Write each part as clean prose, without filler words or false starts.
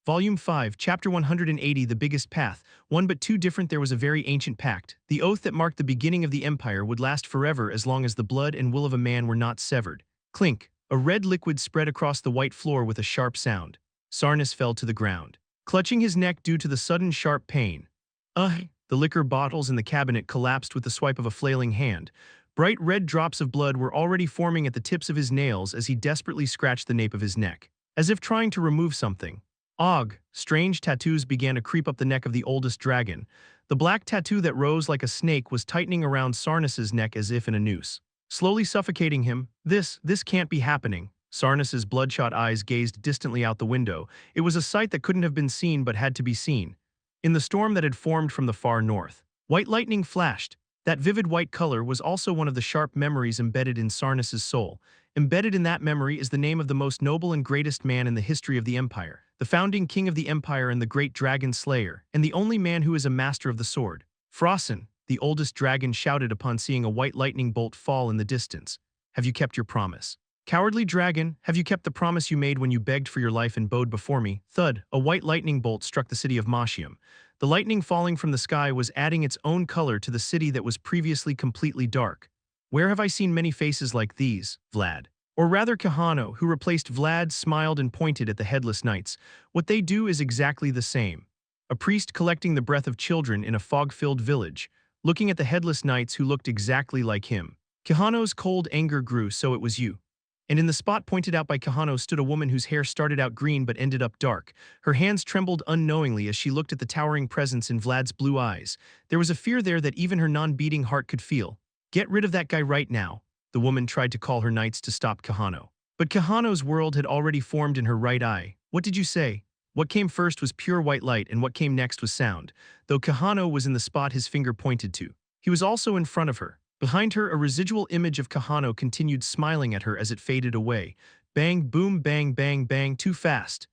Volume 5, Chapter 180, The Biggest Path. One but too different. There was a very ancient pact. The oath that marked the beginning of the empire would last forever as long as the blood and will of a man were not severed. Clink. A red liquid spread across the white floor with a sharp sound. Sarnas fell to the ground, clutching his neck due to the sudden sharp pain. The liquor bottles in the cabinet collapsed with the swipe of a flailing hand. Bright red drops of blood were already forming at the tips of his nails as he desperately scratched the nape of his neck, as if trying to remove something. Strange tattoos began to creep up the neck of the oldest dragon. The black tattoo that rose like a snake was tightening around Sarnas's neck as if in a noose, slowly suffocating him. This can't be happening. Sarnas's bloodshot eyes gazed distantly out the window. It was a sight that couldn't have been seen but had to be seen. In the storm that had formed from the far north, white lightning flashed. That vivid white color was also one of the sharp memories embedded in Sarnas's soul. Embedded in that memory is the name of the most noble and greatest man in the history of the empire, the founding king of the empire and the great dragon slayer, and the only man who is a master of the sword. Frossen, the oldest dragon, shouted upon seeing a white lightning bolt fall in the distance. Have you kept your promise? Cowardly dragon, have you kept the promise you made when you begged for your life and bowed before me? Thud, a white lightning bolt struck the city of Mashium. The lightning falling from the sky was adding its own color to the city that was previously completely dark. Where have I seen many faces like these, Vlad? Or rather Kahano, who replaced Vlad, smiled and pointed at the headless knights. What they do is exactly the same. A priest collecting the breath of children in a fog-filled village, looking at the headless knights who looked exactly like him. Kahano's cold anger grew. So it was you. And in the spot pointed out by Kahano stood a woman whose hair started out green but ended up dark. Her hands trembled unknowingly as she looked at the towering presence in Vlad's blue eyes. There was a fear there that even her non-beating heart could feel. Get rid of that guy right now. The woman tried to call her knights to stop Kahano. But Kahano's world had already formed in her right eye. What did you say? What came first was pure white light and what came next was sound. Though Kahano was in the spot his finger pointed to, he was also in front of her. Behind her, a residual image of Kahano continued smiling at her as it faded away. Bang, boom, bang, bang, bang, too fast.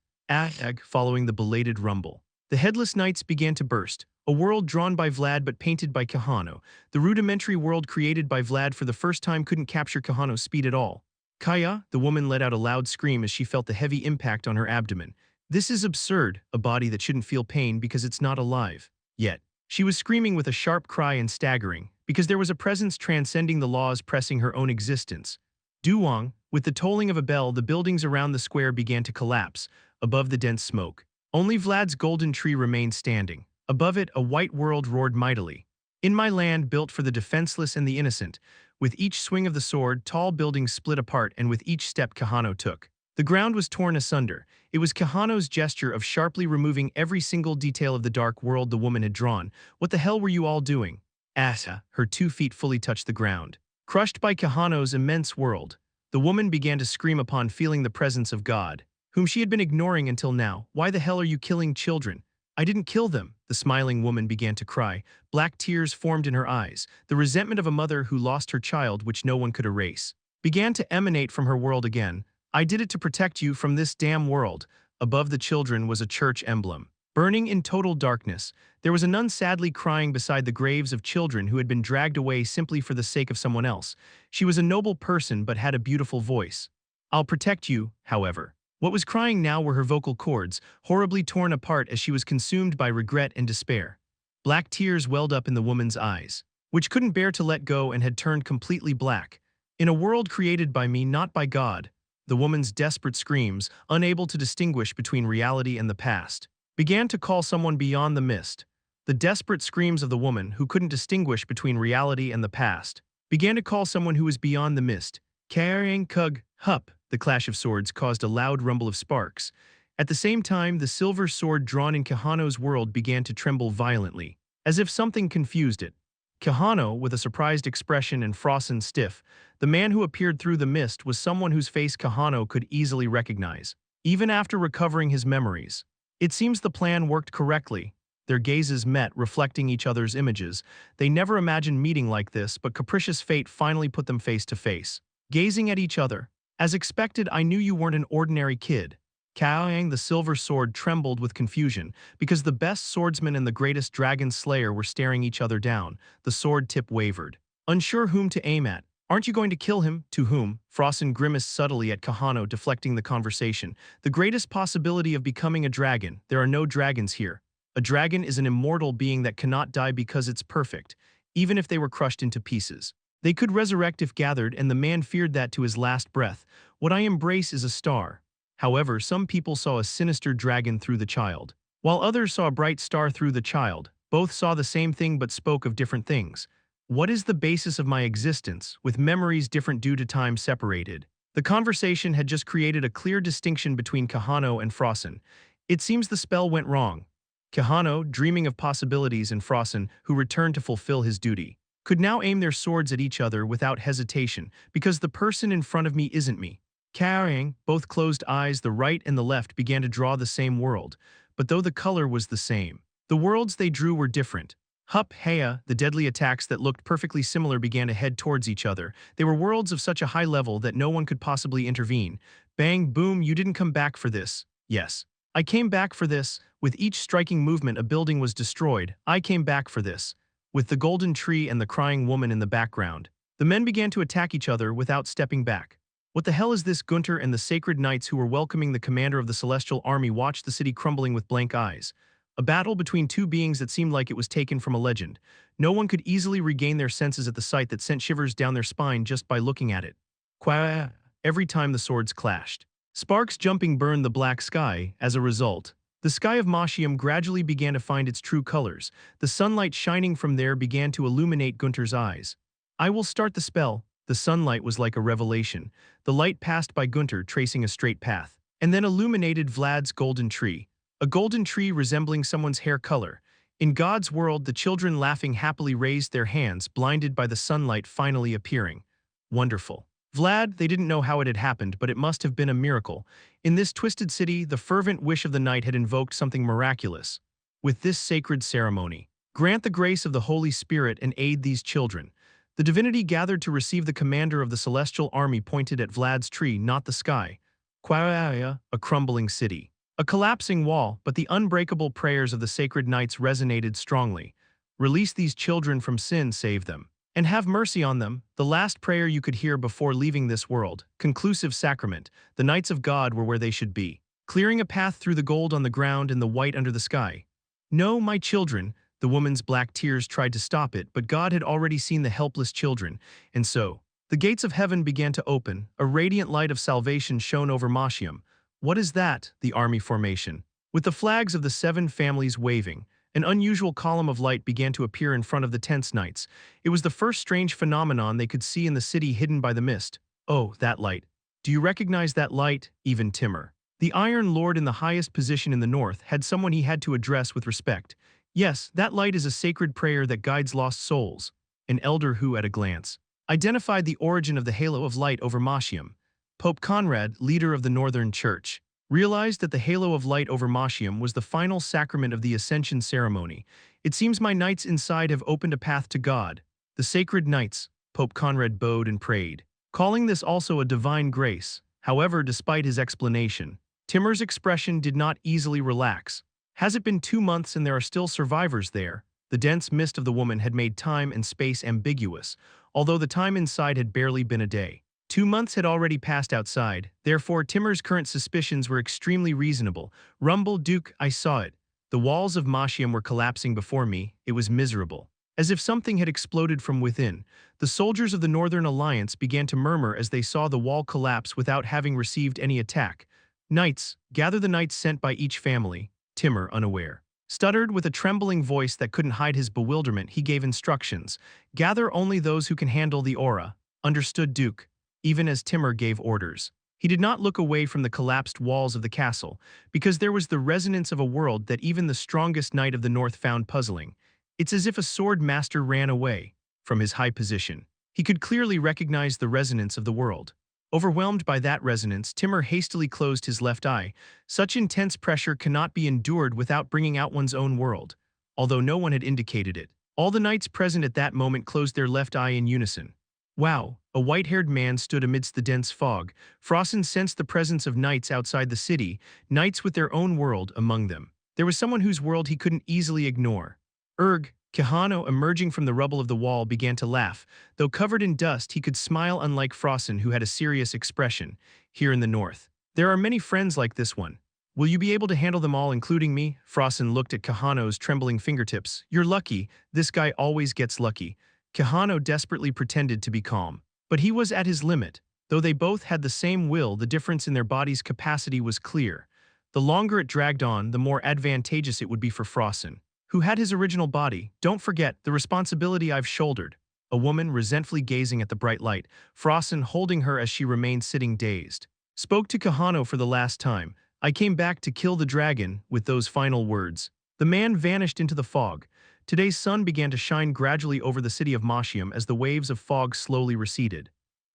Following the belated rumble. The headless knights began to burst. A world drawn by Vlad but painted by Kahano. The rudimentary world created by Vlad for the first time couldn't capture Kahano's speed at all. Kaya, the woman let out a loud scream as she felt the heavy impact on her abdomen. This is absurd, a body that shouldn't feel pain because it's not alive. Yet, she was screaming with a sharp cry and staggering, because there was a presence transcending the laws pressing her own existence. Duwang, with the tolling of a bell, the buildings around the square began to collapse, above the dense smoke. Only Vlad's golden tree remained standing. Above it, a white world roared mightily. In my land built for the defenseless and the innocent, with each swing of the sword, tall buildings split apart, and with each step Kahano took, the ground was torn asunder. It was Kahano's gesture of sharply removing every single detail of the dark world the woman had drawn. What the hell were you all doing? Her 2 feet fully touched the ground. Crushed by Kahano's immense world, the woman began to scream upon feeling the presence of God, whom she had been ignoring until now. Why the hell are you killing children? I didn't kill them, the smiling woman began to cry. Black tears formed in her eyes. The resentment of a mother who lost her child, which no one could erase, began to emanate from her world again. I did it to protect you from this damn world. Above the children was a church emblem. Burning in total darkness, there was a nun sadly crying beside the graves of children who had been dragged away simply for the sake of someone else. She was a noble person but had a beautiful voice. I'll protect you, however. What was crying now were her vocal cords, horribly torn apart as she was consumed by regret and despair. Black tears welled up in the woman's eyes, which couldn't bear to let go and had turned completely black. In a world created by me, not by God, the woman's desperate screams, unable to distinguish between reality and the past, began to call someone beyond the mist. The desperate screams of the woman, who couldn't distinguish between reality and the past, began to call someone who was beyond the mist. Karang Kug, Hup. The clash of swords caused a loud rumble of sparks. At the same time, the silver sword drawn in Kahano's world began to tremble violently, as if something confused it. Kahano, with a surprised expression and frozen stiff, the man who appeared through the mist was someone whose face Kahano could easily recognize, even after recovering his memories. It seems the plan worked correctly. Their gazes met, reflecting each other's images. They never imagined meeting like this, but capricious fate finally put them face to face, gazing at each other. As expected, I knew you weren't an ordinary kid. Kaoyang, the silver sword, trembled with confusion, because the best swordsman and the greatest dragon slayer were staring each other down. The sword tip wavered, unsure whom to aim at. Aren't you going to kill him? To whom? Frossen grimaced subtly at Kahano, deflecting the conversation. The greatest possibility of becoming a dragon. There are no dragons here. A dragon is an immortal being that cannot die because it's perfect, even if they were crushed into pieces. They could resurrect if gathered, and the man feared that to his last breath. What I embrace is a star. However, some people saw a sinister dragon through the child, while others saw a bright star through the child. Both saw the same thing but spoke of different things. What is the basis of my existence, with memories different due to time separated? The conversation had just created a clear distinction between Kahano and Frossen. It seems the spell went wrong. Kahano, dreaming of possibilities, and Frossen, who returned to fulfill his duty, could now aim their swords at each other without hesitation, because the person in front of me isn't me. Carrying both closed eyes, the right and the left began to draw the same world, but though the color was the same, the worlds they drew were different. Hup, Heya, the deadly attacks that looked perfectly similar began to head towards each other. They were worlds of such a high level that no one could possibly intervene. Bang, boom, you didn't come back for this. Yes. I came back for this. With each striking movement, a building was destroyed. I came back for this. With the golden tree and the crying woman in the background, the men began to attack each other without stepping back. What the hell is this? Gunter and the sacred knights who were welcoming the commander of the celestial army watched the city crumbling with blank eyes. A battle between two beings that seemed like it was taken from a legend. No one could easily regain their senses at the sight that sent shivers down their spine just by looking at it. Qua! Every time the swords clashed. Sparks jumping burned the black sky. As a result, the sky of Mashiam gradually began to find its true colors. The sunlight shining from there began to illuminate Gunter's eyes. I will start the spell. The sunlight was like a revelation. The light passed by Gunter, tracing a straight path, and then illuminated Vlad's golden tree. A golden tree resembling someone's hair color. In God's world, the children laughing happily raised their hands, blinded by the sunlight finally appearing. Wonderful. Vlad, they didn't know how it had happened, but it must have been a miracle. In this twisted city, the fervent wish of the night had invoked something miraculous. With this sacred ceremony, grant the grace of the Holy Spirit and aid these children. The divinity gathered to receive the commander of the celestial army pointed at Vlad's tree, not the sky. Quaia, a crumbling city. A collapsing wall, but the unbreakable prayers of the sacred knights resonated strongly. Release these children from sin, save them, and have mercy on them. The last prayer you could hear before leaving this world. Conclusive sacrament. The knights of God were where they should be, clearing a path through the gold on the ground and the white under the sky. No, my children. The woman's black tears tried to stop it, but God had already seen the helpless children, and so the gates of heaven began to open. A radiant light of salvation shone over Mashiam. What is that? The army formation. With the flags of the 7 families waving, an unusual column of light began to appear in front of the tense knights. It was the first strange phenomenon they could see in the city hidden by the mist. Oh, that light. Do you recognize that light? Even Timur, the Iron Lord in the highest position in the north, had someone he had to address with respect. Yes, that light is a sacred prayer that guides lost souls. An elder who, at a glance, identified the origin of the halo of light over Mashiam. Pope Conrad, leader of the Northern Church, realized that the halo of light over Mashiam was the final sacrament of the ascension ceremony. It seems my knights inside have opened a path to God. The sacred knights, Pope Conrad bowed and prayed, calling this also a divine grace. However, despite his explanation, Timur's expression did not easily relax. Has it been 2 months and there are still survivors there? The dense mist of the woman had made time and space ambiguous, although the time inside had barely been a day. 2 months had already passed outside, therefore Timur's current suspicions were extremely reasonable. Rumble, Duke, I saw it. The walls of Mashiam were collapsing before me. It was miserable. As if something had exploded from within, the soldiers of the Northern Alliance began to murmur as they saw the wall collapse without having received any attack. Knights, gather the knights sent by each family. Timur, unaware, stuttered with a trembling voice that couldn't hide his bewilderment. He gave instructions. Gather only those who can handle the aura. Understood, Duke. Even as Timur gave orders, he did not look away from the collapsed walls of the castle, because there was the resonance of a world that even the strongest knight of the north found puzzling. It's as if a swordmaster ran away. From his high position, he could clearly recognize the resonance of the world. Overwhelmed by that resonance, Timur hastily closed his left eye. Such intense pressure cannot be endured without bringing out one's own world. Although no one had indicated it, all the knights present at that moment closed their left eye in unison. Wow, a white-haired man stood amidst the dense fog. Frossen sensed the presence of knights outside the city, knights with their own world among them. There was someone whose world he couldn't easily ignore. Erg, Kahano, emerging from the rubble of the wall, began to laugh. Though covered in dust, he could smile, unlike Frossen, who had a serious expression. Here in the north, there are many friends like this one. Will you be able to handle them all, including me? Frossen looked at Kahano's trembling fingertips. You're lucky. This guy always gets lucky. Kahano desperately pretended to be calm. But he was at his limit. Though they both had the same will, the difference in their body's capacity was clear. The longer it dragged on, the more advantageous it would be for Frossen, who had his original body. Don't forget the responsibility I've shouldered. A woman, resentfully gazing at the bright light, Frossen holding her as she remained sitting dazed, spoke to Kahano for the last time. I came back to kill the dragon. With those final words, the man vanished into the fog. Today's sun began to shine gradually over the city of Mashium as the waves of fog slowly receded.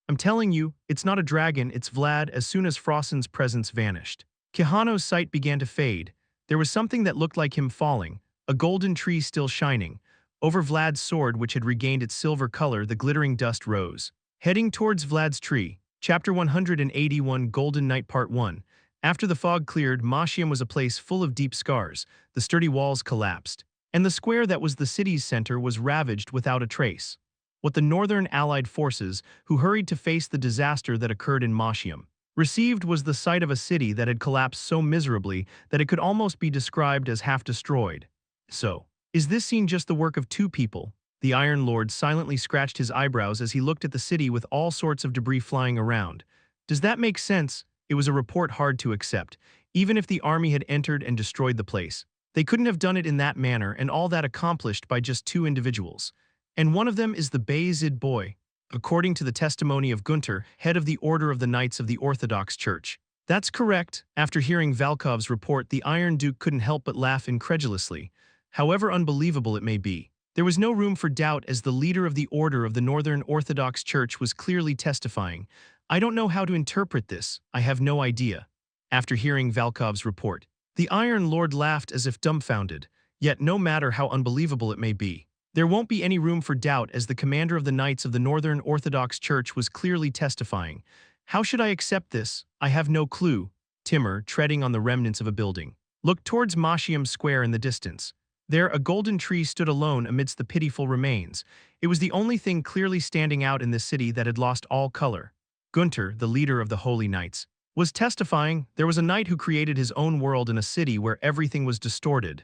I'm telling you, it's not a dragon, it's Vlad. As soon as Frossen's presence vanished, Kahano's sight began to fade. There was something that looked like him falling, a golden tree still shining. Over Vlad's sword, which had regained its silver color, the glittering dust rose. Heading towards Vlad's tree. Chapter 181, Golden Night Part 1. After the fog cleared, Mashium was a place full of deep scars. The sturdy walls collapsed, and the square that was the city's center was ravaged without a trace. What the Northern Allied forces, who hurried to face the disaster that occurred in Mashium, received was the sight of a city that had collapsed so miserably that it could almost be described as half destroyed. So, is this scene just the work of two people? The Iron Lord silently scratched his eyebrows as he looked at the city with all sorts of debris flying around. Does that make sense? It was a report hard to accept. Even if the army had entered and destroyed the place, they couldn't have done it in that manner, and all that accomplished by just two individuals. And one of them is the Vayezid boy, according to the testimony of Gunter, head of the Order of the Knights of the Orthodox Church. That's correct. After hearing Valkov's report, the Iron Duke couldn't help but laugh incredulously. However unbelievable it may be, there was no room for doubt, as the leader of the Order of the Northern Orthodox Church was clearly testifying. I don't know how to interpret this. I have no idea. After hearing Valkov's report, the Iron Lord laughed as if dumbfounded. Yet no matter how unbelievable it may be, there won't be any room for doubt, as the commander of the Knights of the Northern Orthodox Church was clearly testifying. How should I accept this? I have no clue. Timur, treading on the remnants of a building, looked towards Mashium Square in the distance. There, a golden tree stood alone amidst the pitiful remains. It was the only thing clearly standing out in this city that had lost all color. Gunter, the leader of the Holy Knights, was testifying. There was a knight who created his own world in a city where everything was distorted.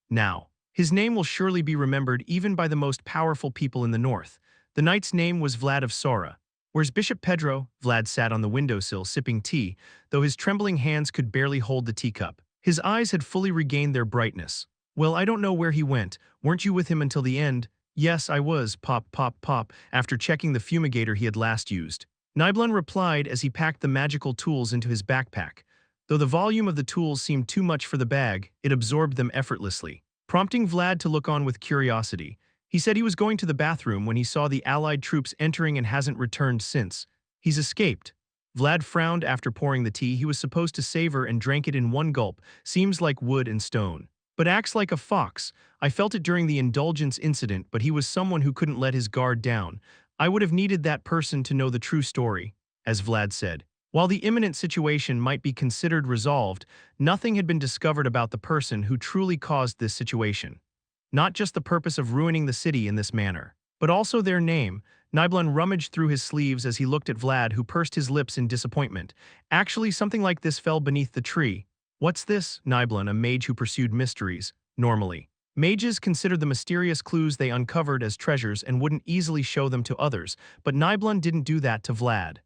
Now, his name will surely be remembered even by the most powerful people in the north. The knight's name was Vlad of Sora. Where's Bishop Pedro? Vlad sat on the windowsill sipping tea, though his trembling hands could barely hold the teacup. His eyes had fully regained their brightness. Well, I don't know where he went. Weren't you with him until the end? Yes, I was, pop, pop, pop, after checking the fumigator he had last used. Niblun replied as he packed the magical tools into his backpack. Though the volume of the tools seemed too much for the bag, it absorbed them effortlessly, prompting Vlad to look on with curiosity. He said he was going to the bathroom when he saw the Allied troops entering and hasn't returned since. He's escaped. Vlad frowned after pouring the tea he was supposed to savor and drank it in one gulp. Seems like wood and stone, but acts like a fox. I felt it during the indulgence incident, but he was someone who couldn't let his guard down. I would have needed that person to know the true story, as Vlad said. While the imminent situation might be considered resolved, nothing had been discovered about the person who truly caused this situation. Not just the purpose of ruining the city in this manner, but also their name. Niblun rummaged through his sleeves as he looked at Vlad, who pursed his lips in disappointment. Actually, something like this fell beneath the tree. What's this? Niblun, a mage who pursued mysteries. Normally, mages considered the mysterious clues they uncovered as treasures and wouldn't easily show them to others, but Niblun didn't do that to Vlad.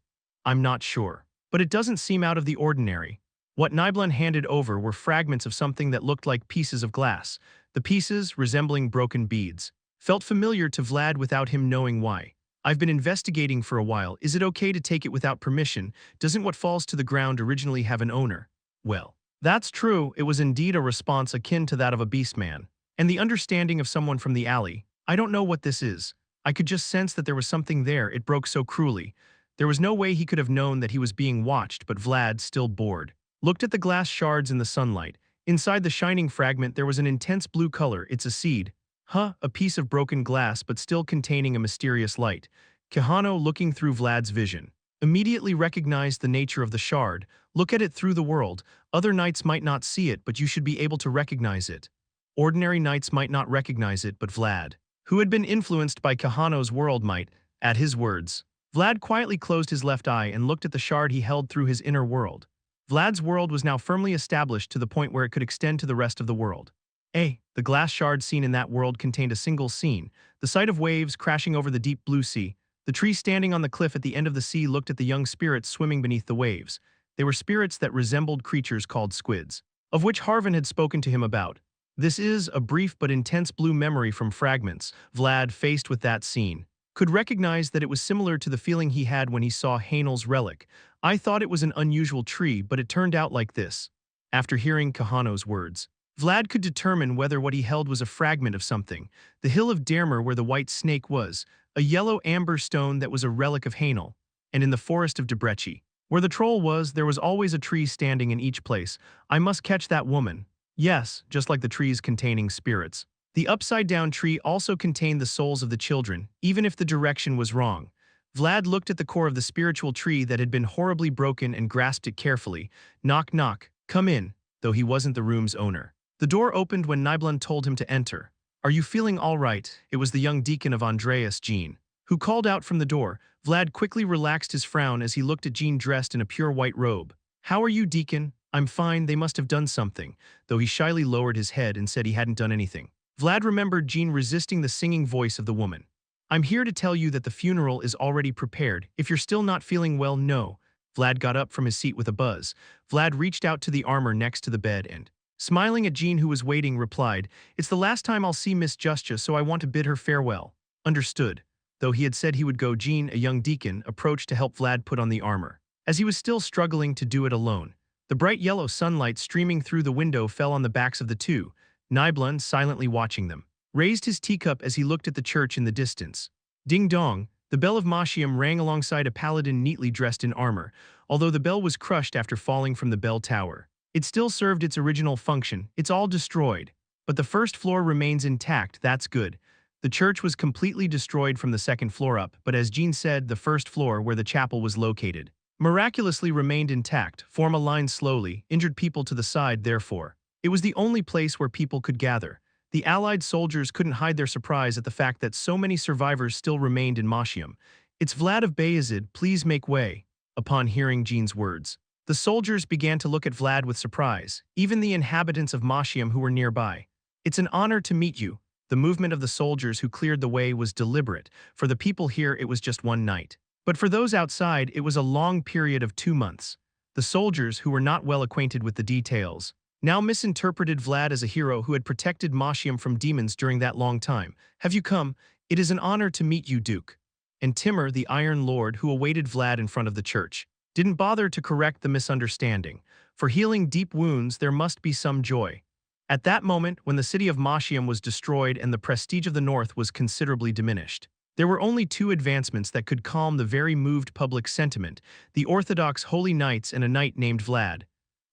I'm not sure, but it doesn't seem out of the ordinary. What Niblun handed over were fragments of something that looked like pieces of glass. The pieces, resembling broken beads, felt familiar to Vlad without him knowing why. I've been investigating for a while. Is it okay to take it without permission? Doesn't what falls to the ground originally have an owner? Well, that's true. It was indeed a response akin to that of a beastman, and the understanding of someone from the alley. I don't know what this is. I could just sense that there was something there. It broke so cruelly. There was no way he could have known that he was being watched, but Vlad, still bored, looked at the glass shards in the sunlight. Inside the shining fragment there was an intense blue color. It's a seed. Huh, a piece of broken glass but still containing a mysterious light. Kahano, looking through Vlad's vision, immediately recognized the nature of the shard. Look at it through the world. Other knights might not see it, but you should be able to recognize it. Ordinary knights might not recognize it, but Vlad who had been influenced by Kahano's world might. At his words, Vlad quietly closed his left eye and looked at the shard he held through his inner world. Vlad's world was now firmly established to the point where it could extend to the rest of the world. The glass shard seen in that world contained a single scene, the sight of waves crashing over the deep blue sea. The tree standing on the cliff at the end of the sea looked at the young spirits swimming beneath the waves. They were spirits that resembled creatures called squids, of which Harvin had spoken to him about. This is a brief but intense blue memory from fragments. Vlad, faced with that scene, could recognize that it was similar to the feeling he had when he saw Hainel's relic. I thought it was an unusual tree, but it turned out like this. After hearing Kahano's words, Vlad could determine whether what he held was a fragment of something. The hill of Dermer where the white snake was, a yellow amber stone that was a relic of Hainel, and in the forest of Debrecci, where the troll was, there was always a tree standing in each place. I must catch that woman. Yes, just like the trees containing spirits. The upside-down tree also contained the souls of the children, even if the direction was wrong. Vlad looked at the core of the spiritual tree that had been horribly broken and grasped it carefully. Knock, knock, come in, though he wasn't the room's owner. The door opened when Nibelung told him to enter. Are you feeling all right? It was the young deacon of Andreas, Jean, who called out from the door. Vlad quickly relaxed his frown as he looked at Jean dressed in a pure white robe. How are you, deacon? I'm fine, they must have done something, though he shyly lowered his head and said he hadn't done anything. Vlad remembered Jean resisting the singing voice of the woman. I'm here to tell you that the funeral is already prepared. If you're still not feeling well, no. Vlad got up from his seat with a buzz. Vlad reached out to the armor next to the bed and, smiling at Jean who was waiting, replied, It's the last time I'll see Miss Justia, so I want to bid her farewell. Understood. Though he had said he would go, Jean, a young deacon, approached to help Vlad put on the armor, as he was still struggling to do it alone. The bright yellow sunlight streaming through the window fell on the backs of the two. Nibelung, silently watching them, raised his teacup as he looked at the church in the distance. Ding dong, the bell of Mashiam rang alongside a paladin neatly dressed in armor. Although the bell was crushed after falling from the bell tower, it still served its original function. It's all destroyed, but the first floor remains intact. That's good. The church was completely destroyed from the second floor up, but as Jean said, the first floor where the chapel was located miraculously remained intact. Form a line slowly, injured people to the side, therefore. It was the only place where people could gather. The Allied soldiers couldn't hide their surprise at the fact that so many survivors still remained in Mashiam. It's Vlad of Vayezid, please make way. Upon hearing Jean's words, the soldiers began to look at Vlad with surprise, even the inhabitants of Mashiam who were nearby. It's an honor to meet you. The movement of the soldiers who cleared the way was deliberate. For the people here, it was just one night. But for those outside, it was a long period of 2 months. The soldiers, who were not well acquainted with the details, now misinterpreted Vlad as a hero who had protected Mashiam from demons during that long time. Have you come? It is an honor to meet you, Duke. And Timur, the Iron Lord, who awaited Vlad in front of the church, didn't bother to correct the misunderstanding. For healing deep wounds, there must be some joy. At that moment, when the city of Mashiam was destroyed and the prestige of the North was considerably diminished, there were only 2 advancements that could calm the very moved public sentiment: the Orthodox Holy Knights and a knight named Vlad.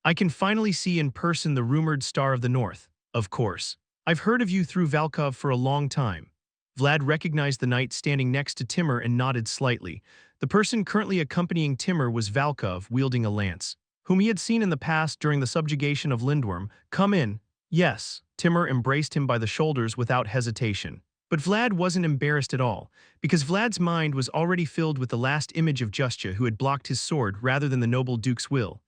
I can finally see in person the rumored Star of the North. Of course. I've heard of you through Valkov for a long time. Vlad recognized the knight standing next to Timur and nodded slightly. The person currently accompanying Timur was Valkov, wielding a lance, whom he had seen in the past during the subjugation of Lindworm. Come in. Yes. Timur embraced him by the shoulders without hesitation. But Vlad wasn't embarrassed at all, because Vlad's mind was already filled with the last image of Justia, who had blocked his sword rather than the noble Duke's will.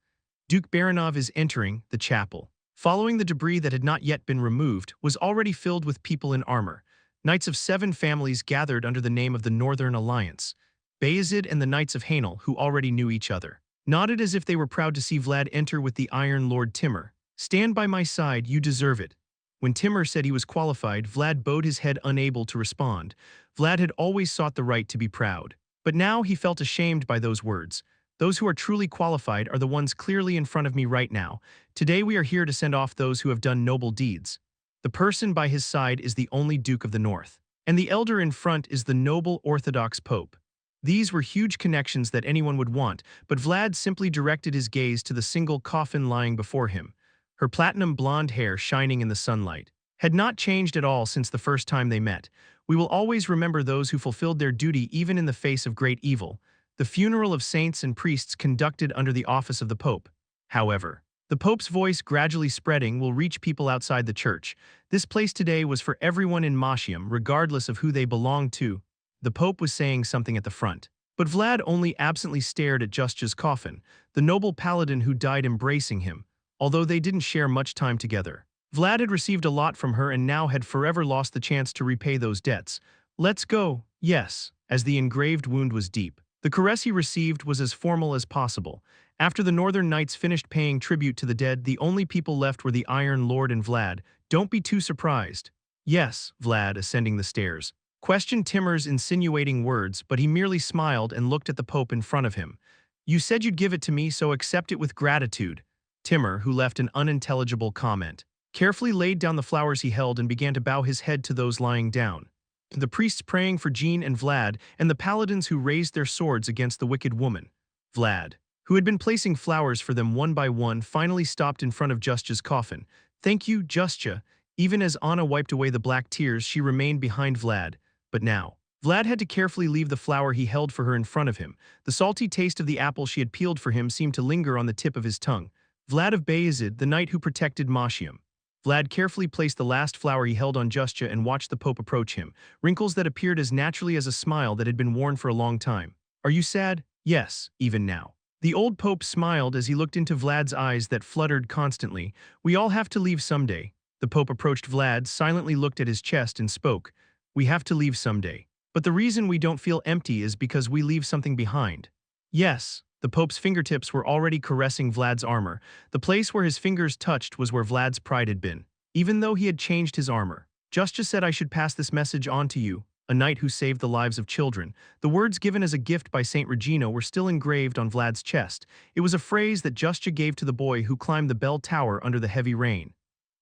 Duke Baranov is entering the chapel. Following the debris that had not yet been removed was already filled with people in armor. Knights of 7 families gathered under the name of the Northern Alliance. Vayezid and the Knights of Hainel, who already knew each other, nodded as if they were proud to see Vlad enter with the Iron Lord Timur. Stand by my side, you deserve it. When Timur said he was qualified, Vlad bowed his head, unable to respond. Vlad had always sought the right to be proud. But now he felt ashamed by those words. Those who are truly qualified are the ones clearly in front of me right now. Today we are here to send off those who have done noble deeds. The person by his side is the only Duke of the North, and the elder in front is the noble Orthodox Pope. These were huge connections that anyone would want, but Vlad simply directed his gaze to the single coffin lying before him. Her platinum blonde hair shining in the sunlight had not changed at all since the first time they met. We will always remember those who fulfilled their duty even in the face of great evil. The funeral of saints and priests conducted under the office of the Pope. However, The Pope's voice, gradually spreading, will reach people outside the church. This place today was for everyone in Mashium, regardless of who they belonged to. The Pope was saying something at the front. But Vlad only absently stared at Justja's coffin, the noble paladin who died embracing him, although they didn't share much time together. Vlad had received a lot from her and now had forever lost the chance to repay those debts. Let's go, yes, as the engraved wound was deep. The caress he received was as formal as possible. After the Northern Knights finished paying tribute to the dead, the only people left were the Iron Lord and Vlad. Don't be too surprised. Yes, Vlad, ascending the stairs, questioned Timur's insinuating words, but he merely smiled and looked at the Pope in front of him. You said you'd give it to me, so accept it with gratitude. Timur, who left an unintelligible comment, carefully laid down the flowers he held and began to bow his head to those lying down. The priests praying for Jean and Vlad, and the paladins who raised their swords against the wicked woman. Vlad, who had been placing flowers for them one by one, finally stopped in front of Justja's coffin. Thank you, Justja. Even as Anna wiped away the black tears, she remained behind Vlad. But now, Vlad had to carefully leave the flower he held for her in front of him. The salty taste of the apple she had peeled for him seemed to linger on the tip of his tongue. Vlad of Vayezid, the knight who protected Mashium. Vlad carefully placed the last flower he held on Justja and watched the Pope approach him, wrinkles that appeared as naturally as a smile that had been worn for a long time. Are you sad? Yes, even now. The old Pope smiled as he looked into Vlad's eyes that fluttered constantly. We all have to leave someday. The Pope approached Vlad, silently looked at his chest and spoke. We have to leave someday. But the reason we don't feel empty is because we leave something behind. Yes. The Pope's fingertips were already caressing Vlad's armor. The place where his fingers touched was where Vlad's pride had been. Even though he had changed his armor, Justja said, I should pass this message on to you, a knight who saved the lives of children. The words given as a gift by Saint Regina were still engraved on Vlad's chest. It was a phrase that Justja gave to the boy who climbed the bell tower under the heavy rain.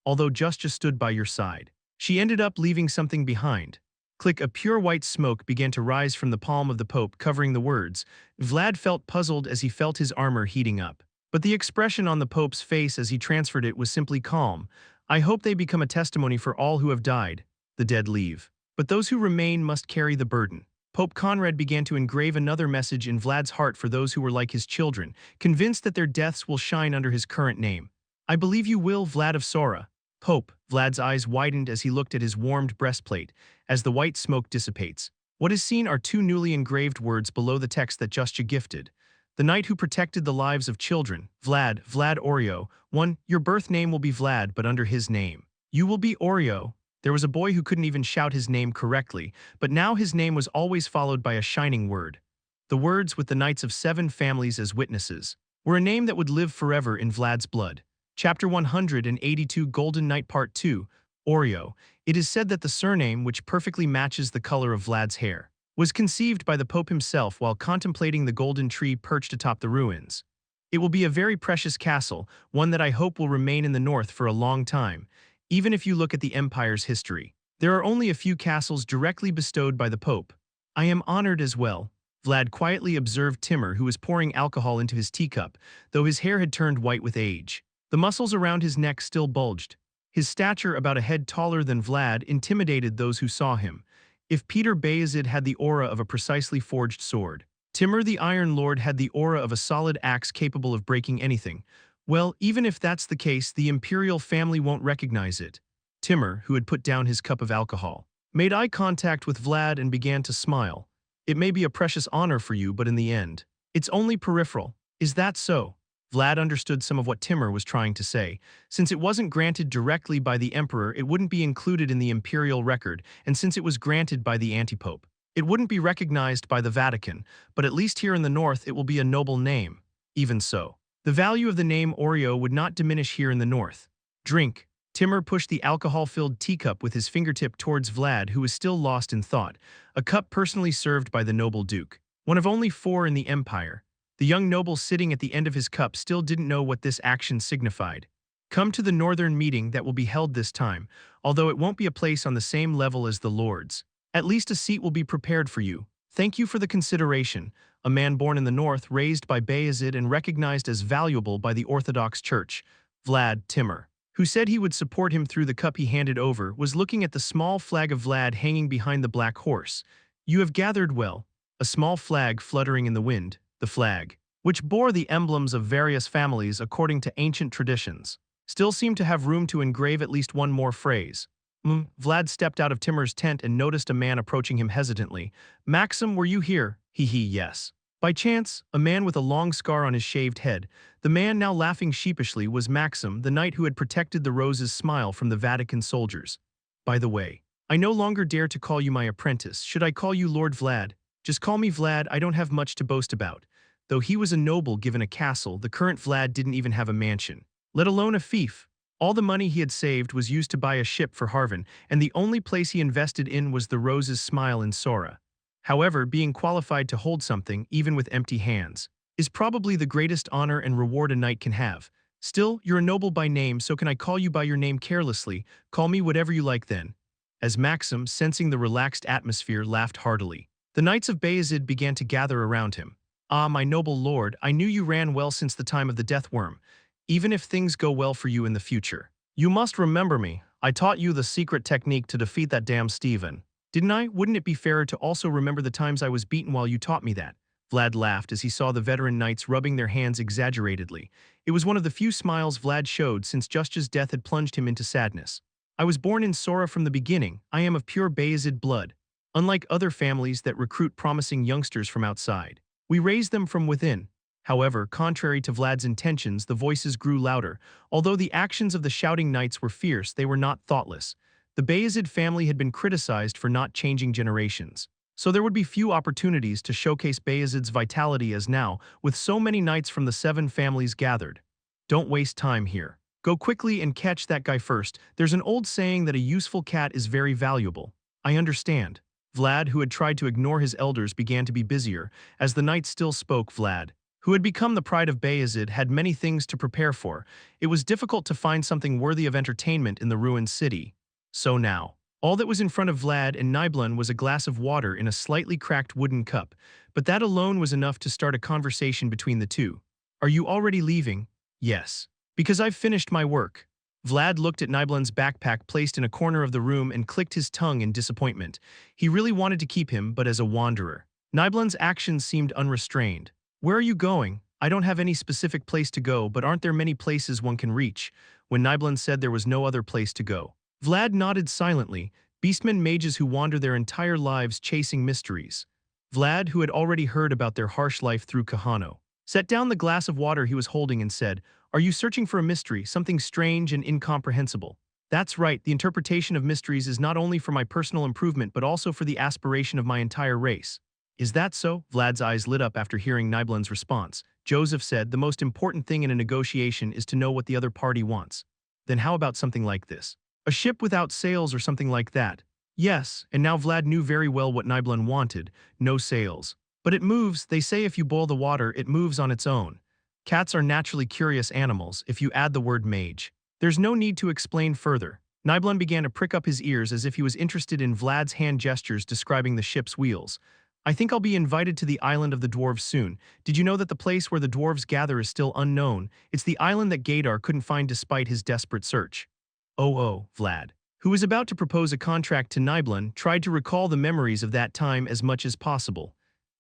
Although Justja stood by your side, she ended up leaving something behind. Click, a pure white smoke began to rise from the palm of the Pope, covering the words. Vlad felt puzzled as he felt his armor heating up. But the expression on the Pope's face as he transferred it was simply calm. I hope they become a testimony for all who have died. The dead leave. But those who remain must carry the burden. Pope Conrad began to engrave another message in Vlad's heart for those who were like his children, convinced that their deaths will shine under his current name. I believe you will, Vlad of Sora. Pope, Vlad's eyes widened as he looked at his warmed breastplate, as the white smoke dissipates. What is seen are two newly engraved words below the text that Justja gifted. The knight who protected the lives of children, Vlad, Vlad Oreo. 1. Your birth name will be Vlad, but under his name. You will be Oreo. There was a boy who couldn't even shout his name correctly, but now his name was always followed by a shining word. The words, with the knights of 7 families as witnesses, were a name that would live forever in Vlad's blood. Chapter 182, Golden Knight Part 2, Oreo. It is said that the surname, which perfectly matches the color of Vlad's hair, was conceived by the Pope himself while contemplating the golden tree perched atop the ruins. It will be a very precious castle, one that I hope will remain in the north for a long time. Even if you look at the empire's history, there are only a few castles directly bestowed by the Pope. I am honored as well. Vlad quietly observed Timur, who was pouring alcohol into his teacup, though his hair had turned white with age. The muscles around his neck still bulged. His stature, about a head taller than Vlad, intimidated those who saw him. If Peter Vayezid had the aura of a precisely forged sword, Timur the Iron Lord had the aura of a solid axe capable of breaking anything. Well, even if that's the case, the imperial family won't recognize it. Timur, who had put down his cup of alcohol, made eye contact with Vlad and began to smile. It may be a precious honor for you, but in the end, it's only peripheral. Is that so? Vlad understood some of what Timur was trying to say. Since it wasn't granted directly by the emperor, it wouldn't be included in the imperial record, and since it was granted by the antipope, it wouldn't be recognized by the Vatican, but at least here in the north it will be a noble name. Even so, the value of the name Oreo would not diminish here in the north. Drink. Timur pushed the alcohol-filled teacup with his fingertip towards Vlad, who was still lost in thought, a cup personally served by the noble duke, one of only 4 in the empire. The young noble sitting at the end of his cup still didn't know what this action signified. Come to the northern meeting that will be held this time, although it won't be a place on the same level as the lords. At least a seat will be prepared for you. Thank you for the consideration. A man born in the north, raised by Vayezid and recognized as valuable by the Orthodox Church, Vlad Timur, who said he would support him through the cup he handed over, was looking at the small flag of Vlad hanging behind the black horse. You have gathered well. A small flag fluttering in the wind. The flag, which bore the emblems of various families according to ancient traditions, still seemed to have room to engrave at least one more phrase. Vlad stepped out of Timur's tent and noticed a man approaching him hesitantly. Maxim, were you here? Yes. By chance, a man with a long scar on his shaved head. The man now laughing sheepishly was Maxim, the knight who had protected the Rose's smile from the Vatican soldiers. By the way, I no longer dare to call you my apprentice. Should I call you Lord Vlad? Just call me Vlad, I don't have much to boast about. Though he was a noble given a castle, the current Vlad didn't even have a mansion, let alone a fief. All the money he had saved was used to buy a ship for Harvan, and the only place he invested in was the Rose's smile in Sora. However, being qualified to hold something, even with empty hands, is probably the greatest honor and reward a knight can have. Still, you're a noble by name, so can I call you by your name carelessly? Call me whatever you like then. As Maxim, sensing the relaxed atmosphere, laughed heartily. The knights of Bayezid began to gather around him. Ah, my noble lord, I knew you ran well since the time of the death worm. Even if things go well for you in the future, you must remember me. I taught you the secret technique to defeat that damn Steven. Didn't I? Wouldn't it be fairer to also remember the times I was beaten while you taught me that? Vlad laughed as he saw the veteran knights rubbing their hands exaggeratedly. It was one of the few smiles Vlad showed since Justja's death had plunged him into sadness. I was born in Sora from the beginning. I am of pure Bayezid blood. Unlike other families that recruit promising youngsters from outside, we raise them from within. However, contrary to Vlad's intentions, the voices grew louder. Although the actions of the shouting knights were fierce, they were not thoughtless. The Bayezid family had been criticized for not changing generations, so there would be few opportunities to showcase Bayezid's vitality as now, with so many knights from the 7 families gathered. Don't waste time here. Go quickly and catch that guy first. There's an old saying that a useful cat is very valuable. I understand. Vlad, who had tried to ignore his elders, began to be busier. As the knight still spoke, Vlad, who had become the pride of Bayezid, had many things to prepare for. It was difficult to find something worthy of entertainment in the ruined city. So now, all that was in front of Vlad and Nibelun was a glass of water in a slightly cracked wooden cup, but that alone was enough to start a conversation between the two. Are you already leaving? Yes. Because I've finished my work. Vlad looked at Nibelun's backpack placed in a corner of the room and clicked his tongue in disappointment. He really wanted to keep him, but as a wanderer. Nibelun's actions seemed unrestrained. Where are you going? I don't have any specific place to go, but aren't there many places one can reach? When Nibelun said there was no other place to go, Vlad nodded silently. Beastmen mages who wander their entire lives chasing mysteries. Vlad, who had already heard about their harsh life through Kahano, set down the glass of water he was holding and said, Are you searching for a mystery, something strange and incomprehensible? That's right, the interpretation of mysteries is not only for my personal improvement but also for the aspiration of my entire race. Is that so? Vlad's eyes lit up after hearing Nibelun's response. Joseph said, the most important thing in a negotiation is to know what the other party wants. Then how about something like this? A ship without sails or something like that? Yes, and now Vlad knew very well what Nibelun wanted, no sails. But it moves, they say if you boil the water, it moves on its own. Cats are naturally curious animals, if you add the word mage. There's no need to explain further. Nibelun began to prick up his ears as if he was interested in Vlad's hand gestures describing the ship's wheels. I think I'll be invited to the island of the dwarves soon. Did you know that the place where the dwarves gather is still unknown? It's the island that Gadar couldn't find despite his desperate search. Oh, Vlad, who was about to propose a contract to Nibelun, tried to recall the memories of that time as much as possible.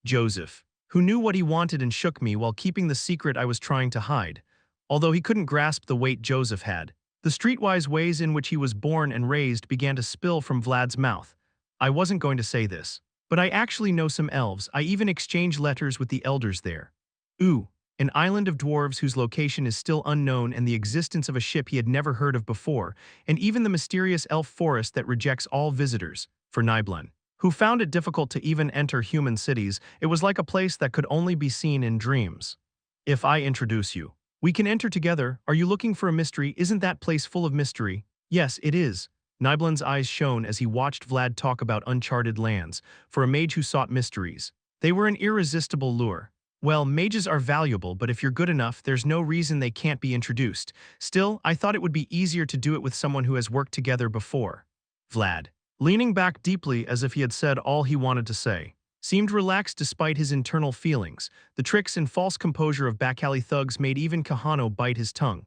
Joseph, who knew what he wanted and shook me while keeping the secret I was trying to hide. Although he couldn't grasp the weight Joseph had, the streetwise ways in which he was born and raised began to spill from Vlad's mouth. I wasn't going to say this, but I actually know some elves. I even exchanged letters with the elders there. Ooh, an island of dwarves whose location is still unknown and the existence of a ship he had never heard of before, and even the mysterious elf forest that rejects all visitors. For Nibelun, who found it difficult to even enter human cities, it was like a place that could only be seen in dreams. If I introduce you, we can enter together. Are you looking for a mystery? Isn't that place full of mystery? Yes, it is. Nibelun's eyes shone as he watched Vlad talk about uncharted lands. For a mage who sought mysteries, they were an irresistible lure. Well, mages are valuable, but if you're good enough, there's no reason they can't be introduced. Still, I thought it would be easier to do it with someone who has worked together before. Vlad, leaning back deeply as if he had said all he wanted to say, seemed relaxed despite his internal feelings. The tricks and false composure of Bakali thugs made even Kahano bite his tongue.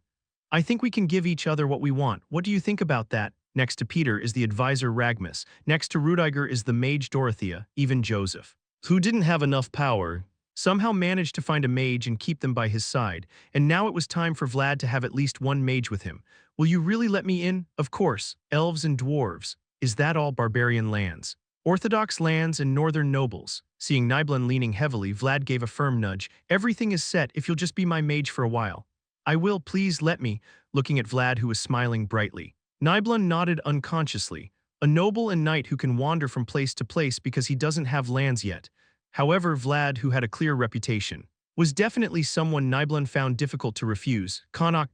I think we can give each other what we want. What do you think about that? Next to Peter is the advisor Ragmus. Next to Rudiger is the mage Dorothea, even Joseph, who didn't have enough power, somehow managed to find a mage and keep them by his side, and now it was time for Vlad to have at least one mage with him. Will you really let me in? Of course, elves and dwarves. Is that all? Barbarian lands? Orthodox lands and northern nobles. Seeing Nibelun leaning heavily, Vlad gave a firm nudge. Everything is set if you'll just be my mage for a while. I will, please let me, looking at Vlad who was smiling brightly. Nibelun nodded unconsciously. A noble and knight who can wander from place to place because he doesn't have lands yet. However, Vlad, who had a clear reputation, was definitely someone Nibelun found difficult to refuse. Connacht,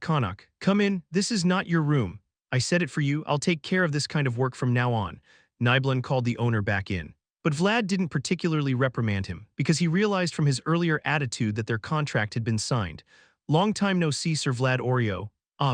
come in, this is not your room. I said it for you, I'll take care of this kind of work from now on. Nibelun called the owner back in. But Vlad didn't particularly reprimand him, because he realized from his earlier attitude that their contract had been signed. Long time no see, Sir Vlad Oreo.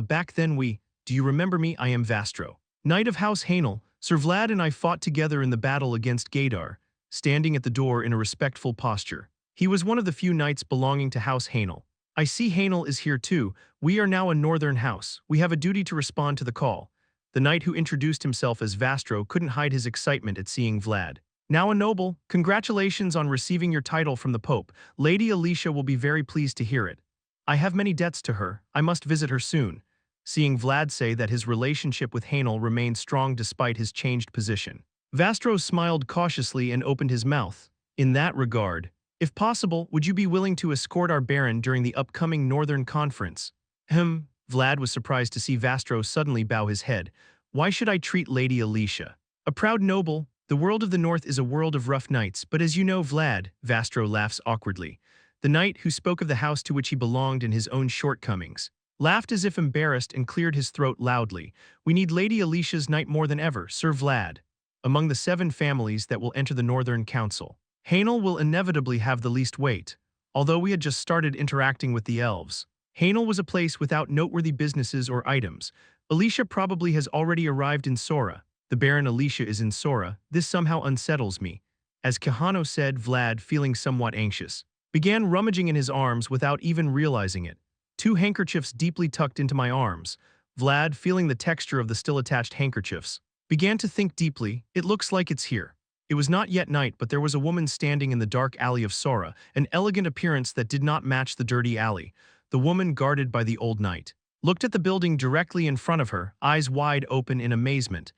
Back then do you remember me? I am Vastro, Knight of House Hainel. Sir Vlad and I fought together in the battle against Gaidar, standing at the door in a respectful posture. He was one of the few knights belonging to House Hainel. I see Hainel is here too. We are now a northern house. We have a duty to respond to the call. The knight who introduced himself as Vastro couldn't hide his excitement at seeing Vlad. Now a noble, congratulations on receiving your title from the Pope. Lady Alicia will be very pleased to hear it. I have many debts to her. I must visit her soon. Seeing Vlad say that his relationship with Hainel remained strong despite his changed position, Vastro smiled cautiously and opened his mouth. In that regard, if possible, would you be willing to escort our Baron during the upcoming Northern Conference? Vlad was surprised to see Vastro suddenly bow his head. Why should I treat Lady Alicia? A proud noble, the world of the North is a world of rough knights, but as you know, Vlad, Vastro laughs awkwardly. The knight who spoke of the house to which he belonged and his own shortcomings, laughed as if embarrassed and cleared his throat loudly. We need Lady Alicia's knight more than ever, Sir Vlad. Among the 7 families that will enter the Northern Council, Hainel will inevitably have the least weight. Although we had just started interacting with the elves, Hainel was a place without noteworthy businesses or items. Alicia probably has already arrived in Sora. The Baron Alicia is in Sora. This somehow unsettles me. As Kahano said, Vlad, feeling somewhat anxious, began rummaging in his arms without even realizing it. 2 handkerchiefs deeply tucked into my arms. Vlad, feeling the texture of the still attached handkerchiefs, began to think deeply. It looks like it's here. It was not yet night, but there was a woman standing in the dark alley of Sora, an elegant appearance that did not match the dirty alley. The woman, guarded by the old knight, looked at the building directly in front of her, eyes wide open in amazement.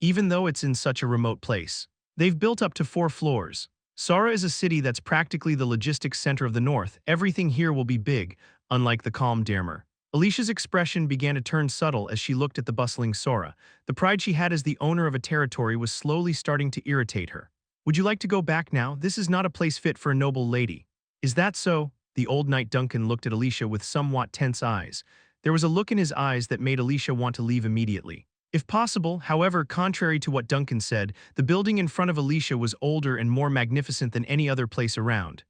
Even though it's in such a remote place, they've built up to 4 floors. Sora is a city that's practically the logistics center of the North. Everything here will be big, unlike the calm Dermer. Alicia's expression began to turn subtle as she looked at the bustling Sora. The pride she had as the owner of a territory was slowly starting to irritate her. Would you like to go back now? This is not a place fit for a noble lady. Is that so? The old knight Duncan looked at Alicia with somewhat tense eyes. There was a look in his eyes that made Alicia want to leave immediately. If possible, however, contrary to what Duncan said, the building in front of Alicia was older and more magnificent than any other place around.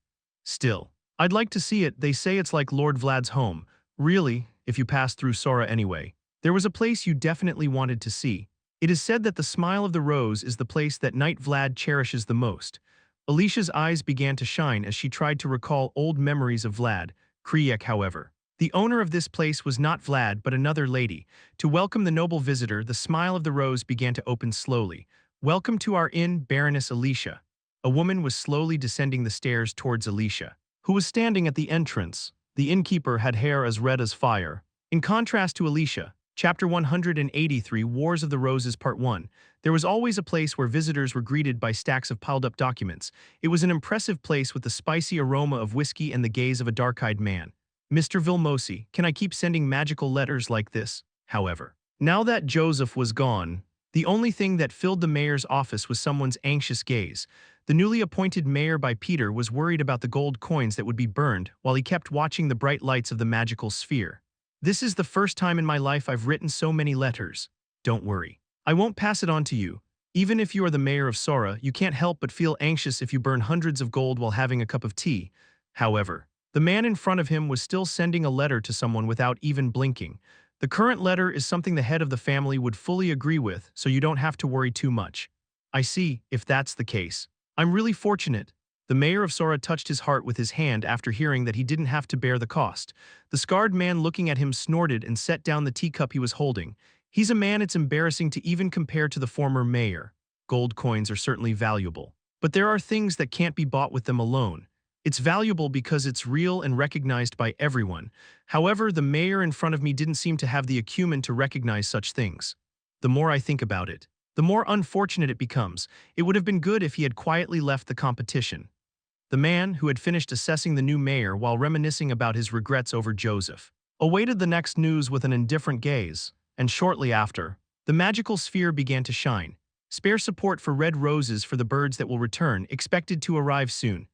Still, I'd like to see it. They say it's like Lord Vlad's home. Really, if you pass through Sora anyway. There was a place you definitely wanted to see. It is said that the Smile of the Rose is the place that Knight Vlad cherishes the most. Alicia's eyes began to shine as she tried to recall old memories of Vlad. Kriek, however, the owner of this place was not Vlad but another lady. To welcome the noble visitor, the Smile of the Rose began to open slowly. Welcome to our inn, Baroness Alicia. A woman was slowly descending the stairs towards Alicia, who was standing at the entrance. The innkeeper had hair as red as fire. In contrast to Alicia, Chapter 183, Wars of the Roses Part 1, there was always a place where visitors were greeted by stacks of piled-up documents. It was an impressive place with the spicy aroma of whiskey and the gaze of a dark-eyed man. Mr. Vilmosi, can I keep sending magical letters like this? However, now that Joseph was gone, the only thing that filled the mayor's office was someone's anxious gaze. The newly appointed mayor by Peter was worried about the gold coins that would be burned while he kept watching the bright lights of the magical sphere. This is the first time in my life I've written so many letters. Don't worry. I won't pass it on to you. Even if you are the mayor of Sora, you can't help but feel anxious if you burn hundreds of gold while having a cup of tea. However, the man in front of him was still sending a letter to someone without even blinking. The current letter is something the head of the family would fully agree with, so you don't have to worry too much. I see, if that's the case. I'm really fortunate. The mayor of Sora touched his heart with his hand after hearing that he didn't have to bear the cost. The scarred man looking at him snorted and set down the teacup he was holding. He's a man it's embarrassing to even compare to the former mayor. Gold coins are certainly valuable, but there are things that can't be bought with them alone. It's valuable because it's real and recognized by everyone. However, the mayor in front of me didn't seem to have the acumen to recognize such things. The more I think about it, the more unfortunate it becomes. It would have been good if he had quietly left the competition. The man, who had finished assessing the new mayor while reminiscing about his regrets over Joseph, awaited the next news with an indifferent gaze, and shortly after, the magical sphere began to shine. Spare support for red roses for the birds that will return, expected to arrive soon.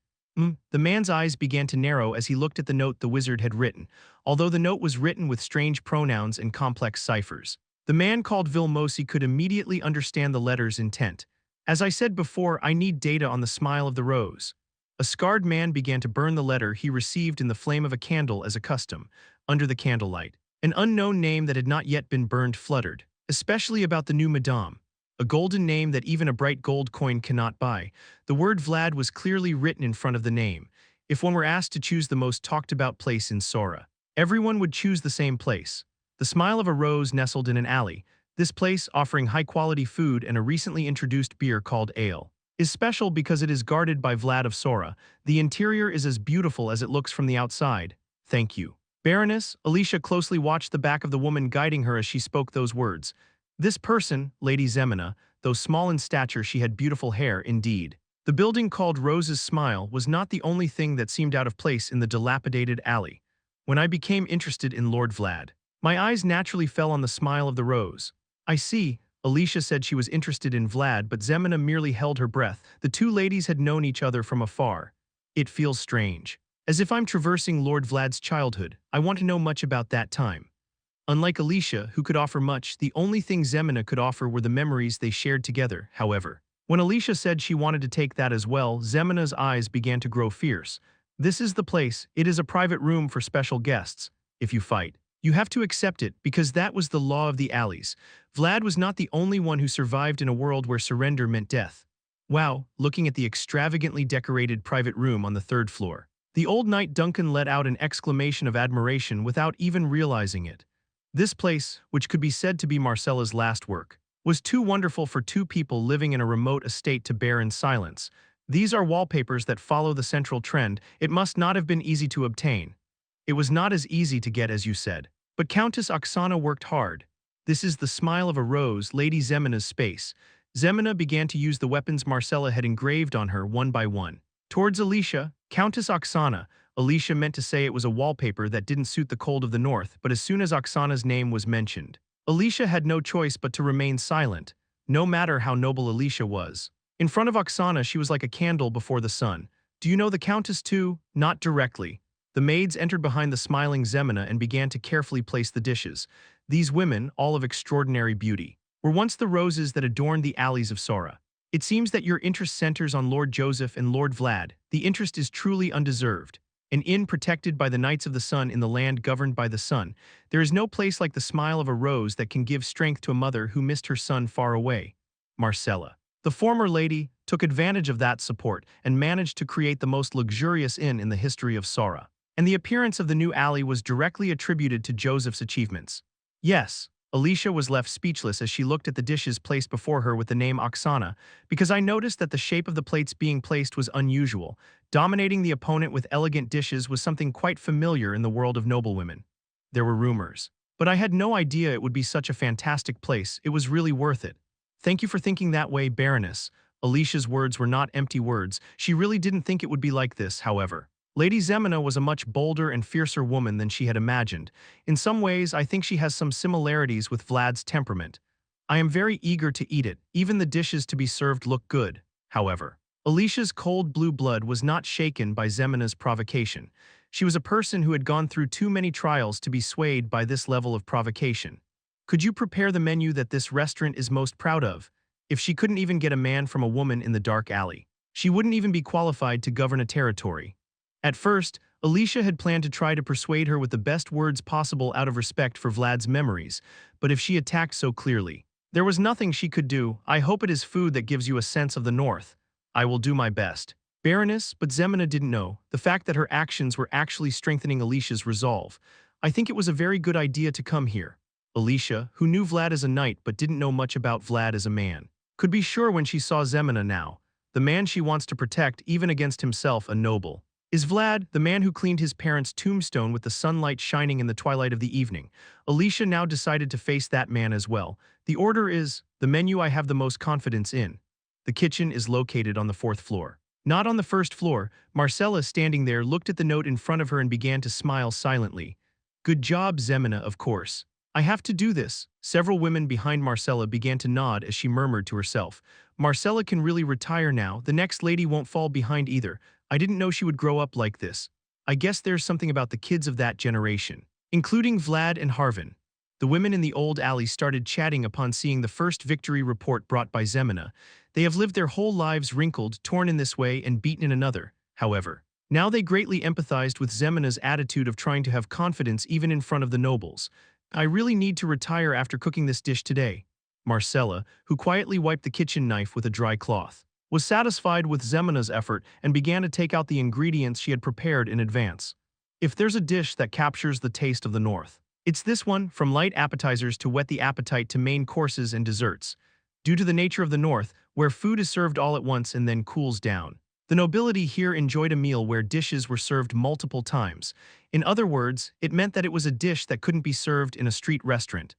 The man's eyes began to narrow as he looked at the note the wizard had written, although the note was written with strange pronouns and complex ciphers. The man called Vilmosi could immediately understand the letter's intent. As I said before, I need data on the smile of the rose. A scarred man began to burn the letter he received in the flame of a candle as a custom, under the candlelight. An unknown name that had not yet been burned fluttered, especially about the new madame. A golden name that even a bright gold coin cannot buy. The word Vlad was clearly written in front of the name. If one were asked to choose the most talked-about place in Sora, everyone would choose the same place. The smile of a rose nestled in an alley. This place, offering high-quality food and a recently introduced beer called ale, is special because it is guarded by Vlad of Sora. The interior is as beautiful as it looks from the outside. Thank you, Baroness. Alicia closely watched the back of the woman guiding her as she spoke those words. This person, Lady Zemina, though small in stature, she had beautiful hair indeed. The building called Rose's Smile was not the only thing that seemed out of place in the dilapidated alley. When I became interested in Lord Vlad, my eyes naturally fell on the smile of the rose. I see, Alicia said she was interested in Vlad, but Zemina merely held her breath. The two ladies had known each other from afar. It feels strange. As if I'm traversing Lord Vlad's childhood, I want to know much about that time. Unlike Alicia, who could offer much, the only thing Zemina could offer were the memories they shared together, however. When Alicia said she wanted to take that as well, Zemina's eyes began to grow fierce. This is the place. It is a private room for special guests. If you fight, you have to accept it, because that was the law of the alleys. Vlad was not the only one who survived in a world where surrender meant death. Wow, looking at the extravagantly decorated private room on the third floor. The old knight Duncan let out an exclamation of admiration without even realizing it. This place, which could be said to be Marcella's last work, was too wonderful for two people living in a remote estate to bear in silence. These are wallpapers that follow the central trend. It must not have been easy to obtain. It was not as easy to get as you said. But Countess Oksana worked hard. This is the smile of a rose, Lady Zemina's space. Zemina began to use the weapons Marcella had engraved on her one by one. Towards Alicia, Countess Oksana, Alicia meant to say it was a wallpaper that didn't suit the cold of the north, but as soon as Oksana's name was mentioned, Alicia had no choice but to remain silent, no matter how noble Alicia was. In front of Oksana, she was like a candle before the sun. Do you know the Countess too? Not directly. The maids entered behind the smiling Zemina and began to carefully place the dishes. These women, all of extraordinary beauty, were once the roses that adorned the alleys of Sora. It seems that your interest centers on Lord Joseph and Lord Vlad. The interest is truly undeserved. An inn protected by the Knights of the Sun in the land governed by the sun. There is no place like the smile of a rose that can give strength to a mother who missed her son far away. Marcella, the former lady, took advantage of that support and managed to create the most luxurious inn in the history of Sora. And the appearance of the new alley was directly attributed to Joseph's achievements. Yes, Alicia was left speechless as she looked at the dishes placed before her with the name Oksana, because I noticed that the shape of the plates being placed was unusual. Dominating the opponent with elegant dishes was something quite familiar in the world of noblewomen. There were rumors, but I had no idea it would be such a fantastic place. It was really worth it. Thank you for thinking that way, Baroness. Alicia's words were not empty words. She really didn't think it would be like this, however. Lady Zemina was a much bolder and fiercer woman than she had imagined. In some ways, I think she has some similarities with Vlad's temperament. I am very eager to eat it. Even the dishes to be served look good. However, Alicia's cold blue blood was not shaken by Zemina's provocation. She was a person who had gone through too many trials to be swayed by this level of provocation. Could you prepare the menu that this restaurant is most proud of? If she couldn't even get a man from a woman in the dark alley, she wouldn't even be qualified to govern a territory. At first, Alicia had planned to try to persuade her with the best words possible out of respect for Vlad's memories, but if she attacked so clearly, there was nothing she could do. I hope it is food that gives you a sense of the north. I will do my best. Baroness, but Zemina didn't know the fact that her actions were actually strengthening Alicia's resolve. I think it was a very good idea to come here. Alicia, who knew Vlad as a knight but didn't know much about Vlad as a man, could be sure when she saw Zemina now, the man she wants to protect even against himself, a noble. Is Vlad, the man who cleaned his parents' tombstone with the sunlight shining in the twilight of the evening. Alicia now decided to face that man as well. The order is the menu I have the most confidence in. The kitchen is located on the 4th floor. Not on the 1st floor. Marcella, standing there, looked at the note in front of her and began to smile silently. Good job, Zemina, of course. I have to do this. Several women behind Marcella began to nod as she murmured to herself. Marcella can really retire now. The next lady won't fall behind either. I didn't know she would grow up like this. I guess there's something about the kids of that generation, including Vlad and Harvin. The women in the old alley started chatting upon seeing the first victory report brought by Zemina. They have lived their whole lives wrinkled, torn in this way, and beaten in another, however. Now they greatly empathized with Zemina's attitude of trying to have confidence even in front of the nobles. I really need to retire after cooking this dish today. Marcella, who quietly wiped the kitchen knife with a dry cloth, was satisfied with Zemina's effort and began to take out the ingredients she had prepared in advance. If there's a dish that captures the taste of the North, it's this one, from light appetizers to whet the appetite to main courses and desserts. Due to the nature of the North, where food is served all at once and then cools down, the nobility here enjoyed a meal where dishes were served multiple times. In other words, it meant that it was a dish that couldn't be served in a street restaurant.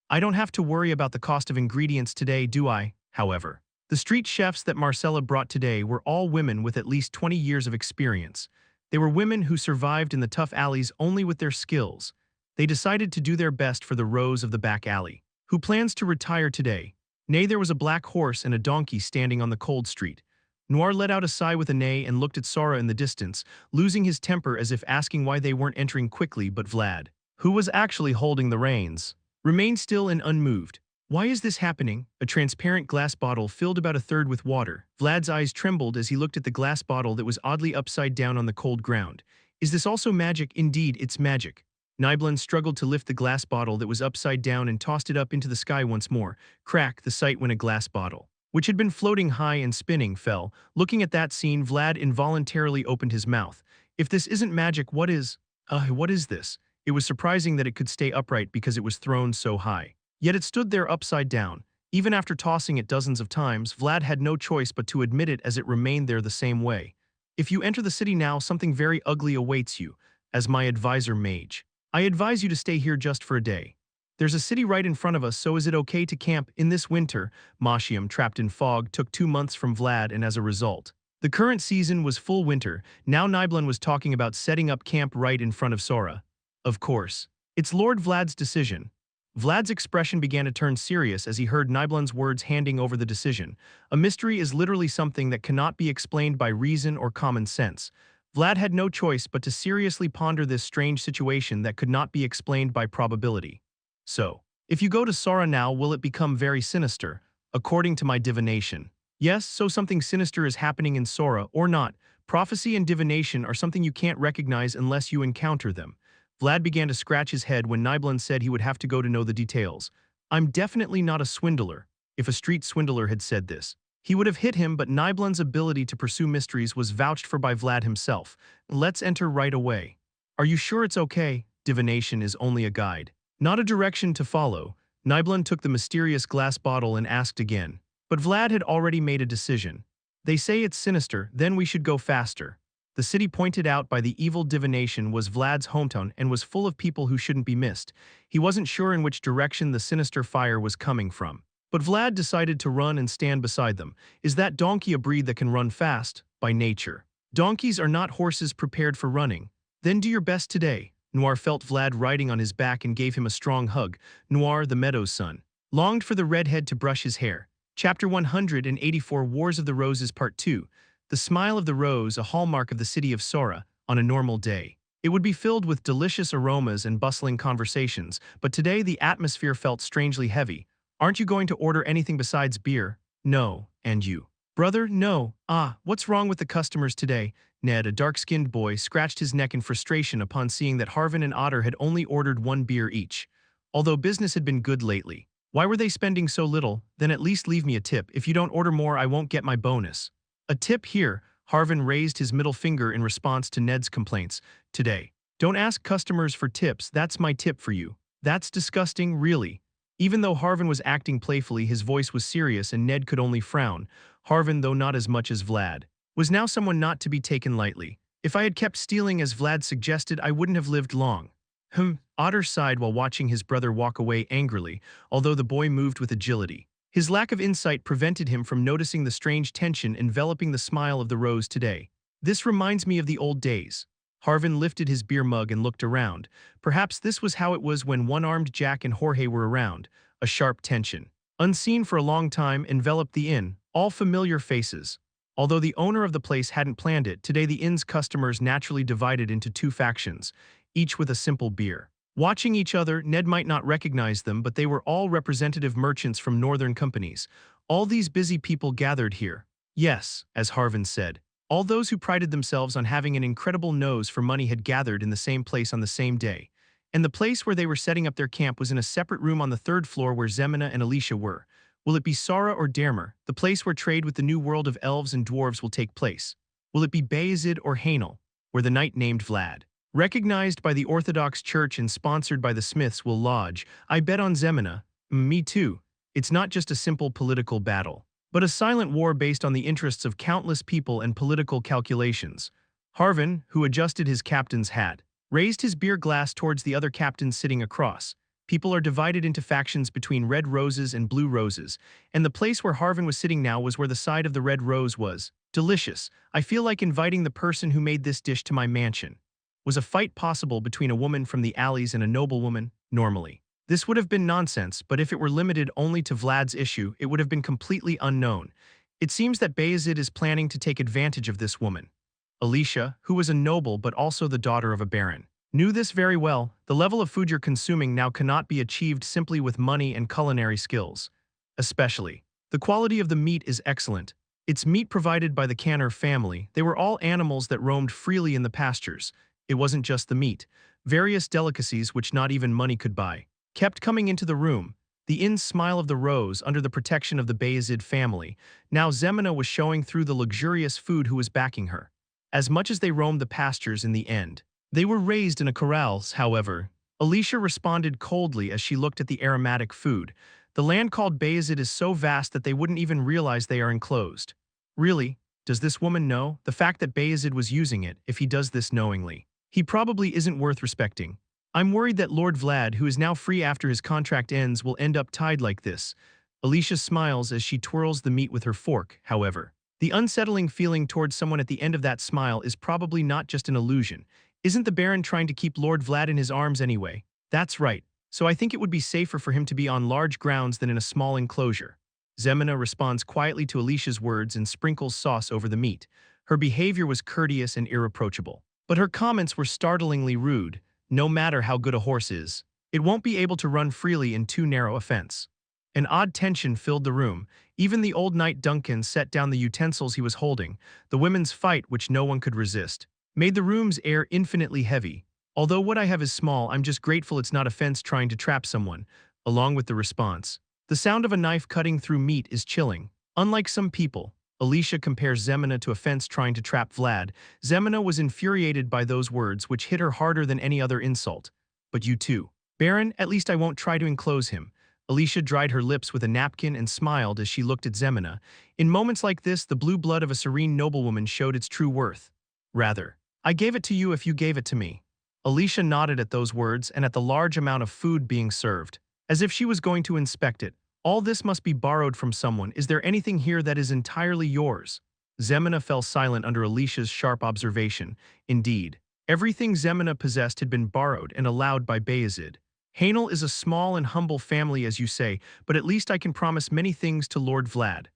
I don't have to worry about the cost of ingredients today, do I? However, the street chefs that Marcella brought today were all women with at least 20 years of experience. They were women who survived in the tough alleys only with their skills. They decided to do their best for the Rose of the back alley. Who plans to retire today? Nay, there was a black horse and a donkey standing on the cold street. Noir let out a sigh with a neigh and looked at Sora in the distance, losing his temper as if asking why they weren't entering quickly, but Vlad, who was actually holding the reins, remained still and unmoved. Why is this happening? A transparent glass bottle filled about a third with water. Vlad's eyes trembled as he looked at the glass bottle that was oddly upside down on the cold ground. Is this also magic? Indeed, it's magic. Nibelin struggled to lift the glass bottle that was upside down and tossed it up into the sky once more. Crack, the sight when a glass bottle, which had been floating high and spinning, fell. Looking at that scene, Vlad involuntarily opened his mouth. If this isn't magic, what is? What is this? It was surprising that it could stay upright because it was thrown so high. Yet it stood there upside down. Even after tossing it dozens of times, Vlad had no choice but to admit it as it remained there the same way. If you enter the city now, something very ugly awaits you. As my advisor mage, I advise you to stay here just for a day. There's a city right in front of us, so is it okay to camp in this winter? Mashiam, trapped in fog, took 2 months from Vlad, and as a result, the current season was full winter. Now Nibelin was talking about setting up camp right in front of Sora. Of course, it's Lord Vlad's decision. Vlad's expression began to turn serious as he heard Nibelin's words handing over the decision. A mystery is literally something that cannot be explained by reason or common sense. Vlad had no choice but to seriously ponder this strange situation that could not be explained by probability. So, if you go to Sora now, will it become very sinister, according to my divination? Yes, so something sinister is happening in Sora, or not. Prophecy and divination are something you can't recognize unless you encounter them. Vlad began to scratch his head when Nibelin said he would have to go to know the details. I'm definitely not a swindler. If a street swindler had said this, he would have hit him, but Nibelin's ability to pursue mysteries was vouched for by Vlad himself. Let's enter right away. Are you sure it's okay? Divination is only a guide, not a direction to follow. Nibelin took the mysterious glass bottle and asked again. But Vlad had already made a decision. They say it's sinister, then we should go faster. The city pointed out by the evil divination was Vlad's hometown and was full of people who shouldn't be missed. He wasn't sure in which direction the sinister fire was coming from. But Vlad decided to run and stand beside them. Is that donkey a breed that can run fast? By nature, donkeys are not horses prepared for running. Then do your best today. Noir felt Vlad riding on his back and gave him a strong hug. Noir, the meadow's son, longed for the redhead to brush his hair. Chapter 184, Wars of the Roses Part 2. The smile of the rose, a hallmark of the city of Sora, on a normal day. It would be filled with delicious aromas and bustling conversations, but today the atmosphere felt strangely heavy. Aren't you going to order anything besides beer? No. And you? Brother, no. What's wrong with the customers today? Ned, a dark-skinned boy, scratched his neck in frustration upon seeing that Harvin and Otter had only ordered 1 beer each. Although business had been good lately. Why were they spending so little? Then at least leave me a tip. If you don't order more, I won't get my bonus. A tip here. Harvin raised his middle finger in response to Ned's complaints. Today, don't ask customers for tips. That's my tip for you. That's disgusting, really. Even though Harvin was acting playfully, his voice was serious and Ned could only frown. Harvin, though not as much as Vlad, was now someone not to be taken lightly. If I had kept stealing as Vlad suggested, I wouldn't have lived long. Otter sighed while watching his brother walk away angrily, although the boy moved with agility. His lack of insight prevented him from noticing the strange tension enveloping the smile of the rose today. This reminds me of the old days. Harvin lifted his beer mug and looked around. Perhaps this was how it was when one-armed Jack and Jorge were around. A sharp tension, unseen for a long time, enveloped the inn, all familiar faces. Although the owner of the place hadn't planned it, today the inn's customers naturally divided into two factions, each with a simple beer. Watching each other, Ned might not recognize them, but they were all representative merchants from northern companies. All these busy people gathered here. Yes, as Harvin said. All those who prided themselves on having an incredible nose for money had gathered in the same place on the same day. And the place where they were setting up their camp was in a separate room on the third floor where Xemena and Alicia were. Will it be Sara or Dermer, the place where trade with the new world of elves and dwarves will take place? Will it be Vayezid or Hainel, where the knight named Vlad, recognized by the Orthodox Church and sponsored by the Smiths, will lodge? I bet on Xemena. Me too. It's not just a simple political battle, but a silent war based on the interests of countless people and political calculations. Harvin, who adjusted his captain's hat, raised his beer glass towards the other captains sitting across. People are divided into factions between red roses and blue roses, and the place where Harvin was sitting now was where the side of the red rose was. Delicious. I feel like inviting the person who made this dish to my mansion. Was a fight possible between a woman from the alleys and a noblewoman? Normally, this would have been nonsense, but if it were limited only to Vlad's issue, it would have been completely unknown. It seems that Vayezid is planning to take advantage of this woman. Alicia, who was a noble but also the daughter of a baron, knew this very well. The level of food you're consuming now cannot be achieved simply with money and culinary skills. Especially, the quality of the meat is excellent. It's meat provided by the Canner family. They were all animals that roamed freely in the pastures. It wasn't just the meat. Various delicacies which not even money could buy kept coming into the room. The inn's smile of the rose under the protection of the Vayezid family. Now Xemena was showing through the luxurious food who was backing her. As much as they roamed the pastures in the end, they were raised in a corrals, however. Alicia responded coldly as she looked at the aromatic food. The land called Vayezid is so vast that they wouldn't even realize they are enclosed. Really? Does this woman know? The fact that Vayezid was using it, if he does this knowingly, he probably isn't worth respecting. I'm worried that Lord Vlad, who is now free after his contract ends, will end up tied like this. Alicia smiles as she twirls the meat with her fork, however. The unsettling feeling towards someone at the end of that smile is probably not just an illusion. Isn't the Baron trying to keep Lord Vlad in his arms anyway? That's right. So I think it would be safer for him to be on large grounds than in a small enclosure. Xemena responds quietly to Alicia's words and sprinkles sauce over the meat. Her behavior was courteous and irreproachable, but her comments were startlingly rude. No matter how good a horse is, it won't be able to run freely in too narrow a fence. An odd tension filled the room. Even the old knight Duncan set down the utensils he was holding. The women's fight, which no one could resist, made the room's air infinitely heavy. Although what I have is small, I'm just grateful it's not a fence trying to trap someone. Along with the response, the sound of a knife cutting through meat is chilling. Unlike some people, Alicia compares Xemena to a fence trying to trap Vlad. Xemena was infuriated by those words, which hit her harder than any other insult. But you too, Baron, at least I won't try to enclose him. Alicia dried her lips with a napkin and smiled as she looked at Xemena. In moments like this, the blue blood of a serene noblewoman showed its true worth. Rather, I gave it to you if you gave it to me. Alicia nodded at those words and at the large amount of food being served, as if she was going to inspect it. All this must be borrowed from someone. Is there anything here that is entirely yours? Xemena fell silent under Alicia's sharp observation. Indeed, everything Xemena possessed had been borrowed and allowed by Vayezid. Hainel is a small and humble family, as you say, but at least I can promise many things to Lord Vlad.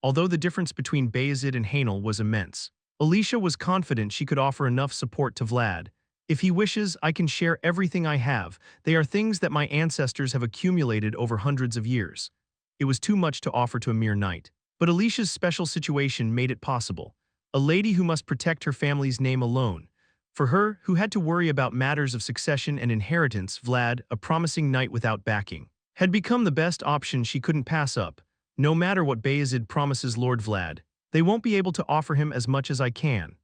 Although the difference between Vayezid and Hainel was immense, Alicia was confident she could offer enough support to Vlad. If he wishes, I can share everything I have. They are things that my ancestors have accumulated over hundreds of years. It was too much to offer to a mere knight. But Alicia's special situation made it possible. A lady who must protect her family's name alone. For her, who had to worry about matters of succession and inheritance, Vlad, a promising knight without backing, had become the best option she couldn't pass up. No matter what Vayezid promises Lord Vlad, they won't be able to offer him as much as I can.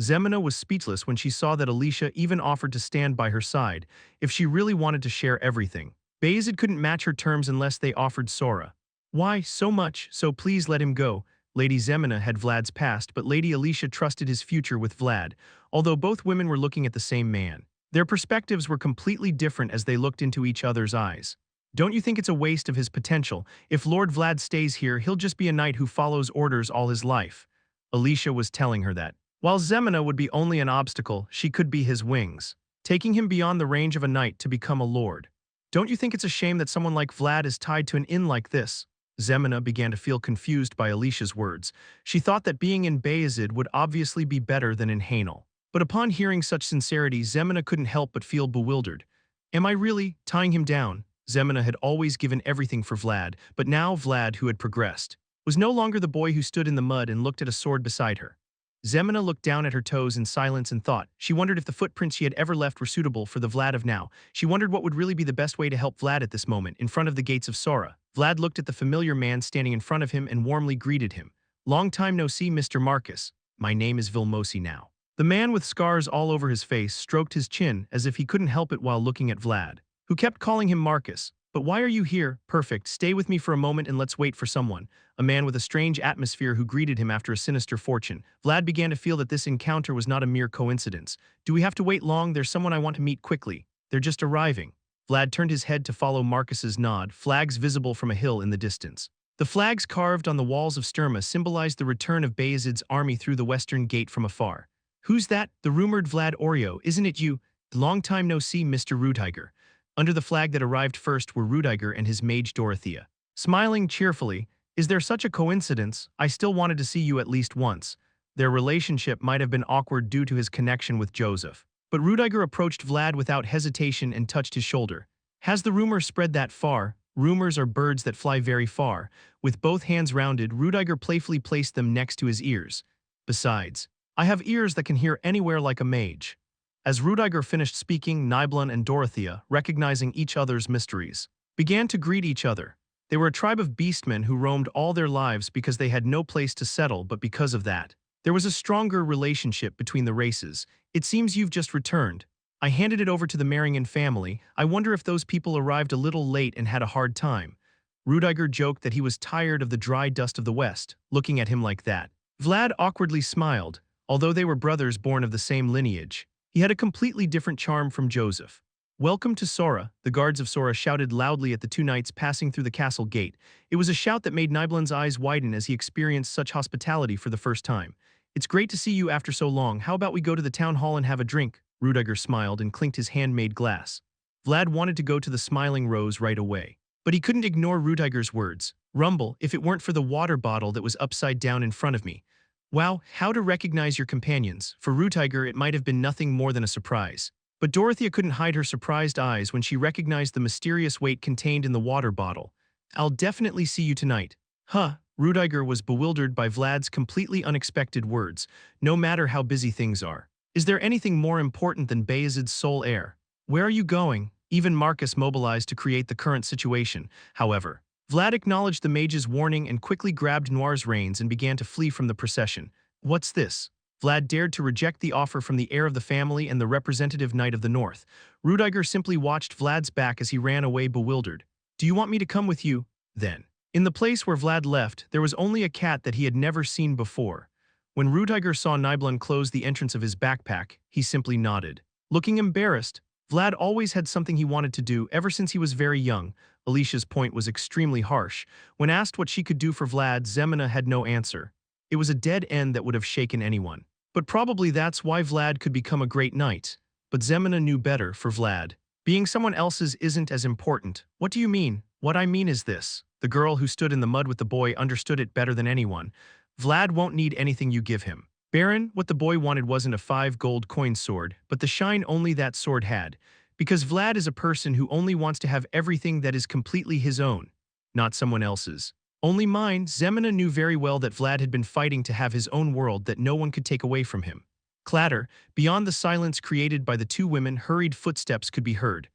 Xemena was speechless when she saw that Alicia even offered to stand by her side if she really wanted to share everything. Vayezid couldn't match her terms unless they offered Sora. Why, so much, so please let him go. Lady Zemina had Vlad's past, but Lady Alicia trusted his future with Vlad, although both women were looking at the same man. Their perspectives were completely different as they looked into each other's eyes. Don't you think it's a waste of his potential? If Lord Vlad stays here, he'll just be a knight who follows orders all his life. Alicia was telling her that. While Zemina would be only an obstacle, she could be his wings, taking him beyond the range of a knight to become a lord. Don't you think it's a shame that someone like Vlad is tied to an inn like this? Zemina began to feel confused by Alicia's words. She thought that being in Vayezid would obviously be better than in Hainel. But upon hearing such sincerity, Zemina couldn't help but feel bewildered. Am I really tying him down? Zemina had always given everything for Vlad, but now Vlad, who had progressed, was no longer the boy who stood in the mud and looked at a sword beside her. Zemina looked down at her toes in silence and thought. She wondered if the footprints she had ever left were suitable for the Vlad of now. She wondered what would really be the best way to help Vlad at this moment, in front of the gates of Sora. Vlad looked at the familiar man standing in front of him and warmly greeted him. Long time no see, Mr. Marcus. My name is Vilmosi now. The man with scars all over his face stroked his chin as if he couldn't help it while looking at Vlad, who kept calling him Marcus. But why are you here? Perfect. Stay with me for a moment and let's wait for someone. A man with a strange atmosphere who greeted him after a sinister fortune. Vlad began to feel that this encounter was not a mere coincidence. Do we have to wait long? There's someone I want to meet quickly. They're just arriving. Vlad turned his head to follow Marcus's nod, flags visible from a hill in the distance. The flags carved on the walls of Sturma symbolized the return of Vayezid's army through the western gate from afar. Who's that? The rumored Vlad Oreo, isn't it you? Long time no see, Mr. Rudiger. Under the flag that arrived first were Rudiger and his mage Dorothea. Smiling cheerfully, is there such a coincidence? I still wanted to see you at least once. Their relationship might have been awkward due to his connection with Joseph. But Rudiger approached Vlad without hesitation and touched his shoulder. Has the rumor spread that far? Rumors are birds that fly very far. With both hands rounded, Rudiger playfully placed them next to his ears. Besides, I have ears that can hear anywhere like a mage. As Rudiger finished speaking, Nibelun and Dorothea, recognizing each other's mysteries, began to greet each other. They were a tribe of beastmen who roamed all their lives because they had no place to settle, but because of that, there was a stronger relationship between the races. It seems you've just returned. I handed it over to the Merringen family. I wonder if those people arrived a little late and had a hard time. Rudiger joked that he was tired of the dry dust of the West, looking at him like that. Vlad awkwardly smiled. Although they were brothers born of the same lineage, he had a completely different charm from Joseph. Welcome to Sora, the guards of Sora shouted loudly at the two knights passing through the castle gate. It was a shout that made Nibelun's eyes widen as he experienced such hospitality for the first time. It's great to see you after so long. How about we go to the town hall and have a drink? Rudiger smiled and clinked his handmade glass. Vlad wanted to go to the Smiling Rose right away, but he couldn't ignore Rudiger's words. Rumble, if it weren't for the water bottle that was upside down in front of me. Wow, how to recognize your companions. For Rudiger, it might have been nothing more than a surprise. But Dorothea couldn't hide her surprised eyes when she recognized the mysterious weight contained in the water bottle. I'll definitely see you tonight. Huh, Rudiger was bewildered by Vlad's completely unexpected words, no matter how busy things are. Is there anything more important than Vayezid's sole heir? Where are you going? Even Marcus mobilized to create the current situation. However, Vlad acknowledged the mage's warning and quickly grabbed Noir's reins and began to flee from the procession. What's this? Vlad dared to reject the offer from the heir of the family and the representative knight of the north. Rudiger simply watched Vlad's back as he ran away bewildered. Do you want me to come with you? Then, in the place where Vlad left, there was only a cat that he had never seen before. When Rudiger saw Nibelun close the entrance of his backpack, he simply nodded. Looking embarrassed, Vlad always had something he wanted to do ever since he was very young. Alicia's point was extremely harsh. When asked what she could do for Vlad, Zemina had no answer. It was a dead end that would have shaken anyone. But probably that's why Vlad could become a great knight. But Zemina knew better for Vlad. Being someone else's isn't as important. What do you mean? What I mean is this. The girl who stood in the mud with the boy understood it better than anyone. Vlad won't need anything you give him. Baron, what the boy wanted wasn't a 5 gold coin sword, but the shine only that sword had. Because Vlad is a person who only wants to have everything that is completely his own, not someone else's. Only mine. Zemina knew very well that Vlad had been fighting to have his own world that no one could take away from him. Clatter, beyond the silence created by the two women, hurried footsteps could be heard.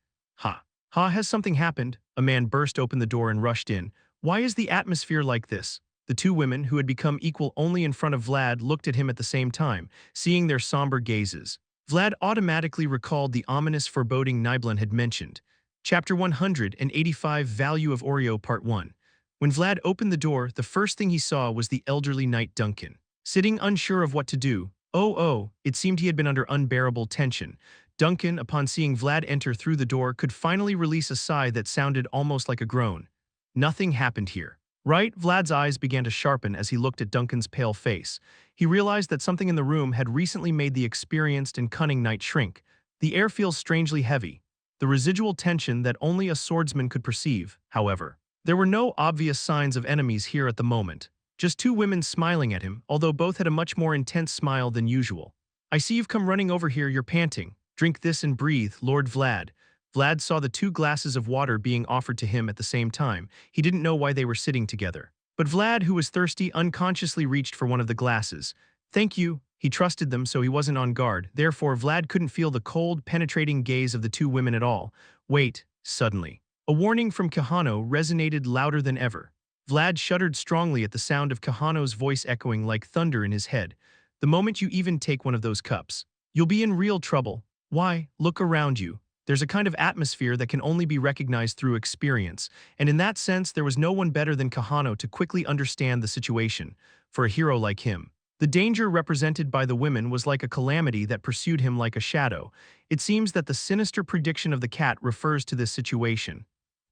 Has something happened? A man burst open the door and rushed in. Why is the atmosphere like this? The two women, who had become equal only in front of Vlad, looked at him at the same time, seeing their somber gazes. Vlad automatically recalled the ominous foreboding Nibelun had mentioned. Chapter 185 Value of Oreo Part 1. When Vlad opened the door, the first thing he saw was the elderly knight Duncan. Sitting unsure of what to do, it seemed he had been under unbearable tension. Duncan, upon seeing Vlad enter through the door, could finally release a sigh that sounded almost like a groan. Nothing happened here. Right? Vlad's eyes began to sharpen as he looked at Duncan's pale face. He realized that something in the room had recently made the experienced and cunning knight shrink. The air feels strangely heavy. The residual tension that only a swordsman could perceive, however. There were no obvious signs of enemies here at the moment. Just two women smiling at him, although both had a much more intense smile than usual. "I see you've come running over here, you're panting. Drink this and breathe, Lord Vlad." Vlad saw the two glasses of water being offered to him at the same time. He didn't know why they were sitting together. But Vlad, who was thirsty, unconsciously reached for one of the glasses. "Thank you." He trusted them, so he wasn't on guard. Therefore, Vlad couldn't feel the cold, penetrating gaze of the two women at all. Wait, suddenly. A warning from Kahano resonated louder than ever. Vlad shuddered strongly at the sound of Kahano's voice echoing like thunder in his head. "The moment you even take one of those cups, you'll be in real trouble. Why, look around you. There's a kind of atmosphere that can only be recognized through experience, and in that sense there was no one better than Kahano to quickly understand the situation, for a hero like him. The danger represented by the women was like a calamity that pursued him like a shadow. It seems that the sinister prediction of the cat refers to this situation.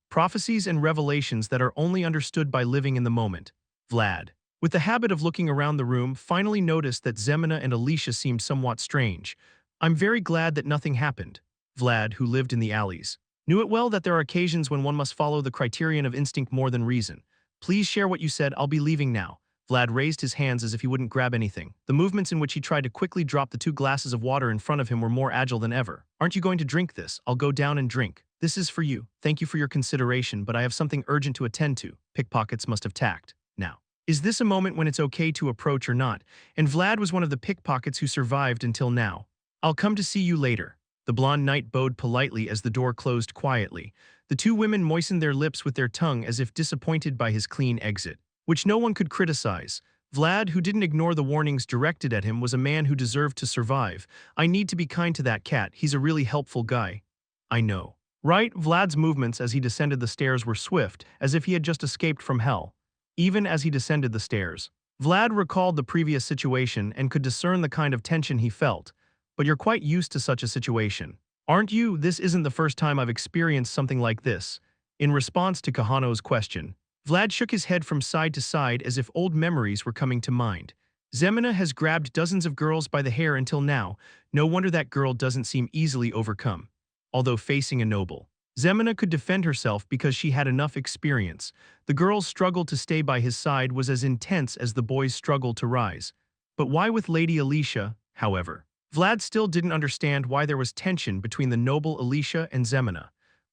Prophecies and revelations that are only understood by living in the moment. Vlad, with the habit of looking around the room, finally noticed that Zemina and Alicia seemed somewhat strange. "I'm very glad that nothing happened." Vlad, who lived in the alleys, knew it well that there are occasions when one must follow the criterion of instinct more than reason. "Please share what you said, I'll be leaving now." Vlad raised his hands as if he wouldn't grab anything. The movements in which he tried to quickly drop the two glasses of water in front of him were more agile than ever. "Aren't you going to drink this? I'll go down and drink. This is for you. Thank you for your consideration, but I have something urgent to attend to." Pickpockets must have tact. Now, is this a moment when it's okay to approach or not? And Vlad was one of the pickpockets who survived until now. "I'll come to see you later." The blonde knight bowed politely as the door closed quietly. The two women moistened their lips with their tongue as if disappointed by his clean exit, which no one could criticize. Vlad, who didn't ignore the warnings directed at him, was a man who deserved to survive. "I need to be kind to that cat, he's a really helpful guy." "I know." Right? Vlad's movements as he descended the stairs were swift, as if he had just escaped from hell. Even as he descended the stairs, Vlad recalled the previous situation and could discern the kind of tension he felt. "But you're quite used to such a situation, aren't you? This isn't the first time I've experienced something like this." In response to Kahano's question, Vlad shook his head from side to side as if old memories were coming to mind. "Zemina has grabbed dozens of girls by the hair until now. No wonder that girl doesn't seem easily overcome." Although facing a noble, Zemina could defend herself because she had enough experience. The girl's struggle to stay by his side was as intense as the boy's struggle to rise. But why with Lady Alicia, however? Vlad still didn't understand why there was tension between the noble Alicia and Zemina.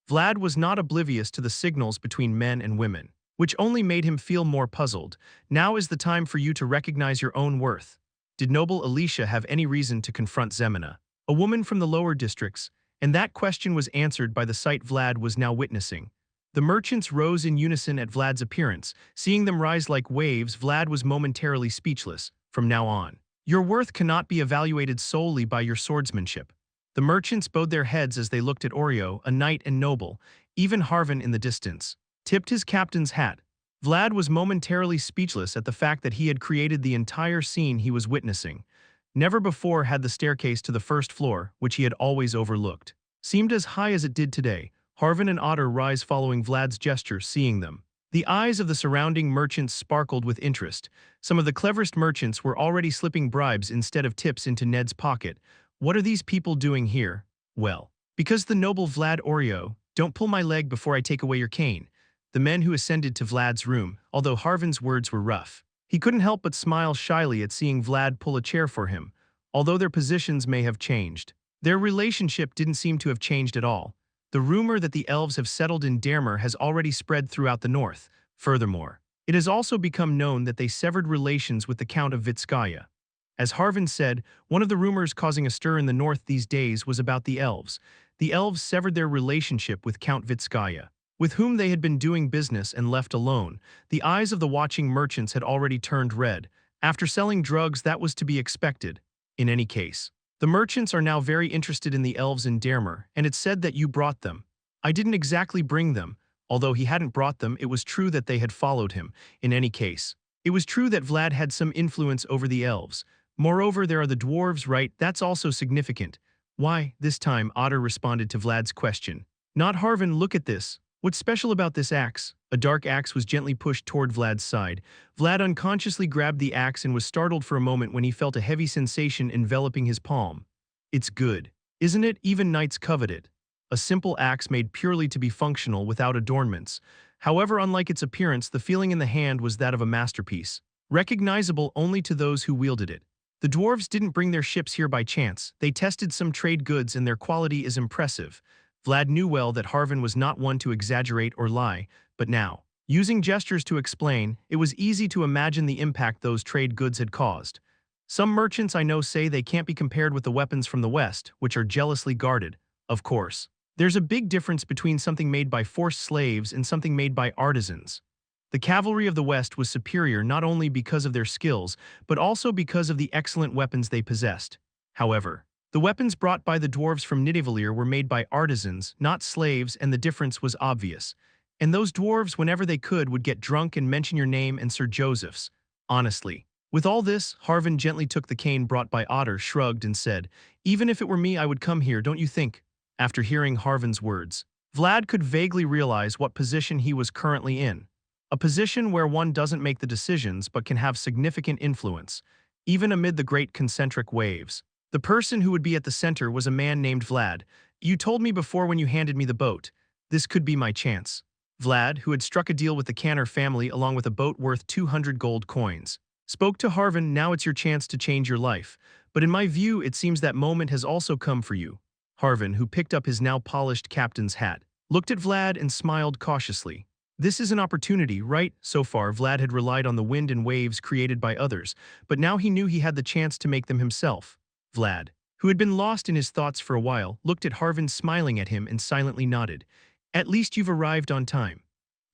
Vlad was not oblivious to the signals between men and women, which only made him feel more puzzled. "Now is the time for you to recognize your own worth." Did noble Alicia have any reason to confront Zemina, a woman from the lower districts? And that question was answered by the sight Vlad was now witnessing. The merchants rose in unison at Vlad's appearance. Seeing them rise like waves, Vlad was momentarily speechless. "From now on, your worth cannot be evaluated solely by your swordsmanship." The merchants bowed their heads as they looked at Oreo, a knight and noble. Even Harvin in the distance tipped his captain's hat. Vlad was momentarily speechless at the fact that he had created the entire scene he was witnessing. Never before had the staircase to the first floor, which he had always overlooked, seemed as high as it did today. Harvin and Otter rise following Vlad's gesture, seeing them. The eyes of the surrounding merchants sparkled with interest. Some of the cleverest merchants were already slipping bribes instead of tips into Ned's pocket. "What are these people doing here?" "Well, because the noble Vlad Oreo, don't pull my leg before I take away your cane." The men who ascended to Vlad's room, although Harvin's words were rough, he couldn't help but smile shyly at seeing Vlad pull a chair for him. Although their positions may have changed, their relationship didn't seem to have changed at all. The rumor that the elves have settled in Dermer has already spread throughout the north. Furthermore, it has also become known that they severed relations with the Count of Vitskaya. As Harvin said, one of the rumors causing a stir in the north these days was about the elves. The elves severed their relationship with Count Vitskaya, with whom they had been doing business and left alone. The eyes of the watching merchants had already turned red. After selling drugs, that was to be expected. In any case, the merchants are now very interested in the elves in Dermer, and it's said that you brought them. "I didn't exactly bring them. Although he hadn't brought them, it was true that they had followed him. In any case, it was true that Vlad had some influence over the elves. Moreover, there are the dwarves, right? That's also significant. Why, this time, Otter responded to Vlad's question. Not Harvin, look at this. What's special about this axe? A dark axe was gently pushed toward Vlad's side. Vlad unconsciously grabbed the axe and was startled for a moment when he felt a heavy sensation enveloping his palm. It's good, isn't it? Even knights covet it. A simple axe made purely to be functional without adornments. However, unlike its appearance, the feeling in the hand was that of a masterpiece, recognizable only to those who wielded it. The dwarves didn't bring their ships here by chance. They tested some trade goods and their quality is impressive. Vlad knew well that Harvin was not one to exaggerate or lie, but now, using gestures to explain, it was easy to imagine the impact those trade goods had caused. Some merchants I know say they can't be compared with the weapons from the West, which are jealously guarded. Of course, there's a big difference between something made by forced slaves and something made by artisans. The cavalry of the West was superior not only because of their skills, but also because of the excellent weapons they possessed. However, the weapons brought by the dwarves from Nidavellir were made by artisans, not slaves, and the difference was obvious. And those dwarves, whenever they could, would get drunk and mention your name and Sir Joseph's. Honestly. With all this, Harvin gently took the cane brought by Otter, shrugged, and said, "Even if it were me, I would come here, don't you think?" After hearing Harvin's words, Vlad could vaguely realize what position he was currently in. A position where one doesn't make the decisions but can have significant influence, even amid the great concentric waves. The person who would be at the center was a man named Vlad. "You told me before when you handed me the boat. This could be my chance." Vlad, who had struck a deal with the Canner family along with a boat worth 200 gold coins, spoke to Harvin. "Now it's your chance to change your life. But in my view, it seems that moment has also come for you." Harvin, who picked up his now polished captain's hat, looked at Vlad and smiled cautiously. This is an opportunity, right? So far, Vlad had relied on the wind and waves created by others, but now he knew he had the chance to make them himself. Vlad, who had been lost in his thoughts for a while, looked at Harvin smiling at him and silently nodded. "At least you've arrived on time."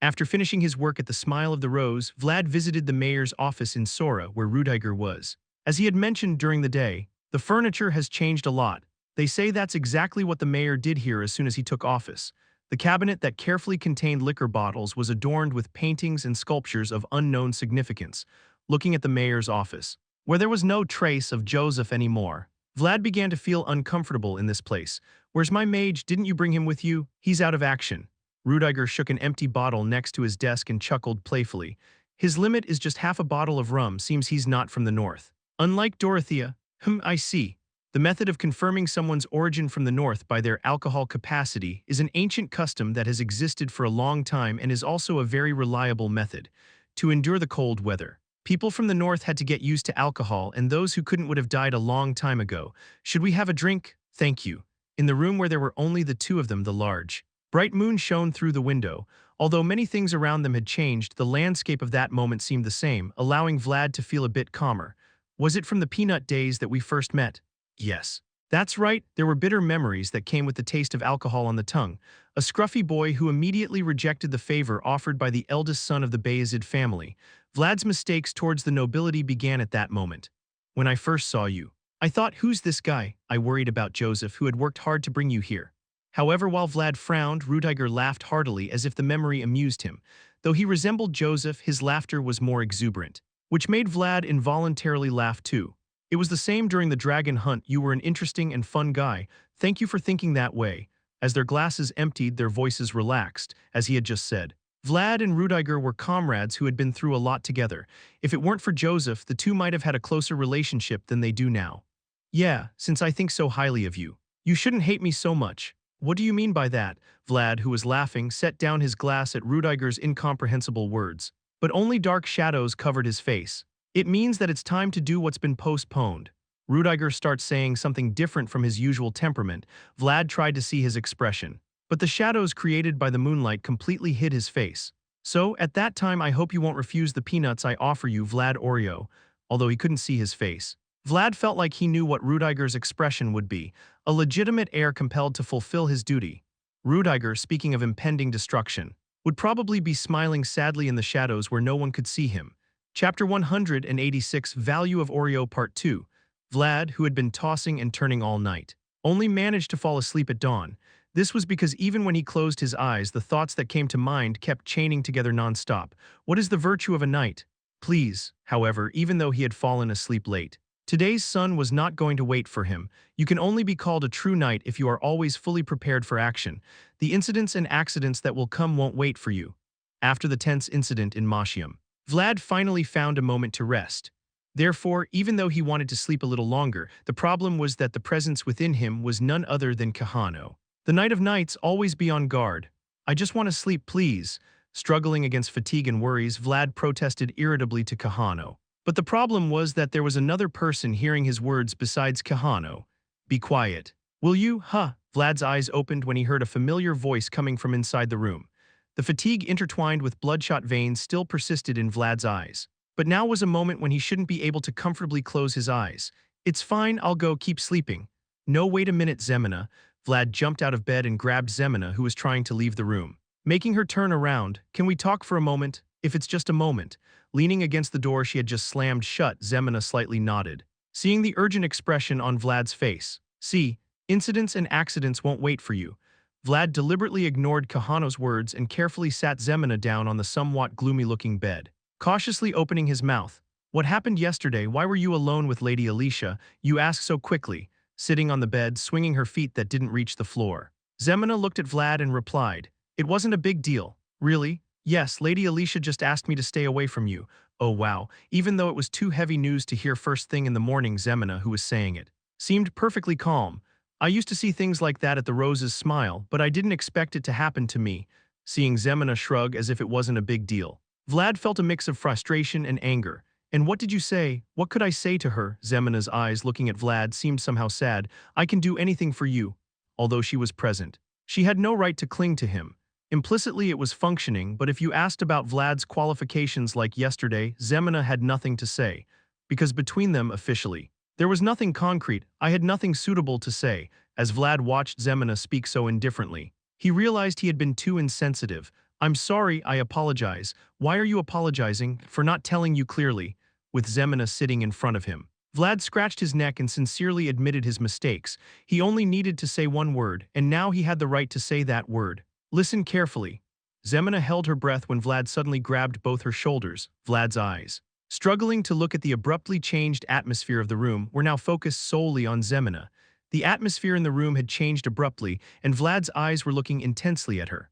After finishing his work at the Smile of the Rose, Vlad visited the mayor's office in Sora, where Rudiger was. As he had mentioned during the day, the furniture has changed a lot. They say that's exactly what the mayor did here as soon as he took office. The cabinet that carefully contained liquor bottles was adorned with paintings and sculptures of unknown significance. Looking at the mayor's office, where there was no trace of Joseph anymore, Vlad began to feel uncomfortable in this place. "Where's my mage? Didn't you bring him with you? He's out of action." Rudiger shook an empty bottle next to his desk and chuckled playfully. "His limit is just half a bottle of rum. Seems he's not from the north." Unlike Dorothea, I see. The method of confirming someone's origin from the north by their alcohol capacity is an ancient custom that has existed for a long time and is also a very reliable method. To endure the cold weather, people from the north had to get used to alcohol, and those who couldn't would have died a long time ago. "Should we have a drink?" "Thank you." In the room where there were only the two of them, the large, bright moon shone through the window. Although many things around them had changed, the landscape of that moment seemed the same, allowing Vlad to feel a bit calmer. "Was it from the peanut days that we first met?" "Yes." "That's right, there were bitter memories that came with the taste of alcohol on the tongue." A scruffy boy who immediately rejected the favor offered by the eldest son of the Vayezid family. Vlad's mistakes towards the nobility began at that moment. "When I first saw you, I thought, who's this guy?" "I worried about Joseph, who had worked hard to bring you here." However, while Vlad frowned, Rudiger laughed heartily as if the memory amused him. Though he resembled Joseph, his laughter was more exuberant, which made Vlad involuntarily laugh too. "It was the same during the dragon hunt. You were an interesting and fun guy. Thank you for thinking that way." As their glasses emptied, their voices relaxed, as he had just said. Vlad and Rudiger were comrades who had been through a lot together. If it weren't for Joseph, the two might have had a closer relationship than they do now. "Yeah, since I think so highly of you. You shouldn't hate me so much." "What do you mean by that?" Vlad, who was laughing, set down his glass at Rudiger's incomprehensible words. But only dark shadows covered his face. "It means that it's time to do what's been postponed." Rudiger starts saying something different from his usual temperament. Vlad tried to see his expression, but the shadows created by the moonlight completely hid his face. "So, at that time, I hope you won't refuse the peanuts I offer you, Vlad Oreo." Although he couldn't see his face, Vlad felt like he knew what Rudiger's expression would be, a legitimate heir compelled to fulfill his duty. Rudiger, speaking of impending destruction, would probably be smiling sadly in the shadows where no one could see him. Chapter 186, Value of Oreo Part 2. Vlad, who had been tossing and turning all night, only managed to fall asleep at dawn. This was because even when he closed his eyes, the thoughts that came to mind kept chaining together nonstop. What is the virtue of a knight? Please, however, even though he had fallen asleep late. Today's sun was not going to wait for him. You can only be called a true knight if you are always fully prepared for action. The incidents and accidents that will come won't wait for you. After the tense incident in Mashium, Vlad finally found a moment to rest. Therefore, even though he wanted to sleep a little longer, the problem was that the presence within him was none other than Kahano. The Knight of Knights, always be on guard. I just want to sleep, please. Struggling against fatigue and worries, Vlad protested irritably to Kahano. But the problem was that there was another person hearing his words besides Kahano. Be quiet. Will you? Huh. Vlad's eyes opened when he heard a familiar voice coming from inside the room. The fatigue intertwined with bloodshot veins still persisted in Vlad's eyes. But now was a moment when he shouldn't be able to comfortably close his eyes. It's fine, I'll go keep sleeping. No, wait a minute, Zemina. Vlad jumped out of bed and grabbed Zemina, who was trying to leave the room. Making her turn around, can we talk for a moment? If it's just a moment. Leaning against the door she had just slammed shut, Zemina slightly nodded. Seeing the urgent expression on Vlad's face. See, incidents and accidents won't wait for you. Vlad deliberately ignored Kahano's words and carefully sat Zemina down on the somewhat gloomy-looking bed. Cautiously opening his mouth. What happened yesterday? Why were you alone with Lady Alicia? You ask so quickly. Sitting on the bed, swinging her feet that didn't reach the floor. Zemina looked at Vlad and replied, it wasn't a big deal. Really? Yes, Lady Alicia just asked me to stay away from you. Oh wow, even though it was too heavy news to hear first thing in the morning, Zemina, who was saying it, seemed perfectly calm. I used to see things like that at the Rose's Smile, but I didn't expect it to happen to me. Seeing Zemina shrug as if it wasn't a big deal. Vlad felt a mix of frustration and anger. And what did you say? What could I say to her? Zemina's eyes looking at Vlad seemed somehow sad. I can do anything for you. Although she was present. She had no right to cling to him. Implicitly it was functioning, but if you asked about Vlad's qualifications like yesterday, Zemina had nothing to say. Because between them, officially, there was nothing concrete. I had nothing suitable to say. As Vlad watched Zemina speak so indifferently, he realized he had been too insensitive. I'm sorry, I apologize. Why are you apologizing? For not telling you clearly. With Zemina sitting in front of him. Vlad scratched his neck and sincerely admitted his mistakes. He only needed to say one word, and now he had the right to say that word. Listen carefully. Zemina held her breath when Vlad suddenly grabbed both her shoulders. Vlad's eyes, struggling to look at the abruptly changed atmosphere of the room, were now focused solely on Zemina. The atmosphere in the room had changed abruptly, and Vlad's eyes were looking intensely at her.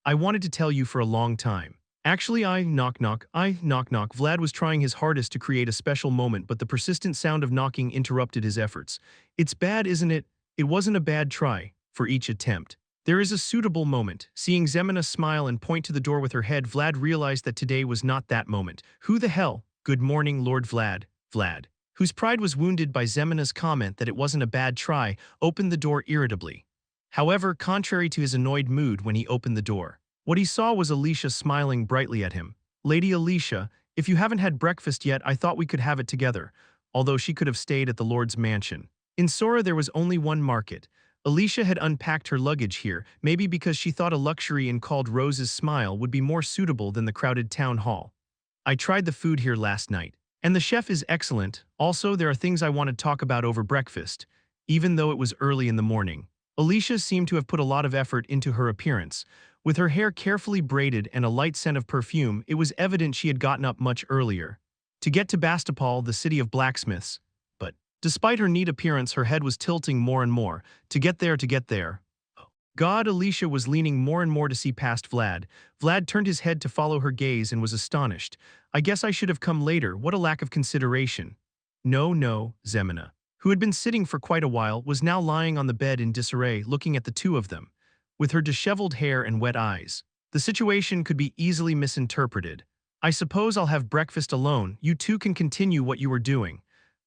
I wanted to tell you for a long time. Actually, knock knock. Vlad was trying his hardest to create a special moment, but the persistent sound of knocking interrupted his efforts. It's bad, isn't it? It wasn't a bad try. For each attempt, there is a suitable moment. Seeing Zemina smile and point to the door with her head, Vlad realized that today was not that moment. Who the hell? Good morning, Lord Vlad. Vlad, whose pride was wounded by Zemina's comment that it wasn't a bad try, opened the door irritably. However, contrary to his annoyed mood when he opened the door, what he saw was Alicia smiling brightly at him. Lady Alicia, if you haven't had breakfast yet, I thought we could have it together, although she could have stayed at the Lord's mansion. In Sora there was only one market. Alicia had unpacked her luggage here, maybe because she thought a luxury inn called Rose's Smile would be more suitable than the crowded town hall. I tried the food here last night, and the chef is excellent. Also, there are things I want to talk about over breakfast, even though it was early in the morning. Alicia seemed to have put a lot of effort into her appearance. With her hair carefully braided and a light scent of perfume, it was evident she had gotten up much earlier to get to Bastapal, the city of blacksmiths. But, despite her neat appearance, her head was tilting more and more. To get there. God, Alicia was leaning more and more to see past Vlad. Vlad turned his head to follow her gaze and was astonished. I guess I should have come later. What a lack of consideration. No, Zemina, who had been sitting for quite a while, was now lying on the bed in disarray, looking at the two of them. With her disheveled hair and wet eyes, the situation could be easily misinterpreted. I suppose I'll have breakfast alone. You two can continue what you were doing.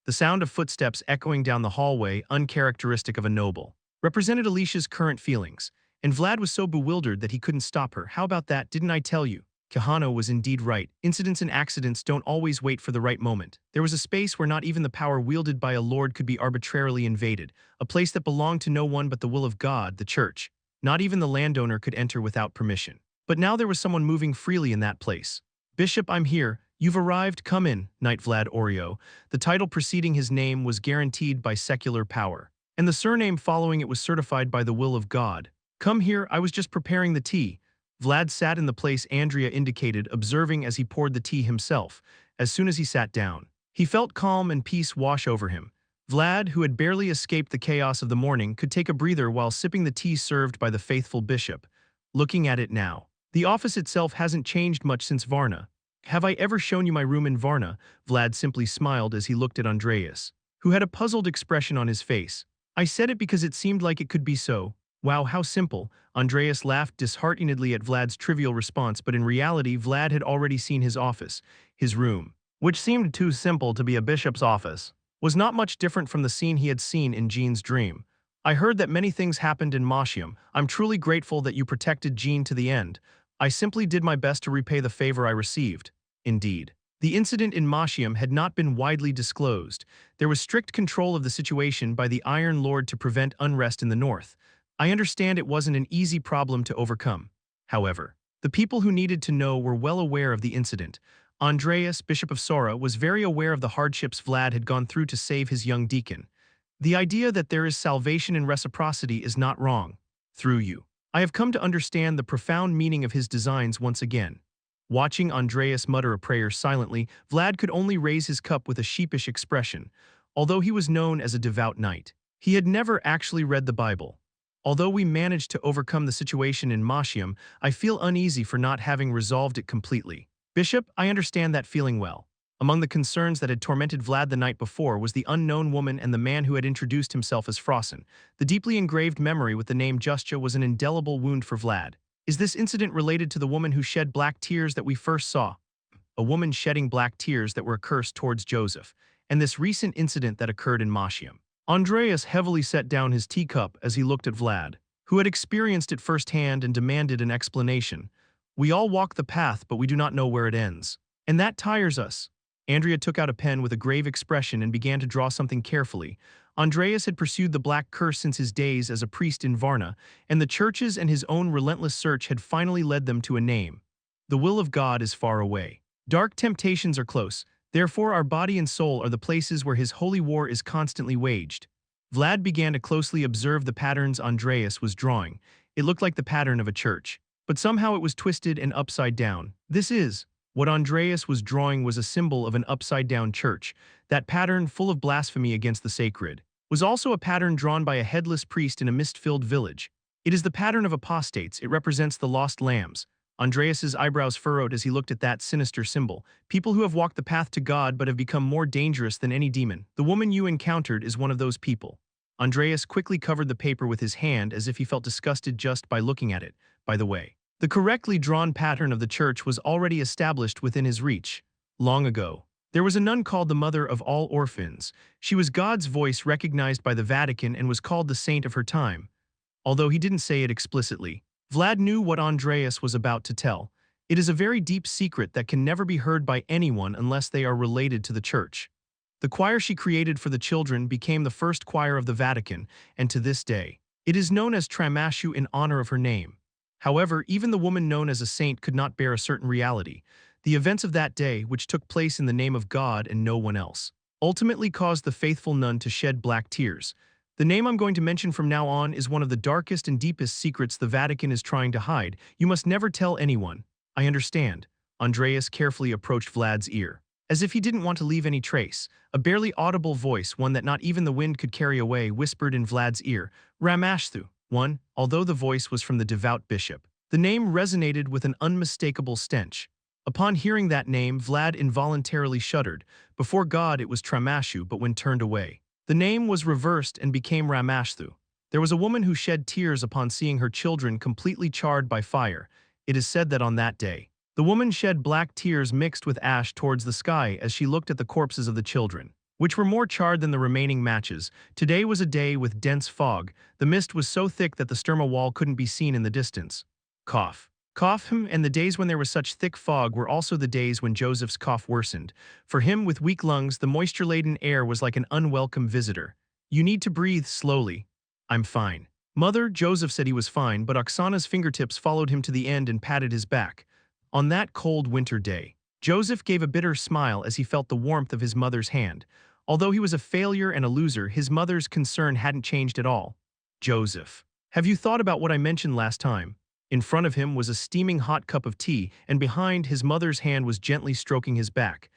The sound of footsteps echoing down the hallway, uncharacteristic of a noble, represented Alicia's current feelings, and Vlad was so bewildered that he couldn't stop her. How about that? Didn't I tell you? Kahano was indeed right. Incidents and accidents don't always wait for the right moment. There was a space where not even the power wielded by a lord could be arbitrarily invaded, a place that belonged to no one but the will of God, the church. Not even the landowner could enter without permission. But now there was someone moving freely in that place. Bishop, I'm here. You've arrived. Come in, Knight Vlad Oreo. The title preceding his name was guaranteed by secular power, and the surname following it was certified by the will of God. Come here, I was just preparing the tea. Vlad sat in the place Andrea indicated, observing as he poured the tea himself. As soon as he sat down, he felt calm and peace wash over him. Vlad, who had barely escaped the chaos of the morning, could take a breather while sipping the tea served by the faithful bishop. Looking at it now, the office itself hasn't changed much since Varna. Have I ever shown you my room in Varna? Vlad simply smiled as he looked at Andreas, who had a puzzled expression on his face. I said it because it seemed like it could be so. Wow, how simple. Andreas laughed disheartenedly at Vlad's trivial response, but in reality Vlad had already seen his office, his room, which seemed too simple to be a bishop's office, was not much different from the scene he had seen in Jean's dream. I heard that many things happened in Mashium. I'm truly grateful that you protected Jean to the end. I simply did my best to repay the favor I received. Indeed. The incident in Mashium had not been widely disclosed. There was strict control of the situation by the Iron Lord to prevent unrest in the north. I understand it wasn't an easy problem to overcome. However, the people who needed to know were well aware of the incident. Andreas, Bishop of Sora, was very aware of the hardships Vlad had gone through to save his young deacon. The idea that there is salvation in reciprocity is not wrong. Through you, I have come to understand the profound meaning of his designs once again. Watching Andreas mutter a prayer silently, Vlad could only raise his cup with a sheepish expression. Although he was known as a devout knight, he had never actually read the Bible. Although we managed to overcome the situation in Mashium, I feel uneasy for not having resolved it completely. Bishop, I understand that feeling well. Among the concerns that had tormented Vlad the night before was the unknown woman and the man who had introduced himself as Frossen. The deeply engraved memory with the name Justia was an indelible wound for Vlad. Is this incident related to the woman who shed black tears that we first saw? A woman shedding black tears that were a curse towards Joseph, and this recent incident that occurred in Mashium. Andreas heavily set down his teacup as he looked at Vlad, who had experienced it firsthand and demanded an explanation. We all walk the path, but we do not know where it ends. And that tires us. Andrea took out a pen with a grave expression and began to draw something carefully. Andreas had pursued the black curse since his days as a priest in Varna, and the churches and his own relentless search had finally led them to a name. The will of God is far away. Dark temptations are close. Therefore our body and soul are the places where his holy war is constantly waged. Vlad began to closely observe the patterns Andreas was drawing. It looked like the pattern of a church, but somehow it was twisted and upside down. What Andreas was drawing was a symbol of an upside-down church. That pattern, full of blasphemy against the sacred, was also a pattern drawn by a headless priest in a mist-filled village. It is the pattern of apostates. It represents the lost lambs. Andreas's eyebrows furrowed as he looked at that sinister symbol. People who have walked the path to God but have become more dangerous than any demon. The woman you encountered is one of those people. Andreas quickly covered the paper with his hand as if he felt disgusted just by looking at it. By the way, the correctly drawn pattern of the church was already established within his reach. Long ago, there was a nun called the Mother of all Orphans. She was God's voice recognized by the Vatican and was called the saint of her time. Although he didn't say it explicitly, Vlad knew what Andreas was about to tell. It is a very deep secret that can never be heard by anyone unless they are related to the church. The choir she created for the children became the first choir of the Vatican, and to this day, it is known as Tramashu in honor of her name. However, even the woman known as a saint could not bear a certain reality. The events of that day, which took place in the name of God and no one else, ultimately caused the faithful nun to shed black tears. The name I'm going to mention from now on is one of the darkest and deepest secrets the Vatican is trying to hide. You must never tell anyone. I understand. Andreas carefully approached Vlad's ear, as if he didn't want to leave any trace. A barely audible voice, one that not even the wind could carry away, whispered in Vlad's ear, Ramashtu. Although the voice was from the devout bishop, the name resonated with an unmistakable stench. Upon hearing that name, Vlad involuntarily shuddered. Before God it was Tramashu, but when turned away, the name was reversed and became Ramashtu. There was a woman who shed tears upon seeing her children completely charred by fire. It is said that on that day, the woman shed black tears mixed with ash towards the sky as she looked at the corpses of the children, which were more charred than the remaining matches. Today was a day with dense fog. The mist was so thick that the Sturma wall couldn't be seen in the distance. Cough. And the days when there was such thick fog were also the days when Joseph's cough worsened. For him, with weak lungs, the moisture-laden air was like an unwelcome visitor. You need to breathe slowly. I'm fine. Mother, Joseph said he was fine, but Oksana's fingertips followed him to the end and patted his back. On that cold winter day, Joseph gave a bitter smile as he felt the warmth of his mother's hand. Although he was a failure and a loser, his mother's concern hadn't changed at all. Joseph Have you thought about what I mentioned last time? In front of him was a steaming hot cup of tea, and behind, his mother's hand was gently stroking his back.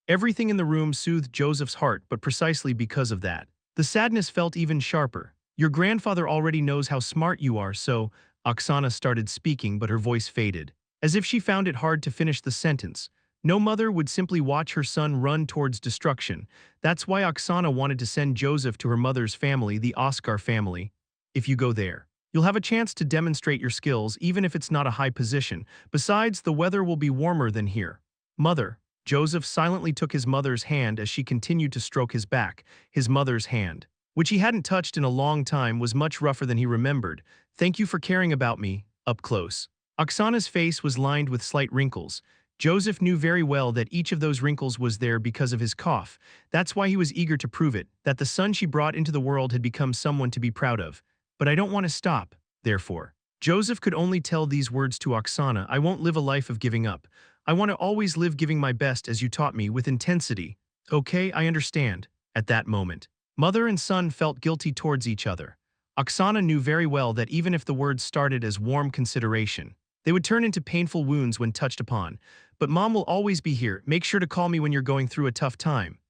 Everything in the room soothed Joseph's heart, but precisely because of that, the sadness felt even sharper. Your grandfather already knows how smart you are, so… Oksana started speaking, but her voice faded, as if she found it hard to finish the sentence. No mother would simply watch her son run towards destruction. That's why Oksana wanted to send Joseph to her mother's family, the Oscar family. If you go there, you'll have a chance to demonstrate your skills, even if it's not a high position. Besides, the weather will be warmer than here. Mother. Joseph silently took his mother's hand as she continued to stroke his back. His mother's hand, which he hadn't touched in a long time, was much rougher than he remembered. Thank you for caring about me, up close. Oksana's face was lined with slight wrinkles. Joseph knew very well that each of those wrinkles was there because of his cough. That's why he was eager to prove it, that the son she brought into the world had become someone to be proud of. But I don't want to stop, therefore. Joseph could only tell these words to Oksana. I won't live a life of giving up. I want to always live giving my best, as you taught me, with intensity. Okay, I understand. At that moment, mother and son felt guilty towards each other. Oksana knew very well that even if the words started as warm consideration, they would turn into painful wounds when touched upon. But mom will always be here. Make sure to call me when you're going through a tough time.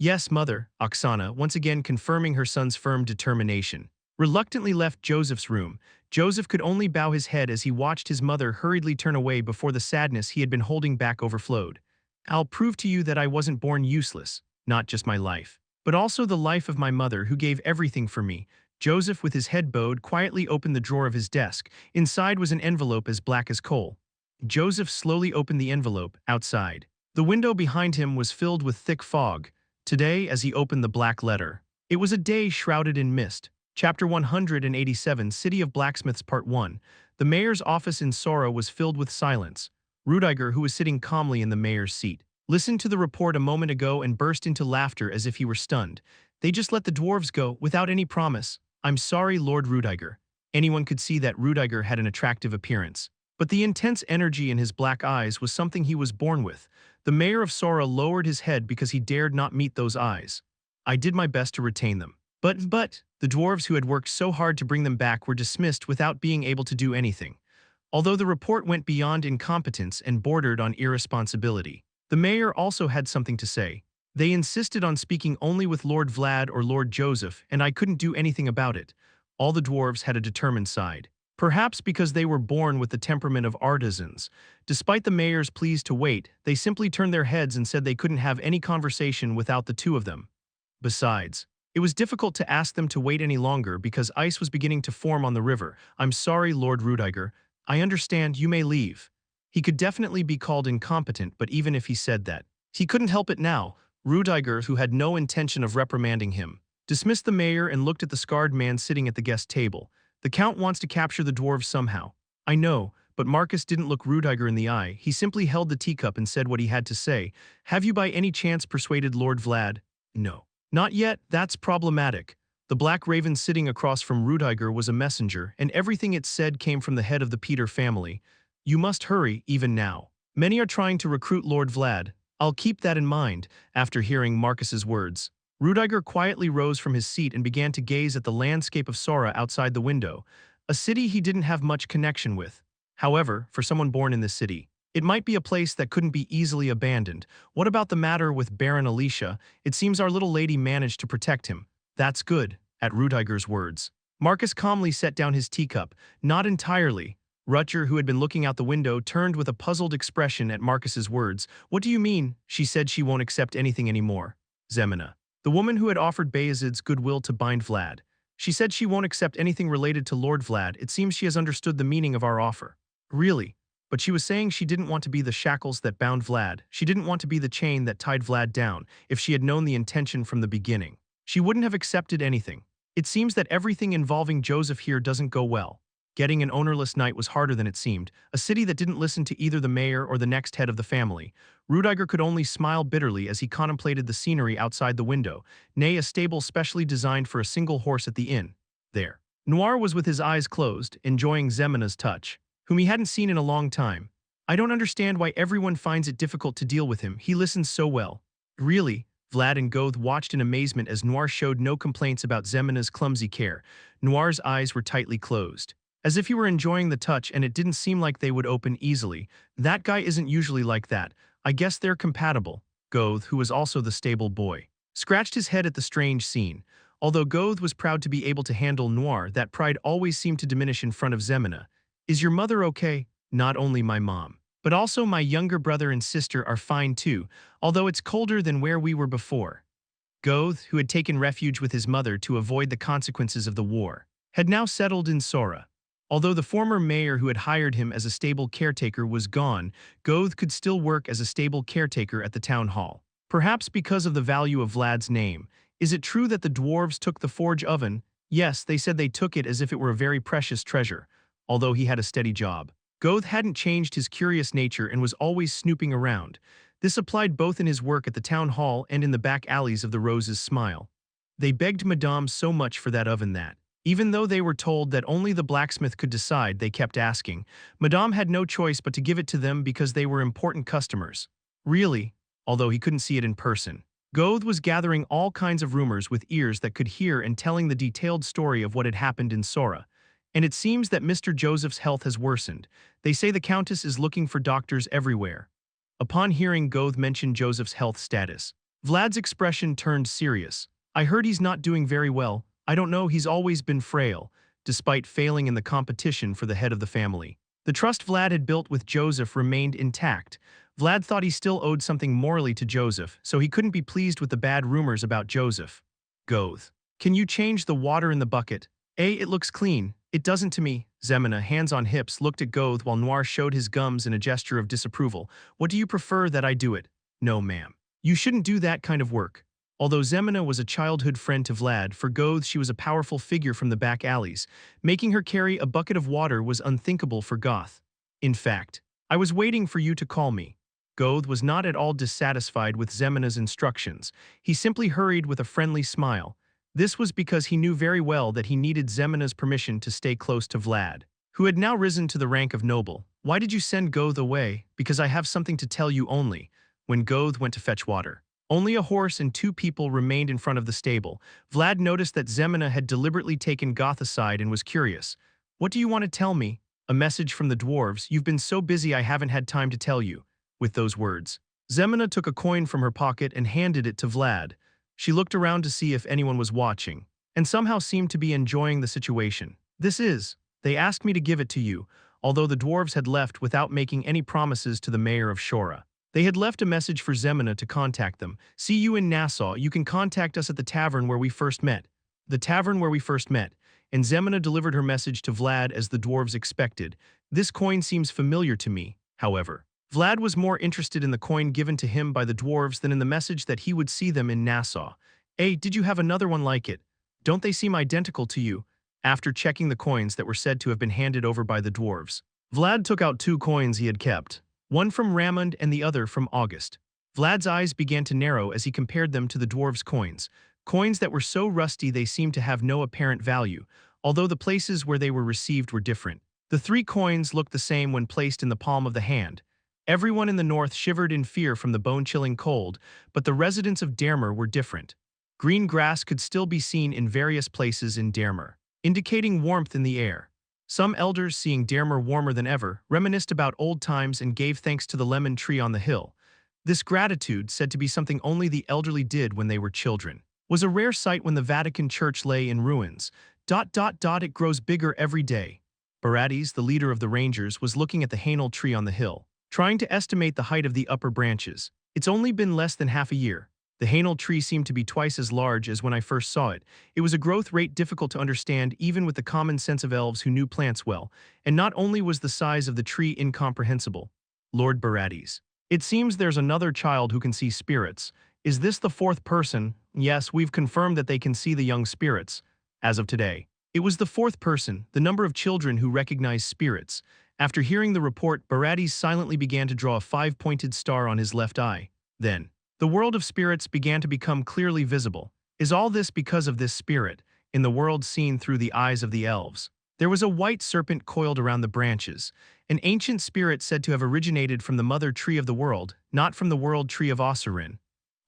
Yes, mother, Oksana, once again confirming her son's firm determination, reluctantly left Joseph's room. Joseph could only bow his head as he watched his mother hurriedly turn away before the sadness he had been holding back overflowed. I'll prove to you that I wasn't born useless, not just my life, but also the life of my mother, who gave everything for me. Joseph, with his head bowed, quietly opened the drawer of his desk. Inside was an envelope as black as coal. Joseph slowly opened the envelope. Outside, the window behind him was filled with thick fog. Today, as he opened the black letter, it was a day shrouded in mist. Chapter 187, City of Blacksmiths, Part 1. The mayor's office in Sora was filled with silence. Rudiger, who was sitting calmly in the mayor's seat, listened to the report a moment ago and burst into laughter as if he were stunned. They just let the dwarves go, without any promise. I'm sorry, Lord Rudiger. Anyone could see that Rudiger had an attractive appearance, but the intense energy in his black eyes was something he was born with. The mayor of Sora lowered his head because he dared not meet those eyes. I did my best to retain them. But the dwarves who had worked so hard to bring them back were dismissed without being able to do anything. Although the report went beyond incompetence and bordered on irresponsibility, the mayor also had something to say. They insisted on speaking only with Lord Vlad or Lord Joseph, and I couldn't do anything about it. All the dwarves had a determined side. Perhaps because they were born with the temperament of artisans. Despite the mayor's pleas to wait, they simply turned their heads and said they couldn't have any conversation without the two of them. Besides, it was difficult to ask them to wait any longer because ice was beginning to form on the river. I'm sorry, Lord Rudiger. I understand, you may leave. He could definitely be called incompetent, but even if he said that, he couldn't help it now. Rudiger, who had no intention of reprimanding him, dismissed the mayor and looked at the scarred man sitting at the guest table. The count wants to capture the dwarves somehow. I know, but Marcus didn't look Rudiger in the eye. He simply held the teacup and said what he had to say. Have you by any chance persuaded Lord Vlad? No. Not yet. That's problematic. The black raven sitting across from Rudiger was a messenger, and everything it said came from the head of the Peter family. You must hurry, even now. Many are trying to recruit Lord Vlad. I'll keep that in mind. After hearing Marcus's words, Rudiger quietly rose from his seat and began to gaze at the landscape of Sora outside the window, a city he didn't have much connection with. However, for someone born in this city, it might be a place that couldn't be easily abandoned. What about the matter with Baron Alicia? It seems our little lady managed to protect him. That's good. At Rudiger's words, Marcus calmly set down his teacup. Not entirely. Rutger, who had been looking out the window, turned with a puzzled expression at Marcus's words. What do you mean? She said she won't accept anything anymore. Zemina, the woman who had offered Vayezid's goodwill to bind Vlad. She said she won't accept anything related to Lord Vlad. It seems she has understood the meaning of our offer. Really? But she was saying she didn't want to be the shackles that bound Vlad. She didn't want to be the chain that tied Vlad down. If she had known the intention from the beginning, she wouldn't have accepted anything. It seems that everything involving Joseph here doesn't go well. Getting an ownerless knight was harder than it seemed, a city that didn't listen to either the mayor or the next head of the family. Rudiger could only smile bitterly as he contemplated the scenery outside the window, nay, a stable specially designed for a single horse at the inn. There. Noir was with his eyes closed, enjoying Zemina's touch, whom he hadn't seen in a long time. I don't understand why everyone finds it difficult to deal with him. He listens so well. Really, Vlad and Goth watched in amazement as Noir showed no complaints about Zemina's clumsy care. Noir's eyes were tightly closed, as if he were enjoying the touch, and it didn't seem like they would open easily. That guy isn't usually like that. I guess they're compatible. Goth, who was also the stable boy, scratched his head at the strange scene. Although Goth was proud to be able to handle Noir, that pride always seemed to diminish in front of Zemina. Is your mother okay? Not only my mom, but also my younger brother and sister are fine too, although it's colder than where we were before. Goth, who had taken refuge with his mother to avoid the consequences of the war, had now settled in Sora. Although the former mayor who had hired him as a stable caretaker was gone, Goth could still work as a stable caretaker at the town hall. Perhaps because of the value of Vlad's name. Is it true that the dwarves took the forge oven? Yes, they said they took it as if it were a very precious treasure, although he had a steady job. Goth hadn't changed his curious nature and was always snooping around. This applied both in his work at the town hall and in the back alleys of the Rose's Smile. They begged Madame so much for that oven that, even though they were told that only the blacksmith could decide, they kept asking. Madame had no choice but to give it to them because they were important customers. Really, although he couldn't see it in person. Goth was gathering all kinds of rumors with ears that could hear and telling the detailed story of what had happened in Sora. And it seems that Mr. Joseph's health has worsened. They say the Countess is looking for doctors everywhere. Upon hearing Goth mention Joseph's health status, Vlad's expression turned serious. I heard he's not doing very well. I don't know, he's always been frail, despite failing in the competition for the head of the family. The trust Vlad had built with Joseph remained intact. Vlad thought he still owed something morally to Joseph, so he couldn't be pleased with the bad rumors about Joseph. Goth, can you change the water in the bucket? It looks clean. It doesn't to me. Zemina, hands on hips, looked at Goth while Noir showed his gums in a gesture of disapproval. What do you prefer that I do it? No, ma'am. You shouldn't do that kind of work. Although Zemina was a childhood friend to Vlad, for Goth she was a powerful figure from the back alleys. Making her carry a bucket of water was unthinkable for Goth. In fact, I was waiting for you to call me. Goth was not at all dissatisfied with Zemina's instructions. He simply hurried with a friendly smile. This was because he knew very well that he needed Zemina's permission to stay close to Vlad, who had now risen to the rank of noble. Why did you send Goth away? Because I have something to tell you only. When Goth went to fetch water, only a horse and 2 people remained in front of the stable. Vlad noticed that Zemina had deliberately taken Goth aside and was curious. What do you want to tell me? A message from the dwarves. You've been so busy I haven't had time to tell you. With those words, Zemina took a coin from her pocket and handed it to Vlad. She looked around to see if anyone was watching, and somehow seemed to be enjoying the situation. They asked me to give it to you, although the dwarves had left without making any promises to the mayor of Shora. They had left a message for Zemina to contact them. See you in Nassau. You can contact us at the tavern where we first met. The tavern where we first met. And Zemina delivered her message to Vlad as the dwarves expected. This coin seems familiar to me, however. Vlad was more interested in the coin given to him by the dwarves than in the message that he would see them in Nassau. Did you have another one like it? Don't they seem identical to you? After checking the coins that were said to have been handed over by the dwarves, Vlad took out 2 coins he had kept, one from Ramond and the other from August. Vlad's eyes began to narrow as he compared them to the dwarves' coins that were so rusty they seemed to have no apparent value, although the places where they were received were different. The 3 coins looked the same when placed in the palm of the hand. Everyone in the north shivered in fear from the bone-chilling cold, but the residents of Dermer were different. Green grass could still be seen in various places in Dermer, indicating warmth in the air. Some elders, seeing Dermer warmer than ever, reminisced about old times and gave thanks to the lemon tree on the hill. This gratitude, said to be something only the elderly did when they were children, was a rare sight when the Vatican Church lay in ruins. It grows bigger every day. Barates, the leader of the Rangers, was looking at the hainal tree on the hill, trying to estimate the height of the upper branches. It's only been less than half a year. The hainal tree seemed to be twice as large as when I first saw it. It was a growth rate difficult to understand even with the common sense of elves who knew plants well, and not only was the size of the tree incomprehensible. Lord Barates. It seems there's another child who can see spirits. Is this the 4th person? Yes, we've confirmed that they can see the young spirits. As of today, it was the 4th person, the number of children who recognize spirits. After hearing the report, Barates silently began to draw a 5-pointed star on his left eye. Then, the world of spirits began to become clearly visible. Is all this because of this spirit, in the world seen through the eyes of the elves? There was a white serpent coiled around the branches, an ancient spirit said to have originated from the mother tree of the world, not from the world tree of Osirin.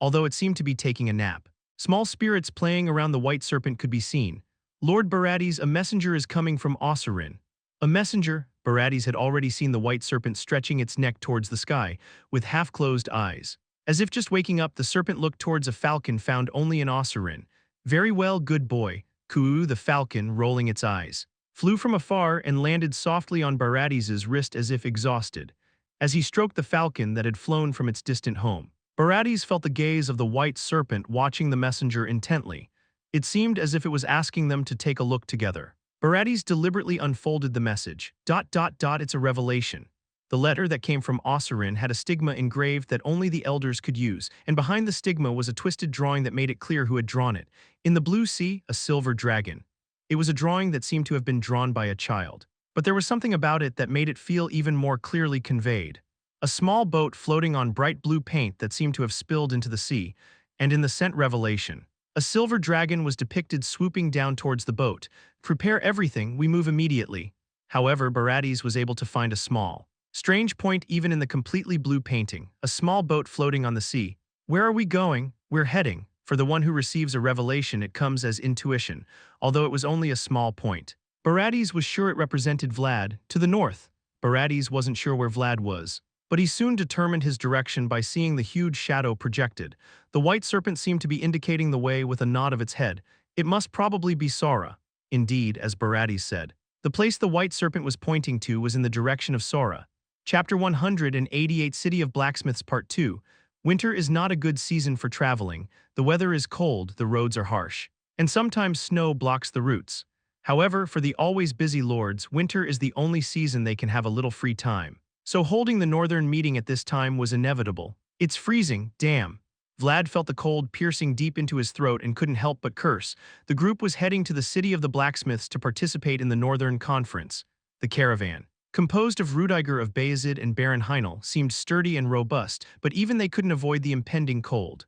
although it seemed to be taking a nap. Small spirits playing around the white serpent could be seen. Lord Barades, a messenger is coming from Ossurin. A messenger? Barades had already seen the white serpent stretching its neck towards the sky, with half-closed eyes. As if just waking up, the serpent looked towards a falcon found only in Ossurin. Very well, good boy. Kuu, the falcon, rolling its eyes, flew from afar and landed softly on Barades's wrist as if exhausted. As he stroked the falcon that had flown from its distant home, Barades felt the gaze of the white serpent watching the messenger intently. It seemed as if it was asking them to take a look together. Barades deliberately unfolded the message. It's a revelation. The letter that came from Ossurin had a stigma engraved that only the elders could use, and behind the stigma was a twisted drawing that made it clear who had drawn it. In the blue sea, a silver dragon. It was a drawing that seemed to have been drawn by a child. But there was something about it that made it feel even more clearly conveyed. A small boat floating on bright blue paint that seemed to have spilled into the sea, and in the sent revelation, a silver dragon was depicted swooping down towards the boat. Prepare everything, we move immediately. However, Barades was able to find a small, strange point even in the completely blue painting, a small boat floating on the sea. Where are we going? We're heading. For the one who receives a revelation, it comes as intuition, although it was only a small point. Barades was sure it represented Vlad, to the north. Barades wasn't sure where Vlad was, but he soon determined his direction by seeing the huge shadow projected. The white serpent seemed to be indicating the way with a nod of its head. It must probably be Sora. Indeed, as Barades said, the place the white serpent was pointing to was in the direction of Sora. Chapter 188, City of Blacksmiths Part 2. Winter is not a good season for traveling. The weather is cold, the roads are harsh, and sometimes snow blocks the routes. However, for the always busy lords, winter is the only season they can have a little free time. So holding the northern meeting at this time was inevitable. It's freezing, damn. Vlad felt the cold piercing deep into his throat and couldn't help but curse. The group was heading to the city of the blacksmiths to participate in the Northern Conference. The caravan, composed of Rudiger of Vayezid and Baron Heinel, seemed sturdy and robust, but even they couldn't avoid the impending cold.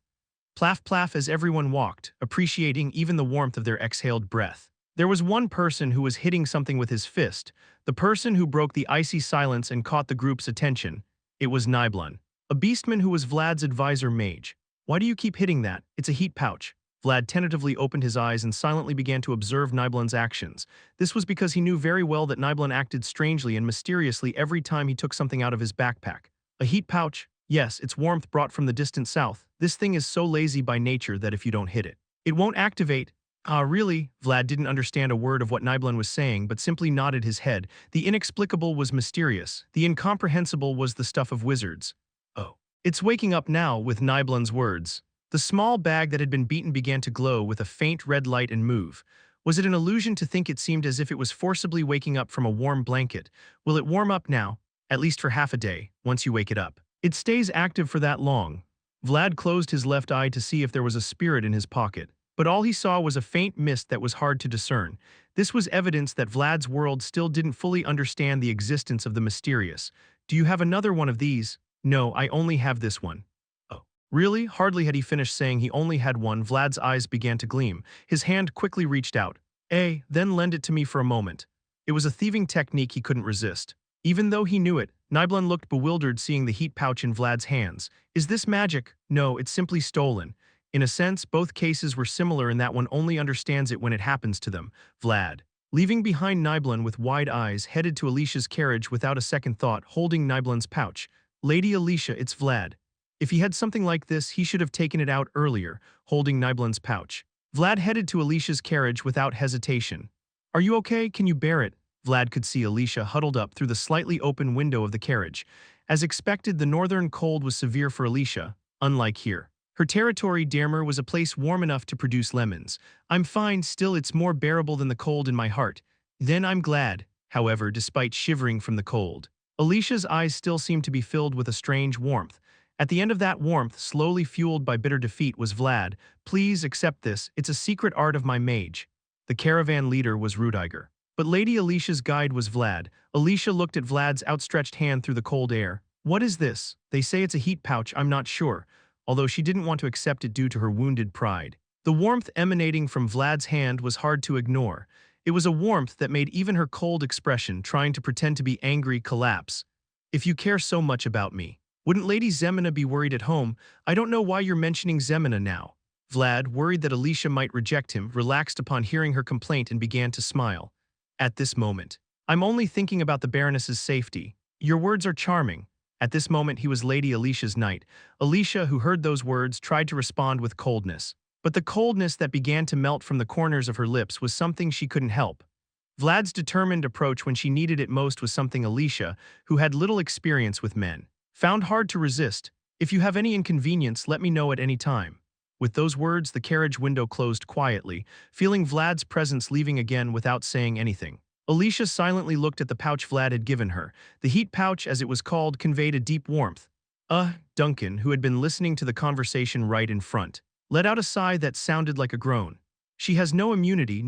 Plaff plaff as everyone walked, appreciating even the warmth of their exhaled breath. There was one person who was hitting something with his fist, the person who broke the icy silence and caught the group's attention. It was Niblun, a beastman who was Vlad's advisor mage. Why do you keep hitting that? It's a heat pouch. Vlad tentatively opened his eyes and silently began to observe Niblun's actions. This was because he knew very well that Niblun acted strangely and mysteriously every time he took something out of his backpack. A heat pouch? Yes, it's warmth brought from the distant south. This thing is so lazy by nature that if you don't hit it, it won't activate. Ah, really? Vlad didn't understand a word of what Niblun was saying, but simply nodded his head. The inexplicable was mysterious. The incomprehensible was the stuff of wizards. Oh. It's waking up now, with Niblun's words. The small bag that had been beaten began to glow with a faint red light and move. Was it an illusion to think it seemed as if it was forcibly waking up from a warm blanket? Will it warm up now? At least for half a day, once you wake it up. It stays active for that long. Vlad closed his left eye to see if there was a spirit in his pocket. But all he saw was a faint mist that was hard to discern. This was evidence that Vlad's world still didn't fully understand the existence of the mysterious. Do you have another one of these? No, I only have this one. Oh. Really? Hardly had he finished saying he only had one, Vlad's eyes began to gleam. His hand quickly reached out. Then lend it to me for a moment. It was a thieving technique he couldn't resist. Even though he knew it, Niblun looked bewildered seeing the heat pouch in Vlad's hands. Is this magic? No, it's simply stolen. In a sense, both cases were similar in that one only understands it when it happens to them. Vlad, leaving behind Niblun with wide eyes, headed to Alicia's carriage without a second thought, holding Niblun's pouch. Lady Alicia, it's Vlad. If he had something like this, he should have taken it out earlier, holding Niblun's pouch. Vlad headed to Alicia's carriage without hesitation. Are you okay? Can you bear it? Vlad could see Alicia huddled up through the slightly open window of the carriage. As expected, the northern cold was severe for Alicia, unlike here. Her territory, Dermer, was a place warm enough to produce lemons. I'm fine, still it's more bearable than the cold in my heart. Then I'm glad, however, despite shivering from the cold. Alicia's eyes still seemed to be filled with a strange warmth. At the end of that warmth, slowly fueled by bitter defeat, was Vlad. Please accept this, it's a secret art of my mage. The caravan leader was Rudiger. But Lady Alicia's guide was Vlad. Alicia looked at Vlad's outstretched hand through the cold air. What is this? They say it's a heat pouch, I'm not sure. Although she didn't want to accept it due to her wounded pride. The warmth emanating from Vlad's hand was hard to ignore. It was a warmth that made even her cold expression, trying to pretend to be angry, collapse. If you care so much about me, Wouldn't Lady Zemina be worried at home? I don't know why you're mentioning Zemina now. Vlad, worried that Alicia might reject him, relaxed upon hearing her complaint and began to smile. At this moment, I'm only thinking about the Baroness's safety. Your words are charming. At this moment he was Lady Alicia's knight. Alicia, who heard those words, tried to respond with coldness. But the coldness that began to melt from the corners of her lips was something she couldn't help. Vlad's determined approach when she needed it most was something Alicia, who had little experience with men, found hard to resist. If you have any inconvenience, let me know at any time. With those words, the carriage window closed quietly, feeling Vlad's presence leaving again without saying anything. Alicia silently looked at the pouch Vlad had given her. The heat pouch, as it was called, conveyed a deep warmth. Duncan, who had been listening to the conversation right in front, let out a sigh that sounded like a groan. She has no immunity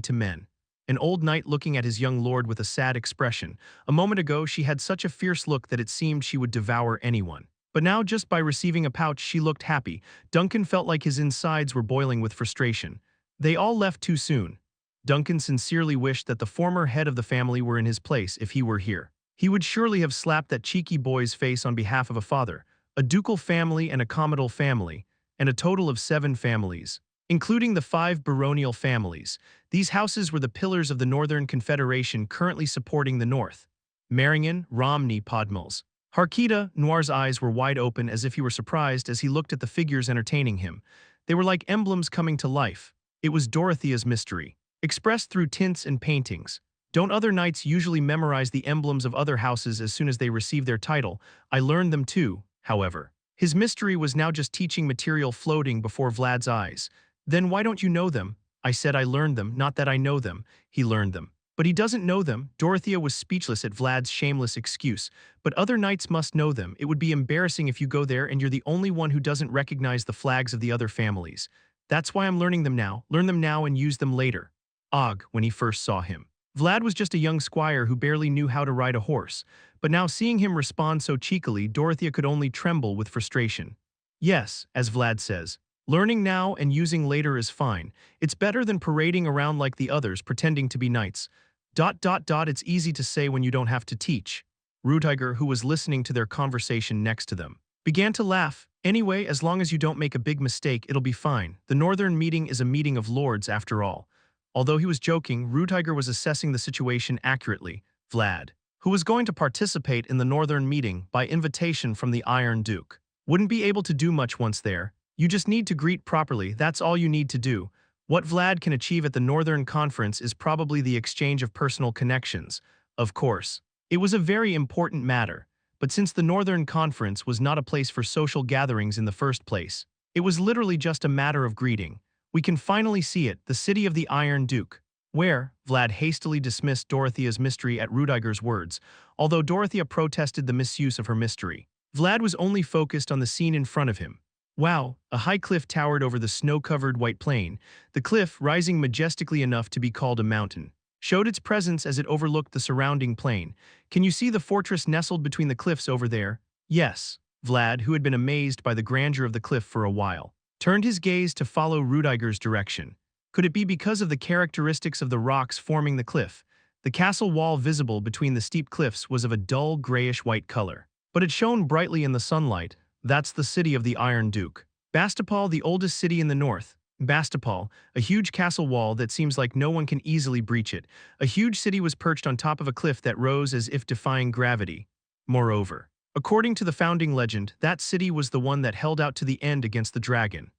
to men. An old knight looking at his young lord with a sad expression. A moment ago she had such a fierce look that it seemed she would devour anyone. But now, just by receiving a pouch, she looked happy. Duncan felt like his insides were boiling with frustration. They all left too soon. Duncan sincerely wished that the former head of the family were in his place if he were here. He would surely have slapped that cheeky boy's face on behalf of a father, a ducal family and a commodal family, and a total of 7 families, including the 5 baronial families. These houses were the pillars of the Northern Confederation currently supporting the North. Maringen, Romney, Podmils. Harkita, Noir's eyes were wide open as if he were surprised as he looked at the figures entertaining him. They were like emblems coming to life. It was Dorothea's mystery, expressed through tints and paintings. Don't other knights usually memorize the emblems of other houses as soon as they receive their title? I learned them too, however. His mystery was now just teaching material floating before Vlad's eyes. Then why don't you know them? I said I learned them, not that I know them. He learned them. But he doesn't know them. Dorothea was speechless at Vlad's shameless excuse. But other knights must know them. It would be embarrassing if you go there and you're the only one who doesn't recognize the flags of the other families. That's why I'm learning them now. Learn them now and use them later. Og, when he first saw him. Vlad was just a young squire who barely knew how to ride a horse. But now seeing him respond so cheekily, Dorothea could only tremble with frustration. Yes, as Vlad says, learning now and using later is fine. It's better than parading around like the others, pretending to be knights. It's easy to say when you don't have to teach. Rudiger, who was listening to their conversation next to them, began to laugh. Anyway, as long as you don't make a big mistake, it'll be fine. The Northern meeting is a meeting of lords after all. Although he was joking, Rudiger was assessing the situation accurately. Vlad, who was going to participate in the Northern meeting by invitation from the Iron Duke, wouldn't be able to do much once there. You just need to greet properly, that's all you need to do. What Vlad can achieve at the Northern Conference is probably the exchange of personal connections. Of course, it was a very important matter, but since the Northern Conference was not a place for social gatherings in the first place, it was literally just a matter of greeting. We can finally see it, the city of the Iron Duke. Where? Vlad hastily dismissed Dorothea's mystery at Rudiger's words, although Dorothea protested the misuse of her mystery. Vlad was only focused on the scene in front of him. Wow, a high cliff towered over the snow-covered white plain. The cliff, rising majestically enough to be called a mountain, showed its presence as it overlooked the surrounding plain. Can you see the fortress nestled between the cliffs over there? Yes. Vlad, who had been amazed by the grandeur of the cliff for a while, turned his gaze to follow Rudiger's direction. Could it be because of the characteristics of the rocks forming the cliff? The castle wall visible between the steep cliffs was of a dull grayish-white color, but it shone brightly in the sunlight. That's the city of the Iron Duke. Bastapal, the oldest city in the north. Bastapal, a huge castle wall that seems like no one can easily breach it. A huge city was perched on top of a cliff that rose as if defying gravity. Moreover, according to the founding legend, that city was the one that held out to the end against the dragon.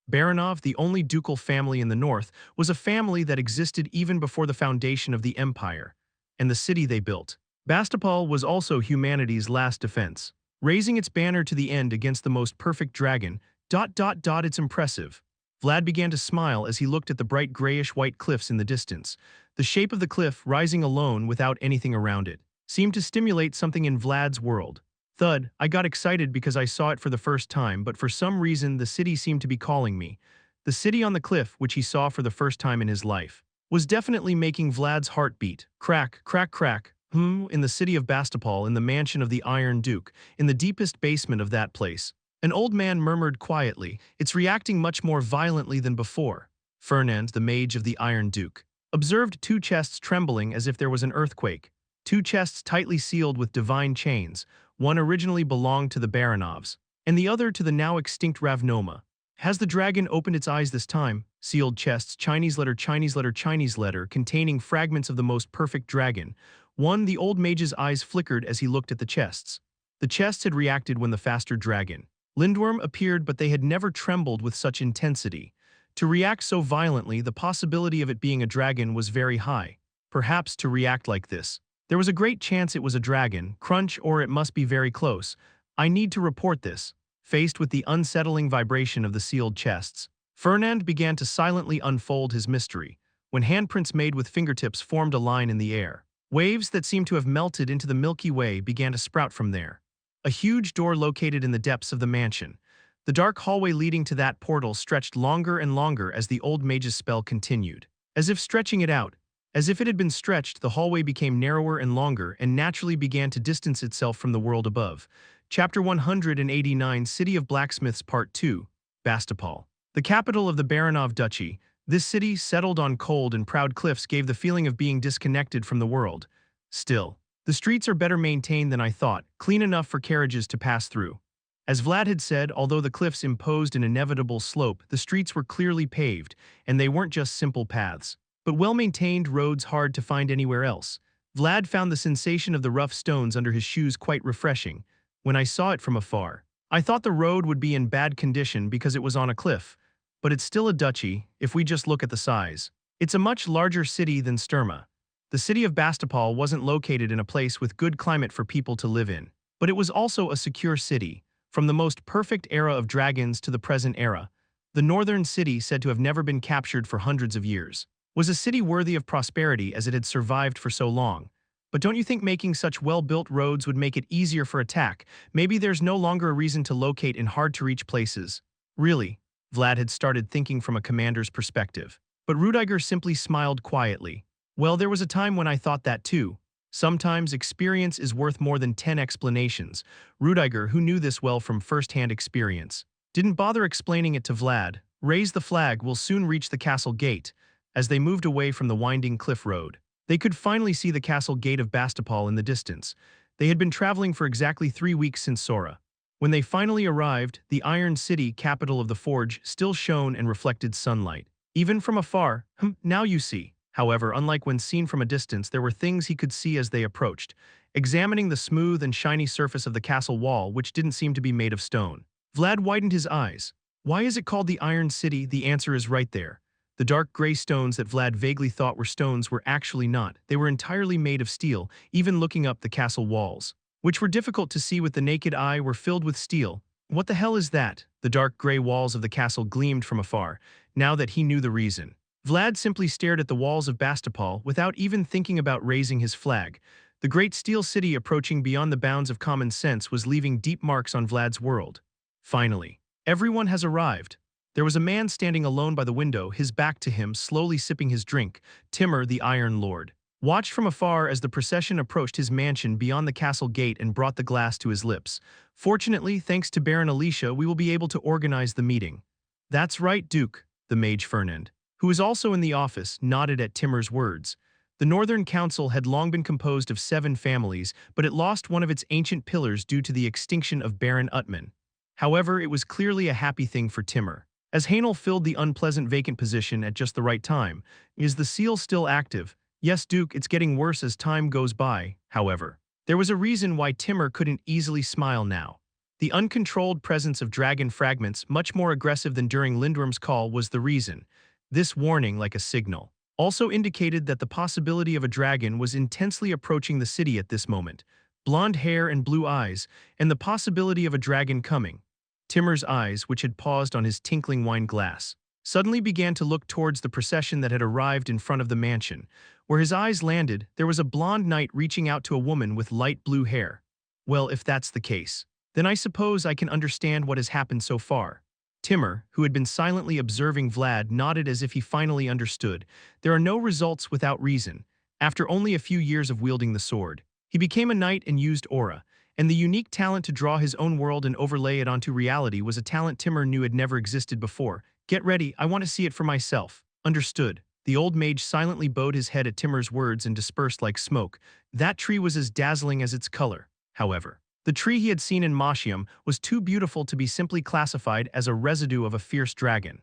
Baranov, the only ducal family in the north, was a family that existed even before the foundation of the empire and the city they built. Bastapal was also humanity's last defense, raising its banner to the end against the most perfect dragon. It's impressive. Vlad began to smile as he looked at the bright grayish-white cliffs in the distance. The shape of the cliff, rising alone without anything around it, seemed to stimulate something in Vlad's world. Thud, I got excited because I saw it for the first time, but for some reason the city seemed to be calling me. The city on the cliff, which he saw for the first time in his life, was definitely making Vlad's heart beat. Crack, crack, crack. In the city of Bastapal, in the mansion of the Iron Duke, in the deepest basement of that place. An old man murmured quietly, it's reacting much more violently than before. Fernand, the mage of the Iron Duke, observed 2 chests trembling as if there was an earthquake. 2 chests tightly sealed with divine chains. One originally belonged to the Baranovs, and the other to the now extinct Ravnoma. Has the dragon opened its eyes this time? Sealed chests, Chinese letter, Chinese letter, Chinese letter, containing fragments of the most perfect dragon. One, the old mage's eyes flickered as he looked at the chests. The chests had reacted when the faster dragon, Lindworm, appeared, but they had never trembled with such intensity. To react so violently, the possibility of it being a dragon was very high. Perhaps to react like this, there was a great chance it was a dragon, crunch, or it must be very close. I need to report this. Faced with the unsettling vibration of the sealed chests, Fernand began to silently unfold his mystery, when handprints made with fingertips formed a line in the air. Waves that seemed to have melted into the Milky Way began to sprout from there. A huge door located in the depths of the mansion. The dark hallway leading to that portal stretched longer and longer as the old mage's spell continued. As if stretching it out, as if it had been stretched, the hallway became narrower and longer and naturally began to distance itself from the world above. Chapter 189, City of Blacksmiths Part 2, Bastapal. The capital of the Baranov Duchy, this city, settled on cold and proud cliffs, gave the feeling of being disconnected from the world. Still, the streets are better maintained than I thought, clean enough for carriages to pass through. As Vlad had said, although the cliffs imposed an inevitable slope, the streets were clearly paved, and they weren't just simple paths, but well-maintained roads hard to find anywhere else. Vlad found the sensation of the rough stones under his shoes quite refreshing. When I saw it from afar, I thought the road would be in bad condition because it was on a cliff, but it's still a duchy if we just look at the size. It's a much larger city than Sturma. The city of Bastapal wasn't located in a place with good climate for people to live in, but it was also a secure city. From the most perfect era of dragons to the present era, the northern city, said to have never been captured for hundreds of years, was a city worthy of prosperity as it had survived for so long. But don't you think making such well-built roads would make it easier for attack? Maybe there's no longer a reason to locate in hard-to-reach places. Really, Vlad had started thinking from a commander's perspective. But Rudiger simply smiled quietly. Well, there was a time when I thought that too. Sometimes experience is worth more than 10 explanations. Rudiger, who knew this well from first-hand experience, didn't bother explaining it to Vlad. Raise the flag, we'll soon reach the castle gate. As they moved away from the winding cliff road, they could finally see the castle gate of Bastapal in the distance. They had been traveling for exactly 3 weeks since Sora. When they finally arrived, the Iron City, capital of the Forge, still shone and reflected sunlight. Even from afar, now you see. However, unlike when seen from a distance, there were things he could see as they approached, examining the smooth and shiny surface of the castle wall, which didn't seem to be made of stone. Vlad widened his eyes. Why is it called the Iron City? The answer is right there. The dark gray stones that Vlad vaguely thought were stones were actually not. They were entirely made of steel, even looking up the castle walls, which were difficult to see with the naked eye, were filled with steel. What the hell is that? The dark gray walls of the castle gleamed from afar, now that he knew the reason. Vlad simply stared at the walls of Bastapal without even thinking about raising his flag. The great steel city, approaching beyond the bounds of common sense, was leaving deep marks on Vlad's world. Finally, everyone has arrived. There was a man standing alone by the window, his back to him, slowly sipping his drink. Timur, the Iron Lord, watched from afar as the procession approached his mansion beyond the castle gate and brought the glass to his lips. Fortunately, thanks to Baron Alicia, we will be able to organize the meeting. That's right, Duke, the mage Fernand, who was also in the office, nodded at Timur's words. The Northern Council had long been composed of 7 families, but it lost one of its ancient pillars due to the extinction of Baron Utman. However, it was clearly a happy thing for Timur, as Hainel filled the unpleasant vacant position at just the right time. Is the seal still active? Yes, Duke, it's getting worse as time goes by. However, there was a reason why Timur couldn't easily smile now. The uncontrolled presence of dragon fragments, much more aggressive than during Lindworm's call, was the reason. This warning, like a signal, also indicated that the possibility of a dragon was intensely approaching the city at this moment. Blonde hair and blue eyes, and the possibility of a dragon coming. Timur's eyes, which had paused on his tinkling wine glass, suddenly began to look towards the procession that had arrived in front of the mansion. Where his eyes landed, there was a blonde knight reaching out to a woman with light blue hair. Well, if that's the case, then I suppose I can understand what has happened so far. Timur, who had been silently observing Vlad, nodded as if he finally understood. There are no results without reason. After only a few years of wielding the sword, he became a knight and used aura, and the unique talent to draw his own world and overlay it onto reality was a talent Timur knew had never existed before. Get ready, I want to see it for myself. Understood. The old mage silently bowed his head at Timur's words and dispersed like smoke. That tree was as dazzling as its color. However, The tree he had seen in Mashium was too beautiful to be simply classified as a residue of a fierce dragon.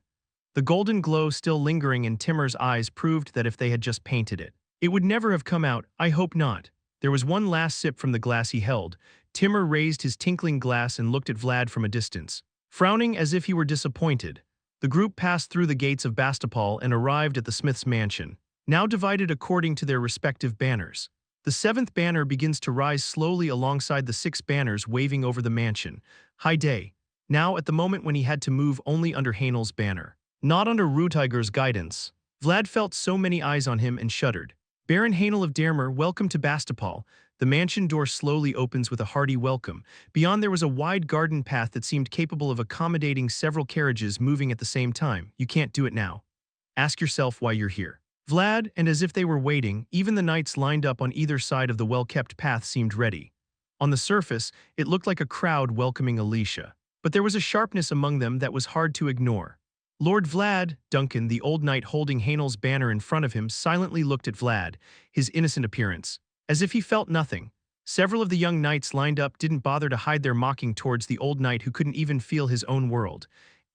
The golden glow still lingering in Timur's eyes proved that if they had just painted it, it would never have come out. I hope not. There was one last sip from the glass he held. Timur raised his tinkling glass and looked at Vlad from a distance, frowning as if he were disappointed. The group passed through the gates of Bastapal and arrived at the smith's mansion, now divided according to their respective banners. The seventh banner begins to rise slowly alongside the 6 banners waving over the mansion. High day. Now at the moment when he had to move only under Hainel's banner, not under Rutiger's guidance. Vlad felt so many eyes on him and shuddered. Baron Hainel of Dermer, welcome to Bastapal. The mansion door slowly opens with a hearty welcome. Beyond there was a wide garden path that seemed capable of accommodating several carriages moving at the same time. You can't do it now. Ask yourself why you're here. Vlad, and as if they were waiting, even the knights lined up on either side of the well-kept path seemed ready. On the surface, it looked like a crowd welcoming Alicia, but there was a sharpness among them that was hard to ignore. Lord Vlad, Duncan, the old knight holding Hainel's banner in front of him, silently looked at Vlad, his innocent appearance, as if he felt nothing. Several of the young knights lined up didn't bother to hide their mocking towards the old knight who couldn't even feel his own world.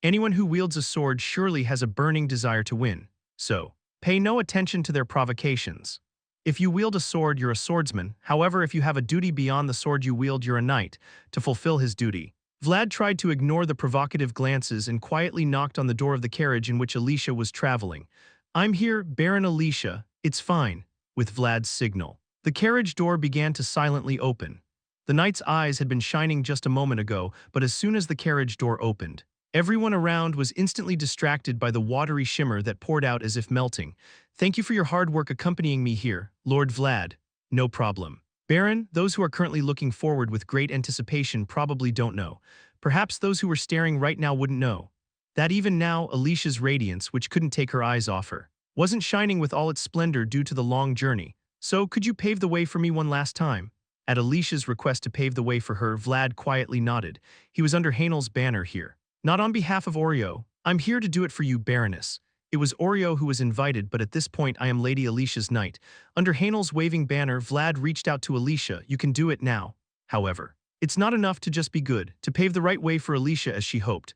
Anyone who wields a sword surely has a burning desire to win, so pay no attention to their provocations. If you wield a sword, you're a swordsman. However, if you have a duty beyond the sword you wield, you're a knight, to fulfill his duty. Vlad tried to ignore the provocative glances and quietly knocked on the door of the carriage in which Alicia was traveling. I'm here, Baron Alicia. It's fine, with Vlad's signal. The carriage door began to silently open. The knight's eyes had been shining just a moment ago, but as soon as the carriage door opened, everyone around was instantly distracted by the watery shimmer that poured out as if melting. Thank you for your hard work accompanying me here, Lord Vlad. No problem. Baron, those who are currently looking forward with great anticipation probably don't know. Perhaps those who were staring right now wouldn't know that even now Alicia's radiance, which couldn't take her eyes off her, wasn't shining with all its splendor due to the long journey. So could you pave the way for me one last time? At Alicia's request to pave the way for her, Vlad quietly nodded. He was under Hainel's banner here. Not on behalf of Oreo. I'm here to do it for you, Baroness. It was Oreo who was invited, but at this point I am Lady Alicia's knight. Under Hainel's waving banner, Vlad reached out to Alicia. You can do it now. However, it's not enough to just be good, to pave the right way for Alicia as she hoped.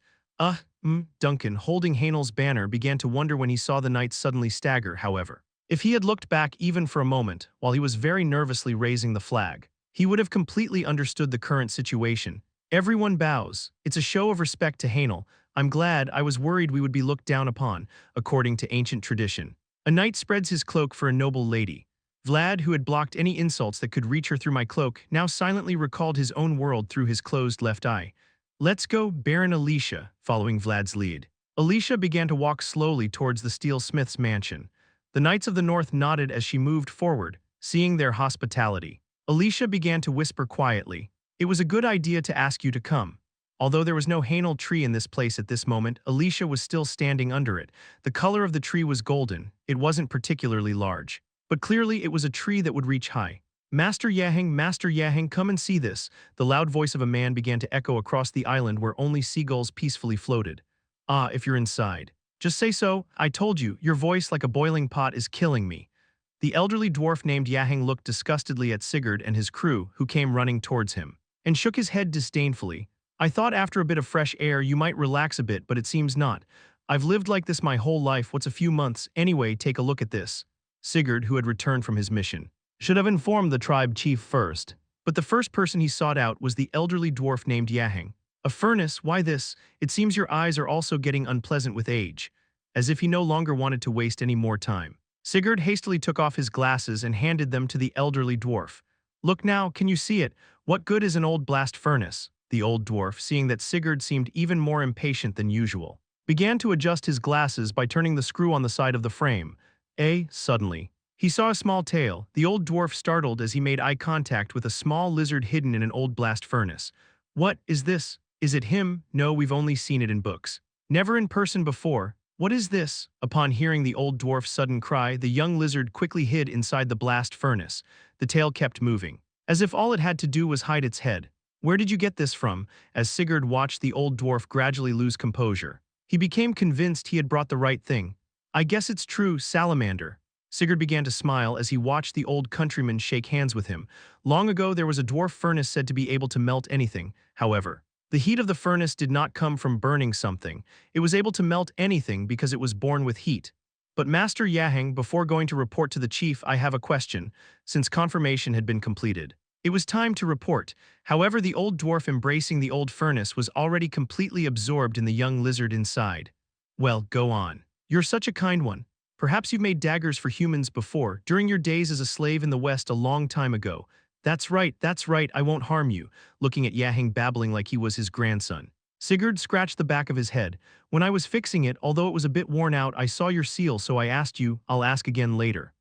Duncan, holding Hainel's banner, began to wonder when he saw the knight suddenly stagger, however. If he had looked back even for a moment, while he was very nervously raising the flag, he would have completely understood the current situation. Everyone bows. It's a show of respect to Hainel. I'm glad. I was worried we would be looked down upon, according to ancient tradition. A knight spreads his cloak for a noble lady. Vlad, who had blocked any insults that could reach her through my cloak, now silently recalled his own world through his closed left eye. Let's go, Baron Alicia, following Vlad's lead. Alicia began to walk slowly towards the steel smith's mansion. The Knights of the North nodded as she moved forward, seeing their hospitality. Alicia began to whisper quietly. It was a good idea to ask you to come. Although there was no Hainel tree in this place at this moment, Alicia was still standing under it. The color of the tree was golden. It wasn't particularly large, but clearly it was a tree that would reach high. Master Yahang, come and see this. The loud voice of a man began to echo across the island where only seagulls peacefully floated. Ah, if you're inside. Just say so. I told you, your voice like a boiling pot is killing me. The elderly dwarf named Yahang looked disgustedly at Sigurd and his crew, who came running towards him, and shook his head disdainfully. I thought after a bit of fresh air you might relax a bit, but it seems not. I've lived like this my whole life. What's a few months? Anyway, take a look at this. Sigurd, who had returned from his mission, should have informed the tribe chief first. But the first person he sought out was the elderly dwarf named Yahang. A furnace? Why this? It seems your eyes are also getting unpleasant with age. As if he no longer wanted to waste any more time, Sigurd hastily took off his glasses and handed them to the elderly dwarf. Look now, can you see it? What good is an old blast furnace? The old dwarf, seeing that Sigurd seemed even more impatient than usual, began to adjust his glasses by turning the screw on the side of the frame. Suddenly, he saw a small tail. The old dwarf startled as he made eye contact with a small lizard hidden in an old blast furnace. What is this? Is it him? No, we've only seen it in books. Never in person before. What is this? Upon hearing the old dwarf's sudden cry, the young lizard quickly hid inside the blast furnace. The tail kept moving, as if all it had to do was hide its head. Where did you get this from? As Sigurd watched the old dwarf gradually lose composure, he became convinced he had brought the right thing. I guess it's true, salamander. Sigurd began to smile as he watched the old countryman shake hands with him. Long ago there was a dwarf furnace said to be able to melt anything, however. The heat of the furnace did not come from burning something. It was able to melt anything because it was born with heat. But Master Yahang, before going to report to the chief, I have a question, since confirmation had been completed. It was time to report. However, the old dwarf embracing the old furnace was already completely absorbed in the young lizard inside. Well, go on. You're such a kind one. Perhaps you've made daggers for humans before, during your days as a slave in the West a long time ago. That's right, I won't harm you, looking at Yahang babbling like he was his grandson. Sigurd scratched the back of his head. When I was fixing it, although it was a bit worn out, I saw your seal, so I asked you. I'll ask again later.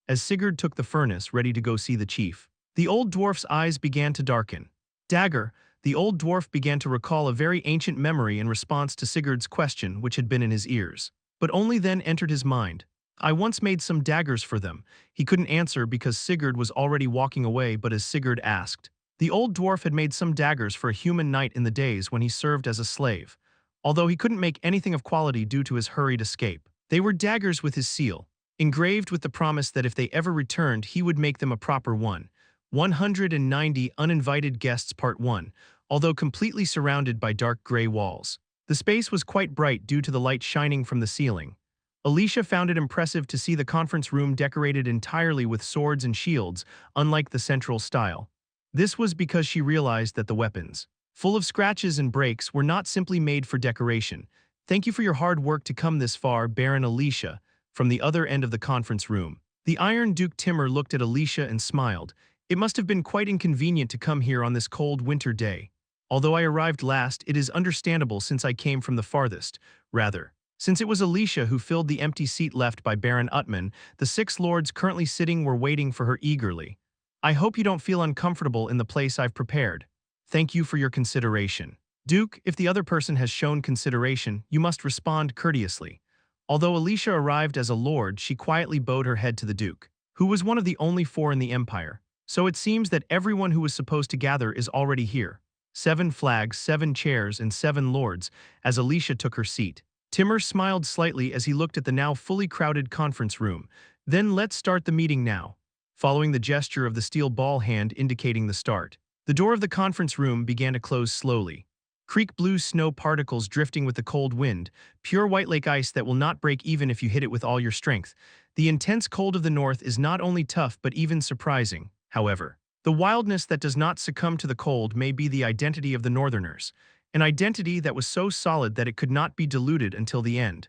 As Sigurd took the furnace, ready to go see the chief, the old dwarf's eyes began to darken. Dagger, the old dwarf began to recall a very ancient memory in response to Sigurd's question, which had been in his ears. But only then entered his mind. I once made some daggers for them. He couldn't answer because Sigurd was already walking away, but as Sigurd asked, the old dwarf had made some daggers for a human knight in the days when he served as a slave. Although he couldn't make anything of quality due to his hurried escape. They were daggers with his seal, engraved with the promise that if they ever returned, he would make them a proper one. 190 Uninvited Guests Part 1. Although completely surrounded by dark gray walls, the space was quite bright due to the light shining from the ceiling. Alicia found it impressive to see the conference room decorated entirely with swords and shields, unlike the central style. This was because she realized that the weapons, full of scratches and breaks, were not simply made for decoration. Thank you for your hard work to come this far, Baron Alicia, from the other end of the conference room. The Iron Duke Timur looked at Alicia and smiled. It must have been quite inconvenient to come here on this cold winter day. Although I arrived last, it is understandable since I came from the farthest, rather. Since it was Alicia who filled the empty seat left by Baron Utman, the 6 lords currently sitting were waiting for her eagerly. I hope you don't feel uncomfortable in the place I've prepared. Thank you for your consideration. Duke, if the other person has shown consideration, you must respond courteously. Although Alicia arrived as a lord, she quietly bowed her head to the Duke, who was one of the only 4 in the Empire. So it seems that everyone who was supposed to gather is already here. 7 flags, 7 chairs, and 7 lords, as Alicia took her seat. Timur smiled slightly as he looked at the now fully crowded conference room. Then let's start the meeting now. Following the gesture of the steel ball hand indicating the start, the door of the conference room began to close slowly. Creek blue snow particles drifting with the cold wind, pure white lake ice that will not break even if you hit it with all your strength. The intense cold of the north is not only tough but even surprising, however. The wildness that does not succumb to the cold may be the identity of the northerners. An identity that was so solid that it could not be diluted until the end.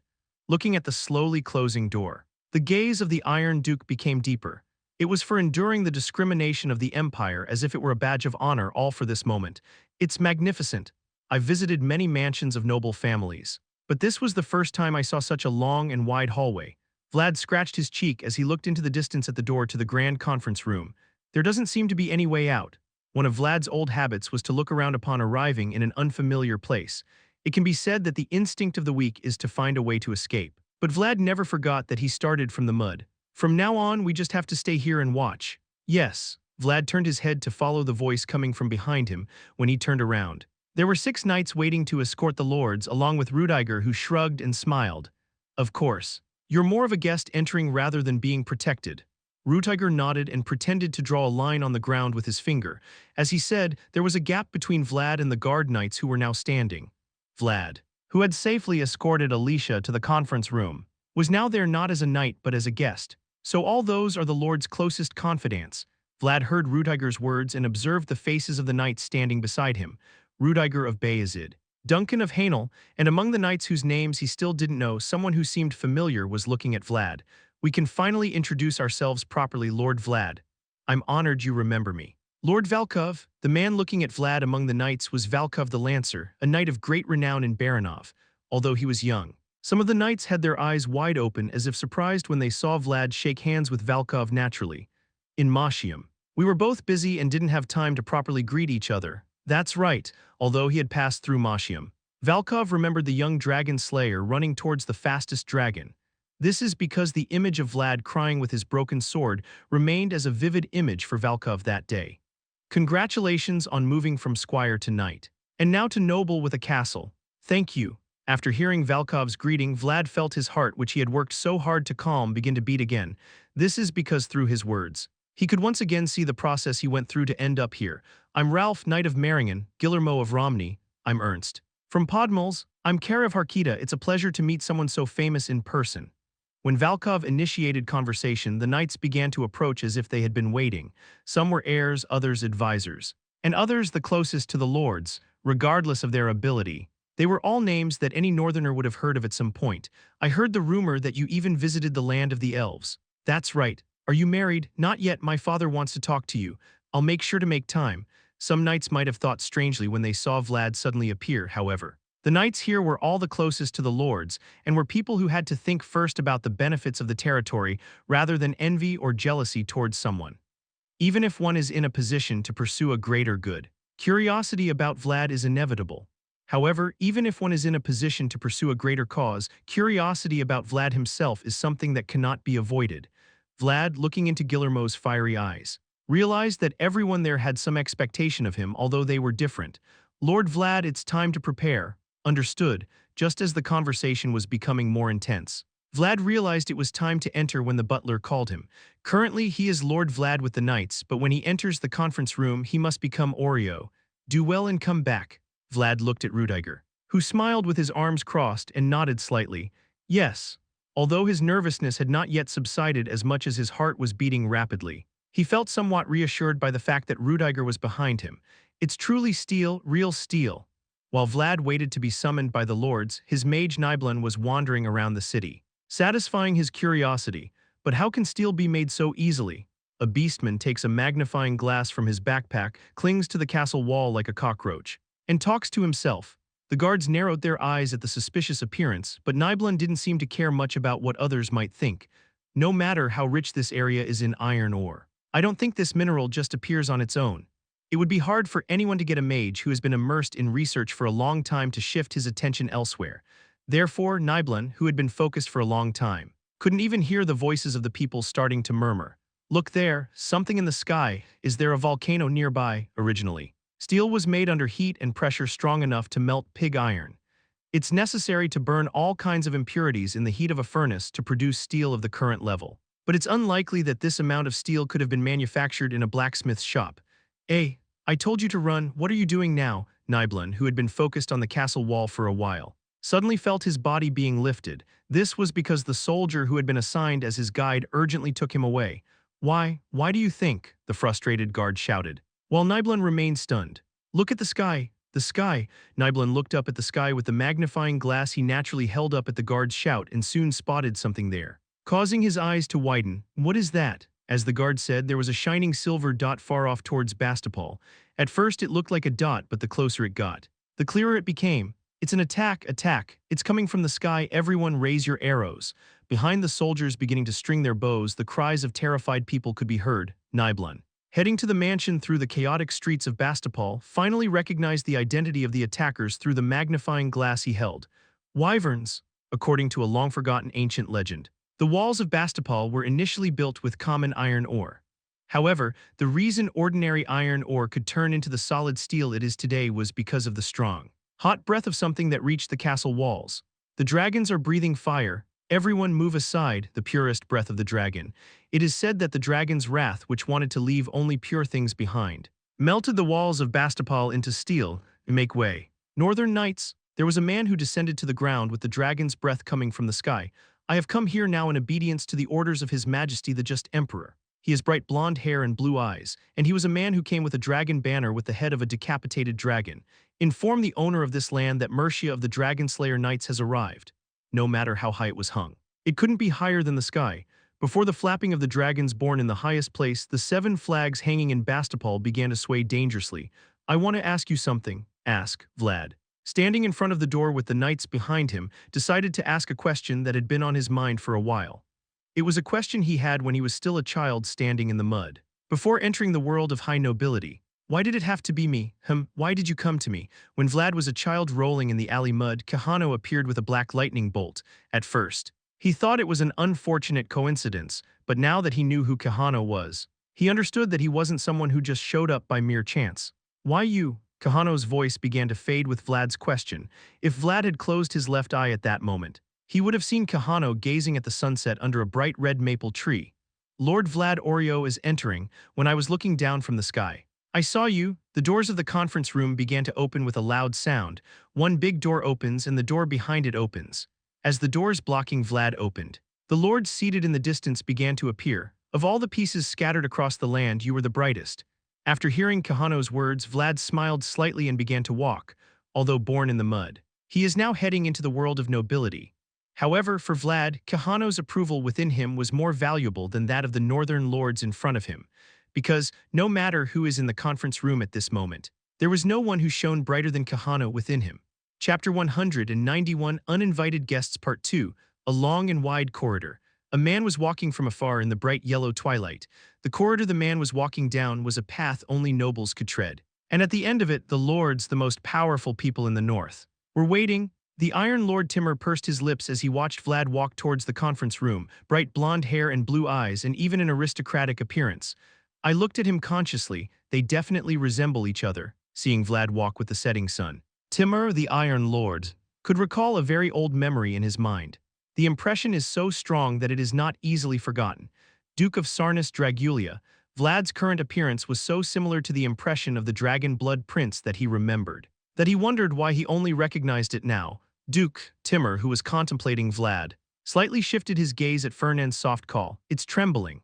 Looking at the slowly closing door, the gaze of the Iron Duke became deeper. It was for enduring the discrimination of the Empire as if it were a badge of honor, all for this moment. It's magnificent. I've visited many mansions of noble families, but this was the first time I saw such a long and wide hallway. Vlad scratched his cheek as he looked into the distance at the door to the grand conference room. There doesn't seem to be any way out. One of Vlad's old habits was to look around upon arriving in an unfamiliar place. It can be said that the instinct of the weak is to find a way to escape. But Vlad never forgot that he started from the mud. From now on, we just have to stay here and watch. Yes. Vlad turned his head to follow the voice coming from behind him when he turned around. There were 6 knights waiting to escort the lords, along with Rudiger, who shrugged and smiled. Of course. You're more of a guest entering rather than being protected. Rudiger nodded and pretended to draw a line on the ground with his finger. As he said, there was a gap between Vlad and the guard knights who were now standing. Vlad, who had safely escorted Alicia to the conference room, was now there not as a knight but as a guest. So all those are the lord's closest confidants. Vlad heard Rudiger's words and observed the faces of the knights standing beside him. Rudiger of Vayezid, Duncan of Hainel, and among the knights whose names he still didn't know, someone who seemed familiar was looking at Vlad. We can finally introduce ourselves properly, Lord Vlad. I'm honored you remember me. Lord Valkov, the man looking at Vlad among the knights, was Valkov the Lancer, a knight of great renown in Baranov, although he was young. Some of the knights had their eyes wide open as if surprised when they saw Vlad shake hands with Valkov naturally. In Mashium, we were both busy and didn't have time to properly greet each other. That's right, although he had passed through Mashium. Valkov remembered the young dragon slayer running towards the fastest dragon. This is because the image of Vlad crying with his broken sword remained as a vivid image for Valkov that day. Congratulations on moving from squire to knight, and now to noble with a castle. Thank you. After hearing Valkov's greeting, Vlad felt his heart, which he had worked so hard to calm, begin to beat again. This is because through his words, he could once again see the process he went through to end up here. I'm Ralph, Knight of Meringen, Guillermo of Romney. I'm Ernst. From Podmals, I'm Kara of Harkita. It's a pleasure to meet someone so famous in person. When Valkov initiated conversation, the knights began to approach as if they had been waiting. Some were heirs, others advisors, and others the closest to the lords, regardless of their ability. They were all names that any northerner would have heard of at some point. I heard the rumor that you even visited the land of the elves. That's right. Are you married? Not yet. My father wants to talk to you. I'll make sure to make time. Some knights might have thought strangely when they saw Vlad suddenly appear, however. The knights here were all the closest to the lords, and were people who had to think first about the benefits of the territory rather than envy or jealousy towards someone, even if one is in a position to pursue a greater good. Curiosity about Vlad is inevitable. However, even if one is in a position to pursue a greater cause, curiosity about Vlad himself is something that cannot be avoided. Vlad, looking into Guillermo's fiery eyes, realized that everyone there had some expectation of him, although they were different. Lord Vlad, it's time to prepare. Understood, just as the conversation was becoming more intense. Vlad realized it was time to enter when the butler called him. Currently, he is Lord Vlad with the knights, but when he enters the conference room, he must become Oreo. Do well and come back. Vlad looked at Rudiger, who smiled with his arms crossed and nodded slightly. Yes. Although his nervousness had not yet subsided as much as his heart was beating rapidly, he felt somewhat reassured by the fact that Rudiger was behind him. It's truly steel, real steel. While Vlad waited to be summoned by the lords, his mage Nibelun was wandering around the city, satisfying his curiosity. But how can steel be made so easily? A beastman takes a magnifying glass from his backpack, clings to the castle wall like a cockroach, and talks to himself. The guards narrowed their eyes at the suspicious appearance, but Nibelun didn't seem to care much about what others might think. No matter how rich this area is in iron ore, I don't think this mineral just appears on its own. It would be hard for anyone to get a mage who has been immersed in research for a long time to shift his attention elsewhere. Therefore, Nibelun, who had been focused for a long time, couldn't even hear the voices of the people starting to murmur. Look there, something in the sky. Is there a volcano nearby? Originally, steel was made under heat and pressure strong enough to melt pig iron. It's necessary to burn all kinds of impurities in the heat of a furnace to produce steel of the current level. But it's unlikely that this amount of steel could have been manufactured in a blacksmith's shop. I told you to run. What are you doing now? Nibelun, who had been focused on the castle wall for a while, suddenly felt his body being lifted. This was because the soldier who had been assigned as his guide urgently took him away. Why do you think? The frustrated guard shouted, while Nibelun remained stunned. Look at the sky. The sky. Nibelun looked up at the sky with the magnifying glass he naturally held up at the guard's shout and soon spotted something there, causing his eyes to widen. What is that? As the guard said, there was a shining silver dot far off towards Bastapol. At first it looked like a dot, but the closer it got, the clearer it became. It's an attack. It's coming from the sky. Everyone raise your arrows. Behind the soldiers beginning to string their bows, the cries of terrified people could be heard. Nibelun, heading to the mansion through the chaotic streets of Bastapol, finally recognized the identity of the attackers through the magnifying glass he held. Wyverns, according to a long-forgotten ancient legend. The walls of Bastapol were initially built with common iron ore. However, the reason ordinary iron ore could turn into the solid steel it is today was because of the strong, hot breath of something that reached the castle walls. The dragons are breathing fire. Everyone move aside. The purest breath of the dragon. It is said that the dragon's wrath, which wanted to leave only pure things behind, melted the walls of Bastapol into steel. Make way. Northern Knights. There was a man who descended to the ground with the dragon's breath coming from the sky. I have come here now in obedience to the orders of His Majesty the Just Emperor. He has bright blonde hair and blue eyes, and he was a man who came with a dragon banner with the head of a decapitated dragon. Inform the owner of this land that Mercia of the Dragon Slayer Knights has arrived. No matter how high it was hung, it couldn't be higher than the sky. Before the flapping of the dragons born in the highest place, the 7 flags hanging in Bastapol began to sway dangerously. I want to ask you something. Ask, Vlad. Standing in front of the door with the knights behind him, decided to ask a question that had been on his mind for a while. It was a question he had when he was still a child standing in the mud. Before entering the world of high nobility. Why did it have to be me? Why did you come to me? When Vlad was a child rolling in the alley mud, Kahano appeared with a black lightning bolt. At first, he thought it was an unfortunate coincidence, but now that he knew who Kahano was, he understood that he wasn't someone who just showed up by mere chance. Why you? Kahano's voice began to fade with Vlad's question. If Vlad had closed his left eye at that moment, he would have seen Kahano gazing at the sunset under a bright red maple tree. Lord Vlad Oreo is entering when I was looking down from the sky. I saw you. The doors of the conference room began to open with a loud sound. One big door opens and the door behind it opens. As the doors blocking Vlad opened, the lords seated in the distance began to appear. Of all the pieces scattered across the land, you were the brightest. After hearing Kahano's words, Vlad smiled slightly and began to walk, although born in the mud. He is now heading into the world of nobility. However, for Vlad, Kahano's approval within him was more valuable than that of the northern lords in front of him, because no matter who is in the conference room at this moment, there was no one who shone brighter than Kahano within him. Chapter 191 Uninvited Guests Part 2 A long and wide corridor. A man was walking from afar in the bright yellow twilight. The corridor the man was walking down was a path only nobles could tread. And at the end of it, the lords, the most powerful people in the north, were waiting. The Iron Lord Timur pursed his lips as he watched Vlad walk towards the conference room, bright blonde hair and blue eyes and even an aristocratic appearance. I looked at him consciously. They definitely resemble each other, seeing Vlad walk with the setting sun. Timur, the Iron Lord, could recall a very old memory in his mind. The impression is so strong that it is not easily forgotten. Duke of Sarnus Dragulia, Vlad's current appearance was so similar to the impression of the Dragon Blood Prince that he remembered, that he wondered why he only recognized it now. Duke Timur, who was contemplating Vlad, slightly shifted his gaze at Fernand's soft call. It's trembling.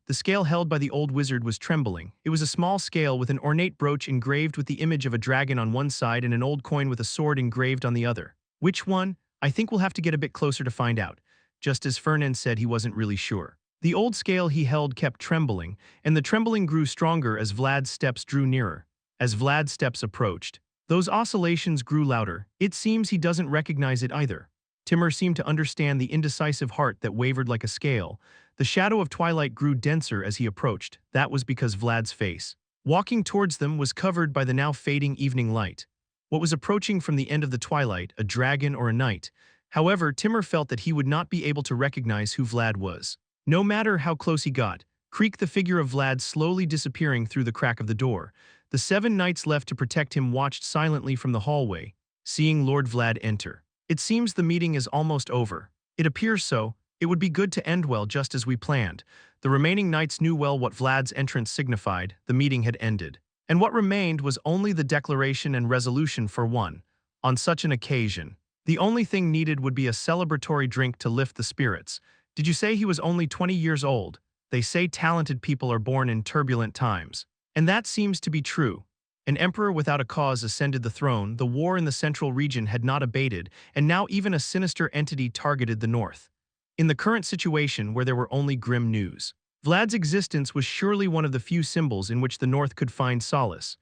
The scale held by the old wizard was trembling. It was a small scale with an ornate brooch engraved with the image of a dragon on one side and an old coin with a sword engraved on the other. Which one? I think we'll have to get a bit closer to find out. Just as Fernand said, he wasn't really sure. The old scale he held kept trembling, and the trembling grew stronger as Vlad's steps drew nearer. As Vlad's steps approached, those oscillations grew louder. It seems he doesn't recognize it either. Timur seemed to understand the indecisive heart that wavered like a scale. The shadow of twilight grew denser as he approached. That was because Vlad's face, walking towards them, was covered by the now fading evening light. What was approaching from the end of the twilight, a dragon or a knight? However, Timur felt that he would not be able to recognize who Vlad was. No matter how close he got, creaked the figure of Vlad slowly disappearing through the crack of the door. The 7 knights left to protect him watched silently from the hallway, seeing Lord Vlad enter. It seems the meeting is almost over. It appears so. It would be good to end well, just as we planned. The remaining knights knew well what Vlad's entrance signified. The meeting had ended. And what remained was only the declaration and resolution for one. On such an occasion, the only thing needed would be a celebratory drink to lift the spirits. Did you say he was only 20 years old? They say talented people are born in turbulent times. And that seems to be true. An emperor without a cause ascended the throne, the war in the central region had not abated, and now even a sinister entity targeted the north. In the current situation where there were only grim news, Vlad's existence was surely one of the few symbols in which the north could find solace.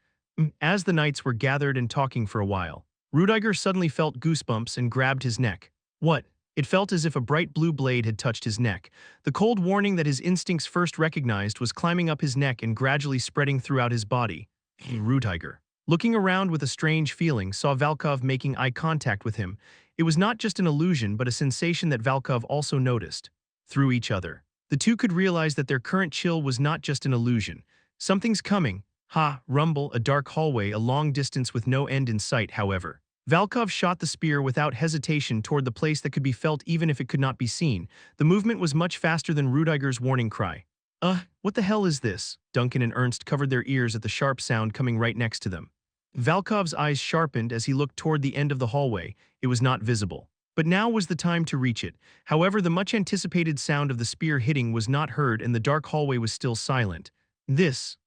As the knights were gathered and talking for a while, Rudiger suddenly felt goosebumps and grabbed his neck. What? It felt as if a bright blue blade had touched his neck. The cold warning that his instincts first recognized was climbing up his neck and gradually spreading throughout his body. Rudiger, looking around with a strange feeling, saw Valkov making eye contact with him. It was not just an illusion but a sensation that Valkov also noticed. Through each other, the two could realize that their current chill was not just an illusion. Something's coming. Rumble, a dark hallway, a long distance with no end in sight, however. Valkov shot the spear without hesitation toward the place that could be felt even if it could not be seen. The movement was much faster than Rudiger's warning cry. What the hell is this? Duncan and Ernst covered their ears at the sharp sound coming right next to them. Valkov's eyes sharpened as he looked toward the end of the hallway. It was not visible. But now was the time to reach it. However, the much-anticipated sound of the spear hitting was not heard and the dark hallway was still silent.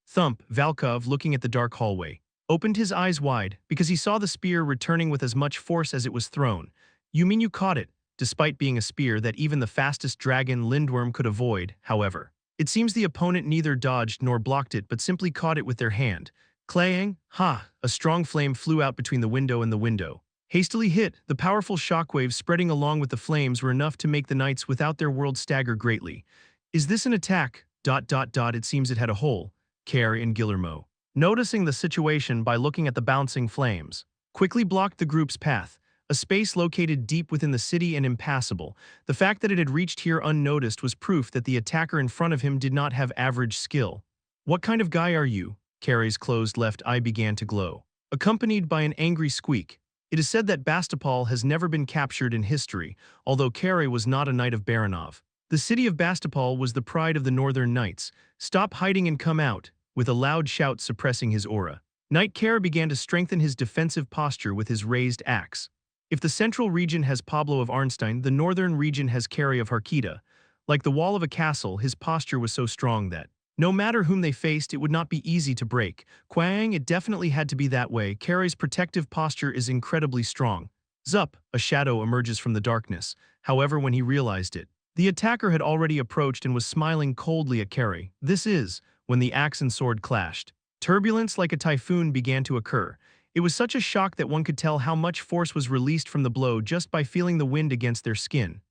Thump, Valkov, looking at the dark hallway, opened his eyes wide because he saw the spear returning with as much force as it was thrown. You mean you caught it? Despite being a spear that even the fastest dragon Lindworm could avoid, however. It seems the opponent neither dodged nor blocked it but simply caught it with their hand. Clang! A strong flame flew out between the window and the window. Hastily hit, the powerful shockwaves spreading along with the flames were enough to make the knights without their world stagger greatly. Is this an attack? It seems it had a hole. Care and Guillermo, noticing the situation by looking at the bouncing flames, quickly blocked the group's path. A space located deep within the city and impassable. The fact that it had reached here unnoticed was proof that the attacker in front of him did not have average skill. What kind of guy are you? Carrie's closed left eye began to glow. accompanied by an angry squeak. It is said that Bastopol has never been captured in history, although Kare was not a knight of Baranov. The city of Bastopol was the pride of the Northern Knights. Stop hiding and come out, with a loud shout suppressing his aura. Knight Kare began to strengthen his defensive posture with his raised axe. If the central region has Pablo of Arnstein, the northern region has Kare of Harkita. Like the wall of a castle, his posture was so strong that, no matter whom they faced, it would not be easy to break. Quang, it definitely had to be that way. Kare's protective posture is incredibly strong. Zup, a shadow emerges from the darkness. However, when he realized it, the attacker had already approached and was smiling coldly at Kare. This is, when the axe and sword clashed. Turbulence like a typhoon began to occur. It was such a shock that one could tell how much force was released from the blow just by feeling the wind against their skin.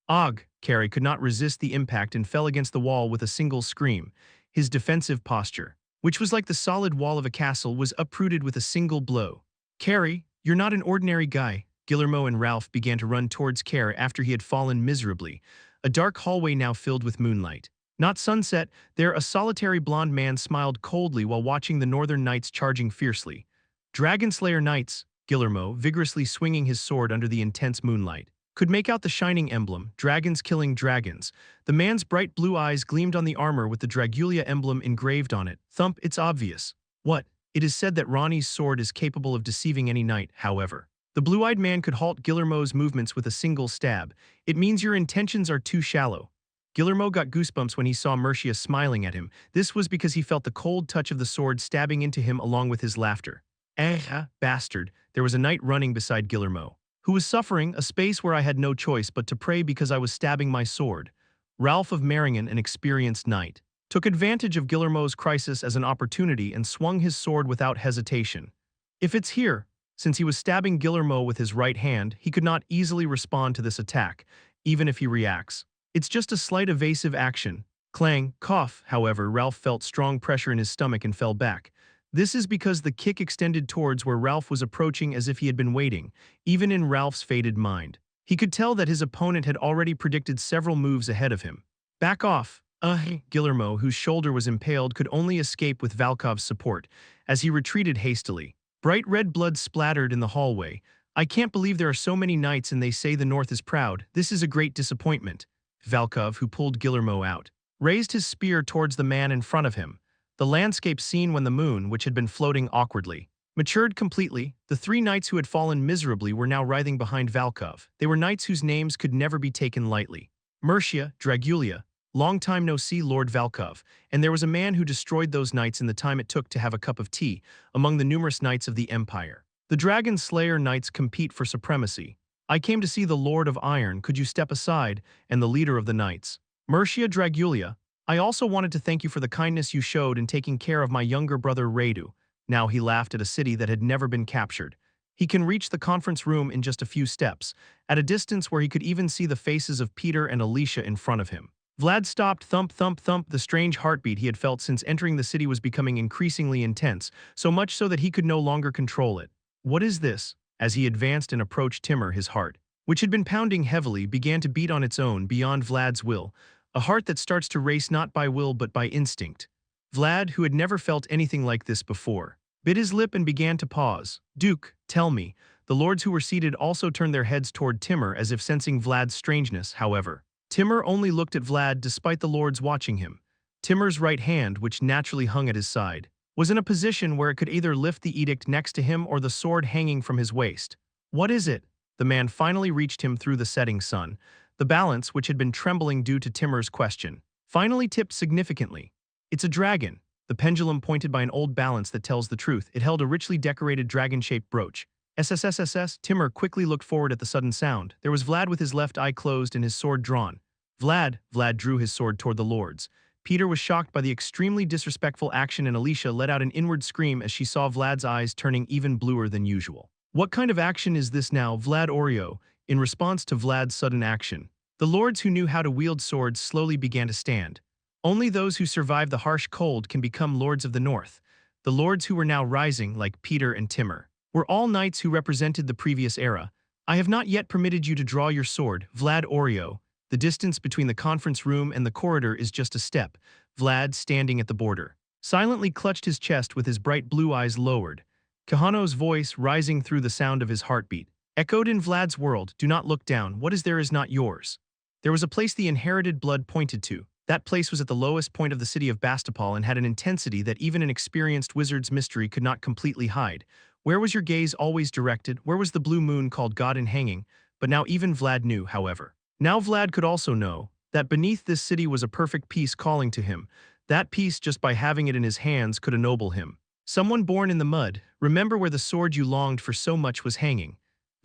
Og, Kare could not resist the impact and fell against the wall with a single scream. His defensive posture, which was like the solid wall of a castle, was uprooted with a single blow. Kare, you're not an ordinary guy. Guillermo and Ralph began to run towards Kare after he had fallen miserably. A dark hallway now filled with moonlight. Not sunset, there a solitary blonde man smiled coldly while watching the Northern Knights charging fiercely. Dragonslayer Knights, Guillermo, vigorously swinging his sword under the intense moonlight, could make out the shining emblem, dragons killing dragons. The man's bright blue eyes gleamed on the armor with the Dragulia emblem engraved on it. Thump, it's obvious. What? It is said that Ronnie's sword is capable of deceiving any knight, however. The blue-eyed man could halt Guillermo's movements with a single stab. It means your intentions are too shallow. Guillermo got goosebumps when he saw Mercia smiling at him. This was because he felt the cold touch of the sword stabbing into him along with his laughter. Bastard. There was a knight running beside Guillermo, who was suffering, a space where I had no choice but to pray because I was stabbing my sword. Ralph of Meringen, an experienced knight, took advantage of Guillermo's crisis as an opportunity and swung his sword without hesitation. If it's here, since he was stabbing Guillermo with his right hand, he could not easily respond to this attack, even if he reacts. It's just a slight evasive action. Clang, cough, however, Ralph felt strong pressure in his stomach and fell back. This is because the kick extended towards where Ralph was approaching as if he had been waiting, even in Ralph's faded mind. He could tell that his opponent had already predicted several moves ahead of him. Back off. Guillermo, whose shoulder was impaled, could only escape with Valkov's support, as he retreated hastily. Bright red blood splattered in the hallway. I can't believe there are so many knights and they say the North is proud. This is a great disappointment. Valkov, who pulled Guillermo out, raised his spear towards the man in front of him. The landscape seen when the moon, which had been floating awkwardly, matured completely. The three knights who had fallen miserably were now writhing behind Valkov. They were knights whose names could never be taken lightly. Mercia, Dragulia, long time no see Lord Valkov, and there was a man who destroyed those knights in the time it took to have a cup of tea, among the numerous knights of the Empire. The Dragon Slayer knights compete for supremacy. I came to see the Lord of Iron, could you step aside, and the leader of the knights. Mercia Dragulia, I also wanted to thank you for the kindness you showed in taking care of my younger brother Radu. Now he laughed at a city that had never been captured. He can reach the conference room in just a few steps, at a distance where he could even see the faces of Peter and Alicia in front of him. Vlad stopped. Thump, thump, thump. The strange heartbeat he had felt since entering the city was becoming increasingly intense, so much so that he could no longer control it. What is this? As he advanced and approached Timur, his heart, which had been pounding heavily, began to beat on its own beyond Vlad's will. A heart that starts to race not by will but by instinct. Vlad, who had never felt anything like this before, bit his lip and began to pause. Duke, tell me. The lords who were seated also turned their heads toward Timur as if sensing Vlad's strangeness, however. Timur only looked at Vlad despite the lords watching him. Timur's right hand, which naturally hung at his side, was in a position where it could either lift the edict next to him or the sword hanging from his waist. What is it? The man finally reached him through the setting sun. The balance, which had been trembling due to Timur's question, finally tipped significantly. It's a dragon. The pendulum pointed by an old balance that tells the truth. It held a richly decorated dragon-shaped brooch. SSSSS. Timur quickly looked forward at the sudden sound. There was Vlad with his left eye closed and his sword drawn. Vlad drew his sword toward the lords. Peter was shocked by the extremely disrespectful action and Alicia let out an inward scream as she saw Vlad's eyes turning even bluer than usual. What kind of action is this now, Vlad Oreo? In response to Vlad's sudden action, the lords who knew how to wield swords slowly began to stand. Only those who survive the harsh cold can become lords of the North. The lords who were now rising, like Peter and Timur, were all knights who represented the previous era. I have not yet permitted you to draw your sword, Vlad Oreo. The distance between the conference room and the corridor is just a step. Vlad, standing at the border, silently clutched his chest with his bright blue eyes lowered. Kahano's voice, rising through the sound of his heartbeat, echoed in Vlad's world. Do not look down. What is there is not yours. There was a place the inherited blood pointed to. That place was at the lowest point of the city of Bastapal and had an intensity that even an experienced wizard's mystery could not completely hide. Where was your gaze always directed? Where was the blue moon called God in hanging? But now even Vlad knew, however. Now Vlad could also know that beneath this city was a perfect peace calling to him. That peace, just by having it in his hands, could ennoble him. Someone born in the mud, remember where the sword you longed for so much was hanging.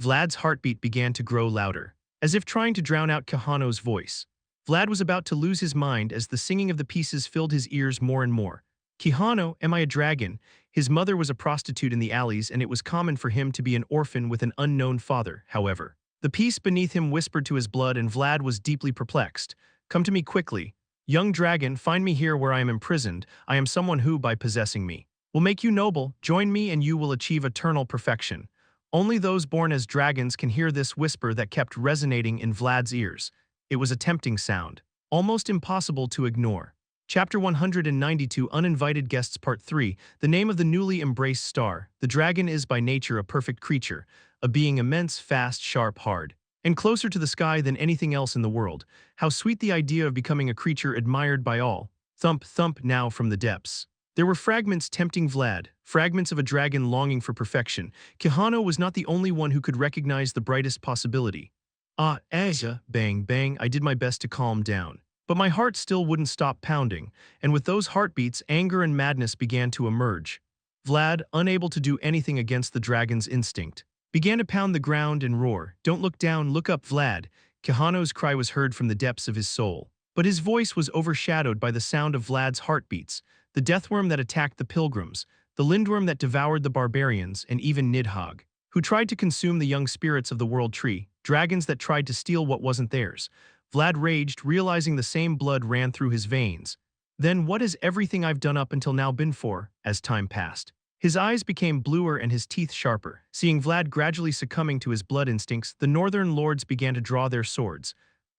Vlad's heartbeat began to grow louder, as if trying to drown out Kahano's voice. Vlad was about to lose his mind as the singing of the pieces filled his ears more and more. Kahano, am I a dragon? His mother was a prostitute in the alleys, and it was common for him to be an orphan with an unknown father, however. The piece beneath him whispered to his blood, and Vlad was deeply perplexed. Come to me quickly. Young dragon, find me here where I am imprisoned. I am someone who, by possessing me, will make you noble. Join me and you will achieve eternal perfection. Only those born as dragons can hear this whisper that kept resonating in Vlad's ears. It was a tempting sound, almost impossible to ignore. Chapter 192, Uninvited Guests Part 3. The name of the newly embraced star. The dragon is by nature a perfect creature, a being immense, fast, sharp, hard, and closer to the sky than anything else in the world. How sweet the idea of becoming a creature admired by all. Thump, thump now from the depths. There were fragments tempting Vlad, fragments of a dragon longing for perfection. Kahano was not the only one who could recognize the brightest possibility. Bang, bang, I did my best to calm down. But my heart still wouldn't stop pounding, and with those heartbeats, anger and madness began to emerge. Vlad, unable to do anything against the dragon's instinct, began to pound the ground and roar. Don't look down, look up, Vlad. Kahano's cry was heard from the depths of his soul. But his voice was overshadowed by the sound of Vlad's heartbeats, the deathworm that attacked the pilgrims, the lindworm that devoured the barbarians, and even Nidhogg, who tried to consume the young spirits of the world tree, dragons that tried to steal what wasn't theirs. Vlad raged, realizing the same blood ran through his veins. Then what has everything I've done up until now been for? As time passed, his eyes became bluer and his teeth sharper. Seeing Vlad gradually succumbing to his blood instincts, the northern lords began to draw their swords.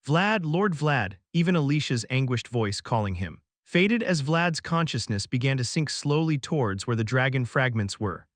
Vlad, Lord Vlad, even Alicia's anguished voice calling him, faded as Vlad's consciousness began to sink slowly towards where the dragon fragments were.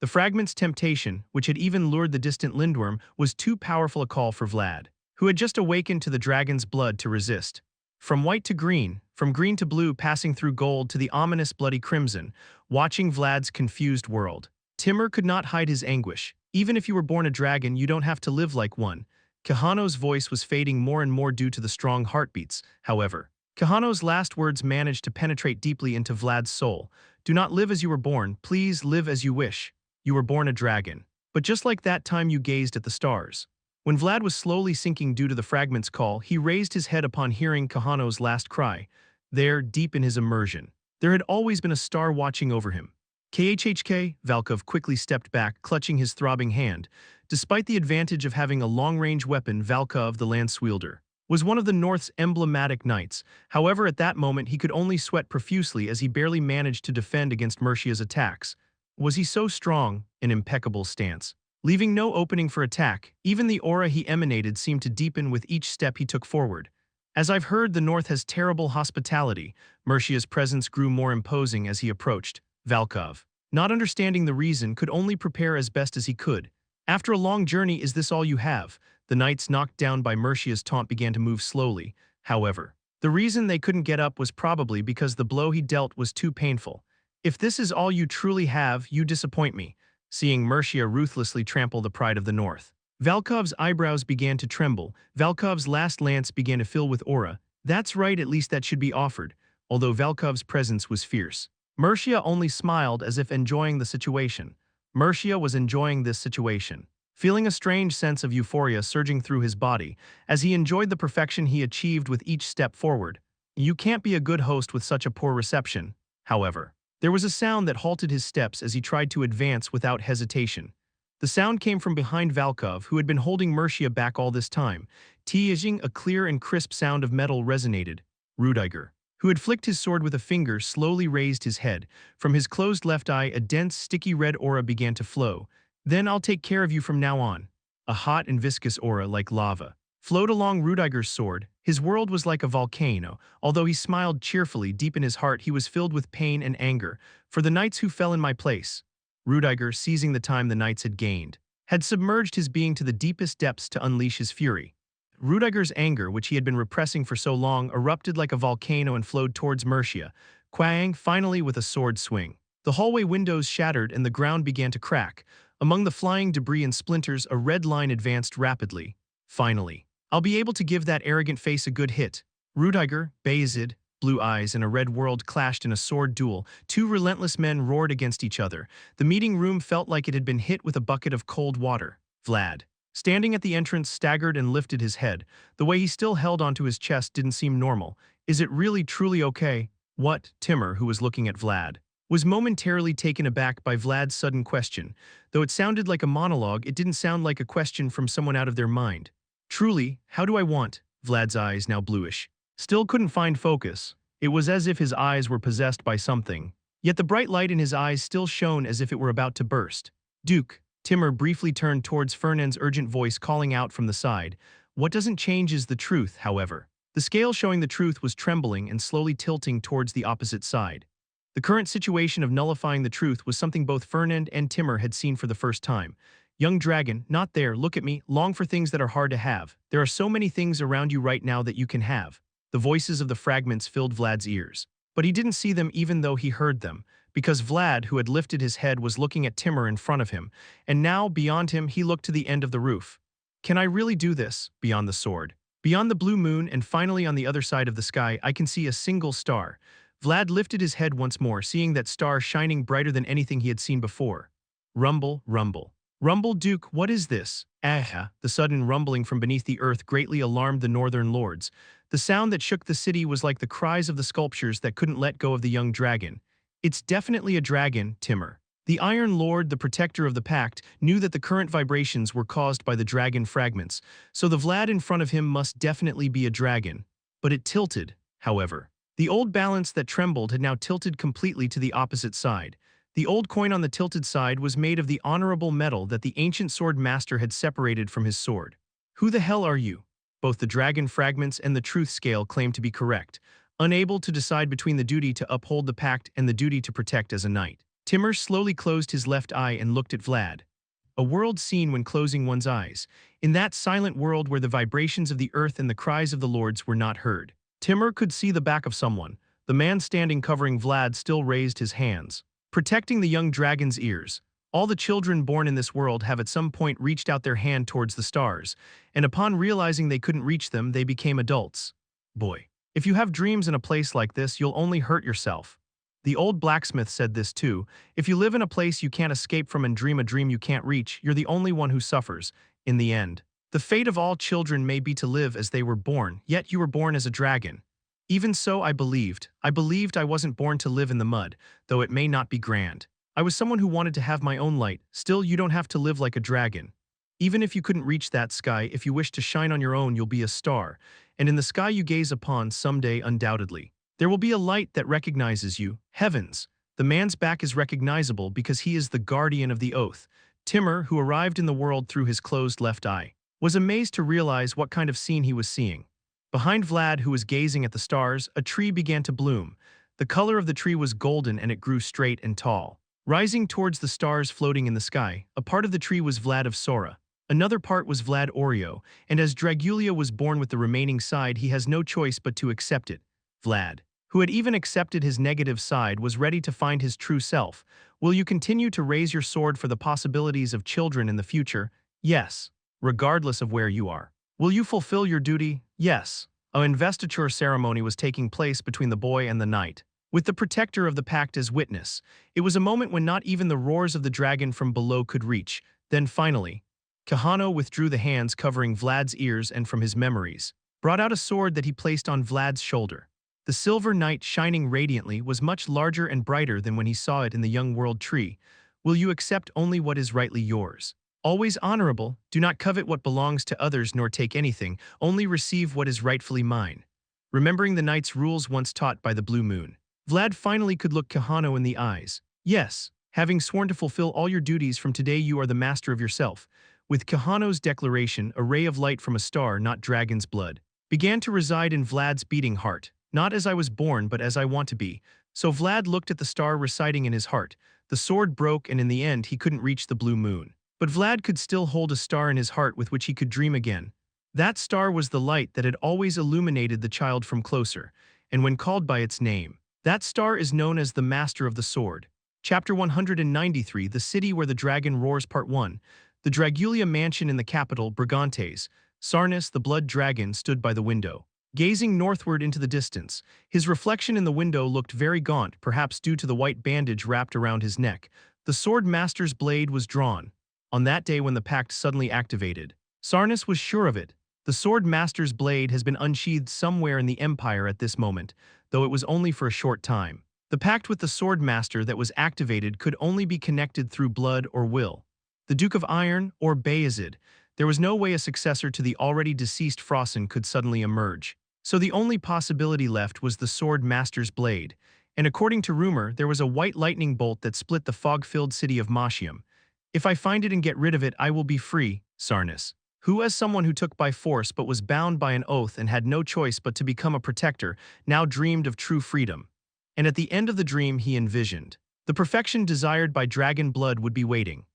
The fragment's temptation, which had even lured the distant lindworm, was too powerful a call for Vlad, who had just awakened to the dragon's blood, to resist. From white to green, from green to blue, passing through gold to the ominous bloody crimson, watching Vlad's confused world. Timur could not hide his anguish. Even if you were born a dragon, you don't have to live like one. Kahano's voice was fading more and more due to the strong heartbeats, however. Kahano's last words managed to penetrate deeply into Vlad's soul. Do not live as you were born, please live as you wish. You were born a dragon. But just like that time you gazed at the stars. When Vlad was slowly sinking due to the fragment's call, he raised his head upon hearing Kahano's last cry. There, deep in his immersion, there had always been a star watching over him. KHHK, Valkov quickly stepped back, clutching his throbbing hand. Despite the advantage of having a long-range weapon, Valkov, the lance wielder, was one of the North's emblematic knights. However, at that moment he could only sweat profusely as he barely managed to defend against Mercia's attacks. Was he so strong? An impeccable stance, leaving no opening for attack. Even the aura he emanated seemed to deepen with each step he took forward. As I've heard, the North has terrible hospitality. Mercia's presence grew more imposing as he approached. Valkov, not understanding the reason, could only prepare as best as he could. After a long journey, is this all you have? The knights, knocked down by Mercia's taunt, began to move slowly. However, the reason they couldn't get up was probably because the blow he dealt was too painful. If this is all you truly have, you disappoint me. Seeing Mercia ruthlessly trample the pride of the North, Valkov's eyebrows began to tremble. Valkov's last lance began to fill with aura. That's right, at least that should be offered. Although Valkov's presence was fierce, Mercia only smiled as if enjoying the situation. Mercia was enjoying this situation, feeling a strange sense of euphoria surging through his body as he enjoyed the perfection he achieved with each step forward. You can't be a good host with such a poor reception. However, there was a sound that halted his steps as he tried to advance without hesitation. The sound came from behind Valkov, who had been holding Mercia back all this time. Teasing, a clear and crisp sound of metal resonated. Rudiger, who had flicked his sword with a finger, slowly raised his head. From his closed left eye, a dense, sticky red aura began to flow. Then I'll take care of you from now on. A hot and viscous aura, like lava, flowed along Rudiger's sword. His world was like a volcano. Although he smiled cheerfully, deep in his heart he was filled with pain and anger. For the knights who fell in my place. Rudiger, seizing the time the knights had gained, had submerged his being to the deepest depths to unleash his fury. Rudiger's anger, which he had been repressing for so long, erupted like a volcano and flowed towards Mercia, Quang finally with a sword swing. The hallway windows shattered and the ground began to crack. Among the flying debris and splinters, a red line advanced rapidly. Finally, I'll be able to give that arrogant face a good hit. Rudiger, Vayezid, Blue Eyes, and a red world clashed in a sword duel. Two relentless men roared against each other. The meeting room felt like it had been hit with a bucket of cold water. Vlad, standing at the entrance, staggered and lifted his head. The way he still held onto his chest didn't seem normal. Is it really truly okay? What? Timur, who was looking at Vlad, was momentarily taken aback by Vlad's sudden question. Though it sounded like a monologue, it didn't sound like a question from someone out of their mind. Truly, how do I want? Vlad's eyes, now bluish, still couldn't find focus. It was as if his eyes were possessed by something. Yet the bright light in his eyes still shone as if it were about to burst. Duke, Timur briefly turned towards Fernand's urgent voice calling out from the side. What doesn't change is the truth, however. The scale showing the truth was trembling and slowly tilting towards the opposite side. The current situation of nullifying the truth was something both Fernand and Timur had seen for the first time. Young dragon, not there, look at me, long for things that are hard to have. There are so many things around you right now that you can have. The voices of the fragments filled Vlad's ears. But he didn't see them even though he heard them, because Vlad, who had lifted his head, was looking at Timur in front of him, and now, beyond him, he looked to the end of the roof. Can I really do this? Beyond the sword, beyond the blue moon, and finally on the other side of the sky, I can see a single star. Vlad lifted his head once more, seeing that star shining brighter than anything he had seen before. Rumble, rumble. Rumble, Duke, what is this? Ah! The sudden rumbling from beneath the earth greatly alarmed the northern lords. The sound that shook the city was like the cries of the sculptures that couldn't let go of the young dragon. It's definitely a dragon, Timur. The Iron Lord, the protector of the pact, knew that the current vibrations were caused by the dragon fragments, so the Vlad in front of him must definitely be a dragon. But it tilted, however. The old balance that trembled had now tilted completely to the opposite side. The old coin on the tilted side was made of the honorable metal that the ancient Swordmaster had separated from his sword. Who the hell are you? Both the dragon fragments and the truth scale claimed to be correct, unable to decide between the duty to uphold the pact and the duty to protect as a knight. Timur slowly closed his left eye and looked at Vlad. A world seen when closing one's eyes. In that silent world where the vibrations of the earth and the cries of the lords were not heard. Timur could see the back of someone. The man standing covering Vlad still raised his hands, protecting the young dragon's ears. All the children born in this world have at some point reached out their hand towards the stars, and upon realizing they couldn't reach them, they became adults. Boy, if you have dreams in a place like this, you'll only hurt yourself. The old blacksmith said this too. If you live in a place you can't escape from and dream a dream you can't reach, you're the only one who suffers, in the end. The fate of all children may be to live as they were born, yet you were born as a dragon. Even so, I believed I wasn't born to live in the mud, though it may not be grand. I was someone who wanted to have my own light. Still, you don't have to live like a dragon. Even if you couldn't reach that sky, if you wish to shine on your own, you'll be a star. And in the sky you gaze upon someday, undoubtedly, there will be a light that recognizes you. Heavens! The man's back is recognizable because he is the guardian of the oath. Timur, who arrived in the world through his closed left eye, was amazed to realize what kind of scene he was seeing. Behind Vlad, who was gazing at the stars, a tree began to bloom. The color of the tree was golden and it grew straight and tall. Rising towards the stars floating in the sky, a part of the tree was Vlad of Sora. Another part was Vlad Oreo, and as Dragulia was born with the remaining side, he has no choice but to accept it. Vlad, who had even accepted his negative side, was ready to find his true self. Will you continue to raise your sword for the possibilities of children in the future? Yes. Regardless of where you are. Will you fulfill your duty? Yes. An investiture ceremony was taking place between the boy and the knight, with the protector of the pact as witness. It was a moment when not even the roars of the dragon from below could reach. Then finally, Kahano withdrew the hands covering Vlad's ears and from his memories, brought out a sword that he placed on Vlad's shoulder. The silver knight, shining radiantly, was much larger and brighter than when he saw it in the young world tree. Will you accept only what is rightly yours? Always honorable, do not covet what belongs to others nor take anything, only receive what is rightfully mine. Remembering the knight's rules once taught by the blue moon, Vlad finally could look Kahano in the eyes. Yes, having sworn to fulfill all your duties from today, you are the master of yourself. With Kahano's declaration, a ray of light from a star, not dragon's blood, began to reside in Vlad's beating heart. Not as I was born, but as I want to be. So Vlad looked at the star residing in his heart. The sword broke and in the end he couldn't reach the blue moon. But Vlad could still hold a star in his heart with which he could dream again. That star was the light that had always illuminated the child from closer, and when called by its name, that star is known as the Master of the Sword. Chapter 193, The City Where the Dragon Roars, Part 1. The Dragulia mansion in the capital, Brigantes. Sarnas, the blood dragon, stood by the window. Gazing northward into the distance, his reflection in the window looked very gaunt, perhaps due to the white bandage wrapped around his neck. The Swordmaster's blade was drawn. On that day when the pact suddenly activated, Sarnas was sure of it. The Swordmaster's blade has been unsheathed somewhere in the Empire at this moment, though it was only for a short time. The pact with the Swordmaster that was activated could only be connected through blood or will. The Duke of Iron, or Vayezid, there was no way a successor to the already deceased Frosin could suddenly emerge. So the only possibility left was the Swordmaster's blade, and according to rumor, there was a white lightning bolt that split the fog-filled city of Mashium. If I find it and get rid of it, I will be free, Sarnas, who as someone who took by force but was bound by an oath and had no choice but to become a protector, now dreamed of true freedom. And at the end of the dream he envisioned, the perfection desired by dragon blood would be waiting.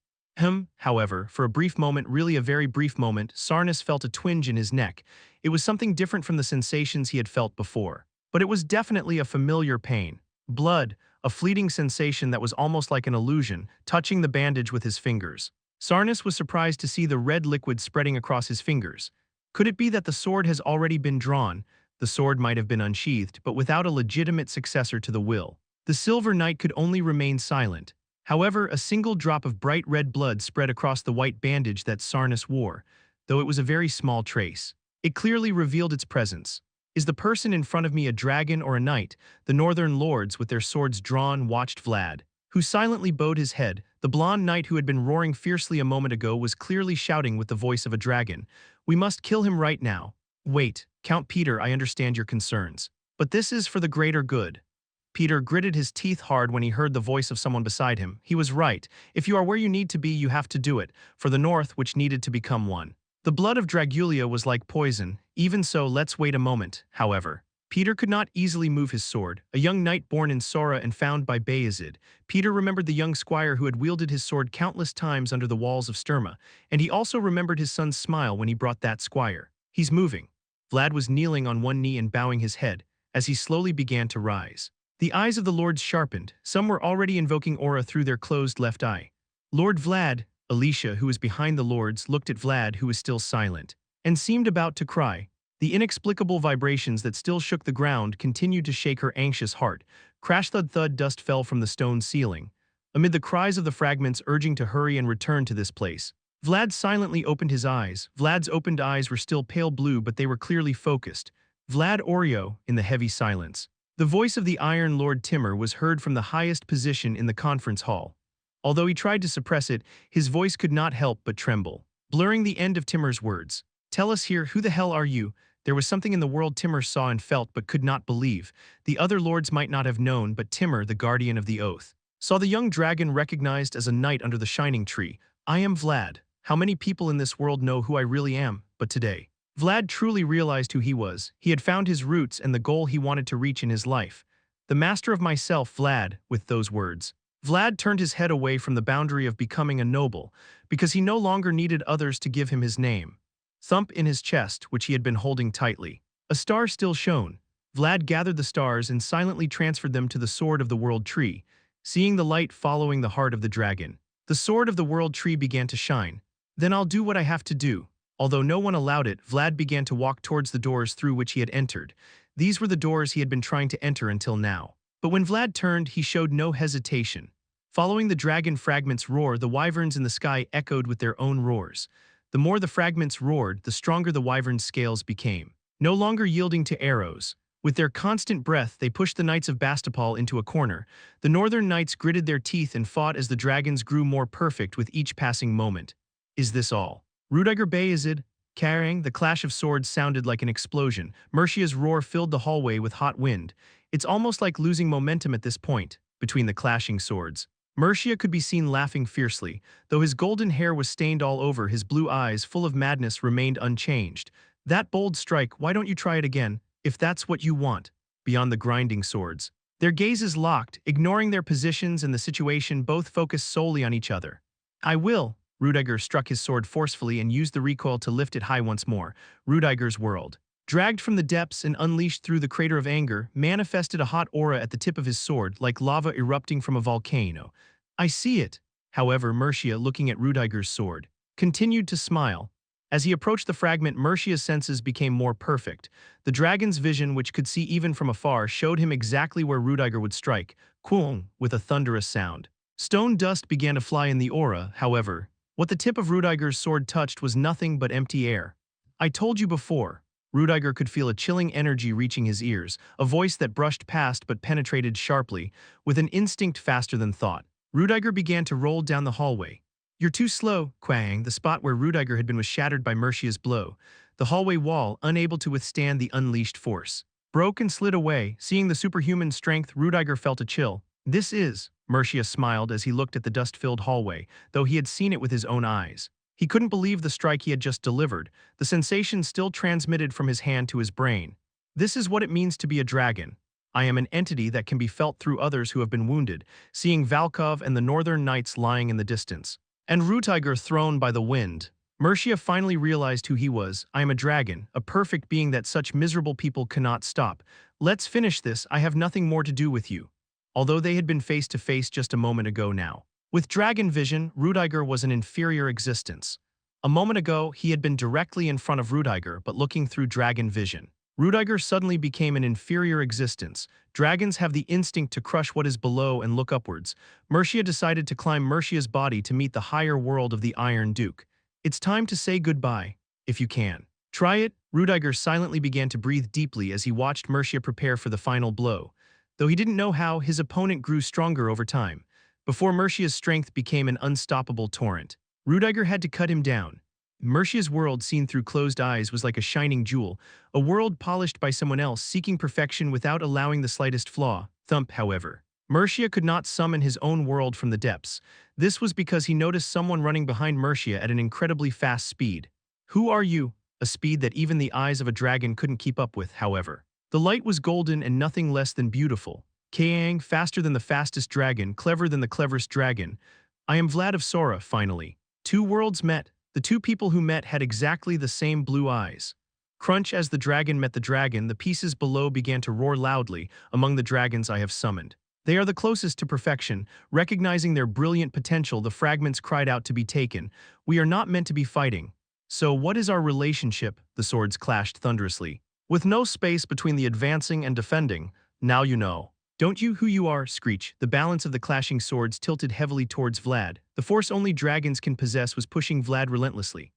However, for a brief moment, really a very brief moment, Sarnas felt a twinge in his neck. It was something different from the sensations he had felt before. But it was definitely a familiar pain. Blood, a fleeting sensation that was almost like an illusion, touching the bandage with his fingers. Sarnas was surprised to see the red liquid spreading across his fingers. Could it be that the sword has already been drawn? The sword might have been unsheathed, but without a legitimate successor to the will. The Silver Knight could only remain silent. However, a single drop of bright red blood spread across the white bandage that Sarnas wore, though it was a very small trace. It clearly revealed its presence. Is the person in front of me a dragon or a knight? The northern lords, with their swords drawn, watched Vlad, who silently bowed his head. The blonde knight who had been roaring fiercely a moment ago was clearly shouting with the voice of a dragon. We must kill him right now. Wait, Count Peter, I understand your concerns. But this is for the greater good. Peter gritted his teeth hard when he heard the voice of someone beside him. He was right. If you are where you need to be, you have to do it, for the North, which needed to become one. The blood of Dragulia was like poison. Even so, let's wait a moment, however. Peter could not easily move his sword, a young knight born in Sora and found by Vayezid. Peter remembered the young squire who had wielded his sword countless times under the walls of Sturma, and he also remembered his son's smile when he brought that squire. He's moving. Vlad was kneeling on one knee and bowing his head, as he slowly began to rise. The eyes of the lords sharpened. Some were already invoking aura through their closed left eye. Lord Vlad, Alicia, who was behind the lords, looked at Vlad, who was still silent, and seemed about to cry. The inexplicable vibrations that still shook the ground continued to shake her anxious heart. Crash-thud-thud, dust fell from the stone ceiling. Amid the cries of the fragments urging to hurry and return to this place, Vlad silently opened his eyes. Vlad's opened eyes were still pale blue, but they were clearly focused. Vlad Oreo, in the heavy silence. The voice of the Iron Lord Timur was heard from the highest position in the conference hall. Although he tried to suppress it, his voice could not help but tremble, blurring the end of Timur's words. Tell us here, who the hell are you? There was something in the world Timur saw and felt but could not believe. The other lords might not have known, but Timur, the guardian of the oath, saw the young dragon recognized as a knight under the shining tree. I am Vlad. How many people in this world know who I really am, but today? Vlad truly realized who he was. He had found his roots and the goal he wanted to reach in his life. The master of myself, Vlad, with those words. Vlad turned his head away from the boundary of becoming a noble, because he no longer needed others to give him his name. Thump in his chest, which he had been holding tightly. A star still shone. Vlad gathered the stars and silently transferred them to the sword of the world tree, seeing the light following the heart of the dragon. The sword of the world tree began to shine. Then I'll do what I have to do. Although no one allowed it, Vlad began to walk towards the doors through which he had entered. These were the doors he had been trying to enter until now. But when Vlad turned, he showed no hesitation. Following the dragon fragment's roar, the wyverns in the sky echoed with their own roars. The more the fragments roared, the stronger the wyvern's scales became. No longer yielding to arrows. With their constant breath, they pushed the knights of Bastapal into a corner. The northern knights gritted their teeth and fought as the dragons grew more perfect with each passing moment. Is this all? Rudiger Vayezid, carrying, the clash of swords sounded like an explosion. Mercia's roar filled the hallway with hot wind. It's almost like losing momentum at this point, between the clashing swords. Mercia could be seen laughing fiercely. Though his golden hair was stained all over, his blue eyes, full of madness, remained unchanged. That bold strike, why don't you try it again, if that's what you want? Beyond the grinding swords, Their gazes locked, ignoring their positions and the situation. Both focused solely on each other. I will. Rudiger struck his sword forcefully and used the recoil to lift it high once more. Rudiger's world, dragged from the depths and unleashed through the crater of anger, manifested a hot aura at the tip of his sword, like lava erupting from a volcano. I see it. However, Mercia, looking at Rudiger's sword, continued to smile. As he approached the fragment, Mercia's senses became more perfect. The dragon's vision, which could see even from afar, showed him exactly where Rudiger would strike, "Kwong," with a thunderous sound. Stone dust began to fly in the aura, however. What the tip of Rudiger's sword touched was nothing but empty air. I told you before. Rudiger could feel a chilling energy reaching his ears, a voice that brushed past but penetrated sharply. With an instinct faster than thought, Rudiger began to roll down the hallway. You're too slow, Kwang. The spot where Rudiger had been was shattered by Mercia's blow. The hallway wall, unable to withstand the unleashed force, broke and slid away. Seeing the superhuman strength, Rudiger felt a chill. This is, Mercia smiled as he looked at the dust-filled hallway, though he had seen it with his own eyes. He couldn't believe the strike he had just delivered, the sensation still transmitted from his hand to his brain. This is what it means to be a dragon. I am an entity that can be felt through others who have been wounded, seeing Valkov and the Northern Knights lying in the distance. And Rudiger thrown by the wind. Mercia finally realized who he was. I am a dragon, a perfect being that such miserable people cannot stop. Let's finish this. I have nothing more to do with you. Although they had been face to face just a moment ago now. With dragon vision, Rudiger was an inferior existence. A moment ago, he had been directly in front of Rudiger, but looking through dragon vision. Rudiger suddenly became an inferior existence. Dragons have the instinct to crush what is below and look upwards. Mercia decided to climb Mercia's body to meet the higher world of the Iron Duke. It's time to say goodbye, if you can. Try it. Rudiger silently began to breathe deeply as he watched Mercia prepare for the final blow. Though he didn't know how, his opponent grew stronger over time. Before Mercia's strength became an unstoppable torrent, Rudiger had to cut him down. Mercia's world seen through closed eyes was like a shining jewel, a world polished by someone else seeking perfection without allowing the slightest flaw. Thump, however. Mercia could not summon his own world from the depths. This was because he noticed someone running behind Mercia at an incredibly fast speed. Who are you? A speed that even the eyes of a dragon couldn't keep up with, however. The light was golden and nothing less than beautiful. Kang, faster than the fastest dragon, clever than the cleverest dragon. I am Vlad of Sora, finally. Two worlds met. The two people who met had exactly the same blue eyes. Crunch as the dragon met the dragon, the pieces below began to roar loudly. Among the dragons I have summoned, they are the closest to perfection. Recognizing their brilliant potential, the fragments cried out to be taken. We are not meant to be fighting. So what is our relationship? The swords clashed thunderously. With no space between the advancing and defending. Now you know. Don't you who you are, Screech. The balance of the clashing swords tilted heavily towards Vlad. The force only dragons can possess was pushing Vlad relentlessly.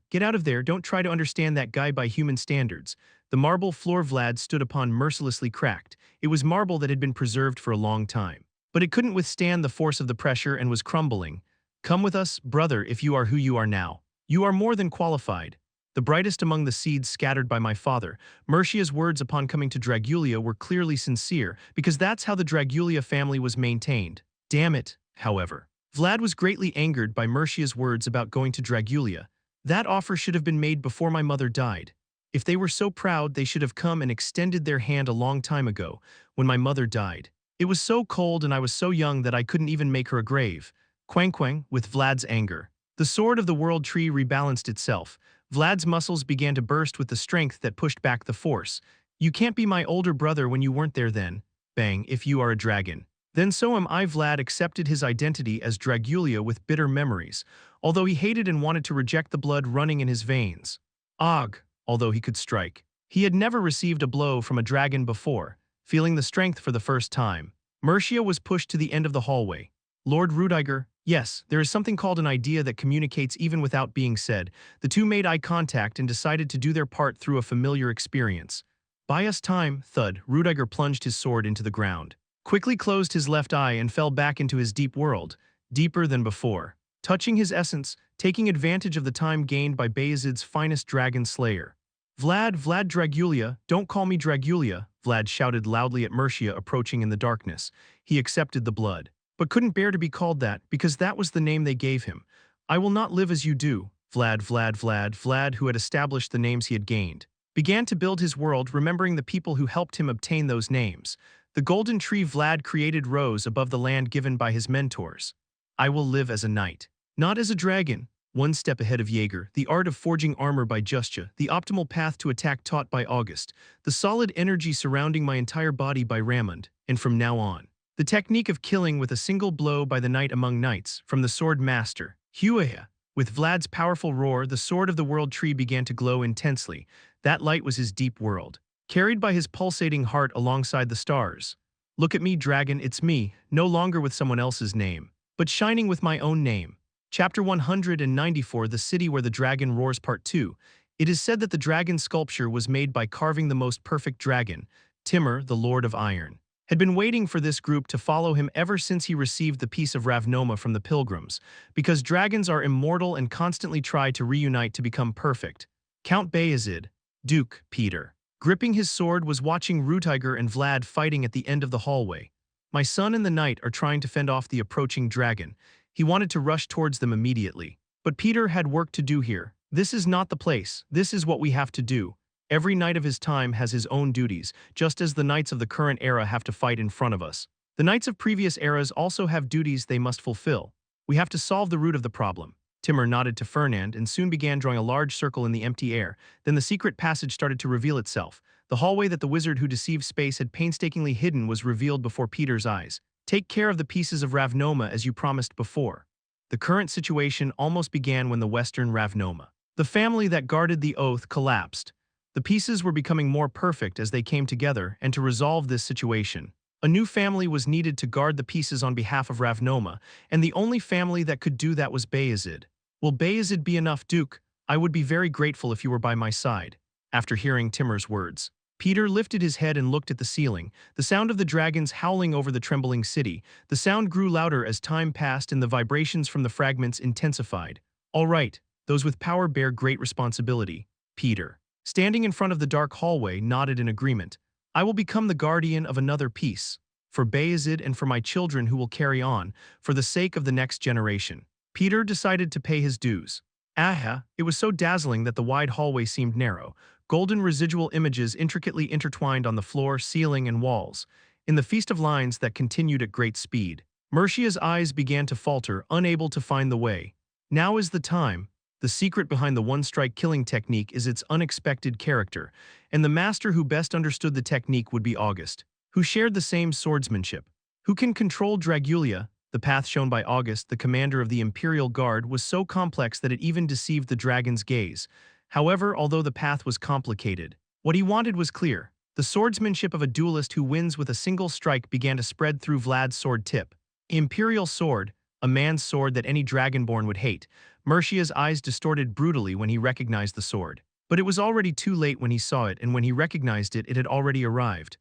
Get out of there, don't try to understand that guy by human standards. The marble floor Vlad stood upon mercilessly cracked. It was marble that had been preserved for a long time. But it couldn't withstand the force of the pressure and was crumbling. Come with us, brother, if you are who you are now. You are more than qualified. The brightest among the seeds scattered by my father. Mercia's words upon coming to Dragulia were clearly sincere, because that's how the Dragulia family was maintained. Damn it, however. Vlad was greatly angered by Mercia's words about going to Dragulia. That offer should have been made before my mother died. If they were so proud, they should have come and extended their hand a long time ago, when my mother died. It was so cold and I was so young that I couldn't even make her a grave. Quang, with Vlad's anger. The sword of the world tree rebalanced itself. Vlad's muscles began to burst with the strength that pushed back the force. You can't be my older brother when you weren't there then. Bang, if you are a dragon. Then so am I. Vlad accepted his identity as Dragulia with bitter memories, although he hated and wanted to reject the blood running in his veins. Og, although he could strike. He had never received a blow from a dragon before, feeling the strength for the first time. Mercia was pushed to the end of the hallway. Lord Rudiger, yes, there is something called an idea that communicates even without being said. The two made eye contact and decided to do their part through a familiar experience. Buy us time, thud. Rudiger plunged his sword into the ground, quickly closed his left eye and fell back into his deep world, deeper than before. Touching his essence, taking advantage of the time gained by Vayezid's finest dragon slayer. Vlad Dragulia, don't call me Dragulia, Vlad shouted loudly at Mercia approaching in the darkness. He accepted the blood, but couldn't bear to be called that because that was the name they gave him. I will not live as you do. Vlad, who had established the names he had gained, began to build his world, remembering the people who helped him obtain those names. The golden tree Vlad created rose above the land given by his mentors. I will live as a knight, not as a dragon. One step ahead of Jaeger, the art of forging armor by Justia, the optimal path to attack taught by August, the solid energy surrounding my entire body by Ramond, and from now on, the technique of killing with a single blow by the knight among knights, from the Swordmaster, Hueya. With Vlad's powerful roar, the sword of the world tree began to glow intensely. That light was his deep world, carried by his pulsating heart alongside the stars. Look at me, dragon, it's me, no longer with someone else's name, but shining with my own name. Chapter 194, The City Where the Dragon Roars, Part 2. It is said that the dragon sculpture was made by carving the most perfect dragon. Timur, the Lord of Iron, had been waiting for this group to follow him ever since he received the piece of Ravnoma from the pilgrims, because dragons are immortal and constantly try to reunite to become perfect. Count Vayezid, Duke Peter, gripping his sword, was watching Rutiger and Vlad fighting at the end of the hallway. My son and the knight are trying to fend off the approaching dragon. He wanted to rush towards them immediately. But Peter had work to do here. This is not the place. This is what we have to do. Every knight of his time has his own duties, just as the knights of the current era have to fight in front of us. The knights of previous eras also have duties they must fulfill. We have to solve the root of the problem. Timur nodded to Fernand and soon began drawing a large circle in the empty air. Then the secret passage started to reveal itself. The hallway that the wizard who deceived space had painstakingly hidden was revealed before Peter's eyes. Take care of the pieces of Ravnoma as you promised before. The current situation almost began when the Western Ravnoma, the family that guarded the oath, collapsed. The pieces were becoming more perfect as they came together, and to resolve this situation, a new family was needed to guard the pieces on behalf of Ravnoma, and the only family that could do that was Vayezid. Will Vayezid be enough, Duke? I would be very grateful if you were by my side. After hearing Timur's words, Peter lifted his head and looked at the ceiling, the sound of the dragons howling over the trembling city. The sound grew louder as time passed and the vibrations from the fragments intensified. All right, those with power bear great responsibility. Peter, standing in front of the dark hallway, nodded in agreement. I will become the guardian of another piece, for Vayezid and for my children who will carry on, for the sake of the next generation. Peter decided to pay his dues. Aha, it was so dazzling that the wide hallway seemed narrow. Golden residual images intricately intertwined on the floor, ceiling, and walls. In the feast of lines that continued at great speed, Mercia's eyes began to falter, unable to find the way. Now is the time. The secret behind the one-strike killing technique is its unexpected character, and the master who best understood the technique would be August, who shared the same swordsmanship, who can control Dragulia. The path shown by August, the commander of the Imperial Guard, was so complex that it even deceived the dragon's gaze. However, although the path was complicated, what he wanted was clear. The swordsmanship of a duelist who wins with a single strike began to spread through Vlad's sword tip. Imperial sword, a man's sword that any dragonborn would hate. Mercia's eyes distorted brutally when he recognized the sword. But it was already too late when he saw it, and when he recognized it, it had already arrived.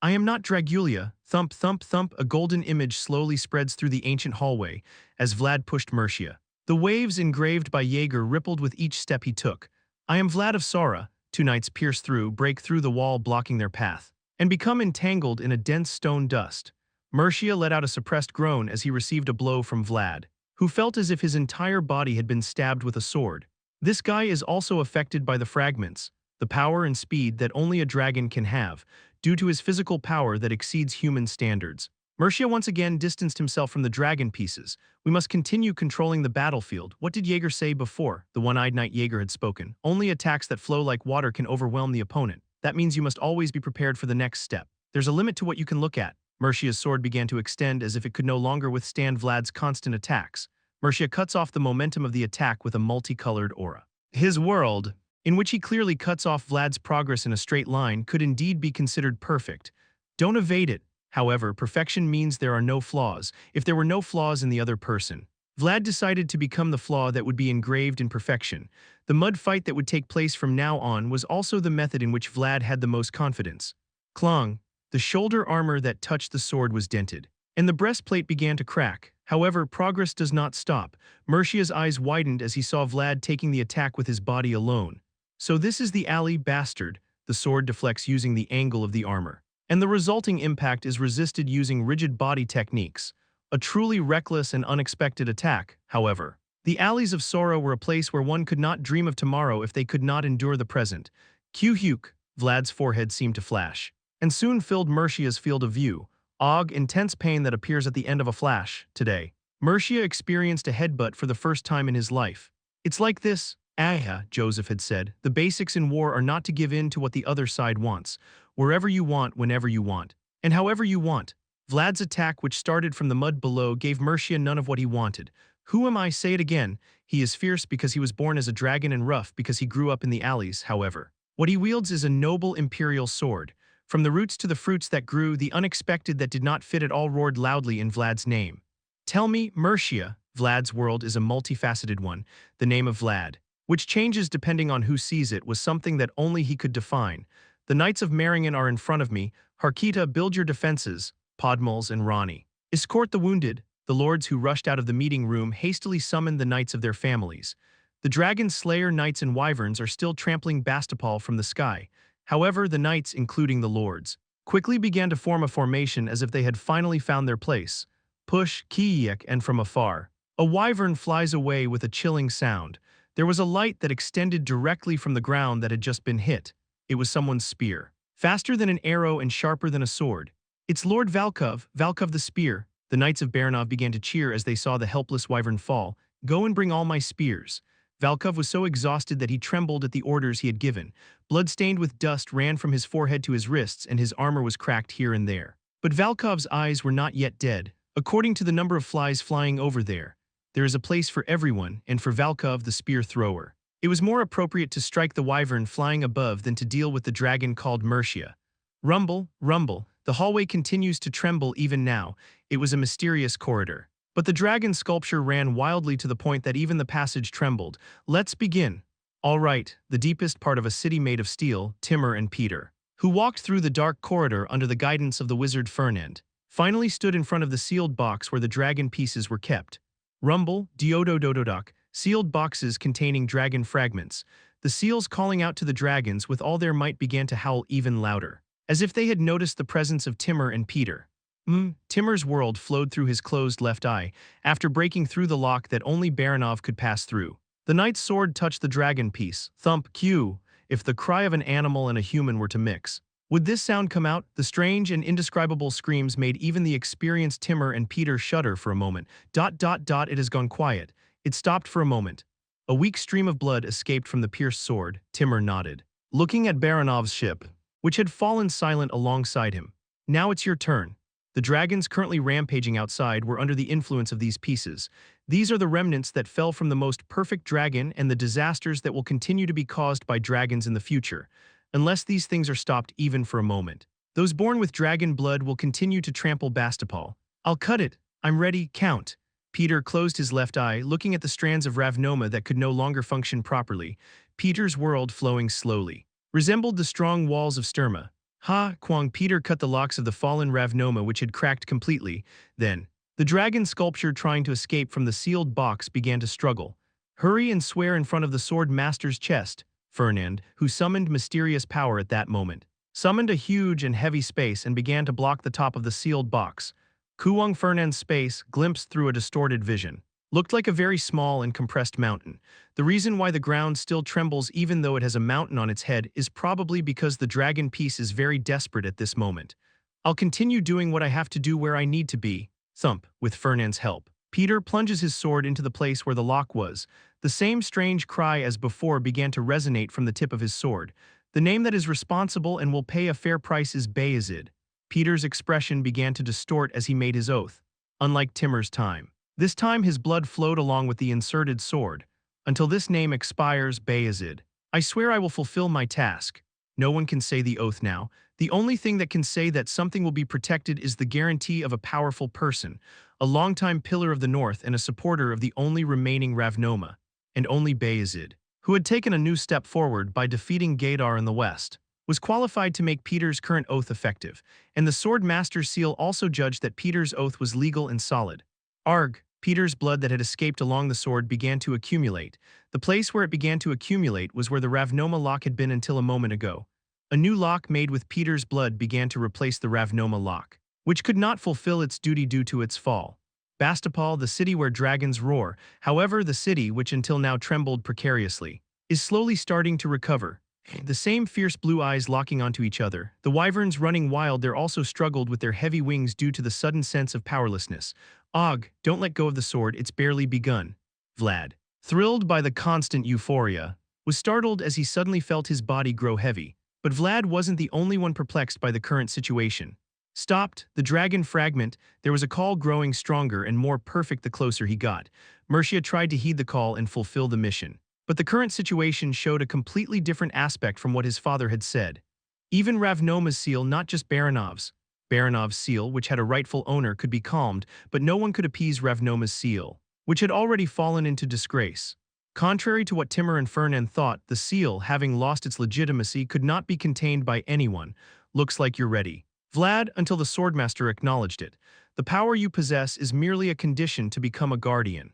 I am not Dragulia. Thump, thump, thump. A golden image slowly spreads through the ancient hallway as Vlad pushed Mercia. The waves engraved by Jaeger rippled with each step he took. I am Vlad of Sora. Two knights pierce through, break through the wall blocking their path, and become entangled in a dense stone dust. Mercia let out a suppressed groan as he received a blow from Vlad, who felt as if his entire body had been stabbed with a sword. This guy is also affected by the fragments, the power and speed that only a dragon can have, due to his physical power that exceeds human standards. Mercia once again distanced himself from the dragon pieces. We must continue controlling the battlefield. What did Jaeger say before? The one-eyed knight Jaeger had spoken. Only attacks that flow like water can overwhelm the opponent. That means you must always be prepared for the next step. There's a limit to what you can look at. Mercia's sword began to extend as if it could no longer withstand Vlad's constant attacks. Mercia cuts off the momentum of the attack with a multicolored aura. His world, in which he clearly cuts off Vlad's progress in a straight line, could indeed be considered perfect. Don't evade it. However, perfection means there are no flaws. If there were no flaws in the other person, Vlad decided to become the flaw that would be engraved in perfection. The mud fight that would take place from now on was also the method in which Vlad had the most confidence. Clong. The shoulder armor that touched the sword was dented, and the breastplate began to crack. However, progress does not stop. Mercia's eyes widened as he saw Vlad taking the attack with his body alone. So this is the alley bastard. The sword deflects using the angle of the armor, and the resulting impact is resisted using rigid body techniques. A truly reckless and unexpected attack, however. The alleys of Sora were a place where one could not dream of tomorrow if they could not endure the present. Q-Huk. Vlad's forehead seemed to flash, and soon filled Mercia's field of view. Og, intense pain that appears at the end of a flash. Today, Mercia experienced a headbutt for the first time in his life. It's like this, Joseph had said. The basics in war are not to give in to what the other side wants. Wherever you want, whenever you want, and however you want. Vlad's attack, which started from the mud below, gave Mercia none of what he wanted. Who am I? Say it again. He is fierce because he was born as a dragon and rough because he grew up in the alleys, however. What he wields is a noble imperial sword. From the roots to the fruits that grew, the unexpected that did not fit at all roared loudly in Vlad's name. Tell me, Mercia. Vlad's world is a multifaceted one. The name of Vlad, which changes depending on who sees it, was something that only he could define. The knights of Maringen are in front of me. Harkita, build your defenses. Podmals and Rani. Escort the wounded. The lords who rushed out of the meeting room hastily summoned the knights of their families. The dragon slayer knights and wyverns are still trampling Bastapal from the sky. However, the knights, including the lords, quickly began to form a formation as if they had finally found their place. Push, Kiyek, and from afar, a wyvern flies away with a chilling sound. There was a light that extended directly from the ground that had just been hit. It was someone's spear. Faster than an arrow and sharper than a sword. It's Lord Valkov, Valkov the spear. The knights of Baranov began to cheer as they saw the helpless wyvern fall. Go and bring all my spears. Valkov was so exhausted that he trembled at the orders he had given. Blood stained with dust ran from his forehead to his wrists, and his armor was cracked here and there. But Valkov's eyes were not yet dead. According to the number of flies flying over there is a place for everyone, and for Valkov the spear thrower. It was more appropriate to strike the wyvern flying above than to deal with the dragon called Mercia. Rumble, rumble. The hallway continues to tremble even now. It was a mysterious corridor. But the dragon sculpture ran wildly to the point that even the passage trembled. Let's begin. All right, the deepest part of a city made of steel, Timur and Peter, who walked through the dark corridor under the guidance of the wizard Fernand, finally stood in front of the sealed box where the dragon pieces were kept. Rumble, Diododododok, sealed boxes containing dragon fragments. The seals calling out to the dragons with all their might began to howl even louder, as if they had noticed the presence of Timur and Peter. Timur's world flowed through his closed left eye, after breaking through the lock that only Baranov could pass through. The knight's sword touched the dragon piece. Thump, Q. If the cry of an animal and a human were to mix, would this sound come out? The strange and indescribable screams made even the experienced Timur and Peter shudder for a moment. It has gone quiet. It stopped for a moment. A weak stream of blood escaped from the pierced sword. Timur nodded, looking at Baranov's ship, which had fallen silent alongside him. Now it's your turn. The dragons currently rampaging outside were under the influence of these pieces. These are the remnants that fell from the most perfect dragon and the disasters that will continue to be caused by dragons in the future, unless these things are stopped even for a moment. Those born with dragon blood will continue to trample Bastapal. I'll cut it. I'm ready. Count. Peter closed his left eye, looking at the strands of Ravnoma that could no longer function properly. Peter's world, flowing slowly, resembled the strong walls of Sturma. Kwang. Peter cut the locks of the fallen Ravnoma, which had cracked completely. Then, the dragon sculpture trying to escape from the sealed box began to struggle. Hurry and swear in front of the Swordmaster's chest. Fernand, who summoned mysterious power at that moment, summoned a huge and heavy space and began to block the top of the sealed box. Kuwang Fernand's space, glimpsed through a distorted vision, looked like a very small and compressed mountain. The reason why the ground still trembles even though it has a mountain on its head is probably because the dragon piece is very desperate at this moment. I'll continue doing what I have to do where I need to be. Thump, with Fernand's help. Peter plunges his sword into the place where the lock was. The same strange cry as before began to resonate from the tip of his sword. The name that is responsible and will pay a fair price is Vayezid. Peter's expression began to distort as he made his oath. Unlike Timur's time, this time his blood flowed along with the inserted sword. Until this name expires, Vayezid, I swear I will fulfill my task. No one can say the oath now. The only thing that can say that something will be protected is the guarantee of a powerful person, a longtime pillar of the North and a supporter of the only remaining Ravnoma, and only Vayezid, who had taken a new step forward by defeating Gaidar in the West, was qualified to make Peter's current oath effective, and the Swordmaster's seal also judged that Peter's oath was legal and solid. Arg, Peter's blood that had escaped along the sword began to accumulate. The place where it began to accumulate was where the Ravnoma lock had been until a moment ago. A new lock made with Peter's blood began to replace the Ravnoma lock, which could not fulfill its duty due to its fall. Bastapal, the city where dragons roar, however, the city, which until now trembled precariously, is slowly starting to recover. The same fierce blue eyes locking onto each other. The wyverns running wild there also struggled with their heavy wings due to the sudden sense of powerlessness. Og, don't let go of the sword, it's barely begun. Vlad, thrilled by the constant euphoria, was startled as he suddenly felt his body grow heavy. But Vlad wasn't the only one perplexed by the current situation. Stopped, the dragon fragment, there was a call growing stronger and more perfect the closer he got. Mercia tried to heed the call and fulfill the mission. But the current situation showed a completely different aspect from what his father had said. Even Ravnoma's seal, not just Baranov's seal, which had a rightful owner, could be calmed, but no one could appease Ravnoma's seal, which had already fallen into disgrace. Contrary to what Timur and Fernan thought, the seal, having lost its legitimacy, could not be contained by anyone. Looks like you're ready. Vlad, until the Swordmaster acknowledged it. The power you possess is merely a condition to become a guardian.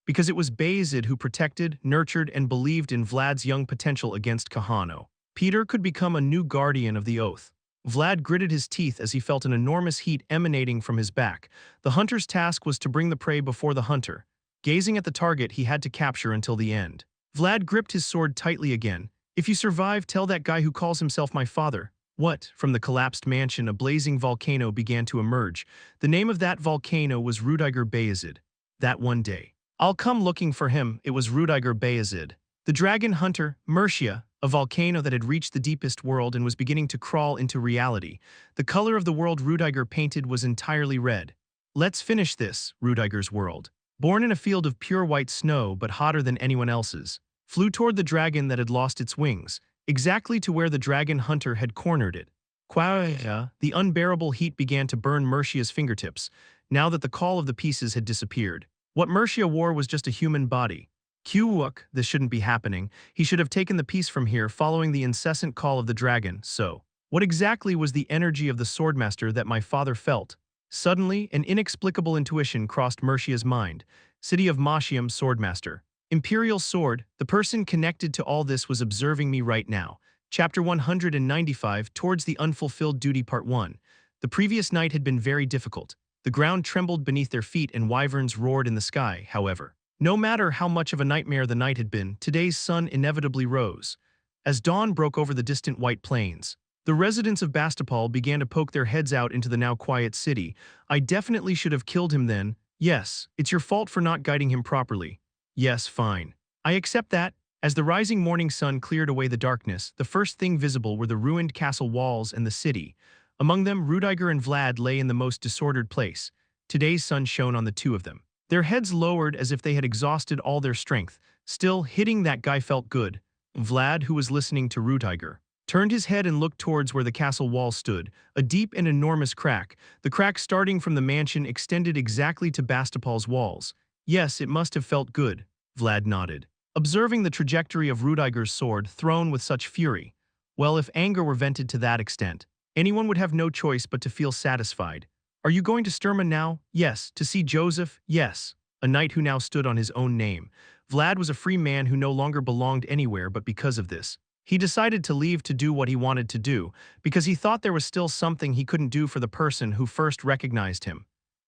Because it was Vayezid who protected, nurtured, and believed in Vlad's young potential against Kahano. Peter could become a new guardian of the oath. Vlad gritted his teeth as he felt an enormous heat emanating from his back. The hunter's task was to bring the prey before the hunter. Gazing at the target he had to capture until the end. Vlad gripped his sword tightly again. If you survive, tell that guy who calls himself my father. What? From the collapsed mansion, a blazing volcano began to emerge. The name of that volcano was Rudiger Vayezid. That one day, I'll come looking for him, it was Rudiger Vayezid. The dragon hunter, Mercia, a volcano that had reached the deepest world and was beginning to crawl into reality. The color of the world Rudiger painted was entirely red. Let's finish this, Rudiger's world. Born in a field of pure white snow but hotter than anyone else's, flew toward the dragon that had lost its wings, exactly to where the dragon hunter had cornered it. Quaia, the unbearable heat began to burn Mercia's fingertips, now that the call of the pieces had disappeared. What Mercia wore was just a human body. Qwuk, this shouldn't be happening. He should have taken the piece from here following the incessant call of the dragon, so. What exactly was the energy of the Swordmaster that my father felt? Suddenly, an inexplicable intuition crossed Mercia's mind. City of Mashiam, Swordmaster. Imperial Sword, the person connected to all this was observing me right now. Chapter 195, Towards the Unfulfilled Duty Part 1. The previous night had been very difficult. The ground trembled beneath their feet and wyverns roared in the sky, however. No matter how much of a nightmare the night had been, today's sun inevitably rose. As dawn broke over the distant white plains, the residents of Bastapal began to poke their heads out into the now quiet city. I definitely should have killed him then. Yes, it's your fault for not guiding him properly. Yes, fine. I accept that. As the rising morning sun cleared away the darkness, the first thing visible were the ruined castle walls and the city. Among them, Rudiger and Vlad lay in the most disordered place. Today's sun shone on the two of them. Their heads lowered as if they had exhausted all their strength. Still, hitting that guy felt good. Vlad, who was listening to Rudiger, turned his head and looked towards where the castle wall stood, a deep and enormous crack. The crack starting from the mansion extended exactly to Bastapal's walls. Yes, it must have felt good, Vlad nodded, observing the trajectory of Rudiger's sword thrown with such fury. Well, if anger were vented to that extent, anyone would have no choice but to feel satisfied. Are you going to Sturma now? Yes. To see Joseph? Yes. A knight who now stood on his own name. Vlad was a free man who no longer belonged anywhere, but because of this, he decided to leave to do what he wanted to do, because he thought there was still something he couldn't do for the person who first recognized him.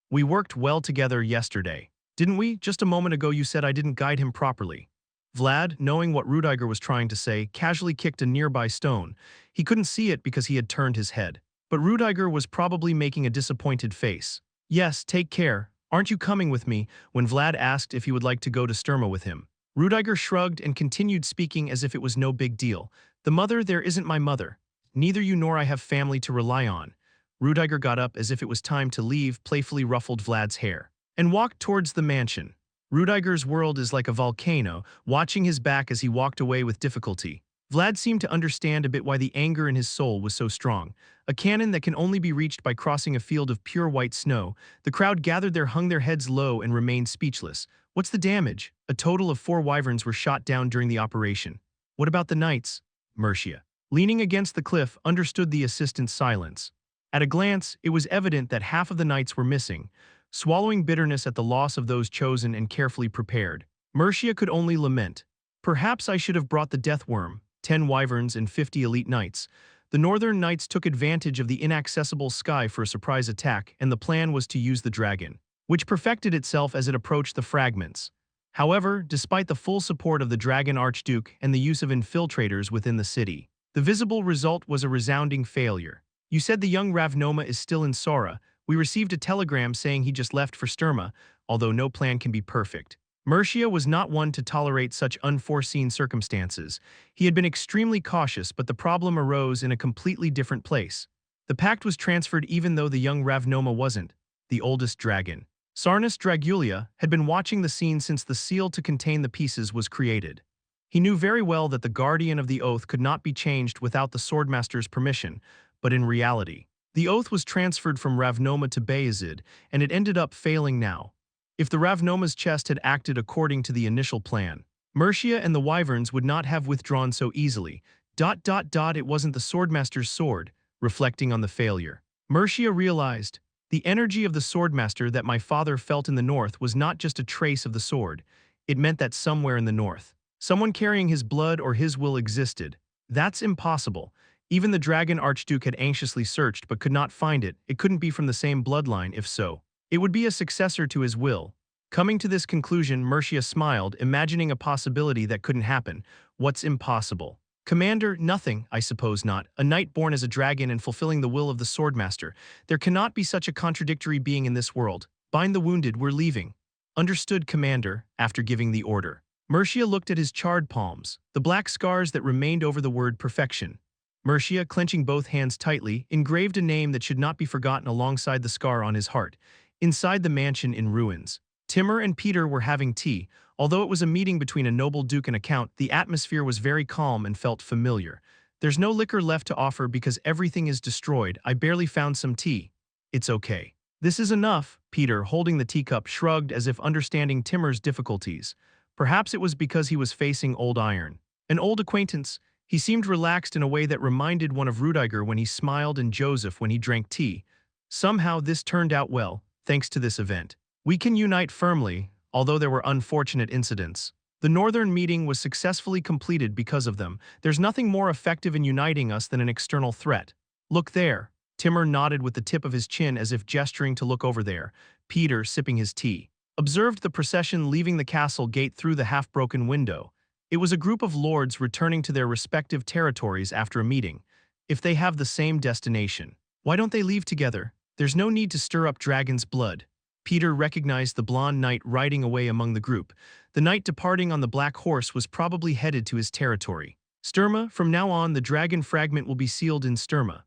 We worked well together yesterday. Didn't we? Just a moment ago you said I didn't guide him properly. Vlad, knowing what Rudiger was trying to say, casually kicked a nearby stone. He couldn't see it because he had turned his head. But Rudiger was probably making a disappointed face. Yes, take care. Aren't you coming with me? When Vlad asked if he would like to go to Sturma with him, Rudiger shrugged and continued speaking as if it was no big deal. The mother there isn't my mother. Neither you nor I have family to rely on. Rudiger got up as if it was time to leave, playfully ruffled Vlad's hair, and walked towards the mansion. Rudiger's world is like a volcano, watching his back as he walked away with difficulty. Vlad seemed to understand a bit why the anger in his soul was so strong. A cannon that can only be reached by crossing a field of pure white snow. The crowd gathered there, hung their heads low and remained speechless. What's the damage? A total of 4 wyverns were shot down during the operation. What about the knights? Mercia, leaning against the cliff, understood the assistant's silence. At a glance, it was evident that half of the knights were missing. Swallowing bitterness at the loss of those chosen and carefully prepared, Mercia could only lament. Perhaps I should have brought the death worm, 10 wyverns and 50 elite knights. The northern knights took advantage of the inaccessible sky for a surprise attack, and the plan was to use the dragon, which perfected itself as it approached the fragments. However, despite the full support of the Dragon Archduke and the use of infiltrators within the city, the visible result was a resounding failure. You said the young Ravnoma is still in Sora. We received a telegram saying he just left for Sturma, although no plan can be perfect. Mercia was not one to tolerate such unforeseen circumstances. He had been extremely cautious, but the problem arose in a completely different place. The pact was transferred even though the young Ravnoma wasn't, the oldest dragon. Sarnus Dragulia had been watching the scene since the seal to contain the pieces was created. He knew very well that the Guardian of the Oath could not be changed without the Swordmaster's permission, but in reality, the Oath was transferred from Ravnoma to Vayezid, and it ended up failing now. If the Ravnoma's chest had acted according to the initial plan, Mercia and the Wyverns would not have withdrawn so easily. It wasn't the Swordmaster's sword, reflecting on the failure. Mercia realized, the energy of the Swordmaster that my father felt in the north was not just a trace of the sword. It meant that somewhere in the north, someone carrying his blood or his will existed. That's impossible. Even the Dragon Archduke had anxiously searched but could not find it. It couldn't be from the same bloodline. If so, it would be a successor to his will. Coming to this conclusion, Mercia smiled, imagining a possibility that couldn't happen. What's impossible? Commander, nothing, I suppose not. A knight born as a dragon and fulfilling the will of the Swordmaster. There cannot be such a contradictory being in this world. Bind the wounded, we're leaving. Understood, Commander, after giving the order. Mercia looked at his charred palms, the black scars that remained over the word perfection. Mercia, clenching both hands tightly, engraved a name that should not be forgotten alongside the scar on his heart. Inside the mansion in ruins, Timur and Peter were having tea. Although it was a meeting between a noble duke and a count, the atmosphere was very calm and felt familiar. There's no liquor left to offer because everything is destroyed. I barely found some tea. It's okay. This is enough, Peter, holding the teacup, shrugged as if understanding Timur's difficulties. Perhaps it was because he was facing old iron. An old acquaintance. He seemed relaxed in a way that reminded one of Rudiger when he smiled and Joseph when he drank tea. Somehow this turned out well, thanks to this event. We can unite firmly, although there were unfortunate incidents. The northern meeting was successfully completed because of them. There's nothing more effective in uniting us than an external threat. Look there. Timur nodded with the tip of his chin as if gesturing to look over there. Peter, sipping his tea, observed the procession leaving the castle gate through the half-broken window. It was a group of lords returning to their respective territories after a meeting. If they have the same destination, why don't they leave together? There's no need to stir up dragon's blood. Peter recognized the blonde knight riding away among the group. The knight departing on the black horse was probably headed to his territory. Sturma, from now on the dragon fragment will be sealed in Sturma.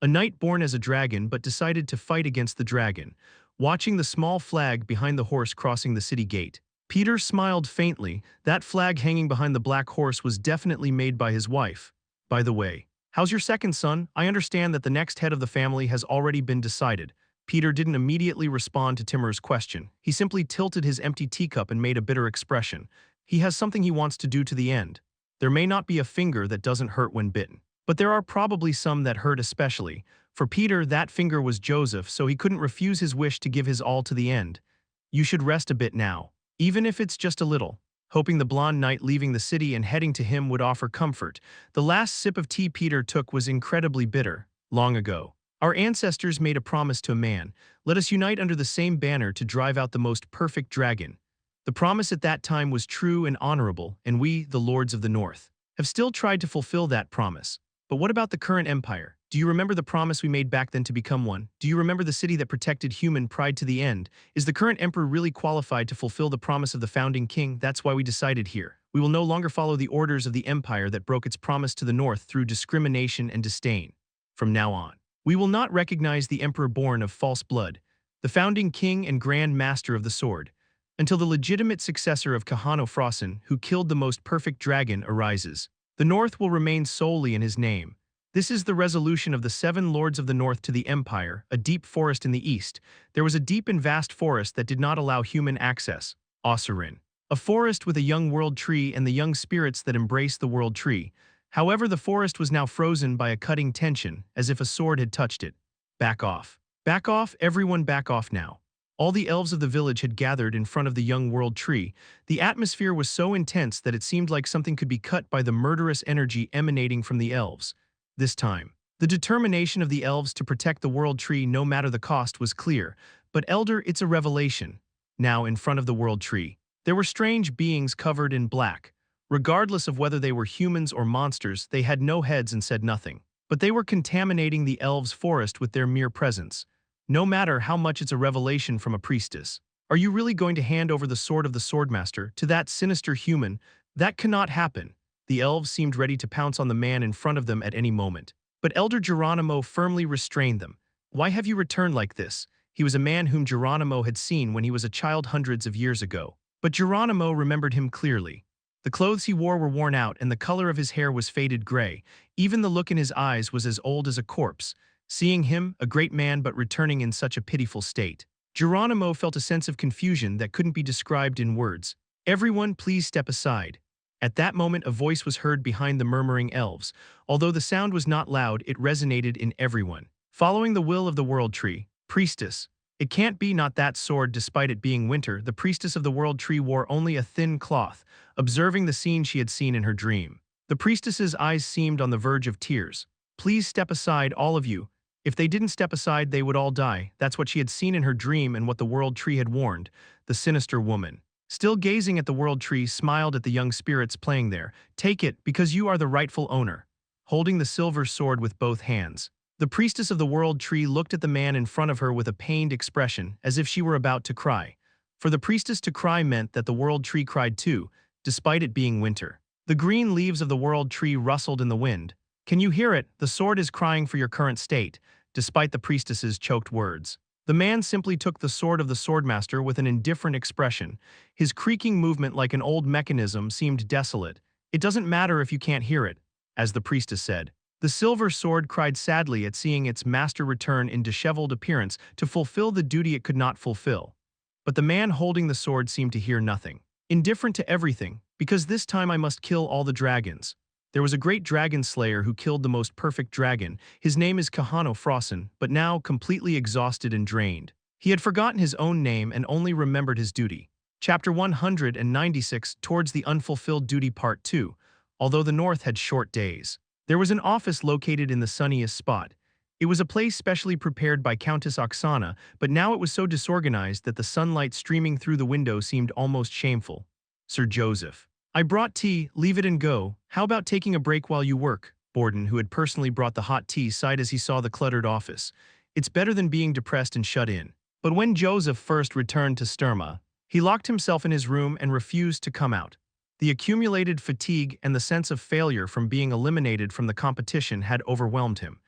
A knight born as a dragon but decided to fight against the dragon. Watching the small flag behind the horse crossing the city gate, Peter smiled faintly. That flag hanging behind the black horse was definitely made by his wife. By the way, how's your second son? I understand that the next head of the family has already been decided. Peter didn't immediately respond to Timur's question. He simply tilted his empty teacup and made a bitter expression. He has something he wants to do to the end. There may not be a finger that doesn't hurt when bitten, but there are probably some that hurt especially. For Peter, that finger was Joseph, so he couldn't refuse his wish to give his all to the end. You should rest a bit now, even if it's just a little. Hoping the blonde knight leaving the city and heading to him would offer comfort. The last sip of tea Peter took was incredibly bitter. Long ago, our ancestors made a promise to a man. Let us unite under the same banner to drive out the most perfect dragon. The promise at that time was true and honorable, and we, the lords of the north, have still tried to fulfill that promise. But what about the current empire? Do you remember the promise we made back then to become one? Do you remember the city that protected human pride to the end? Is the current emperor really qualified to fulfill the promise of the founding king? That's why we decided here. We will no longer follow the orders of the empire that broke its promise to the north through discrimination and disdain. From now on, we will not recognize the emperor born of false blood, the founding king and grand master of the sword, until the legitimate successor of Kahano Frosin, who killed the most perfect dragon, arises. The north will remain solely in his name. This is the resolution of the 7 lords of the north to the empire, a deep forest in the east. There was a deep and vast forest that did not allow human access, Ossurin. A forest with a young world tree and the young spirits that embrace the world tree. However, the forest was now frozen by a cutting tension, as if a sword had touched it. Back off. Back off, everyone back off now. All the elves of the village had gathered in front of the young world tree. The atmosphere was so intense that it seemed like something could be cut by the murderous energy emanating from the elves. This time, the determination of the elves to protect the world tree no matter the cost was clear. But Elder, it's a revelation. Now, in front of the world tree, There were strange beings covered in black. Regardless of whether they were humans or monsters, they had no heads and said nothing. But they were contaminating the elves' forest with their mere presence. No matter how much it's a revelation from a priestess. Are you really going to hand over the sword of the Swordmaster to that sinister human? That cannot happen. The elves seemed ready to pounce on the man in front of them at any moment. But Elder Geronimo firmly restrained them. Why have you returned like this? He was a man whom Geronimo had seen when he was a child hundreds of years ago. But Geronimo remembered him clearly. The clothes he wore were worn out and the color of his hair was faded gray. Even the look in his eyes was as old as a corpse. Seeing him, a great man but returning in such a pitiful state, Geronimo felt a sense of confusion that couldn't be described in words. Everyone, please step aside. At that moment, a voice was heard behind the murmuring elves. Although the sound was not loud, it resonated in everyone. Following the will of the World Tree, priestess. It can't be not that sword. Despite it being winter, the priestess of the World Tree wore only a thin cloth, observing the scene she had seen in her dream. The priestess's eyes seemed on the verge of tears. Please step aside, all of you. If they didn't step aside, they would all die. That's what she had seen in her dream and what the World Tree had warned. The sinister woman, still gazing at the World Tree, smiled at the young spirits playing there. Take it, because you are the rightful owner. Holding the silver sword with both hands, the priestess of the World Tree looked at the man in front of her with a pained expression, as if she were about to cry. For the priestess to cry meant that the World Tree cried too, despite it being winter. The green leaves of the World Tree rustled in the wind. Can you hear it? The sword is crying for your current state, despite the priestess's choked words. The man simply took the sword of the Swordmaster with an indifferent expression. His creaking movement like an old mechanism seemed desolate. It doesn't matter if you can't hear it, as the priestess said. The silver sword cried sadly at seeing its master return in disheveled appearance to fulfill the duty it could not fulfill. But the man holding the sword seemed to hear nothing. Indifferent to everything, because this time I must kill all the dragons. There was a great dragon slayer who killed the most perfect dragon. His name is Kahano Frossen, but now completely exhausted and drained. He had forgotten his own name and only remembered his duty. Chapter 196, Towards the Unfulfilled Duty Part 2. Although the North had short days, there was an office located in the sunniest spot. It was a place specially prepared by Countess Oksana, but now it was so disorganized that the sunlight streaming through the window seemed almost shameful. Sir Joseph. I brought tea, leave it and go. How about taking a break while you work? Borden, who had personally brought the hot tea, sighed as he saw the cluttered office. It's better than being depressed and shut in. But when Joseph first returned to Sturma, he locked himself in his room and refused to come out. The accumulated fatigue and the sense of failure from being eliminated from the competition had overwhelmed him.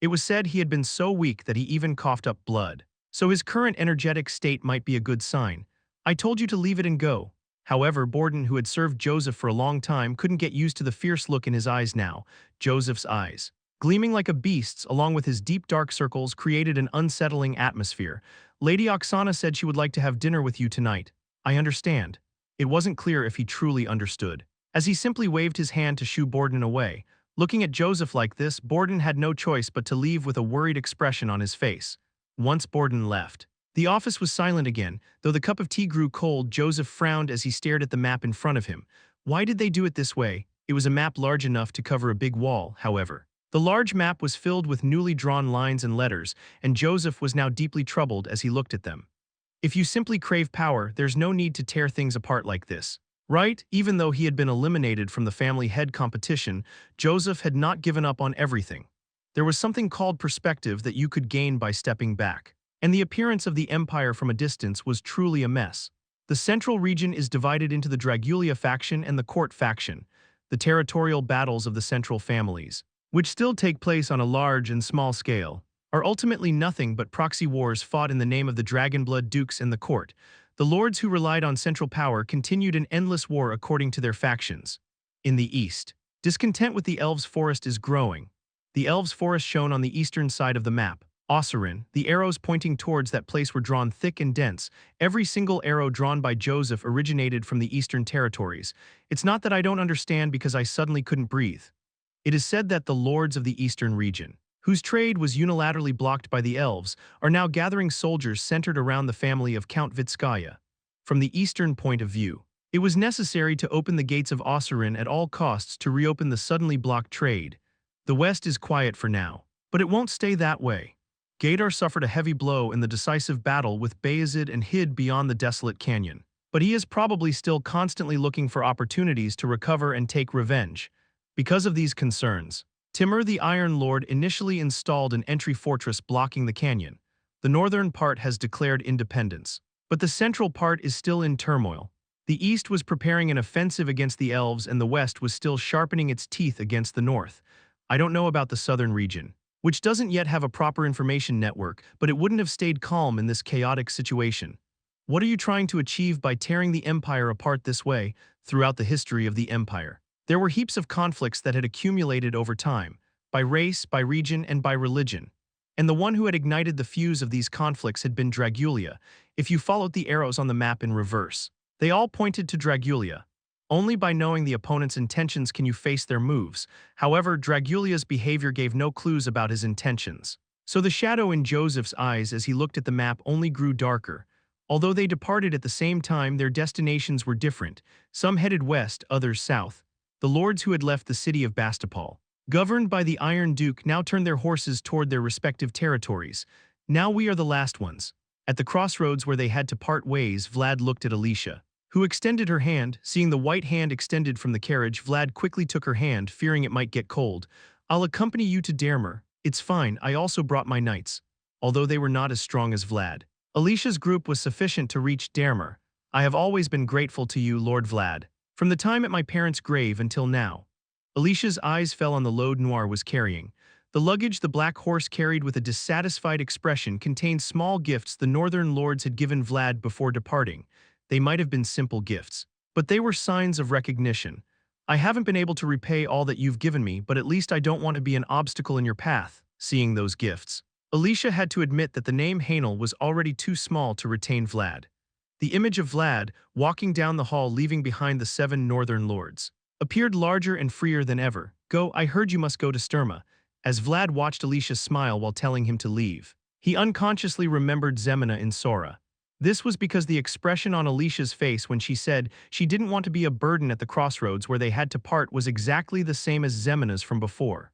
It was said he had been so weak that he even coughed up blood. So his current energetic state might be a good sign. I told you to leave it and go. However, Borden, who had served Joseph for a long time, couldn't get used to the fierce look in his eyes now. Joseph's eyes, gleaming like a beast's, along with his deep dark circles, created an unsettling atmosphere. Lady Oksana said she would like to have dinner with you tonight. I understand. It wasn't clear if he truly understood, as he simply waved his hand to shoo Borden away. Looking at Joseph like this, Borden had no choice but to leave with a worried expression on his face. Once Borden left, the office was silent again. Though the cup of tea grew cold, Joseph frowned as he stared at the map in front of him. Why did they do it this way? It was a map large enough to cover a big wall, however. The large map was filled with newly drawn lines and letters, and Joseph was now deeply troubled as he looked at them. If you simply crave power, there's no need to tear things apart like this. Right? Even though he had been eliminated from the family head competition, Joseph had not given up on everything. There was something called perspective that you could gain by stepping back. And the appearance of the empire from a distance was truly a mess. The central region is divided into the Dragulia faction and the court faction, the territorial battles of the central families, which still take place on a large and small scale, are ultimately nothing but proxy wars fought in the name of the Dragonblood Dukes and the court. The lords who relied on central power continued an endless war according to their factions. In the east, discontent with the elves' forest is growing. The elves' forest shown on the eastern side of the map, Ossarin, the arrows pointing towards that place were drawn thick and dense. Every single arrow drawn by Joseph originated from the eastern territories. It's not that I don't understand because I suddenly couldn't breathe. It is said that the lords of the eastern region, whose trade was unilaterally blocked by the elves, are now gathering soldiers centered around the family of Count Vitskaya. From the eastern point of view, it was necessary to open the gates of Ossarin at all costs to reopen the suddenly blocked trade. The west is quiet for now, but it won't stay that way. Gaidar suffered a heavy blow in the decisive battle with Vayezid and hid beyond the desolate canyon. but he is probably still constantly looking for opportunities to recover and take revenge. Because of these concerns, Timur the Iron Lord initially installed an entry fortress blocking the canyon. The northern part has declared independence, but the central part is still in turmoil. The east was preparing an offensive against the elves and the west was still sharpening its teeth against the north. I don't know about the southern region, which doesn't yet have a proper information network, but it wouldn't have stayed calm in this chaotic situation. What are you trying to achieve by tearing the empire apart this way? Throughout the history of the empire, there were heaps of conflicts that had accumulated over time, by race, by region, and by religion. And the one who had ignited the fuse of these conflicts had been Dragulia, if you followed the arrows on the map in reverse. They all pointed to Dragulia. Only by knowing the opponent's intentions can you face their moves. However, Dragulia's behavior gave no clues about his intentions. So the shadow in Joseph's eyes as he looked at the map only grew darker. Although they departed at the same time, their destinations were different. Some headed west, others south. The lords who had left the city of Bastapal, governed by the Iron Duke, now turned their horses toward their respective territories. Now we are the last ones. At the crossroads where they had to part ways, Vlad looked at Alicia, who extended her hand. Seeing the white hand extended from the carriage, Vlad quickly took her hand, fearing it might get cold. I'll accompany you to Dermer. It's fine, I also brought my knights. Although they were not as strong as Vlad, Alicia's group was sufficient to reach Dermer. I have always been grateful to you, Lord Vlad, from the time at my parents' grave until now. Alicia's eyes fell on the load Noir was carrying. The luggage the black horse carried with a dissatisfied expression contained small gifts the northern lords had given Vlad before departing. They might have been simple gifts, but they were signs of recognition. I haven't been able to repay all that you've given me, but at least I don't want to be an obstacle in your path. Seeing those gifts, Alicia had to admit that the name Hainel was already too small to retain Vlad. The image of Vlad, walking down the hall leaving behind the 7 northern lords, appeared larger and freer than ever. Go, I heard you must go to Sturma. As Vlad watched Alicia smile while telling him to leave, he unconsciously remembered Zemina in Sora. This was because the expression on Alicia's face when she said she didn't want to be a burden at the crossroads where they had to part was exactly the same as Zemina's from before.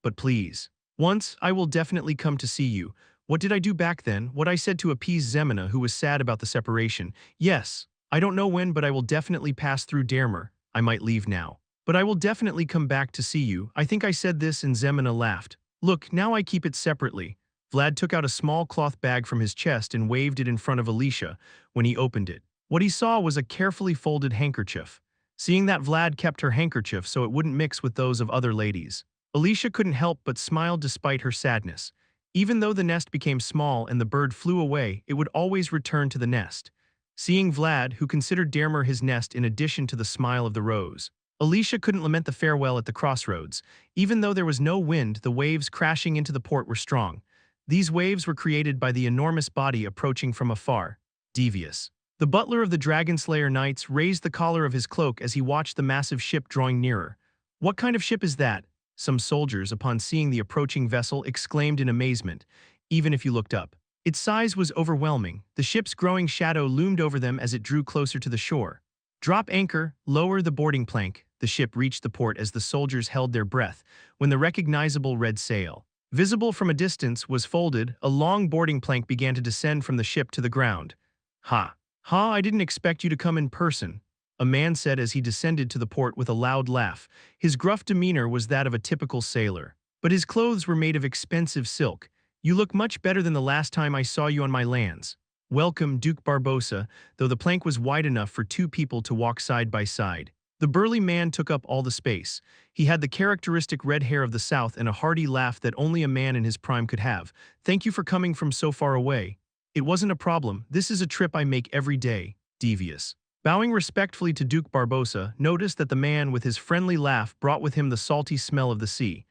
But please, once, I will definitely come to see you. What did I do back then? What I said to appease Zemina, who was sad about the separation. Yes, I don't know when, but I will definitely pass through Dermer. I might leave now, but I will definitely come back to see you. I think I said this and Zemina laughed. Look, now I keep it separately. Vlad took out a small cloth bag from his chest and waved it in front of Alicia. When he opened it, what he saw was a carefully folded handkerchief. Seeing that Vlad kept her handkerchief so it wouldn't mix with those of other ladies, Alicia couldn't help but smile despite her sadness. Even though the nest became small and the bird flew away, it would always return to the nest. Seeing Vlad, who considered Dermer his nest in addition to the smile of the rose, Alicia couldn't lament the farewell at the crossroads. Even though there was no wind, the waves crashing into the port were strong. These waves were created by the enormous body approaching from afar. Devious. The butler of the Dragonslayer Knights raised the collar of his cloak as he watched the massive ship drawing nearer. What kind of ship is that? Some soldiers, upon seeing the approaching vessel, exclaimed in amazement, even if you looked up. Its size was overwhelming. The ship's growing shadow loomed over them as it drew closer to the shore. Drop anchor, lower the boarding plank. The ship reached the port as the soldiers held their breath when the recognizable red sail, visible from a distance, was folded. A long boarding plank began to descend from the ship to the ground. Ha! Ha, I didn't expect you to come in person, a man said as he descended to the port with a loud laugh. His gruff demeanor was that of a typical sailor, but his clothes were made of expensive silk. You look much better than the last time I saw you on my lands. Welcome, Duke Barbosa, though the plank was wide enough for 2 people to walk side by side. The burly man took up all the space. He had the characteristic red hair of the South and a hearty laugh that only a man in his prime could have. Thank you for coming from so far away. It wasn't a problem. This is a trip I make every day. Devious. Bowing respectfully to Duke Barbosa, noticed that the man with his friendly laugh brought with him the salty smell of the sea.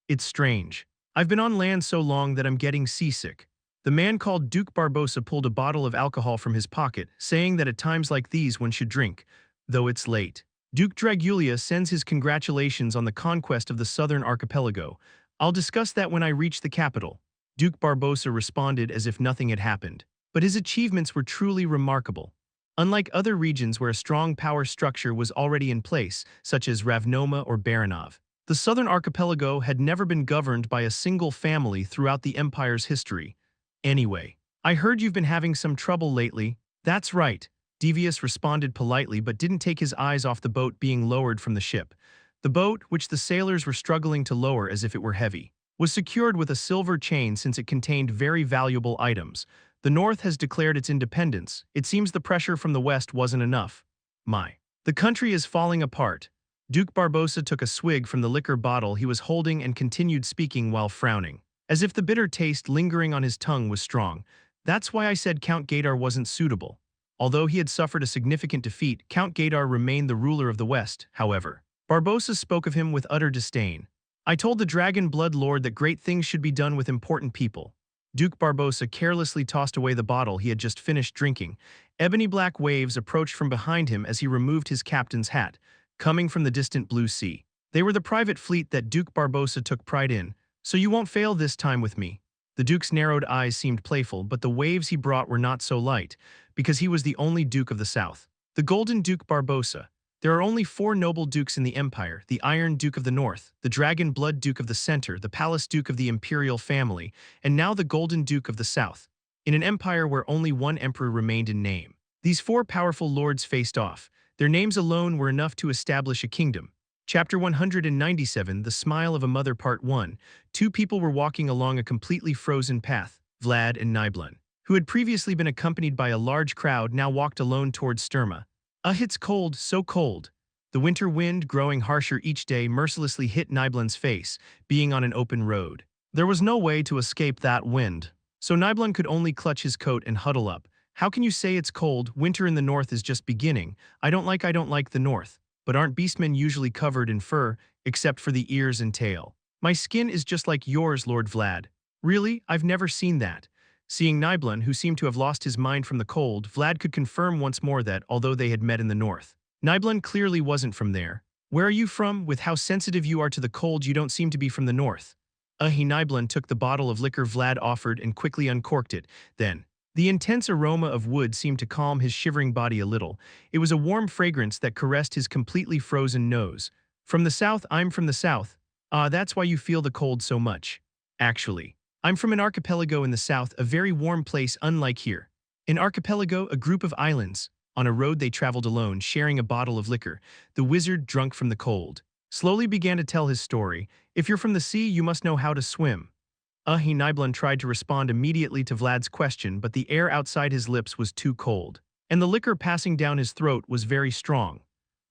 It's strange. I've been on land so long that I'm getting seasick. The man called Duke Barbosa pulled a bottle of alcohol from his pocket, saying that at times like these one should drink, though it's late. Duke Dragulia sends his congratulations on the conquest of the southern archipelago. I'll discuss that when I reach the capital. Duke Barbosa responded as if nothing had happened. But his achievements were truly remarkable. Unlike other regions where a strong power structure was already in place, such as Ravnoma or Baranov, the southern archipelago had never been governed by a single family throughout the empire's history. Anyway, I heard you've been having some trouble lately. That's right. Devious responded politely but didn't take his eyes off the boat being lowered from the ship. The boat, which the sailors were struggling to lower as if it were heavy, was secured with a silver chain since it contained very valuable items. The North has declared its independence. It seems the pressure from the West wasn't enough. The country is falling apart. Duke Barbossa took a swig from the liquor bottle he was holding and continued speaking while frowning, as if the bitter taste lingering on his tongue was strong. That's why I said Count Gaydar wasn't suitable. Although he had suffered a significant defeat, Count Gaydar remained the ruler of the West, however. Barbossa spoke of him with utter disdain. I told the Dragon Blood Lord that great things should be done with important people. Duke Barbossa carelessly tossed away the bottle he had just finished drinking. Ebony black waves approached from behind him as he removed his captain's hat, coming from the distant blue sea. They were the private fleet that Duke Barbossa took pride in. So you won't fail this time with me. The Duke's narrowed eyes seemed playful, but the waves he brought were not so light, because he was the only Duke of the South. The Golden Duke Barbossa. There are only 4 noble dukes in the empire: the Iron Duke of the North, the Dragon Blood Duke of the Center, the Palace Duke of the Imperial family, and now the Golden Duke of the South. In an empire where only one emperor remained in name, these 4 powerful lords faced off. Their names alone were enough to establish a kingdom. Chapter 197, The Smile of a Mother, Part 1. 2 people were walking along a completely frozen path. Vlad and Nibelun, who had previously been accompanied by a large crowd, now walked alone towards Sturma. It's cold, so cold. The winter wind, growing harsher each day, mercilessly hit Nibelun's face, being on an open road. There was no way to escape that wind, so Nibelun could only clutch his coat and huddle up. How can you say it's cold? Winter in the North is just beginning. I don't like the North. But aren't beastmen usually covered in fur, except for the ears and tail? My skin is just like yours, Lord Vlad. Really? I've never seen that. Seeing Nibelun, who seemed to have lost his mind from the cold, Vlad could confirm once more that, although they had met in the North, Nibelun clearly wasn't from there. Where are you from? With how sensitive you are to the cold, you don't seem to be from the North. Nibelun took the bottle of liquor Vlad offered and quickly uncorked it. Then, the intense aroma of wood seemed to calm his shivering body a little. It was a warm fragrance that caressed his completely frozen nose. From the South? I'm from the South. That's why you feel the cold so much. Actually, I'm from an archipelago in the South, a very warm place unlike here. An archipelago, a group of islands. On a road they traveled alone, sharing a bottle of liquor. The wizard, drunk from the cold, slowly began to tell his story. If you're from the sea, you must know how to swim. Nibelun tried to respond immediately to Vlad's question, but the air outside his lips was too cold, and the liquor passing down his throat was very strong.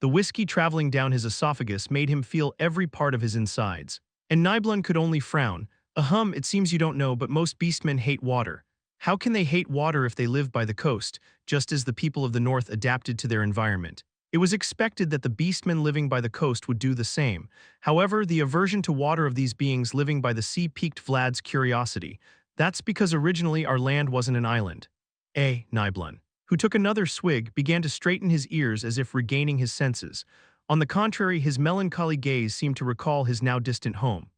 The whiskey traveling down his esophagus made him feel every part of his insides, and Nibelun could only frown. It seems you don't know, but most beastmen hate water. How can they hate water if they live by the coast, just as the people of the North adapted to their environment? It was expected that the beastmen living by the coast would do the same. However, the aversion to water of these beings living by the sea piqued Vlad's curiosity. That's because originally our land wasn't an island. Nibelun, who took another swig, began to straighten his ears as if regaining his senses. On the contrary, his melancholy gaze seemed to recall his now distant home.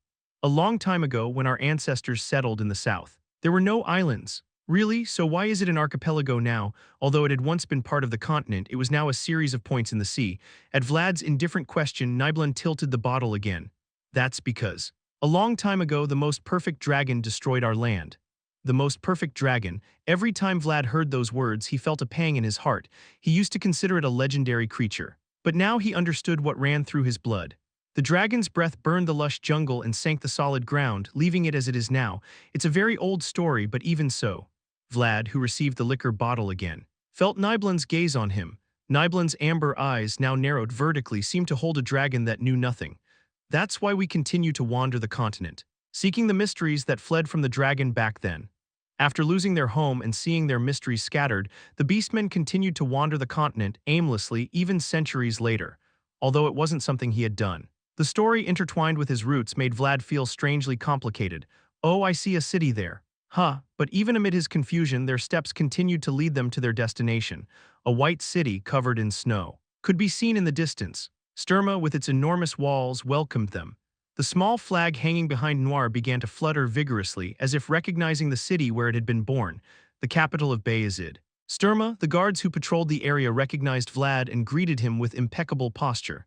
A long time ago, when our ancestors settled in the South, there were no islands. Really? So why is it an archipelago now? Although it had once been part of the continent, it was now a series of points in the sea. At Vlad's indifferent question, Nibelun tilted the bottle again. That's because, a long time ago, the most perfect dragon destroyed our land. The most perfect dragon. Every time Vlad heard those words, he felt a pang in his heart. He used to consider it a legendary creature. But now he understood what ran through his blood. The dragon's breath burned the lush jungle and sank the solid ground, leaving it as it is now. It's a very old story, but even so. Vlad, who received the liquor bottle again, felt Nibelun's gaze on him. Nibelun's amber eyes, now narrowed vertically, seemed to hold a dragon that knew nothing. That's why we continue to wander the continent, seeking the mysteries that fled from the dragon back then. After losing their home and seeing their mysteries scattered, the beastmen continued to wander the continent aimlessly even centuries later, although it wasn't something he had done. The story intertwined with his roots made Vlad feel strangely complicated. I see a city there. But even amid his confusion, their steps continued to lead them to their destination. A white city covered in snow could be seen in the distance. Sturma, with its enormous walls, welcomed them. The small flag hanging behind Noir began to flutter vigorously, as if recognizing the city where it had been born, the capital of Vayezid. Sturma, the guards who patrolled the area, recognized Vlad and greeted him with impeccable posture.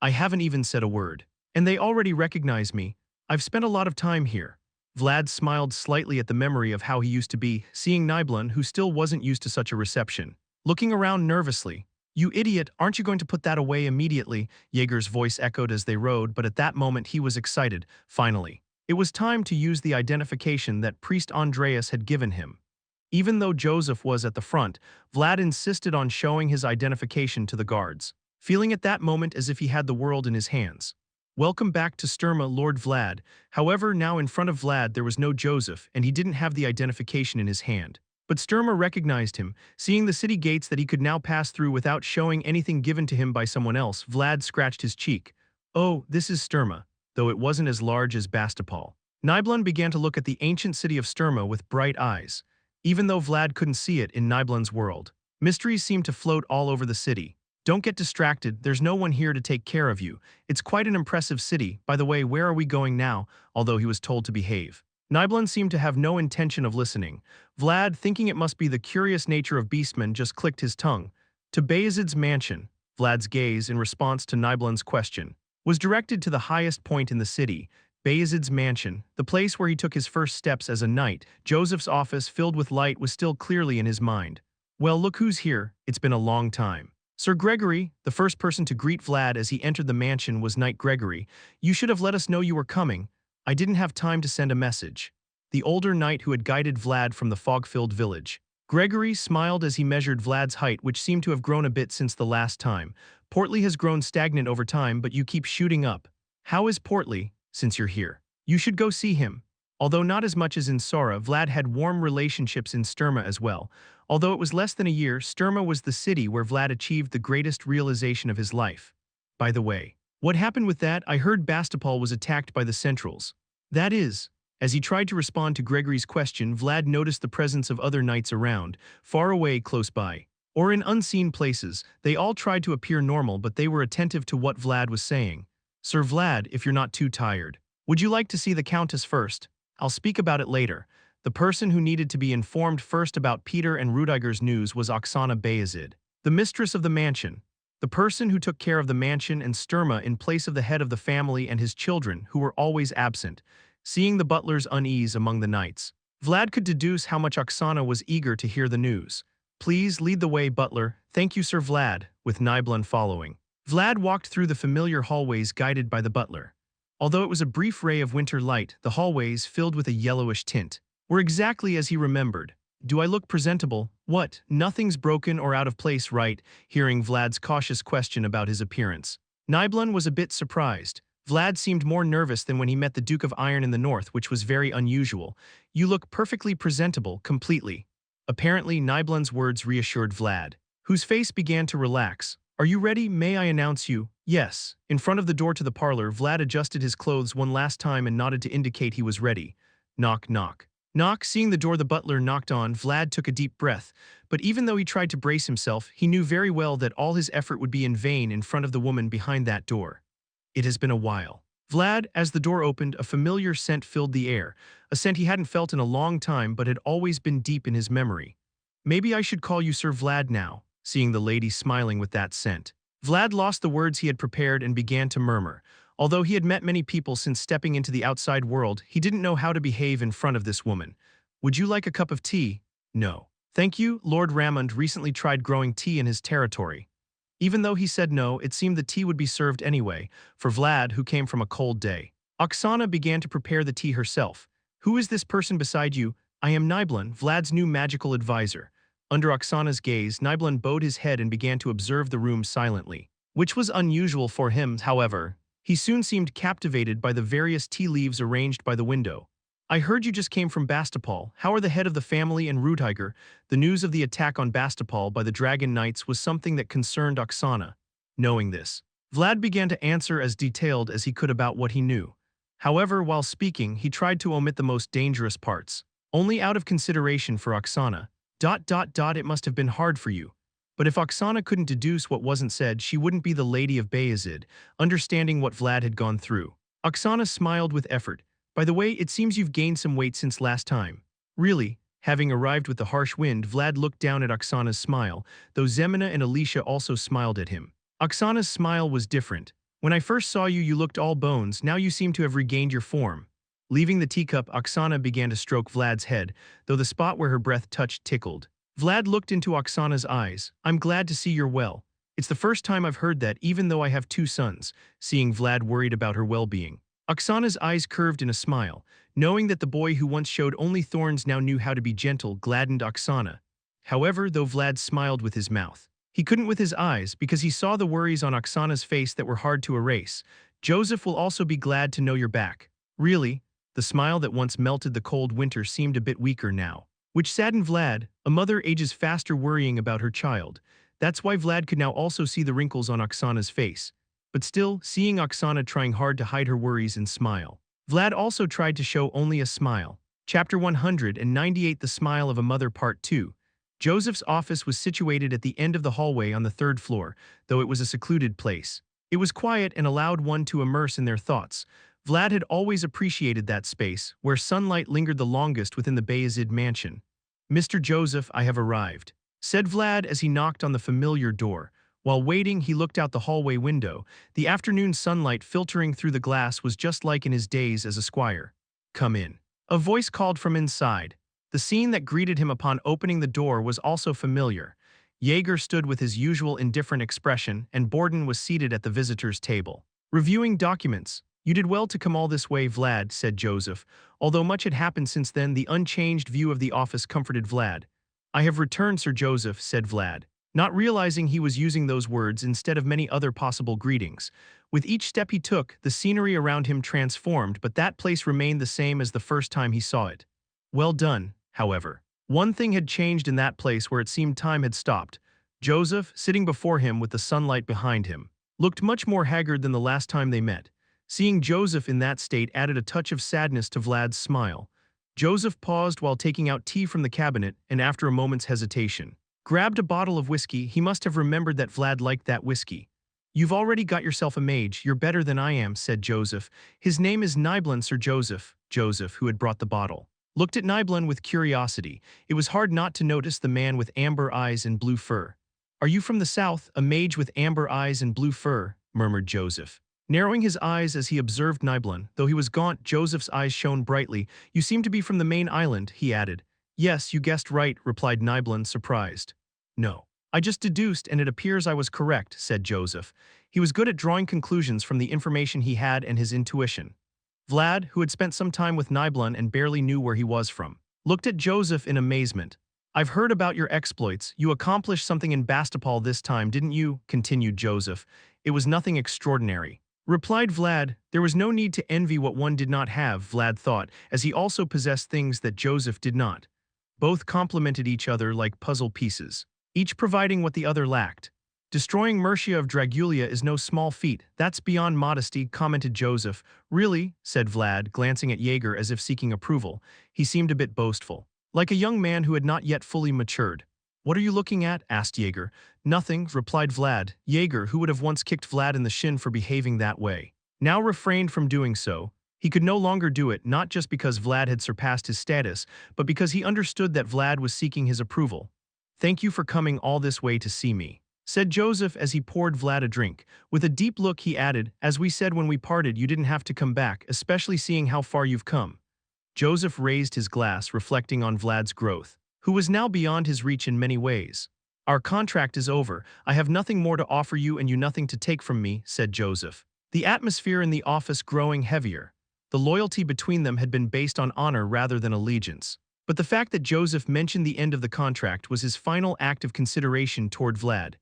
I haven't even said a word, and they already recognize me. I've spent a lot of time here. Vlad smiled slightly at the memory of how he used to be, seeing Nibelun, who still wasn't used to such a reception. looking around nervously. You idiot, aren't you going to put that away immediately? Jaeger's voice echoed as they rode, but at that moment he was excited, finally. It was time to use the identification that Priest Andreas had given him. Even though Joseph was at the front, Vlad insisted on showing his identification to the guards, feeling at that moment as if he had the world in his hands. Welcome back to Sturma, Lord Vlad. However, now in front of Vlad there was no Joseph, and he didn't have the identification in his hand. But Sturma recognized him, seeing the city gates that he could now pass through without showing anything given to him by someone else. Vlad scratched his cheek. Oh, this is Sturma, though it wasn't as large as Bastapol. Nibelung began to look at the ancient city of Sturma with bright eyes. Even though Vlad couldn't see it in Nibelung's world, mysteries seemed to float all over the city. Don't get distracted, there's no one here to take care of you. It's quite an impressive city. By the way, where are we going now? Although he was told to behave. Nibelung seemed to have no intention of listening. Vlad, thinking it must be the curious nature of beastmen, just clicked his tongue. To Vayezid's mansion. Vlad's gaze, in response to Nibelung's question, was directed to the highest point in the city, Vayezid's mansion, the place where he took his first steps as a knight. Joseph's office, filled with light, was still clearly in his mind. Well, look who's here, it's been a long time. Sir Gregory, the first person to greet Vlad as he entered the mansion was Knight Gregory. You should have let us know you were coming. I didn't have time to send a message. The older knight who had guided Vlad from the fog-filled village. Gregory smiled as he measured Vlad's height, which seemed to have grown a bit since the last time. Portly has grown stagnant over time, but you keep shooting up. How is Portly, since you're here? You should go see him. Although not as much as in Sora, Vlad had warm relationships in Sturma as well. Although it was less than a year, Sturma was the city where Vlad achieved the greatest realization of his life. By the way, what happened with that? I heard Bastapol was attacked by the Centrals. That is. As he tried to respond to Gregory's question, Vlad noticed the presence of other knights around, far away, close by, or in unseen places. They all tried to appear normal, but they were attentive to what Vlad was saying. Sir Vlad, if you're not too tired, would you like to see the Countess first? I'll speak about it later. The person who needed to be informed first about Peter and Rudiger's news was Oksana Vayezid, the mistress of the mansion. The person who took care of the mansion and Sturma in place of the head of the family and his children, who were always absent. Seeing the butler's unease among the knights, Vlad could deduce how much Oksana was eager to hear the news. Please lead the way, butler. Thank you, Sir Vlad, with Nibelung following. Vlad walked through the familiar hallways guided by the butler. Although it was a brief ray of winter light, the hallways, filled with a yellowish tint, were exactly as he remembered. Do I look presentable? What? Nothing's broken or out of place, right? Hearing Vlad's cautious question about his appearance, Nibelung was a bit surprised. Vlad seemed more nervous than when he met the Duke of Iron in the north, which was very unusual. You look perfectly presentable, completely. Apparently, Nibelung's words reassured Vlad, whose face began to relax. Are you ready? May I announce you? Yes. In front of the door to the parlor, Vlad adjusted his clothes one last time and nodded to indicate he was ready. Knock, knock. Knock. Seeing the door the butler knocked on, Vlad took a deep breath. But even though he tried to brace himself, he knew very well that all his effort would be in vain in front of the woman behind that door. It has been a while. Vlad, as the door opened, a familiar scent filled the air, a scent he hadn't felt in a long time but had always been deep in his memory. Maybe I should call you Sir Vlad now, seeing the lady smiling with that scent. Vlad lost the words he had prepared and began to murmur. Although he had met many people since stepping into the outside world, he didn't know how to behave in front of this woman. Would you like a cup of tea? No. Thank you. Lord Ramond recently tried growing tea in his territory. Even though he said no, it seemed the tea would be served anyway, for Vlad, who came from a cold day. Oksana began to prepare the tea herself. Who is this person beside you? I am Nibelung, Vlad's new magical advisor. Under Oksana's gaze, Nibelung bowed his head and began to observe the room silently, which was unusual for him, however. He soon seemed captivated by the various tea leaves arranged by the window. I heard you just came from Bastapol. How are the head of the family and Rudiger? The news of the attack on Bastapol by the Dragon Knights was something that concerned Oksana. Knowing this, Vlad began to answer as detailed as he could about what he knew. However, while speaking, he tried to omit the most dangerous parts, only out of consideration for Oksana. It must have been hard for you. But if Oksana couldn't deduce what wasn't said, she wouldn't be the Lady of Vayezid, understanding what Vlad had gone through. Oksana smiled with effort. By the way, it seems you've gained some weight since last time. Really? Having arrived with the harsh wind, Vlad looked down at Oksana's smile, though Zemina and Alicia also smiled at him. Oksana's smile was different. When I first saw you, you looked all bones, now you seem to have regained your form. Leaving the teacup, Oksana began to stroke Vlad's head, though the spot where her breath touched tickled. Vlad looked into Oksana's eyes. I'm glad to see you're well. It's the first time I've heard that, even though I have two sons, seeing Vlad worried about her well-being. Oksana's eyes curved in a smile. Knowing that the boy who once showed only thorns now knew how to be gentle gladdened Oksana. However, though Vlad smiled with his mouth, he couldn't with his eyes because he saw the worries on Oksana's face that were hard to erase. Joseph will also be glad to know you're back. Really? The smile that once melted the cold winter seemed a bit weaker now, which saddened Vlad. A mother ages faster worrying about her child. That's why Vlad could now also see the wrinkles on Oksana's face. But still, seeing Oksana trying hard to hide her worries and smile, Vlad also tried to show only a smile. Chapter 198, The Smile of a Mother Part 2. Joseph's office was situated at the end of the hallway on the third floor, though it was a secluded place. It was quiet and allowed one to immerse in their thoughts. Vlad had always appreciated that space, where sunlight lingered the longest within the Vayezid mansion. Mr. Joseph, I have arrived, said Vlad as he knocked on the familiar door. While waiting, he looked out the hallway window. The afternoon sunlight filtering through the glass was just like in his days as a squire. Come in. A voice called from inside. The scene that greeted him upon opening the door was also familiar. Jaeger stood with his usual indifferent expression, and Borden was seated at the visitor's table, reviewing documents. You did well to come all this way, Vlad, said Joseph. Although much had happened since then, the unchanged view of the office comforted Vlad. I have returned, Sir Joseph, said Vlad, not realizing he was using those words instead of many other possible greetings. With each step he took, the scenery around him transformed, but that place remained the same as the first time he saw it. Well done, however. One thing had changed in that place where it seemed time had stopped. Joseph, sitting before him with the sunlight behind him, looked much more haggard than the last time they met. Seeing Joseph in that state added a touch of sadness to Vlad's smile. Joseph paused while taking out tea from the cabinet and, after a moment's hesitation, grabbed a bottle of whiskey. He must have remembered that Vlad liked that whiskey. You've already got yourself a mage. You're better than I am, said Joseph. His name is Nibelin, Sir Joseph. Joseph, who had brought the bottle, looked at Nibelin with curiosity. It was hard not to notice the man with amber eyes and blue fur. Are you from the south? A mage with amber eyes and blue fur, murmured Joseph, narrowing his eyes as he observed Nibelin. Though he was gaunt, Joseph's eyes shone brightly. You seem to be from the main island, he added. Yes, you guessed right, replied Nibelin, surprised. No. I just deduced, and it appears I was correct, said Joseph. He was good at drawing conclusions from the information he had and his intuition. Vlad, who had spent some time with Nibelin and barely knew where he was from, looked at Joseph in amazement. I've heard about your exploits. You accomplished something in Bastapal this time, didn't you? Continued Joseph. It was nothing extraordinary, replied Vlad. There was no need to envy what one did not have, Vlad thought, as he also possessed things that Joseph did not. Both complemented each other like puzzle pieces, each providing what the other lacked. Destroying Mercia of Dragulia is no small feat. That's beyond modesty, commented Joseph. Really? Said Vlad, glancing at Jaeger as if seeking approval. He seemed a bit boastful, like a young man who had not yet fully matured. What are you looking at? Asked Jaeger. Nothing, replied Vlad. Jaeger, who would have once kicked Vlad in the shin for behaving that way, now refrained from doing so. He could no longer do it, not just because Vlad had surpassed his status, but because he understood that Vlad was seeking his approval. Thank you for coming all this way to see me, said Joseph as he poured Vlad a drink. With a deep look he added, as we said when we parted, you didn't have to come back, especially seeing how far you've come. Joseph raised his glass, reflecting on Vlad's growth, who was now beyond his reach in many ways. Our contract is over. I have nothing more to offer you and you nothing to take from me, said Joseph, the atmosphere in the office growing heavier. The loyalty between them had been based on honor rather than allegiance. But the fact that Joseph mentioned the end of the contract was his final act of consideration toward Vlad.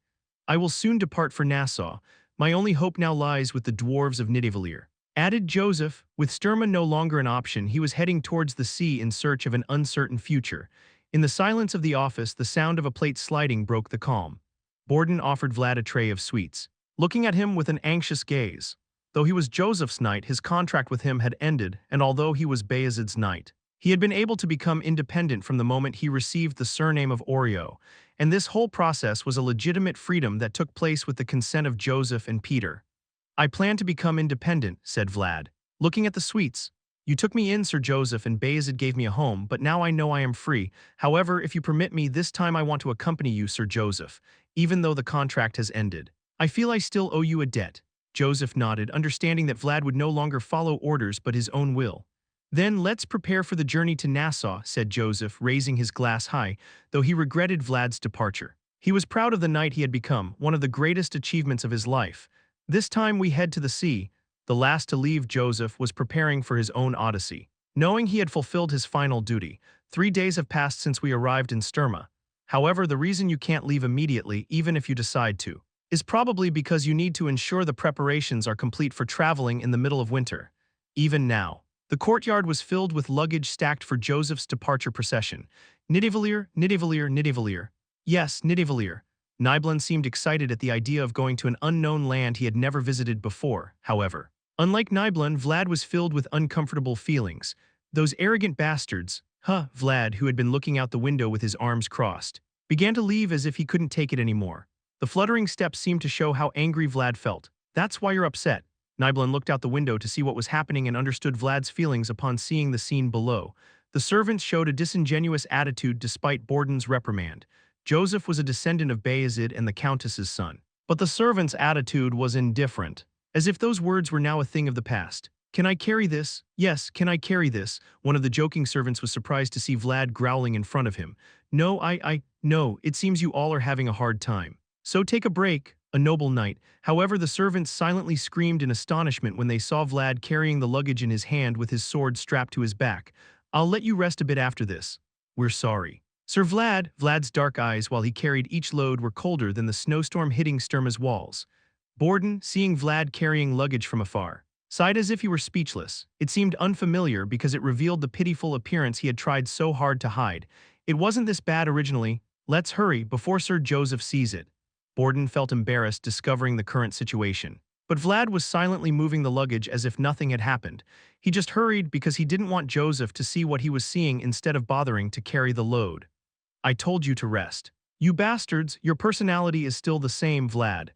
I will soon depart for Nassau. My only hope now lies with the dwarves of Nidavellir, added Joseph. With Sturma no longer an option, he was heading towards the sea in search of an uncertain future. In the silence of the office, the sound of a plate sliding broke the calm. Borden offered Vlad a tray of sweets, looking at him with an anxious gaze. Though he was Joseph's knight, his contract with him had ended, and although he was Vayezid's knight, he had been able to become independent from the moment he received the surname of Oreo, and this whole process was a legitimate freedom that took place with the consent of Joseph and Peter. I plan to become independent, said Vlad, looking at the sweets. You took me in, Sir Joseph, and Vayezid gave me a home, but now I know I am free. However, if you permit me, this time I want to accompany you, Sir Joseph, even though the contract has ended. I feel I still owe you a debt. Joseph nodded, understanding that Vlad would no longer follow orders but his own will. Then let's prepare for the journey to Nassau, said Joseph, raising his glass high, though he regretted Vlad's departure. He was proud of the knight he had become, one of the greatest achievements of his life. This time we head to the sea. The last to leave, Joseph was preparing for his own odyssey. Knowing he had fulfilled his final duty, 3 days have passed since we arrived in Sturma. However, the reason you can't leave immediately, even if you decide to, is probably because you need to ensure the preparations are complete for traveling in the middle of winter. Even now, the courtyard was filled with luggage stacked for Joseph's departure procession. Nidivalier, Nidivalier, Nidivalier. Yes, Nidivalier. Nibelin seemed excited at the idea of going to an unknown land he had never visited before, however. Unlike Nibelin, Vlad was filled with uncomfortable feelings. Those arrogant bastards, Vlad, who had been looking out the window with his arms crossed, began to leave as if he couldn't take it anymore. The fluttering steps seemed to show how angry Vlad felt. That's why you're upset. Nibelin looked out the window to see what was happening and understood Vlad's feelings upon seeing the scene below. The servants showed a disingenuous attitude despite Borden's reprimand. Joseph was a descendant of Vayezid and the Countess's son. But the servants' attitude was indifferent, as if those words were now a thing of the past. Can I carry this? Yes, can I carry this? One of the joking servants was surprised to see Vlad growling in front of him. No, it seems you all are having a hard time. So take a break, a noble knight. However, the servants silently screamed in astonishment when they saw Vlad carrying the luggage in his hand with his sword strapped to his back. I'll let you rest a bit after this. We're sorry. Sir Vlad, Vlad's dark eyes while he carried each load were colder than the snowstorm hitting Sturma's walls. Borden, seeing Vlad carrying luggage from afar, sighed as if he were speechless. It seemed unfamiliar because it revealed the pitiful appearance he had tried so hard to hide. It wasn't this bad originally. Let's hurry before Sir Joseph sees it. Borden felt embarrassed discovering the current situation. But Vlad was silently moving the luggage as if nothing had happened. He just hurried because he didn't want Joseph to see what he was seeing instead of bothering to carry the load. I told you to rest. You bastards, your personality is still the same, Vlad.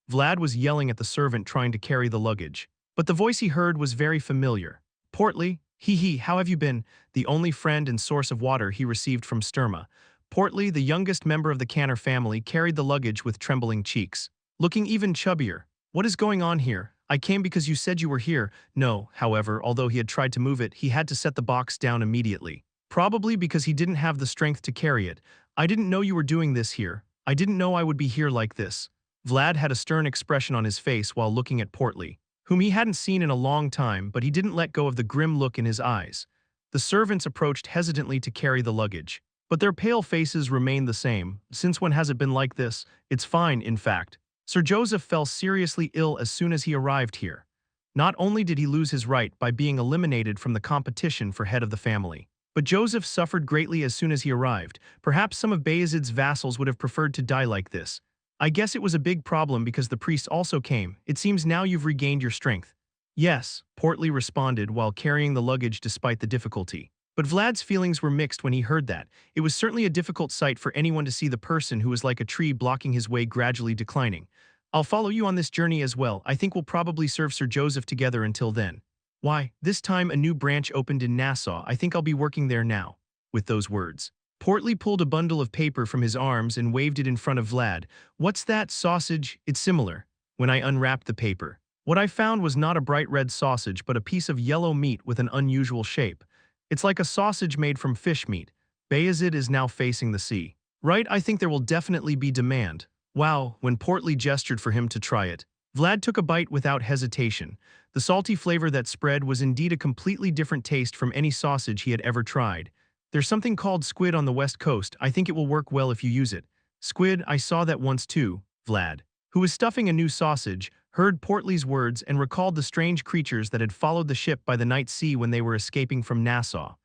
Vlad was yelling at the servant trying to carry the luggage. But the voice he heard was very familiar. Portly, how have you been? The only friend and source of water he received from Sturma. Portly, the youngest member of the Canner family, carried the luggage with trembling cheeks, looking even chubbier. What is going on here? I came because you said you were here. No, however, although he had tried to move it, he had to set the box down immediately. Probably because he didn't have the strength to carry it. I didn't know you were doing this here. I didn't know I would be here like this. Vlad had a stern expression on his face while looking at Portly, whom he hadn't seen in a long time, but he didn't let go of the grim look in his eyes. The servants approached hesitantly to carry the luggage. But their pale faces remained the same. Since when has it been like this? It's fine, in fact. Sir Joseph fell seriously ill as soon as he arrived here. Not only did he lose his right by being eliminated from the competition for head of the family, but Joseph suffered greatly as soon as he arrived. Perhaps some of Vayezid's vassals would have preferred to die like this. I guess it was a big problem because the priest also came. It seems now you've regained your strength. Yes, Portly responded while carrying the luggage despite the difficulty. But Vlad's feelings were mixed when he heard that. It was certainly a difficult sight for anyone to see the person who was like a tree blocking his way gradually declining. I'll follow you on this journey as well. I think we'll probably serve Sir Joseph together until then. Why, this time a new branch opened in Nassau. I think I'll be working there now. With those words, Portly pulled a bundle of paper from his arms and waved it in front of Vlad. What's that, sausage? It's similar. When I unwrapped the paper, what I found was not a bright red sausage but a piece of yellow meat with an unusual shape. It's like a sausage made from fish meat. Vayezid is now facing the sea. Right, I think there will definitely be demand. Wow, when Portly gestured for him to try it, Vlad took a bite without hesitation. The salty flavor that spread was indeed a completely different taste from any sausage he had ever tried. There's something called squid on the west coast. I think it will work well if you use it. Squid, I saw that once too. Vlad, who was stuffing a new sausage, heard Portly's words and recalled the strange creatures that had followed the ship by the night sea when they were escaping from Nassau.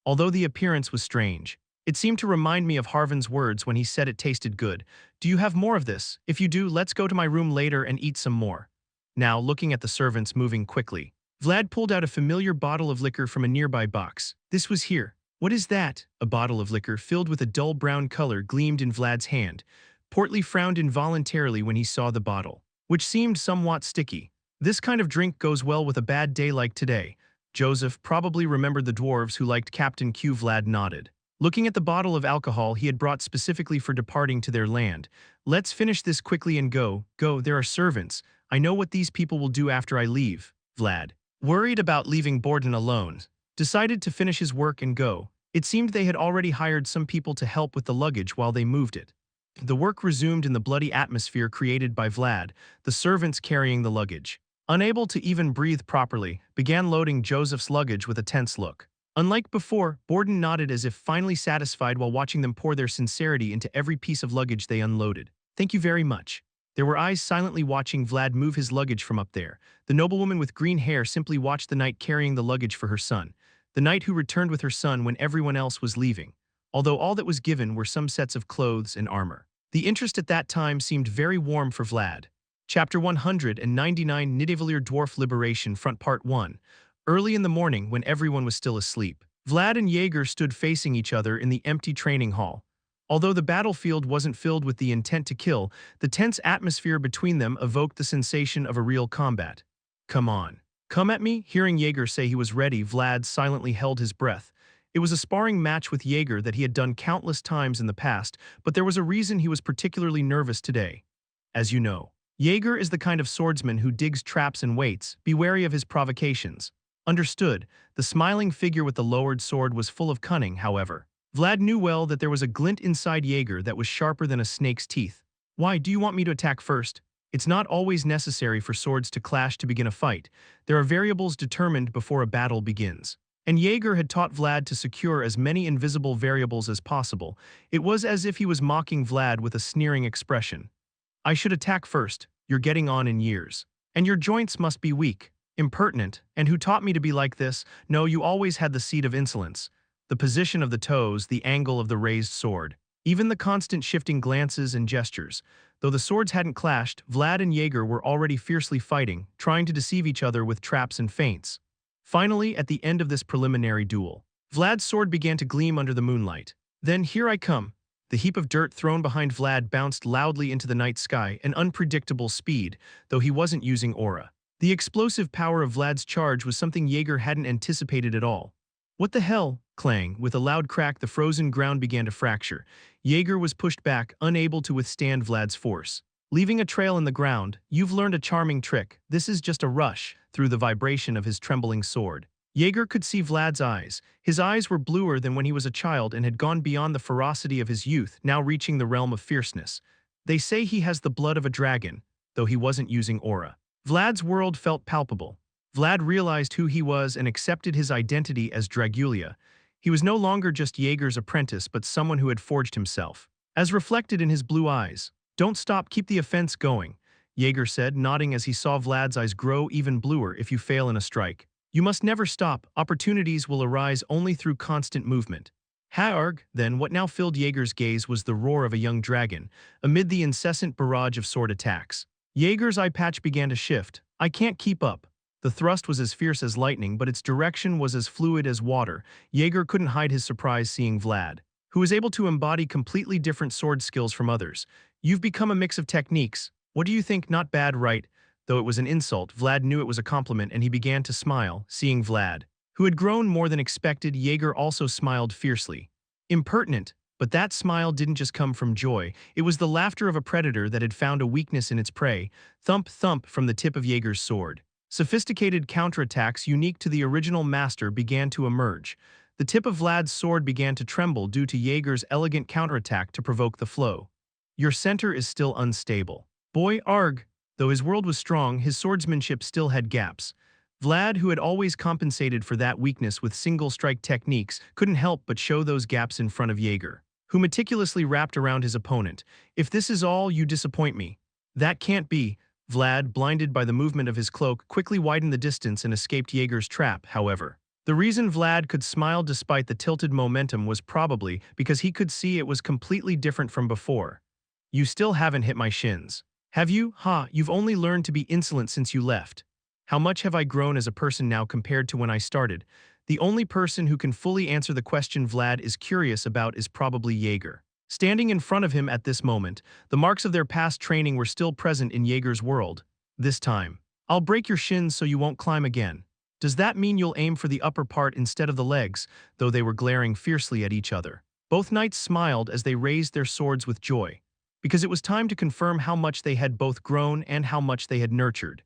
Although the appearance was strange, it seemed to remind me of Harvin's words when he said it tasted good. Do you have more of this? If you do, let's go to my room later and eat some more. Now, looking at the servants moving quickly, Vlad pulled out a familiar bottle of liquor from a nearby box. This was here. What is that? A bottle of liquor filled with a dull brown color gleamed in Vlad's hand. Portly frowned involuntarily when he saw the bottle, which seemed somewhat sticky. This kind of drink goes well with a bad day like today. Joseph probably remembered the dwarves who liked Captain Q. Vlad nodded, looking at the bottle of alcohol he had brought specifically for departing to their land. Let's finish this quickly and go, there are servants. I know what these people will do after I leave. Vlad, worried about leaving Borden alone, decided to finish his work and go. It seemed they had already hired some people to help with the luggage while they moved it. The work resumed in the bloody atmosphere created by Vlad, the servants carrying the luggage. Unable to even breathe properly, began loading Joseph's luggage with a tense look. Unlike before, Borden nodded as if finally satisfied while watching them pour their sincerity into every piece of luggage they unloaded. "Thank you very much." There were eyes silently watching Vlad move his luggage from up there. The noblewoman with green hair simply watched the knight carrying the luggage for her son. The knight who returned with her son when everyone else was leaving, although all that was given were some sets of clothes and armor. The interest at that time seemed very warm for Vlad. Chapter 199 Nidavellir Dwarf Liberation Front Part 1. Early in the morning, when everyone was still asleep, Vlad and Jaeger stood facing each other in the empty training hall. Although the battlefield wasn't filled with the intent to kill, the tense atmosphere between them evoked the sensation of a real combat. "Come on. Come at me?" Hearing Jaeger say he was ready, Vlad silently held his breath. It was a sparring match with Jaeger that he had done countless times in the past, but there was a reason he was particularly nervous today. As you know, Jaeger is the kind of swordsman who digs traps and waits. Be wary of his provocations. Understood. The smiling figure with the lowered sword was full of cunning, however. Vlad knew well that there was a glint inside Jaeger that was sharper than a snake's teeth. "Why do you want me to attack first?" It's not always necessary for swords to clash to begin a fight. There are variables determined before a battle begins. And Jaeger had taught Vlad to secure as many invisible variables as possible. It was as if he was mocking Vlad with a sneering expression. "I should attack first. You're getting on in years. And your joints must be weak. Impertinent. And who taught me to be like this? No, you always had the seed of insolence. The position of the toes, the angle of the raised sword. Even the constant shifting glances and gestures. Though the swords hadn't clashed, Vlad and Jaeger were already fiercely fighting, trying to deceive each other with traps and feints. Finally, at the end of this preliminary duel, Vlad's sword began to gleam under the moonlight. Then, "Here I come." The heap of dirt thrown behind Vlad bounced loudly into the night sky, an unpredictable speed, though he wasn't using aura. The explosive power of Vlad's charge was something Jaeger hadn't anticipated at all. "What the hell?" Clang. With a loud crack, the frozen ground began to fracture. Jaeger was pushed back, unable to withstand Vlad's force. Leaving a trail in the ground, "You've learned a charming trick. This is just a rush," through the vibration of his trembling sword. Jaeger could see Vlad's eyes. His eyes were bluer than when he was a child and had gone beyond the ferocity of his youth, now reaching the realm of fierceness. They say he has the blood of a dragon, though he wasn't using aura. Vlad's world felt palpable. Vlad realized who he was and accepted his identity as Dragulia. He was no longer just Jaeger's apprentice, but someone who had forged himself. As reflected in his blue eyes, "Don't stop, keep the offense going," Jaeger said, nodding as he saw Vlad's eyes grow even bluer. "If you fail in a strike, you must never stop. Opportunities will arise only through constant movement." "Haarg." Then what now filled Jaeger's gaze was the roar of a young dragon, amid the incessant barrage of sword attacks. Jaeger's eye patch began to shift. "I can't keep up." The thrust was as fierce as lightning, but its direction was as fluid as water. Jaeger couldn't hide his surprise seeing Vlad, who was able to embody completely different sword skills from others. "You've become a mix of techniques. What do you think? Not bad, right?" Though it was an insult, Vlad knew it was a compliment and he began to smile, seeing Vlad, who had grown more than expected. Jaeger also smiled fiercely. Impertinent, but that smile didn't just come from joy. It was the laughter of a predator that had found a weakness in its prey. Thump, thump from the tip of Jaeger's sword. Sophisticated counterattacks unique to the original master began to emerge. The tip of Vlad's sword began to tremble due to Jaeger's elegant counterattack to provoke the flow. "Your center is still unstable. Boy, arg." Though his world was strong, his swordsmanship still had gaps. Vlad, who had always compensated for that weakness with single-strike techniques, couldn't help but show those gaps in front of Jaeger, who meticulously wrapped around his opponent. "If this is all, you disappoint me." "That can't be." Vlad, blinded by the movement of his cloak, quickly widened the distance and escaped Jaeger's trap, however. The reason Vlad could smile despite the tilted momentum was probably because he could see it was completely different from before. "You still haven't hit my shins. Have you? Ha, you've only learned to be insolent since you left. How much have I grown as a person now compared to when I started?" The only person who can fully answer the question Vlad is curious about is probably Jaeger. Standing in front of him at this moment, the marks of their past training were still present in Jaeger's world. This time, "I'll break your shins so you won't climb again." "Does that mean you'll aim for the upper part instead of the legs?" Though they were glaring fiercely at each other, both knights smiled as they raised their swords with joy, because it was time to confirm how much they had both grown and how much they had nurtured.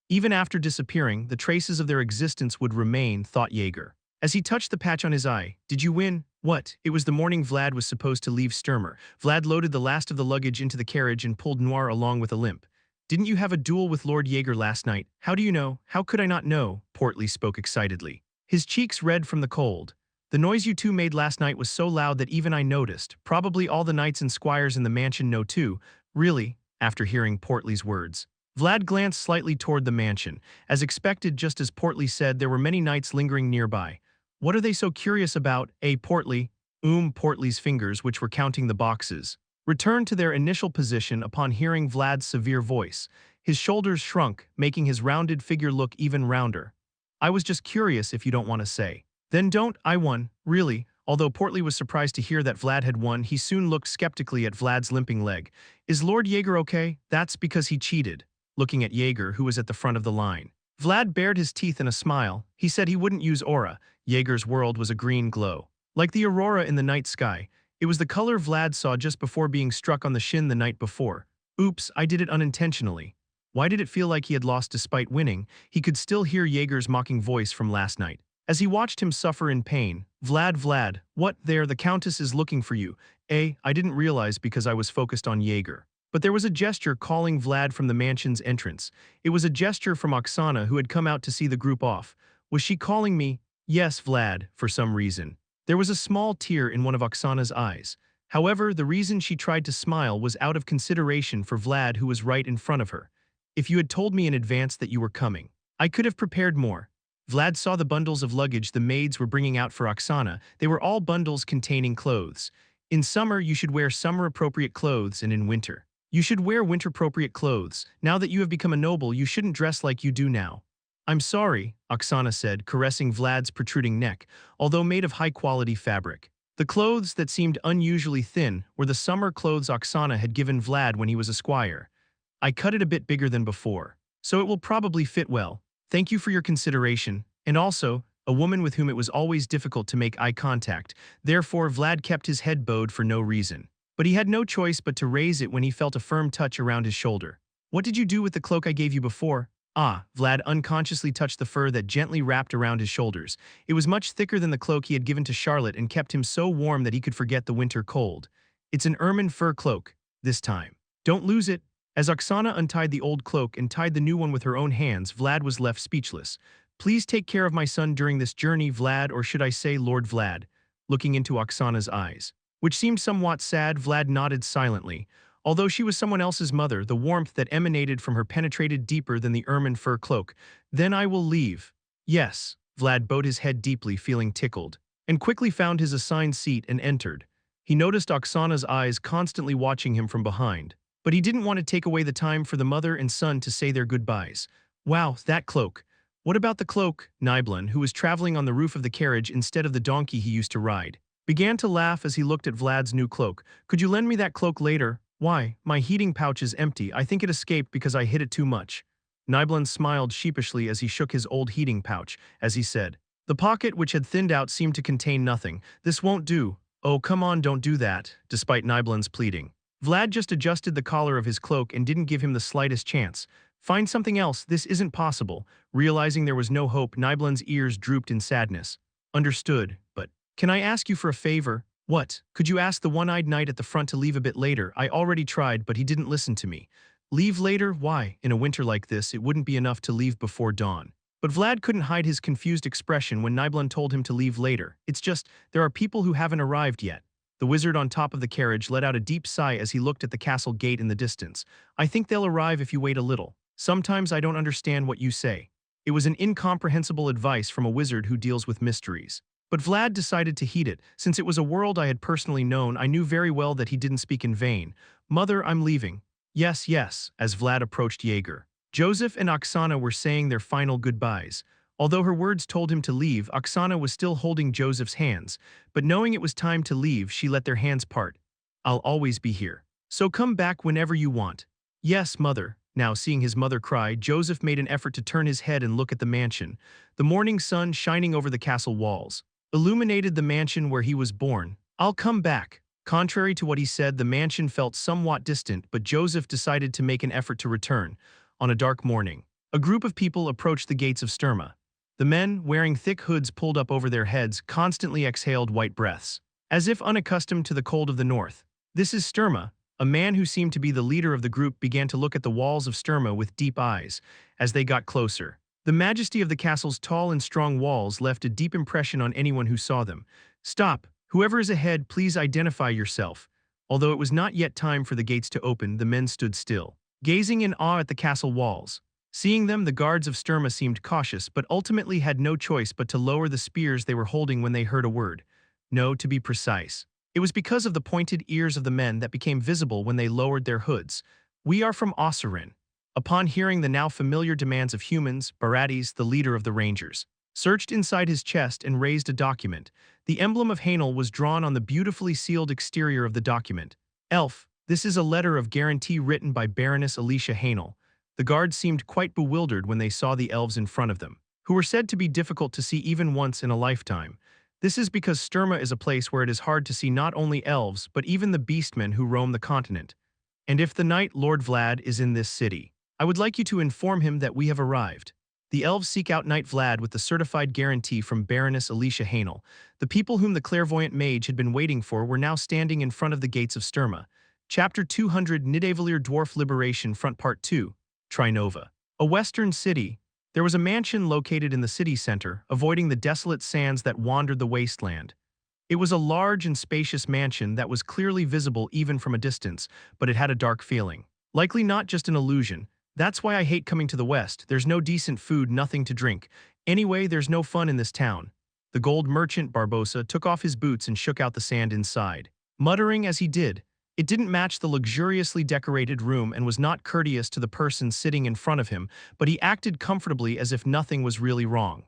Even after disappearing, the traces of their existence would remain, thought Jaeger. As he touched the patch on his eye, "Did you win?" "What?" It was the morning Vlad was supposed to leave Sturmer. Vlad loaded the last of the luggage into the carriage and pulled Noir along with a limp. "Didn't you have a duel with Lord Jaeger last night?" "How do you know?" "How could I not know?" Portly spoke excitedly, his cheeks red from the cold. "The noise you two made last night was so loud that even I noticed. Probably all the knights and squires in the mansion know too." "Really?" After hearing Portly's words, Vlad glanced slightly toward the mansion. As expected, just as Portly said, there were many knights lingering nearby. "What are they so curious about, Portly?" Portly's fingers, which were counting the boxes, returned to their initial position upon hearing Vlad's severe voice. His shoulders shrunk, making his rounded figure look even rounder. "I was just curious if you don't want to say." "Then don't." "I won." "Really?" Although Portly was surprised to hear that Vlad had won, he soon looked skeptically at Vlad's limping leg. "Is Lord Jaeger okay?" "That's because he cheated." Looking at Jaeger, who was at the front of the line, Vlad bared his teeth in a smile. He said he wouldn't use aura. Jaeger's world was a green glow, like the aurora in the night sky. It was the color Vlad saw just before being struck on the shin the night before. "Oops, I did it unintentionally." Why did it feel like he had lost despite winning? He could still hear Jaeger's mocking voice from last night. As he watched him suffer in pain, Vlad, what, there, the Countess is looking for you." I didn't realize because I was focused on Jaeger." But there was a gesture calling Vlad from the mansion's entrance. It was a gesture from Oksana, who had come out to see the group off. "Was she calling me?" "Yes, Vlad," for some reason. There was a small tear in one of Oksana's eyes. However, the reason she tried to smile was out of consideration for Vlad, who was right in front of her. "If you had told me in advance that you were coming, I could have prepared more." Vlad saw the bundles of luggage the maids were bringing out for Oksana. They were all bundles containing clothes. "In summer, you should wear summer-appropriate clothes, and in winter, you should wear winter-appropriate clothes. Now that you have become a noble, you shouldn't dress like you do now." "I'm sorry," Oksana said, caressing Vlad's protruding neck, although made of high-quality fabric. The clothes that seemed unusually thin were the summer clothes Oksana had given Vlad when he was a squire. "I cut it a bit bigger than before, so it will probably fit well. Thank you for your consideration." And also, a woman with whom it was always difficult to make eye contact. Therefore, Vlad kept his head bowed for no reason. But he had no choice but to raise it when he felt a firm touch around his shoulder. "What did you do with the cloak I gave you before?" Vlad unconsciously touched the fur that gently wrapped around his shoulders. It was much thicker than the cloak he had given to Charlotte and kept him so warm that he could forget the winter cold. "It's an ermine fur cloak, this time. Don't lose it." As Oksana untied the old cloak and tied the new one with her own hands, Vlad was left speechless. "Please take care of my son during this journey, Vlad, or should I say Lord Vlad?" Looking into Oksana's eyes, which seemed somewhat sad, Vlad nodded silently. Although she was someone else's mother, the warmth that emanated from her penetrated deeper than the ermine fur cloak. "Then I will leave." "Yes." Vlad bowed his head deeply, feeling tickled, and quickly found his assigned seat and entered. He noticed Oksana's eyes constantly watching him from behind, but he didn't want to take away the time for the mother and son to say their goodbyes. "Wow, that cloak." "What about the cloak?" Nibelin, who was traveling on the roof of the carriage instead of the donkey he used to ride, began to laugh as he looked at Vlad's new cloak. "Could you lend me that cloak later?" "Why, my heating pouch is empty. I think it escaped because I hit it too much." Nibelin smiled sheepishly as he shook his old heating pouch, as he said. The pocket, which had thinned out, seemed to contain nothing. "This won't do." "Oh, come on, don't do that," despite Nibelin's pleading. Vlad just adjusted the collar of his cloak and didn't give him the slightest chance. "Find something else, this isn't possible." Realizing there was no hope, Nibelin's ears drooped in sadness. "Understood, but can I ask you for a favor?" "What?" "Could you ask the one-eyed knight at the front to leave a bit later? I already tried, but he didn't listen to me." "Leave later? Why? In a winter like this, it wouldn't be enough to leave before dawn." But Vlad couldn't hide his confused expression when Nibelin told him to leave later. "It's just, there are people who haven't arrived yet." The wizard on top of the carriage let out a deep sigh as he looked at the castle gate in the distance. "I think they'll arrive if you wait a little. Sometimes I don't understand what you say." It was an incomprehensible advice from a wizard who deals with mysteries. But Vlad decided to heed it. Since it was a world I had personally known, I knew very well that he didn't speak in vain. "Mother, I'm leaving." "Yes, yes," as Vlad approached Jaeger. Joseph and Oksana were saying their final goodbyes. Although her words told him to leave, Oksana was still holding Joseph's hands, but knowing it was time to leave, she let their hands part. "I'll always be here. So come back whenever you want." "Yes, mother." Now, seeing his mother cry, Joseph made an effort to turn his head and look at the mansion. The morning sun, shining over the castle walls, illuminated the mansion where he was born. "I'll come back." Contrary to what he said, the mansion felt somewhat distant, but Joseph decided to make an effort to return. On a dark morning, a group of people approached the gates of Sturma. The men, wearing thick hoods pulled up over their heads, constantly exhaled white breaths, as if unaccustomed to the cold of the north. This is Sturma. A man who seemed to be the leader of the group began to look at the walls of Sturma with deep eyes as they got closer. The majesty of the castle's tall and strong walls left a deep impression on anyone who saw them. Stop! Whoever is ahead, please identify yourself. Although it was not yet time for the gates to open, the men stood still, gazing in awe at the castle walls. Seeing them, the guards of Sturma seemed cautious, but ultimately had no choice but to lower the spears they were holding when they heard a word. No, to be precise. It was because of the pointed ears of the men that became visible when they lowered their hoods. We are from Ossurin. Upon hearing the now familiar demands of humans, Barates, the leader of the Rangers, searched inside his chest and raised a document. The emblem of Hainel was drawn on the beautifully sealed exterior of the document. Elf, this is a letter of guarantee written by Baroness Alicia Hainel. The guards seemed quite bewildered when they saw the elves in front of them, who were said to be difficult to see even once in a lifetime. This is because Sturma is a place where it is hard to see not only elves but even the beastmen who roam the continent. And if the Knight Lord Vlad is in this city, I would like you to inform him that we have arrived. The elves seek out Knight Vlad with the certified guarantee from Baroness Alicia Hainel. The people whom the clairvoyant mage had been waiting for were now standing in front of the gates of Sturma. Chapter 200 Nidavellir Dwarf Liberation Front Part 2 Trinova. A western city. There was a mansion located in the city center, avoiding the desolate sands that wandered the wasteland. It was a large and spacious mansion that was clearly visible even from a distance, but it had a dark feeling. Likely not just an illusion. That's why I hate coming to the west. There's no decent food, nothing to drink. Anyway, there's no fun in this town. The gold merchant Barbosa took off his boots and shook out the sand inside, muttering as he did. It didn't match the luxuriously decorated room and was not courteous to the person sitting in front of him, but he acted comfortably as if nothing was really wrong.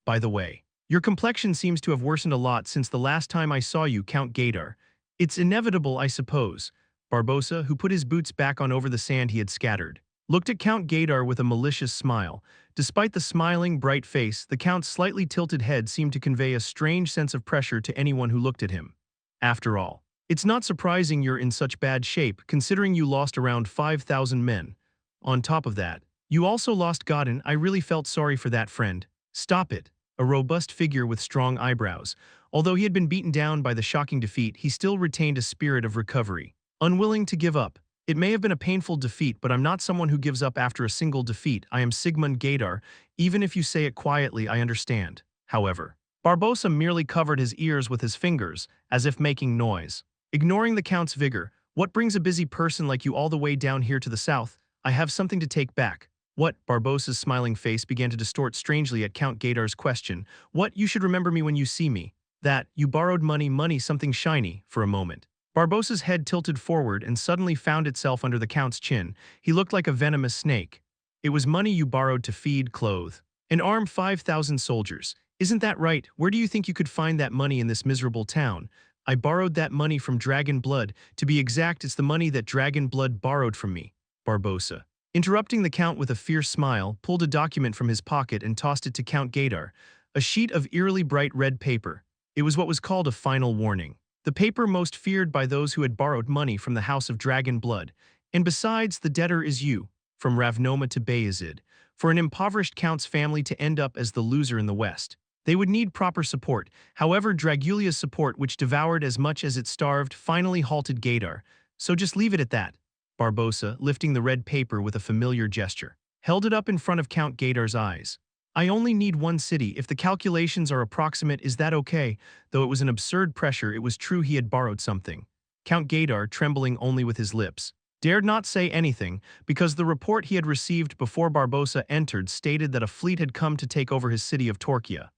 By the way, your complexion seems to have worsened a lot since the last time I saw you, Count Gaydar. It's inevitable, I suppose. Barbosa, who put his boots back on over the sand he had scattered, looked at Count Gaydar with a malicious smile. Despite the smiling, bright face, the Count's slightly tilted head seemed to convey a strange sense of pressure to anyone who looked at him. After all, it's not surprising you're in such bad shape, considering you lost around 5,000 men. On top of that, you also lost Godin. I really felt sorry for that, friend. Stop it. A robust figure with strong eyebrows. Although he had been beaten down by the shocking defeat, he still retained a spirit of recovery, unwilling to give up. It may have been a painful defeat, but I'm not someone who gives up after a single defeat. I am Sigmund Gaydar. Even if you say it quietly, I understand. However, Barbosa merely covered his ears with his fingers, as if making noise. Ignoring the Count's vigor, what brings a busy person like you all the way down here to the south? I have something to take back. What? Barbosa's smiling face began to distort strangely at Count Gaydar's question. What? You should remember me when you see me. That, you borrowed money, something shiny, for a moment. Barbosa's head tilted forward and suddenly found itself under the Count's chin. He looked like a venomous snake. It was money you borrowed to feed, clothe, and arm 5,000 soldiers. Isn't that right? Where do you think you could find that money in this miserable town? I borrowed that money from Dragon Blood. To be exact, it's the money that Dragon Blood borrowed from me. Barbosa, interrupting the Count with a fierce smile, pulled a document from his pocket and tossed it to Count Gaydar. A sheet of eerily bright red paper. It was what was called a final warning. The paper most feared by those who had borrowed money from the House of Dragon Blood. And besides, the debtor is you, from Ravnoma to Vayezid. For an impoverished Count's family to end up as the loser in the West, they would need proper support. However, Dragulia's support, which devoured as much as it starved, finally halted Gaydar. So just leave it at that. Barbosa, lifting the red paper with a familiar gesture, held it up in front of Count Gaydar's eyes. I only need one city. If the calculations are approximate, is that okay? Though it was an absurd pressure, it was true he had borrowed something. Count Gaydar, trembling only with his lips, dared not say anything, because the report he had received before Barbosa entered stated that a fleet had come to take over his city of Torquia.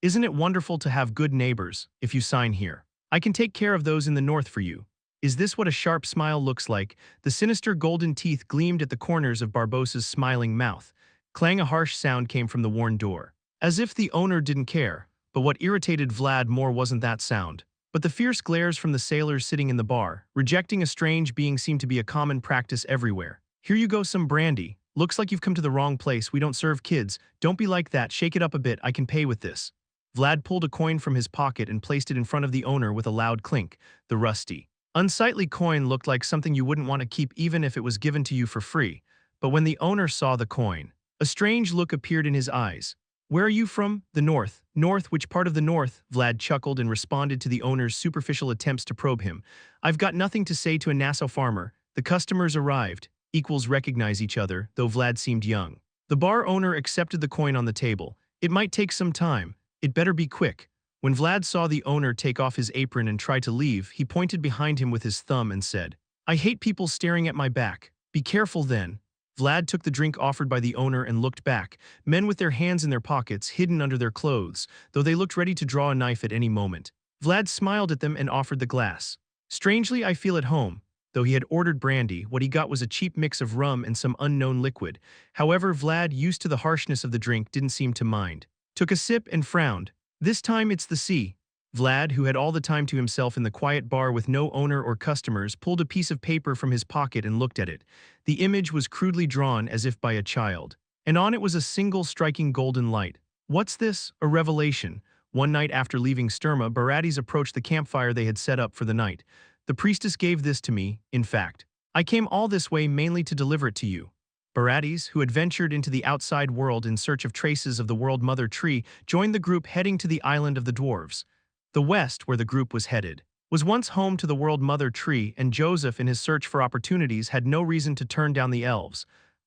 Isn't it wonderful to have good neighbors? If you sign here, I can take care of those in the north for you. Is this what a sharp smile looks like? The sinister golden teeth gleamed at the corners of Barbosa's smiling mouth. Clang, a harsh sound came from the worn door, as if the owner didn't care. But what irritated Vlad more wasn't that sound, but the fierce glares from the sailors sitting in the bar. Rejecting a strange being seemed to be a common practice everywhere. Here you go, some brandy. Looks like you've come to the wrong place. We don't serve kids. Don't be like that. Shake it up a bit. I can pay with this. Vlad pulled a coin from his pocket and placed it in front of the owner with a loud clink. The rusty, unsightly coin looked like something you wouldn't want to keep even if it was given to you for free. But when the owner saw the coin, a strange look appeared in his eyes. Where are you from? The north. North, which part of the north? Vlad chuckled and responded to the owner's superficial attempts to probe him. I've got nothing to say to a Nassau farmer. The customers arrived. Equals recognize each other, though Vlad seemed young. The bar owner accepted the coin on the table. It might take some time. It better be quick. When Vlad saw the owner take off his apron and try to leave, he pointed behind him with his thumb and said, I hate people staring at my back. Be careful then. Vlad took the drink offered by the owner and looked back, men with their hands in their pockets, hidden under their clothes, though they looked ready to draw a knife at any moment. Vlad smiled at them and offered the glass. Strangely, I feel at home. Though he had ordered brandy, what he got was a cheap mix of rum and some unknown liquid. However, Vlad, used to the harshness of the drink, didn't seem to mind. Took a sip and frowned. This time it's the sea. Vlad, who had all the time to himself in the quiet bar with no owner or customers, pulled a piece of paper from his pocket and looked at it. The image was crudely drawn as if by a child, and on it was a single striking golden light. What's this? A revelation. One night after leaving Sturma, Baratis approached the campfire they had set up for the night. The priestess gave this to me, in fact. I came all this way mainly to deliver it to you. Baratis, who had ventured into the outside world in search of traces of the World Mother Tree, joined the group heading to the island of the dwarves. The west, where the group was headed, was once home to the World Mother Tree, and Joseph, in his search for opportunities, had no reason to turn down the elves.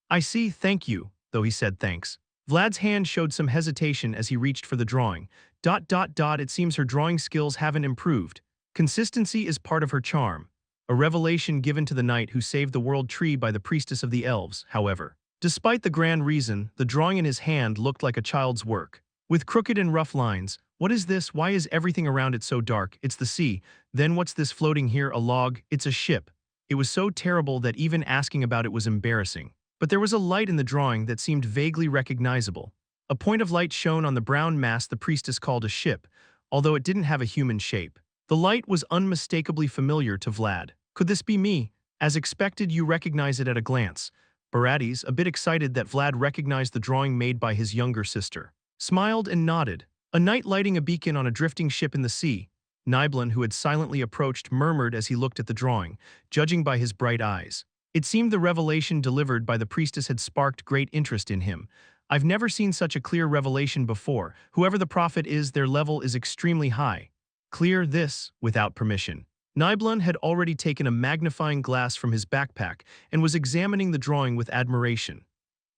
I see, thank you, though he said thanks. Vlad's hand showed some hesitation as he reached for the drawing. It seems her drawing skills haven't improved. Consistency is part of her charm. A revelation given to the knight who saved the world tree by the priestess of the elves, however. Despite the grand reason, the drawing in his hand looked like a child's work. With crooked and rough lines. What is this? Why is everything around it so dark? It's the sea. Then what's this floating here? A log? It's a ship. It was so terrible that even asking about it was embarrassing. But there was a light in the drawing that seemed vaguely recognizable. A point of light shone on the brown mass the priestess called a ship, although it didn't have a human shape. The light was unmistakably familiar to Vlad. Could this be me? As expected, you recognize it at a glance. Baratis, a bit excited that Vlad recognized the drawing made by his younger sister, smiled and nodded. A knight lighting a beacon on a drifting ship in the sea. Nibelun, who had silently approached, murmured as he looked at the drawing, judging by his bright eyes. It seemed the revelation delivered by the priestess had sparked great interest in him. I've never seen such a clear revelation before. Whoever the prophet is, their level is extremely high. Clear this, without permission. Nibelun had already taken a magnifying glass from his backpack and was examining the drawing with admiration.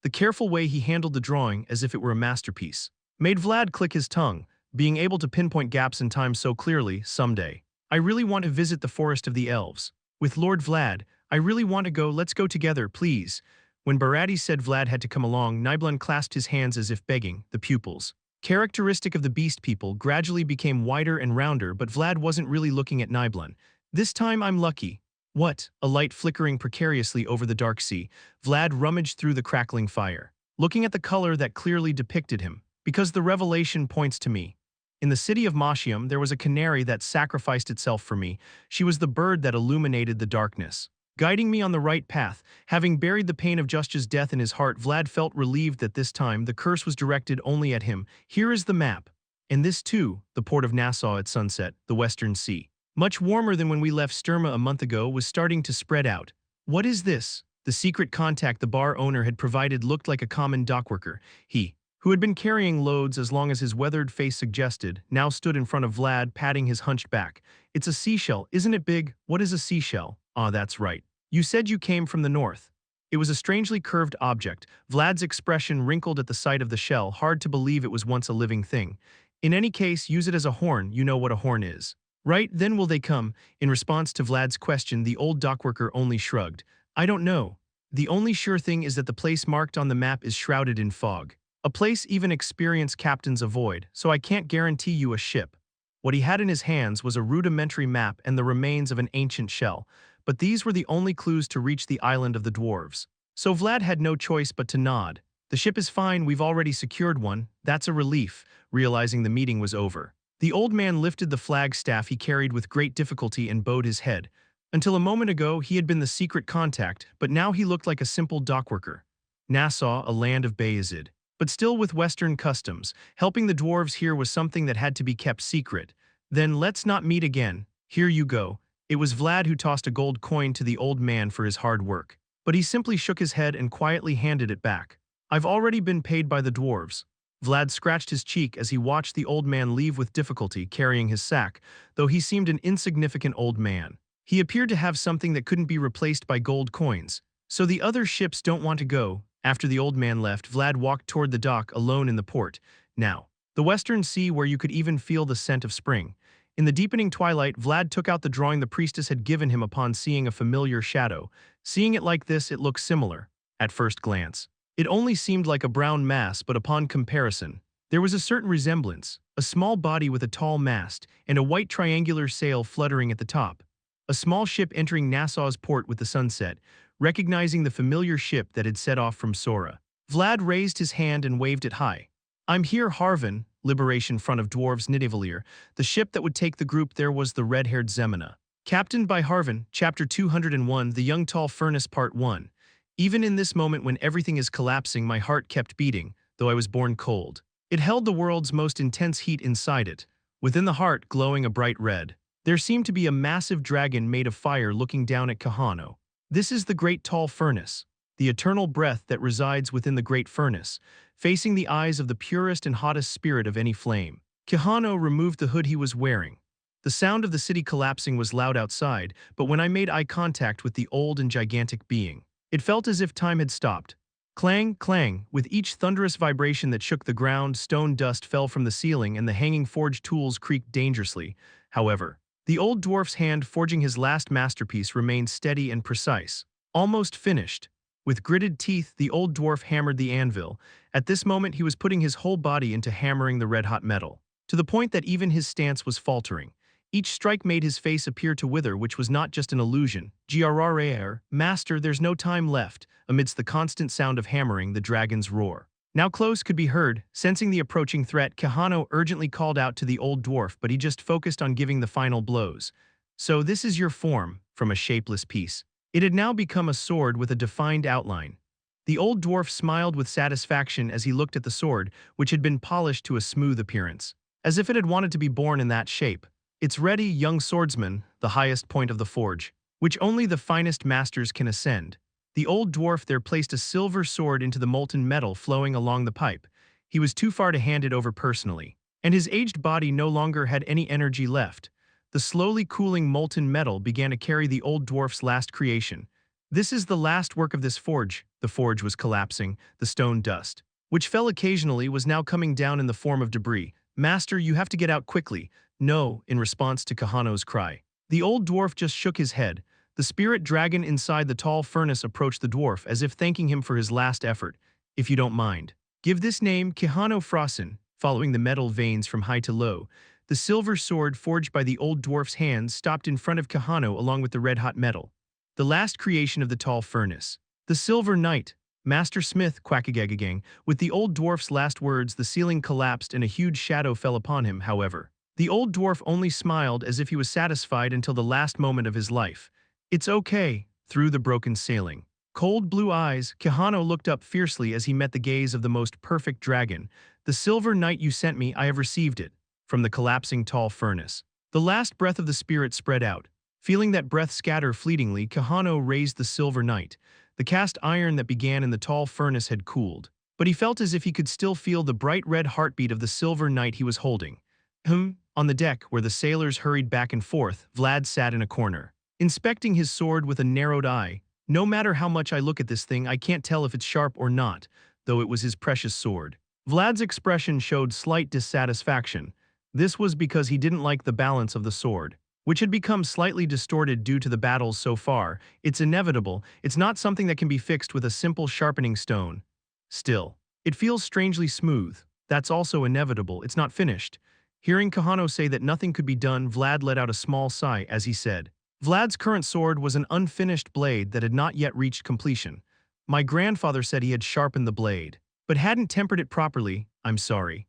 The careful way he handled the drawing, as if it were a masterpiece, made Vlad click his tongue, being able to pinpoint gaps in time so clearly. Someday, I really want to visit the Forest of the Elves. With Lord Vlad, I really want to go. Let's go together, please. When Baratis said Vlad had to come along, Nibelun clasped his hands as if begging. The pupils, characteristic of the beast people, gradually became wider and rounder, but Vlad wasn't really looking at Nibelun. This time I'm lucky. What? A light flickering precariously over the dark sea. Vlad rummaged through the crackling fire, looking at the color that clearly depicted him. Because the revelation points to me. In the city of Mashium, there was a canary that sacrificed itself for me. She was the bird that illuminated the darkness, guiding me on the right path. Having buried the pain of Justja's death in his heart, Vlad felt relieved that this time the curse was directed only at him. Here is the map. And this too, the port of Nassau at sunset, the Western Sea, much warmer than when we left Sturma a month ago, was starting to spread out. What is this? The secret contact the bar owner had provided looked like a common dockworker. He, who had been carrying loads as long as his weathered face suggested, now stood in front of Vlad, patting his hunched back. It's a seashell, isn't it big? What is a seashell? Ah, that's right. You said you came from the north. It was a strangely curved object. Vlad's expression wrinkled at the sight of the shell, hard to believe it was once a living thing. In any case, use it as a horn. You know what a horn is. Right, then will they come? In response to Vlad's question, the old dockworker only shrugged. I don't know. The only sure thing is that the place marked on the map is shrouded in fog. A place even experienced captains avoid, so I can't guarantee you a ship. What he had in his hands was a rudimentary map and the remains of an ancient shell, but these were the only clues to reach the island of the dwarves. So Vlad had no choice but to nod. The ship is fine, we've already secured one. That's a relief, realizing the meeting was over. The old man lifted the flagstaff he carried with great difficulty and bowed his head. Until a moment ago, he had been the secret contact, but now he looked like a simple dockworker. Nassau, a land of Vayezid, but still with Western customs. Helping the dwarves here was something that had to be kept secret. Then let's not meet again. Here you go. It was Vlad who tossed a gold coin to the old man for his hard work, but he simply shook his head and quietly handed it back. I've already been paid by the dwarves. Vlad scratched his cheek as he watched the old man leave with difficulty carrying his sack, though he seemed an insignificant old man. He appeared to have something that couldn't be replaced by gold coins. So the other ships don't want to go. After the old man left, Vlad walked toward the dock alone in the port. Now, the western sea where you could even feel the scent of spring. In the deepening twilight, Vlad took out the drawing the priestess had given him upon seeing a familiar shadow. Seeing it like this, it looked similar. At first glance, it only seemed like a brown mass, but upon comparison, there was a certain resemblance. A small body with a tall mast, and a white triangular sail fluttering at the top. A small ship entering Nassau's port with the sunset, recognizing the familiar ship that had set off from Sora. Vlad raised his hand and waved it high. "I'm here, Harvan, Liberation Front of Dwarves Nidavalier." The ship that would take the group there was the red-haired Zemina. Captained by Harvan, Chapter 201, The Young Tall Furnace Part 1. Even in this moment when everything is collapsing, my heart kept beating, though I was born cold. It held the world's most intense heat inside it, within the heart glowing a bright red. There seemed to be a massive dragon made of fire looking down at Kahano. This is the great tall furnace, the eternal breath that resides within the great furnace, facing the eyes of the purest and hottest spirit of any flame. Kahano removed the hood he was wearing. The sound of the city collapsing was loud outside, but when I made eye contact with the old and gigantic being, it felt as if time had stopped. Clang, clang, with each thunderous vibration that shook the ground, stone dust fell from the ceiling and the hanging forge tools creaked dangerously. However, the old dwarf's hand forging his last masterpiece remained steady and precise. Almost finished. With gritted teeth, the old dwarf hammered the anvil. At this moment he was putting his whole body into hammering the red-hot metal, to the point that even his stance was faltering. Each strike made his face appear to wither, which was not just an illusion. "Grrr, master, there's no time left." Amidst the constant sound of hammering, the dragon's roar now close could be heard. Sensing the approaching threat, Kahano urgently called out to the old dwarf, but he just focused on giving the final blows. "So this is your form," from a shapeless piece. It had now become a sword with a defined outline. The old dwarf smiled with satisfaction as he looked at the sword, which had been polished to a smooth appearance, as if it had wanted to be born in that shape. "It's ready, young swordsman," the highest point of the forge, which only the finest masters can ascend. The old dwarf there placed a silver sword into the molten metal flowing along the pipe. He was too far to hand it over personally, and his aged body no longer had any energy left. The slowly cooling molten metal began to carry the old dwarf's last creation. "This is the last work of this forge." The forge was collapsing, the stone dust, which fell occasionally, was now coming down in the form of debris. "Master, you have to get out quickly." "No," in response to Kahano's cry. The old dwarf just shook his head. The spirit dragon inside the tall furnace approached the dwarf as if thanking him for his last effort. "If you don't mind, give this name Kahano Frosin," following the metal veins from high to low. The silver sword forged by the old dwarf's hands stopped in front of Kahano along with the red-hot metal. The last creation of the tall furnace. "The Silver Knight, Master Smith," quackagagang. With the old dwarf's last words, the ceiling collapsed and a huge shadow fell upon him. However, the old dwarf only smiled as if he was satisfied until the last moment of his life. "It's okay." Through the broken ceiling, cold blue eyes, Kahano looked up fiercely as he met the gaze of the most perfect dragon. "The Silver Knight you sent me, I have received it." From the collapsing tall furnace, the last breath of the spirit spread out. Feeling that breath scatter fleetingly, Kahano raised the Silver Knight. The cast iron that began in the tall furnace had cooled, but he felt as if he could still feel the bright red heartbeat of the Silver Knight he was holding. On the deck, where the sailors hurried back and forth, Vlad sat in a corner, inspecting his sword with a narrowed eye. "No matter how much I look at this thing, I can't tell if it's sharp or not," though it was his precious sword. Vlad's expression showed slight dissatisfaction. This was because he didn't like the balance of the sword, which had become slightly distorted due to the battles so far. "It's inevitable. It's not something that can be fixed with a simple sharpening stone. Still, it feels strangely smooth. That's also inevitable. It's not finished." Hearing Kahano say that nothing could be done, Vlad let out a small sigh as he said, "Vlad's current sword was an unfinished blade that had not yet reached completion. My grandfather said he had sharpened the blade, but hadn't tempered it properly. I'm sorry."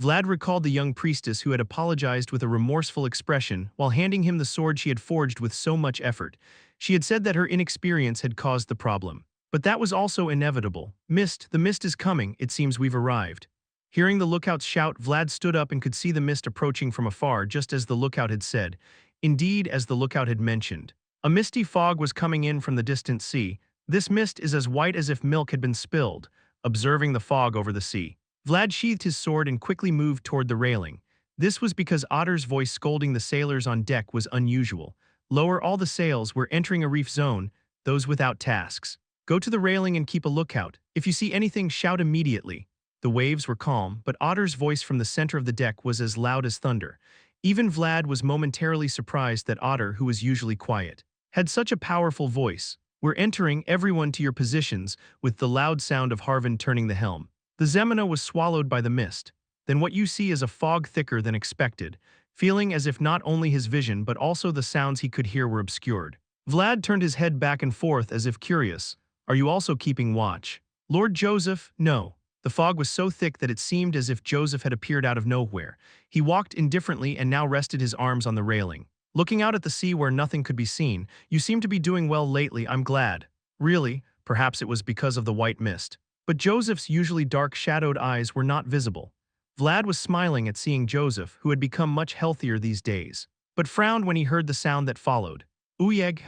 Vlad recalled the young priestess who had apologized with a remorseful expression while handing him the sword she had forged with so much effort. She had said that her inexperience had caused the problem. But that was also inevitable. "Mist, the mist is coming. It seems we've arrived." Hearing the lookout's shout, Vlad stood up and could see the mist approaching from afar, just as the lookout had said. Indeed, as the lookout had mentioned, a misty fog was coming in from the distant sea. "This mist is as white as if milk had been spilled." Observing the fog over the sea, Vlad sheathed his sword and quickly moved toward the railing. This was because Otter's voice scolding the sailors on deck was unusual. Lower all the sails, we're entering a reef zone, those without tasks. Go to the railing and keep a lookout. If you see anything, shout immediately. The waves were calm, but Otter's voice from the center of the deck was as loud as thunder. Even Vlad was momentarily surprised that Otter, who was usually quiet, had such a powerful voice. We're entering, everyone to your positions, with the loud sound of Harvin turning the helm. The Zemina was swallowed by the mist. Then what you see is a fog thicker than expected, feeling as if not only his vision but also the sounds he could hear were obscured. Vlad turned his head back and forth as if curious. Are you also keeping watch? Lord Joseph, no. The fog was so thick that it seemed as if Joseph had appeared out of nowhere. He walked indifferently and now rested his arms on the railing. Looking out at the sea where nothing could be seen, you seem to be doing well lately, I'm glad. Really, perhaps it was because of the white mist. But Joseph's usually dark-shadowed eyes were not visible. Vlad was smiling at seeing Joseph, who had become much healthier these days, but frowned when he heard the sound that followed. Uyeg,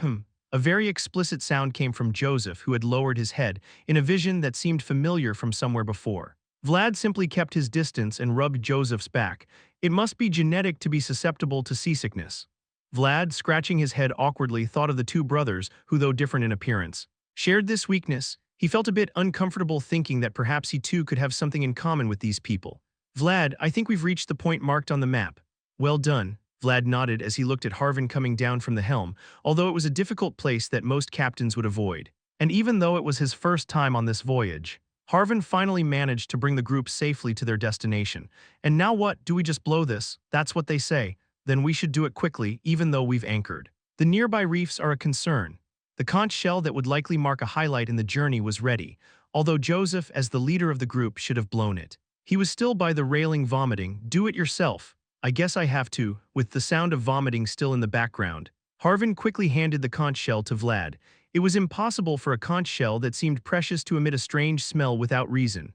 A very explicit sound came from Joseph, who had lowered his head, in a vision that seemed familiar from somewhere before. Vlad simply kept his distance and rubbed Joseph's back. It must be genetic to be susceptible to seasickness. Vlad, scratching his head awkwardly, thought of the two brothers, who, though different in appearance, shared this weakness. He felt a bit uncomfortable thinking that perhaps he too could have something in common with these people. Vlad, I think we've reached the point marked on the map. Well done. Vlad nodded as he looked at Harvin coming down from the helm, although it was a difficult place that most captains would avoid. And even though it was his first time on this voyage, Harvin finally managed to bring the group safely to their destination. And now what, do we just blow this? That's what they say. Then we should do it quickly, even though we've anchored. The nearby reefs are a concern. The conch shell that would likely mark a highlight in the journey was ready, although Joseph, as the leader of the group, should have blown it. He was still by the railing vomiting. Do it yourself. I guess I have to, with the sound of vomiting still in the background. Harvin quickly handed the conch shell to Vlad. It was impossible for a conch shell that seemed precious to emit a strange smell without reason.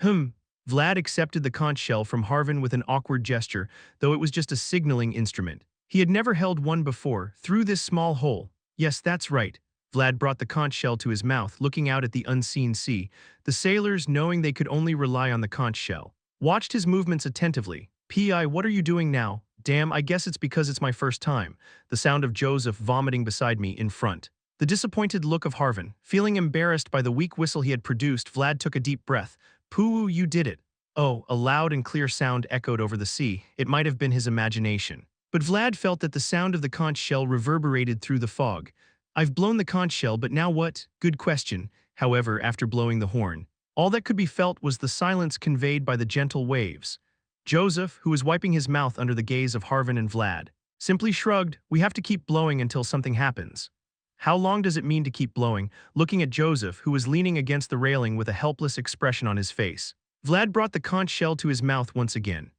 Vlad accepted the conch shell from Harvin with an awkward gesture, though it was just a signaling instrument. He had never held one before, through this small hole. Yes, that's right. Vlad brought the conch shell to his mouth, looking out at the unseen sea. The sailors, knowing they could only rely on the conch shell, watched his movements attentively. P.I., what are you doing now? Damn, I guess it's because it's my first time. The sound of Joseph vomiting beside me in front. The disappointed look of Harvin. Feeling embarrassed by the weak whistle he had produced, Vlad took a deep breath. Poo, you did it. Oh, a loud and clear sound echoed over the sea. It might have been his imagination. But Vlad felt that the sound of the conch shell reverberated through the fog. I've blown the conch shell, but now what? Good question. However, after blowing the horn, all that could be felt was the silence conveyed by the gentle waves. Joseph, who was wiping his mouth under the gaze of Harvin and Vlad, simply shrugged. We have to keep blowing until something happens. How long does it mean to keep blowing? Looking at Joseph, who was leaning against the railing with a helpless expression on his face. Vlad brought the conch shell to his mouth once again.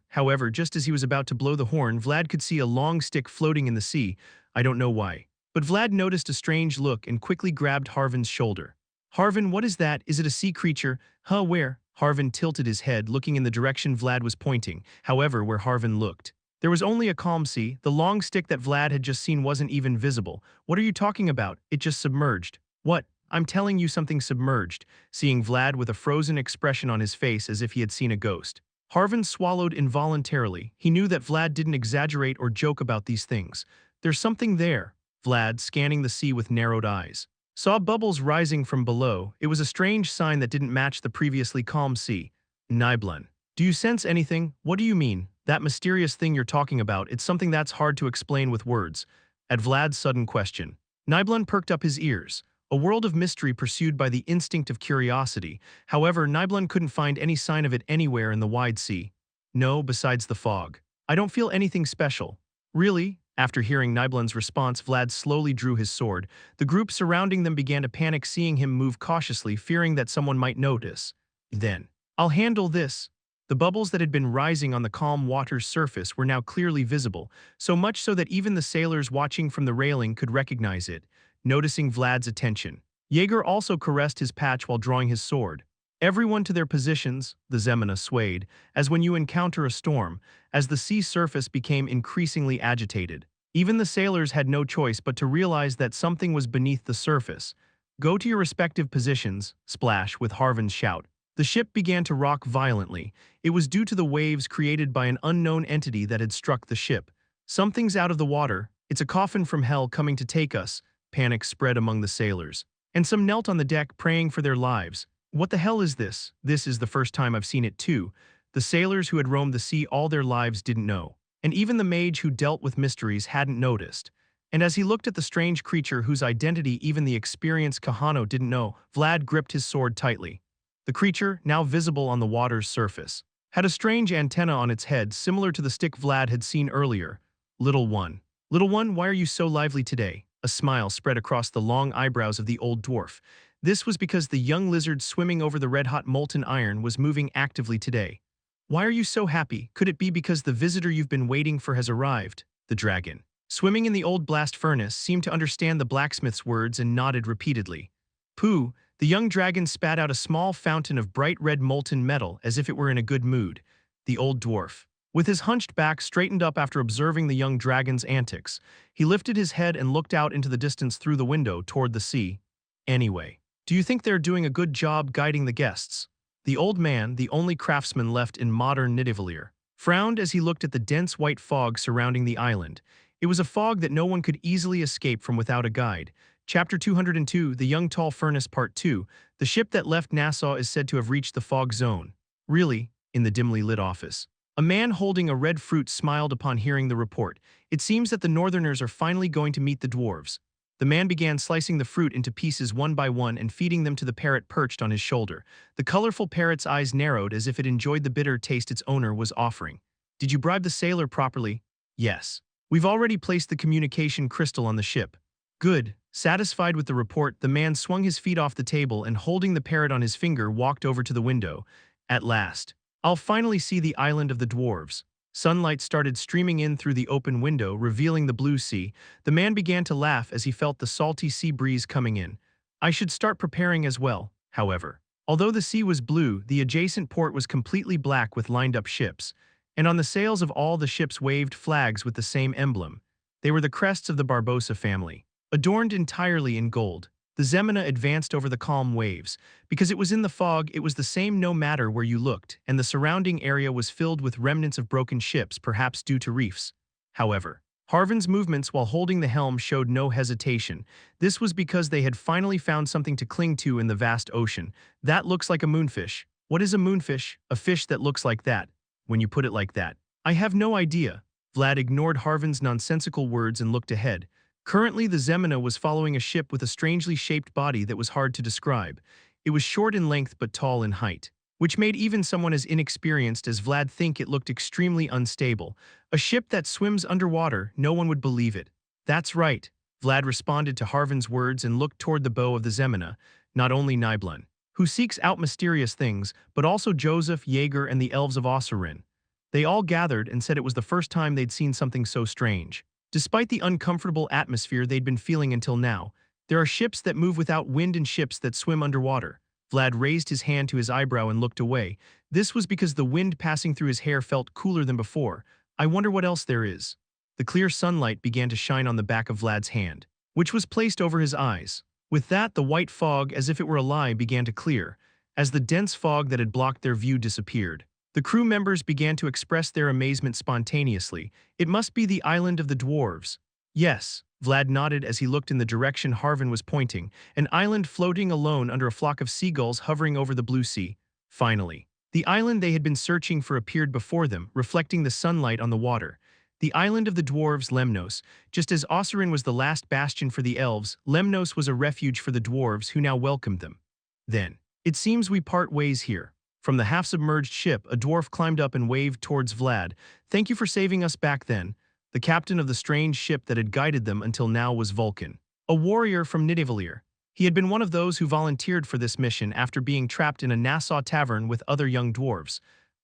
However, just as he was about to blow the horn, Vlad could see a long stick floating in the sea. I don't know why. But Vlad noticed a strange look and quickly grabbed Harvin's shoulder. Harvin, what is that? Is it a sea creature? Where? Harvin tilted his head, looking in the direction Vlad was pointing. However, where Harvin looked, there was only a calm sea. The long stick that Vlad had just seen wasn't even visible. What are you talking about? It just submerged. What? I'm telling you, something submerged. Seeing Vlad with a frozen expression on his face as if he had seen a ghost, Harvin swallowed involuntarily. He knew that Vlad didn't exaggerate or joke about these things. There's something there. Vlad, scanning the sea with narrowed eyes, saw bubbles rising from below. It was a strange sign that didn't match the previously calm sea. Nibelun. Do you sense anything? What do you mean? That mysterious thing you're talking about, it's something that's hard to explain with words. At Vlad's sudden question, Nibelun perked up his ears. A world of mystery pursued by the instinct of curiosity. However, Nibelun couldn't find any sign of it anywhere in the wide sea. No, besides the fog. I don't feel anything special. Really? After hearing Nibelun's response, Vlad slowly drew his sword. The group surrounding them began to panic, seeing him move cautiously, fearing that someone might notice. Then, I'll handle this. The bubbles that had been rising on the calm water's surface were now clearly visible, so much so that even the sailors watching from the railing could recognize it. Noticing Vlad's attention, Jaeger also caressed his patch while drawing his sword. Everyone to their positions, the Zemina swayed, as when you encounter a storm, as the sea surface became increasingly agitated. Even the sailors had no choice but to realize that something was beneath the surface. Go to your respective positions, splash, with Harvin's shout. The ship began to rock violently. It was due to the waves created by an unknown entity that had struck the ship. "Something's out of the water. It's a coffin from hell coming to take us." Panic spread among the sailors. And some knelt on the deck praying for their lives. "What the hell is this?" "This is the first time I've seen it too." The sailors who had roamed the sea all their lives didn't know. And even the mage who dealt with mysteries hadn't noticed. And as he looked at the strange creature whose identity even the experienced Kahano didn't know, Vlad gripped his sword tightly. The creature, now visible on the water's surface, had a strange antenna on its head similar to the stick Vlad had seen earlier. "Little one. Little one, why are you so lively today?" A smile spread across the long eyebrows of the old dwarf. This was because the young lizard swimming over the red-hot molten iron was moving actively today. "Why are you so happy? Could it be because the visitor you've been waiting for has arrived?" The dragon, swimming in the old blast furnace, seemed to understand the blacksmith's words and nodded repeatedly. "Pooh." The young dragon spat out a small fountain of bright red molten metal as if it were in a good mood. The old dwarf, with his hunched back straightened up after observing the young dragon's antics, he lifted his head and looked out into the distance through the window toward the sea. "Anyway, do you think they're doing a good job guiding the guests?" The old man, the only craftsman left in modern Nidavellir, frowned as he looked at the dense white fog surrounding the island. It was a fog that no one could easily escape from without a guide. Chapter 202, The Young Tall Furnace Part 2, the ship that left Nassau is said to have reached the fog zone. "Really?" In the dimly lit office, a man holding a red fruit smiled upon hearing the report. "It seems that the northerners are finally going to meet the dwarves." The man began slicing the fruit into pieces one by one and feeding them to the parrot perched on his shoulder. The colorful parrot's eyes narrowed as if it enjoyed the bitter taste its owner was offering. "Did you bribe the sailor properly?" "Yes. We've already placed the communication crystal on the ship." "Good." Satisfied with the report, the man swung his feet off the table and holding the parrot on his finger walked over to the window. "At last. I'll finally see the island of the dwarves." Sunlight started streaming in through the open window, revealing the blue sea. The man began to laugh as he felt the salty sea breeze coming in. "I should start preparing as well." However, although the sea was blue, the adjacent port was completely black with lined-up ships. And on the sails of all the ships waved flags with the same emblem. They were the crests of the Barbosa family, adorned entirely in gold. The Zemina advanced over the calm waves. Because it was in the fog, it was the same no matter where you looked, and the surrounding area was filled with remnants of broken ships, perhaps due to reefs. However, Harvin's movements while holding the helm showed no hesitation. This was because they had finally found something to cling to in the vast ocean. "That looks like a moonfish." "What is a moonfish?" "A fish that looks like that." "When you put it like that." "I have no idea." Vlad ignored Harvin's nonsensical words and looked ahead. Currently, the Zemina was following a ship with a strangely shaped body that was hard to describe. It was short in length but tall in height, which made even someone as inexperienced as Vlad think it looked extremely unstable. "A ship that swims underwater, no one would believe it." "That's right." Vlad responded to Harvin's words and looked toward the bow of the Zemina. Not only Niblun, who seeks out mysterious things, but also Joseph, Jaeger, and the elves of Ossurin. They all gathered and said it was the first time they'd seen something so strange. Despite the uncomfortable atmosphere they'd been feeling until now, there are ships that move without wind and ships that swim underwater. Vlad raised his hand to his eyebrow and looked away. This was because the wind passing through his hair felt cooler than before. "I wonder what else there is." The clear sunlight began to shine on the back of Vlad's hand, which was placed over his eyes. With that, the white fog, as if it were a lie, began to clear, as the dense fog that had blocked their view disappeared. The crew members began to express their amazement spontaneously. "It must be the island of the dwarves." "Yes." Vlad nodded as he looked in the direction Harvin was pointing, an island floating alone under a flock of seagulls hovering over the blue sea. Finally, the island they had been searching for appeared before them, reflecting the sunlight on the water. The island of the dwarves, Lemnos. Just as Ossurin was the last bastion for the elves, Lemnos was a refuge for the dwarves who now welcomed them. "Then, it seems we part ways here." From the half-submerged ship, a dwarf climbed up and waved towards Vlad. "Thank you for saving us back then." The captain of the strange ship that had guided them until now was Vulcan, a warrior from Nidavellir. He had been one of those who volunteered for this mission after being trapped in a Nassau tavern with other young dwarves.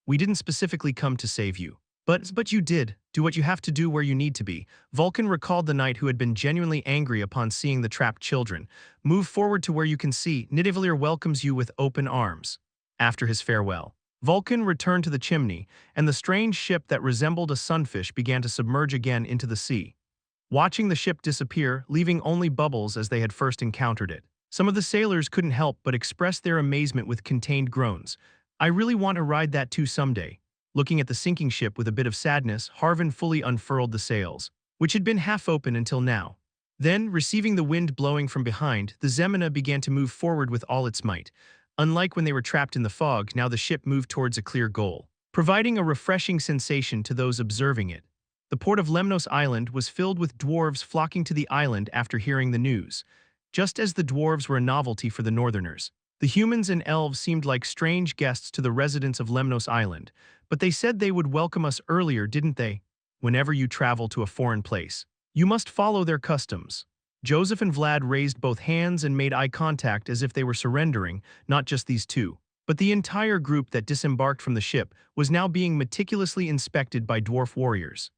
"We didn't specifically come to save you. But you did. Do what you have to do where you need to be." Vulcan recalled the knight who had been genuinely angry upon seeing the trapped children. "Move forward to where you can see. Nidavellir welcomes you with open arms." After his farewell, Vulcan returned to the chimney, and the strange ship that resembled a sunfish began to submerge again into the sea. Watching the ship disappear, leaving only bubbles as they had first encountered it, Some of the sailors couldn't help but express their amazement with contained groans. I really want to ride that too someday. Looking at the sinking ship with a bit of sadness, Harvin fully unfurled the sails, which had been half open until now. Then, receiving the wind blowing from behind, the Zemina began to move forward with all its might. Unlike when they were trapped in the fog, now the ship moved towards a clear goal, providing a refreshing sensation to those observing it. The port of Lemnos Island was filled with dwarves flocking to the island after hearing the news. Just as the dwarves were a novelty for the northerners, the humans and elves seemed like strange guests to the residents of Lemnos Island, but they said they would welcome us earlier, didn't they? Whenever you travel to a foreign place, you must follow their customs. Joseph and Vlad raised both hands and made eye contact as if they were surrendering, not just these two, but the entire group that disembarked from the ship was now being meticulously inspected by dwarf warriors.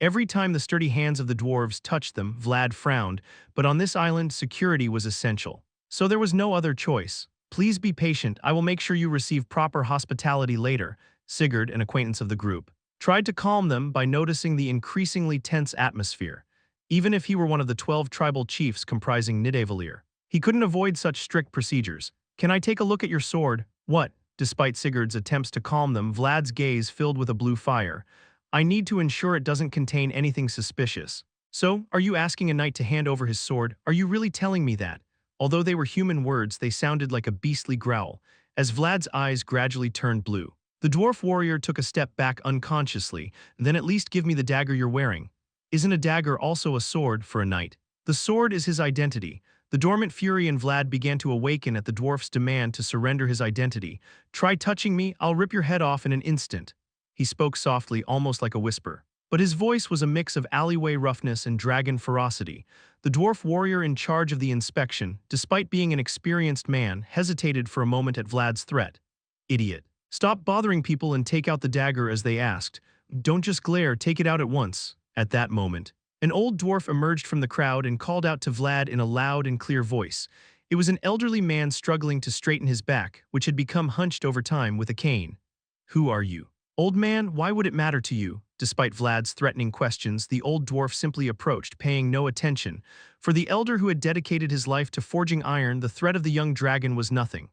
Every time the sturdy hands of the dwarves touched them, Vlad frowned, but on this island, security was essential. So there was no other choice. Please be patient, I will make sure you receive proper hospitality later. Sigurd, an acquaintance of the group, tried to calm them by noticing the increasingly tense atmosphere. Even if he were one of the 12 tribal chiefs comprising Nidavellir, he couldn't avoid such strict procedures. Can I take a look at your sword? What? Despite Sigurd's attempts to calm them, Vlad's gaze filled with a blue fire. I need to ensure it doesn't contain anything suspicious. So, are you asking a knight to hand over his sword? Are you really telling me that? Although they were human words, they sounded like a beastly growl. As Vlad's eyes gradually turned blue, the dwarf warrior took a step back unconsciously. Then at least give me the dagger you're wearing. Isn't a dagger also a sword for a knight? The sword is his identity. The dormant fury in Vlad began to awaken at the dwarf's demand to surrender his identity. Try touching me, I'll rip your head off in an instant. He spoke softly, almost like a whisper, but his voice was a mix of alleyway roughness and dragon ferocity. The dwarf warrior in charge of the inspection, despite being an experienced man, hesitated for a moment at Vlad's threat. Idiot. Stop bothering people and take out the dagger as they asked. Don't just glare, take it out at once. At that moment, an old dwarf emerged from the crowd and called out to Vlad in a loud and clear voice. It was an elderly man struggling to straighten his back, which had become hunched over time, with a cane. Who are you? Old man, why would it matter to you? Despite Vlad's threatening questions, the old dwarf simply approached, paying no attention. For the elder who had dedicated his life to forging iron, the threat of the young dragon was nothing.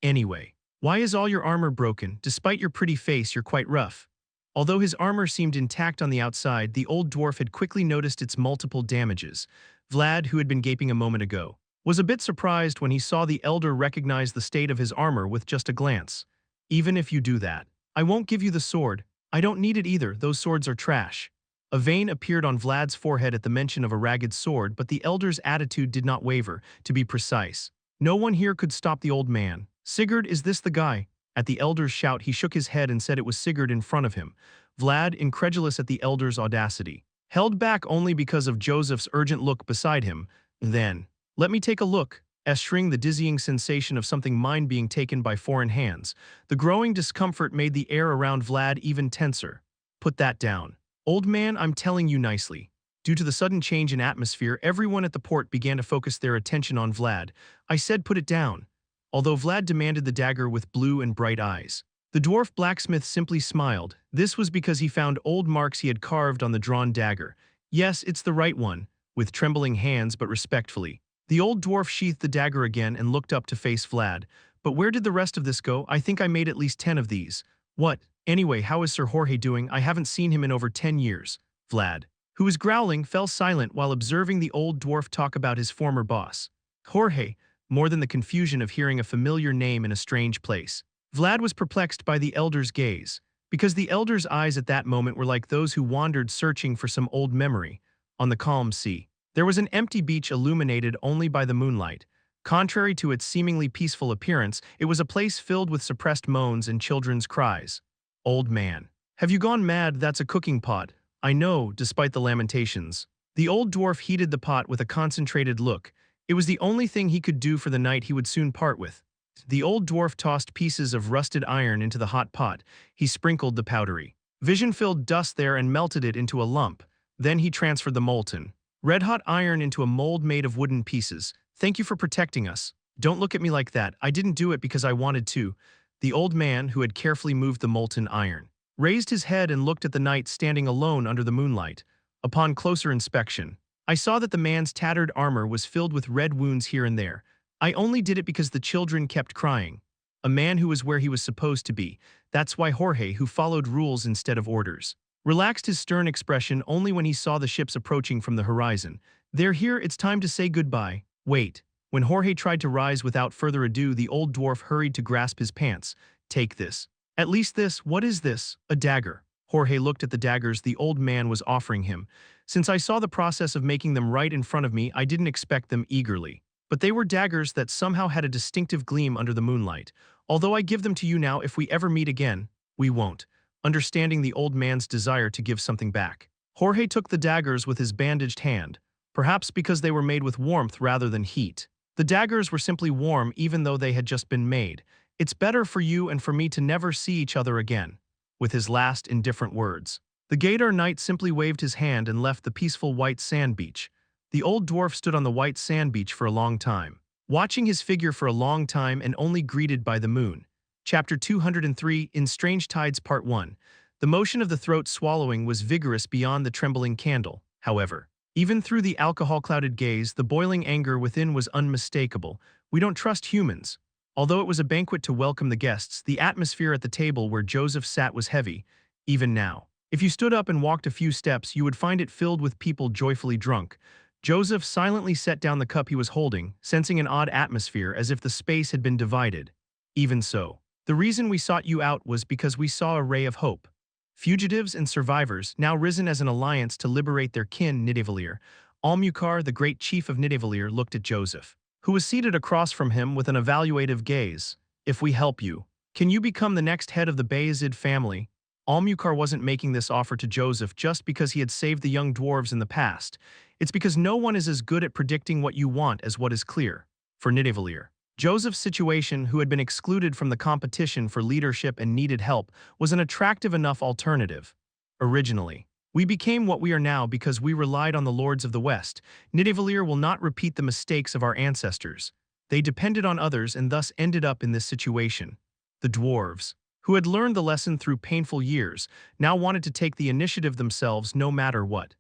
Anyway, why is all your armor broken? Despite your pretty face, you're quite rough. Although his armor seemed intact on the outside, the old dwarf had quickly noticed its multiple damages. Vlad, who had been gaping a moment ago, was a bit surprised when he saw the elder recognize the state of his armor with just a glance. Even if you do that, I won't give you the sword. I don't need it either, those swords are trash. A vein appeared on Vlad's forehead at the mention of a ragged sword, but the elder's attitude did not waver, to be precise. No one here could stop the old man. Sigurd, is this the guy? At the elder's shout, he shook his head and said it was Sigurd in front of him. Vlad, incredulous at the elder's audacity, held back only because of Joseph's urgent look beside him. Then, let me take a look. Eschewing the dizzying sensation of something mine being taken by foreign hands, the growing discomfort made the air around Vlad even tenser. Put that down. Old man, I'm telling you nicely. Due to the sudden change in atmosphere, everyone at the port began to focus their attention on Vlad. I said put it down. Although Vlad demanded the dagger with blue and bright eyes, the dwarf blacksmith simply smiled. This was because he found old marks he had carved on the drawn dagger. Yes, it's the right one. With trembling hands but respectfully, the old dwarf sheathed the dagger again and looked up to face Vlad. But where did the rest of this go? I think I made at least 10 of these. What? Anyway, how is Sir Jorge doing? I haven't seen him in over 10 years. Vlad, who was growling, fell silent while observing the old dwarf talk about his former boss. Jorge, more than the confusion of hearing a familiar name in a strange place. Vlad was perplexed by the elder's gaze, because the elder's eyes at that moment were like those who wandered searching for some old memory. On the calm sea, there was an empty beach illuminated only by the moonlight. Contrary to its seemingly peaceful appearance, it was a place filled with suppressed moans and children's cries. Old man, have you gone mad? That's a cooking pot. I know, despite the lamentations. The old dwarf heated the pot with a concentrated look. It was the only thing he could do for the night he would soon part with. The old dwarf tossed pieces of rusted iron into the hot pot. He sprinkled the powdery, vision-filled dust there and melted it into a lump. Then he transferred the molten, red-hot iron into a mold made of wooden pieces. Thank you for protecting us. Don't look at me like that. I didn't do it because I wanted to. The old man, who had carefully moved the molten iron, raised his head and looked at the knight standing alone under the moonlight. Upon closer inspection, I saw that the man's tattered armor was filled with red wounds here and there. I only did it because the children kept crying. A man who was where he was supposed to be. That's why Jorge, who followed rules instead of orders, relaxed his stern expression only when he saw the ships approaching from the horizon. They're here, it's time to say goodbye. Wait. When Jorge tried to rise without further ado, the old dwarf hurried to grasp his pants. Take this. At least this. What is this? A dagger. Jorge looked at the daggers the old man was offering him. Since I saw the process of making them right in front of me, I didn't expect them eagerly. But they were daggers that somehow had a distinctive gleam under the moonlight. Although I give them to you now, if we ever meet again, we won't. Understanding the old man's desire to give something back, Jorge took the daggers with his bandaged hand, perhaps because they were made with warmth rather than heat. The daggers were simply warm even though they had just been made. It's better for you and for me to never see each other again. With his last indifferent words, the Gator Knight simply waved his hand and left the peaceful white sand beach. The old dwarf stood on the white sand beach for a long time, watching his figure for a long time and only greeted by the moon. Chapter 203 in Strange Tides Part 1. The motion of the throat swallowing was vigorous beyond the trembling candle, however. Even through the alcohol-clouded gaze, the boiling anger within was unmistakable. We don't trust humans. Although it was a banquet to welcome the guests, the atmosphere at the table where Joseph sat was heavy, even now. If you stood up and walked a few steps, you would find it filled with people joyfully drunk. Joseph silently set down the cup he was holding, sensing an odd atmosphere as if the space had been divided. Even so, the reason we sought you out was because we saw a ray of hope. Fugitives and survivors, now risen as an alliance to liberate their kin, Nidavellir. Almucar, the great chief of Nidavellir, looked at Joseph, who was seated across from him with an evaluative gaze. If we help you, can you become the next head of the Vayezid family? Almucar wasn't making this offer to Joseph just because he had saved the young dwarves in the past. It's because no one is as good at predicting what you want as what is clear. For Nidavellir, Joseph's situation, who had been excluded from the competition for leadership and needed help, was an attractive enough alternative. Originally, we became what we are now because we relied on the lords of the West. Nidavellir will not repeat the mistakes of our ancestors. They depended on others and thus ended up in this situation. The dwarves, who had learned the lesson through painful years, now wanted to take the initiative themselves no matter what.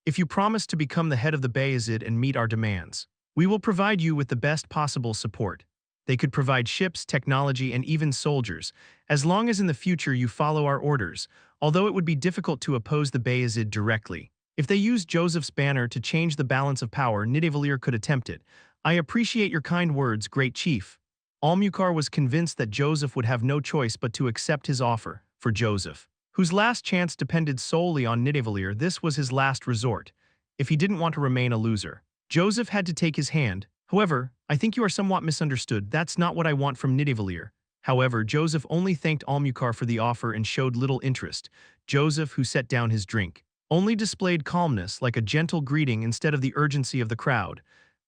If you promise to become the head of the Vayezid and meet our demands, we will provide you with the best possible support. They could provide ships, technology, and even soldiers, as long as in the future you follow our orders, although it would be difficult to oppose the Vayezid directly. If they used Joseph's banner to change the balance of power, Nidavellir could attempt it. I appreciate your kind words, great chief. Almucar was convinced that Joseph would have no choice but to accept his offer. For Joseph, whose last chance depended solely on Nidavellir, this was his last resort. If he didn't want to remain a loser, Joseph had to take his hand. However, I think you are somewhat misunderstood. That's not what I want from Nidavellir. However, Joseph only thanked Almucar for the offer and showed little interest. Joseph, who set down his drink, only displayed calmness, like a gentle greeting instead of the urgency of the crowd.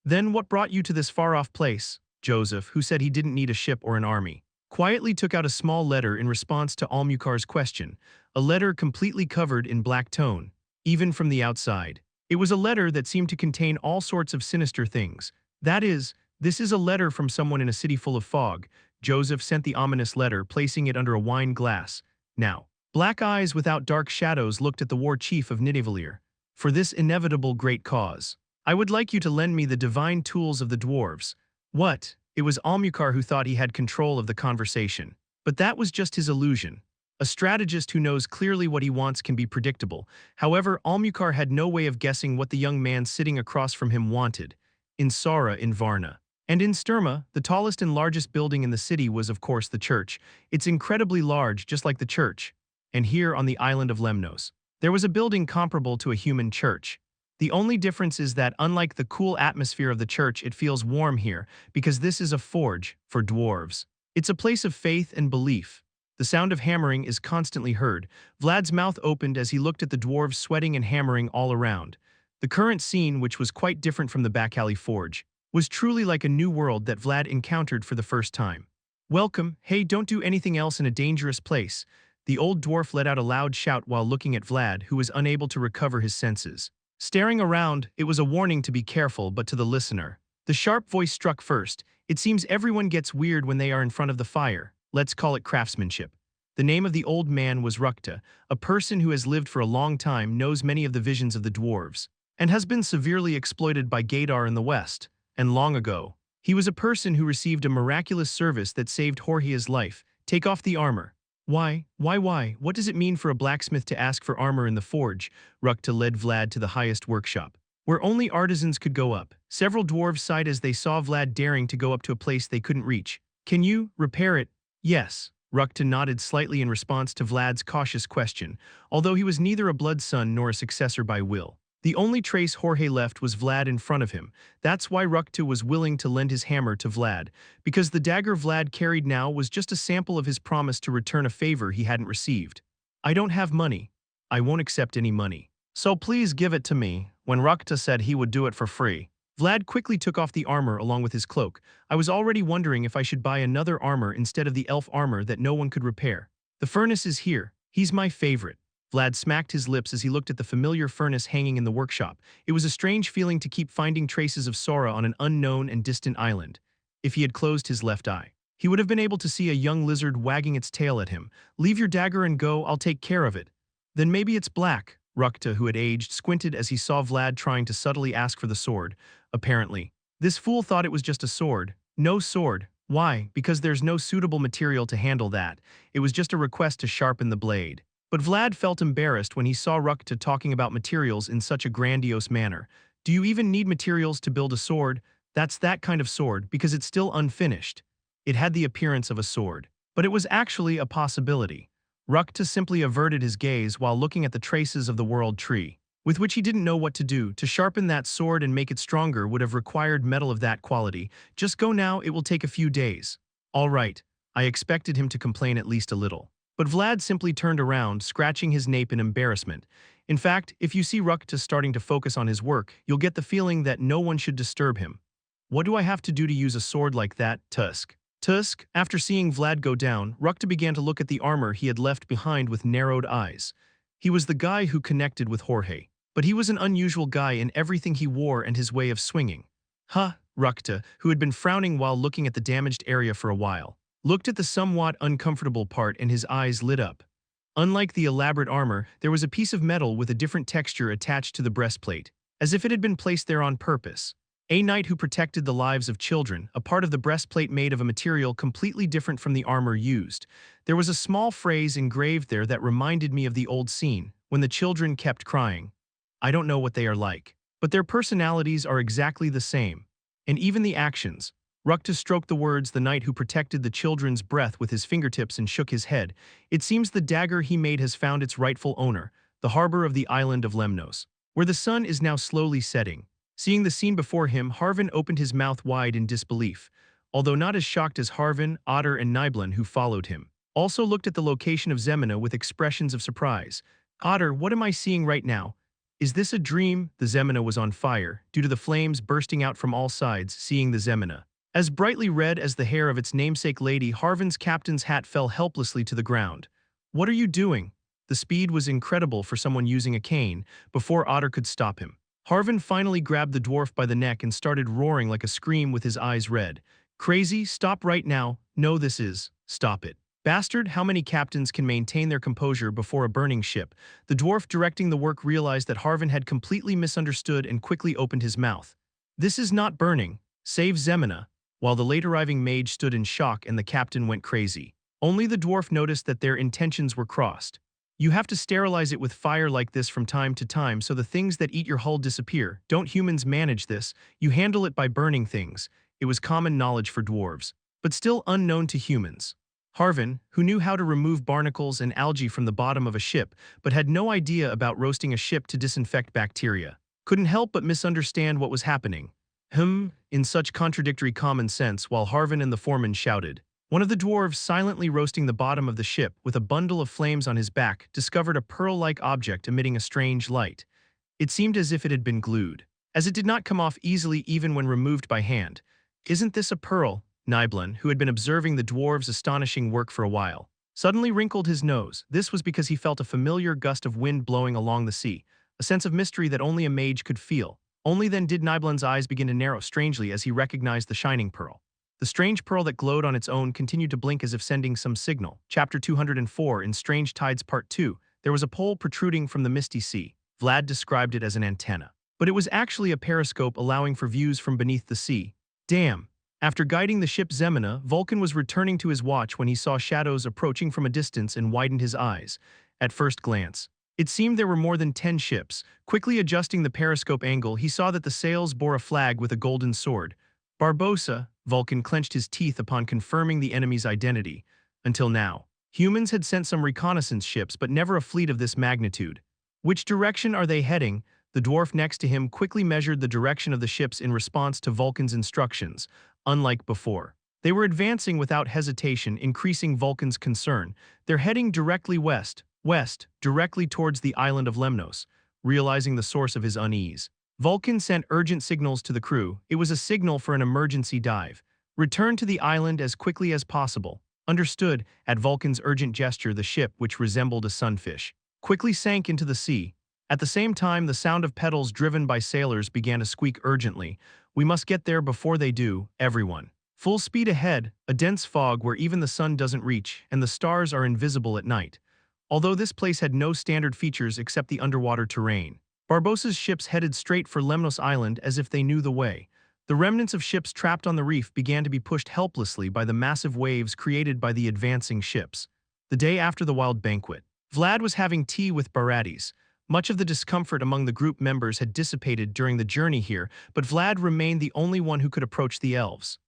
Then what brought you to this far-off place? Joseph, who said he didn't need a ship or an army, quietly took out a small letter in response to Almucar's question, a letter completely covered in black tone, even from the outside. It was a letter that seemed to contain all sorts of sinister things. That is, this is a letter from someone in a city full of fog. Joseph sent the ominous letter, placing it under a wine glass. Now, black eyes without dark shadows looked at the war chief of Nidavellir. For this inevitable great cause, I would like you to lend me the divine tools of the dwarves. What? It was Almucar who thought he had control of the conversation. But that was just his illusion. A strategist who knows clearly what he wants can be predictable. However, Almucar had no way of guessing what the young man sitting across from him wanted. In Sara, in Varna, and in Sturma, the tallest and largest building in the city was of course the church. It's incredibly large, just like the church. And here on the island of Lemnos, there was a building comparable to a human church. The only difference is that unlike the cool atmosphere of the church, it feels warm here, because this is a forge for dwarves. It's a place of faith and belief. The sound of hammering is constantly heard. Vlad's mouth opened as he looked at the dwarves sweating and hammering all around. The current scene, which was quite different from the back alley forge, was truly like a new world that Vlad encountered for the first time. Welcome, hey, don't do anything else in a dangerous place. The old dwarf let out a loud shout while looking at Vlad, who was unable to recover his senses. Staring around, it was a warning to be careful, but to the listener, the sharp voice struck first. It seems everyone gets weird when they are in front of the fire. Let's call it craftsmanship. The name of the old man was Rukta, a person who has lived for a long time, knows many of the visions of the dwarves, and has been severely exploited by Gaidar in the West. And long ago, He was a person who received a miraculous service that saved Jorge's life. Take off the armor. Why? Why? What does it mean for a blacksmith to ask for armor in the forge? Rukta led Vlad to the highest workshop, where only artisans could go up. Several dwarves sighed as they saw Vlad daring to go up to a place they couldn't reach. Can you repair it? Yes. Rukta nodded slightly in response to Vlad's cautious question, although he was neither a blood son nor a successor by will. The only trace Jorge left was Vlad in front of him. That's why Rukta was willing to lend his hammer to Vlad, because the dagger Vlad carried now was just a sample of his promise to return a favor he hadn't received. I don't have money. I won't accept any money. So please give it to me. When Rukta said he would do it for free, Vlad quickly took off the armor along with his cloak. I was already wondering if I should buy another armor instead of the elf armor that no one could repair. The furnace is here. He's my favorite. Vlad smacked his lips as he looked at the familiar furnace hanging in the workshop. It was a strange feeling to keep finding traces of Sora on an unknown and distant island. If he had closed his left eye, he would have been able to see a young lizard wagging its tail at him. Leave your dagger and go, I'll take care of it. Then maybe it's black. Rukta, who had aged, squinted as he saw Vlad trying to subtly ask for the sword. Apparently, this fool thought it was just a sword. No sword. Why? Because there's no suitable material to handle that. It was just a request to sharpen the blade. But Vlad felt embarrassed when he saw Rukta talking about materials in such a grandiose manner. Do you even need materials to build a sword? That's that kind of sword, because it's still unfinished. It had the appearance of a sword, but it was actually a possibility. Rukta simply averted his gaze while looking at the traces of the world tree, with which he didn't know what to do. To sharpen that sword and make it stronger would have required metal of that quality. Just go now, it will take a few days. All right. I expected him to complain at least a little. But Vlad simply turned around, scratching his nape in embarrassment. In fact, if you see Rukta starting to focus on his work, you'll get the feeling that no one should disturb him. What do I have to do to use a sword like that, Tusk? Tusk, after seeing Vlad go down, Rukta began to look at the armor he had left behind with narrowed eyes. He was the guy who connected with Jorge, but he was an unusual guy in everything he wore and his way of swinging. Rukta, who had been frowning while looking at the damaged area for a while, looked at the somewhat uncomfortable part and his eyes lit up. Unlike the elaborate armor, there was a piece of metal with a different texture attached to the breastplate, as if it had been placed there on purpose. A knight who protected the lives of children, a part of the breastplate made of a material completely different from the armor used. There was a small phrase engraved there that reminded me of the old scene, when the children kept crying. I don't know what they are like, but their personalities are exactly the same. And even the actions. Rukta stroked the words the knight who protected the children's breath with his fingertips and shook his head. It seems the dagger he made has found its rightful owner, the harbor of the island of Lemnos, where the sun is now slowly setting. Seeing the scene before him, Harvin opened his mouth wide in disbelief, although not as shocked as Harvin, Otter, and Nibelin, who followed him, also looked at the location of Zemina with expressions of surprise. Otter, what am I seeing right now? Is this a dream? The Zemina was on fire, due to the flames bursting out from all sides. Seeing the Zemina as brightly red as the hair of its namesake lady, Harvin's captain's hat fell helplessly to the ground. What are you doing? The speed was incredible for someone using a cane. Before Otter could stop him, Harvin finally grabbed the dwarf by the neck and started roaring like a scream with his eyes red. Crazy, stop right now. No, this is. Stop it. Bastard, how many captains can maintain their composure before a burning ship? The dwarf directing the work realized that Harvin had completely misunderstood and quickly opened his mouth. This is not burning. Save Zemina. While the late-arriving mage stood in shock and the captain went crazy. Only the dwarf noticed that their intentions were crossed. You have to sterilize it with fire like this from time to time so the things that eat your hull disappear. Don't humans manage this? You handle it by burning things. It was common knowledge for dwarves, but still unknown to humans. Harvin, who knew how to remove barnacles and algae from the bottom of a ship, but had no idea about roasting a ship to disinfect bacteria, couldn't help but misunderstand what was happening. In such contradictory common sense, while Harvin and the foreman shouted. One of the dwarves, silently roasting the bottom of the ship with a bundle of flames on his back, discovered a pearl-like object emitting a strange light. It seemed as if it had been glued, as it did not come off easily even when removed by hand. Isn't this a pearl? Nibelin, who had been observing the dwarves' astonishing work for a while, suddenly wrinkled his nose. This was because he felt a familiar gust of wind blowing along the sea, a sense of mystery that only a mage could feel. Only then did Nibelin's eyes begin to narrow strangely as he recognized the shining pearl. The strange pearl that glowed on its own continued to blink as if sending some signal. Chapter 204 in Strange Tides Part 2, there was a pole protruding from the misty sea. Vlad described it as an antenna, but it was actually a periscope allowing for views from beneath the sea. Damn, After guiding the ship Zemina, Vulcan was returning to his watch when he saw shadows approaching from a distance and widened his eyes. At first glance, it seemed there were more than 10 ships. Quickly adjusting the periscope angle, he saw that the sails bore a flag with a golden sword. Barbossa, Vulcan clenched his teeth upon confirming the enemy's identity. Until now, humans had sent some reconnaissance ships but never a fleet of this magnitude. Which direction are they heading? The dwarf next to him quickly measured the direction of the ships in response to Vulcan's instructions. Unlike before, they were advancing without hesitation, increasing Vulcan's concern. They're heading directly west, directly towards the island of Lemnos. Realizing the source of his unease, Vulcan sent urgent signals to the crew. It was a signal for an emergency dive. Return to the island as quickly as possible. Understood. At Vulcan's urgent gesture, the ship, which resembled a sunfish, quickly sank into the sea. At the same time, the sound of pedals driven by sailors began to squeak urgently. We must get there before they do, everyone. Full speed ahead, a dense fog where even the sun doesn't reach, and the stars are invisible at night. Although this place had no standard features except the underwater terrain, Barbossa's ships headed straight for Lemnos Island as if they knew the way. The remnants of ships trapped on the reef began to be pushed helplessly by the massive waves created by the advancing ships. The day after the wild banquet, Vlad was having tea with Barates. Much of the discomfort among the group members had dissipated during the journey here, but Vlad remained the only one who could approach the elves.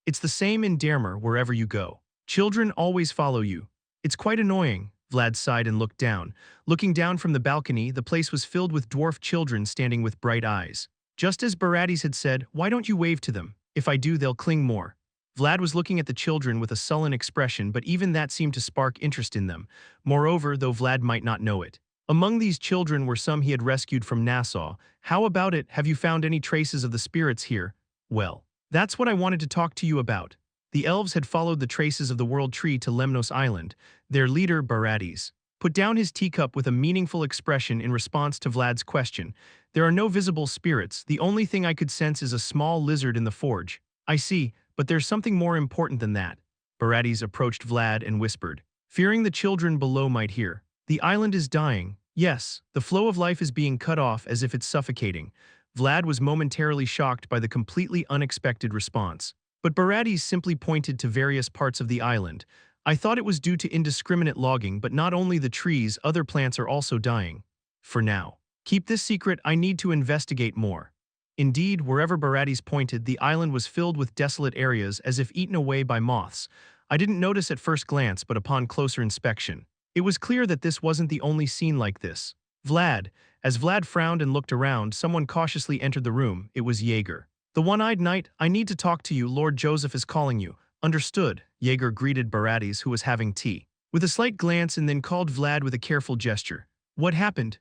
It's the same in Dermer wherever you go. Children always follow you. It's quite annoying. Vlad sighed and looked down. Looking down from the balcony, the place was filled with dwarf children standing with bright eyes. Just as Barates had said, "Why don't you wave to them? If I do, they'll cling more." Vlad was looking at the children with a sullen expression, but even that seemed to spark interest in them. Moreover, though Vlad might not know it, among these children were some he had rescued from Nassau. "How about it? Have you found any traces of the spirits here?" "Well, that's what I wanted to talk to you about." The elves had followed the traces of the World Tree to Lemnos Island. Their leader, Barates, put down his teacup with a meaningful expression in response to Vlad's question. "There are no visible spirits. The only thing I could sense is a small lizard in the forge." "I see, but there's something more important than that." Barates approached Vlad and whispered, fearing the children below might hear. "The island is dying. Yes, the flow of life is being cut off as if it's suffocating." Vlad was momentarily shocked by the completely unexpected response. But Barates simply pointed to various parts of the island. "I thought it was due to indiscriminate logging, but not only the trees, other plants are also dying. For now, keep this secret. I need to investigate more." Indeed, wherever Barates pointed, the island was filled with desolate areas as if eaten away by moths. I didn't notice at first glance, but upon closer inspection, it was clear that this wasn't the only scene like this. As Vlad frowned and looked around, someone cautiously entered the room. It was Jaeger. "The one-eyed knight, I need to talk to you. Lord Joseph is calling you." "Understood." Jaeger greeted Barates, who was having tea, with a slight glance and then called Vlad with a careful gesture. "What happened?"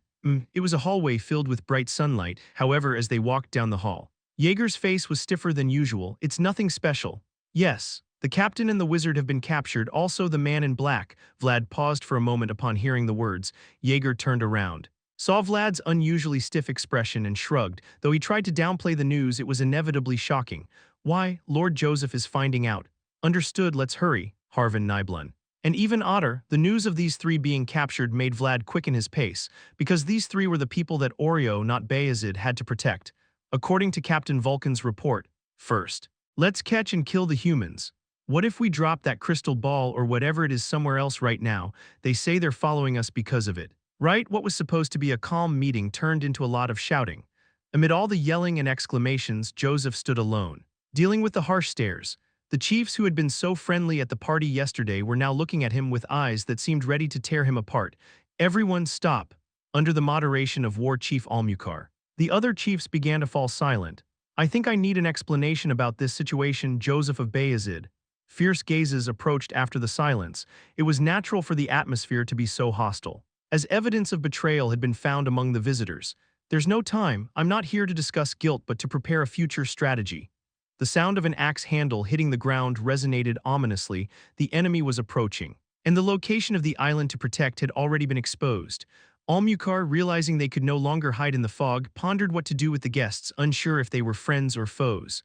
It was a hallway filled with bright sunlight. However, as they walked down the hall, Jaeger's face was stiffer than usual. "It's nothing special." "Yes, the captain and the wizard have been captured, also the man in black." Vlad paused for a moment upon hearing the words. Jaeger turned around, saw Vlad's unusually stiff expression and shrugged. Though he tried to downplay the news, it was inevitably shocking. "Why, Lord Joseph is finding out." "Understood, let's hurry." Harvin Niblun. And even odder, the news of these three being captured made Vlad quicken his pace, because these three were the people that Oreo, not Vayezid, had to protect. According to Captain Vulcan's report, first, let's catch and kill the humans. What if we drop that crystal ball or whatever it is somewhere else right now? They say they're following us because of it. Right? What was supposed to be a calm meeting turned into a lot of shouting. Amid all the yelling and exclamations, Joseph stood alone, dealing with the harsh stares. The chiefs who had been so friendly at the party yesterday were now looking at him with eyes that seemed ready to tear him apart. "Everyone stop." Under the moderation of War Chief Almukar, the other chiefs began to fall silent. "I think I need an explanation about this situation." Joseph of Vayezid. Fierce gazes approached after the silence. It was natural for the atmosphere to be so hostile, as evidence of betrayal had been found among the visitors. "There's no time. I'm not here to discuss guilt but to prepare a future strategy." The sound of an axe handle hitting the ground resonated ominously. The enemy was approaching, and the location of the island to protect had already been exposed. Almukar, realizing they could no longer hide in the fog, pondered what to do with the guests, unsure if they were friends or foes.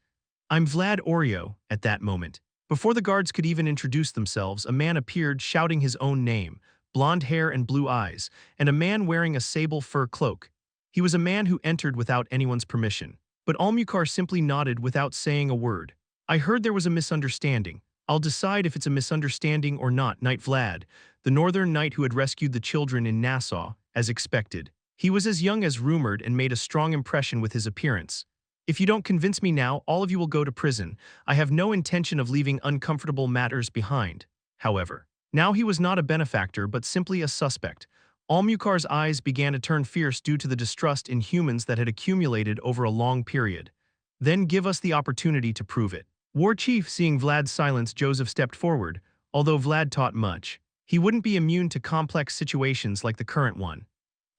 "I'm Vlad Oreo." At that moment, before the guards could even introduce themselves, a man appeared shouting his own name, blonde hair and blue eyes, and a man wearing a sable fur cloak. He was a man who entered without anyone's permission. But Almukar simply nodded without saying a word. I heard there was a misunderstanding. I'll decide if it's a misunderstanding or not. Knight Vlad, the northern knight who had rescued the children in Nassau, as expected. He was as young as rumored and made a strong impression with his appearance. If you don't convince me now, all of you will go to prison. I have no intention of leaving uncomfortable matters behind. However, now he was not a benefactor but simply a suspect. Almukar's eyes began to turn fierce due to the distrust in humans that had accumulated over a long period. Then give us the opportunity to prove it. War Chief, seeing Vlad's silence, Joseph stepped forward. Although Vlad taught much, he wouldn't be immune to complex situations like the current one.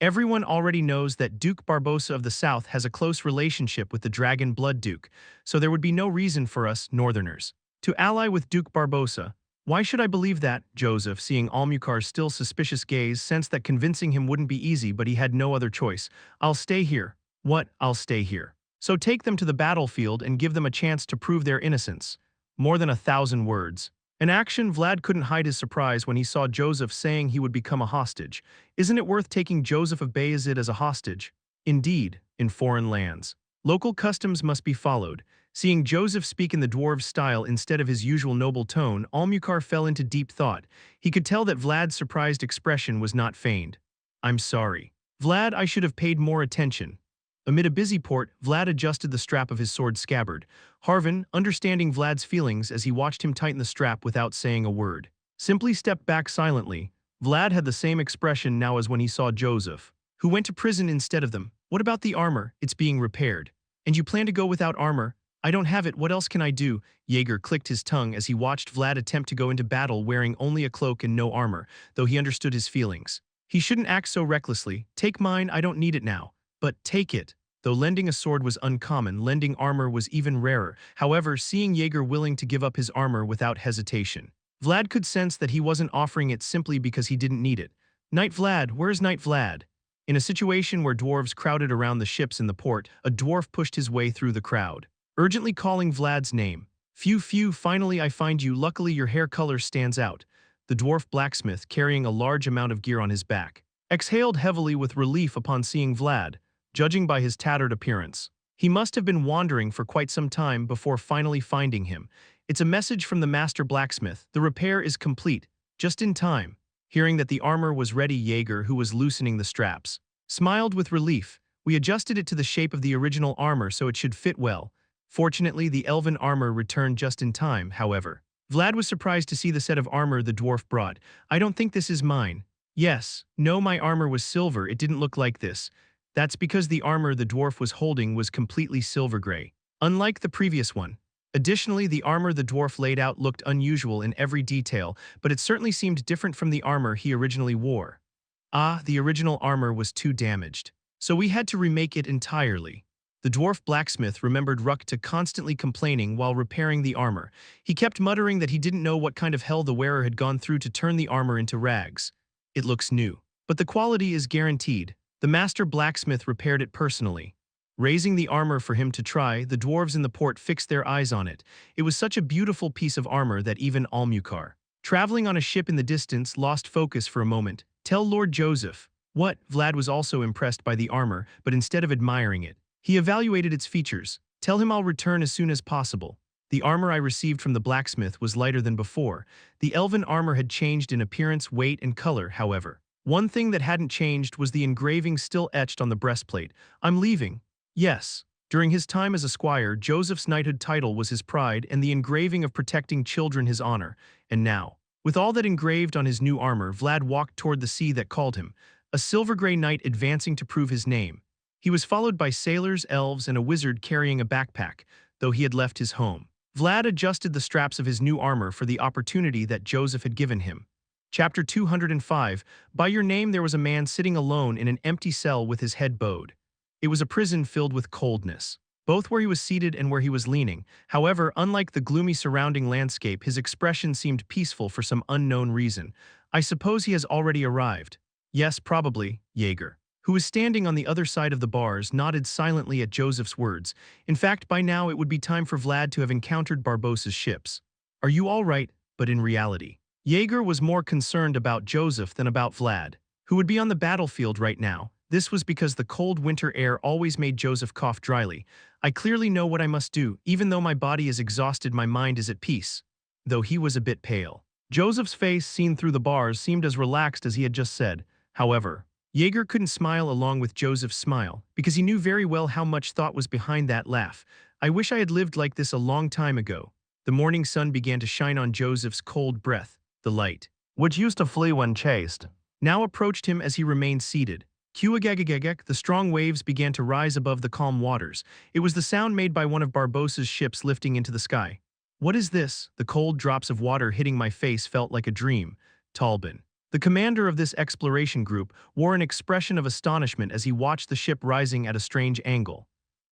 Everyone already knows that Duke Barbosa of the South has a close relationship with the Dragon Blood Duke, so there would be no reason for us, Northerners, to ally with Duke Barbosa. Why should I believe that? Joseph, seeing Almukar's still suspicious gaze, sensed that convincing him wouldn't be easy, but he had no other choice. I'll stay here. What? I'll stay here. So take them to the battlefield and give them a chance to prove their innocence. More than 1,000 words. In action, Vlad couldn't hide his surprise when he saw Joseph saying he would become a hostage. Isn't it worth taking Joseph of Vayezid as a hostage? Indeed, in foreign lands, local customs must be followed. Seeing Joseph speak in the dwarves' style instead of his usual noble tone, Almukar fell into deep thought. He could tell that Vlad's surprised expression was not feigned. I'm sorry. Vlad, I should have paid more attention. Amid a busy port, Vlad adjusted the strap of his sword scabbard. Harvin, understanding Vlad's feelings as he watched him tighten the strap without saying a word, simply stepped back silently. Vlad had the same expression now as when he saw Joseph, who went to prison instead of them. What about the armor? It's being repaired. And you plan to go without armor? I don't have it. What else can I do? Jaeger clicked his tongue as he watched Vlad attempt to go into battle wearing only a cloak and no armor, though he understood his feelings. He shouldn't act so recklessly. Take mine, I don't need it now. But take it. Though lending a sword was uncommon, lending armor was even rarer. However, seeing Jaeger willing to give up his armor without hesitation, Vlad could sense that he wasn't offering it simply because he didn't need it. Knight Vlad, where's Knight Vlad? In a situation where dwarves crowded around the ships in the port, a dwarf pushed his way through the crowd, urgently calling Vlad's name. Phew, finally I find you. Luckily your hair color stands out. The dwarf blacksmith, carrying a large amount of gear on his back, exhaled heavily with relief upon seeing Vlad. Judging by his tattered appearance, he must have been wandering for quite some time before finally finding him. It's a message from the master blacksmith. The repair is complete, just in time. Hearing that the armor was ready, Jaeger, who was loosening the straps, smiled with relief. We adjusted it to the shape of the original armor so it should fit well. Fortunately, the elven armor returned just in time, however. Vlad was surprised to see the set of armor the dwarf brought. I don't think this is mine. Yes, no, my armor was silver. It didn't look like this. That's because the armor the dwarf was holding was completely silver gray, unlike the previous one. Additionally, the armor the dwarf laid out looked unusual in every detail, but it certainly seemed different from the armor he originally wore. Ah, the original armor was too damaged, so we had to remake it entirely. The dwarf blacksmith remembered Rukta constantly complaining while repairing the armor. He kept muttering that he didn't know what kind of hell the wearer had gone through to turn the armor into rags. It looks new, but the quality is guaranteed. The master blacksmith repaired it personally. Raising the armor for him to try, the dwarves in the port fixed their eyes on it. It was such a beautiful piece of armor that even Almukar, traveling on a ship in the distance, lost focus for a moment. Tell Lord Joseph. What? Vlad was also impressed by the armor, but instead of admiring it, he evaluated its features. Tell him I'll return as soon as possible. The armor I received from the blacksmith was lighter than before. The elven armor had changed in appearance, weight, and color, however. One thing that hadn't changed was the engraving still etched on the breastplate. I'm leaving. Yes. During his time as a squire, Joseph's knighthood title was his pride and the engraving of protecting children his honor. And now, with all that engraved on his new armor, Vlad walked toward the sea that called him, a silver-gray knight advancing to prove his name. He was followed by sailors, elves, and a wizard carrying a backpack, though he had left his home. Vlad adjusted the straps of his new armor for the opportunity that Joseph had given him. Chapter 205. By your name there was a man sitting alone in an empty cell with his head bowed. It was a prison filled with coldness, both where he was seated and where he was leaning. However, unlike the gloomy surrounding landscape, his expression seemed peaceful for some unknown reason. I suppose he has already arrived. Yes, probably, Jaeger, who was standing on the other side of the bars, nodded silently at Joseph's words. In fact, by now it would be time for Vlad to have encountered Barbossa's ships. Are you all right? But in reality, Jaeger was more concerned about Joseph than about Vlad, who would be on the battlefield right now. This was because the cold winter air always made Joseph cough dryly. I clearly know what I must do, even though my body is exhausted, my mind is at peace. Though he was a bit pale. Joseph's face, seen through the bars, seemed as relaxed as he had just said. However, Jaeger couldn't smile along with Joseph's smile, because he knew very well how much thought was behind that laugh. I wish I had lived like this a long time ago. The morning sun began to shine on Joseph's cold breath. The light, which used to flee when chased, now approached him as he remained seated. Kuagagagagek, the strong waves began to rise above the calm waters. It was the sound made by one of Barbossa's ships lifting into the sky. What is this? The cold drops of water hitting my face felt like a dream. Talbin, the commander of this exploration group, wore an expression of astonishment as he watched the ship rising at a strange angle.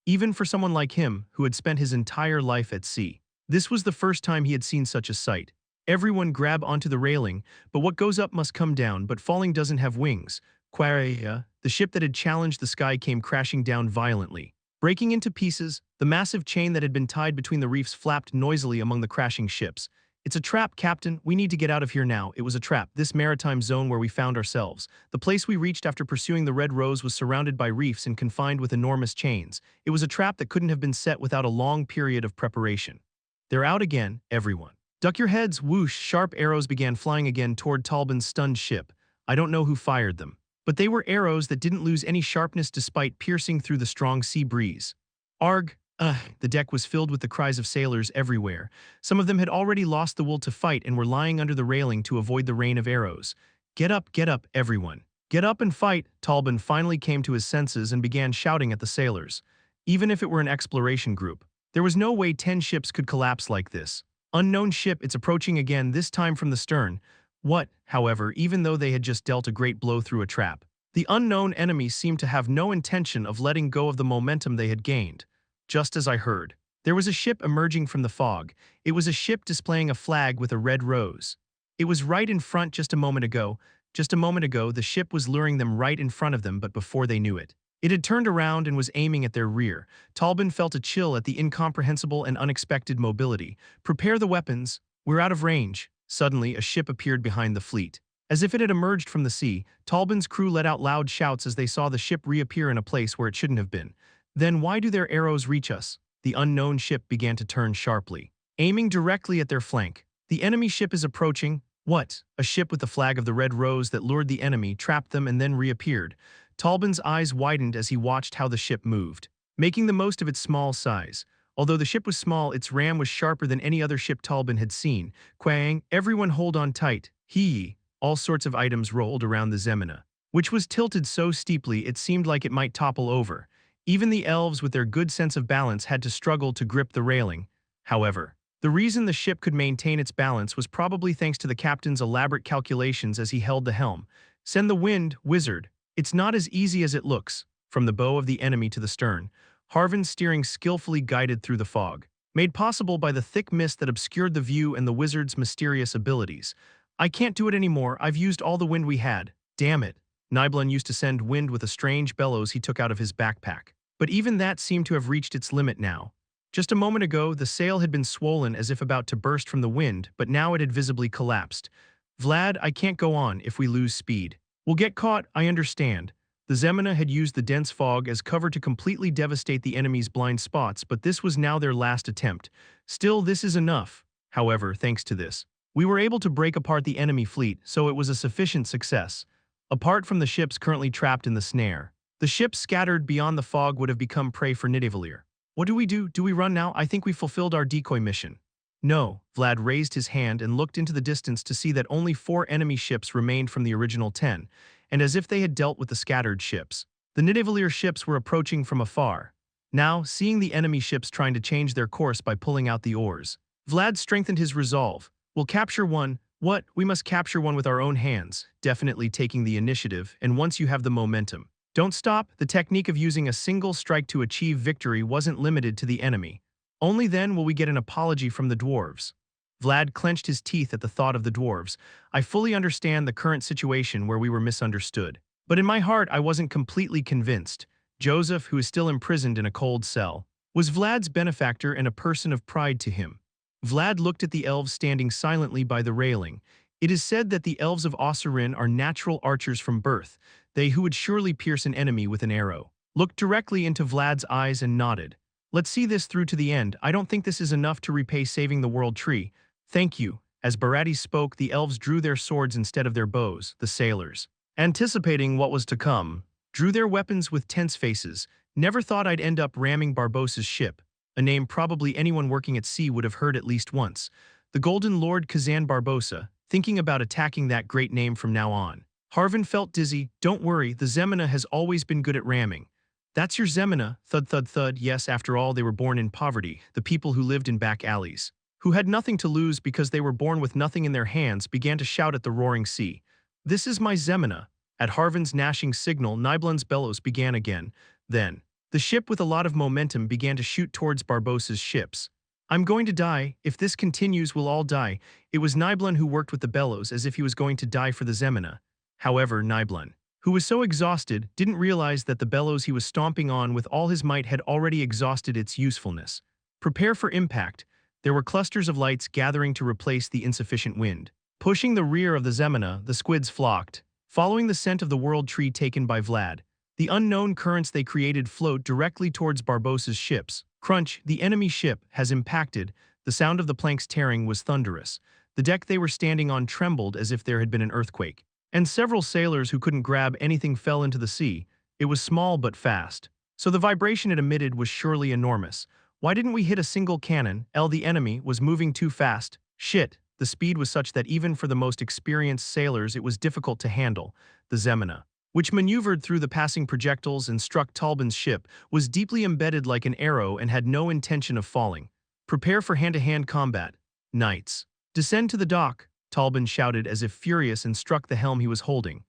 Even for someone like him, who had spent his entire life at sea, this was the first time he had seen such a sight. Everyone grab onto the railing, but what goes up must come down, but falling doesn't have wings. Quaria, the ship that had challenged the sky, came crashing down violently. Breaking into pieces, the massive chain that had been tied between the reefs flapped noisily among the crashing ships. It's a trap, Captain. We need to get out of here now. It was a trap. This maritime zone where we found ourselves. The place we reached after pursuing the Red Rose was surrounded by reefs and confined with enormous chains. It was a trap that couldn't have been set without a long period of preparation. They're out again, everyone. Duck your heads, whoosh, sharp arrows began flying again toward Talbin's stunned ship. I don't know who fired them, but they were arrows that didn't lose any sharpness despite piercing through the strong sea breeze. Arg! The deck was filled with the cries of sailors everywhere. Some of them had already lost the will to fight and were lying under the railing to avoid the rain of arrows. Get up, everyone. Get up and fight! Talbin finally came to his senses and began shouting at the sailors. Even if it were an exploration group, there was no way 10 ships could collapse like this. Unknown ship, it's approaching again, this time from the stern. What, however, even though they had just dealt a great blow through a trap, the unknown enemy seemed to have no intention of letting go of the momentum they had gained. Just as I heard, there was a ship emerging from the fog. It was a ship displaying a flag with a red rose. It was right in front just a moment ago. Just a moment ago, the ship was luring them right in front of them, but before they knew it, it had turned around and was aiming at their rear. Talbin felt a chill at the incomprehensible and unexpected mobility. Prepare the weapons. We're out of range. Suddenly, a ship appeared behind the fleet. As if it had emerged from the sea, Talbin's crew let out loud shouts as they saw the ship reappear in a place where it shouldn't have been. Then why do their arrows reach us? The unknown ship began to turn sharply, aiming directly at their flank. The enemy ship is approaching. What? A ship with the flag of the Red Rose that lured the enemy, trapped them, and then reappeared. Talbin's eyes widened as he watched how the ship moved, making the most of its small size. Although the ship was small, its ram was sharper than any other ship Talbin had seen. Quang, everyone hold on tight. All sorts of items rolled around the Zemina, which was tilted so steeply it seemed like it might topple over. Even the elves with their good sense of balance had to struggle to grip the railing. However, the reason the ship could maintain its balance was probably thanks to the captain's elaborate calculations as he held the helm. Send the wind, wizard. It's not as easy as it looks. From the bow of the enemy to the stern, Harvin's steering skillfully guided through the fog, made possible by the thick mist that obscured the view and the wizard's mysterious abilities. I can't do it anymore. I've used all the wind we had. Damn it. Nibelun used to send wind with a strange bellows he took out of his backpack. But even that seemed to have reached its limit now. Just a moment ago, the sail had been swollen as if about to burst from the wind, but now it had visibly collapsed. Vlad, I can't go on if we lose speed. We'll get caught, I understand. The Zemina had used the dense fog as cover to completely devastate the enemy's blind spots, but this was now their last attempt. Still, this is enough. However, thanks to this, we were able to break apart the enemy fleet, so it was a sufficient success. Apart from the ships currently trapped in the snare, the ships scattered beyond the fog would have become prey for Nidavellir. What do we do? Do we run now? I think we fulfilled our decoy mission. No, Vlad raised his hand and looked into the distance to see that only 4 enemy ships remained from the original 10, and as if they had dealt with the scattered ships, the Nidavellir ships were approaching from afar. Now, seeing the enemy ships trying to change their course by pulling out the oars, Vlad strengthened his resolve. We'll capture one. What? We must capture one with our own hands, definitely taking the initiative, and once you have the momentum, don't stop. The technique of using a single strike to achieve victory wasn't limited to the enemy. Only then will we get an apology from the dwarves. Vlad clenched his teeth at the thought of the dwarves. I fully understand the current situation where we were misunderstood. But in my heart, I wasn't completely convinced. Joseph, who is still imprisoned in a cold cell, was Vlad's benefactor and a person of pride to him. Vlad looked at the elves standing silently by the railing. It is said that the elves of Ossurin are natural archers from birth. They who would surely pierce an enemy with an arrow. Looked directly into Vlad's eyes and nodded. Let's see this through to the end. I don't think this is enough to repay saving the world tree. Thank you. As Barati spoke, the elves drew their swords instead of their bows, the sailors. Anticipating what was to come, drew their weapons with tense faces. Never thought I'd end up ramming Barbossa's ship, a name probably anyone working at sea would have heard at least once. The Golden Lord Kazan Barbossa, thinking about attacking that great name from now on. Harvin felt dizzy. Don't worry, the Zemina has always been good at ramming. That's your Zemina, thud thud thud. Yes, after all, they were born in poverty, the people who lived in back alleys, who had nothing to lose because they were born with nothing in their hands, began to shout at the roaring sea. This is my Zemina. At Harvin's gnashing signal, Nibelung's bellows began again. Then, the ship with a lot of momentum began to shoot towards Barbossa's ships. I'm going to die. If this continues, we'll all die. It was Nibelung who worked with the bellows as if he was going to die for the Zemina. However, Nibelung, who was so exhausted, didn't realize that the bellows he was stomping on with all his might had already exhausted its usefulness. Prepare for impact. There were clusters of lights gathering to replace the insufficient wind. Pushing the rear of the Zemina, the squids flocked, following the scent of the world tree taken by Vlad. The unknown currents they created flowed directly towards Barbossa's ships. Crunch, the enemy ship, has impacted. The sound of the planks tearing was thunderous. The deck they were standing on trembled as if there had been an earthquake. And several sailors who couldn't grab anything fell into the sea. It was small but fast. So the vibration it emitted was surely enormous. Why didn't we hit a single cannon? The enemy was moving too fast. Shit. The speed was such that even for the most experienced sailors it was difficult to handle. The Zemina, which maneuvered through the passing projectiles and struck Talbin's ship, was deeply embedded like an arrow and had no intention of falling. Prepare for hand-to-hand combat. Knights, descend to the dock, Talbin shouted as if furious and struck the helm he was holding.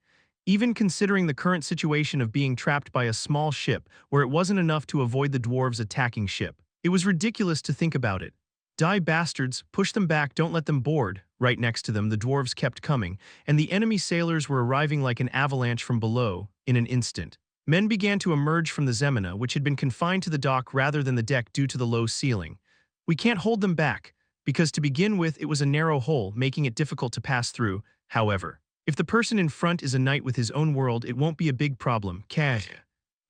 Even considering the current situation of being trapped by a small ship where it wasn't enough to avoid the dwarves' attacking ship, it was ridiculous to think about it. Die bastards, push them back, don't let them board. Right next to them, the dwarves kept coming, and the enemy sailors were arriving like an avalanche from below, in an instant. Men began to emerge from the Zemina, which had been confined to the dock rather than the deck due to the low ceiling. We can't hold them back, because to begin with it was a narrow hole, making it difficult to pass through. However, if the person in front is a knight with his own world, it won't be a big problem.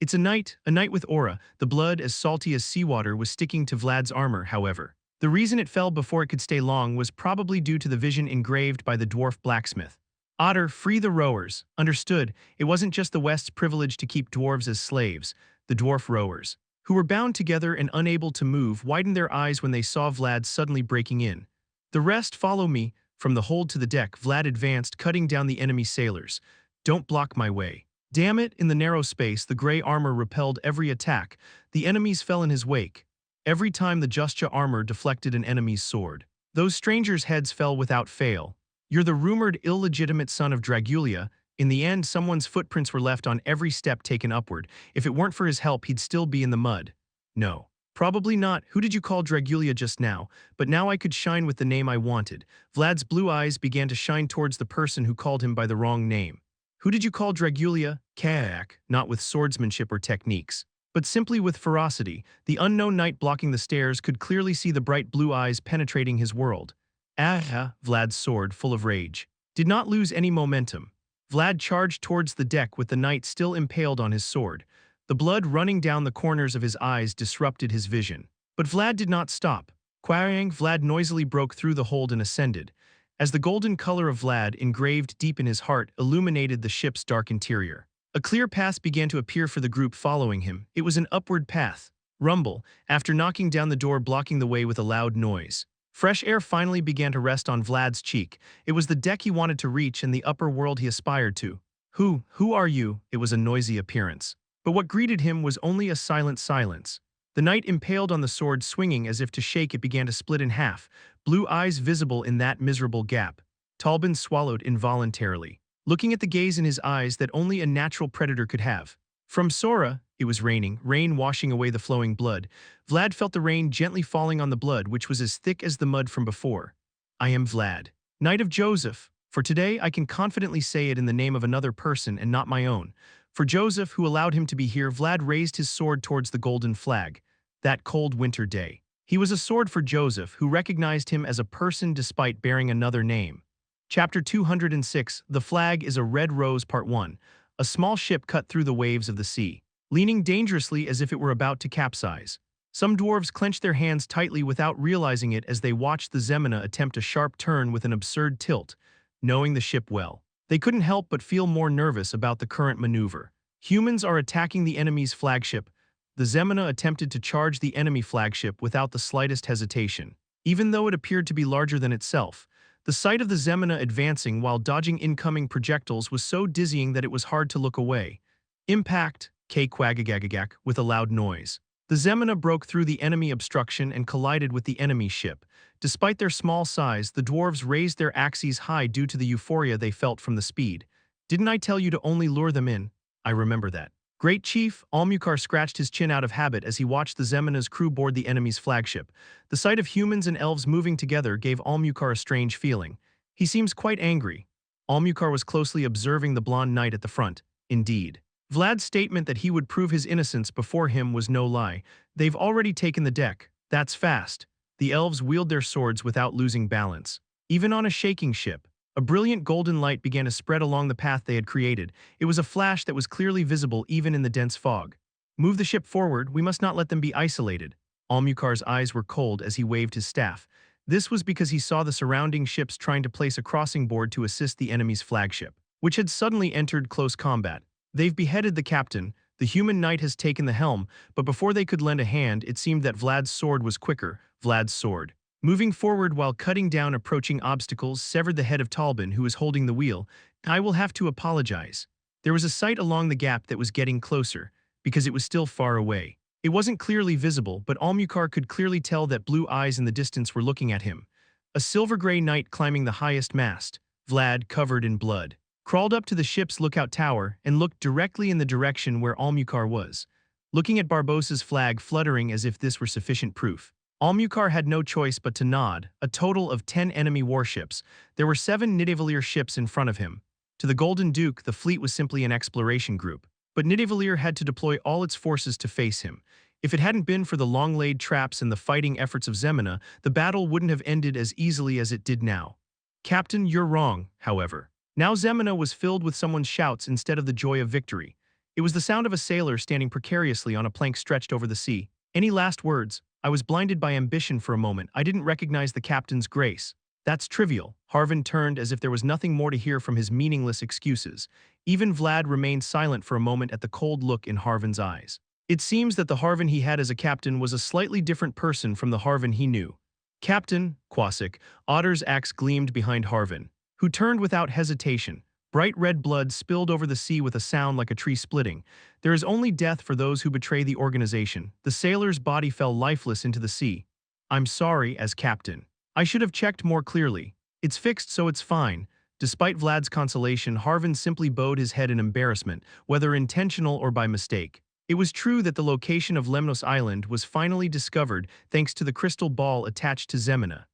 It's a knight with aura. The blood, as salty as seawater, was sticking to Vlad's armor, however. The reason it fell before it could stay long was probably due to the vision engraved by the dwarf blacksmith. Otter, free the rowers. Understood, it wasn't just the West's privilege to keep dwarves as slaves. The dwarf rowers, who were bound together and unable to move, widened their eyes when they saw Vlad suddenly breaking in. The rest follow me. From the hold to the deck, Vlad advanced, cutting down the enemy sailors. Don't block my way. Damn it, in the narrow space, the gray armor repelled every attack. The enemies fell in his wake. Every time the Justja armor deflected an enemy's sword, those strangers' heads fell without fail. You're the rumored illegitimate son of Dragulia. In the end, someone's footprints were left on every step taken upward. If it weren't for his help, he'd still be in the mud. No. Probably not. Who did you call Dragulia just now? But now I could shine with the name I wanted. Vlad's blue eyes began to shine towards the person who called him by the wrong name. Who did you call Dragulia? Kaak, not with swordsmanship or techniques, but simply with ferocity. The unknown knight blocking the stairs could clearly see the bright blue eyes penetrating his world. Vlad's sword, full of rage, did not lose any momentum. Vlad charged towards the deck with the knight still impaled on his sword. The blood running down the corners of his eyes disrupted his vision. But Vlad did not stop. Quarang, Vlad noisily broke through the hold and ascended. As the golden color of Vlad, engraved deep in his heart, illuminated the ship's dark interior, a clear path began to appear for the group following him. It was an upward path. Rumble, after knocking down the door blocking the way with a loud noise. Fresh air finally began to rest on Vlad's cheek. It was the deck he wanted to reach and the upper world he aspired to. Who are you? It was a noisy appearance. But what greeted him was only a silent silence. The knight impaled on the sword, swinging as if to shake, it began to split in half, blue eyes visible in that miserable gap. Talbin swallowed involuntarily, looking at the gaze in his eyes that only a natural predator could have. From Sora, it was raining, rain washing away the flowing blood. Vlad felt the rain gently falling on the blood, which was as thick as the mud from before. I am Vlad, Knight of Joseph. For today I can confidently say it in the name of another person and not my own. For Joseph, who allowed him to be here. Vlad raised his sword towards the golden flag. That cold winter day, he was a sword for Joseph, who recognized him as a person despite bearing another name. Chapter 206, The Flag is a Red Rose, Part 1. a small ship cut through the waves of the sea, leaning dangerously as if it were about to capsize. Some dwarves clenched their hands tightly without realizing it as they watched the Zemina attempt a sharp turn with an absurd tilt. Knowing the ship well, they couldn't help but feel more nervous about the current maneuver. Humans are attacking the enemy's flagship. The Zemina attempted to charge the enemy flagship without the slightest hesitation. Even though it appeared to be larger than itself, the sight of the Zemina advancing while dodging incoming projectiles was so dizzying that it was hard to look away. Impact, k-quagagagagak, with a loud noise. The Zemina broke through the enemy obstruction and collided with the enemy ship. Despite their small size, the dwarves raised their axes high due to the euphoria they felt from the speed. "Didn't I tell you to only lure them in?" "I remember that." Great Chief, Almukar scratched his chin out of habit as he watched the Zemina's crew board the enemy's flagship. The sight of humans and elves moving together gave Almukar a strange feeling. "He seems quite angry." Almukar was closely observing the blonde knight at the front. Indeed. Vlad's statement that he would prove his innocence before him was no lie. "They've already taken the deck. That's fast." The elves wield their swords without losing balance. Even on a shaking ship, a brilliant golden light began to spread along the path they had created. It was a flash that was clearly visible even in the dense fog. "Move the ship forward, we must not let them be isolated." Almukar's eyes were cold as he waved his staff. This was because he saw the surrounding ships trying to place a crossing board to assist the enemy's flagship, which had suddenly entered close combat. "They've beheaded the captain. The human knight has taken the helm," but before they could lend a hand, it seemed that Vlad's sword was quicker. Vlad's sword, moving forward while cutting down approaching obstacles, severed the head of Talbin, who was holding the wheel. "I will have to apologize." There was a sight along the gap that was getting closer, because it was still far away. It wasn't clearly visible, but Almukar could clearly tell that blue eyes in the distance were looking at him. A silver-gray knight climbing the highest mast, Vlad, covered in blood, crawled up to the ship's lookout tower and looked directly in the direction where Almukar was, looking at Barbossa's flag fluttering as if this were sufficient proof. Almukar had no choice but to nod. A total of 10 enemy warships. There were 7 Nidavellir ships in front of him. To the Golden Duke, the fleet was simply an exploration group. But Nidavellir had to deploy all its forces to face him. If it hadn't been for the long-laid traps and the fighting efforts of Zemina, the battle wouldn't have ended as easily as it did now. "Captain, you're wrong," however. Now Zemina was filled with someone's shouts instead of the joy of victory. It was the sound of a sailor standing precariously on a plank stretched over the sea. "Any last words?" "I was blinded by ambition for a moment. I didn't recognize the captain's grace." "That's trivial." Harvin turned as if there was nothing more to hear from his meaningless excuses. Even Vlad remained silent for a moment at the cold look in Harvin's eyes. It seems that the Harvin he had as a captain was a slightly different person from the Harvin he knew. "Captain," Kwasik, Otter's axe gleamed behind Harvin, who turned without hesitation. Bright red blood spilled over the sea with a sound like a tree splitting. "There is only death for those who betray the organization." The sailor's body fell lifeless into the sea. "I'm sorry, as captain. I should have checked more clearly. It's fixed, so it's fine." Despite Vlad's consolation, Harvin simply bowed his head in embarrassment, whether intentional or by mistake. It was true that the location of Lemnos Island was finally discovered thanks to the crystal ball attached to Zemina.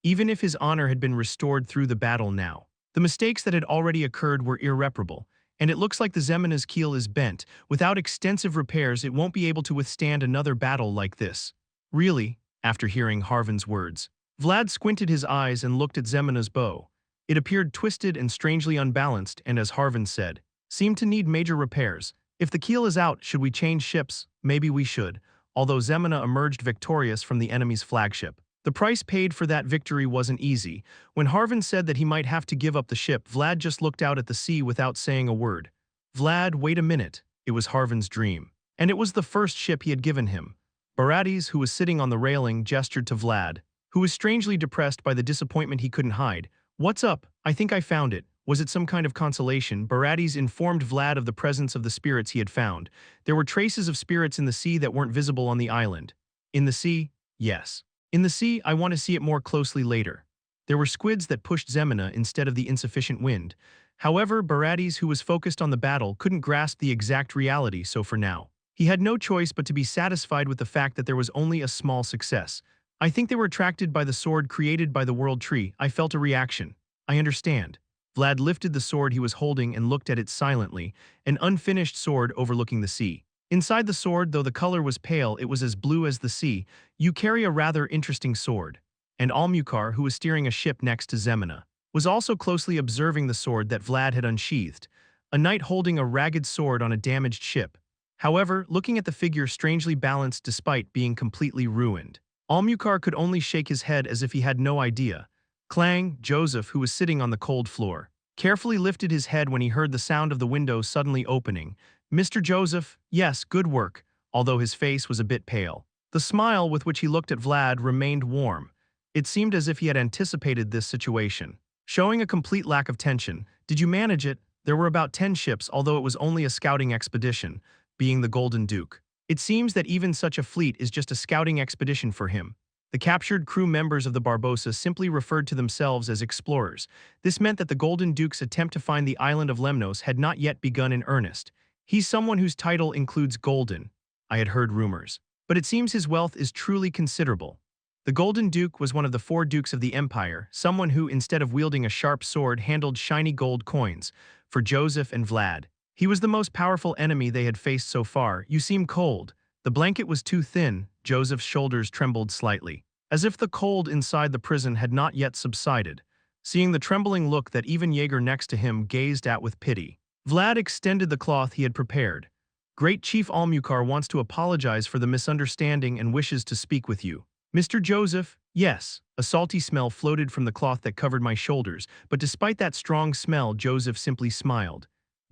Even if his honor had been restored through the battle now, the mistakes that had already occurred were irreparable, and it looks like the Zemina's keel is bent. Without extensive repairs, it won't be able to withstand another battle like this. "Really?" After hearing Harvin's words, Vlad squinted his eyes and looked at Zemina's bow. It appeared twisted and strangely unbalanced, and as Harvin said, seemed to need major repairs. "If the keel is out, should we change ships?" "Maybe we should." Although Zemina emerged victorious from the enemy's flagship, the price paid for that victory wasn't easy. When Harvin said that he might have to give up the ship, Vlad just looked out at the sea without saying a word. "Vlad, wait a minute." It was Harvin's dream, and it was the first ship he had given him. Barates, who was sitting on the railing, gestured to Vlad, who was strangely depressed by the disappointment he couldn't hide. "What's up? I think I found it." Was it some kind of consolation? Barates informed Vlad of the presence of the spirits he had found. There were traces of spirits in the sea that weren't visible on the island. "In the sea?" "Yes. In the sea, I want to see it more closely later." There were squids that pushed Zemina instead of the insufficient wind. However, Barates, who was focused on the battle, couldn't grasp the exact reality, so for now, he had no choice but to be satisfied with the fact that there was only a small success. "I think they were attracted by the sword created by the world tree. I felt a reaction." "I understand." Vlad lifted the sword he was holding and looked at it silently, an unfinished sword overlooking the sea. Inside the sword, though the color was pale, it was as blue as the sea. "You carry a rather interesting sword." And Almukar, who was steering a ship next to Zemina, was also closely observing the sword that Vlad had unsheathed. a knight holding a ragged sword on a damaged ship. However, looking at the figure strangely balanced despite being completely ruined. Almukar could only shake his head as if he had no idea. Clang, Joseph, who was sitting on the cold floor, carefully lifted his head when he heard the sound of the window suddenly opening. Mr. Joseph, yes, good work, although his face was a bit pale. The smile with which he looked at Vlad remained warm. It seemed as if he had anticipated this situation. Showing a complete lack of tension, did you manage it? There were about 10 ships, although it was only a scouting expedition, being the Golden Duke. It seems that even such a fleet is just a scouting expedition for him. The captured crew members of the Barbossa simply referred to themselves as explorers. This meant that the Golden Duke's attempt to find the island of Lemnos had not yet begun in earnest. He's someone whose title includes Golden. I had heard rumors. But it seems his wealth is truly considerable. The Golden Duke was one of the 4 dukes of the Empire, someone who, instead of wielding a sharp sword, handled shiny gold coins. For Joseph and Vlad, he was the most powerful enemy they had faced so far. You seem cold. The blanket was too thin. Joseph's shoulders trembled slightly, as if the cold inside the prison had not yet subsided. Seeing the trembling look that even Jaeger next to him gazed at with pity, Vlad extended the cloth he had prepared. Great Chief Almukar wants to apologize for the misunderstanding and wishes to speak with you. Mr. Joseph, yes. A salty smell floated from the cloth that covered my shoulders, but despite that strong smell, Joseph simply smiled.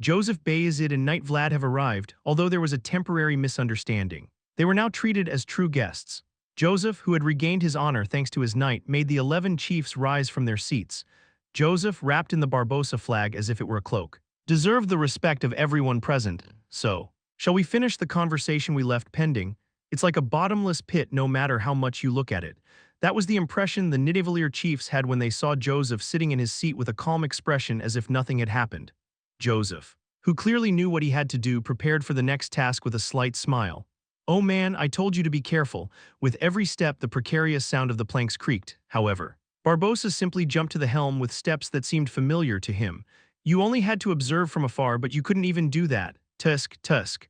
House Vayezid and Knight Vlad have arrived, although there was a temporary misunderstanding. They were now treated as true guests. Joseph, who had regained his honor thanks to his knight, made the 11 chiefs rise from their seats. Joseph, wrapped in the Barbossa flag as if it were a cloak, deserved the respect of everyone present. So, shall we finish the conversation we left pending? It's like a bottomless pit no matter how much you look at it. That was the impression the Nidavellir chiefs had when they saw Joseph sitting in his seat with a calm expression as if nothing had happened. Joseph, who clearly knew what he had to do, prepared for the next task with a slight smile. Oh man, I told you to be careful. With every step, the precarious sound of the planks creaked, however. Barbossa simply jumped to the helm with steps that seemed familiar to him. You only had to observe from afar, but you couldn't even do that. Tusk, tusk.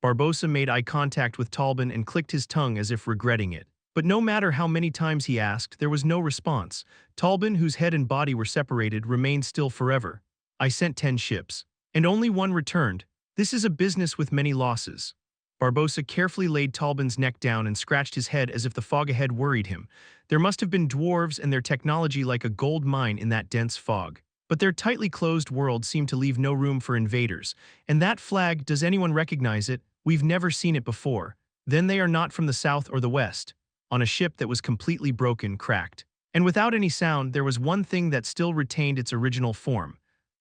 Barbossa made eye contact with Talbin and clicked his tongue as if regretting it. But no matter how many times he asked, there was no response. Talbin, whose head and body were separated, remained still forever. I sent 10 ships, and only one returned. This is a business with many losses. Barbossa carefully laid Talbin's neck down and scratched his head as if the fog ahead worried him. There must have been dwarves and their technology like a gold mine in that dense fog. But their tightly closed world seemed to leave no room for invaders. And that flag, does anyone recognize it? We've never seen it before. Then they are not from the south or the west. On a ship that was completely broken, cracked. And without any sound, there was one thing that still retained its original form.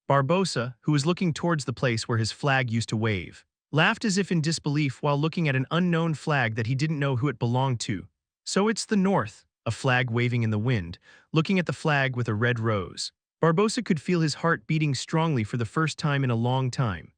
Barbossa, who was looking towards the place where his flag used to wave, laughed as if in disbelief while looking at an unknown flag that he didn't know who it belonged to. So it's the north, a flag waving in the wind, looking at the flag with a red rose. Barbossa could feel his heart beating strongly for the first time in a long time.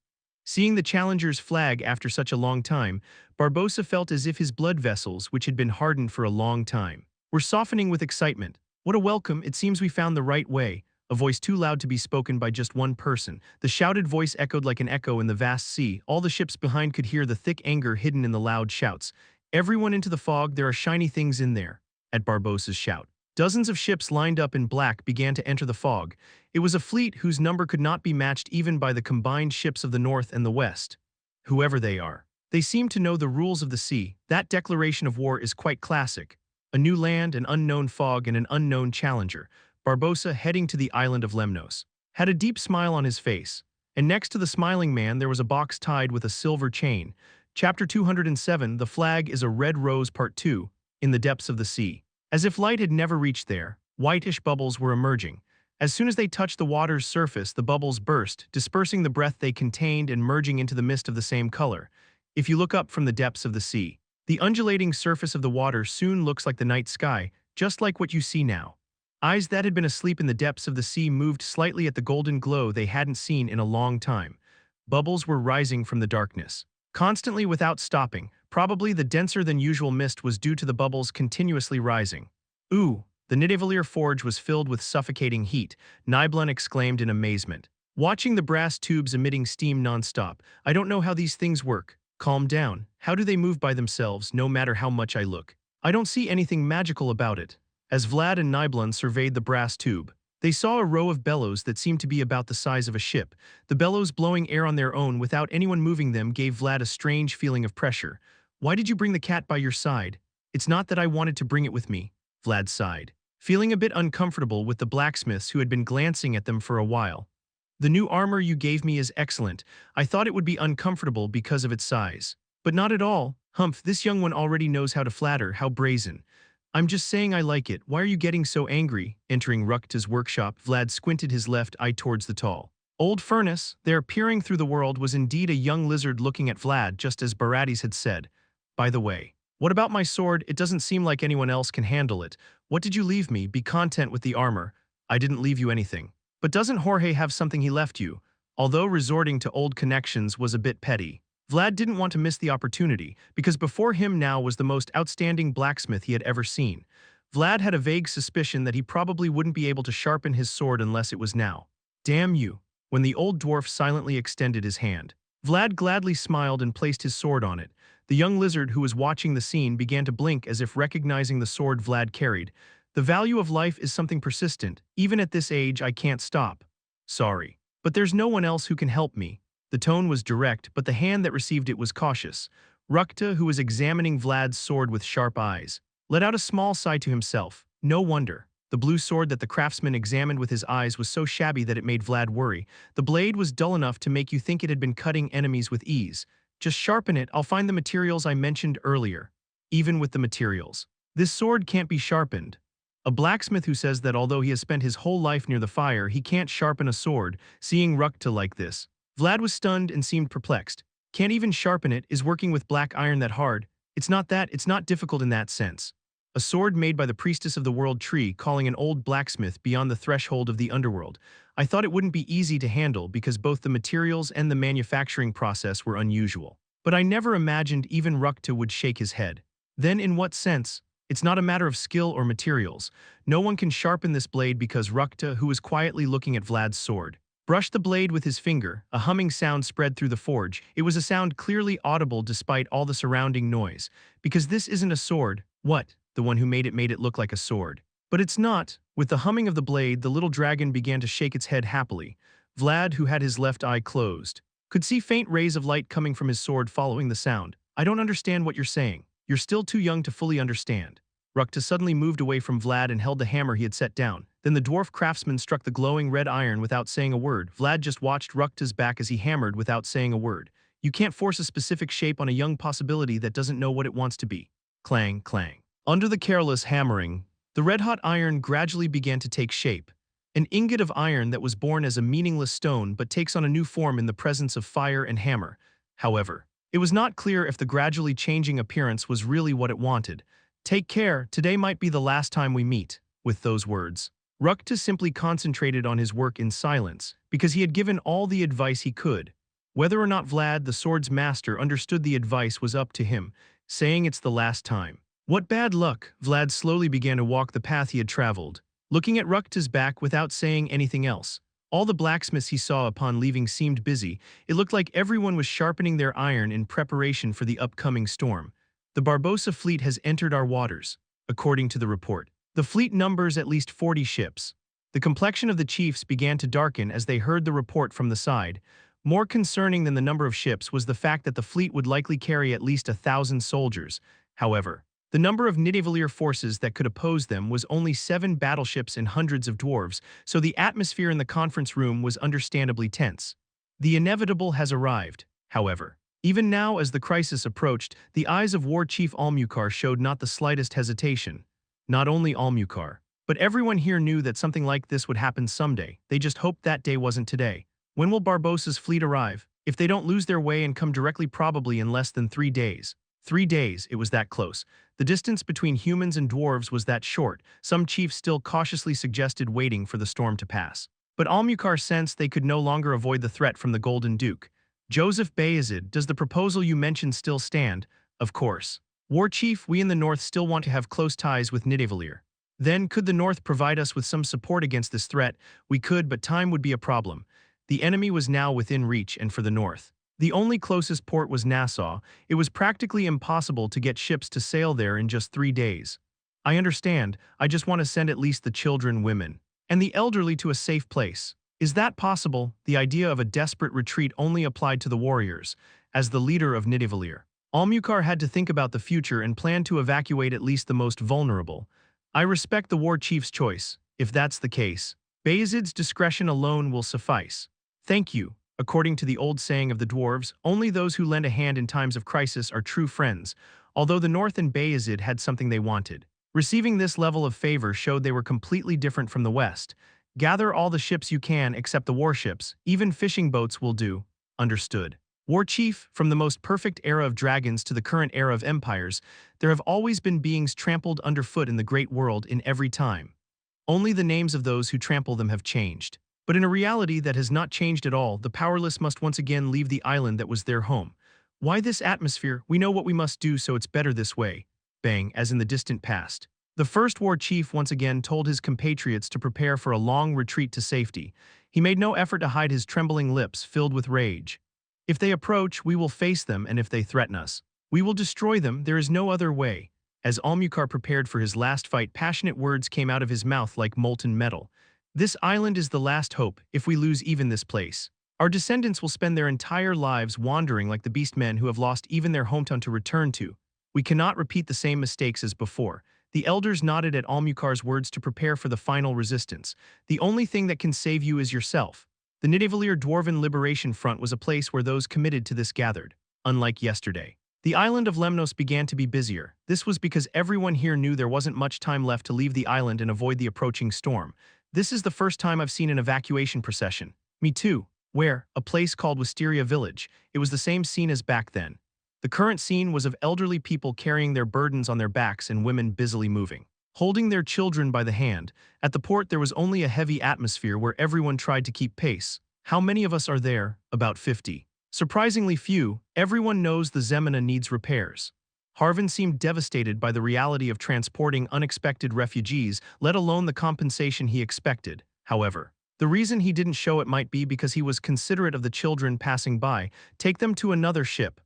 Seeing the challenger's flag after such a long time, Barbossa felt as if his blood vessels, which had been hardened for a long time, were softening with excitement. What a welcome, it seems we found the right way. A voice too loud to be spoken by just one person. The shouted voice echoed like an echo in the vast sea. All the ships behind could hear the thick anger hidden in the loud shouts. Everyone into the fog, there are shiny things in there. At Barbossa's shout, dozens of ships lined up in black began to enter the fog. It was a fleet whose number could not be matched even by the combined ships of the north and the west. Whoever they are, they seem to know the rules of the sea. That declaration of war is quite classic. A new land, an unknown fog, and an unknown challenger. Barbossa, heading to the island of Lemnos, had a deep smile on his face, and next to the smiling man there was a box tied with a silver chain. Chapter 207, The Flag is a Red Rose Part 2, In the Depths of the Sea. As if light had never reached there, whitish bubbles were emerging. As soon as they touched the water's surface, the bubbles burst, dispersing the breath they contained and merging into the mist of the same color. If you look up from the depths of the sea, the undulating surface of the water soon looks like the night sky, just like what you see now. Eyes that had been asleep in the depths of the sea moved slightly at the golden glow they hadn't seen in a long time. Bubbles were rising from the darkness, constantly without stopping. Probably the denser-than-usual mist was due to the bubbles continuously rising. Ooh, the Nidavellir forge was filled with suffocating heat, Nibelun exclaimed in amazement. Watching the brass tubes emitting steam non-stop, I don't know how these things work. Calm down. How do they move by themselves, no matter how much I look? I don't see anything magical about it. As Vlad and Nibelun surveyed the brass tube, They saw a row of bellows that seemed to be about the size of a ship. The bellows blowing air on their own without anyone moving them gave Vlad a strange feeling of pressure. Why did you bring the cat by your side? It's not that I wanted to bring it with me, Vlad sighed, feeling a bit uncomfortable with the blacksmiths who had been glancing at them for a while. The new armor you gave me is excellent. I thought it would be uncomfortable because of its size. But not at all. Humph, this young one already knows how to flatter, how brazen. I'm just saying I like it. Why are you getting so angry? Entering Rukta's workshop, Vlad squinted his left eye towards the tall old furnace. There, peering through the world, was indeed a young lizard looking at Vlad, just as Baratis had said. By the way, what about my sword? It doesn't seem like anyone else can handle it. What did you leave me? Be content with the armor. I didn't leave you anything. But doesn't Jorge have something he left you? Although resorting to old connections was a bit petty, Vlad didn't want to miss the opportunity, because before him now was the most outstanding blacksmith he had ever seen. Vlad had a vague suspicion that he probably wouldn't be able to sharpen his sword unless it was now. Damn you! When the old dwarf silently extended his hand, Vlad gladly smiled and placed his sword on it. The young lizard who was watching the scene began to blink as if recognizing the sword Vlad carried. The value of life is something persistent. Even at this age, I can't stop. Sorry. But there's no one else who can help me. The tone was direct, but the hand that received it was cautious. Rukta, who was examining Vlad's sword with sharp eyes, let out a small sigh to himself. No wonder. The blue sword that the craftsman examined with his eyes was so shabby that it made Vlad worry. The blade was dull enough to make you think it had been cutting enemies with ease. Just sharpen it, I'll find the materials I mentioned earlier. Even with the materials, this sword can't be sharpened. A blacksmith who says that although he has spent his whole life near the fire, he can't sharpen a sword. Seeing Rukta like this, Vlad was stunned and seemed perplexed. Can't even sharpen it, is working with black iron that hard? It's not difficult in that sense. A sword made by the priestess of the world tree, calling an old blacksmith beyond the threshold of the underworld. I thought it wouldn't be easy to handle because both the materials and the manufacturing process were unusual. But I never imagined even Rukta would shake his head. Then in what sense? It's not a matter of skill or materials. No one can sharpen this blade because Rukta, who was quietly looking at Vlad's sword, brushed the blade with his finger. A humming sound spread through the forge. It was a sound clearly audible despite all the surrounding noise. Because this isn't a sword. What? The one who made it look like a sword. But it's not. With the humming of the blade, the little dragon began to shake its head happily. Vlad, who had his left eye closed, could see faint rays of light coming from his sword following the sound. I don't understand what you're saying. You're still too young to fully understand. Rukta suddenly moved away from Vlad and held the hammer he had set down. Then the dwarf craftsman struck the glowing red iron without saying a word. Vlad just watched Rukta's back as he hammered without saying a word. You can't force a specific shape on a young possibility that doesn't know what it wants to be. Clang, clang. Under the careless hammering, the red-hot iron gradually began to take shape. An ingot of iron that was born as a meaningless stone but takes on a new form in the presence of fire and hammer. However, it was not clear if the gradually changing appearance was really what it wanted. Take care, today might be the last time we meet. With those words, Rukta simply concentrated on his work in silence because he had given all the advice he could. Whether or not Vlad, the swordsmaster, understood the advice was up to him, saying it's the last time. What bad luck. Vlad slowly began to walk the path he had traveled, looking at Rukta's back without saying anything else. All the blacksmiths he saw upon leaving seemed busy. It looked like everyone was sharpening their iron in preparation for the upcoming storm. The Barbosa fleet has entered our waters, according to the report. The fleet numbers at least 40 ships. The complexion of the chiefs began to darken as they heard the report from the side. More concerning than the number of ships was the fact that the fleet would likely carry at least 1,000 soldiers. However, the number of Nidavellir forces that could oppose them was only 7 battleships and hundreds of dwarves, so the atmosphere in the conference room was understandably tense. The inevitable has arrived, however. Even now, as the crisis approached, the eyes of War Chief Almucar showed not the slightest hesitation. Not only Almucar, but everyone here knew that something like this would happen someday. They just hoped that day wasn't today. When will Barbosa's fleet arrive? If they don't lose their way and come directly, probably in less than 3 days. 3 days, it was that close. The distance between humans and dwarves was that short. Some chiefs still cautiously suggested waiting for the storm to pass. But Almucar sensed they could no longer avoid the threat from the Golden Duke. House Vayezid, does the proposal you mentioned still stand? Of course. War Chief, we in the north still want to have close ties with Nidavellir. Then, could the north provide us with some support against this threat? We could, but time would be a problem. The enemy was now within reach, and for the north, the only closest port was Nassau. It was practically impossible to get ships to sail there in just 3 days. I understand, I just want to send at least the children, women, and the elderly to a safe place. Is that possible? The idea of a desperate retreat only applied to the warriors. As the leader of Nidavellir, Almukar had to think about the future and plan to evacuate at least the most vulnerable. I respect the war chief's choice. If that's the case, Vayezid's discretion alone will suffice. Thank you. According to the old saying of the dwarves, only those who lend a hand in times of crisis are true friends, although the North and Vayezid had something they wanted. Receiving this level of favor showed they were completely different from the West. Gather all the ships you can except the warships, even fishing boats will do. Understood. War Chief, from the most perfect era of dragons to the current era of empires, there have always been beings trampled underfoot in the great world in every time. Only the names of those who trample them have changed. But in a reality that has not changed at all, the powerless must once again leave the island that was their home. Why this atmosphere? We know what we must do, so it's better this way. Bang, as in the distant past. The first war chief once again told his compatriots to prepare for a long retreat to safety. He made no effort to hide his trembling lips filled with rage. If they approach, we will face them, and if they threaten us, we will destroy them. There is no other way. As Almukar prepared for his last fight, passionate words came out of his mouth like molten metal. This island is the last hope. If we lose even this place, our descendants will spend their entire lives wandering like the beastmen who have lost even their hometown to return to. We cannot repeat the same mistakes as before. The elders nodded at Almukar's words to prepare for the final resistance. The only thing that can save you is yourself. The Nidavellir Dwarven Liberation Front was a place where those committed to this gathered. Unlike yesterday, the island of Lemnos began to be busier. This was because everyone here knew there wasn't much time left to leave the island and avoid the approaching storm. This is the first time I've seen an evacuation procession. Me too. Where? A place called Wisteria Village. It was the same scene as back then. The current scene was of elderly people carrying their burdens on their backs and women busily moving, holding their children by the hand. At the port there was only a heavy atmosphere where everyone tried to keep pace. How many of us are there? About 50. Surprisingly few. Everyone knows the Zemina needs repairs. Harvin seemed devastated by the reality of transporting unexpected refugees, let alone the compensation he expected. However, the reason he didn't show it might be because he was considerate of the children passing by. Take them to another ship.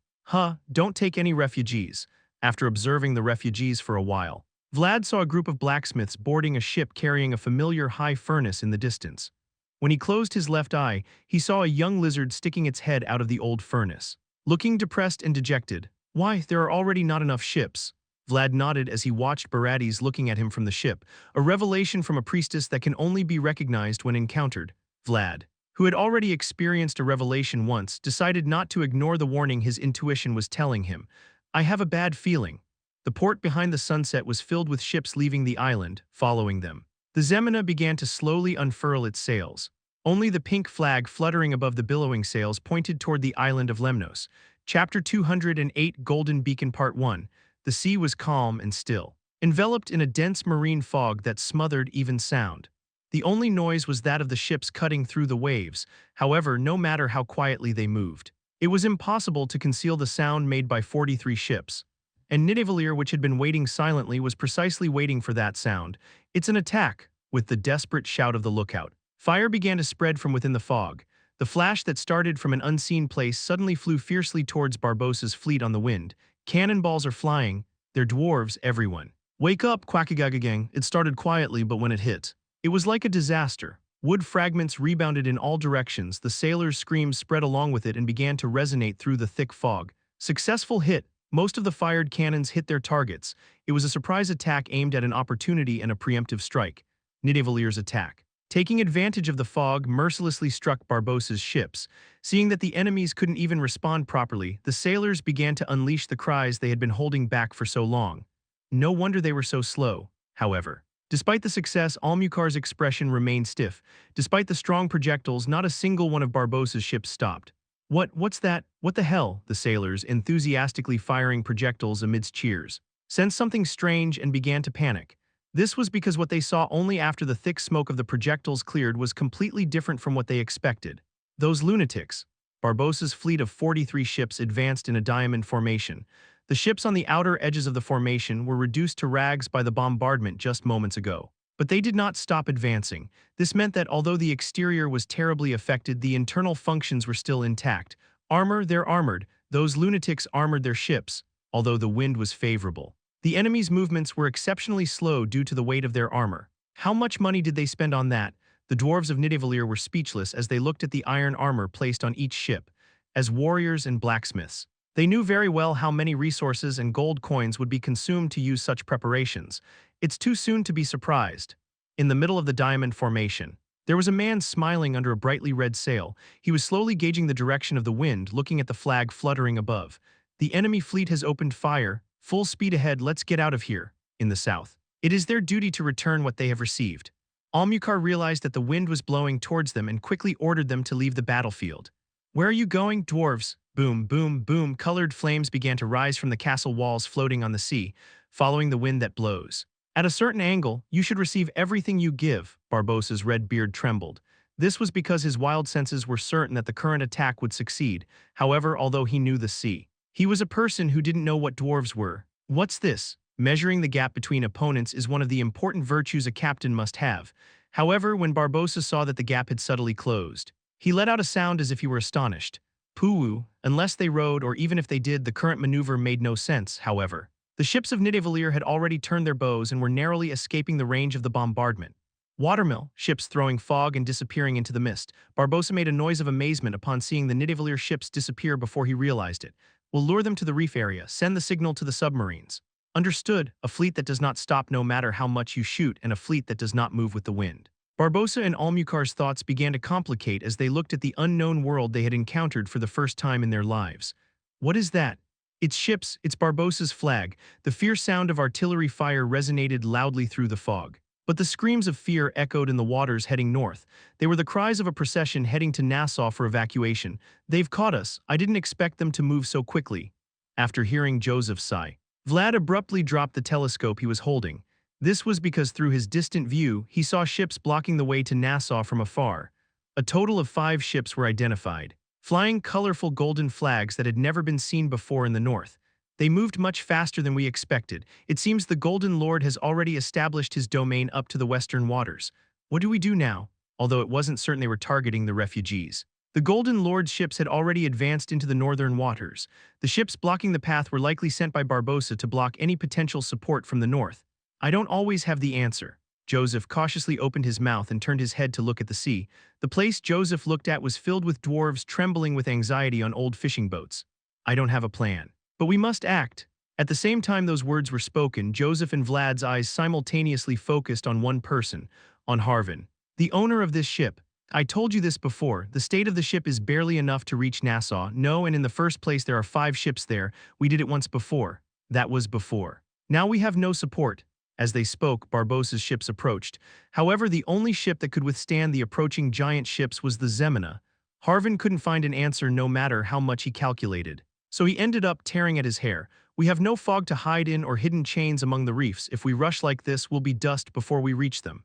Don't take any refugees. After observing the refugees for a while, Vlad saw a group of blacksmiths boarding a ship carrying a familiar high furnace in the distance. When he closed his left eye, he saw a young lizard sticking its head out of the old furnace, looking depressed and dejected. Why, there are already not enough ships. Vlad nodded as he watched Barades looking at him from the ship, a revelation from a priestess that can only be recognized when encountered. Vlad, who had already experienced a revelation once, decided not to ignore the warning his intuition was telling him. I have a bad feeling. The port behind the sunset was filled with ships leaving the island, following them. The Zemina began to slowly unfurl its sails. Only the pink flag fluttering above the billowing sails pointed toward the island of Lemnos. Chapter 208 Golden Beacon Part 1. The sea was calm and still, enveloped in a dense marine fog that smothered even sound. The only noise was that of the ships cutting through the waves. However, no matter how quietly they moved, it was impossible to conceal the sound made by 43 ships. And Nidavellir, which had been waiting silently, was precisely waiting for that sound. It's an attack, with the desperate shout of the lookout. Fire began to spread from within the fog. The flash that started from an unseen place suddenly flew fiercely towards Barbossa's fleet on the wind. Cannonballs are flying. They're dwarves, everyone. Wake up, Quackagagagang. It started quietly, but when it hit, it was like a disaster. Wood fragments rebounded in all directions. The sailors' screams spread along with it and began to resonate through the thick fog. Successful hit. Most of the fired cannons hit their targets. It was a surprise attack aimed at an opportunity and a preemptive strike. Nidavellir's attack, taking advantage of the fog, mercilessly struck Barbossa's ships. Seeing that the enemies couldn't even respond properly, the sailors began to unleash the cries they had been holding back for so long. No wonder they were so slow. However, despite the success, Almukar's expression remained stiff. Despite the strong projectiles, not a single one of Barbossa's ships stopped. What's that? What the hell? The sailors, enthusiastically firing projectiles amidst cheers, sensed something strange and began to panic. This was because what they saw only after the thick smoke of the projectiles cleared was completely different from what they expected. Those lunatics. Barbossa's fleet of 43 ships advanced in a diamond formation. The ships on the outer edges of the formation were reduced to rags by the bombardment just moments ago. But they did not stop advancing. This meant that although the exterior was terribly affected, the internal functions were still intact. They're armored. Those lunatics armored their ships, although the wind was favorable. The enemy's movements were exceptionally slow due to the weight of their armor. How much money did they spend on that? The dwarves of Nidavellir were speechless as they looked at the iron armor placed on each ship. As warriors and blacksmiths, they knew very well how many resources and gold coins would be consumed to use such preparations. It's too soon to be surprised. In the middle of the diamond formation, there was a man smiling under a brightly red sail. He was slowly gauging the direction of the wind, looking at the flag fluttering above. The enemy fleet has opened fire. Full speed ahead, let's get out of here. In the south, it is their duty to return what they have received. Almukar realized that the wind was blowing towards them and quickly ordered them to leave the battlefield. Where are you going, dwarves? Boom, boom, boom. Colored flames began to rise from the castle walls floating on the sea, following the wind that blows. At a certain angle, you should receive everything you give. Barbossa's red beard trembled. This was because his wild senses were certain that the current attack would succeed. However, although he knew the sea, he was a person who didn't know what dwarves were. What's this? Measuring the gap between opponents is one of the important virtues a captain must have. However, when Barbossa saw that the gap had subtly closed, he let out a sound as if he were astonished. Poo-woo, unless they rowed or even if they did, the current maneuver made no sense, however. The ships of Nidavellir had already turned their bows and were narrowly escaping the range of the bombardment. Watermill, ships throwing fog and disappearing into the mist. Barbossa made a noise of amazement upon seeing the Nidavellir ships disappear before he realized it. We'll lure them to the reef area, send the signal to the submarines. Understood, a fleet that does not stop no matter how much you shoot and a fleet that does not move with the wind. Barbossa and Almukar's thoughts began to complicate as they looked at the unknown world they had encountered for the first time in their lives. What is that? It's ships, it's Barbossa's flag. The fierce sound of artillery fire resonated loudly through the fog. But the screams of fear echoed in the waters heading north. They were the cries of a procession heading to Nassau for evacuation. They've caught us. I didn't expect them to move so quickly. After hearing Joseph's sigh, Vlad abruptly dropped the telescope he was holding. This was because through his distant view, he saw ships blocking the way to Nassau from afar. A total of 5 ships were identified, flying colorful golden flags that had never been seen before in the north. They moved much faster than we expected. It seems the Golden Lord has already established his domain up to the western waters. What do we do now? Although it wasn't certain they were targeting the refugees. The Golden Lord's ships had already advanced into the northern waters. The ships blocking the path were likely sent by Barbossa to block any potential support from the north. I don't always have the answer. Joseph cautiously opened his mouth and turned his head to look at the sea. The place Joseph looked at was filled with dwarves trembling with anxiety on old fishing boats. I don't have a plan. But we must act. At the same time those words were spoken, Joseph and Vlad's eyes simultaneously focused on one person, on Harvin, the owner of this ship. I told you this before, the state of the ship is barely enough to reach Nassau. No, and in the first place there are 5 ships there. We did it once before. That was before. Now we have no support. As they spoke, Barbossa's ships approached. However, the only ship that could withstand the approaching giant ships was the Zemina. Harvin couldn't find an answer no matter how much he calculated. So he ended up tearing at his hair. We have no fog to hide in or hidden chains among the reefs. If we rush like this, we'll be dust before we reach them.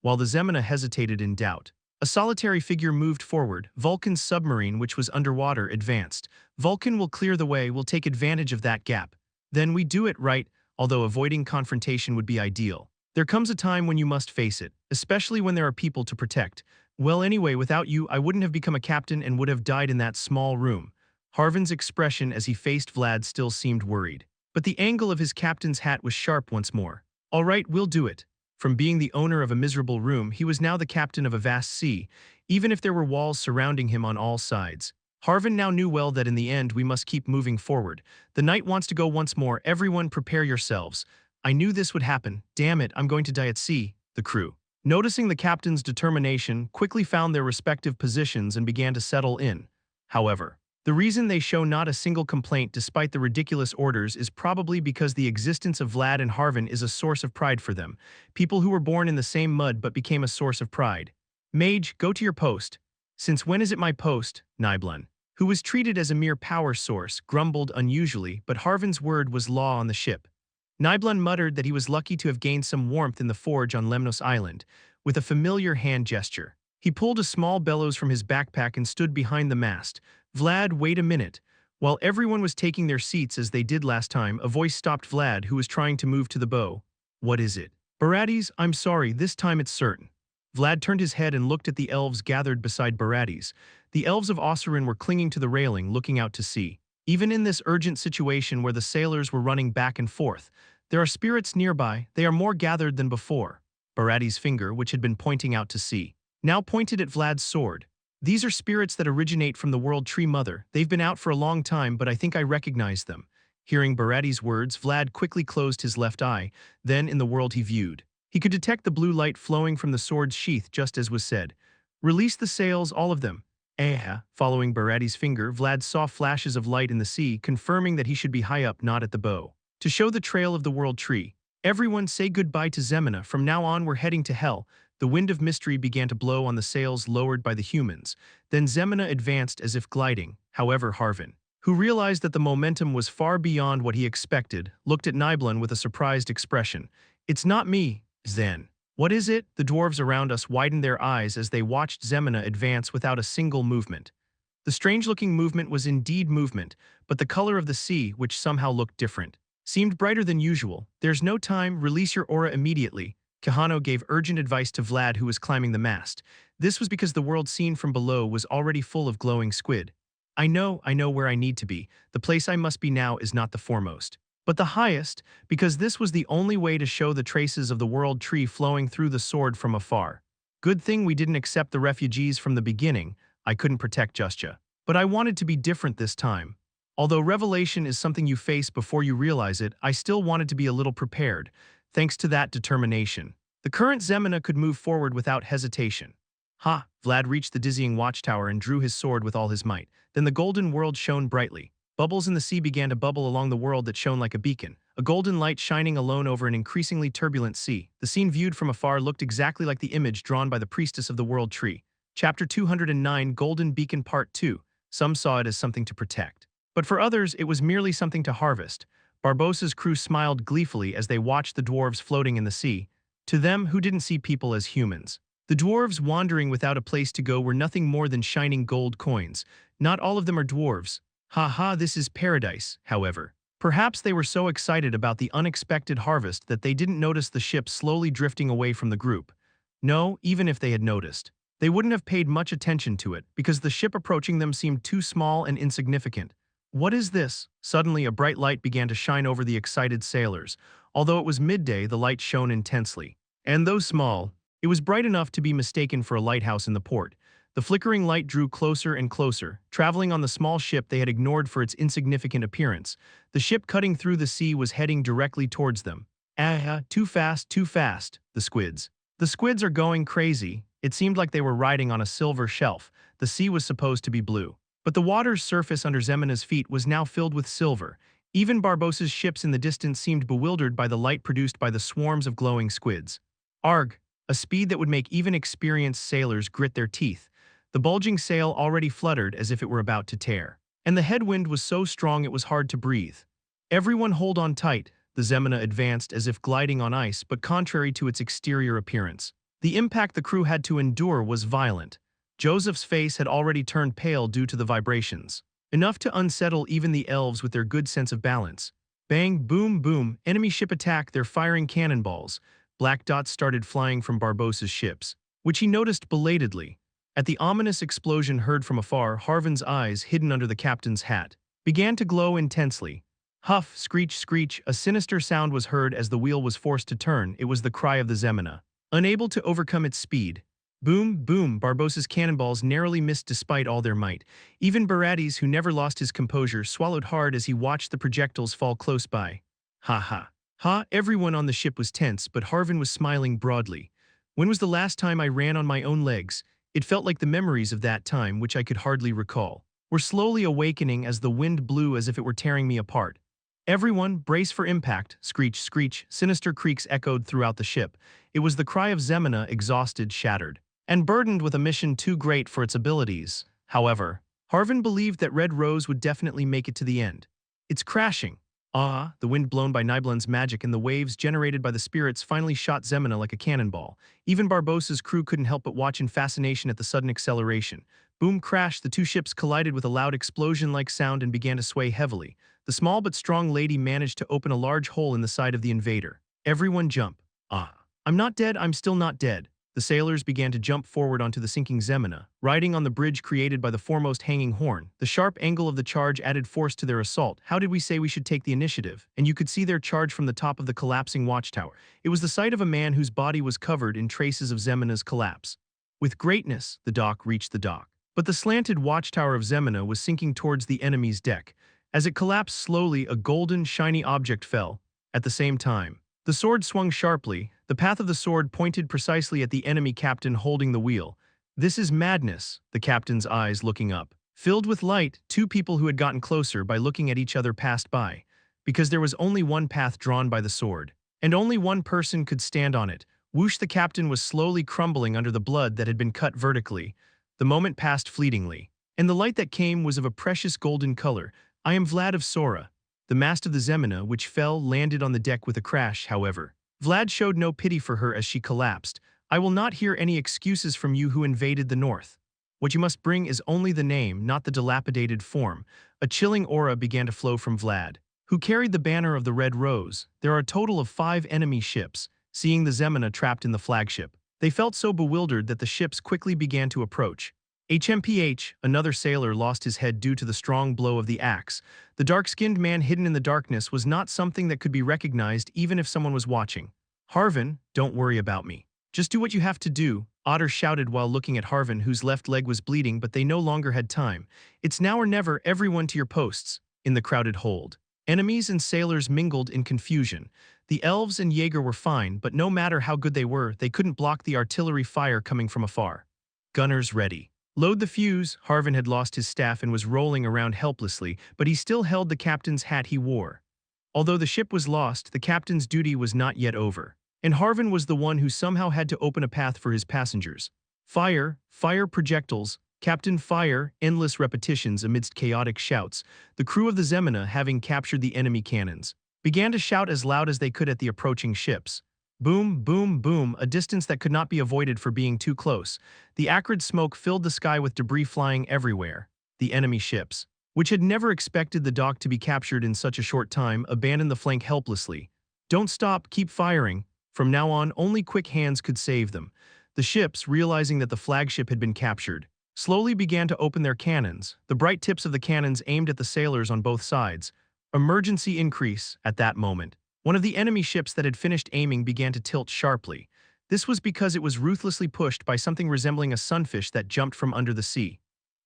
While the Zemina hesitated in doubt, a solitary figure moved forward. Vulcan's submarine, which was underwater, advanced. Vulcan will clear the way, we'll take advantage of that gap. Then we do it right, although avoiding confrontation would be ideal. There comes a time when you must face it, especially when there are people to protect. Well, anyway, without you, I wouldn't have become a captain and would have died in that small room. Harvin's expression as he faced Vlad still seemed worried. But the angle of his captain's hat was sharp once more. All right, we'll do it. From being the owner of a miserable room, he was now the captain of a vast sea, even if there were walls surrounding him on all sides. Harvin now knew well that in the end we must keep moving forward. The night wants to go once more. Everyone prepare yourselves. I knew this would happen. Damn it, I'm going to die at sea. The crew, noticing the captain's determination, quickly found their respective positions and began to settle in. However, the reason they show not a single complaint despite the ridiculous orders is probably because the existence of Vlad and Harvin is a source of pride for them. People who were born in the same mud but became a source of pride. Mage, go to your post. Since when is it my post? Nibelun, who was treated as a mere power source, grumbled unusually, but Harvin's word was law on the ship. Nibelun muttered that he was lucky to have gained some warmth in the forge on Lemnos Island. With a familiar hand gesture, he pulled a small bellows from his backpack and stood behind the mast. Vlad, wait a minute. While everyone was taking their seats as they did last time, a voice stopped Vlad, who was trying to move to the bow. What is it? Barades, I'm sorry, this time it's certain. Vlad turned his head and looked at the elves gathered beside Barades. The elves of Ossurin were clinging to the railing, looking out to sea. Even in this urgent situation where the sailors were running back and forth, there are spirits nearby. They are more gathered than before. Barati's finger, which had been pointing out to sea, now pointed at Vlad's sword. These are spirits that originate from the World Tree Mother. They've been out for a long time, but I think I recognize them. Hearing Barati's words, Vlad quickly closed his left eye. Then, in the world he viewed, he could detect the blue light flowing from the sword's sheath, just as was said. Release the sails, all of them. Following Barati's finger, Vlad saw flashes of light in the sea, confirming that he should be high up, not at the bow. To show the trail of the World Tree, everyone say goodbye to Zemina. From now on, we're heading to hell. The wind of mystery began to blow on the sails lowered by the humans. Then Zemina advanced as if gliding. However, Harvin, who realized that the momentum was far beyond what he expected, looked at Nibelun with a surprised expression. It's not me, Zen. What is it? The dwarves around us widened their eyes as they watched Zemina advance without a single movement. The strange-looking movement was indeed movement, but the color of the sea, which somehow looked different, seemed brighter than usual. There's no time, release your aura immediately. Kahano gave urgent advice to Vlad, who was climbing the mast. This was because the world seen from below was already full of glowing squid. I know where I need to be. The place I must be now is not the foremost, but the highest, because this was the only way to show the traces of the World Tree flowing through the sword from afar. Good thing we didn't accept the refugees from the beginning. I couldn't protect Justja. But I wanted to be different this time. Although revelation is something you face before you realize it, I still wanted to be a little prepared. Thanks to that determination, the current Zemina could move forward without hesitation. Vlad reached the dizzying watchtower and drew his sword with all his might. Then the golden world shone brightly. Bubbles in the sea began to bubble along the world that shone like a beacon, a golden light shining alone over an increasingly turbulent sea. The scene viewed from afar looked exactly like the image drawn by the priestess of the World Tree. Chapter 209, Golden Beacon Part 2. Some saw it as something to protect, but for others it was merely something to harvest. Barbossa's crew smiled gleefully as they watched the dwarves floating in the sea. To them, who didn't see people as humans, the dwarves wandering without a place to go were nothing more than shining gold coins. Not all of them are dwarves. This is paradise, however. Perhaps they were so excited about the unexpected harvest that they didn't notice the ship slowly drifting away from the group. No, even if they had noticed, they wouldn't have paid much attention to it, because the ship approaching them seemed too small and insignificant. What is this? Suddenly a bright light began to shine over the excited sailors. Although it was midday, the light shone intensely. And though small, it was bright enough to be mistaken for a lighthouse in the port. The flickering light drew closer and closer, traveling on the small ship they had ignored for its insignificant appearance. The ship cutting through the sea was heading directly towards them. Too fast, too fast, the squids. The squids are going crazy. It seemed like they were riding on a silver shelf. The sea was supposed to be blue, but the water's surface under Zemina's feet was now filled with silver. Even Barbossa's ships in the distance seemed bewildered by the light produced by the swarms of glowing squids. Arg! A speed that would make even experienced sailors grit their teeth. The bulging sail already fluttered as if it were about to tear, and the headwind was so strong it was hard to breathe. Everyone hold on tight. The Zemina advanced as if gliding on ice, but contrary to its exterior appearance, the impact the crew had to endure was violent. Joseph's face had already turned pale due to the vibrations, enough to unsettle even the elves with their good sense of balance. Bang, boom, boom, enemy ship attack, they're firing cannonballs. Black dots started flying from Barbossa's ships, which he noticed belatedly. At the ominous explosion heard from afar, Harvin's eyes, hidden under the captain's hat, began to glow intensely. Huff, screech, screech, a sinister sound was heard as the wheel was forced to turn. It was the cry of the Zemina, unable to overcome its speed. Boom, boom, Barbossa's cannonballs narrowly missed despite all their might. Even Barati's, who never lost his composure, swallowed hard as he watched the projectiles fall close by. Everyone on the ship was tense, but Harvin was smiling broadly. When was the last time I ran on my own legs? It felt like the memories of that time, which I could hardly recall, were slowly awakening as the wind blew as if it were tearing me apart. Everyone, brace for impact, screech, screech, sinister creaks echoed throughout the ship. It was the cry of Zemina, exhausted, shattered, and burdened with a mission too great for its abilities. However, Harvin believed that Red Rose would definitely make it to the end. It's crashing. The wind blown by Nibelun's magic and the waves generated by the spirits finally shot Zemina like a cannonball. Even Barbossa's crew couldn't help but watch in fascination at the sudden acceleration. Boom, crash, the two ships collided with a loud explosion-like sound and began to sway heavily. The small but strong lady managed to open a large hole in the side of the invader. Everyone jump. I'm not dead, I'm still not dead. The sailors began to jump forward onto the sinking Zemina, riding on the bridge created by the foremost hanging horn. The sharp angle of the charge added force to their assault. How did we say we should take the initiative? And you could see their charge from the top of the collapsing watchtower. It was the sight of a man whose body was covered in traces of Zemina's collapse. With greatness, the dock reached the dock. But the slanted watchtower of Zemina was sinking towards the enemy's deck. As it collapsed slowly, a golden, shiny object fell. At the same time, the sword swung sharply. The path of the sword pointed precisely at the enemy captain holding the wheel. This is madness, the captain's eyes looking up. Filled with light, two people who had gotten closer by looking at each other passed by. Because there was only one path drawn by the sword. And only one person could stand on it. Whoosh, the captain was slowly crumbling under the blood that had been cut vertically. The moment passed fleetingly. And the light that came was of a precious golden color. I am Vlad of Sora. The mast of the Zemina, which fell, landed on the deck with a crash, however. Vlad showed no pity for her as she collapsed. I will not hear any excuses from you who invaded the north. What you must bring is only the name, not the dilapidated form. A chilling aura began to flow from Vlad, who carried the banner of the Red Rose. There are a total of 5 enemy ships. Seeing the Zemina trapped in the flagship, they felt so bewildered that the ships quickly began to approach. HMPH, another sailor, lost his head due to the strong blow of the axe. The dark-skinned man hidden in the darkness was not something that could be recognized even if someone was watching. Harvin, don't worry about me. Just do what you have to do, Otter shouted while looking at Harvin, whose left leg was bleeding, but they no longer had time. It's now or never, everyone to your posts. In the crowded hold, enemies and sailors mingled in confusion. The elves and Jaeger were fine, but no matter how good they were, they couldn't block the artillery fire coming from afar. Gunners ready. Load the fuse. Harvin had lost his staff and was rolling around helplessly, but he still held the captain's hat he wore. Although the ship was lost, the captain's duty was not yet over. And Harvin was the one who somehow had to open a path for his passengers. Fire, fire projectiles, Captain Fire, endless repetitions amidst chaotic shouts. The crew of the Zemina, having captured the enemy cannons, began to shout as loud as they could at the approaching ships. Boom, boom, boom, a distance that could not be avoided for being too close. The acrid smoke filled the sky with debris flying everywhere. The enemy ships, which had never expected the dock to be captured in such a short time, abandoned the flank helplessly. Don't stop, keep firing. From now on, only quick hands could save them. The ships, realizing that the flagship had been captured, slowly began to open their cannons. The bright tips of the cannons aimed at the sailors on both sides. Emergency increase. At that moment, one of the enemy ships that had finished aiming began to tilt sharply. This was because it was ruthlessly pushed by something resembling a sunfish that jumped from under the sea.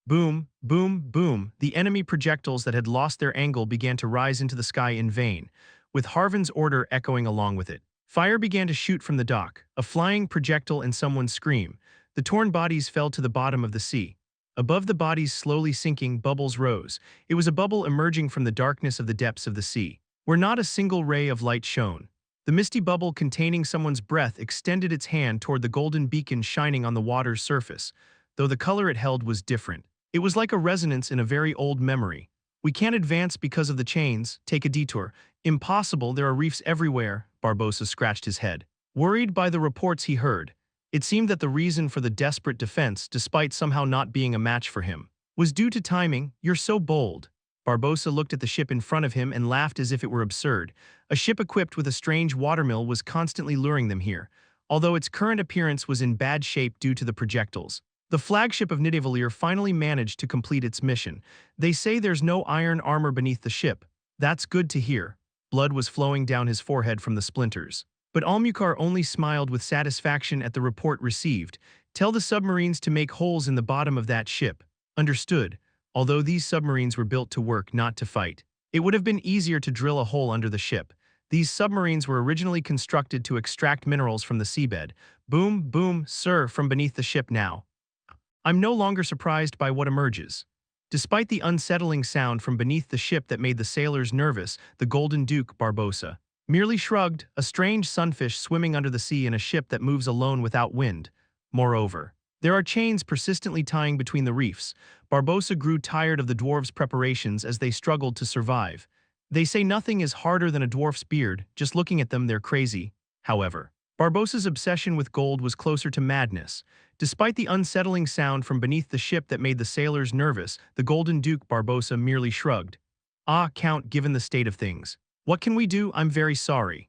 Boom, boom, boom. The enemy projectiles that had lost their angle began to rise into the sky in vain, with Harvin's order echoing along with it. Fire began to shoot from the dock, a flying projectile and someone's scream. The torn bodies fell to the bottom of the sea. Above the bodies slowly sinking, bubbles rose. It was a bubble emerging from the darkness of the depths of the sea, where not a single ray of light shone. The misty bubble containing someone's breath extended its hand toward the golden beacon shining on the water's surface, though the color it held was different. It was like a resonance in a very old memory. We can't advance because of the chains. Take a detour. Impossible, there are reefs everywhere. Barbossa scratched his head, worried by the reports he heard. It seemed that the reason for the desperate defense, despite somehow not being a match for him, was due to timing. You're so bold. Barbossa looked at the ship in front of him and laughed as if it were absurd. A ship equipped with a strange watermill was constantly luring them here, although its current appearance was in bad shape due to the projectiles. The flagship of Nidavellir finally managed to complete its mission. They say there's no iron armor beneath the ship. That's good to hear. Blood was flowing down his forehead from the splinters. But Almucar only smiled with satisfaction at the report received. Tell the submarines to make holes in the bottom of that ship. Understood. Although these submarines were built to work, not to fight, it would have been easier to drill a hole under the ship. These submarines were originally constructed to extract minerals from the seabed. Boom, boom, sir, from beneath the ship now. I'm no longer surprised by what emerges. Despite the unsettling sound from beneath the ship that made the sailors nervous, the Golden Duke, Barbossa, merely shrugged, a strange sunfish swimming under the sea in a ship that moves alone without wind. Moreover, there are chains persistently tying between the reefs. Barbossa grew tired of the dwarves' preparations as they struggled to survive. They say nothing is harder than a dwarf's beard. Just looking at them, they're crazy. However, Barbossa's obsession with gold was closer to madness. Despite the unsettling sound from beneath the ship that made the sailors nervous, the Golden Duke, Barbossa, merely shrugged. Ah, Count, given the state of things. What can we do? I'm very sorry.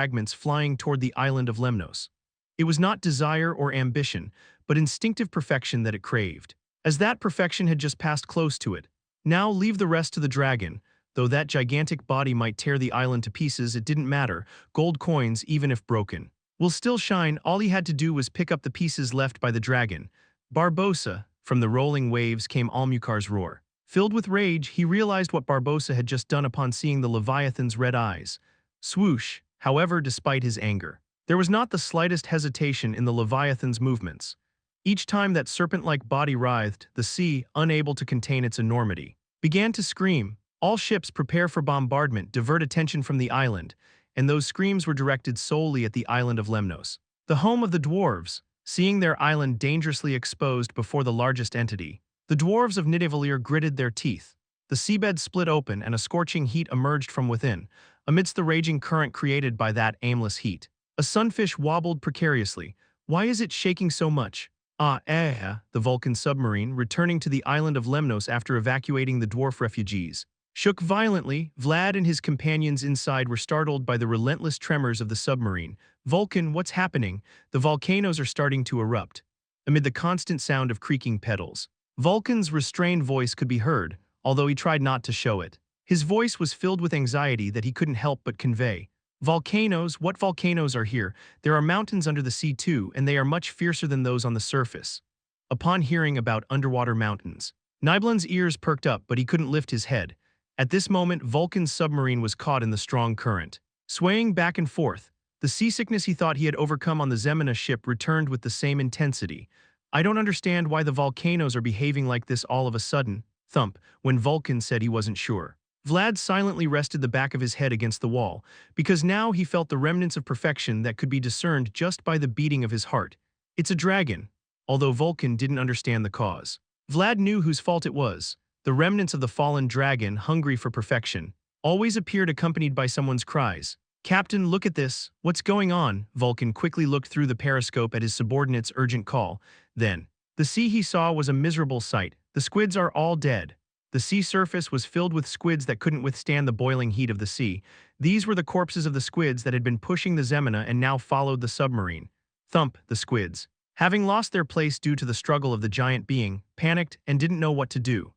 fragments flying toward the island of Lemnos. It was not desire or ambition, but instinctive perfection that it craved. As that perfection had just passed close to it. Now leave the rest to the dragon. Though that gigantic body might tear the island to pieces, it didn't matter. Gold coins, even if broken, will still shine. All he had to do was pick up the pieces left by the dragon. Barbossa. From the rolling waves came Almucar's roar. Filled with rage, he realized what Barbossa had just done upon seeing the Leviathan's red eyes. Swoosh. However, despite his anger, there was not the slightest hesitation in the Leviathan's movements. Each time that serpent-like body writhed, the sea, unable to contain its enormity, began to scream. All ships prepare for bombardment, divert attention from the island, and those screams were directed solely at the island of Lemnos, the home of the dwarves. Seeing their island dangerously exposed before the largest entity, the dwarves of Nidavellir gritted their teeth. The seabed split open and a scorching heat emerged from within, amidst the raging current created by that aimless heat. A sunfish wobbled precariously. Why is it shaking so much? The Vulcan submarine, returning to the island of Lemnos after evacuating the dwarf refugees, shook violently. Vlad and his companions inside were startled by the relentless tremors of the submarine. Vulcan, what's happening? The volcanoes are starting to erupt. Amid the constant sound of creaking pedals, Vulcan's restrained voice could be heard, although he tried not to show it. His voice was filled with anxiety that he couldn't help but convey. Volcanoes, what volcanoes are here? There are mountains under the sea too, and they are much fiercer than those on the surface. Upon hearing about underwater mountains, Nibelung's ears perked up, but he couldn't lift his head. At this moment, Vulcan's submarine was caught in the strong current. Swaying back and forth, the seasickness he thought he had overcome on the Zemina ship returned with the same intensity. I don't understand why the volcanoes are behaving like this all of a sudden, thump, when Vulcan said he wasn't sure. Vlad silently rested the back of his head against the wall, because now he felt the remnants of perfection that could be discerned just by the beating of his heart. It's a dragon, although Vulcan didn't understand the cause. Vlad knew whose fault it was. The remnants of the fallen dragon, hungry for perfection, always appeared accompanied by someone's cries. "Captain, look at this. What's going on?" Vulcan quickly looked through the periscope at his subordinate's urgent call. Then, the sea he saw was a miserable sight. The squids are all dead. The sea surface was filled with squids that couldn't withstand the boiling heat of the sea. These were the corpses of the squids that had been pushing the Zemina and now followed the submarine. Thump, the squids, having lost their place due to the struggle of the giant being, panicked and didn't know what to do.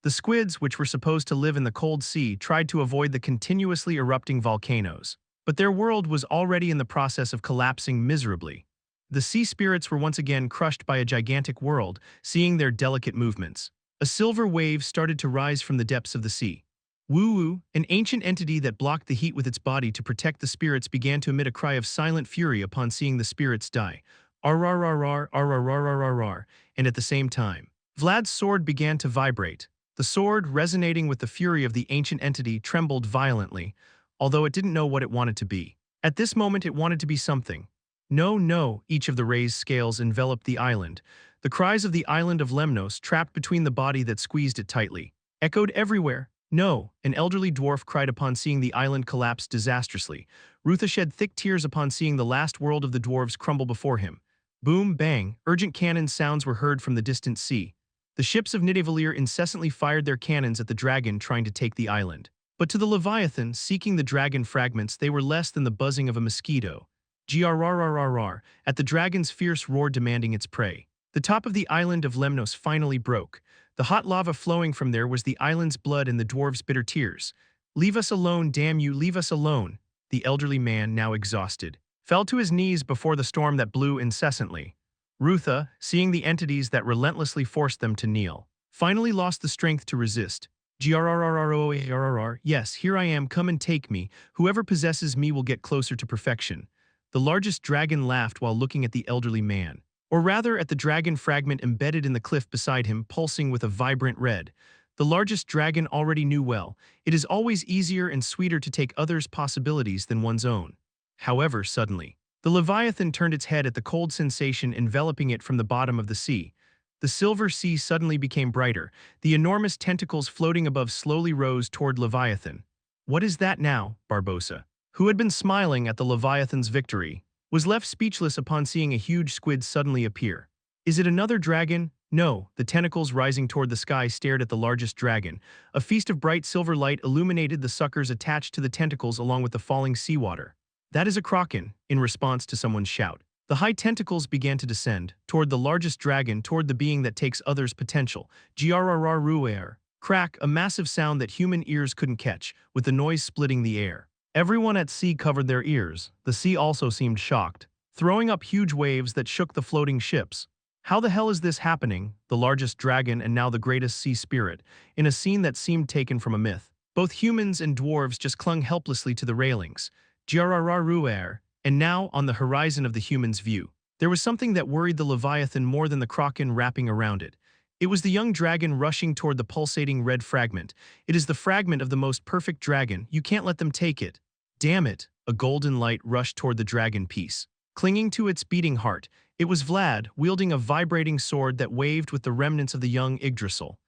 The squids, which were supposed to live in the cold sea, tried to avoid the continuously erupting volcanoes. But their world was already in the process of collapsing miserably. The sea spirits were once again crushed by a gigantic world, seeing their delicate movements. A silver wave started to rise from the depths of the sea. Woo-woo, an ancient entity that blocked the heat with its body to protect the spirits, began to emit a cry of silent fury upon seeing the spirits die. Arrararrar, arrararrarrar, and at the same time, Vlad's sword began to vibrate. The sword, resonating with the fury of the ancient entity, trembled violently, although it didn't know what it wanted to be. At this moment it wanted to be something. No, no, each of the raised scales enveloped the island. The cries of the island of Lemnos, trapped between the body that squeezed it tightly, echoed everywhere. No, an elderly dwarf cried upon seeing the island collapse disastrously. Rutha shed thick tears upon seeing the last world of the dwarves crumble before him. Boom, bang, urgent cannon sounds were heard from the distant sea. The ships of Nidavellir incessantly fired their cannons at the dragon trying to take the island. But to the Leviathan, seeking the dragon fragments, they were less than the buzzing of a mosquito. Grrrrrrrr, at the dragon's fierce roar demanding its prey. The top of the island of Lemnos finally broke. The hot lava flowing from there was the island's blood and the dwarves' bitter tears. "Leave us alone, damn you, leave us alone." The elderly man, now exhausted, fell to his knees before the storm that blew incessantly. Rutha, seeing the entities that relentlessly forced them to kneel, finally lost the strength to resist. Grrrrrrrrrrr, yes, here I am, come and take me. Whoever possesses me will get closer to perfection. The largest dragon laughed while looking at the elderly man. Or rather, at the dragon fragment embedded in the cliff beside him, pulsing with a vibrant red. The largest dragon already knew well, it is always easier and sweeter to take others' possibilities than one's own. However, suddenly, the Leviathan turned its head at the cold sensation enveloping it from the bottom of the sea. The silver sea suddenly became brighter. The enormous tentacles floating above slowly rose toward Leviathan. "What is that now?" Barbossa, who had been smiling at the Leviathan's victory, was left speechless upon seeing a huge squid suddenly appear. "Is it another dragon?" No, the tentacles rising toward the sky stared at the largest dragon. A feast of bright silver light illuminated the suckers attached to the tentacles along with the falling seawater. "That is a kraken," in response to someone's shout. The high tentacles began to descend, toward the largest dragon, toward the being that takes others' potential. Grrrrruer. Crack, a massive sound that human ears couldn't catch, with the noise splitting the air. Everyone at sea covered their ears. The sea also seemed shocked, throwing up huge waves that shook the floating ships. How the hell is this happening? The largest dragon and now the greatest sea spirit, in a scene that seemed taken from a myth. Both humans and dwarves just clung helplessly to the railings. Grrrrruer. And now, on the horizon of the human's view, there was something that worried the Leviathan more than the kraken wrapping around it. It was the young dragon rushing toward the pulsating red fragment. "It is the fragment of the most perfect dragon. You can't let them take it." Damn it! A golden light rushed toward the dragon piece. Clinging to its beating heart, it was Vlad, wielding a vibrating sword that waved with the remnants of the young Yggdrasil.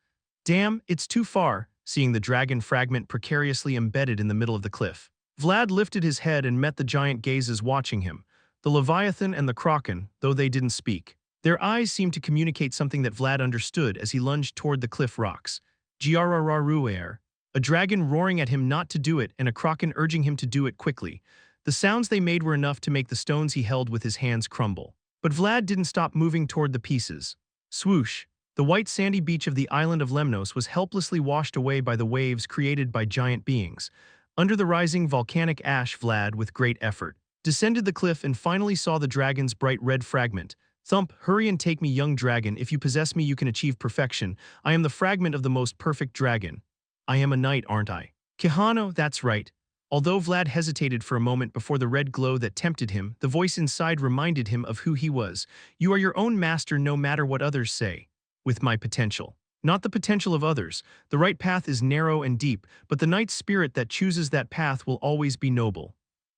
"Damn, it's too far," seeing the dragon fragment precariously embedded in the middle of the cliff. Vlad lifted his head and met the giant gazes watching him. The Leviathan and the kraken, though they didn't speak. Their eyes seemed to communicate something that Vlad understood as he lunged toward the cliff rocks. Grrrrruer. A dragon roaring at him not to do it and a kraken urging him to do it quickly. The sounds they made were enough to make the stones he held with his hands crumble. But Vlad didn't stop moving toward the pieces. Swoosh! The white sandy beach of the island of Lemnos was helplessly washed away by the waves created by giant beings. Under the rising volcanic ash, Vlad, with great effort, descended the cliff and finally saw the dragon's bright red fragment. Thump, hurry and take me, young dragon. If you possess me, you can achieve perfection. I am the fragment of the most perfect dragon. I am a knight, aren't I? Kahano, that's right. Although Vlad hesitated for a moment before the red glow that tempted him, the voice inside reminded him of who he was. You are your own master no matter what others say. With my potential. Not the potential of others. The right path is narrow and deep, but the knight's spirit that chooses that path will always be noble.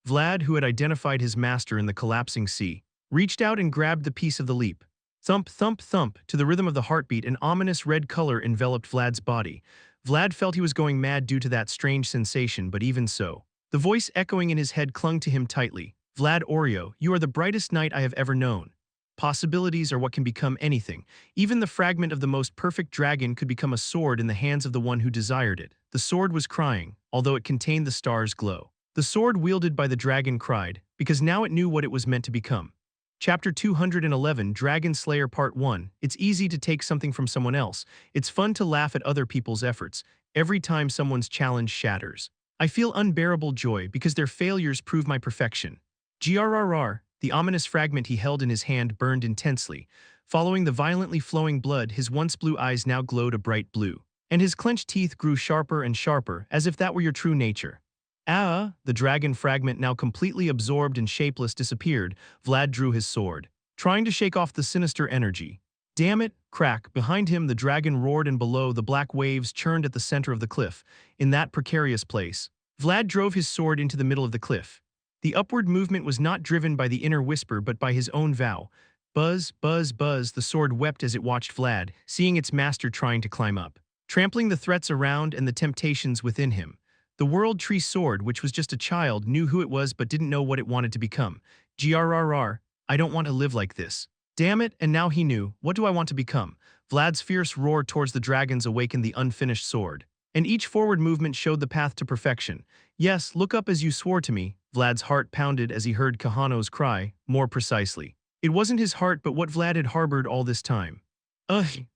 Vlad, who had identified his master in the collapsing sea, reached out and grabbed the piece of the leap. Thump, thump, thump, to the rhythm of the heartbeat, an ominous red color enveloped Vlad's body. Vlad felt he was going mad due to that strange sensation, but even so, the voice echoing in his head clung to him tightly. Vlad Oreo, you are the brightest knight I have ever known. Possibilities are what can become anything. Even the fragment of the most perfect dragon could become a sword in the hands of the one who desired it. The sword was crying, although it contained the star's glow. The sword wielded by the dragon cried, because now it knew what it was meant to become. Chapter 211, Dragon Slayer Part 1. It's easy to take something from someone else. It's fun to laugh at other people's efforts. Every time someone's challenge shatters, I feel unbearable joy because their failures prove my perfection. Grrr. The ominous fragment he held in his hand burned intensely. Following the violently flowing blood, his once blue eyes now glowed a bright blue, and his clenched teeth grew sharper and sharper, as if that were your true nature. The dragon fragment, now completely absorbed and shapeless, disappeared. Vlad drew his sword, trying to shake off the sinister energy. Damn it, crack. Behind him, the dragon roared, and below, the black waves churned at the center of the cliff. In that precarious place, Vlad drove his sword into the middle of the cliff. The upward movement was not driven by the inner whisper but by his own vow. Buzz, buzz, buzz, the sword wept as it watched Vlad, seeing its master trying to climb up, trampling the threats around and the temptations within him. The World Tree Sword, which was just a child, knew who it was but didn't know what it wanted to become. Grrr, I don't want to live like this. Damn it, and now he knew. What do I want to become? Vlad's fierce roar towards the dragons awakened the unfinished sword, and each forward movement showed the path to perfection. Yes, look up as you swore to me. Vlad's heart pounded as he heard Kahano's cry, more precisely. It wasn't his heart but what Vlad had harbored all this time.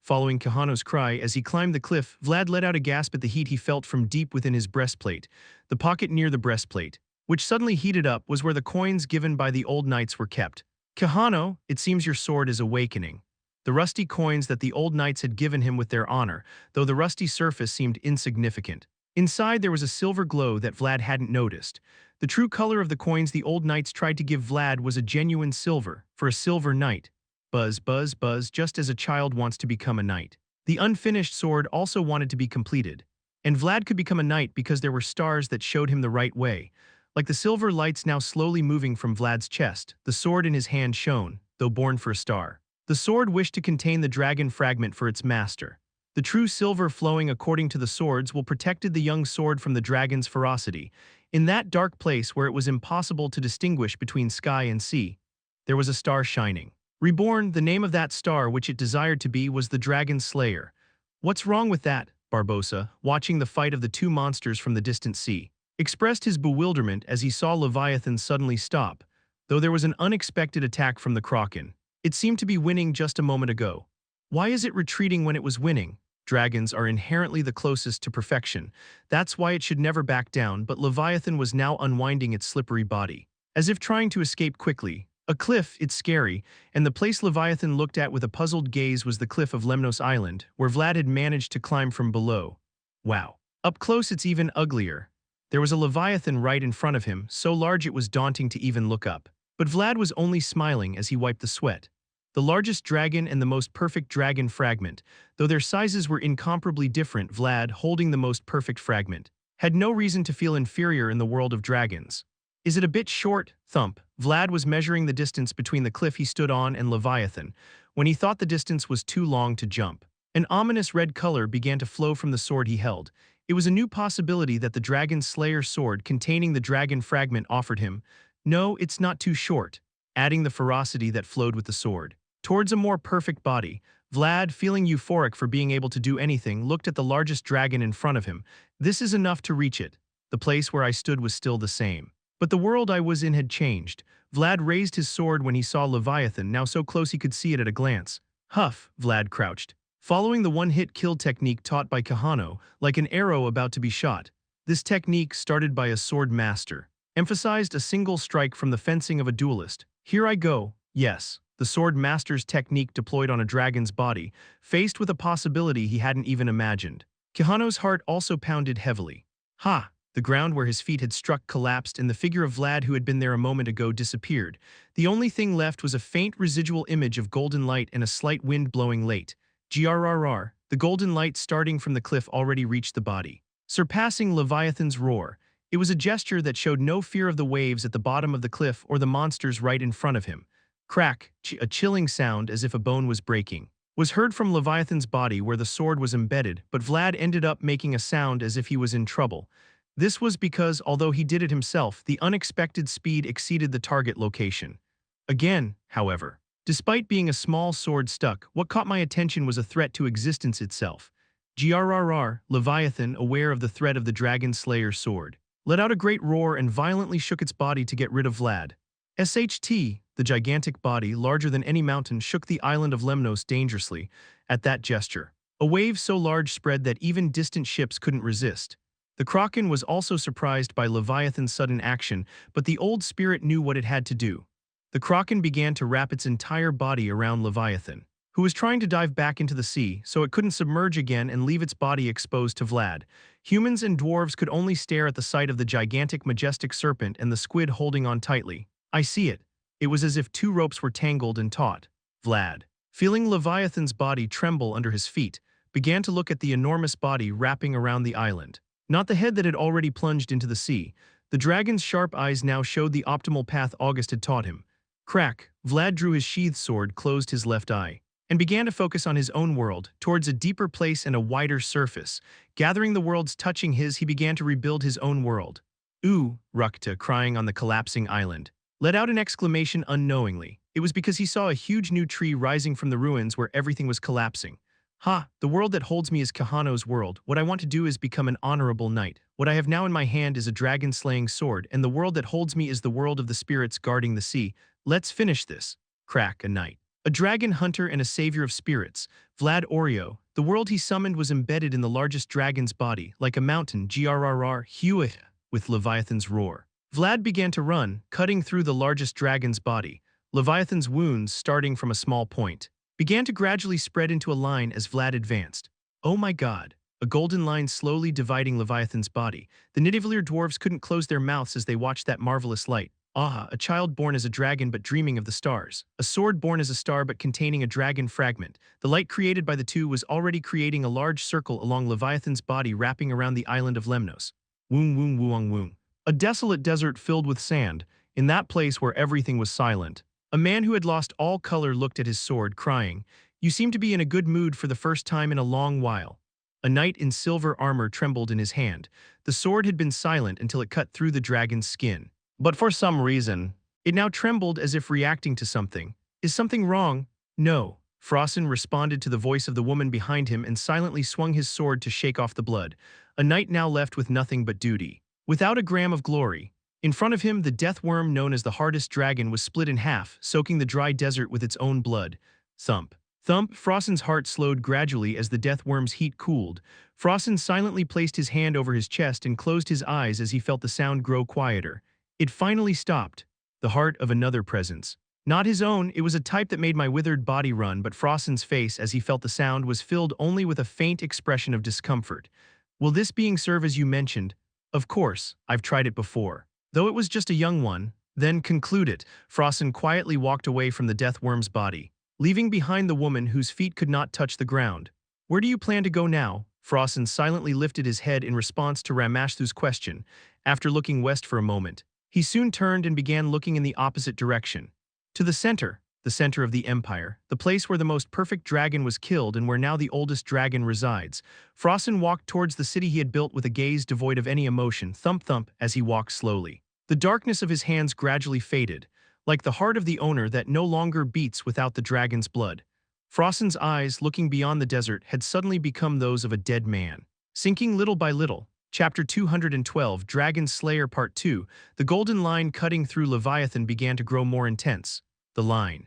Following Kahano's cry as he climbed the cliff, Vlad let out a gasp at the heat he felt from deep within his breastplate. The pocket near the breastplate, which suddenly heated up, was where the coins given by the old knights were kept. Kahano, it seems your sword is awakening. The rusty coins that the old knights had given him with their honor, though the rusty surface seemed insignificant. Inside there was a silver glow that Vlad hadn't noticed. The true color of the coins the old knights tried to give Vlad was a genuine silver, for a silver knight. Buzz, buzz, buzz, just as a child wants to become a knight. The unfinished sword also wanted to be completed. And Vlad could become a knight because there were stars that showed him the right way. Like the silver lights now slowly moving from Vlad's chest, the sword in his hand shone, though born for a star. The sword wished to contain the dragon fragment for its master. The true silver flowing according to the swords will protected the young sword from the dragon's ferocity. In that dark place where it was impossible to distinguish between sky and sea, there was a star shining. Reborn, the name of that star which it desired to be was the Dragon Slayer. What's wrong with that? Barbossa, watching the fight of the two monsters from the distant sea, expressed his bewilderment as he saw Leviathan suddenly stop, though there was an unexpected attack from the Kraken. It seemed to be winning just a moment ago. Why is it retreating when it was winning? Dragons are inherently the closest to perfection. That's why it should never back down, but Leviathan was now unwinding its slippery body, as if trying to escape quickly. A cliff, it's scary, and the place Leviathan looked at with a puzzled gaze was the cliff of Lemnos Island, where Vlad had managed to climb from below. Wow. Up close it's even uglier. There was a Leviathan right in front of him, so large it was daunting to even look up. But Vlad was only smiling as he wiped the sweat. The largest dragon and the most perfect dragon fragment, though their sizes were incomparably different, Vlad, holding the most perfect fragment, had no reason to feel inferior in the world of dragons. Is it a bit short? Thump. Vlad was measuring the distance between the cliff he stood on and Leviathan, when he thought the distance was too long to jump. An ominous red color began to flow from the sword he held. It was a new possibility that the Dragon Slayer sword containing the dragon fragment offered him. No, it's not too short, adding the ferocity that flowed with the sword. Towards a more perfect body, Vlad, feeling euphoric for being able to do anything, looked at the largest dragon in front of him. This is enough to reach it. The place where I stood was still the same. But the world I was in had changed. Vlad raised his sword when he saw Leviathan, now so close he could see it at a glance. Huff, Vlad crouched, following the one-hit kill technique taught by Kahano, like an arrow about to be shot. This technique, started by a swordmaster, emphasized a single strike from the fencing of a duelist. Here I go. Yes, the swordmaster's technique deployed on a dragon's body, faced with a possibility he hadn't even imagined. Kahano's heart also pounded heavily. Ha! The ground where his feet had struck collapsed and the figure of Vlad who had been there a moment ago disappeared. The only thing left was a faint residual image of golden light and a slight wind blowing late. Grrr, the golden light starting from the cliff already reached the body, surpassing Leviathan's roar. It was a gesture that showed no fear of the waves at the bottom of the cliff or the monsters right in front of him. Crack, a chilling sound as if a bone was breaking, was heard from Leviathan's body where the sword was embedded, but Vlad ended up making a sound as if he was in trouble. This was because, although he did it himself, the unexpected speed exceeded the target location. Again, however, despite being a small sword stuck, what caught my attention was a threat to existence itself. Grrr, Leviathan, aware of the threat of the dragon slayer's sword, let out a great roar and violently shook its body to get rid of Vlad. SHT, the gigantic body, larger than any mountain, shook the island of Lemnos dangerously at that gesture. A wave so large spread that even distant ships couldn't resist. The Kraken was also surprised by Leviathan's sudden action, but the old spirit knew what it had to do. The Kraken began to wrap its entire body around Leviathan, who was trying to dive back into the sea so it couldn't submerge again and leave its body exposed to Vlad. Humans and dwarves could only stare at the sight of the gigantic majestic serpent and the squid holding on tightly. I see it. It was as if two ropes were tangled and taut. Vlad, feeling Leviathan's body tremble under his feet, began to look at the enormous body wrapping around the island. Not the head that had already plunged into the sea. The dragon's sharp eyes now showed the optimal path August had taught him. Crack, Vlad drew his sheathed sword, closed his left eye, and began to focus on his own world, towards a deeper place and a wider surface. Gathering the worlds touching his, he began to rebuild his own world. Ooh, Rukta, crying on the collapsing island, let out an exclamation unknowingly. It was because he saw a huge new tree rising from the ruins where everything was collapsing. Ha, the world that holds me is Kahano's world. What I want to do is become an honorable knight. What I have now in my hand is a dragon-slaying sword, and the world that holds me is the world of the spirits guarding the sea. Let's finish this. Crack, a knight, a dragon hunter and a savior of spirits. Vlad Oreo, the world he summoned was embedded in the largest dragon's body, like a mountain. Grrr, Hewitt, with Leviathan's roar. Vlad began to run, cutting through the largest dragon's body. Leviathan's wounds, starting from a small point, began to gradually spread into a line as Vlad advanced. Oh my god. A golden line slowly dividing Leviathan's body. The Nidavellir dwarves couldn't close their mouths as they watched that marvelous light. Ah, a child born as a dragon but dreaming of the stars. A sword born as a star but containing a dragon fragment. The light created by the two was already creating a large circle along Leviathan's body wrapping around the island of Lemnos. Woong woong woong woong. A desolate desert filled with sand. In that place where everything was silent, a man who had lost all color looked at his sword, crying, "You seem to be in a good mood for the first time in a long while." A knight in silver armor trembled in his hand. The sword had been silent until it cut through the dragon's skin. But for some reason, it now trembled as if reacting to something. Is something wrong? No. Frosin responded to the voice of the woman behind him and silently swung his sword to shake off the blood. A knight now left with nothing but duty, without a gram of glory. In front of him, the death worm known as the hardest dragon was split in half, soaking the dry desert with its own blood. Thump. Thump. Frosin's heart slowed gradually as the death worm's heat cooled. Frosin silently placed his hand over his chest and closed his eyes as he felt the sound grow quieter. It finally stopped. The heart of another presence. Not his own, it was a type that made my withered body run, but Frosin's face as he felt the sound was filled only with a faint expression of discomfort. Will this being serve as you mentioned? Of course, I've tried it before. Though it was just a young one. Then conclude it. Frosin quietly walked away from the death worm's body, leaving behind the woman whose feet could not touch the ground. Where do you plan to go now? Frosin silently lifted his head in response to Ramashtu's question. After looking west for a moment, he soon turned and began looking in the opposite direction. To the center of the empire, the place where the most perfect dragon was killed and where now the oldest dragon resides. Frosin walked towards the city he had built with a gaze devoid of any emotion. Thump thump as he walked slowly. The darkness of his hands gradually faded, like the heart of the owner that no longer beats without the dragon's blood. Frosin's eyes, looking beyond the desert, had suddenly become those of a dead man. Sinking little by little. Chapter 212, Dragon Slayer Part 2, the golden line cutting through Leviathan began to grow more intense. The line,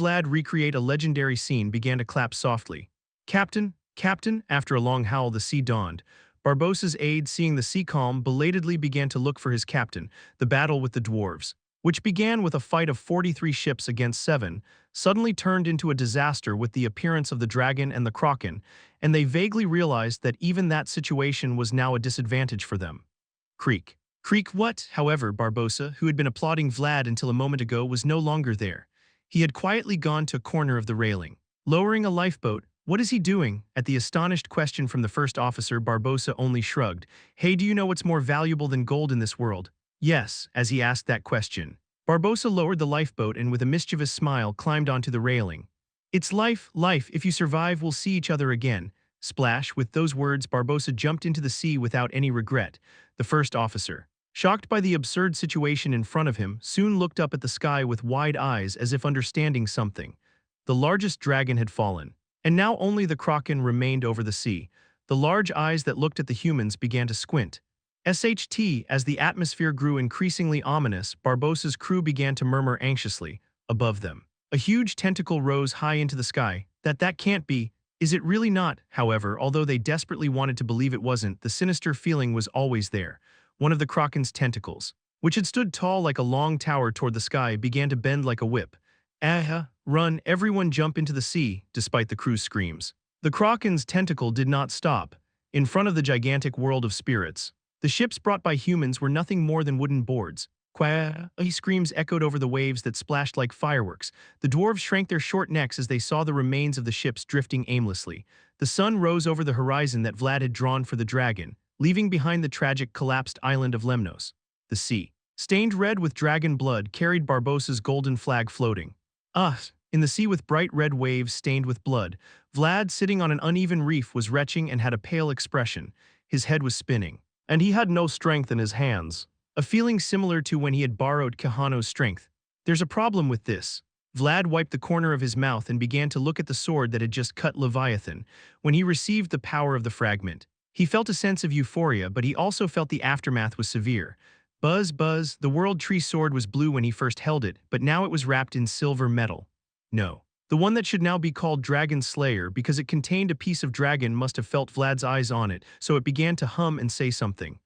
Vlad recreate a legendary scene began to clap softly. Captain, Captain, after a long howl the sea dawned. Barbossa's aide, seeing the sea calm, belatedly began to look for his captain, the battle with the dwarves, which began with a fight of 43 ships against 7, suddenly turned into a disaster with the appearance of the dragon and the kraken, and they vaguely realized that even that situation was now a disadvantage for them. Creak. Creak what? However, Barbossa, who had been applauding Vlad until a moment ago, was no longer there. He had quietly gone to a corner of the railing. Lowering a lifeboat, "What is he doing?" At the astonished question from the first officer, Barbossa only shrugged. "Hey, do you know what's more valuable than gold in this world?" Yes, as he asked that question. Barbossa lowered the lifeboat and with a mischievous smile climbed onto the railing. "It's life, life, if you survive we'll see each other again." Splash, with those words Barbossa jumped into the sea without any regret. The first officer, shocked by the absurd situation in front of him, soon looked up at the sky with wide eyes as if understanding something. The largest dragon had fallen, and now only the kraken remained over the sea. The large eyes that looked at the humans began to squint. SHT, as the atmosphere grew increasingly ominous, Barbossa's crew began to murmur anxiously. Above them, a huge tentacle rose high into the sky. That can't be. Is it really not? However, although they desperately wanted to believe it wasn't, the sinister feeling was always there. One of the kraken's tentacles, which had stood tall like a long tower toward the sky, began to bend like a whip. Run, everyone jump into the sea, despite the crew's screams. The kraken's tentacle did not stop. In front of the gigantic world of spirits, the ships brought by humans were nothing more than wooden boards. Quah! Screams echoed over the waves that splashed like fireworks. The dwarves shrank their short necks as they saw the remains of the ships drifting aimlessly. The sun rose over the horizon that Vlad had drawn for the dragon, leaving behind the tragic collapsed island of Lemnos. The sea, stained red with dragon blood, carried Barbossa's golden flag floating. In the sea with bright red waves stained with blood, Vlad, sitting on an uneven reef, was retching and had a pale expression. His head was spinning, and he had no strength in his hands. A feeling similar to when he had borrowed Kahano's strength. There's a problem with this. Vlad wiped the corner of his mouth and began to look at the sword that had just cut Leviathan. When he received the power of the fragment, he felt a sense of euphoria, but he also felt the aftermath was severe. Buzz, buzz, the World Tree sword was blue when he first held it, but now it was wrapped in silver metal. No. The one that should now be called Dragon Slayer because it contained a piece of dragon must have felt Vlad's eyes on it, so it began to hum and say something.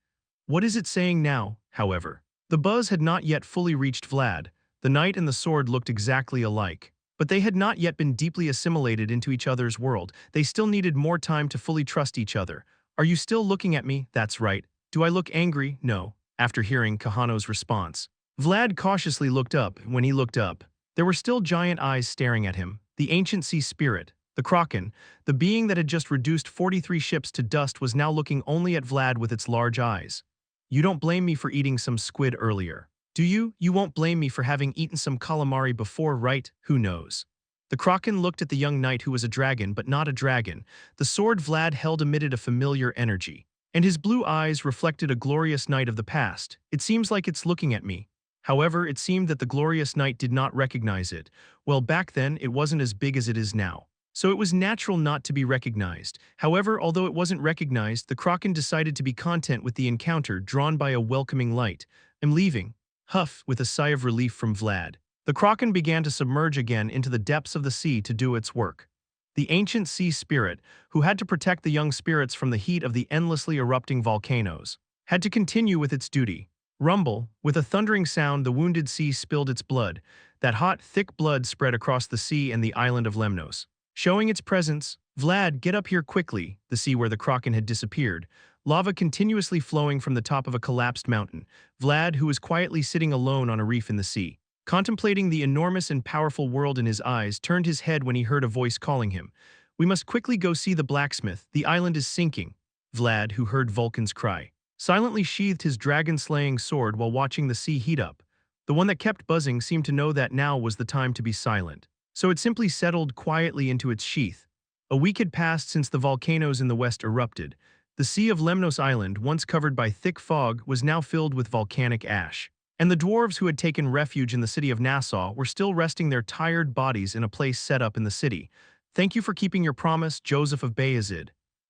What is it saying now, however? The buzz had not yet fully reached Vlad. The knight and the sword looked exactly alike. But they had not yet been deeply assimilated into each other's world. They still needed more time to fully trust each other. Are you still looking at me? That's right. Do I look angry? No. After hearing Kahano's response, Vlad cautiously looked up. When he looked up, there were still giant eyes staring at him. The ancient sea spirit, the kraken, the being that had just reduced 43 ships to dust, was now looking only at Vlad with its large eyes. You don't blame me for eating some squid earlier, do you? You won't blame me for having eaten some calamari before, right? Who knows? The kraken looked at the young knight, who was a dragon but not a dragon. The sword Vlad held emitted a familiar energy, and his blue eyes reflected a glorious knight of the past. It seems like it's looking at me. However, it seemed that the glorious knight did not recognize it. Well, back then, it wasn't as big as it is now, so it was natural not to be recognized. However, although it wasn't recognized, the kraken decided to be content with the encounter, drawn by a welcoming light. I'm leaving. Huff, with a sigh of relief from Vlad. The kraken began to submerge again into the depths of the sea to do its work. The ancient sea spirit, who had to protect the young spirits from the heat of the endlessly erupting volcanoes, had to continue with its duty. Rumble, with a thundering sound, the wounded sea spilled its blood. That hot, thick blood spread across the sea and the island of Lemnos, showing its presence. Vlad, get up here quickly. The sea where the kraken had disappeared. Lava continuously flowing from the top of a collapsed mountain. Vlad, who was quietly sitting alone on a reef in the sea, contemplating the enormous and powerful world in his eyes, turned his head when he heard a voice calling him. We must quickly go see the blacksmith. The island is sinking. Vlad, who heard Vulcan's cry, silently sheathed his dragon-slaying sword while watching the sea heat up. The one that kept buzzing seemed to know that now was the time to be silent, so it simply settled quietly into its sheath. A week had passed since the volcanoes in the west erupted. The sea of Lemnos Island, once covered by thick fog, was now filled with volcanic ash. And the dwarves who had taken refuge in the city of Nassau were still resting their tired bodies in a place set up in the city. Thank you for keeping your promise, Joseph of Vayezid.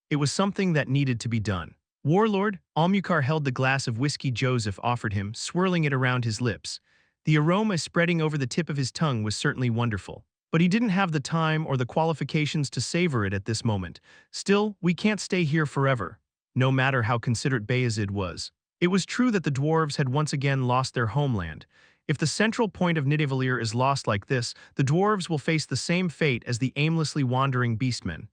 It was something that needed to be done. Warlord, Almucar held the glass of whiskey Joseph offered him, swirling it around his lips. The aroma spreading over the tip of his tongue was certainly wonderful. But he didn't have the time or the qualifications to savor it at this moment. Still, we can't stay here forever, no matter how considerate Bayezid was. It was true that the dwarves had once again lost their homeland. If the central point of Nidavellir is lost like this, the dwarves will face the same fate as the aimlessly wandering beastmen.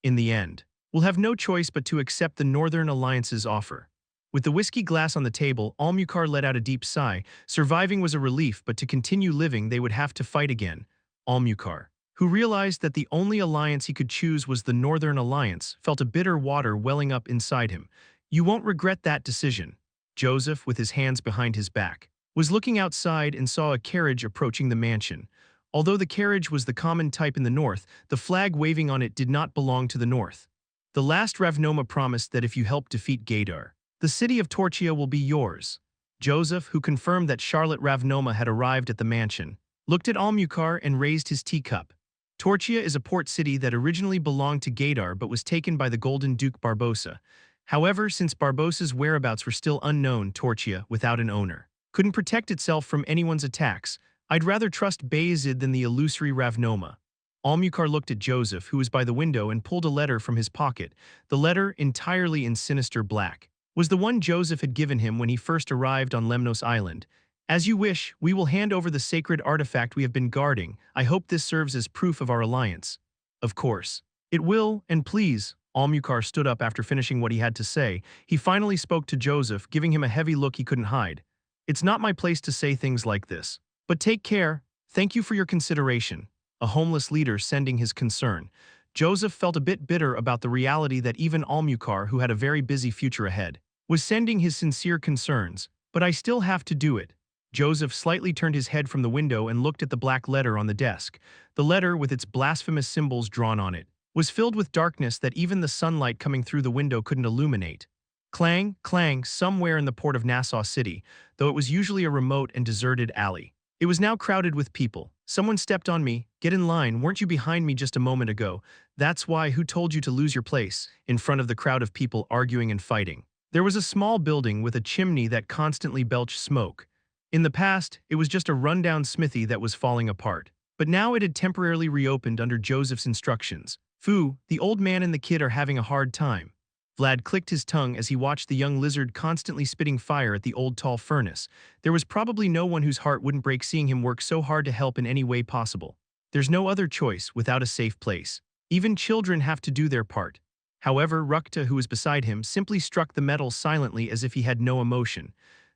In the end, we'll have no choice but to accept the Northern Alliance's offer. With the whiskey glass on the table, Almucar let out a deep sigh. Surviving was a relief, but to continue living they would have to fight again. Almucar, who realized that the only alliance he could choose was the Northern Alliance, felt a bitter water welling up inside him. You won't regret that decision. Joseph, with his hands behind his back, was looking outside and saw a carriage approaching the mansion. Although the carriage was the common type in the north, the flag waving on it did not belong to the north. The last Ravnoma promised that if you help defeat Gaidar, the city of Torchia will be yours. Joseph, who confirmed that Charlotte Ravnoma had arrived at the mansion, looked at Almucar and raised his teacup. Torchia is a port city that originally belonged to Gaidar but was taken by the Golden Duke Barbossa. However, since Barbossa's whereabouts were still unknown, Torchia, without an owner, couldn't protect itself from anyone's attacks. I'd rather trust Bayezid than the illusory Ravnoma. Almucar looked at Joseph, who was by the window, and pulled a letter from his pocket. The letter, entirely in sinister black, was the one Joseph had given him when he first arrived on Lemnos Island. As you wish, we will hand over the sacred artifact we have been guarding. I hope this serves as proof of our alliance. Of course. It will, and please. Almucar stood up after finishing what he had to say. He finally spoke to Joseph, giving him a heavy look he couldn't hide. It's not my place to say things like this. But take care. Thank you for your consideration. A homeless leader sending his concern. Joseph felt a bit bitter about the reality that even Almucar, who had a very busy future ahead, was sending his sincere concerns. But I still have to do it. Joseph slightly turned his head from the window and looked at the black letter on the desk. The letter, with its blasphemous symbols drawn on it, was filled with darkness that even the sunlight coming through the window couldn't illuminate. Clang, clang, somewhere in the port of Nassau City, though it was usually a remote and deserted alley. It was now crowded with people. Someone stepped on me. Get in line, weren't you behind me just a moment ago? That's why, who told you to lose your place? In front of the crowd of people arguing and fighting. There was a small building with a chimney that constantly belched smoke. In the past, it was just a rundown smithy that was falling apart. But now it had temporarily reopened under Joseph's instructions. Foo, the old man and the kid are having a hard time. Vlad clicked his tongue as he watched the young lizard constantly spitting fire at the old tall furnace. There was probably no one whose heart wouldn't break seeing him work so hard to help in any way possible. There's no other choice without a safe place. Even children have to do their part. However, Rukta, who was beside him, simply struck the metal silently as if he had no emotion.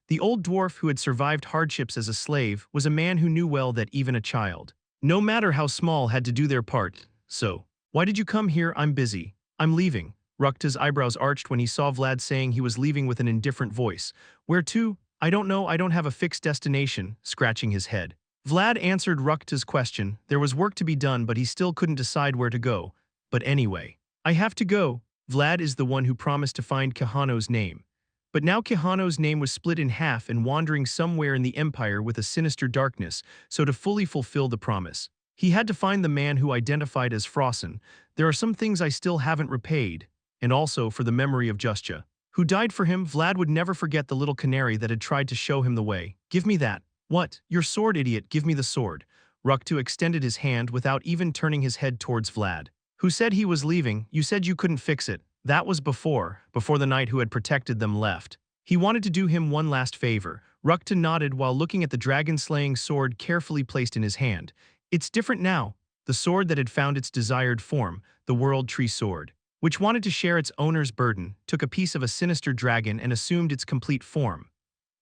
The old dwarf who had survived hardships as a slave was a man who knew well that even a child, no matter how small, had to do their part. So, why did you come here? I'm busy. I'm leaving. Rukta's eyebrows arched when he saw Vlad saying he was leaving with an indifferent voice. Where to? I don't know, I don't have a fixed destination, scratching his head. Vlad answered Rukta's question. There was work to be done, but he still couldn't decide where to go. But anyway, I have to go. Vlad is the one who promised to find Kahano's name. But now Kahano's name was split in half and wandering somewhere in the empire with a sinister darkness, so to fully fulfill the promise, he had to find the man who identified as Frossen. There are some things I still haven't repaid. And also for the memory of Justja, who died for him. Vlad would never forget the little canary that had tried to show him the way. Give me that. What? Your sword, idiot, give me the sword. Rukta extended his hand without even turning his head towards Vlad. Who said he was leaving? You said you couldn't fix it. That was before the knight who had protected them left. He wanted to do him one last favor. Rukta nodded while looking at the dragon-slaying sword carefully placed in his hand. It's different now. The sword that had found its desired form, the World Tree Sword, which wanted to share its owner's burden, took a piece of a sinister dragon and assumed its complete form.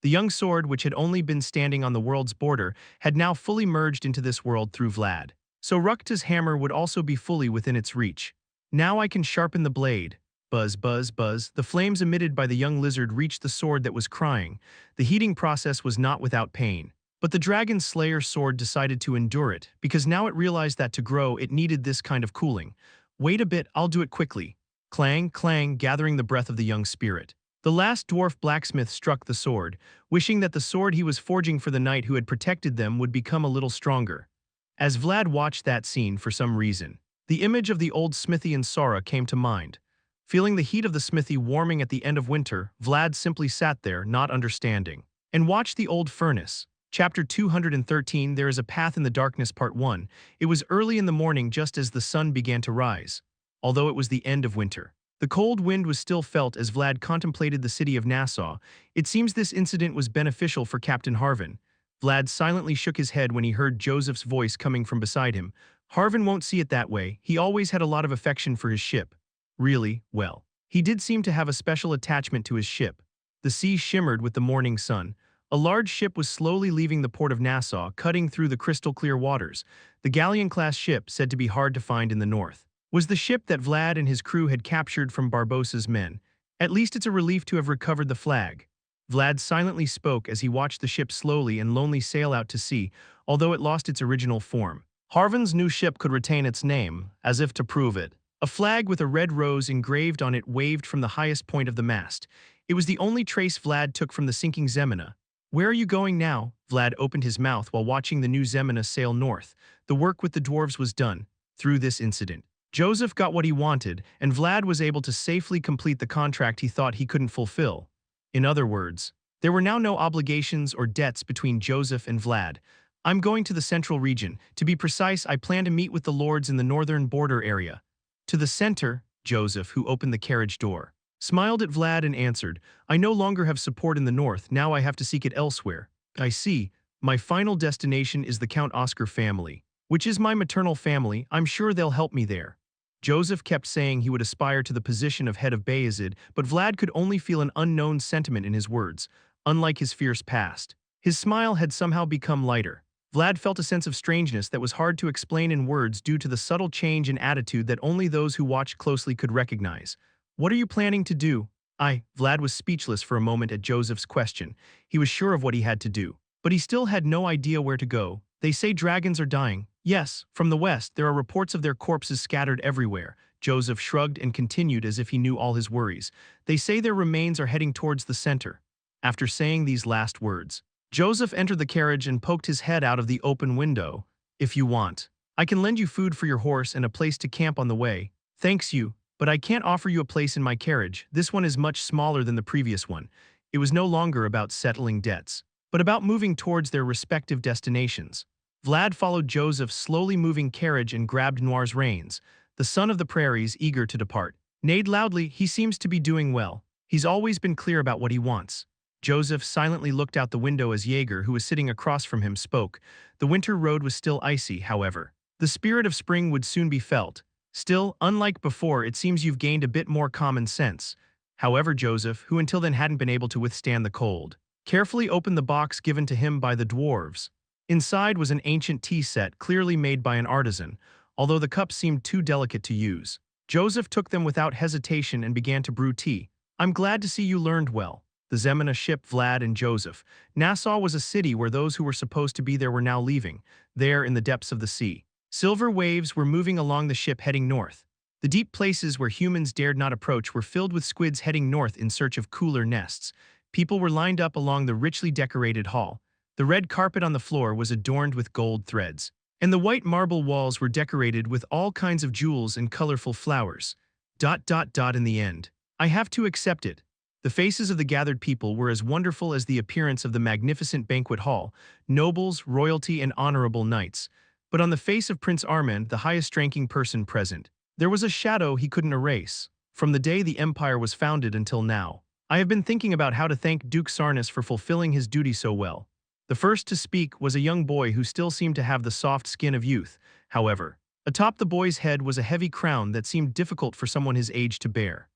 The young sword, which had only been standing on the world's border, had now fully merged into this world through Vlad. So Rukta's hammer would also be fully within its reach. Now I can sharpen the blade. Buzz, buzz, buzz. The flames emitted by the young lizard reached the sword that was crying. The heating process was not without pain. But the dragon slayer sword decided to endure it, because now it realized that to grow it needed this kind of cooling. Wait a bit, I'll do it quickly. Clang, clang, gathering the breath of the young spirit. The last dwarf blacksmith struck the sword, wishing that the sword he was forging for the knight who had protected them would become a little stronger. As Vlad watched that scene for some reason, the image of the old smithy in Sora came to mind. Feeling the heat of the smithy warming at the end of winter, Vlad simply sat there, not understanding, and watched the old furnace. Chapter 213 There is a Path in the Darkness Part 1. It was early in the morning just as the sun began to rise. Although it was the end of winter, the cold wind was still felt as Vlad contemplated the city of Nassau. It seems this incident was beneficial for Captain Harvin. Vlad silently shook his head when he heard Joseph's voice coming from beside him. Harvin won't see it that way. He always had a lot of affection for his ship. Really, well, he did seem to have a special attachment to his ship. The sea shimmered with the morning sun. A large ship was slowly leaving the port of Nassau, cutting through the crystal-clear waters. The galleon-class ship, said to be hard to find in the north, was the ship that Vlad and his crew had captured from Barbossa's men. At least it's a relief to have recovered the flag. Vlad silently spoke as he watched the ship slowly and lonely sail out to sea, although it lost its original form. Harvin's new ship could retain its name, as if to prove it. A flag with a red rose engraved on it waved from the highest point of the mast. It was the only trace Vlad took from the sinking Zemina. Where are you going now? Vlad opened his mouth while watching the new Zemina sail north. The work with the dwarves was done. Through this incident, Joseph got what he wanted, and Vlad was able to safely complete the contract he thought he couldn't fulfill. In other words, there were now no obligations or debts between Joseph and Vlad. I'm going to the central region. To be precise, I plan to meet with the lords in the northern border area. To the center, Joseph, who opened the carriage door, smiled at Vlad and answered, I no longer have support in the north, now I have to seek it elsewhere. I see. My final destination is the Count Oscar family, which is my maternal family. I'm sure they'll help me there. Joseph kept saying he would aspire to the position of head of Vayezid, but Vlad could only feel an unknown sentiment in his words. Unlike his fierce past, his smile had somehow become lighter. Vlad felt a sense of strangeness that was hard to explain in words due to the subtle change in attitude that only those who watched closely could recognize. What are you planning to do? Vlad was speechless for a moment at Joseph's question. He was sure of what he had to do, but he still had no idea where to go. They say dragons are dying. Yes, from the west, there are reports of their corpses scattered everywhere. Joseph shrugged and continued as if he knew all his worries. They say their remains are heading towards the center. After saying these last words, Joseph entered the carriage and poked his head out of the open window. If you want, I can lend you food for your horse and a place to camp on the way. Thanks you, but I can't offer you a place in my carriage. This one is much smaller than the previous one. It was no longer about settling debts, but about moving towards their respective destinations. Vlad followed Joseph's slowly moving carriage and grabbed Noir's reins. The son of the prairies, eager to depart, neighed loudly. He seems to be doing well. He's always been clear about what he wants. Joseph silently looked out the window as Jaeger, who was sitting across from him, spoke. The winter road was still icy, however. The spirit of spring would soon be felt. Still, unlike before, it seems you've gained a bit more common sense. However, Joseph, who until then hadn't been able to withstand the cold, carefully opened the box given to him by the dwarves. Inside was an ancient tea set, clearly made by an artisan, although the cups seemed too delicate to use. Joseph took them without hesitation and began to brew tea. I'm glad to see you learned well. The Zemina ship, Vlad and Joseph. Nassau was a city where those who were supposed to be there were now leaving, there in the depths of the sea. Silver waves were moving along the ship heading north. The deep places where humans dared not approach were filled with squids heading north in search of cooler nests. People were lined up along the richly decorated hall. The red carpet on the floor was adorned with gold threads, and the white marble walls were decorated with all kinds of jewels and colorful flowers. In the end, I have to accept it. The faces of the gathered people were as wonderful as the appearance of the magnificent banquet hall, nobles, royalty, and honorable knights. But on the face of Prince Armand, the highest-ranking person present, there was a shadow he couldn't erase. From the day the empire was founded until now, I have been thinking about how to thank Duke Sarnas for fulfilling his duty so well. The first to speak was a young boy who still seemed to have the soft skin of youth. However, atop the boy's head was a heavy crown that seemed difficult for someone his age to bear.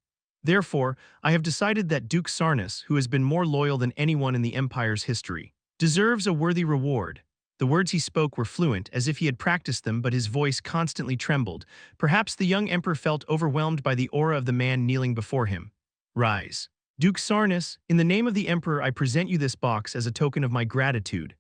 Therefore, I have decided that Duke Sarnas, who has been more loyal than anyone in the Empire's history, deserves a worthy reward. The words he spoke were fluent, as if he had practiced them, but his voice constantly trembled. Perhaps the young emperor felt overwhelmed by the aura of the man kneeling before him. Rise. Duke Sarnas, in the name of the emperor, I present you this box as a token of my gratitude.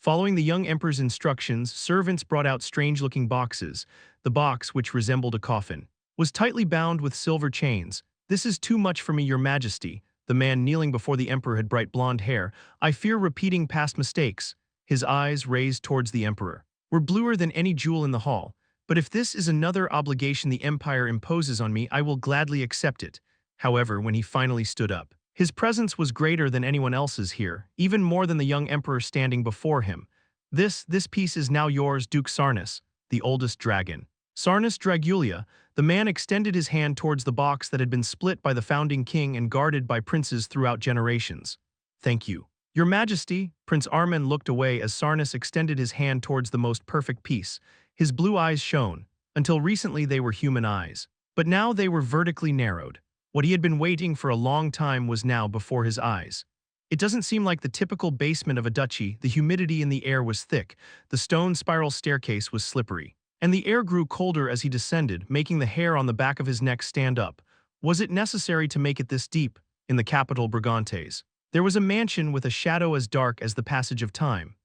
Following the young emperor's instructions, servants brought out strange-looking boxes. The box, which resembled a coffin, was tightly bound with silver chains. "This is too much for me, your majesty." The man kneeling before the emperor had bright blonde hair. "I fear repeating past mistakes." His eyes, raised towards the emperor, were bluer than any jewel in the hall. "But if this is another obligation the empire imposes on me, I will gladly accept it." However, when he finally stood up, his presence was greater than anyone else's here, even more than the young emperor standing before him. This piece is now yours, Duke Sarnas, the oldest dragon." Sarnas Dragulia, the man extended his hand towards the box that had been split by the founding king and guarded by princes throughout generations. "Thank you, your majesty." Prince Armen looked away as Sarnas extended his hand towards the most perfect piece. His blue eyes shone. Until recently they were human eyes, but now they were vertically narrowed. What he had been waiting for a long time was now before his eyes. It doesn't seem like the typical basement of a duchy. The humidity in the air was thick, the stone spiral staircase was slippery, and the air grew colder as he descended, making the hair on the back of his neck stand up. Was it necessary to make it this deep? In the capital Brigantes, there was a mansion with a shadow as dark as the passage of time.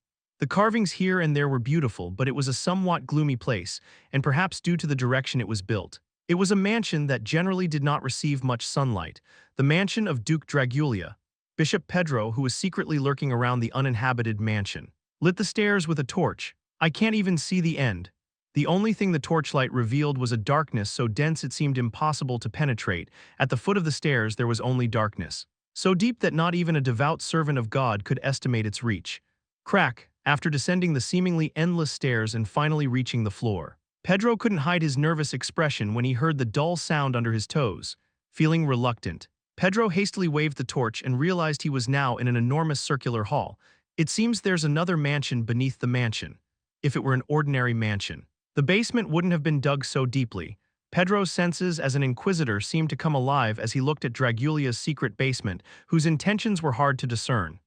The carvings here and there were beautiful, but it was a somewhat gloomy place, and perhaps due to the direction it was built. It was a mansion that generally did not receive much sunlight, the mansion of Duke Dragulia. Bishop Pedro, who was secretly lurking around the uninhabited mansion, lit the stairs with a torch. "I can't even see the end." The only thing the torchlight revealed was a darkness so dense it seemed impossible to penetrate. At the foot of the stairs there was only darkness, so deep that not even a devout servant of God could estimate its reach. Crack, after descending the seemingly endless stairs and finally reaching the floor, Pedro couldn't hide his nervous expression when he heard the dull sound under his toes. Feeling reluctant, Pedro hastily waved the torch and realized he was now in an enormous circular hall. It seems there's another mansion beneath the mansion. If it were an ordinary mansion, the basement wouldn't have been dug so deeply. Pedro's senses as an inquisitor seemed to come alive as he looked at Dragulia's secret basement, whose intentions were hard to discern.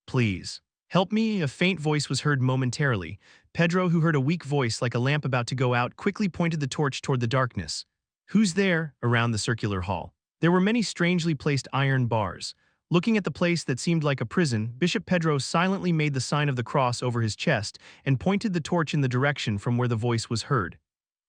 "Please, help me," a faint voice was heard momentarily. Pedro, who heard a weak voice like a lamp about to go out, quickly pointed the torch toward the darkness. "Who's there?" Around the circular hall, there were many strangely placed iron bars. Looking at the place that seemed like a prison, Bishop Pedro silently made the sign of the cross over his chest and pointed the torch in the direction from where the voice was heard.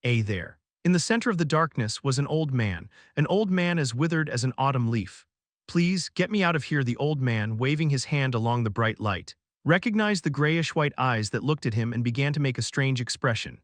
There. In the center of the darkness was an old man as withered as an autumn leaf. "Please, get me out of here," the old man, waving his hand along the bright light, recognized the grayish-white eyes that looked at him and began to make a strange expression.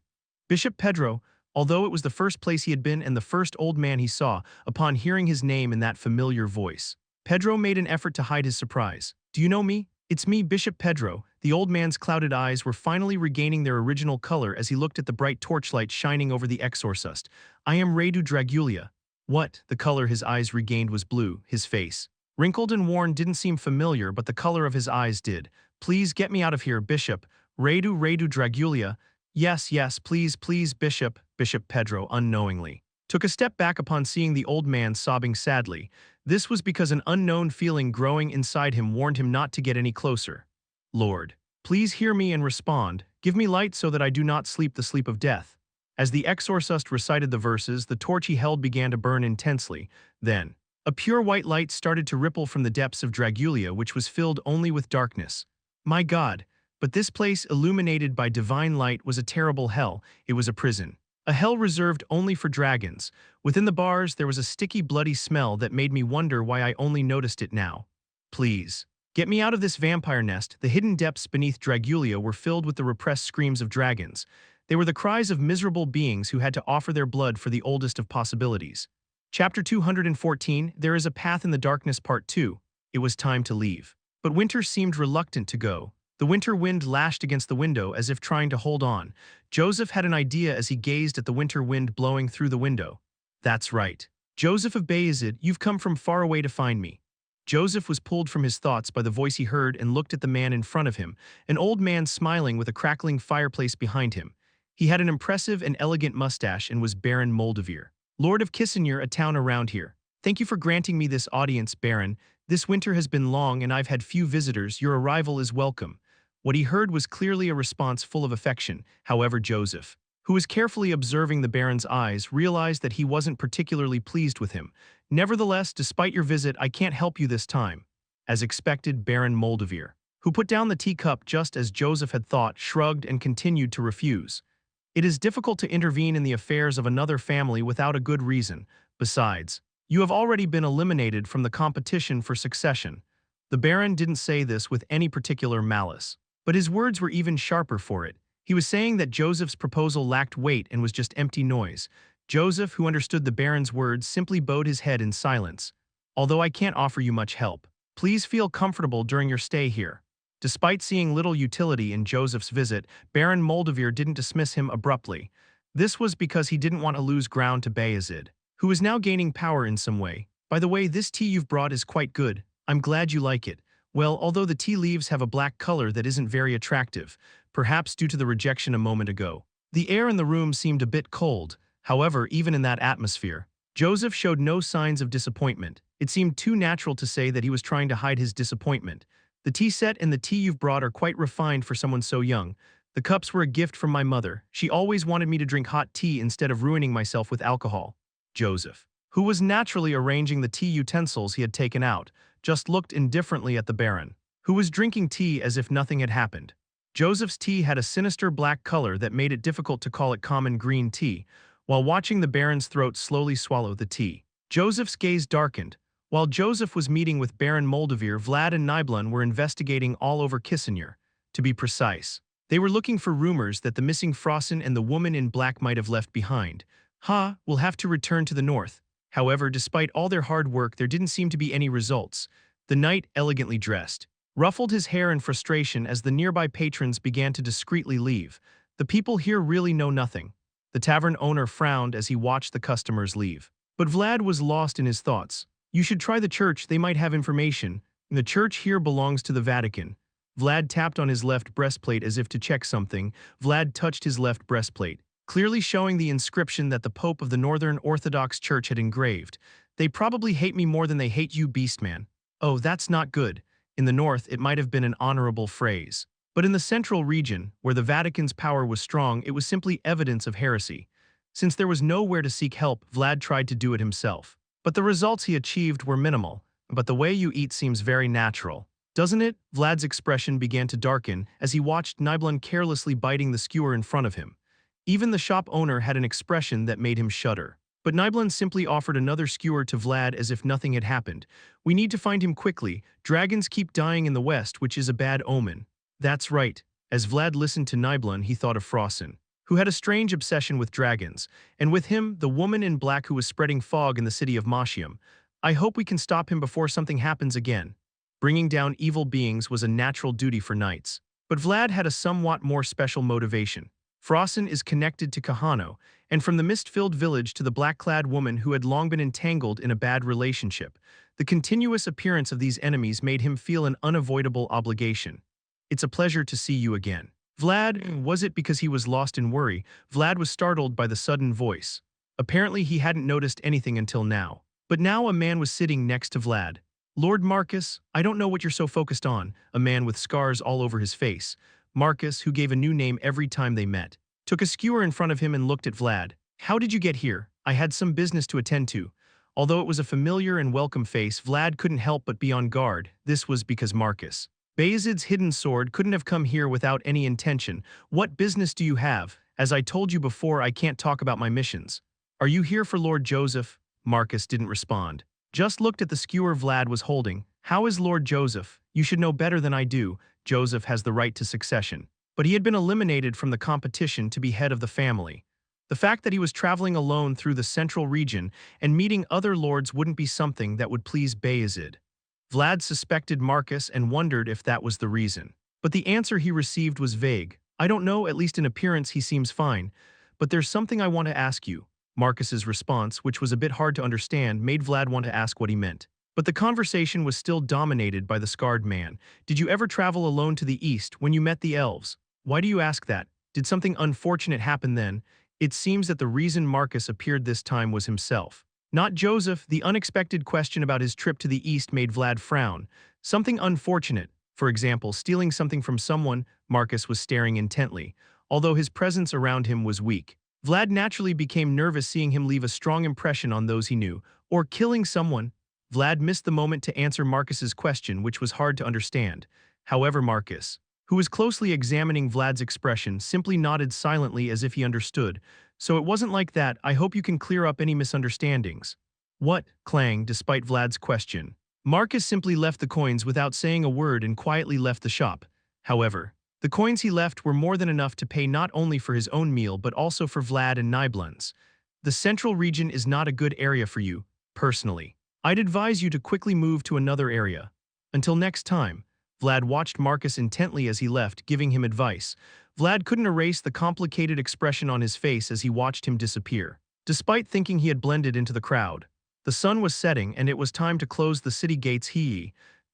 Bishop Pedro, although it was the first place he had been and the first old man he saw, upon hearing his name in that familiar voice, Pedro made an effort to hide his surprise. "Do you know me?" "It's me, Bishop Pedro." The old man's clouded eyes were finally regaining their original color as he looked at the bright torchlight shining over the exorcist. "I am Radu Dragulia." "What?" The color his eyes regained was blue. His face, wrinkled and worn, didn't seem familiar, but the color of his eyes did. "Please get me out of here, Bishop." Radu Dragulia." Yes, please, Bishop." Bishop Pedro, unknowingly, took a step back upon seeing the old man sobbing sadly. This was because an unknown feeling growing inside him warned him not to get any closer. "Lord, please hear me and respond. Give me light so that I do not sleep the sleep of death." As the exorcist recited the verses, the torch he held began to burn intensely. Then, a pure white light started to ripple from the depths of Dragulia, which was filled only with darkness. My God, but this place illuminated by divine light was a terrible hell. It was a prison. A hell reserved only for dragons. Within the bars there was a sticky, bloody smell that made me wonder why I only noticed it now. "Please, get me out of this vampire nest." The hidden depths beneath Dragulia were filled with the repressed screams of dragons. They were the cries of miserable beings who had to offer their blood for the oldest of possibilities. Chapter 214, There is a Path in the Darkness, Part 2. It was time to leave. But Winter seemed reluctant to go. The winter wind lashed against the window as if trying to hold on. Joseph had an idea as he gazed at the winter wind blowing through the window. "That's right. Joseph of Vayezid, you've come from far away to find me." Joseph was pulled from his thoughts by the voice he heard and looked at the man in front of him, an old man smiling with a crackling fireplace behind him. He had an impressive and elegant mustache and was Baron Moldavir, Lord of Kissinger, a town around here. "Thank you for granting me this audience, Baron. This winter has been long and I've had few visitors. Your arrival is welcome." What he heard was clearly a response full of affection. However, Joseph, who was carefully observing the Baron's eyes, realized that he wasn't particularly pleased with him. "Nevertheless, despite your visit, I can't help you this time." As expected, Baron Moldavir, who put down the teacup just as Joseph had thought, shrugged and continued to refuse. It is difficult to intervene in the affairs of another family without a good reason. Besides, you have already been eliminated from the competition for succession. The Baron didn't say this with any particular malice, but his words were even sharper for it. He was saying that Joseph's proposal lacked weight and was just empty noise. Joseph, who understood the Baron's words, simply bowed his head in silence. Although I can't offer you much help, please feel comfortable during your stay here. Despite seeing little utility in Joseph's visit, Baron Moldavir didn't dismiss him abruptly. This was because he didn't want to lose ground to Vayezid, who was now gaining power in some way. By the way, this tea you've brought is quite good. I'm glad you like it. Well, although the tea leaves have a black color that isn't very attractive, perhaps due to the rejection a moment ago. The air in the room seemed a bit cold. However, even in that atmosphere, Joseph showed no signs of disappointment. It seemed too natural to say that he was trying to hide his disappointment. The tea set and the tea you've brought are quite refined for someone so young. The cups were a gift from my mother. She always wanted me to drink hot tea instead of ruining myself with alcohol. Joseph, who was naturally arranging the tea utensils he had taken out, just looked indifferently at the Baron, who was drinking tea as if nothing had happened. Joseph's tea had a sinister black color that made it difficult to call it common green tea. While watching the Baron's throat slowly swallow the tea, Joseph's gaze darkened. While Joseph was meeting with Baron Moldavir, Vlad and Nibelun were investigating all over Kissinger. To be precise, they were looking for rumors that the missing Frossen and the woman in black might have left behind. We'll have to return to the north. However, despite all their hard work, there didn't seem to be any results. The knight, elegantly dressed, ruffled his hair in frustration as the nearby patrons began to discreetly leave. The people here really know nothing. The tavern owner frowned as he watched the customers leave. But Vlad was lost in his thoughts. You should try the church, they might have information. The church here belongs to the Vatican. Vlad tapped on his left breastplate as if to check something. Vlad touched his left breastplate, clearly showing the inscription that the Pope of the Northern Orthodox Church had engraved. They probably hate me more than they hate you, Beastman. Oh, that's not good. In the north, it might have been an honorable phrase. But in the central region, where the Vatican's power was strong, it was simply evidence of heresy. Since there was nowhere to seek help, Vlad tried to do it himself. But the results he achieved were minimal. But the way you eat seems very natural, doesn't it? Vlad's expression began to darken as he watched Nibelun carelessly biting the skewer in front of him. Even the shop owner had an expression that made him shudder. But Nibelun simply offered another skewer to Vlad as if nothing had happened. We need to find him quickly. Dragons keep dying in the west, which is a bad omen. That's right. As Vlad listened to Nibelun, he thought of Frossen, who had a strange obsession with dragons, and with him, the woman in black who was spreading fog in the city of Mashium. I hope we can stop him before something happens again. Bringing down evil beings was a natural duty for knights. But Vlad had a somewhat more special motivation. Frossen is connected to Kahano, and from the mist-filled village to the black-clad woman who had long been entangled in a bad relationship, the continuous appearance of these enemies made him feel an unavoidable obligation. It's a pleasure to see you again. Vlad, was it because he was lost in worry? Vlad was startled by the sudden voice. Apparently he hadn't noticed anything until now. But now a man was sitting next to Vlad. Lord Marcus, I don't know what you're so focused on, a man with scars all over his face. Marcus, who gave a new name every time they met, took a skewer in front of him and looked at Vlad. How did you get here? I had some business to attend to. Although it was a familiar and welcome face, Vlad couldn't help but be on guard. This was because Marcus Vayezid's hidden sword couldn't have come here without any intention. What business do you have? As I told you before, I can't talk about my missions. Are you here for Lord Joseph? Marcus didn't respond. Just looked at the skewer Vlad was holding. How is Lord Joseph? You should know better than I do. Joseph has the right to succession. But he had been eliminated from the competition to be head of the family. The fact that he was traveling alone through the central region and meeting other lords wouldn't be something that would please Vayezid. Vlad suspected Marcus and wondered if that was the reason. But the answer he received was vague. I don't know, at least in appearance he seems fine. But there's something I want to ask you. Marcus's response, which was a bit hard to understand, made Vlad want to ask what he meant. But the conversation was still dominated by the scarred man. Did you ever travel alone to the east when you met the elves? Why do you ask that? Did something unfortunate happen then? It seems that the reason Marcus appeared this time was himself, not Joseph. The unexpected question about his trip to the east made Vlad frown. Something unfortunate, for example, stealing something from someone. Marcus was staring intently, although his presence around him was weak. Vlad naturally became nervous seeing him leave a strong impression on those he knew, or killing someone. Vlad missed the moment to answer Marcus's question, which was hard to understand. However, Marcus, who was closely examining Vlad's expression, simply nodded silently as if he understood. So it wasn't like that. I hope you can clear up any misunderstandings. What? Clang, despite Vlad's question. Marcus simply left the coins without saying a word and quietly left the shop. However, the coins he left were more than enough to pay not only for his own meal but also for Vlad and Nibelun's. The central region is not a good area for you, personally. I'd advise you to quickly move to another area. Until next time. Vlad watched Marcus intently as he left, giving him advice. Vlad couldn't erase the complicated expression on his face as he watched him disappear. Despite thinking he had blended into the crowd, the sun was setting and it was time to close the city gates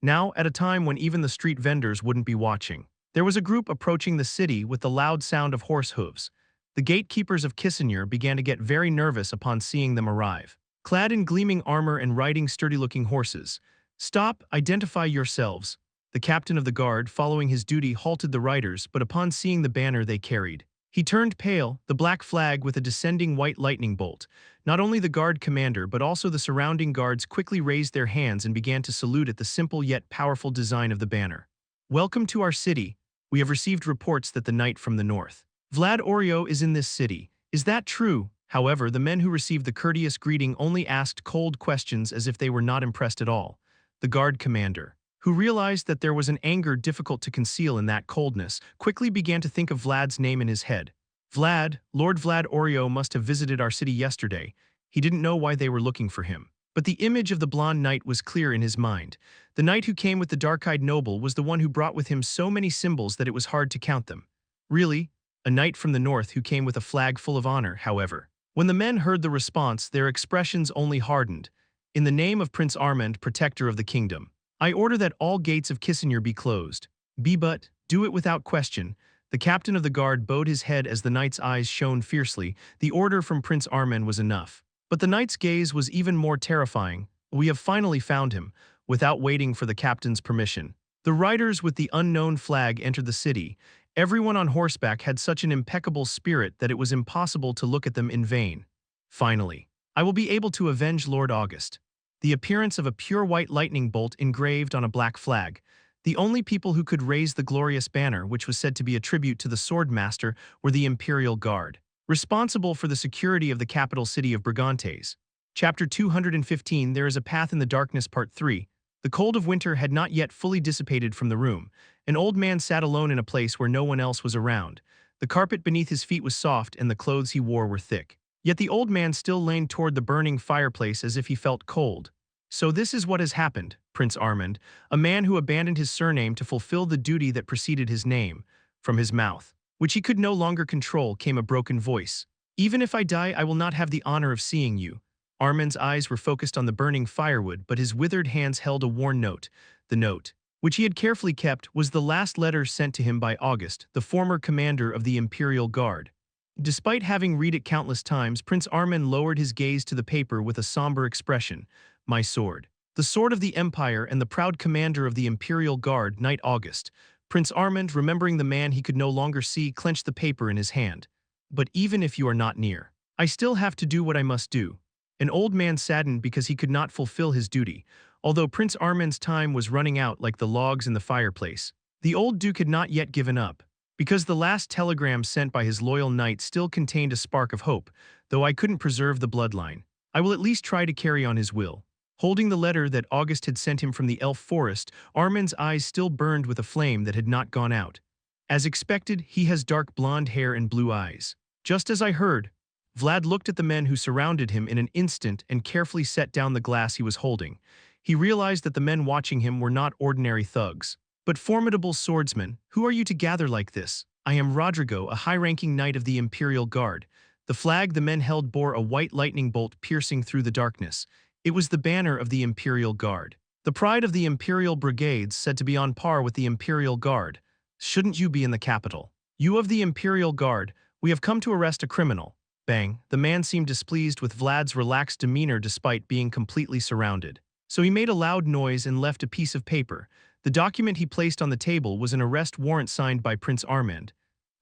now at a time when even the street vendors wouldn't be watching. There was a group approaching the city with the loud sound of horse hooves. The gatekeepers of Kissinger began to get very nervous upon seeing them arrive. Clad in gleaming armor and riding sturdy-looking horses. Stop, identify yourselves. The captain of the guard, following his duty, halted the riders, but upon seeing the banner they carried, he turned pale, the black flag with a descending white lightning bolt. Not only the guard commander but also the surrounding guards quickly raised their hands and began to salute at the simple yet powerful design of the banner. Welcome to our city. We have received reports that the knight from the north, Vlad Oreo, is in this city. Is that true? However, the men who received the courteous greeting only asked cold questions as if they were not impressed at all. The guard commander, who realized that there was an anger difficult to conceal in that coldness, quickly began to think of Vlad's name in his head. Vlad, Lord Vlad Oreo must have visited our city yesterday. He didn't know why they were looking for him. But the image of the blonde knight was clear in his mind. The knight who came with the dark-eyed noble was the one who brought with him so many symbols that it was hard to count them. Really? A knight from the north who came with a flag full of honor, however. When the men heard the response, their expressions only hardened. In the name of Prince Armand, protector of the kingdom, I order that all gates of Kissinger be closed. But do it without question. The captain of the guard bowed his head as the knight's eyes shone fiercely. The order from Prince Armand was enough. But the knight's gaze was even more terrifying. We have finally found him, without waiting for the captain's permission. The riders with the unknown flag entered the city. Everyone on horseback had such an impeccable spirit that it was impossible to look at them in vain. Finally, I will be able to avenge Lord August. The appearance of a pure white lightning bolt engraved on a black flag. The only people who could raise the glorious banner, which was said to be a tribute to the Swordmaster, were the Imperial Guard, responsible for the security of the capital city of Brigantes. Chapter 215. There is a Path in the Darkness, Part 3. The cold of winter had not yet fully dissipated from the room. An old man sat alone in a place where no one else was around. The carpet beneath his feet was soft and the clothes he wore were thick. Yet the old man still leaned toward the burning fireplace as if he felt cold. So this is what has happened, Prince Armand, a man who abandoned his surname to fulfill the duty that preceded his name. From his mouth, which he could no longer control, came a broken voice. Even if I die, I will not have the honor of seeing you. Armand's eyes were focused on the burning firewood, but his withered hands held a worn note. The note, which he had carefully kept, was the last letter sent to him by August, the former commander of the Imperial Guard. Despite having read it countless times, Prince Armand lowered his gaze to the paper with a somber expression. My sword. The sword of the Empire and the proud commander of the Imperial Guard, Knight August. Prince Armand, remembering the man he could no longer see, clenched the paper in his hand. But even if you are not near, I still have to do what I must do. An old man saddened because he could not fulfill his duty. Although Prince Armand's time was running out like the logs in the fireplace, the old duke had not yet given up. Because the last telegram sent by his loyal knight still contained a spark of hope. Though I couldn't preserve the bloodline, I will at least try to carry on his will. Holding the letter that August had sent him from the elf forest, Armand's eyes still burned with a flame that had not gone out. As expected, he has dark blonde hair and blue eyes. Just as I heard. Vlad looked at the men who surrounded him in an instant and carefully set down the glass he was holding. He realized that the men watching him were not ordinary thugs, but formidable swordsmen. Who are you to gather like this? I am Rodrigo, a high-ranking knight of the Imperial Guard. The flag the men held bore a white lightning bolt piercing through the darkness. It was the banner of the Imperial Guard. The pride of the Imperial Brigades, said to be on par with the Imperial Guard. Shouldn't you be in the capital? You of the Imperial Guard, we have come to arrest a criminal. Bang, the man seemed displeased with Vlad's relaxed demeanor despite being completely surrounded. So he made a loud noise and left a piece of paper. The document he placed on the table was an arrest warrant signed by Prince Armand.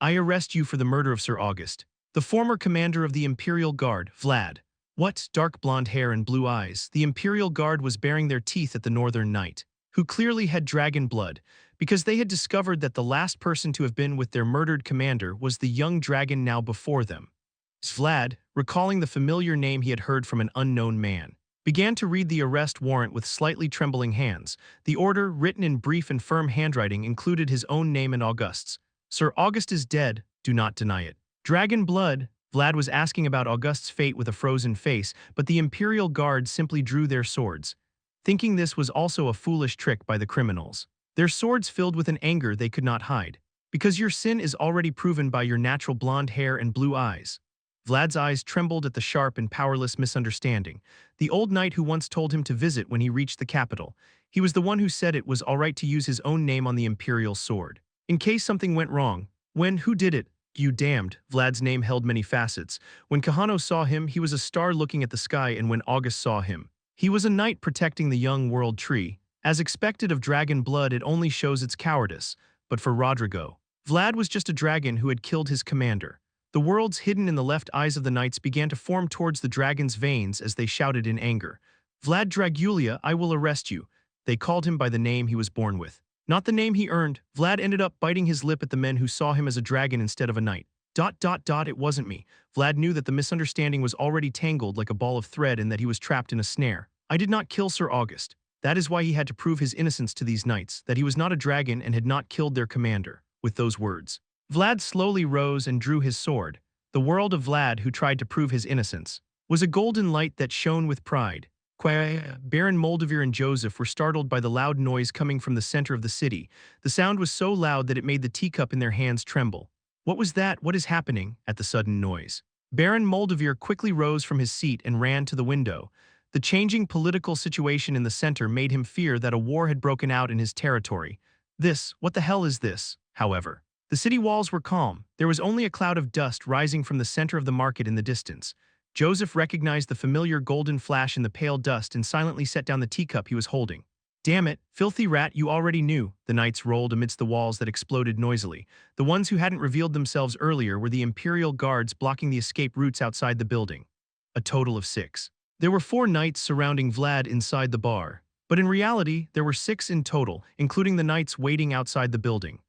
I arrest you for the murder of Sir August, the former commander of the Imperial Guard, Vlad. What? Dark blonde hair and blue eyes. The Imperial Guard was baring their teeth at the Northern Knight, who clearly had dragon blood. because they had discovered that the last person to have been with their murdered commander was the young dragon now before them. Vlad, recalling the familiar name he had heard from an unknown man, began to read the arrest warrant with slightly trembling hands. The order, written in brief and firm handwriting, included his own name and Auguste's. "Sir Auguste is dead, do not deny it." "Dragon blood?" Vlad was asking about Auguste's fate with a frozen face, but the Imperial Guard simply drew their swords, thinking this was also a foolish trick by the criminals. Their swords filled with an anger they could not hide. "Because your sin is already proven by your natural blonde hair and blue eyes." Vlad's eyes trembled at the sharp and powerless misunderstanding. The old knight who once told him to visit when he reached the capital. He was the one who said it was all right to use his own name on the Imperial sword, in case something went wrong. Who did it? You damned. Vlad's name held many facets. When Kahano saw him, he was a star looking at the sky, and when August saw him, he was a knight protecting the young world tree. As expected of dragon blood, it only shows its cowardice. But for Rodrigo, Vlad was just a dragon who had killed his commander. The worlds hidden in the left eyes of the knights began to form towards the dragon's veins as they shouted in anger. "Vlad Dragulia, I will arrest you." They called him by the name he was born with, not the name he earned. Vlad ended up biting his lip at the men who saw him as a dragon instead of a knight. It wasn't me. Vlad knew that the misunderstanding was already tangled like a ball of thread and that he was trapped in a snare. "I did not kill Sir August." That is why he had to prove his innocence to these knights, that he was not a dragon and had not killed their commander. With those words, Vlad slowly rose and drew his sword. The world of Vlad, who tried to prove his innocence, was a golden light that shone with pride. Baron Moldavir and Joseph were startled by the loud noise coming from the center of the city. The sound was so loud that it made the teacup in their hands tremble. "What was that? What is happening?" At the sudden noise, Baron Moldavir quickly rose from his seat and ran to the window. The changing political situation in the center made him fear that a war had broken out in his territory. What the hell is this? However, the city walls were calm. There was only a cloud of dust rising from the center of the market in the distance. Joseph recognized the familiar golden flash in the pale dust and silently set down the teacup he was holding. "Damn it, filthy rat, you already knew." The knights rolled amidst the walls that exploded noisily. The ones who hadn't revealed themselves earlier were the Imperial Guards blocking the escape routes outside the building. A total of 6. There were 4 knights surrounding Vlad inside the bar, but in reality, there were 6 in total, including the knights waiting outside the building.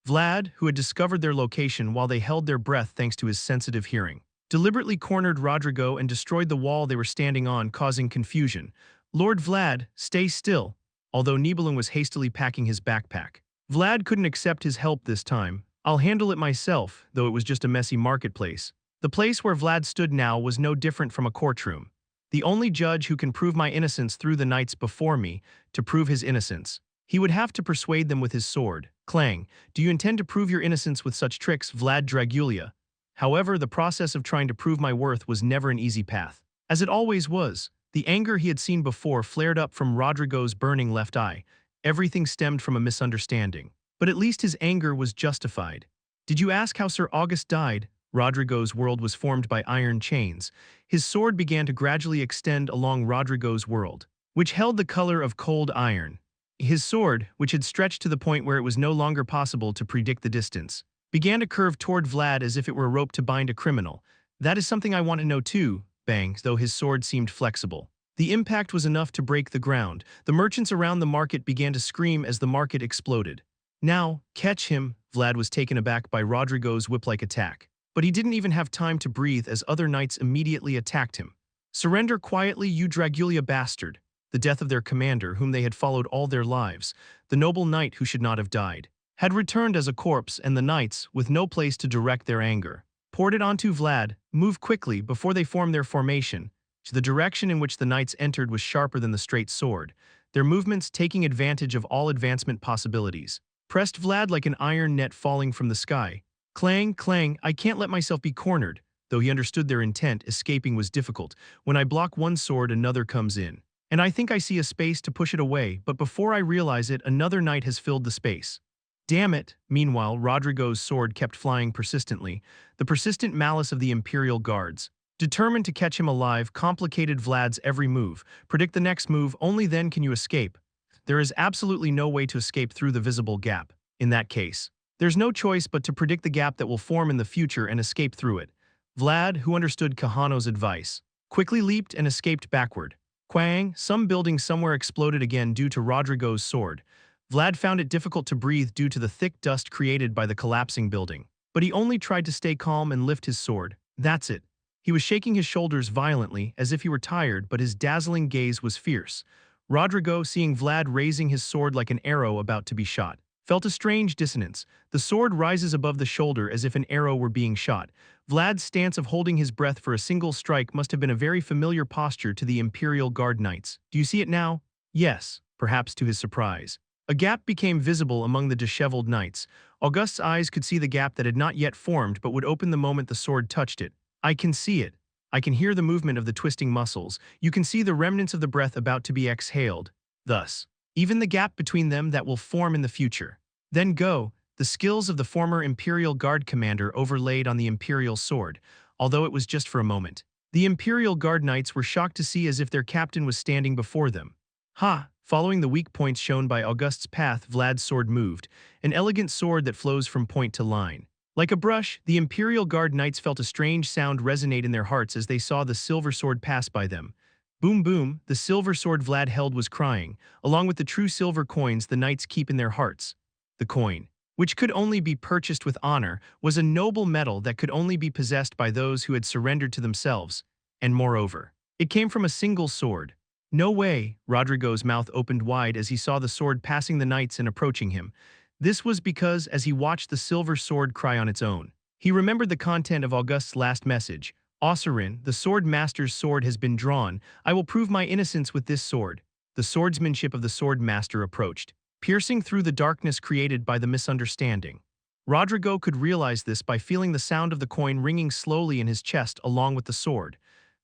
Vlad, who had discovered their location while they held their breath thanks to his sensitive hearing, deliberately cornered Rodrigo and destroyed the wall they were standing on, causing confusion. "Lord Vlad, stay still." Although Nibelung was hastily packing his backpack, Vlad couldn't accept his help this time. "I'll handle it myself," though it was just a messy marketplace. The place where Vlad stood now was no different from a courtroom. "The only judge who can prove my innocence threw the knights before me. To prove his innocence, he would have to persuade them with his sword." Clang. "Do you intend to prove your innocence with such tricks, Vlad Dragulia?" However, the process of trying to prove my worth was never an easy path. As it always was, the anger he had seen before flared up from Rodrigo's burning left eye. Everything stemmed from a misunderstanding. But at least his anger was justified. "Did you ask how Sir August died?" Rodrigo's world was formed by iron chains. His sword began to gradually extend along Rodrigo's world, which held the color of cold iron. His sword, which had stretched to the point where it was no longer possible to predict the distance, began to curve toward Vlad as if it were a rope to bind a criminal. "That is something I want to know too." Bang, though his sword seemed flexible. The impact was enough to break the ground. The merchants around the market began to scream as the market exploded. "Now, catch him." Vlad was taken aback by Rodrigo's whip-like attack. But he didn't even have time to breathe as other knights immediately attacked him. "Surrender quietly, you Dragulia bastard." The death of their commander, whom they had followed all their lives, the noble knight who should not have died, had returned as a corpse, and the knights, with no place to direct their anger, poured it onto Vlad. "Move quickly before they form their formation." The direction in which the knights entered was sharper than the straight sword, their movements taking advantage of all advancement possibilities. Pressed Vlad like an iron net falling from the sky. Clang, clang, "I can't let myself be cornered." Though he understood their intent, escaping was difficult. "When I block one sword, another comes in. And I think I see a space to push it away, but before I realize it, another knight has filled the space." "Damn it!" Meanwhile, Rodrigo's sword kept flying persistently. The persistent malice of the Imperial Guards, determined to catch him alive, complicated Vlad's every move. Predict the next move, only then can you escape. There is absolutely no way to escape through the visible gap. In that case, there's no choice but to predict the gap that will form in the future and escape through it. Vlad, who understood Kahano's advice, quickly leaped and escaped backward. Quang, some building somewhere exploded again due to Rodrigo's sword. Vlad found it difficult to breathe due to the thick dust created by the collapsing building. But he only tried to stay calm and lift his sword. That's it. He was shaking his shoulders violently, as if he were tired, but his dazzling gaze was fierce. Rodrigo, seeing Vlad raising his sword like an arrow about to be shot, felt a strange dissonance. The sword rises above the shoulder as if an arrow were being shot. Vlad's stance of holding his breath for a single strike must have been a very familiar posture to the Imperial Guard Knights. Do you see it now? Yes, perhaps to his surprise. A gap became visible among the disheveled knights. August's eyes could see the gap that had not yet formed but would open the moment the sword touched it. I can see it. I can hear the movement of the twisting muscles. You can see the remnants of the breath about to be exhaled. Thus, even the gap between them that will form in the future. Then go, the skills of the former Imperial Guard commander overlaid on the Imperial sword, although it was just for a moment. The Imperial Guard Knights were shocked to see as if their captain was standing before them. Ha! Following the weak points shown by August's path, Vlad's sword moved, an elegant sword that flows from point to line. Like a brush, the Imperial Guard Knights felt a strange sound resonate in their hearts as they saw the silver sword pass by them. Boom boom, the silver sword Vlad held was crying, along with the true silver coins the knights keep in their hearts. The coin, which could only be purchased with honor, was a noble metal that could only be possessed by those who had surrendered to themselves, and moreover, it came from a single sword. No way, Rodrigo's mouth opened wide as he saw the sword passing the knights and approaching him. This was because as he watched the silver sword cry on its own, he remembered the content of August's last message. Ossarin, the swordmaster's sword has been drawn. I will prove my innocence with this sword. The swordsmanship of the swordmaster approached, piercing through the darkness created by the misunderstanding. Rodrigo could realize this by feeling the sound of the coin ringing slowly in his chest along with the sword.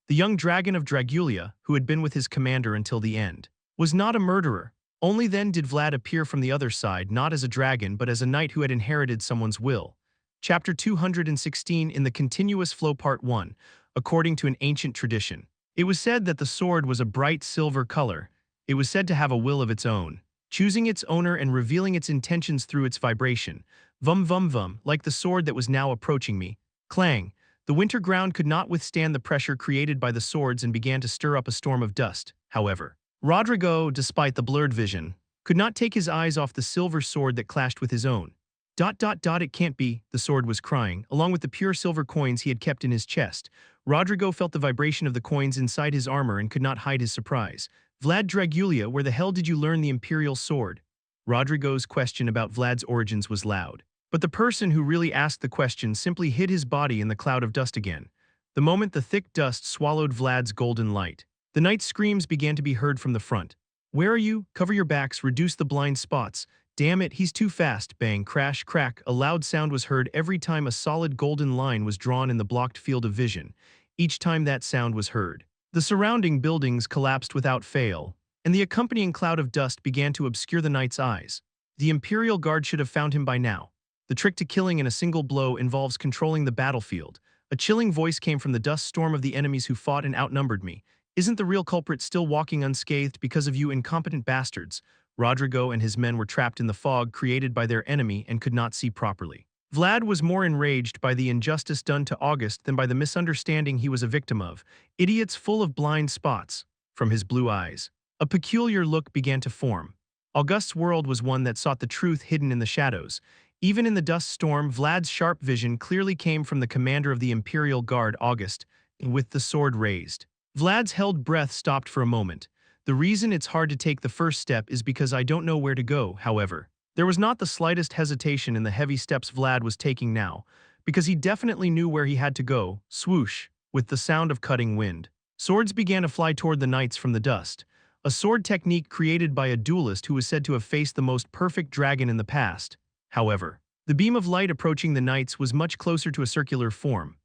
The young dragon of Dragulia, who had been with his commander until the end, was not a murderer. Only then did Vlad appear from the other side, not as a dragon but as a knight who had inherited someone's will. Chapter 216 in the Continuous Flow Part 1, according to an ancient tradition. It was said that the sword was a bright silver color. It was said to have a will of its own, choosing its owner and revealing its intentions through its vibration. Vum vum vum, like the sword that was now approaching me. Clang. The winter ground could not withstand the pressure created by the swords and began to stir up a storm of dust. However, Rodrigo, despite the blurred vision, could not take his eyes off the silver sword that clashed with his own. It can't be, the sword was crying, along with the pure silver coins he had kept in his chest. Rodrigo felt the vibration of the coins inside his armor and could not hide his surprise. Vlad Dragulia, where the hell did you learn the Imperial sword? Rodrigo's question about Vlad's origins was loud. But the person who really asked the question simply hid his body in the cloud of dust again. The moment the thick dust swallowed Vlad's golden light, the knight's screams began to be heard from the front. Where are you? Cover your backs, reduce the blind spots. Damn it, he's too fast. Bang, crash, crack. A loud sound was heard every time a solid golden line was drawn in the blocked field of vision. Each time that sound was heard, the surrounding buildings collapsed without fail, and the accompanying cloud of dust began to obscure the knight's eyes. The Imperial Guard should have found him by now. The trick to killing in a single blow involves controlling the battlefield. A chilling voice came from the dust storm of the enemies who fought and outnumbered me. Isn't the real culprit still walking unscathed because of you incompetent bastards? Rodrigo and his men were trapped in the fog created by their enemy and could not see properly. Vlad was more enraged by the injustice done to August than by the misunderstanding he was a victim of. Idiots full of blind spots. From his blue eyes, a peculiar look began to form. August's world was one that sought the truth hidden in the shadows. Even in the dust storm, Vlad's sharp vision clearly came from the commander of the Imperial Guard, August, with the sword raised. Vlad's held breath stopped for a moment. The reason it's hard to take the first step is because I don't know where to go, however. There was not the slightest hesitation in the heavy steps Vlad was taking now, because he definitely knew where he had to go. Swoosh, with the sound of cutting wind. Swords began to fly toward the knights from the dust. A sword technique created by a duelist who was said to have faced the most perfect dragon in the past. However, the beam of light approaching the knights was much closer to a circular form.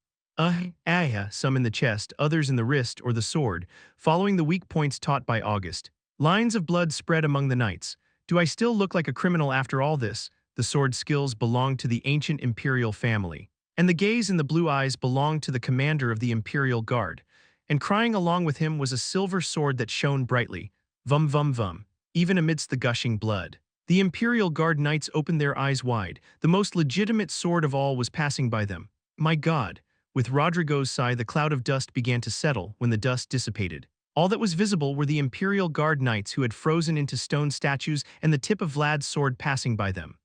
Some in the chest, others in the wrist or the sword, following the weak points taught by August. Lines of blood spread among the knights. Do I still look like a criminal after all this? The sword skills belonged to the ancient imperial family, and the gaze in the blue eyes belonged to the commander of the Imperial Guard. And crying along with him was a silver sword that shone brightly. Vum vum vum, even amidst the gushing blood. The Imperial Guard knights opened their eyes wide. The most legitimate sword of all was passing by them. My God! With Rodrigo's sigh, the cloud of dust began to settle when the dust dissipated. All that was visible were the Imperial Guard knights who had frozen into stone statues and the tip of Vlad's sword passing by them.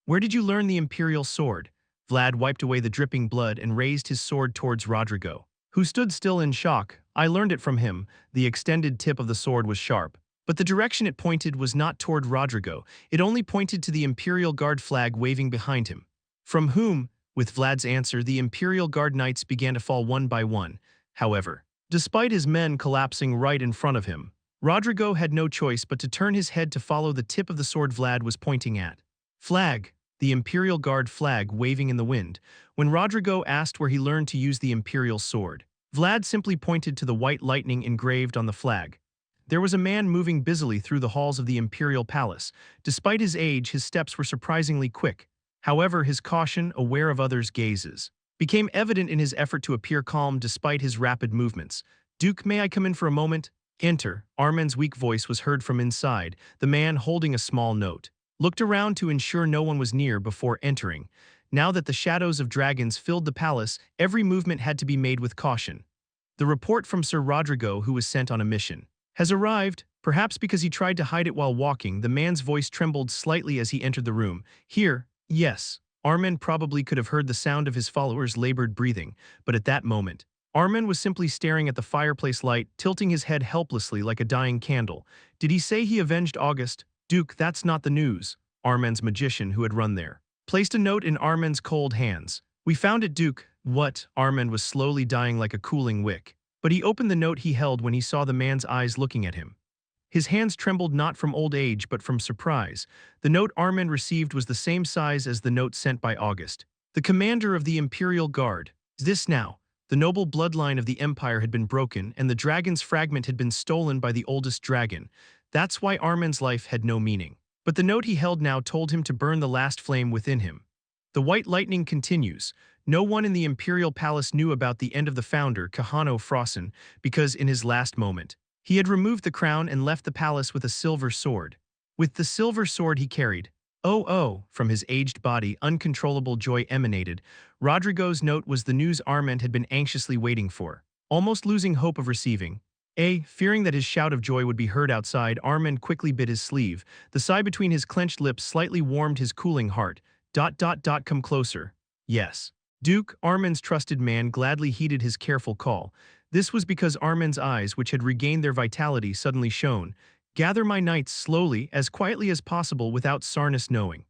"Where did you learn the Imperial sword?" Vlad wiped away the dripping blood and raised his sword towards Rodrigo, who stood still in shock. "I learned it from him." The extended tip of the sword was sharp, but the direction it pointed was not toward Rodrigo. It only pointed to the Imperial Guard flag waving behind him. "From whom?" With Vlad's answer, the Imperial Guard knights began to fall one by one. However, despite his men collapsing right in front of him, Rodrigo had no choice but to turn his head to follow the tip of the sword Vlad was pointing at. Flag, the Imperial Guard flag waving in the wind. When Rodrigo asked where he learned to use the Imperial sword, Vlad simply pointed to the white lightning engraved on the flag. There was a man moving busily through the halls of the Imperial Palace. Despite his age, his steps were surprisingly quick. However, his caution, aware of others' gazes, became evident in his effort to appear calm despite his rapid movements. "Duke, may I come in for a moment?" "Enter." Armand's weak voice was heard from inside. The man, holding a small note, looked around to ensure no one was near before entering. Now that the shadows of dragons filled the palace, every movement had to be made with caution. "The report from Sir Rodrigo, who was sent on a mission, has arrived." Perhaps because he tried to hide it while walking, the man's voice trembled slightly as he entered the room. "Here." "Yes." Armand probably could have heard the sound of his followers' labored breathing, but at that moment, Armand was simply staring at the fireplace light, tilting his head helplessly like a dying candle. "Did he say he avenged August?" "Duke, that's not the news." Armand's magician, who had run there, placed a note in Armand's cold hands. "We found it, Duke." "What?" Armand was slowly dying like a cooling wick, but he opened the note he held when he saw the man's eyes looking at him. His hands trembled not from old age but from surprise. The note Armand received was the same size as the note sent by August, the commander of the Imperial Guard. This now, the noble bloodline of the Empire had been broken, and the dragon's fragment had been stolen by the oldest dragon. That's why Armand's life had no meaning. But the note he held now told him to burn the last flame within him. The white lightning continues. No one in the Imperial Palace knew about the end of the founder, Kahano Frossen, because in his last moment, he had removed the crown and left the palace with a silver sword. With the silver sword he carried, oh, from his aged body, uncontrollable joy emanated. Rodrigo's note was the news Armand had been anxiously waiting for. Almost losing hope of receiving, fearing that his shout of joy would be heard outside, Armand quickly bit his sleeve. The sigh between his clenched lips slightly warmed his cooling heart. Come closer." "Yes." Duke, Armand's trusted man, gladly heeded his careful call. This was because Armand's eyes, which had regained their vitality, suddenly shone. "Gather my knights slowly, as quietly as possible, without Sarnis knowing."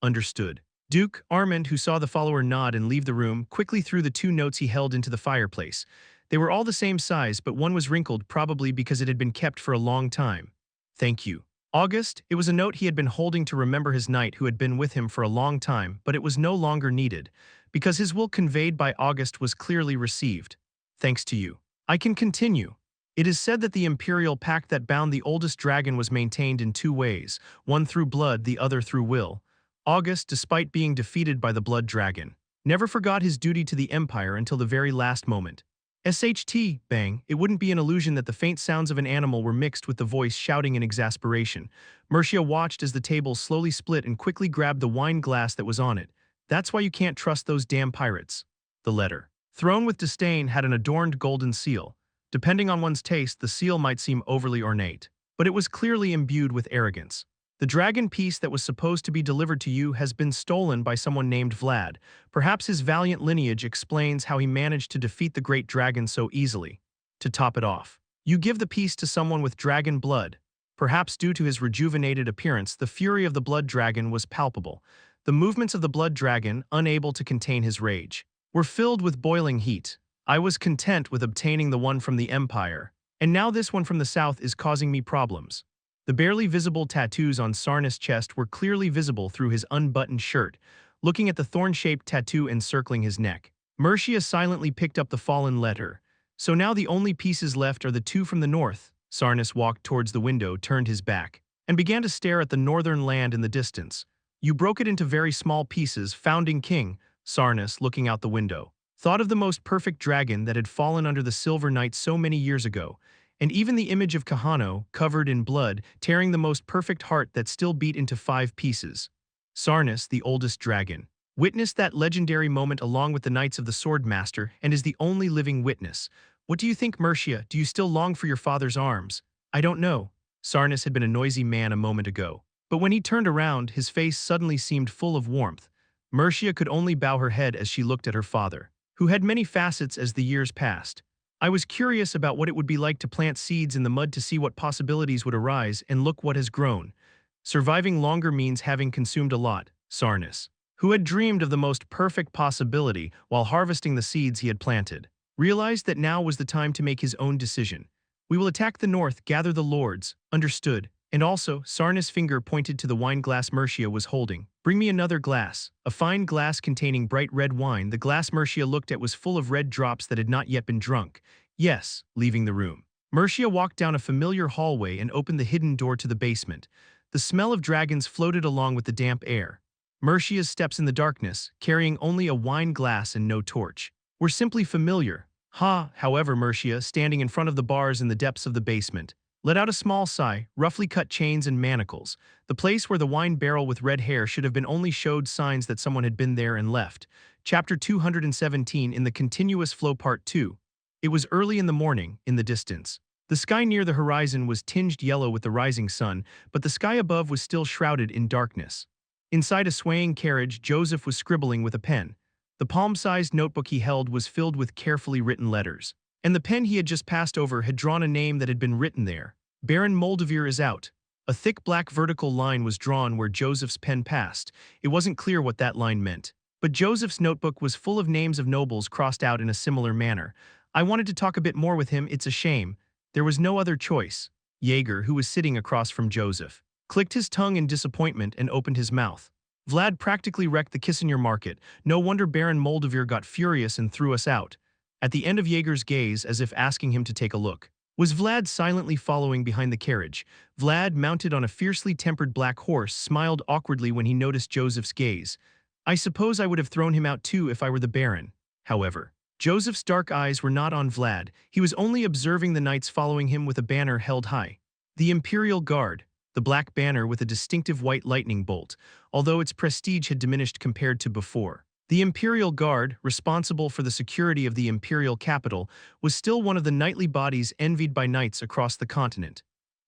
"Understood." Duke, Armand, who saw the follower nod and leave the room, quickly threw the two notes he held into the fireplace. They were all the same size, but one was wrinkled, probably because it had been kept for a long time. "Thank you." August, it was a note he had been holding to remember his knight who had been with him for a long time, but it was no longer needed, because his will conveyed by August was clearly received. "Thanks to you, I can continue." It is said that the Imperial pact that bound the oldest dragon was maintained in two ways, one through blood, the other through will. August, despite being defeated by the blood dragon, never forgot his duty to the Empire until the very last moment. SHT, bang, it wouldn't be an illusion that the faint sounds of an animal were mixed with the voice shouting in exasperation. Mercia watched as the table slowly split and quickly grabbed the wine glass that was on it. "That's why you can't trust those damn pirates." The letter, thrown with disdain, had an adorned golden seal. Depending on one's taste, the seal might seem overly ornate, but it was clearly imbued with arrogance. "The dragon piece that was supposed to be delivered to you has been stolen by someone named Vlad. Perhaps his valiant lineage explains how he managed to defeat the great dragon so easily. To top it off, you give the piece to someone with dragon blood." Perhaps due to his rejuvenated appearance, the fury of the blood dragon was palpable. The movements of the blood dragon, unable to contain his rage, were filled with boiling heat. "I was content with obtaining the one from the Empire, and now this one from the South is causing me problems." The barely visible tattoos on Sarnis' chest were clearly visible through his unbuttoned shirt. Looking at the thorn-shaped tattoo encircling his neck, Mercia silently picked up the fallen letter. "So now the only pieces left are the two from the north." Sarnis walked towards the window, turned his back, and began to stare at the northern land in the distance. "You broke it into very small pieces, founding king." Sarnis, looking out the window, thought of the most perfect dragon that had fallen under the Silver Knight so many years ago, and even the image of Kahano, covered in blood, tearing the most perfect heart that still beat into 5 pieces. Sarnis, the oldest dragon, witnessed that legendary moment along with the Knights of the Swordmaster and is the only living witness. What do you think, Mercia? Do you still long for your father's arms? I don't know. Sarnas had been a noisy man a moment ago. But when he turned around, his face suddenly seemed full of warmth. Mercia could only bow her head as she looked at her father, who had many facets as the years passed. I was curious about what it would be like to plant seeds in the mud to see what possibilities would arise, and look what has grown. Surviving longer means having consumed a lot, Sarnas, who had dreamed of the most perfect possibility while harvesting the seeds he had planted, realized that now was the time to make his own decision. We will attack the north, gather the lords, understood. And also, Sarnas' finger pointed to the wine glass Mercia was holding. Bring me another glass. A fine glass containing bright red wine. The glass Mercia looked at was full of red drops that had not yet been drunk. Yes, leaving the room. Mercia walked down a familiar hallway and opened the hidden door to the basement. The smell of dragons floated along with the damp air. Mercia's steps in the darkness, carrying only a wine glass and no torch, were simply familiar. However, Mercia, standing in front of the bars in the depths of the basement, let out a small sigh. Roughly cut chains and manacles. The place where the wine barrel with red hair should have been only showed signs that someone had been there and left. Chapter 217 in the continuous flow part 2. It was early in the morning, in the distance. The sky near the horizon was tinged yellow with the rising sun, but the sky above was still shrouded in darkness. Inside a swaying carriage, Joseph was scribbling with a pen. The palm-sized notebook he held was filled with carefully written letters. And the pen he had just passed over had drawn a name that had been written there. Baron Moldavir is out. A thick black vertical line was drawn where Joseph's pen passed. It wasn't clear what that line meant. But Joseph's notebook was full of names of nobles crossed out in a similar manner. I wanted to talk a bit more with him, it's a shame. There was no other choice. Jaeger, who was sitting across from Joseph, clicked his tongue in disappointment and opened his mouth. Vlad practically wrecked the Kissinger market. No wonder Baron Moldavir got furious and threw us out. At the end of Jaeger's gaze, as if asking him to take a look, was Vlad silently following behind the carriage. Vlad, mounted on a fiercely tempered black horse, smiled awkwardly when he noticed Joseph's gaze. I suppose I would have thrown him out too if I were the Baron. However, Joseph's dark eyes were not on Vlad. He was only observing the knights following him with a banner held high. The Imperial Guard, the black banner with a distinctive white lightning bolt, although its prestige had diminished compared to before. The Imperial Guard, responsible for the security of the imperial capital, was still one of the knightly bodies envied by knights across the continent.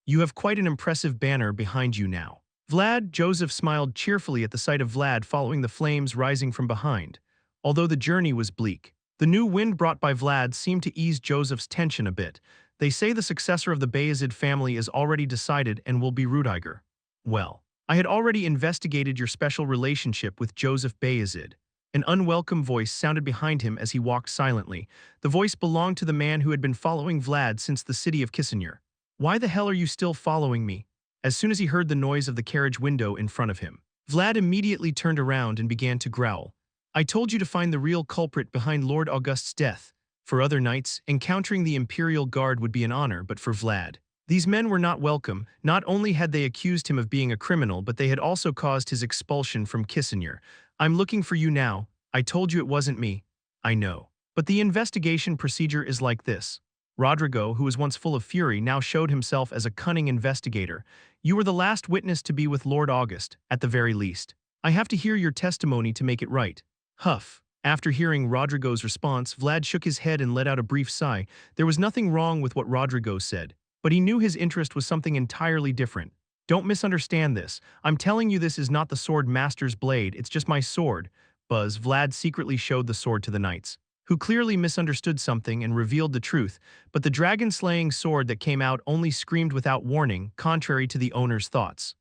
You have quite an impressive banner behind you now. Vlad, Joseph smiled cheerfully at the sight of Vlad following the flames rising from behind. Although the journey was bleak, the new wind brought by Vlad seemed to ease Joseph's tension a bit. They say the successor of the Vayezid family is already decided and will be Rudiger. Well, I had already investigated your special relationship with Joseph Vayezid. An unwelcome voice sounded behind him as he walked silently. The voice belonged to the man who had been following Vlad since the city of Kissinger. Why the hell are you still following me? As soon as he heard the noise of the carriage window in front of him, Vlad immediately turned around and began to growl. I told you to find the real culprit behind Lord August's death. For other knights, encountering the Imperial Guard would be an honor, but for Vlad, these men were not welcome. Not only had they accused him of being a criminal, but they had also caused his expulsion from Kissinger. I'm looking for you now. I told you it wasn't me. I know. But the investigation procedure is like this. Rodrigo, who was once full of fury, now showed himself as a cunning investigator. You were the last witness to be with Lord August, at the very least. I have to hear your testimony to make it right. Huff. After hearing Rodrigo's response, Vlad shook his head and let out a brief sigh. There was nothing wrong with what Rodrigo said, but he knew his interest was something entirely different. Don't misunderstand this. I'm telling you this is not the Swordmaster's blade, it's just my sword. Buzz, Vlad secretly showed the sword to the knights, who clearly misunderstood something and revealed the truth, but the dragon-slaying sword that came out only screamed without warning, contrary to the owner's thoughts.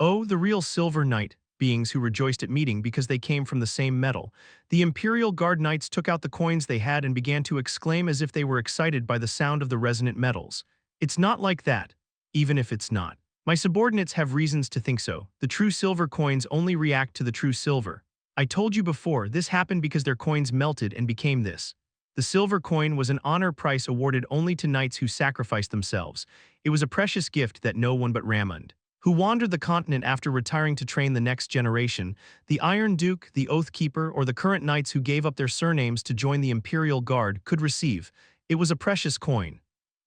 Oh, the real Silver Knight, beings who rejoiced at meeting because they came from the same metal. The Imperial Guard knights took out the coins they had and began to exclaim as if they were excited by the sound of the resonant metals. It's not like that, even if it's not. My subordinates have reasons to think so. The true silver coins only react to the true silver. I told you before, this happened because their coins melted and became this. The silver coin was an honor price awarded only to knights who sacrificed themselves. It was a precious gift that no one but Ramund, who wandered the continent after retiring to train the next generation, the Iron Duke, the Oath Keeper, or the current knights who gave up their surnames to join the Imperial Guard could receive. It was a precious coin.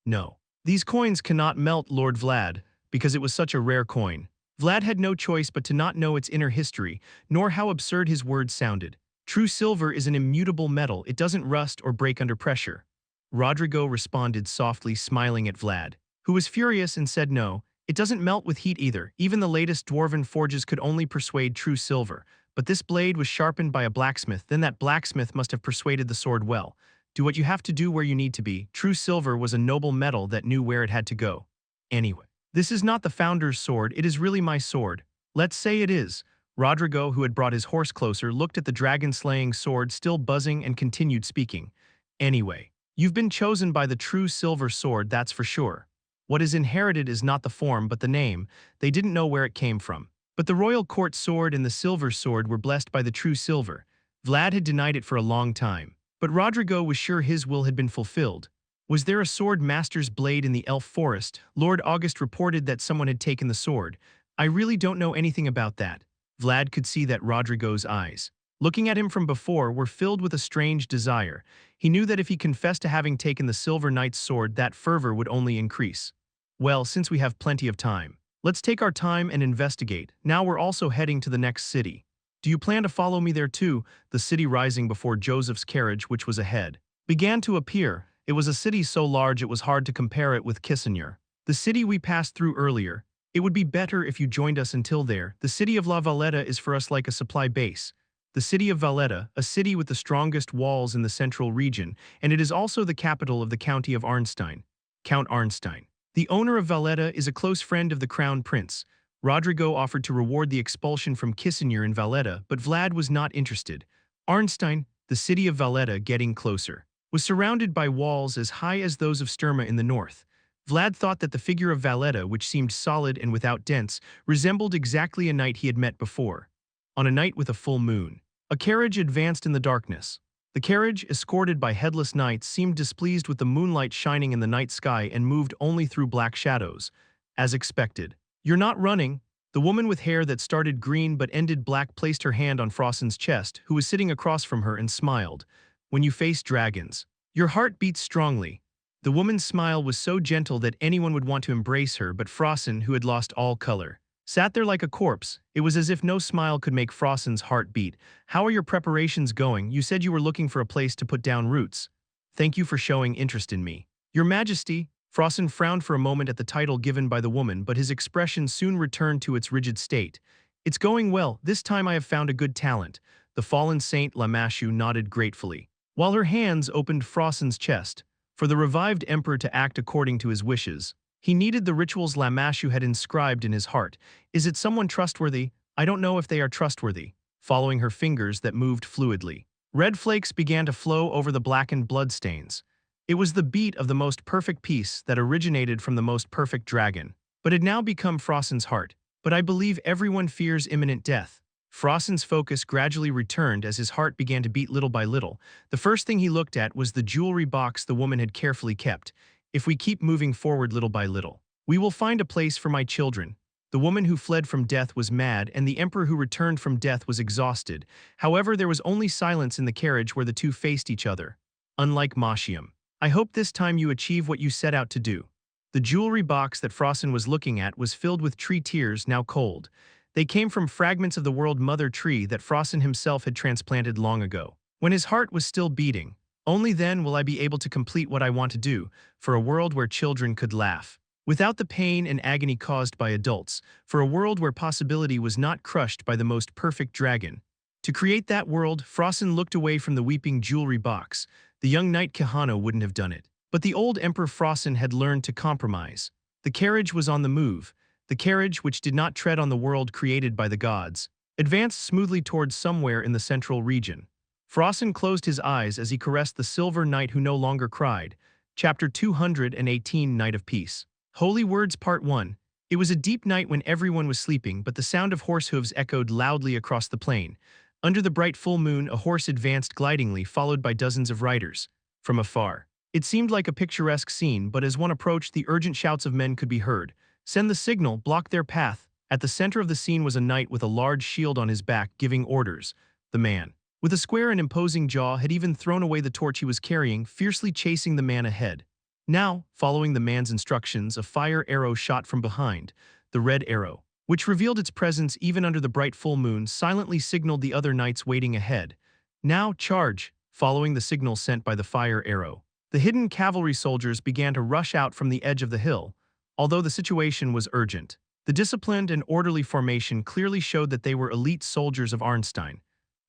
No. These coins cannot melt, Lord Vlad, because it was such a rare coin. Vlad had no choice but to not know its inner history, nor how absurd his words sounded. True silver is an immutable metal, it doesn't rust or break under pressure. Rodrigo responded softly, smiling at Vlad, who was furious and said no, it doesn't melt with heat either. Even the latest dwarven forges could only persuade true silver. But this blade was sharpened by a blacksmith, then that blacksmith must have persuaded the sword well. Do what you have to do where you need to be. True silver was a noble metal that knew where it had to go. Anyway, this is not the founder's sword, it is really my sword. Let's say it is. Rodrigo, who had brought his horse closer, looked at the dragon-slaying sword still buzzing and continued speaking. Anyway, you've been chosen by the true silver sword, that's for sure. What is inherited is not the form but the name. They didn't know where it came from. But the royal court sword and the silver sword were blessed by the true silver. Vlad had denied it for a long time. But Rodrigo was sure his will had been fulfilled. Was there a swordmaster's blade in the elf forest? Lord August reported that someone had taken the sword. I really don't know anything about that. Vlad could see that Rodrigo's eyes, looking at him from before, were filled with a strange desire. He knew that if he confessed to having taken the Silver Knight's sword, that fervor would only increase. Well, since we have plenty of time, let's take our time and investigate. Now we're also heading to the next city. Do you plan to follow me there too? The city rising before Joseph's carriage, which was ahead, began to appear. It was a city so large it was hard to compare it with Kissinger, the city we passed through earlier. It would be better if you joined us until there. The city of La Valletta is for us like a supply base. The city of Valletta, a city with the strongest walls in the central region, and it is also the capital of the county of Arnstein. Count Arnstein, the owner of Valletta, is a close friend of the crown prince. Rodrigo offered to reward the expulsion from Kissinger in Valletta, but Vlad was not interested. Arnstein, the city of Valletta, getting closer, was surrounded by walls as high as those of Sturma in the north. Vlad thought that the figure of Valletta, which seemed solid and without dents, resembled exactly a knight he had met before. On a night with a full moon, a carriage advanced in the darkness. The carriage, escorted by headless knights, seemed displeased with the moonlight shining in the night sky and moved only through black shadows. As expected. You're not running. The woman with hair that started green but ended black placed her hand on Frossen's chest, who was sitting across from her, and smiled. When you face dragons, your heart beats strongly. The woman's smile was so gentle that anyone would want to embrace her, but Frossen, who had lost all color, sat there like a corpse. It was as if no smile could make Frossen's heart beat. How are your preparations going? You said you were looking for a place to put down roots. Thank you for showing interest in me. Your Majesty. Frossen frowned for a moment at the title given by the woman, but his expression soon returned to its rigid state. It's going well. This time I have found a good talent. The fallen saint Lamashu nodded gratefully, while her hands opened Frossen's chest. For the revived emperor to act according to his wishes, he needed the rituals Lamashu had inscribed in his heart. Is it someone trustworthy? I don't know if they are trustworthy. Following her fingers that moved fluidly, red flakes began to flow over the blackened bloodstains. It was the beat of the most perfect peace that originated from the most perfect dragon, but had now become Frossen's heart. But I believe everyone fears imminent death. Frossen's focus gradually returned as his heart began to beat little by little. The first thing he looked at was the jewelry box the woman had carefully kept. If we keep moving forward little by little, we will find a place for my children. The woman who fled from death was mad, and the emperor who returned from death was exhausted. However, there was only silence in the carriage where the two faced each other. Unlike Mashiam, I hope this time you achieve what you set out to do. The jewelry box that Frossen was looking at was filled with tree tears, now cold. They came from fragments of the World Mother tree that Frossen himself had transplanted long ago, when his heart was still beating. Only then will I be able to complete what I want to do, for a world where children could laugh, without the pain and agony caused by adults, for a world where possibility was not crushed by the most perfect dragon. To create that world, Frossen looked away from the weeping jewelry box. The young knight Kahano wouldn't have done it. But the old Emperor Frossen had learned to compromise. The carriage was on the move. The carriage, which did not tread on the world created by the gods, advanced smoothly towards somewhere in the central region. Frossen closed his eyes as he caressed the silver knight who no longer cried. Chapter 218, Night of Peace. Holy Words Part 1. It was a deep night when everyone was sleeping, but the sound of horse hooves echoed loudly across the plain. Under the bright full moon, a horse advanced glidingly, followed by dozens of riders. From afar, it seemed like a picturesque scene, but as one approached, the urgent shouts of men could be heard. Send the signal, block their path. At the center of the scene was a knight with a large shield on his back, giving orders. The man, with a square and imposing jaw, had even thrown away the torch he was carrying, fiercely chasing the man ahead. Now, following the man's instructions, a fire arrow shot from behind. The red arrow, which revealed its presence even under the bright full moon, silently signaled the other knights waiting ahead. Now, charge! Following the signal sent by the fire arrow, The hidden cavalry soldiers began to rush out from the edge of the hill, although the situation was urgent. The disciplined and orderly formation clearly showed that they were elite soldiers of Arnstein.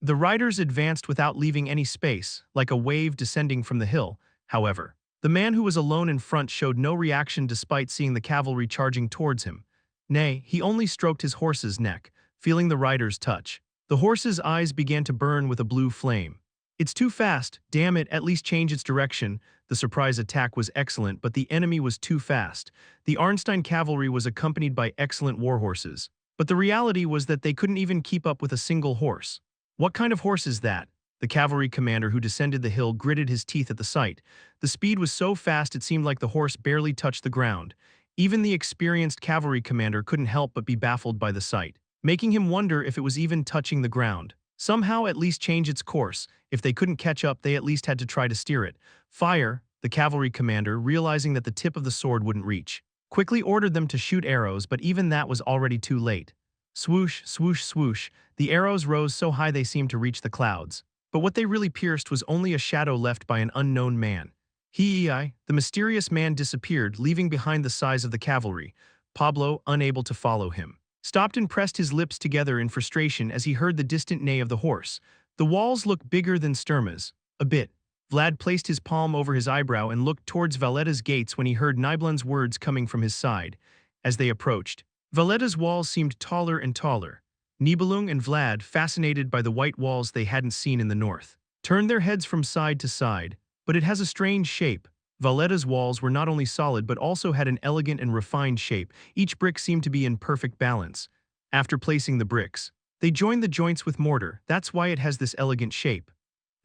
The riders advanced without leaving any space, like a wave descending from the hill, however. The man who was alone in front showed no reaction despite seeing the cavalry charging towards him. Nay, he only stroked his horse's neck, feeling the rider's touch. The horse's eyes began to burn with a blue flame. It's too fast, damn it, at least change its direction. The surprise attack was excellent, but the enemy was too fast. The Arnstein cavalry was accompanied by excellent warhorses. But the reality was that they couldn't even keep up with a single horse. What kind of horse is that? The cavalry commander who descended the hill gritted his teeth at the sight. The speed was so fast it seemed like the horse barely touched the ground. Even the experienced cavalry commander couldn't help but be baffled by the sight, making him wonder if it was even touching the ground. Somehow at least change its course. If they couldn't catch up, they at least had to try to steer it. Fire, the cavalry commander, realizing that the tip of the sword wouldn't reach, quickly ordered them to shoot arrows, but even that was already too late. Swoosh, swoosh, swoosh, the arrows rose so high they seemed to reach the clouds. But what they really pierced was only a shadow left by an unknown man. The mysterious man disappeared, leaving behind the size of the cavalry. Pablo, unable to follow him, stopped and pressed his lips together in frustration as he heard the distant neigh of the horse. The walls look bigger than Sturma's. A bit. Vlad placed his palm over his eyebrow and looked towards Valletta's gates when he heard Nibelung's words coming from his side. As they approached, Valletta's walls seemed taller and taller. Nibelung and Vlad, fascinated by the white walls they hadn't seen in the north, turned their heads from side to side. But it has a strange shape. Valletta's walls were not only solid but also had an elegant and refined shape. Each brick seemed to be in perfect balance. After placing the bricks, they joined the joints with mortar. That's why it has this elegant shape.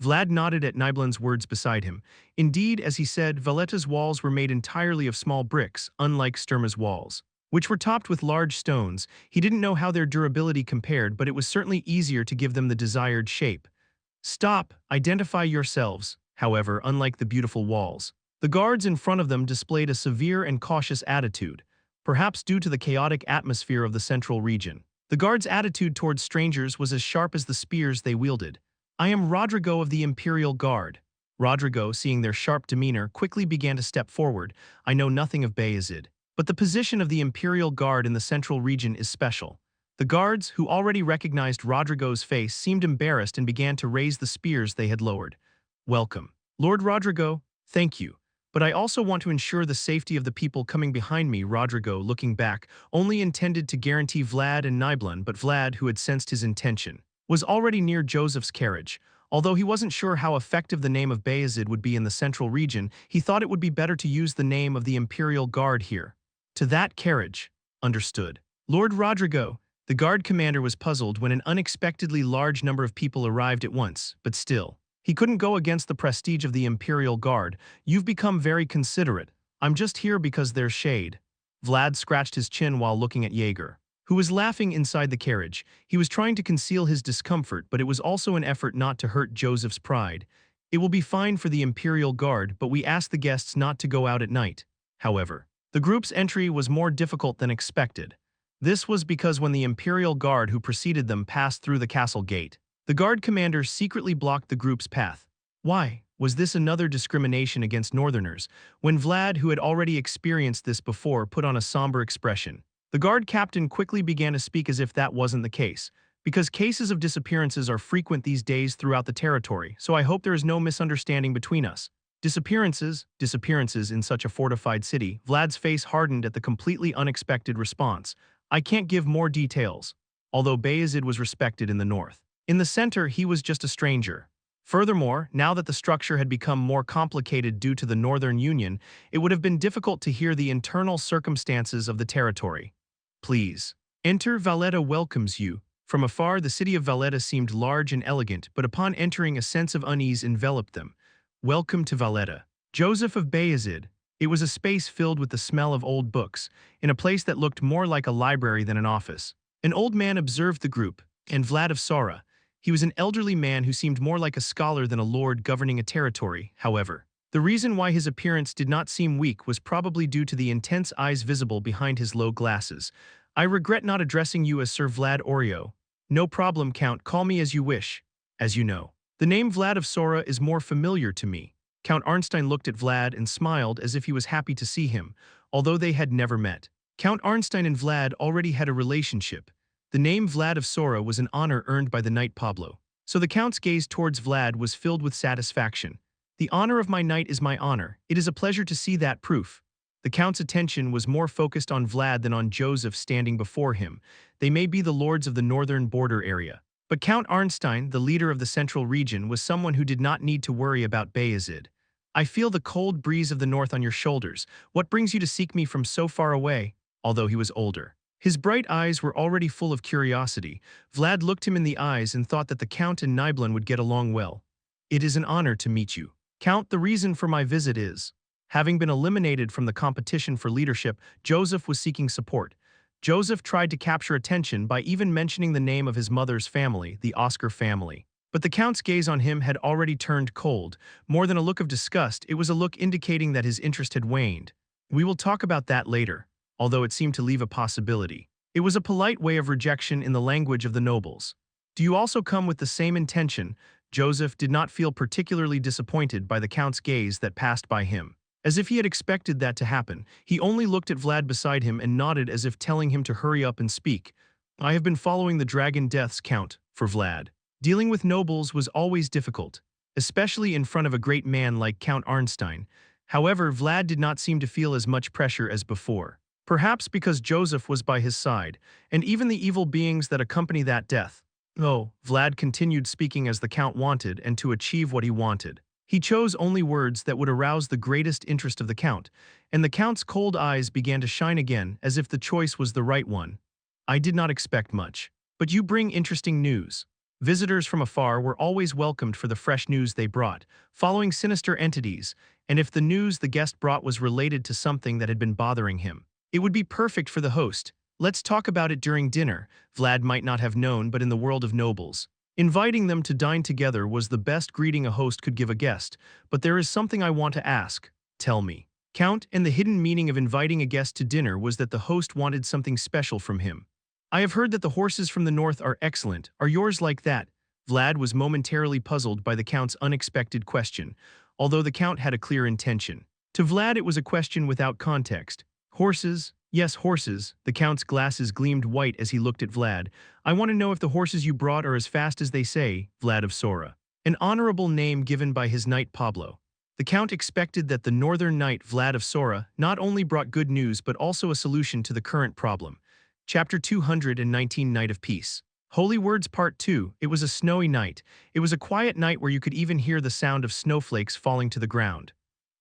Vlad nodded at Nibelung's words beside him. Indeed, as he said, Valletta's walls were made entirely of small bricks, unlike Sturma's walls, which were topped with large stones. He didn't know how their durability compared, but it was certainly easier to give them the desired shape. Stop, identify yourselves. However, unlike the beautiful walls, the guards in front of them displayed a severe and cautious attitude, perhaps due to the chaotic atmosphere of the central region. The guards' attitude towards strangers was as sharp as the spears they wielded. I am Rodrigo of the Imperial Guard. Rodrigo, seeing their sharp demeanor, quickly began to step forward. I know nothing of Vayezid, but the position of the Imperial Guard in the central region is special. The guards, who already recognized Rodrigo's face, seemed embarrassed and began to raise the spears they had lowered. Welcome, Lord Rodrigo. Thank you. But I also want to ensure the safety of the people coming behind me. Rodrigo, looking back, only intended to guarantee Vlad and Nibelung, but Vlad, who had sensed his intention, was already near Joseph's carriage. Although he wasn't sure how effective the name of Vayezid would be in the central region, he thought it would be better to use the name of the Imperial Guard here. To that carriage. Understood. Lord Rodrigo. The guard commander was puzzled when an unexpectedly large number of people arrived at once, but still, he couldn't go against the prestige of the Imperial Guard. You've become very considerate. I'm just here because there's shade. Vlad scratched his chin while looking at Jaeger, who was laughing inside the carriage. He was trying to conceal his discomfort, but it was also an effort not to hurt Joseph's pride. It will be fine for the Imperial Guard, but we asked the guests not to go out at night. However, the group's entry was more difficult than expected. This was because when the Imperial Guard who preceded them passed through the castle gate, the guard commander secretly blocked the group's path. Why? Was this another discrimination against Northerners? When Vlad, who had already experienced this before, put on a somber expression, the guard captain quickly began to speak as if that wasn't the case. Because cases of disappearances are frequent these days throughout the territory, so I hope there is no misunderstanding between us. Disappearances in such a fortified city. Vlad's face hardened at the completely unexpected response. I can't give more details. Although Vayezid was respected in the north, in the center he was just a stranger. Furthermore, now that the structure had become more complicated due to the Northern Union, it would have been difficult to hear the internal circumstances of the territory. Please. Enter. Valletta welcomes you. From afar, the city of Valletta seemed large and elegant, but upon entering, a sense of unease enveloped them. Welcome to Valletta. Joseph of Vayezid. It was a space filled with the smell of old books, in a place that looked more like a library than an office. An old man observed the group, and Vlad of Sora. He was an elderly man who seemed more like a scholar than a lord governing a territory. However, the reason why his appearance did not seem weak was probably due to the intense eyes visible behind his low glasses. I regret not addressing you as Sir Vlad Oreo. No problem, Count. Call me as you wish. As you know, the name Vlad of Sora is more familiar to me. Count Arnstein looked at Vlad and smiled as if he was happy to see him, although they had never met. Count Arnstein and Vlad already had a relationship. The name Vlad of Sora was an honor earned by the knight Pablo. So the Count's gaze towards Vlad was filled with satisfaction. The honor of my knight is my honor. It is a pleasure to see that proof. The Count's attention was more focused on Vlad than on Joseph standing before him. They may be the lords of the northern border area. But Count Arnstein, the leader of the central region, was someone who did not need to worry about Vayezid. I feel the cold breeze of the north on your shoulders. What brings you to seek me from so far away? Although he was older. His bright eyes were already full of curiosity. Vlad looked him in the eyes and thought that the Count and Nibelun would get along well. It is an honor to meet you. Count, the reason for my visit is, having been eliminated from the competition for leadership, Joseph was seeking support. Joseph tried to capture attention by even mentioning the name of his mother's family, the Oscar family. But the Count's gaze on him had already turned cold. More than a look of disgust, it was a look indicating that his interest had waned. We will talk about that later, although it seemed to leave a possibility. It was a polite way of rejection in the language of the nobles. Do you also come with the same intention? Joseph did not feel particularly disappointed by the Count's gaze that passed by him. As if he had expected that to happen, he only looked at Vlad beside him and nodded as if telling him to hurry up and speak. I have been following the dragon deaths, Count, for Vlad. Dealing with nobles was always difficult, especially in front of a great man like Count Arnstein. However, Vlad did not seem to feel as much pressure as before. Perhaps because Joseph was by his side, and even the evil beings that accompany that death. Oh, Vlad continued speaking as the Count wanted and to achieve what he wanted. He chose only words that would arouse the greatest interest of the Count, and the Count's cold eyes began to shine again as if the choice was the right one. I did not expect much. But you bring interesting news. Visitors from afar were always welcomed for the fresh news they brought, following sinister entities, and if the news the guest brought was related to something that had been bothering him, it would be perfect for the host. Let's talk about it during dinner. Vlad might not have known, but in the world of nobles, inviting them to dine together was the best greeting a host could give a guest. But there is something I want to ask. Tell me. Count, and the hidden meaning of inviting a guest to dinner was that the host wanted something special from him. I have heard that the horses from the north are excellent. Are yours like that? Vlad was momentarily puzzled by the Count's unexpected question, although the Count had a clear intention. To Vlad it was a question without context. Horses? Yes, horses. The Count's glasses gleamed white as he looked at Vlad. I want to know if the horses you brought are as fast as they say, Vlad of Sora. An honorable name given by his knight Pablo. The Count expected that the northern knight Vlad of Sora not only brought good news but also a solution to the current problem. Chapter 219 Night of Peace. Holy Words Part 2. It was a snowy night. It was a quiet night where you could even hear the sound of snowflakes falling to the ground.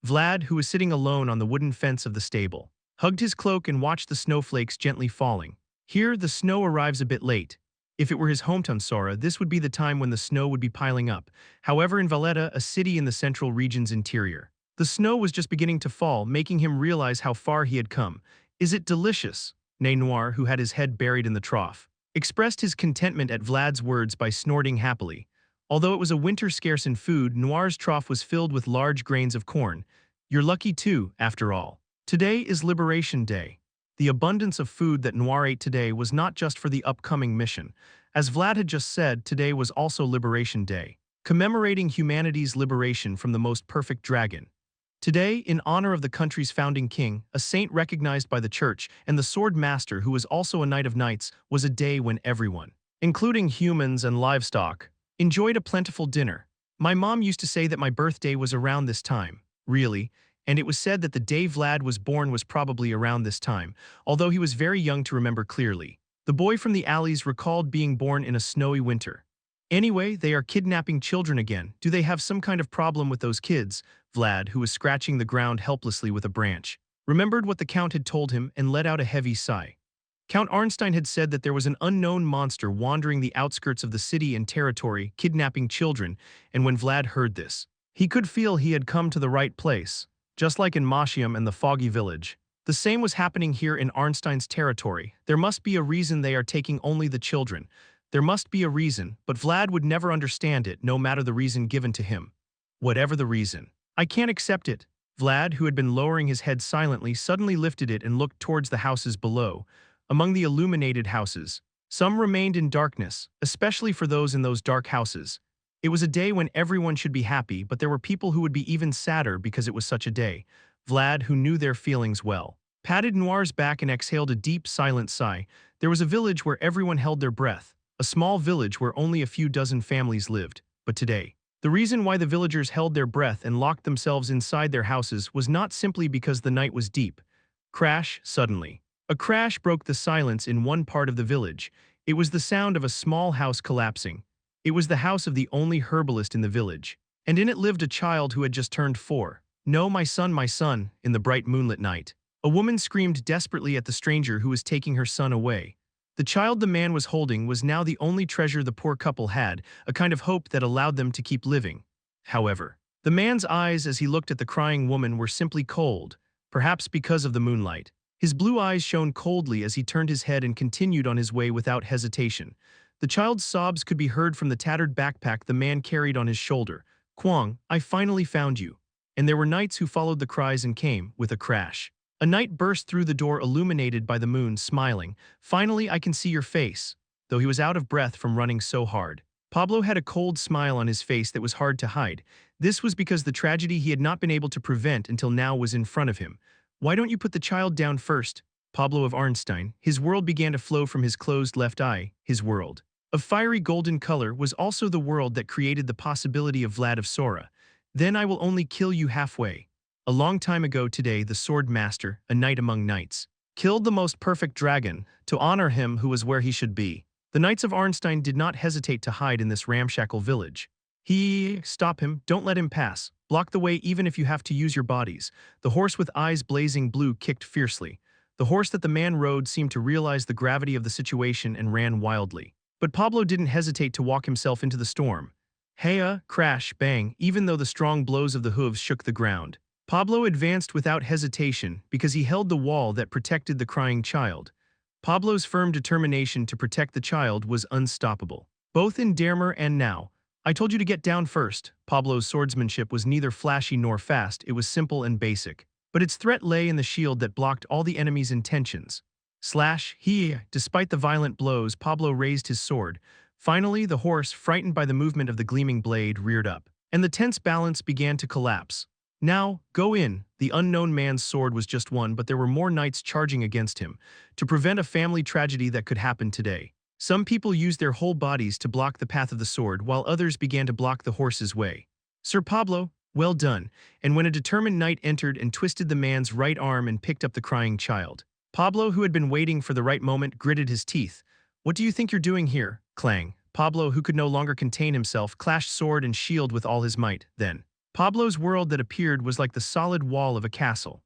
Vlad, who was sitting alone on the wooden fence of the stable, hugged his cloak and watched the snowflakes gently falling. Here, the snow arrives a bit late. If it were his hometown Sora, this would be the time when the snow would be piling up. However, in Valletta, a city in the central region's interior, the snow was just beginning to fall, making him realize how far he had come. Is it delicious? Nay Noir, who had his head buried in the trough, expressed his contentment at Vlad's words by snorting happily. Although it was a winter scarce in food, Noir's trough was filled with large grains of corn. You're lucky too, after all. Today is Liberation Day. The abundance of food that Noir ate today was not just for the upcoming mission. As Vlad had just said, today was also Liberation Day, commemorating humanity's liberation from the most perfect dragon. Today, in honor of the country's founding king, a saint recognized by the church, and the Swordmaster, who was also a knight of knights, was a day when everyone, including humans and livestock, enjoyed a plentiful dinner. My mom used to say that my birthday was around this time. Really? And it was said that the day Vlad was born was probably around this time, although he was very young to remember clearly. The boy from the alleys recalled being born in a snowy winter. Anyway, they are kidnapping children again. Do they have some kind of problem with those kids? Vlad, who was scratching the ground helplessly with a branch, remembered what the Count had told him and let out a heavy sigh. Count Arnstein had said that there was an unknown monster wandering the outskirts of the city and territory, kidnapping children, and when Vlad heard this, he could feel he had come to the right place. Just like in Mashiam and the Foggy Village, the same was happening here in Arnstein's territory. There must be a reason they are taking only the children. There must be a reason, but Vlad would never understand it, no matter the reason given to him. Whatever the reason. I can't accept it. Vlad, who had been lowering his head silently, suddenly lifted it and looked towards the houses below. Among the illuminated houses, some remained in darkness, especially for those in those dark houses. It was a day when everyone should be happy, but there were people who would be even sadder because it was such a day. Vlad, who knew their feelings well, patted Noir's back and exhaled a deep, silent sigh. There was a village where everyone held their breath, a small village where only a few dozen families lived. But today, the reason why the villagers held their breath and locked themselves inside their houses was not simply because the night was deep. Crash, suddenly. A crash broke the silence in one part of the village. It was the sound of a small house collapsing. It was the house of the only herbalist in the village, and in it lived a child who had just turned 4. "No, my son, in the bright moonlit night." A woman screamed desperately at the stranger who was taking her son away. The child the man was holding was now the only treasure the poor couple had, a kind of hope that allowed them to keep living. However, the man's eyes as he looked at the crying woman were simply cold, perhaps because of the moonlight. His blue eyes shone coldly as he turned his head and continued on his way without hesitation. The child's sobs could be heard from the tattered backpack the man carried on his shoulder. "Kwang, I finally found you." And there were knights who followed the cries and came, with a crash. A knight burst through the door illuminated by the moon, smiling. "Finally, I can see your face." Though he was out of breath from running so hard, Pablo had a cold smile on his face that was hard to hide. This was because the tragedy he had not been able to prevent until now was in front of him. "Why don't you put the child down first?" Pablo of Arnstein. His world began to flow from his closed left eye. His world, of fiery golden color, was also the world that created the possibility of Vlad of Sora. "Then I will only kill you halfway." A long time ago today, the Swordmaster, a knight among knights, killed the most perfect dragon to honor him who was where he should be. The knights of Arnstein did not hesitate to hide in this ramshackle village. "Stop him, don't let him pass. Block the way even if you have to use your bodies." The horse with eyes blazing blue kicked fiercely. The horse that the man rode seemed to realize the gravity of the situation and ran wildly. But Pablo didn't hesitate to walk himself into the storm. Heya, crash, bang, even though the strong blows of the hooves shook the ground. Pablo advanced without hesitation because he held the wall that protected the crying child. Pablo's firm determination to protect the child was unstoppable, both in Dermer and now. "I told you to get down first." Pablo's swordsmanship was neither flashy nor fast, it was simple and basic. But its threat lay in the shield that blocked all the enemy's intentions. Slash, despite the violent blows, Pablo raised his sword. Finally, the horse, frightened by the movement of the gleaming blade, reared up, and the tense balance began to collapse. "Now, go in." The unknown man's sword was just one, but there were more knights charging against him to prevent a family tragedy that could happen today. Some people used their whole bodies to block the path of the sword, while others began to block the horse's way. "Sir Pablo, well done." And when a determined knight entered and twisted the man's right arm and picked up the crying child, Pablo, who had been waiting for the right moment, gritted his teeth. "What do you think you're doing here?" Clang. Pablo, who could no longer contain himself, clashed sword and shield with all his might. Then, Pablo's world that appeared was like the solid wall of a castle.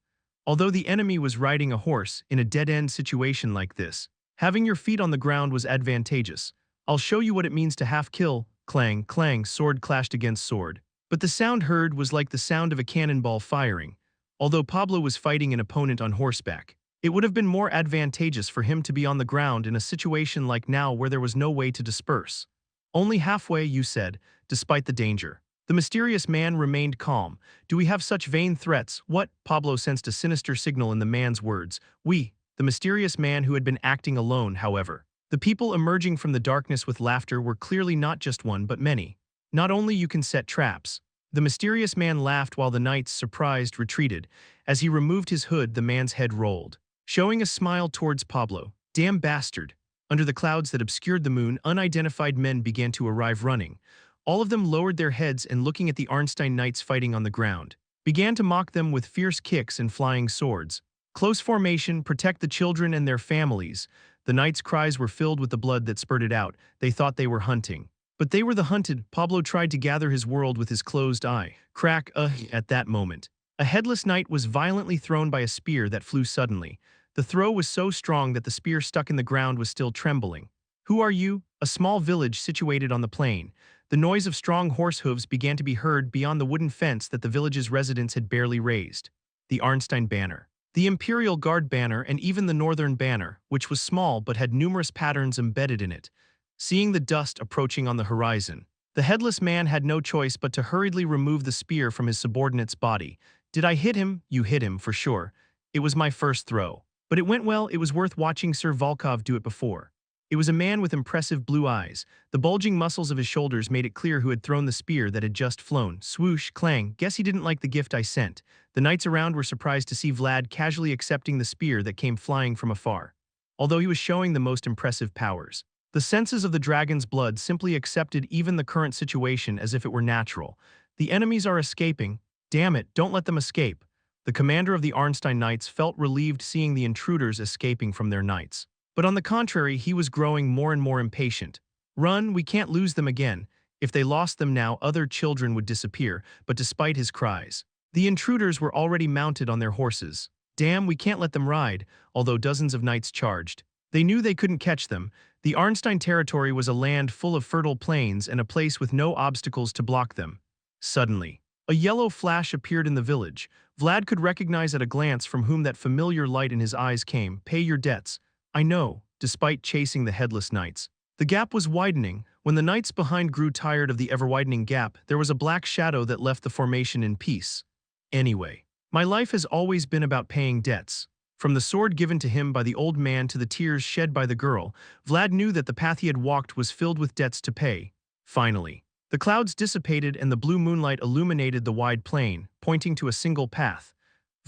Although the enemy was riding a horse, in a dead-end situation like this, having your feet on the ground was advantageous. "I'll show you what it means to half-kill." Clang, clang, sword clashed against sword. But the sound heard was like the sound of a cannonball firing. Although Pablo was fighting an opponent on horseback, it would have been more advantageous for him to be on the ground in a situation like now where there was no way to disperse. "Only halfway, you said, despite the danger." The mysterious man remained calm. "Do we have such vain threats?" "What?" Pablo sensed a sinister signal in the man's words. "We." The mysterious man who had been acting alone, however. The people emerging from the darkness with laughter were clearly not just one but many. "Not only you can set traps." The mysterious man laughed while the knights, surprised, retreated. As he removed his hood, the man's head rolled, showing a smile towards Pablo. "Damn bastard." Under the clouds that obscured the moon, unidentified men began to arrive running. All of them lowered their heads and, looking at the Arnstein knights fighting on the ground, began to mock them with fierce kicks and flying swords. "Close formation, protect the children and their families." The knights' cries were filled with the blood that spurted out. They thought they were hunting, but they were the hunted. Pablo tried to gather his world with his closed eye. Crack, at that moment, a headless knight was violently thrown by a spear that flew suddenly. The throw was so strong that the spear stuck in the ground was still trembling. "Who are you?" A small village situated on the plain. The noise of strong horse hooves began to be heard beyond the wooden fence that the village's residents had barely raised. The Arnstein banner, the Imperial Guard banner, and even the Northern banner, which was small but had numerous patterns embedded in it. Seeing the dust approaching on the horizon, the headless man had no choice but to hurriedly remove the spear from his subordinate's body. "Did I hit him?" "You hit him, for sure. It was my first throw. But it went well. It was worth watching Sir Volkov do it before." It was a man with impressive blue eyes. The bulging muscles of his shoulders made it clear who had thrown the spear that had just flown. Swoosh, clang, guess he didn't like the gift I sent. The knights around were surprised to see Vlad casually accepting the spear that came flying from afar. Although he was showing the most impressive powers, the senses of the dragon's blood simply accepted even the current situation as if it were natural. The enemies are escaping. Damn it, don't let them escape. The commander of the Arnstein Knights felt relieved seeing the intruders escaping from their knights. But on the contrary, he was growing more and more impatient. Run, we can't lose them again. If they lost them now, other children would disappear, but despite his cries, the intruders were already mounted on their horses. Damn, we can't let them ride, although dozens of knights charged. They knew they couldn't catch them. The Arnstein territory was a land full of fertile plains and a place with no obstacles to block them. Suddenly, a yellow flash appeared in the village. Vlad could recognize at a glance from whom that familiar light in his eyes came. Pay your debts. I know, despite chasing the headless knights. The gap was widening. When the knights behind grew tired of the ever-widening gap, there was a black shadow that left the formation in peace. Anyway, my life has always been about paying debts. From the sword given to him by the old man to the tears shed by the girl, Vlad knew that the path he had walked was filled with debts to pay. Finally, the clouds dissipated and the blue moonlight illuminated the wide plain, pointing to a single path.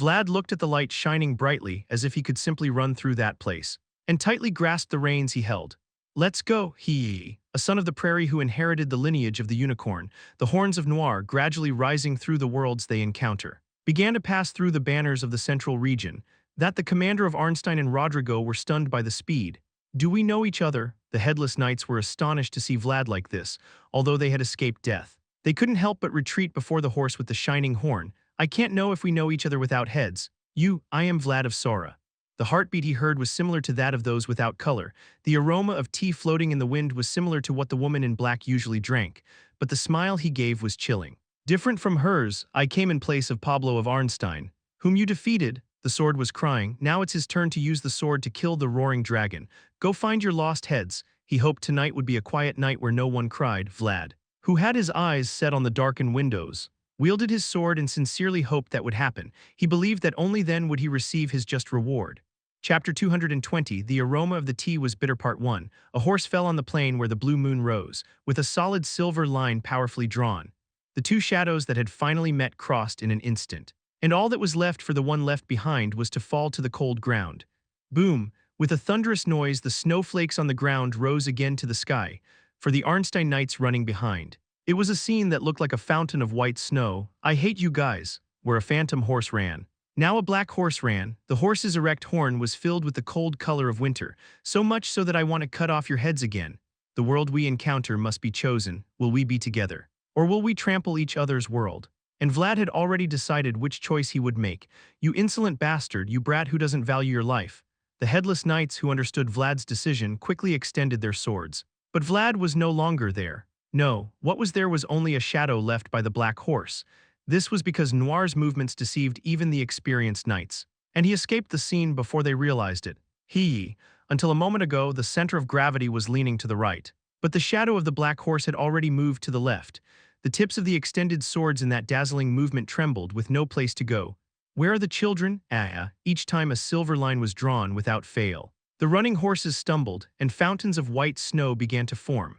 Vlad looked at the light shining brightly as if he could simply run through that place, and tightly grasped the reins he held. Let's go, he, a son of the prairie who inherited the lineage of the unicorn, the horns of Noir gradually rising through the worlds they encounter, began to pass through the banners of the central region. That the commander of Arnstein and Rodrigo were stunned by the speed. Do we know each other? The headless knights were astonished to see Vlad like this, although they had escaped death. They couldn't help but retreat before the horse with the shining horn. I can't know if we know each other without heads. I am Vlad of Sora. The heartbeat he heard was similar to that of those without color. The aroma of tea floating in the wind was similar to what the woman in black usually drank, but the smile he gave was chilling. Different from hers, I came in place of Pablo of Arnstein, whom you defeated. The sword was crying. Now it's his turn to use the sword to kill the roaring dragon. Go find your lost heads. He hoped tonight would be a quiet night where no one cried. Vlad, who had his eyes set on the darkened windows, wielded his sword and sincerely hoped that would happen. He believed that only then would he receive his just reward. Chapter 220, The Aroma of the Tea was bitter. Part 1. A horse fell on the plain where the blue moon rose, with a solid silver line powerfully drawn. The two shadows that had finally met crossed in an instant, and all that was left for the one left behind was to fall to the cold ground. Boom! With a thunderous noise, the snowflakes on the ground rose again to the sky, for the Arnstein knights running behind. It was a scene that looked like a fountain of white snow. I hate you guys, where a phantom horse ran. Now a black horse ran. The horse's erect horn was filled with the cold color of winter, so much so that I want to cut off your heads again. The world we encounter must be chosen. Will we be together? Or will we trample each other's world? And Vlad had already decided which choice he would make. You insolent bastard, you brat who doesn't value your life. The headless knights who understood Vlad's decision quickly extended their swords. But Vlad was no longer there. No, what was there was only a shadow left by the black horse. This was because Noir's movements deceived even the experienced knights, and he escaped the scene before they realized it. Until a moment ago, the center of gravity was leaning to the right. But the shadow of the black horse had already moved to the left. The tips of the extended swords in that dazzling movement trembled with no place to go. Where are the children? Each time a silver line was drawn without fail. The running horses stumbled, and fountains of white snow began to form.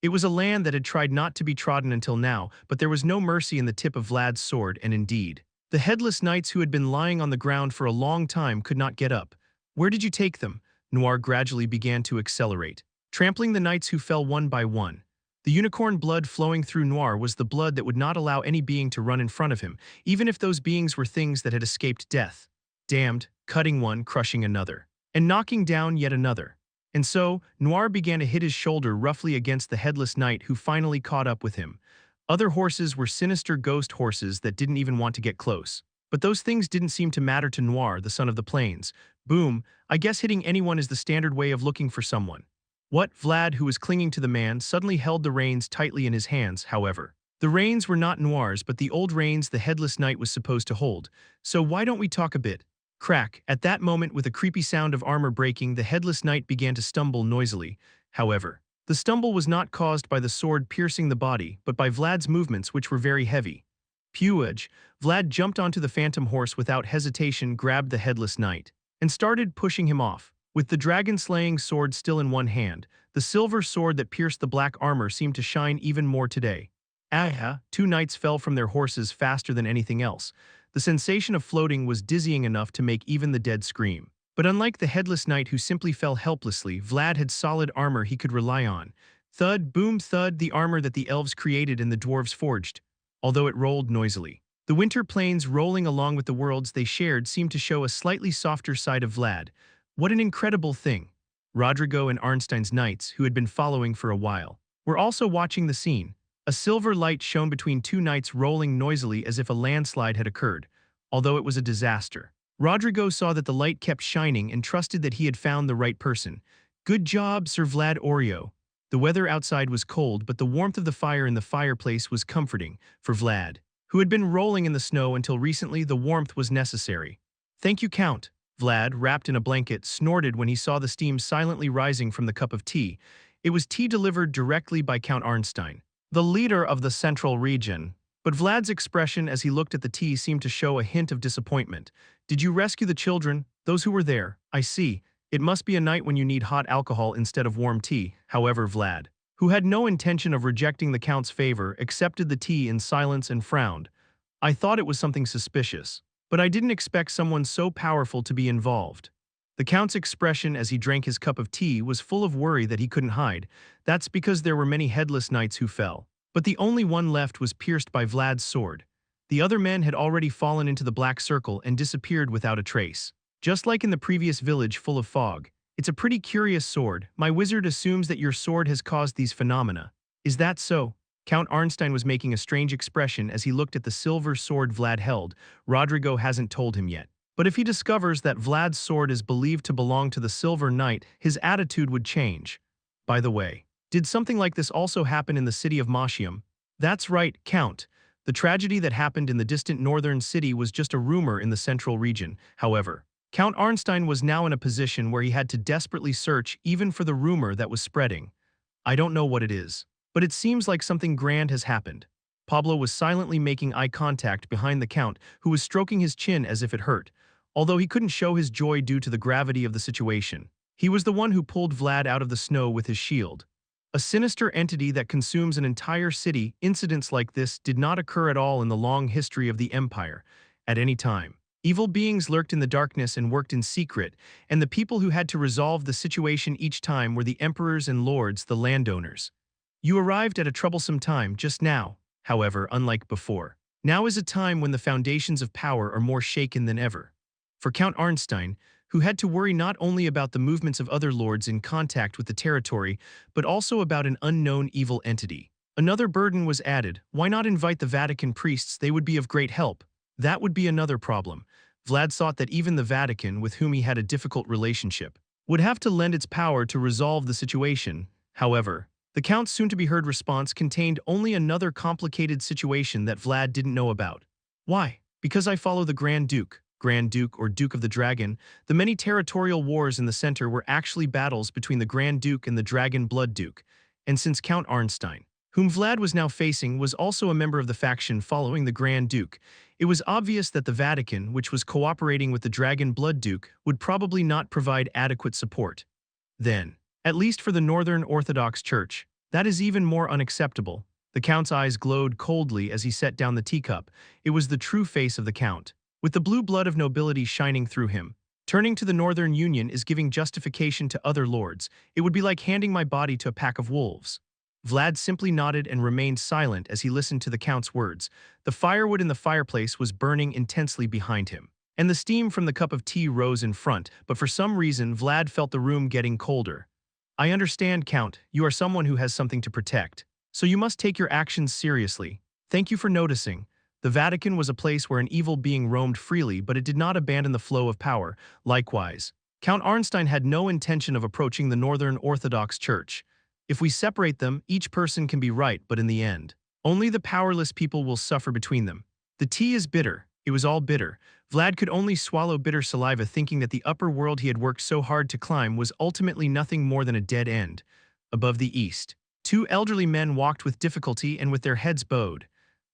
It was a land that had tried not to be trodden until now, but there was no mercy in the tip of Vlad's sword, and indeed, the headless knights who had been lying on the ground for a long time could not get up. Where did you take them? Noir gradually began to accelerate, trampling the knights who fell one by one. The unicorn blood flowing through Noir was the blood that would not allow any being to run in front of him, even if those beings were things that had escaped death. Damned, cutting one, crushing another, and knocking down yet another. And so, Noir began to hit his shoulder roughly against the headless knight who finally caught up with him. Other horses were sinister ghost horses that didn't even want to get close. But those things didn't seem to matter to Noir, the son of the plains. Boom, I guess hitting anyone is the standard way of looking for someone. What? Vlad, who was clinging to the man, suddenly held the reins tightly in his hands, however. The reins were not Noir's, but the old reins the headless knight was supposed to hold. So why don't we talk a bit? Crack. At that moment, with a creepy sound of armor breaking, the headless knight began to stumble noisily. However, the stumble was not caused by the sword piercing the body, but by Vlad's movements, which were very heavy. Pewage, Vlad jumped onto the phantom horse without hesitation, grabbed the headless knight, and started pushing him off. With the dragon-slaying sword still in one hand, the silver sword that pierced the black armor seemed to shine even more today. Aha! Two knights fell from their horses faster than anything else. The sensation of floating was dizzying enough to make even the dead scream. But unlike the headless knight who simply fell helplessly, Vlad had solid armor he could rely on. Thud, boom, thud, the armor that the elves created and the dwarves forged, although it rolled noisily. The winter plains rolling along with the worlds they shared seemed to show a slightly softer side of Vlad. What an incredible thing! Rodrigo and Arnstein's knights, who had been following for a while, were also watching the scene. A silver light shone between two knights rolling noisily as if a landslide had occurred, although it was a disaster. Rodrigo saw that the light kept shining and trusted that he had found the right person. Good job, Sir Vlad Oreo. The weather outside was cold, but the warmth of the fire in the fireplace was comforting for Vlad, who had been rolling in the snow until recently. The warmth was necessary. Thank you, Count. Vlad, wrapped in a blanket, snorted when he saw the steam silently rising from the cup of tea. It was tea delivered directly by Count Arnstein, the leader of the central region. But Vlad's expression as he looked at the tea seemed to show a hint of disappointment. Did you rescue the children? Those who were there? I see. It must be a night when you need hot alcohol instead of warm tea. However, Vlad, who had no intention of rejecting the Count's favor, accepted the tea in silence and frowned. I thought it was something suspicious, but I didn't expect someone so powerful to be involved. The Count's expression as he drank his cup of tea was full of worry that he couldn't hide. That's because there were many headless knights who fell. But the only one left was pierced by Vlad's sword. The other men had already fallen into the black circle and disappeared without a trace. Just like in the previous village full of fog. It's a pretty curious sword. My wizard assumes that your sword has caused these phenomena. Is that so? Count Arnstein was making a strange expression as he looked at the silver sword Vlad held. Rodrigo hasn't told him yet. But if he discovers that Vlad's sword is believed to belong to the Silver Knight, his attitude would change. By the way, did something like this also happen in the city of Mashium? That's right, Count. The tragedy that happened in the distant northern city was just a rumor in the central region. However, Count Arnstein was now in a position where he had to desperately search even for the rumor that was spreading. I don't know what it is, but it seems like something grand has happened. Pablo was silently making eye contact behind the Count, who was stroking his chin as if it hurt, although he couldn't show his joy due to the gravity of the situation. He was the one who pulled Vlad out of the snow with his shield. A sinister entity that consumes an entire city. Incidents like this did not occur at all in the long history of the Empire. At any time, evil beings lurked in the darkness and worked in secret, and the people who had to resolve the situation each time were the emperors and lords, the landowners. You arrived at a troublesome time just now, however, unlike before. Now is a time when the foundations of power are more shaken than ever. For Count Arnstein, who had to worry not only about the movements of other lords in contact with the territory, but also about an unknown evil entity. Another burden was added. Why not invite the Vatican priests? They would be of great help. That would be another problem. Vlad thought that even the Vatican, with whom he had a difficult relationship, would have to lend its power to resolve the situation. However, the Count's soon-to-be-heard response contained only another complicated situation that Vlad didn't know about. Why? Because I follow the Grand Duke or Duke of the Dragon. The many territorial wars in the center were actually battles between the Grand Duke and the Dragon Blood Duke. And since Count Arnstein, whom Vlad was now facing, was also a member of the faction following the Grand Duke, it was obvious that the Vatican, which was cooperating with the Dragon Blood Duke, would probably not provide adequate support. Then, at least for the Northern Orthodox Church, that is even more unacceptable. The Count's eyes glowed coldly as he set down the teacup. It was the true face of the Count, with the blue blood of nobility shining through him. Turning to the Northern Union is giving justification to other lords. It would be like handing my body to a pack of wolves. Vlad simply nodded and remained silent as he listened to the Count's words. The firewood in the fireplace was burning intensely behind him, and the steam from the cup of tea rose in front, but for some reason Vlad felt the room getting colder. I understand, Count. You are someone who has something to protect, so you must take your actions seriously. Thank you for noticing. The Vatican was a place where an evil being roamed freely, but it did not abandon the flow of power. Likewise, Count Arnstein had no intention of approaching the Northern Orthodox Church. If we separate them, each person can be right, but in the end, only the powerless people will suffer between them. The tea is bitter. It was all bitter. Vlad could only swallow bitter saliva, thinking that the upper world he had worked so hard to climb was ultimately nothing more than a dead end. Above the east, two elderly men walked with difficulty and with their heads bowed.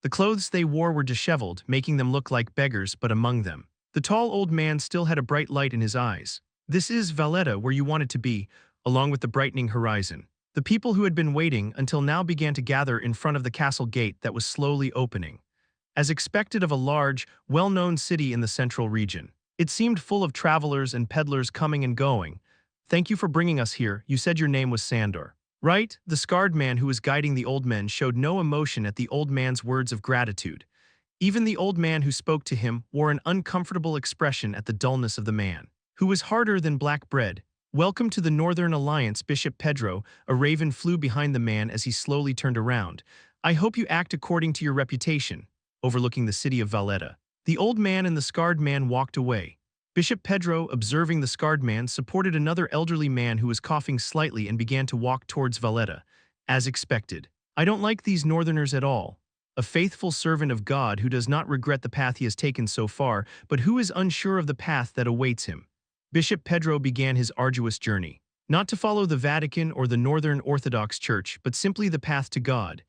The clothes they wore were disheveled, making them look like beggars, but among them, the tall old man still had a bright light in his eyes. This is Valletta, where you wanted to be, along with the brightening horizon. The people who had been waiting until now began to gather in front of the castle gate that was slowly opening. As expected of a large, well-known city in the central region, it seemed full of travelers and peddlers coming and going. Thank you for bringing us here. You said your name was Sandor. Right? The scarred man who was guiding the old men showed no emotion at the old man's words of gratitude. Even the old man who spoke to him wore an uncomfortable expression at the dullness of the man, who was harder than black bread. Welcome to the Northern Alliance, Bishop Pedro. A raven flew behind the man as he slowly turned around. I hope you act according to your reputation. Overlooking the city of Valletta, the old man and the scarred man walked away. Bishop Pedro, observing the scarred man, supported another elderly man who was coughing slightly and began to walk towards Valletta. As expected. I don't like these northerners at all. A faithful servant of God who does not regret the path he has taken so far, but who is unsure of the path that awaits him. Bishop Pedro began his arduous journey, not to follow the Vatican or the Northern Orthodox Church, but simply the path to God.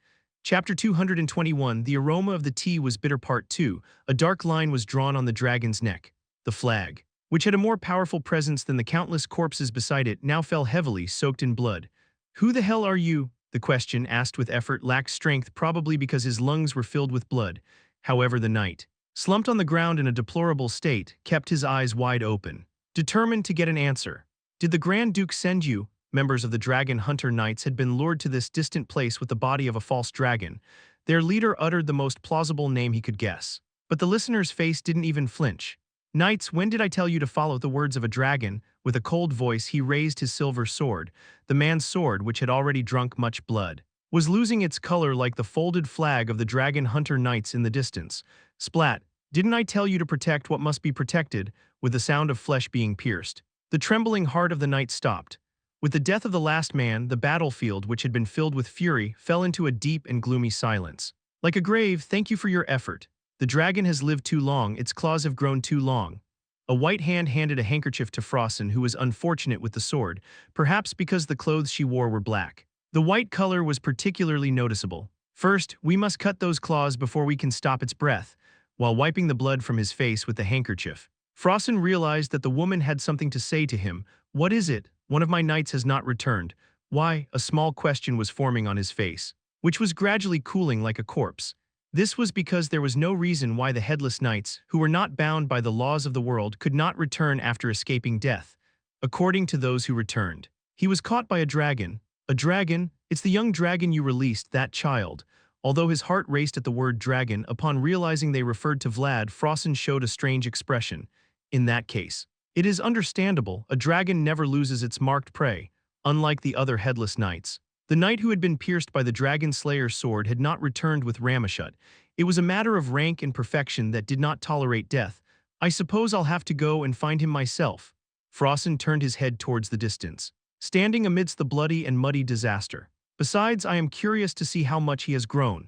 Chapter 221, The aroma of the tea was bitter. Part 2, a dark line was drawn on the dragon's neck. The flag, which had a more powerful presence than the countless corpses beside it, now fell heavily, soaked in blood. Who the hell are you? The question, asked with effort, lacked strength, probably because his lungs were filled with blood. However, the knight, slumped on the ground in a deplorable state, kept his eyes wide open, determined to get an answer. Did the Grand Duke send you? Members of the Dragon Hunter Knights had been lured to this distant place with the body of a false dragon. Their leader uttered the most plausible name he could guess. But the listener's face didn't even flinch. Knights, when did I tell you to follow the words of a dragon? With a cold voice, he raised his silver sword. The man's sword, which had already drunk much blood, was losing its color like the folded flag of the Dragon Hunter Knights in the distance. Splat! Didn't I tell you to protect what must be protected? With the sound of flesh being pierced, the trembling heart of the knight stopped. With the death of the last man, the battlefield, which had been filled with fury, fell into a deep and gloomy silence. Like a grave, thank you for your effort. The dragon has lived too long, its claws have grown too long. A white hand handed a handkerchief to Frossen, who was unfortunate with the sword, perhaps because the clothes she wore were black. The white color was particularly noticeable. First, we must cut those claws before we can stop its breath. While wiping the blood from his face with the handkerchief, Frossen realized that the woman had something to say to him. What is it? One of my knights has not returned. Why? A small question was forming on his face, which was gradually cooling like a corpse. This was because there was no reason why the headless knights, who were not bound by the laws of the world, could not return after escaping death. According to those who returned, he was caught by a dragon. A dragon? It's the young dragon you released, that child. Although his heart raced at the word dragon, upon realizing they referred to Vlad, Frossen showed a strange expression. In that case, it is understandable. A dragon never loses its marked prey, unlike the other headless knights. The knight who had been pierced by the dragon slayer's sword had not returned with Ramashut. It was a matter of rank and perfection that did not tolerate death. I suppose I'll have to go and find him myself. Frossen turned his head towards the distance, standing amidst the bloody and muddy disaster. Besides, I am curious to see how much he has grown.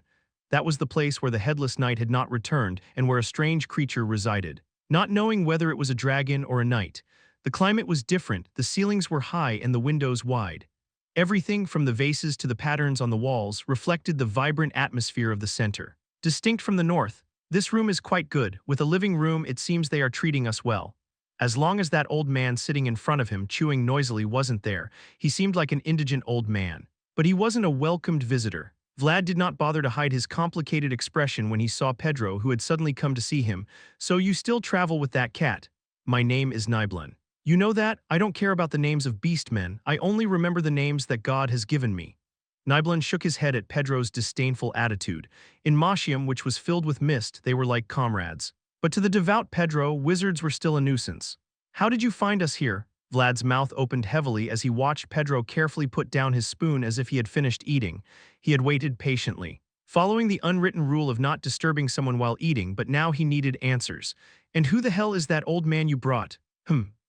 That was the place where the headless knight had not returned and where a strange creature resided. Not knowing whether it was a dragon or a knight, the climate was different, the ceilings were high and the windows wide. Everything from the vases to the patterns on the walls reflected the vibrant atmosphere of the center. Distinct from the north, this room is quite good. With a living room, it seems they are treating us well. As long as that old man sitting in front of him chewing noisily wasn't there, he seemed like an indigent old man. But he wasn't a welcomed visitor. Vlad did not bother to hide his complicated expression when he saw Pedro, who had suddenly come to see him. So you still travel with that cat? My name is Nibelun. You know that? I don't care about the names of beastmen, I only remember the names that God has given me. Nibelun shook his head at Pedro's disdainful attitude. In Mashium, which was filled with mist, they were like comrades. But to the devout Pedro, wizards were still a nuisance. How did you find us here? Vlad's mouth opened heavily as he watched Pedro carefully put down his spoon as if he had finished eating. He had waited patiently, following the unwritten rule of not disturbing someone while eating, but now he needed answers. And who the hell is that old man you brought?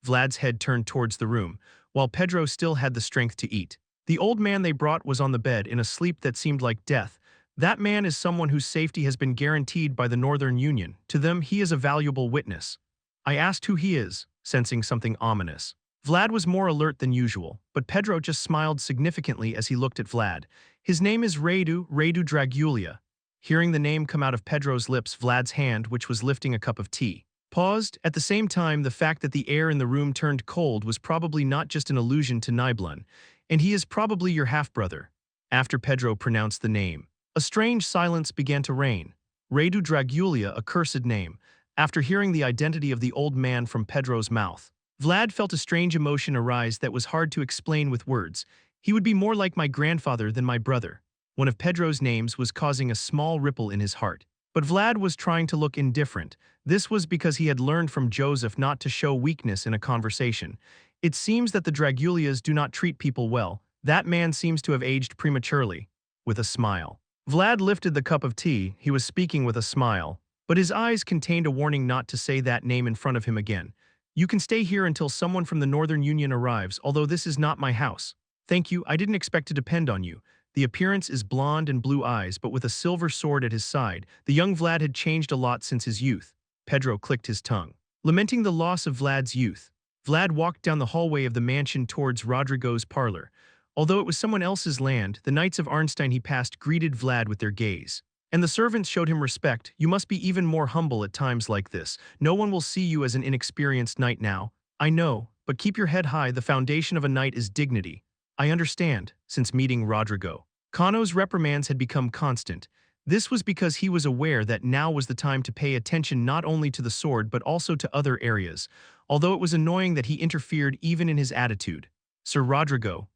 Vlad's head turned towards the room, while Pedro still had the strength to eat. The old man they brought was on the bed in a sleep that seemed like death. That man is someone whose safety has been guaranteed by the Northern Union. To them, he is a valuable witness. I asked who he is, sensing something ominous. Vlad was more alert than usual, but Pedro just smiled significantly as he looked at Vlad. His name is Radu Dragulia. Hearing the name come out of Pedro's lips, Vlad's hand, which was lifting a cup of tea, Paused. At the same time, the fact that the air in the room turned cold was probably not just an illusion to Niblun, and he is probably your half-brother. After Pedro pronounced the name, a strange silence began to reign. Radu Dragulia, a cursed name. After hearing the identity of the old man from Pedro's mouth, Vlad felt a strange emotion arise that was hard to explain with words. He would be more like my grandfather than my brother. One of Pedro's names was causing a small ripple in his heart. But Vlad was trying to look indifferent. This was because he had learned from Joseph not to show weakness in a conversation. It seems that the Dragulias do not treat people well. That man seems to have aged prematurely. With a smile, Vlad lifted the cup of tea. He was speaking with a smile, but his eyes contained a warning not to say that name in front of him again. You can stay here until someone from the Northern Union arrives, although this is not my house. Thank you, I didn't expect to depend on you. The appearance is blonde and blue eyes, but with a silver sword at his side. The young Vlad had changed a lot since his youth. Pedro clicked his tongue, lamenting the loss of Vlad's youth. Vlad walked down the hallway of the mansion towards Rodrigo's parlor. Although it was someone else's land, the knights of Arnstein he passed greeted Vlad with their gaze. And the servants showed him respect. You must be even more humble at times like this. No one will see you as an inexperienced knight now. I know, but keep your head high. The foundation of a knight is dignity. I understand. Since meeting Rodrigo, Kano's reprimands had become constant. This was because he was aware that now was the time to pay attention not only to the sword but also to other areas, although it was annoying that he interfered even in his attitude. Sir Rodrigo,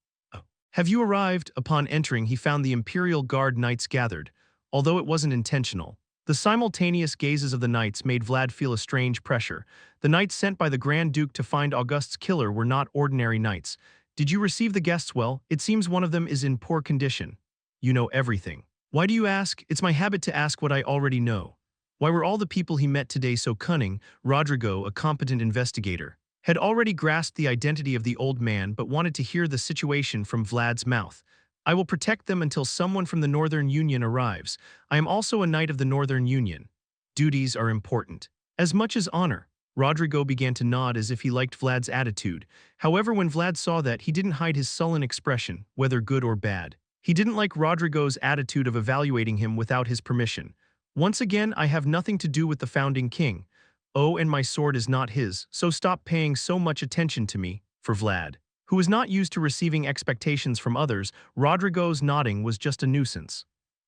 have you arrived? Upon entering, he found the Imperial Guard knights gathered, although it wasn't intentional. The simultaneous gazes of the knights made Vlad feel a strange pressure. The knights sent by the Grand Duke to find Auguste's killer were not ordinary knights. Did you receive the guests well? It seems one of them is in poor condition. You know everything. Why do you ask? It's my habit to ask what I already know. Why were all the people he met today so cunning? Rodrigo, a competent investigator, had already grasped the identity of the old man but wanted to hear the situation from Vlad's mouth. I will protect them until someone from the Northern Union arrives. I am also a knight of the Northern Union. Duties are important, as much as honor. Rodrigo began to nod as if he liked Vlad's attitude. However, when Vlad saw that, he didn't hide his sullen expression, whether good or bad. He didn't like Rodrigo's attitude of evaluating him without his permission. Once again, I have nothing to do with the founding king. Oh, and my sword is not his, so stop paying so much attention to me. For Vlad, who was not used to receiving expectations from others, Rodrigo's nodding was just a nuisance.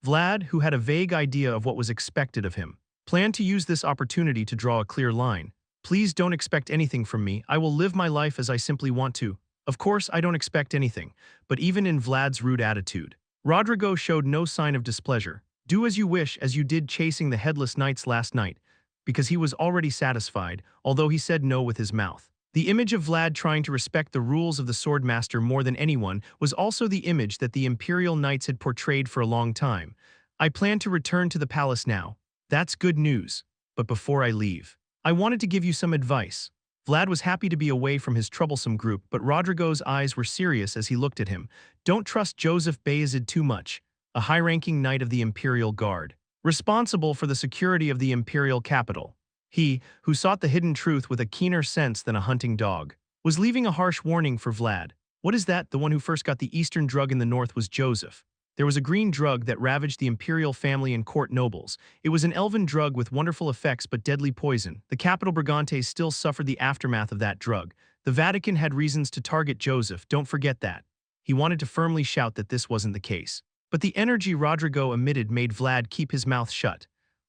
Vlad, who had a vague idea of what was expected of him, planned to use this opportunity to draw a clear line. Please don't expect anything from me. I will live my life as I simply want to. Of course, I don't expect anything, but even in Vlad's rude attitude, Rodrigo showed no sign of displeasure. Do as you wish, as you did chasing the headless knights last night, because he was already satisfied, although he said no with his mouth. The image of Vlad trying to respect the rules of the Swordmaster more than anyone was also the image that the Imperial Knights had portrayed for a long time. I plan to return to the palace now. That's good news. But before I leave, I wanted to give you some advice. Vlad was happy to be away from his troublesome group, but Rodrigo's eyes were serious as he looked at him. Don't trust Joseph Vayezid too much, a high-ranking knight of the Imperial Guard, responsible for the security of the Imperial capital. He, who sought the hidden truth with a keener sense than a hunting dog, was leaving a harsh warning for Vlad. What is that? The one who first got the Eastern drug in the north was Joseph. There was a green drug that ravaged the imperial family and court nobles. It was an elven drug with wonderful effects but deadly poison. The capital Brigantes still suffered the aftermath of that drug. The Vatican had reasons to target Joseph, don't forget that. He wanted to firmly shout that this wasn't the case. But the energy Rodrigo emitted made Vlad keep his mouth shut.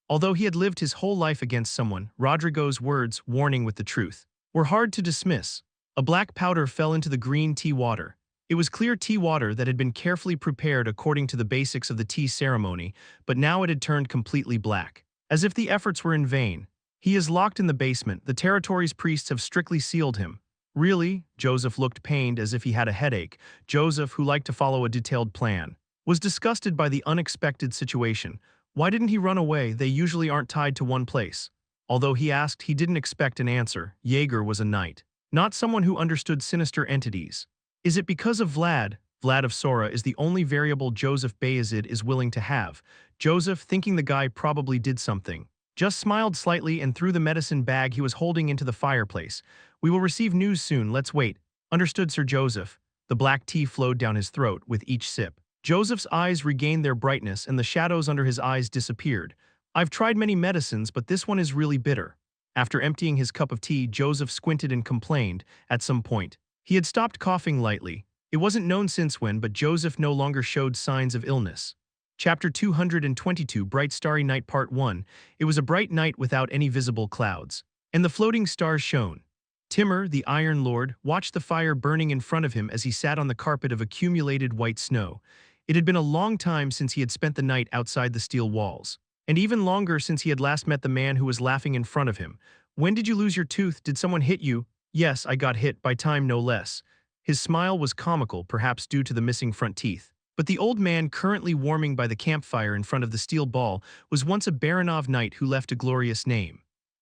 Although he had lived his whole life against someone, Rodrigo's words, warning with the truth, were hard to dismiss. A black powder fell into the green tea water. It was clear tea water that had been carefully prepared according to the basics of the tea ceremony, but now it had turned completely black, as if the efforts were in vain. He is locked in the basement. The territory's priests have strictly sealed him. Really? Joseph looked pained as if he had a headache. Joseph, who liked to follow a detailed plan, was disgusted by the unexpected situation. Why didn't he run away? They usually aren't tied to one place. Although he asked, he didn't expect an answer. Jaeger was a knight, not someone who understood sinister entities. Is it because of Vlad? Vlad of Sora is the only variable Joseph Vayezid is willing to have. Joseph, thinking the guy probably did something, just smiled slightly and threw the medicine bag he was holding into the fireplace. We will receive news soon, let's wait. Understood, Sir Joseph. The black tea flowed down his throat with each sip. Joseph's eyes regained their brightness and the shadows under his eyes disappeared. I've tried many medicines, but this one is really bitter. After emptying his cup of tea, Joseph squinted and complained, at some point. He had stopped coughing lightly. It wasn't known since when, but Joseph no longer showed signs of illness. Chapter 222, Bright Starry Night Part 1. It was a bright night without any visible clouds, and the floating stars shone. Timur, the Iron Lord, watched the fire burning in front of him as he sat on the carpet of accumulated white snow. It had been a long time since he had spent the night outside the steel walls, and even longer since he had last met the man who was laughing in front of him. "When did you lose your tooth? Did someone hit you?" "Yes, I got hit, by time no less." His smile was comical, perhaps due to the missing front teeth. But the old man currently warming by the campfire in front of the steel ball was once a Baranov knight who left a glorious name.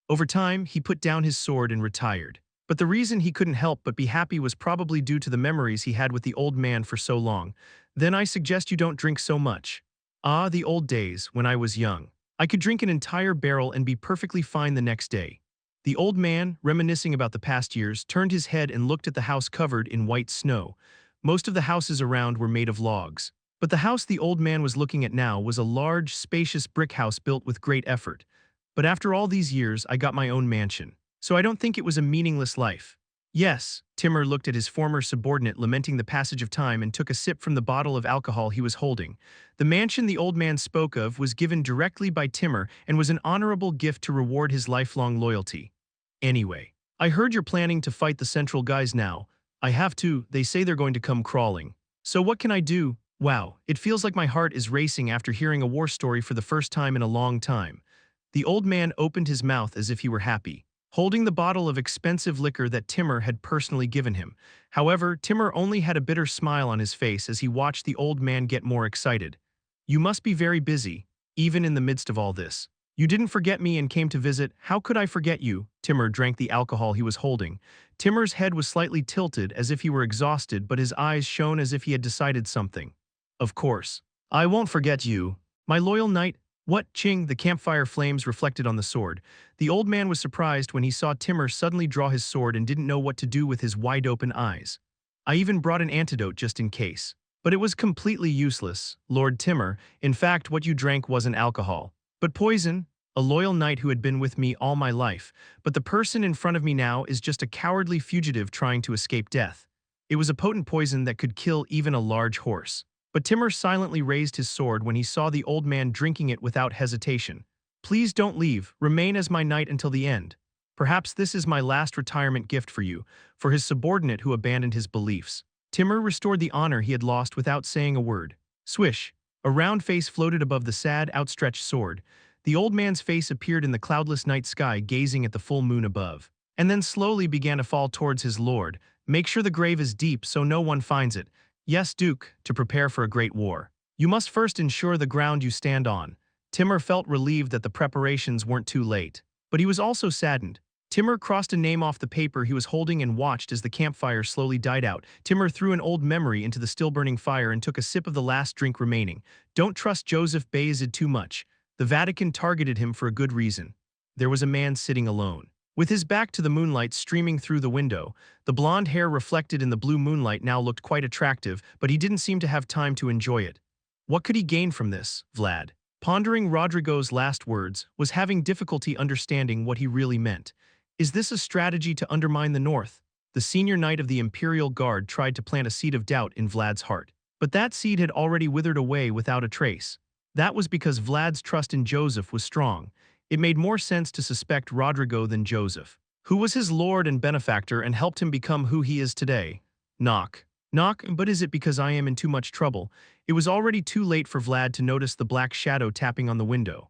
Over time, he put down his sword and retired. But the reason he couldn't help but be happy was probably due to the memories he had with the old man for so long. "Then I suggest you don't drink so much." "Ah, the old days, when I was young. I could drink an entire barrel and be perfectly fine the next day." The old man, reminiscing about the past years, turned his head and looked at the house covered in white snow. Most of the houses around were made of logs. But the house the old man was looking at now was a large, spacious brick house built with great effort. "But after all these years, I got my own mansion. So I don't think it was a meaningless life." "Yes." Timur looked at his former subordinate lamenting the passage of time and took a sip from the bottle of alcohol he was holding. The mansion the old man spoke of was given directly by Timur and was an honorable gift to reward his lifelong loyalty. "Anyway, I heard you're planning to fight the Central guys now." "I have to. They say they're going to come crawling. So what can I do?" "Wow, it feels like my heart is racing after hearing a war story for the first time in a long time." The old man opened his mouth as if he were happy, holding the bottle of expensive liquor that Timur had personally given him. However, Timur only had a bitter smile on his face as he watched the old man get more excited. "You must be very busy, even in the midst of all this. You didn't forget me and came to visit. How could I forget you?" Timur drank the alcohol he was holding. Timur's head was slightly tilted as if he were exhausted, but his eyes shone as if he had decided something. "Of course. I won't forget you, my loyal knight." "What?" Ching, the campfire flames reflected on the sword. The old man was surprised when he saw Timur suddenly draw his sword and didn't know what to do with his wide-open eyes. "I even brought an antidote just in case. But it was completely useless, Lord Timur. In fact, what you drank wasn't alcohol, but poison. A loyal knight who had been with me all my life. But the person in front of me now is just a cowardly fugitive trying to escape death. It was a potent poison that could kill even a large horse." But Timur silently raised his sword when he saw the old man drinking it without hesitation. "Please don't leave. Remain as my knight until the end. Perhaps this is my last retirement gift for you." For his subordinate who abandoned his beliefs, Timur restored the honor he had lost without saying a word. Swish! A round face floated above the sad, outstretched sword. The old man's face appeared in the cloudless night sky, gazing at the full moon above, and then slowly began to fall towards his lord. "Make sure the grave is deep so no one finds it." "Yes, Duke, to prepare for a great war. You must first ensure the ground you stand on." Timur felt relieved that the preparations weren't too late. But he was also saddened. Timur crossed a name off the paper he was holding and watched as the campfire slowly died out. Timur threw an old memory into the still-burning fire and took a sip of the last drink remaining. Don't trust Joseph Vayezid too much. The Vatican targeted him for a good reason. There was a man sitting alone, with his back to the moonlight streaming through the window. The blonde hair reflected in the blue moonlight now looked quite attractive, but he didn't seem to have time to enjoy it. What could he gain from this? Vlad, pondering Rodrigo's last words, was having difficulty understanding what he really meant. Is this a strategy to undermine the North? The senior knight of the Imperial Guard tried to plant a seed of doubt in Vlad's heart. But that seed had already withered away without a trace. That was because Vlad's trust in Joseph was strong. It made more sense to suspect Rodrigo than Joseph, who was his lord and benefactor and helped him become who he is today. Knock. Knock, but is it because I am in too much trouble? It was already too late for Vlad to notice the black shadow tapping on the window.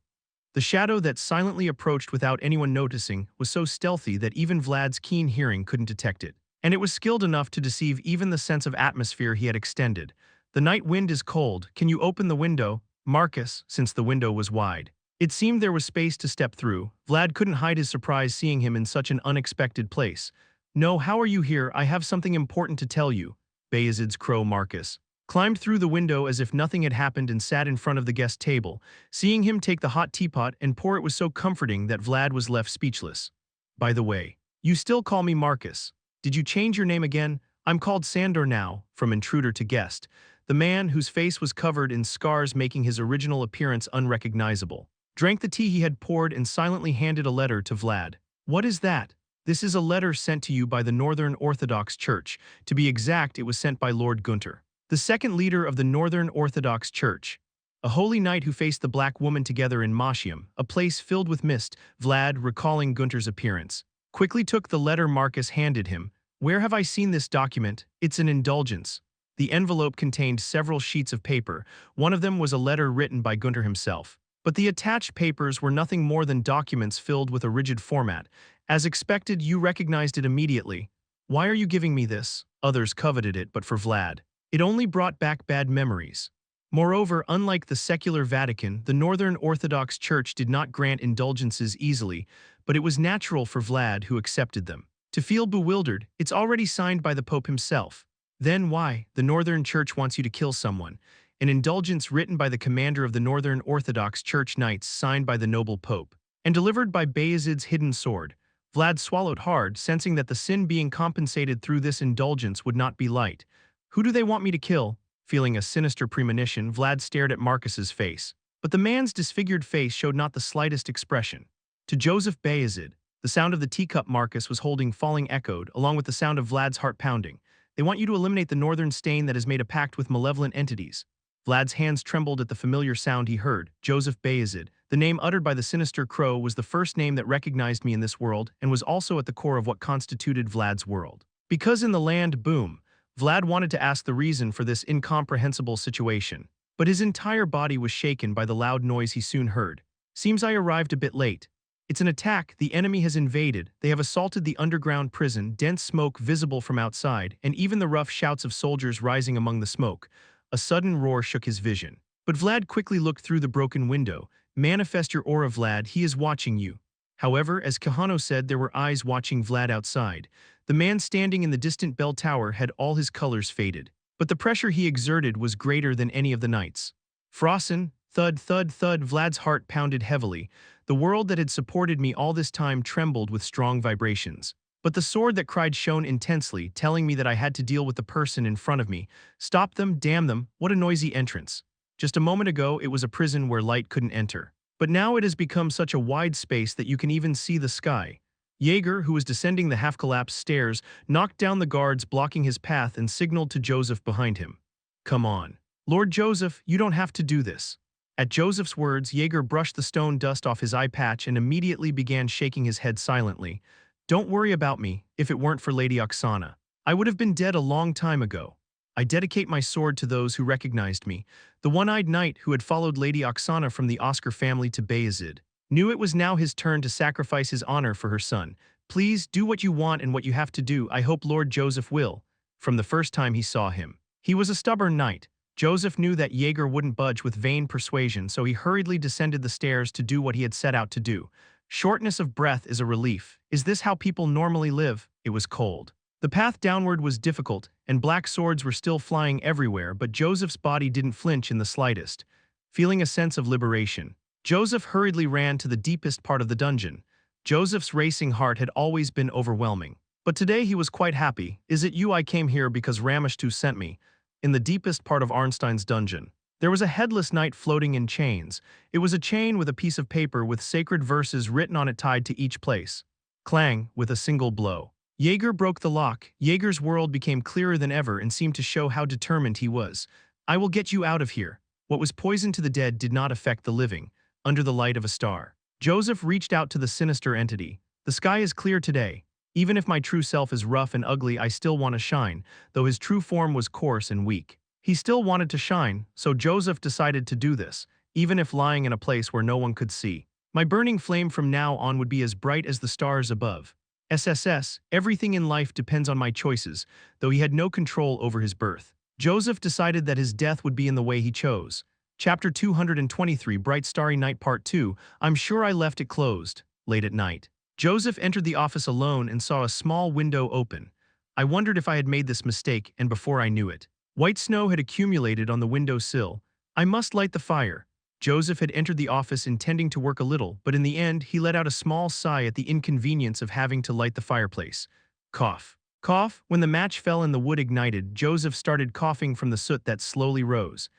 The shadow that silently approached without anyone noticing was so stealthy that even Vlad's keen hearing couldn't detect it. And it was skilled enough to deceive even the sense of atmosphere he had extended. "The night wind is cold. Can you open the window?" Marcus, since the window was wide. It seemed there was space to step through. Vlad couldn't hide his surprise seeing him in such an unexpected place. "No, how are you here? I have something important to tell you." Vayezid's crow Marcus climbed through the window as if nothing had happened and sat in front of the guest table. Seeing him take the hot teapot and pour it was so comforting that Vlad was left speechless. "By the way, you still call me Marcus. Did you change your name again?" "I'm called Sandor now," from intruder to guest, the man whose face was covered in scars making his original appearance unrecognizable, drank the tea he had poured and silently handed a letter to Vlad. What is that? This is a letter sent to you by the Northern Orthodox Church. To be exact, it was sent by Lord Gunter, the second leader of the Northern Orthodox Church. A holy knight who faced the black woman together in Mashium, a place filled with mist. Vlad, recalling Gunter's appearance, quickly took the letter Marcus handed him. Where have I seen this document? It's an indulgence. The envelope contained several sheets of paper. One of them was a letter written by Gunter himself. But the attached papers were nothing more than documents filled with a rigid format. As expected, you recognized it immediately. Why are you giving me this? Others coveted it, but for Vlad, it only brought back bad memories. Moreover, unlike the secular Vatican, the Northern Orthodox Church did not grant indulgences easily, but it was natural for Vlad, who accepted them, to feel bewildered. It's already signed by the Pope himself. Then why? The Northern Church wants you to kill someone. An indulgence written by the commander of the Northern Orthodox Church Knights, signed by the noble Pope, and delivered by Vayezid's hidden sword. Vlad swallowed hard, sensing that the sin being compensated through this indulgence would not be light. Who do they want me to kill? Feeling a sinister premonition, Vlad stared at Marcus's face. But the man's disfigured face showed not the slightest expression. To Joseph Vayezid, the sound of the teacup Marcus was holding falling echoed, along with the sound of Vlad's heart pounding. They want you to eliminate the northern stain that has made a pact with malevolent entities. Vlad's hands trembled at the familiar sound he heard. Joseph Vayezid. The name uttered by the sinister crow was the first name that recognized me in this world and was also at the core of what constituted Vlad's world. Because in the land, boom, Vlad wanted to ask the reason for this incomprehensible situation, but his entire body was shaken by the loud noise he soon heard. Seems I arrived a bit late. It's an attack. The enemy has invaded. They have assaulted the underground prison, dense smoke visible from outside, and even the rough shouts of soldiers rising among the smoke. A sudden roar shook his vision. But Vlad quickly looked through the broken window. Manifest your aura, Vlad, he is watching you. However, as Kahano said, there were eyes watching Vlad outside. The man standing in the distant bell tower had all his colors faded, but the pressure he exerted was greater than any of the knights. Frossen, thud, thud, thud, Vlad's heart pounded heavily. The world that had supported me all this time trembled with strong vibrations. But the sword that cried shone intensely, telling me that I had to deal with the person in front of me. Stop them, damn them, what a noisy entrance. Just a moment ago, it was a prison where light couldn't enter. But now it has become such a wide space that you can even see the sky. Jaeger, who was descending the half-collapsed stairs, knocked down the guards blocking his path and signaled to Joseph behind him. Come on. Lord Joseph, you don't have to do this. At Joseph's words, Jaeger brushed the stone dust off his eye patch and immediately began shaking his head silently. Don't worry about me. If it weren't for Lady Oksana, I would have been dead a long time ago. I dedicate my sword to those who recognized me. The one-eyed knight who had followed Lady Oksana from the Oscar family to Vayezid knew it was now his turn to sacrifice his honor for her son. Please do what you want and what you have to do. I hope Lord Joseph will. From the first time he saw him, he was a stubborn knight. Joseph knew that Jaeger wouldn't budge with vain persuasion, so he hurriedly descended the stairs to do what he had set out to do. Shortness of breath is a relief. Is this how people normally live? It was cold. The path downward was difficult, and black swords were still flying everywhere, but Joseph's body didn't flinch in the slightest. Feeling a sense of liberation, Joseph hurriedly ran to the deepest part of the dungeon. Joseph's racing heart had always been overwhelming, but today he was quite happy. Is it you? I came here because Rameshtu sent me. In the deepest part of Arnstein's dungeon, there was a headless knight floating in chains. It was a chain with a piece of paper with sacred verses written on it tied to each place. Clang, with a single blow. Jaeger broke the lock. Jaeger's world became clearer than ever and seemed to show how determined he was. I will get you out of here. What was poison to the dead did not affect the living. Under the light of a star, Joseph reached out to the sinister entity. The sky is clear today. Even if my true self is rough and ugly, I still want to shine, though his true form was coarse and weak. He still wanted to shine, so Joseph decided to do this, even if lying in a place where no one could see. My burning flame from now on would be as bright as the stars above. SSS, everything in life depends on my choices, though he had no control over his birth. Joseph decided that his death would be in the way he chose. Chapter 223, Bright Starry Night Part 2. I'm sure I left it closed. Late at night, Joseph entered the office alone and saw a small window open. I wondered if I had made this mistake, and before I knew it, white snow had accumulated on the window sill. I must light the fire. Joseph had entered the office intending to work a little, but in the end, he let out a small sigh at the inconvenience of having to light the fireplace. Cough. Cough. When the match fell and the wood ignited, Joseph started coughing from the soot that slowly rose.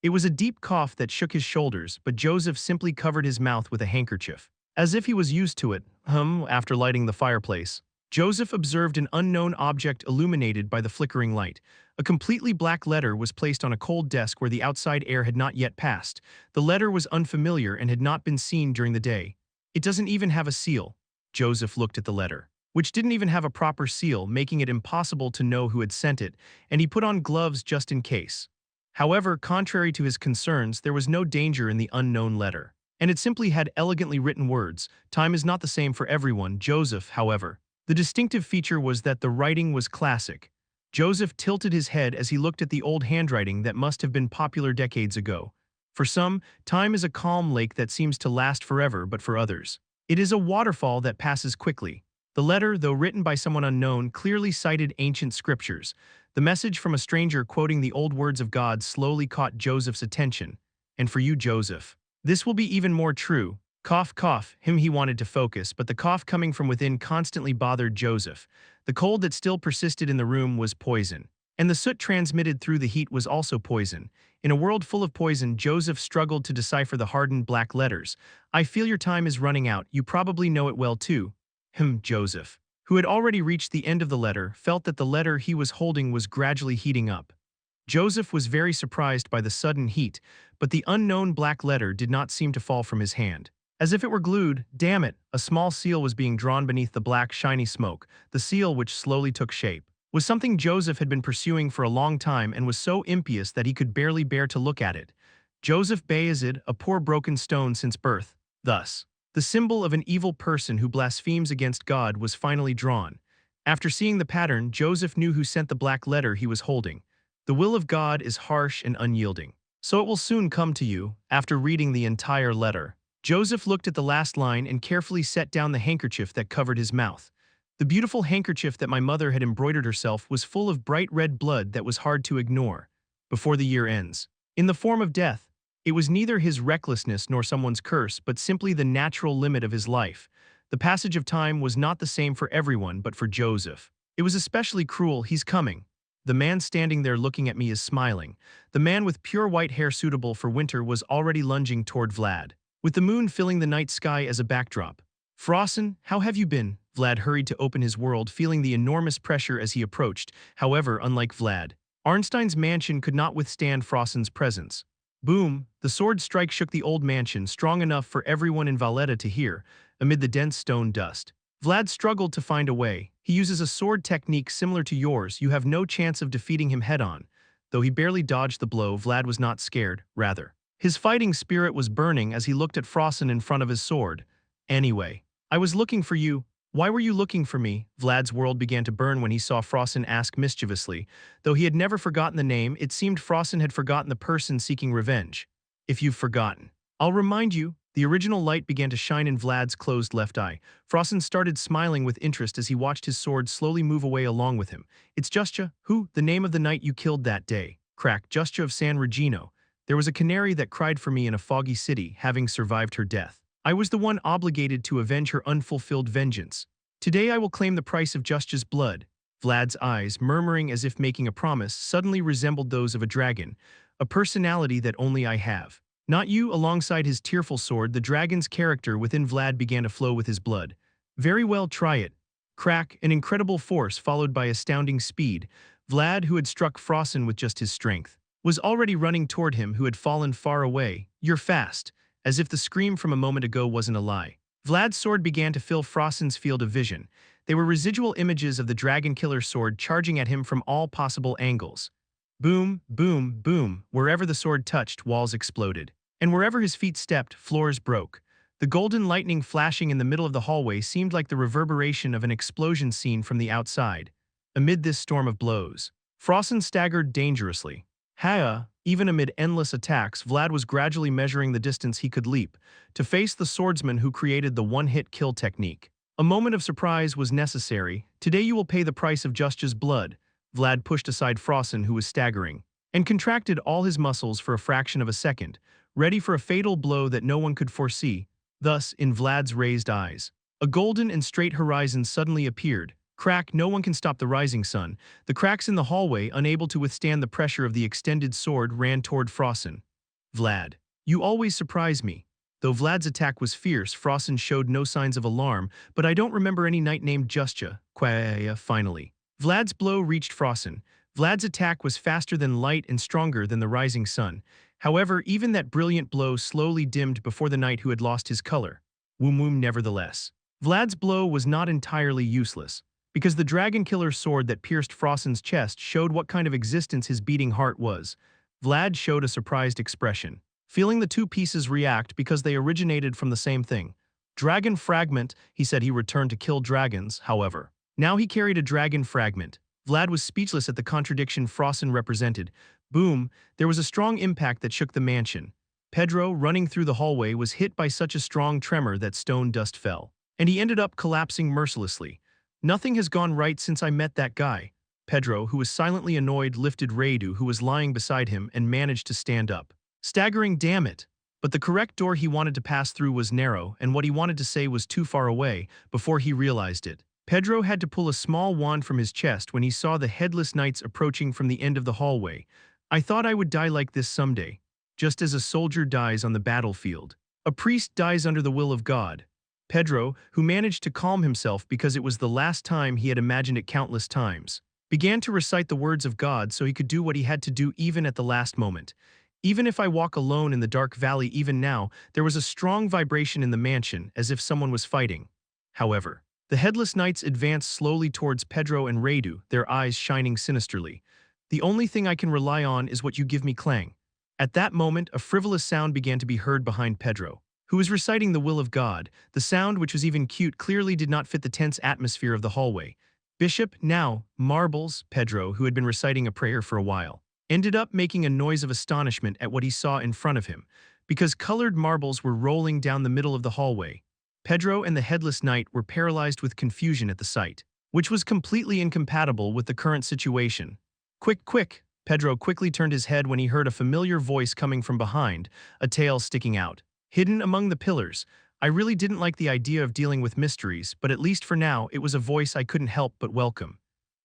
It was a deep cough that shook his shoulders, but Joseph simply covered his mouth with a handkerchief. As if he was used to it, after lighting the fireplace. Joseph observed an unknown object illuminated by the flickering light. A completely black letter was placed on a cold desk where the outside air had not yet passed. The letter was unfamiliar and had not been seen during the day. It doesn't even have a seal. Joseph looked at the letter, which didn't even have a proper seal, making it impossible to know who had sent it, and he put on gloves just in case. However, contrary to his concerns, there was no danger in the unknown letter, and it simply had elegantly written words. Time is not the same for everyone, Joseph, however. The distinctive feature was that the writing was classic. Joseph tilted his head as he looked at the old handwriting that must have been popular decades ago. For some, time is a calm lake that seems to last forever, but for others, it is a waterfall that passes quickly. The letter, though written by someone unknown, clearly cited ancient scriptures. The message from a stranger quoting the old words of God slowly caught Joseph's attention. And for you, Joseph, this will be even more true. Cough, cough, he wanted to focus, but the cough coming from within constantly bothered Joseph. The cold that still persisted in the room was poison, and the soot transmitted through the heat was also poison. In a world full of poison, Joseph struggled to decipher the hardened black letters. I feel your time is running out, you probably know it well too. Joseph, who had already reached the end of the letter, felt that the letter he was holding was gradually heating up. Joseph was very surprised by the sudden heat, but the unknown black letter did not seem to fall from his hand. As if it were glued, damn it, a small seal was being drawn beneath the black, shiny smoke. The seal, which slowly took shape, was something Joseph had been pursuing for a long time and was so impious that he could barely bear to look at it. Joseph Vayezid, a poor broken stone since birth. Thus, the symbol of an evil person who blasphemes against God was finally drawn. After seeing the pattern, Joseph knew who sent the black letter he was holding. The will of God is harsh and unyielding, so it will soon come to you. After reading the entire letter, Joseph looked at the last line and carefully set down the handkerchief that covered his mouth. The beautiful handkerchief that my mother had embroidered herself was full of bright red blood that was hard to ignore. Before the year ends, in the form of death, it was neither his recklessness nor someone's curse, but simply the natural limit of his life. The passage of time was not the same for everyone, but for Joseph, it was especially cruel. He's coming. The man standing there looking at me is smiling. The man with pure white hair suitable for winter was already lunging toward Vlad, with the moon filling the night sky as a backdrop. Frossen, how have you been? Vlad hurried to open his world, feeling the enormous pressure as he approached. However, unlike Vlad, Arnstein's mansion could not withstand Frossen's presence. Boom! The sword strike shook the old mansion, strong enough for everyone in Valletta to hear, amid the dense stone dust. Vlad struggled to find a way. He uses a sword technique similar to yours. You have no chance of defeating him head-on. Though he barely dodged the blow, Vlad was not scared, rather. His fighting spirit was burning as he looked at Frossen in front of his sword. Anyway, I was looking for you. Why were you looking for me? Vlad's world began to burn when he saw Frossen ask mischievously. Though he had never forgotten the name, it seemed Frossen had forgotten the person seeking revenge. If you've forgotten, I'll remind you. The original light began to shine in Vlad's closed left eye. Frossen started smiling with interest as he watched his sword slowly move away along with him. It's Justja, who? The name of the knight you killed that day. Crack, Justja of San Regino. There was a canary that cried for me in a foggy city, having survived her death. I was the one obligated to avenge her unfulfilled vengeance. Today I will claim the price of Justja's blood. Vlad's eyes, murmuring as if making a promise, suddenly resembled those of a dragon, a personality that only I have. Not you. Alongside his tearful sword, the dragon's character within Vlad began to flow with his blood. Very well, try it. Crack, an incredible force followed by astounding speed. Vlad, who had struck Frossen with just his strength, was already running toward him, who had fallen far away. You're fast. As if the scream from a moment ago wasn't a lie. Vlad's sword began to fill Frossen's field of vision. They were residual images of the dragon killer's sword charging at him from all possible angles. Boom, boom, boom. Wherever the sword touched, walls exploded. And wherever his feet stepped, floors broke. The golden lightning flashing in the middle of the hallway seemed like the reverberation of an explosion scene from the outside. Amid this storm of blows, Frossen staggered dangerously. Even amid endless attacks, Vlad was gradually measuring the distance he could leap to face the swordsman who created the one-hit kill technique. A moment of surprise was necessary. Today you will pay the price of Justja's blood. Vlad pushed aside Frossen, who was staggering, and contracted all his muscles for a fraction of a second, ready for a fatal blow that no one could foresee. Thus, in Vlad's raised eyes, a golden and straight horizon suddenly appeared. Crack, no one can stop the rising sun. The cracks in the hallway, unable to withstand the pressure of the extended sword, ran toward Frossen. Vlad, you always surprise me. Though Vlad's attack was fierce, Frosten showed no signs of alarm, but I don't remember any knight named Justja. Finally. Vlad's blow reached Frosten. Vlad's attack was faster than light and stronger than the rising sun. However, even that brilliant blow slowly dimmed before the knight who had lost his color. Nevertheless. Vlad's blow was not entirely useless, because the dragon killer's sword that pierced Frosten's chest showed what kind of existence his beating heart was. Vlad showed a surprised expression, feeling the two pieces react because they originated from the same thing. Dragon fragment, he said he returned to kill dragons, however. Now he carried a dragon fragment. Vlad was speechless at the contradiction Frosten represented. Boom, there was a strong impact that shook the mansion. Pedro, running through the hallway, was hit by such a strong tremor that stone dust fell, and he ended up collapsing mercilessly. Nothing has gone right since I met that guy. Pedro, who was silently annoyed, lifted Radu, who was lying beside him, and managed to stand up. Staggering, damn it! But the correct door he wanted to pass through was narrow, and what he wanted to say was too far away before he realized it. Pedro had to pull a small wand from his chest when he saw the headless knights approaching from the end of the hallway. I thought I would die like this someday, just as a soldier dies on the battlefield. A priest dies under the will of God. Pedro, who managed to calm himself because it was the last time he had imagined it countless times, began to recite the words of God so he could do what he had to do even at the last moment. Even if I walk alone in the dark valley even now, there was a strong vibration in the mansion, as if someone was fighting. However, the headless knights advanced slowly towards Pedro and Radu, their eyes shining sinisterly. The only thing I can rely on is what you give me, Clang. At that moment, a frivolous sound began to be heard behind Pedro, who was reciting the will of God. The sound, which was even cute, clearly did not fit the tense atmosphere of the hallway. Bishop, now, marbles, Pedro, who had been reciting a prayer for a while, ended up making a noise of astonishment at what he saw in front of him, because colored marbles were rolling down the middle of the hallway. Pedro and the headless knight were paralyzed with confusion at the sight, which was completely incompatible with the current situation. Quick, quick! Pedro quickly turned his head when he heard a familiar voice coming from behind, a tail sticking out. Hidden among the pillars. I really didn't like the idea of dealing with mysteries, but at least for now, it was a voice I couldn't help but welcome.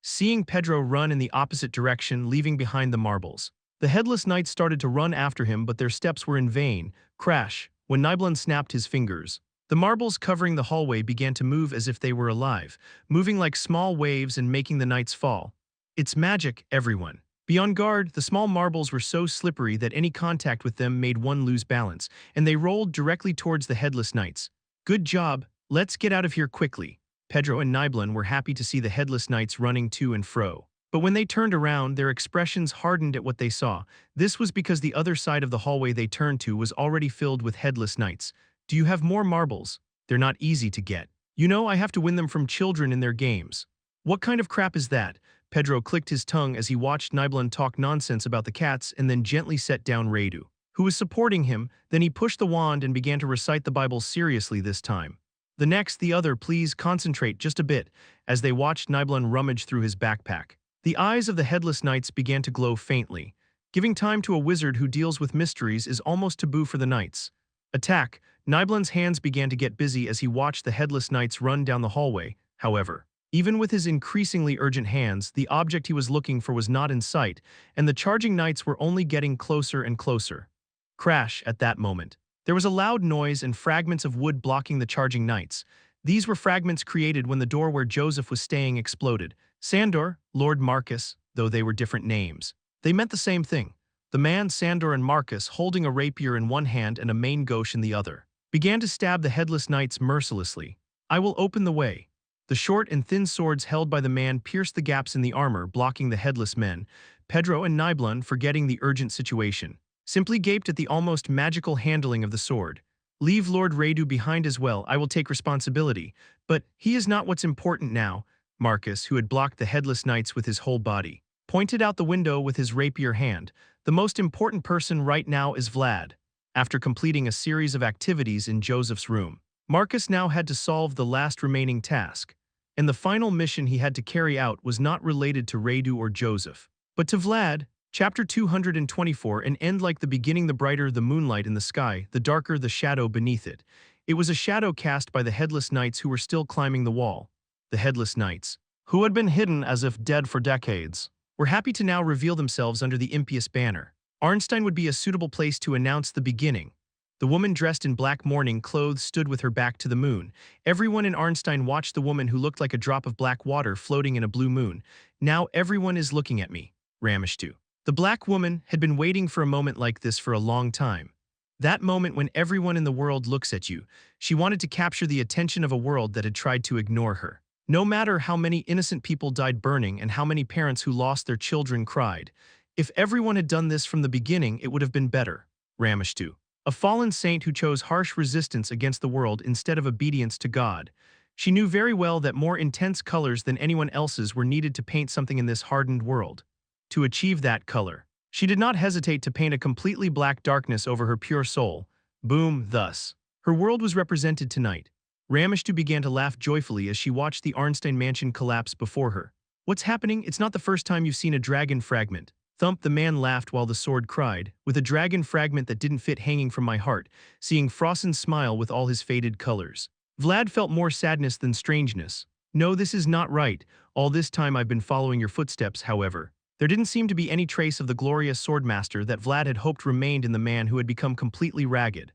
Seeing Pedro run in the opposite direction, leaving behind the marbles, the headless knights started to run after him, but their steps were in vain. Crash! When Nibelun snapped his fingers, the marbles covering the hallway began to move as if they were alive, moving like small waves and making the knights fall. It's magic, everyone. Be on guard. The small marbles were so slippery that any contact with them made one lose balance, and they rolled directly towards the headless knights. Good job. Let's get out of here quickly. Pedro and Nibelun were happy to see the headless knights running to and fro. But when they turned around, their expressions hardened at what they saw. This was because the other side of the hallway they turned to was already filled with headless knights. Do you have more marbles? They're not easy to get. You know, I have to win them from children in their games. What kind of crap is that? Pedro clicked his tongue as he watched Nibelun talk nonsense about the cats and then gently set down Radu, who was supporting him. Then he pushed the wand and began to recite the Bible seriously this time. The other, please concentrate just a bit, as they watched Nibelun rummage through his backpack. The eyes of the headless knights began to glow faintly. Giving time to a wizard who deals with mysteries is almost taboo for the knights. Attack! Nibelun's hands began to get busy as he watched the headless knights run down the hallway. However, even with his increasingly urgent hands, the object he was looking for was not in sight, and the charging knights were only getting closer and closer. Crash! At that moment, there was a loud noise and fragments of wood blocking the charging knights. These were fragments created when the door where Joseph was staying exploded. Sandor, Lord Marcus, though they were different names, they meant the same thing. The man Sandor and Marcus, holding a rapier in one hand and a main gauche in the other, began to stab the headless knights mercilessly. I will open the way. The short and thin swords held by the man pierced the gaps in the armor, blocking the headless men. Pedro and Nibelun, forgetting the urgent situation, simply gaped at the almost magical handling of the sword. Leave Lord Radu behind as well, I will take responsibility. But he is not what's important now. Marcus, who had blocked the headless knights with his whole body, pointed out the window with his rapier hand. The most important person right now is Vlad. After completing a series of activities in Joseph's room, Marcus now had to solve the last remaining task, and the final mission he had to carry out was not related to Radu or Joseph, but to Vlad. Chapter 224. An end like the beginning. The brighter the moonlight in the sky, the darker the shadow beneath it. It was a shadow cast by the headless knights who were still climbing the wall. The headless knights, who had been hidden as if dead for decades, were happy to now reveal themselves under the impious banner. Arnstein would be a suitable place to announce the beginning. The woman dressed in black mourning clothes stood with her back to the moon. Everyone in Arnstein watched the woman who looked like a drop of black water floating in a blue moon. Now everyone is looking at me. Ramishtu. The black woman had been waiting for a moment like this for a long time. That moment when everyone in the world looks at you. She wanted to capture the attention of a world that had tried to ignore her. No matter how many innocent people died burning and how many parents who lost their children cried. If everyone had done this from the beginning, it would have been better. Ramishtu. A fallen saint who chose harsh resistance against the world instead of obedience to God. She knew very well that more intense colors than anyone else's were needed to paint something in this hardened world. To achieve that color, she did not hesitate to paint a completely black darkness over her pure soul. Boom, thus. Her world was represented tonight. Ramishtu began to laugh joyfully as she watched the Arnstein mansion collapse before her. What's happening? It's not the first time you've seen a dragon fragment. Thump, the man laughed while the sword cried, with a dragon fragment that didn't fit hanging from my heart, seeing Frossen smile with all his faded colors. Vlad felt more sadness than strangeness. No, this is not right. All this time I've been following your footsteps, however. There didn't seem to be any trace of the glorious Swordmaster that Vlad had hoped remained in the man who had become completely ragged.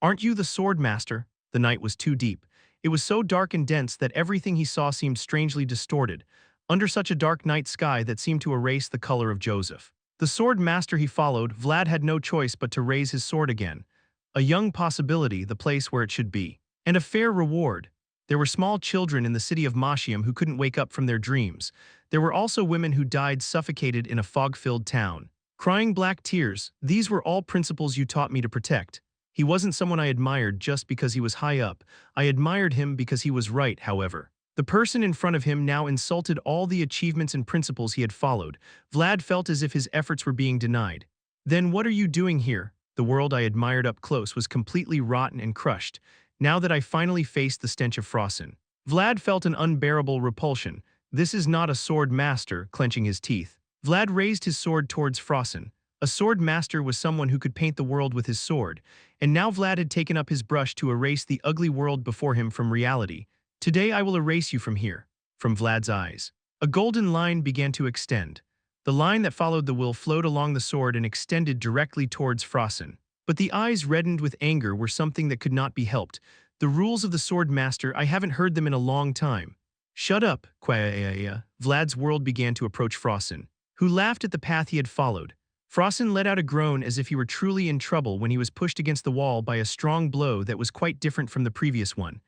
Aren't you the Swordmaster? The night was too deep. It was so dark and dense that everything he saw seemed strangely distorted, under such a dark night sky that seemed to erase the color of Joseph. The Swordmaster he followed, Vlad had no choice but to raise his sword again. A young possibility, the place where it should be. And a fair reward. There were small children in the city of Mashiam who couldn't wake up from their dreams. There were also women who died suffocated in a fog-filled town. Crying black tears, these were all principles you taught me to protect. He wasn't someone I admired just because he was high up. I admired him because he was right, however. The person in front of him now insulted all the achievements and principles he had followed. Vlad felt as if his efforts were being denied. Then what are you doing here? The world I admired up close was completely rotten and crushed, now that I finally faced the stench of Frossen. Vlad felt an unbearable repulsion. This is not a sword master, clenching his teeth. Vlad raised his sword towards Frossen. A sword master was someone who could paint the world with his sword, and now Vlad had taken up his brush to erase the ugly world before him from reality. Today I will erase you from here. From Vlad's eyes. A golden line began to extend. The line that followed the will flowed along the sword and extended directly towards Frossen. But the eyes reddened with anger were something that could not be helped. The rules of the sword master, I haven't heard them in a long time. Shut up, Quaia. Vlad's world began to approach Frossen, who laughed at the path he had followed. Frossen let out a groan as if he were truly in trouble when he was pushed against the wall by a strong blow that was quite different from the previous one.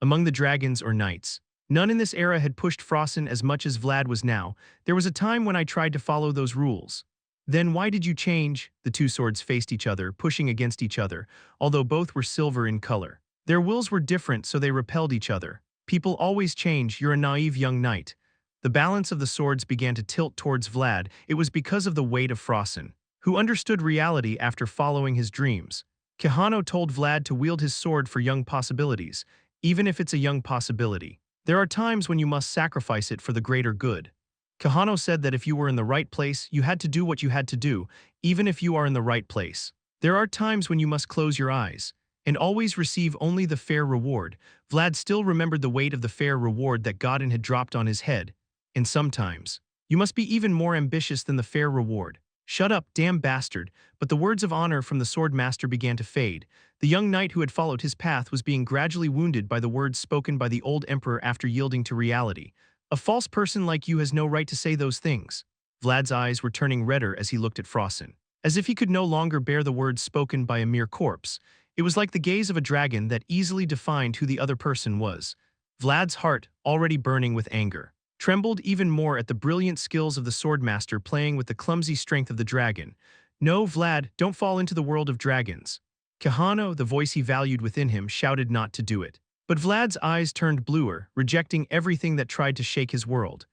Among the dragons or knights, none in this era had pushed Frossen as much as Vlad was now. There was a time when I tried to follow those rules. Then why did you change? The two swords faced each other, pushing against each other, although both were silver in color. Their wills were different, so they repelled each other. People always change, you're a naive young knight. The balance of the swords began to tilt towards Vlad. It was because of the weight of Frossen, who understood reality after following his dreams. Kahano told Vlad to wield his sword for young possibilities, even if it's a young possibility. There are times when you must sacrifice it for the greater good. Kahano said that if you were in the right place, you had to do what you had to do, even if you are in the right place. There are times when you must close your eyes, and always receive only the fair reward. Vlad still remembered the weight of the fair reward that Godin had dropped on his head. And sometimes, you must be even more ambitious than the fair reward. Shut up, damn bastard, but the words of honor from the Swordmaster began to fade. The young knight who had followed his path was being gradually wounded by the words spoken by the old emperor after yielding to reality. A false person like you has no right to say those things. Vlad's eyes were turning redder as he looked at Frossen, as if he could no longer bear the words spoken by a mere corpse. It was like the gaze of a dragon that easily defined who the other person was. Vlad's heart, already burning with anger, trembled even more at the brilliant skills of the Swordmaster playing with the clumsy strength of the dragon. No, Vlad, don't fall into the world of dragons. Kahano, the voice he valued within him, shouted not to do it. But Vlad's eyes turned bluer, rejecting everything that tried to shake his world.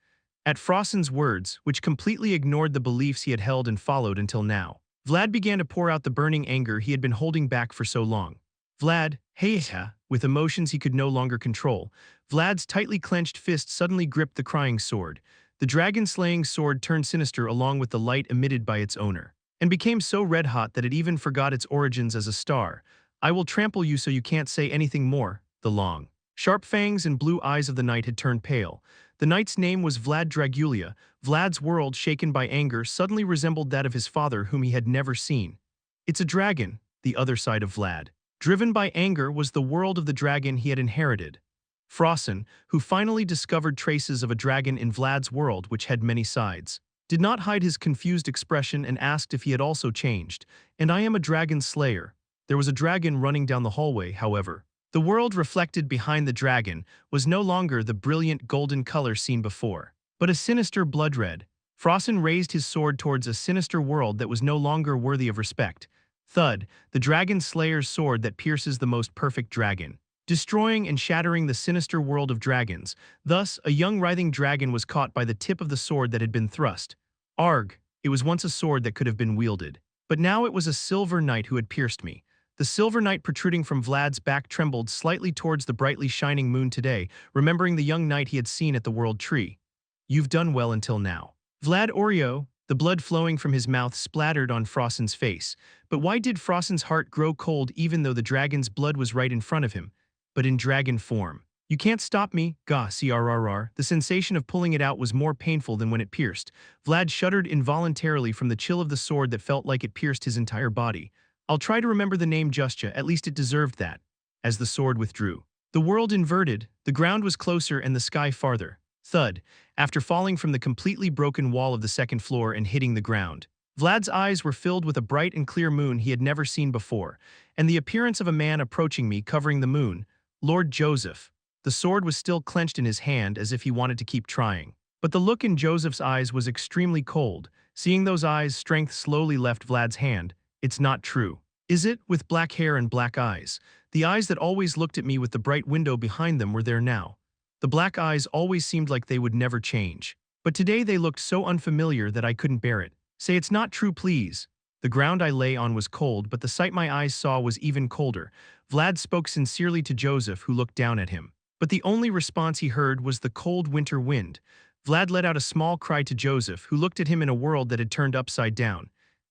At Frossen's words, which completely ignored the beliefs he had held and followed until now, Vlad began to pour out the burning anger he had been holding back for so long. Vlad, hey, with emotions he could no longer control, Vlad's tightly clenched fist suddenly gripped the crying sword. The dragon-slaying sword turned sinister along with the light emitted by its owner, and became so red-hot that it even forgot its origins as a star. I will trample you so you can't say anything more. The long, sharp fangs and blue eyes of the knight had turned pale. The knight's name was Vlad Dragulia. Vlad's world, shaken by anger, suddenly resembled that of his father whom he had never seen. It's a dragon, the other side of Vlad. Driven by anger was the world of the dragon he had inherited. Frosin, who finally discovered traces of a dragon in Vlad's world which had many sides, did not hide his confused expression and asked if he had also changed. "And I am a dragon slayer." There was a dragon running down the hallway, however. The world reflected behind the dragon was no longer the brilliant golden color seen before, but a sinister blood red. Frosin raised his sword towards a sinister world that was no longer worthy of respect. Thud, the dragon slayer's sword that pierces the most perfect dragon, destroying and shattering the sinister world of dragons. Thus, a young writhing dragon was caught by the tip of the sword that had been thrust. Arg, it was once a sword that could have been wielded. But now it was a silver knight who had pierced me. The silver knight protruding from Vlad's back trembled slightly towards the brightly shining moon today, remembering the young knight he had seen at the world tree. "You've done well until now." Vlad Oreo, the blood flowing from his mouth splattered on Frosin's face. But why did Frosin's heart grow cold even though the dragon's blood was right in front of him? But in dragon form. "You can't stop me, gah, crrr." The sensation of pulling it out was more painful than when it pierced. Vlad shuddered involuntarily from the chill of the sword that felt like it pierced his entire body. "I'll try to remember the name Justja, at least it deserved that." As the sword withdrew, the world inverted, the ground was closer and the sky farther. Thud, after falling from the completely broken wall of the second floor and hitting the ground. Vlad's eyes were filled with a bright and clear moon he had never seen before, and the appearance of a man approaching me covering the moon. Lord Joseph. The sword was still clenched in his hand as if he wanted to keep trying. But the look in Joseph's eyes was extremely cold. Seeing those eyes, strength slowly left Vlad's hand. "It's not true." "Is it?" With black hair and black eyes. The eyes that always looked at me with the bright window behind them were there now. The black eyes always seemed like they would never change. But today they looked so unfamiliar that I couldn't bear it. "Say it's not true, please." The ground I lay on was cold, but the sight my eyes saw was even colder. Vlad spoke sincerely to Joseph, who looked down at him. But the only response he heard was the cold winter wind. Vlad let out a small cry to Joseph, who looked at him in a world that had turned upside down.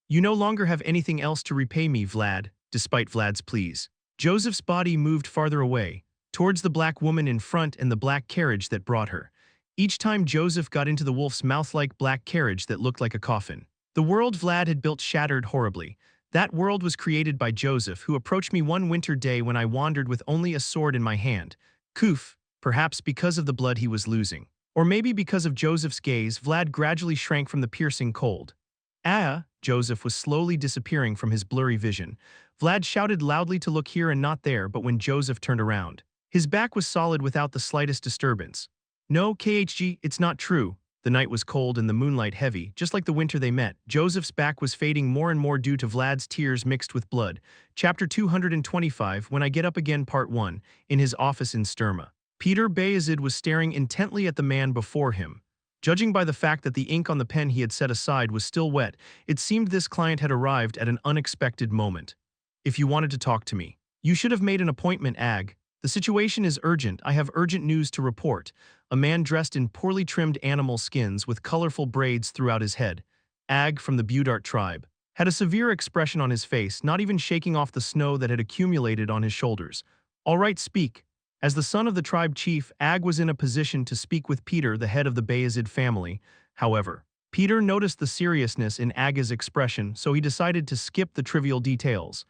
"You no longer have anything else to repay me, Vlad," despite Vlad's pleas. Joseph's body moved farther away, towards the black woman in front and the black carriage that brought her. Each time Joseph got into the wolf's mouth-like black carriage that looked like a coffin. The world Vlad had built shattered horribly. That world was created by Joseph, who approached me one winter day when I wandered with only a sword in my hand. Koof, perhaps because of the blood he was losing. Or maybe because of Joseph's gaze, Vlad gradually shrank from the piercing cold. "Ah!" Joseph was slowly disappearing from his blurry vision. Vlad shouted loudly to look here and not there, but when Joseph turned around, his back was solid without the slightest disturbance. "No, KHG, it's not true." The night was cold and the moonlight heavy, just like the winter they met. Joseph's back was fading more and more due to Vlad's tears mixed with blood. Chapter 225, When I Get Up Again, Part 1, in his office in Sturma. Peter Vayezid was staring intently at the man before him. Judging by the fact that the ink on the pen he had set aside was still wet, it seemed this client had arrived at an unexpected moment. "If you wanted to talk to me, you should have made an appointment, Ag. The situation is urgent. I have urgent news to report." A man dressed in poorly trimmed animal skins with colorful braids throughout his head, Ag from the Budart tribe, had a severe expression on his face, not even shaking off the snow that had accumulated on his shoulders. "All right, speak." As the son of the tribe chief, Ag was in a position to speak with Peter, the head of the Vayezid family. However, Peter noticed the seriousness in Ag's expression, so he decided to skip the trivial details.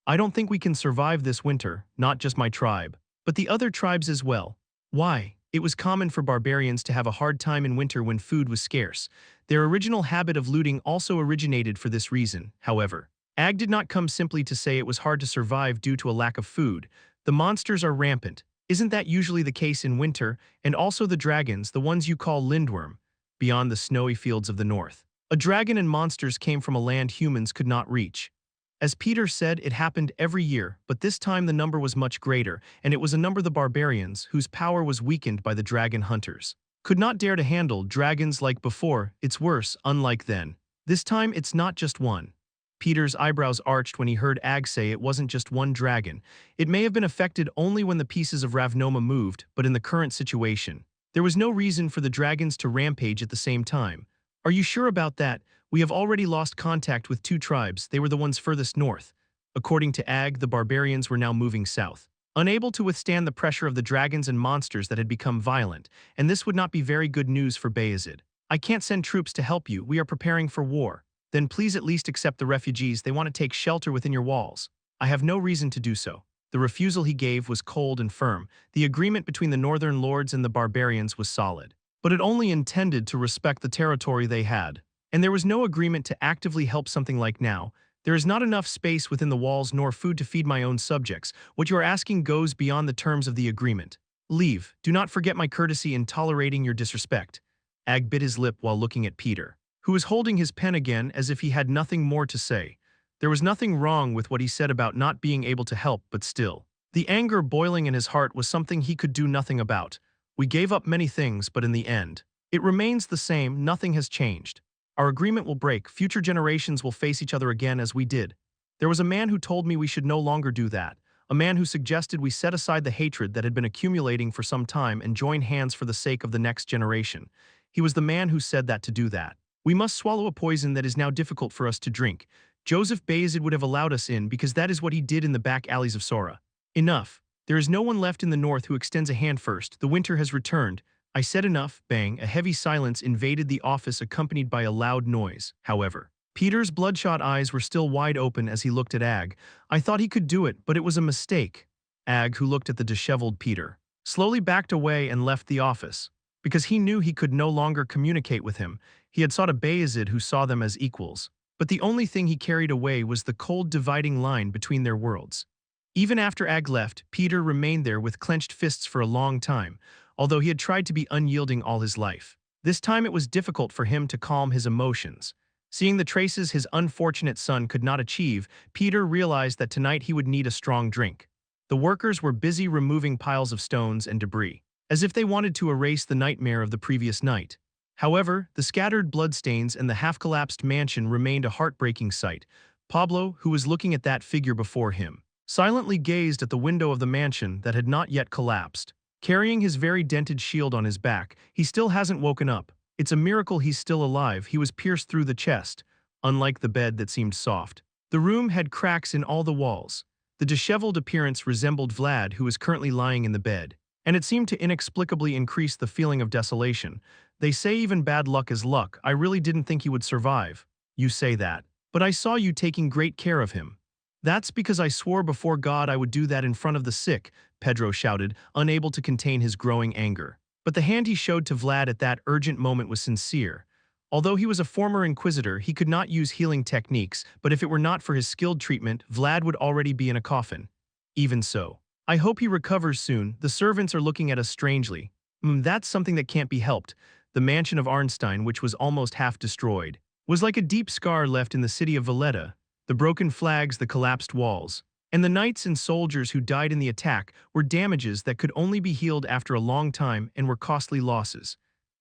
"I don't think we can survive this winter, not just my tribe, but the other tribes as well." "Why?" It was common for barbarians to have a hard time in winter when food was scarce. Their original habit of looting also originated for this reason, however. Ag did not come simply to say it was hard to survive due to a lack of food. The monsters are rampant. Isn't that usually the case in winter? And also the dragons, the ones you call lindworm, beyond the snowy fields of the north. A dragon and monsters came from a land humans could not reach. As Peter said, it happened every year, but this time the number was much greater, and it was a number the barbarians, whose power was weakened by the dragon hunters, could not dare to handle dragons like before. It's worse, unlike then. This time it's not just one. Peter's eyebrows arched when he heard Ag say it wasn't just one dragon. It may have been affected only when the pieces of Ravnoma moved, but in the current situation, there was no reason for the dragons to rampage at the same time. "Are you sure about that? We have already lost contact with two tribes. They were the ones furthest north." According to Ag, the barbarians were now moving south, unable to withstand the pressure of the dragons and monsters that had become violent, and this would not be very good news for Vayezid. "I can't send troops to help you. We are preparing for war." "Then please at least accept the refugees. They want to take shelter within your walls." I have no reason to do so. The refusal he gave was cold and firm. The agreement between the northern lords and the barbarians was solid. But it only intended to respect the territory they had. And there was no agreement to actively help something like now. There is not enough space within the walls nor food to feed my own subjects. What you are asking goes beyond the terms of the agreement. Leave. Do not forget my courtesy in tolerating your disrespect. Ag bit his lip while looking at Peter, who was holding his pen again as if he had nothing more to say. There was nothing wrong with what he said about not being able to help, but still. The anger boiling in his heart was something he could do nothing about. We gave up many things, but in the end, it remains the same. Nothing has changed. Our agreement will break. Future generations will face each other again as we did. There was a man who told me we should no longer do that. A man who suggested we set aside the hatred that had been accumulating for some time and join hands for the sake of the next generation. He was the man who said that to do that. We must swallow a poison that is now difficult for us to drink. Joseph Vayezid would have allowed us in because that is what he did in the back alleys of Sora. Enough. There is no one left in the north who extends a hand first. The winter has returned. I said enough. Bang. A heavy silence invaded the office accompanied by a loud noise. However, Peter's bloodshot eyes were still wide open as he looked at Ag. I thought he could do it, but it was a mistake. Ag, who looked at the disheveled Peter, slowly backed away and left the office. Because he knew he could no longer communicate with him. He had sought a Vayezid who saw them as equals. But the only thing he carried away was the cold dividing line between their worlds. Even after Ag left, Peter remained there with clenched fists for a long time, although he had tried to be unyielding all his life. This time it was difficult for him to calm his emotions. Seeing the traces his unfortunate son could not achieve, Peter realized that tonight he would need a strong drink. The workers were busy removing piles of stones and debris, as if they wanted to erase the nightmare of the previous night. However, the scattered bloodstains and the half-collapsed mansion remained a heartbreaking sight. Pablo, who was looking at that figure before him, silently gazed at the window of the mansion that had not yet collapsed. Carrying his very dented shield on his back, he still hasn't woken up. It's a miracle he's still alive. He was pierced through the chest, unlike the bed that seemed soft. The room had cracks in all the walls. The disheveled appearance resembled Vlad, who was currently lying in the bed, and it seemed to inexplicably increase the feeling of desolation. They say even bad luck is luck. I really didn't think he would survive. You say that, but I saw you taking great care of him. That's because I swore before God I would do that in front of the sick, Pedro shouted, unable to contain his growing anger. But the hand he showed to Vlad at that urgent moment was sincere. Although he was a former inquisitor, he could not use healing techniques, but if it were not for his skilled treatment, Vlad would already be in a coffin. Even so, I hope he recovers soon. The servants are looking at us strangely. That's something that can't be helped. The mansion of Arnstein, which was almost half destroyed, was like a deep scar left in the city of Valletta. The broken flags, the collapsed walls, and the knights and soldiers who died in the attack were damages that could only be healed after a long time and were costly losses.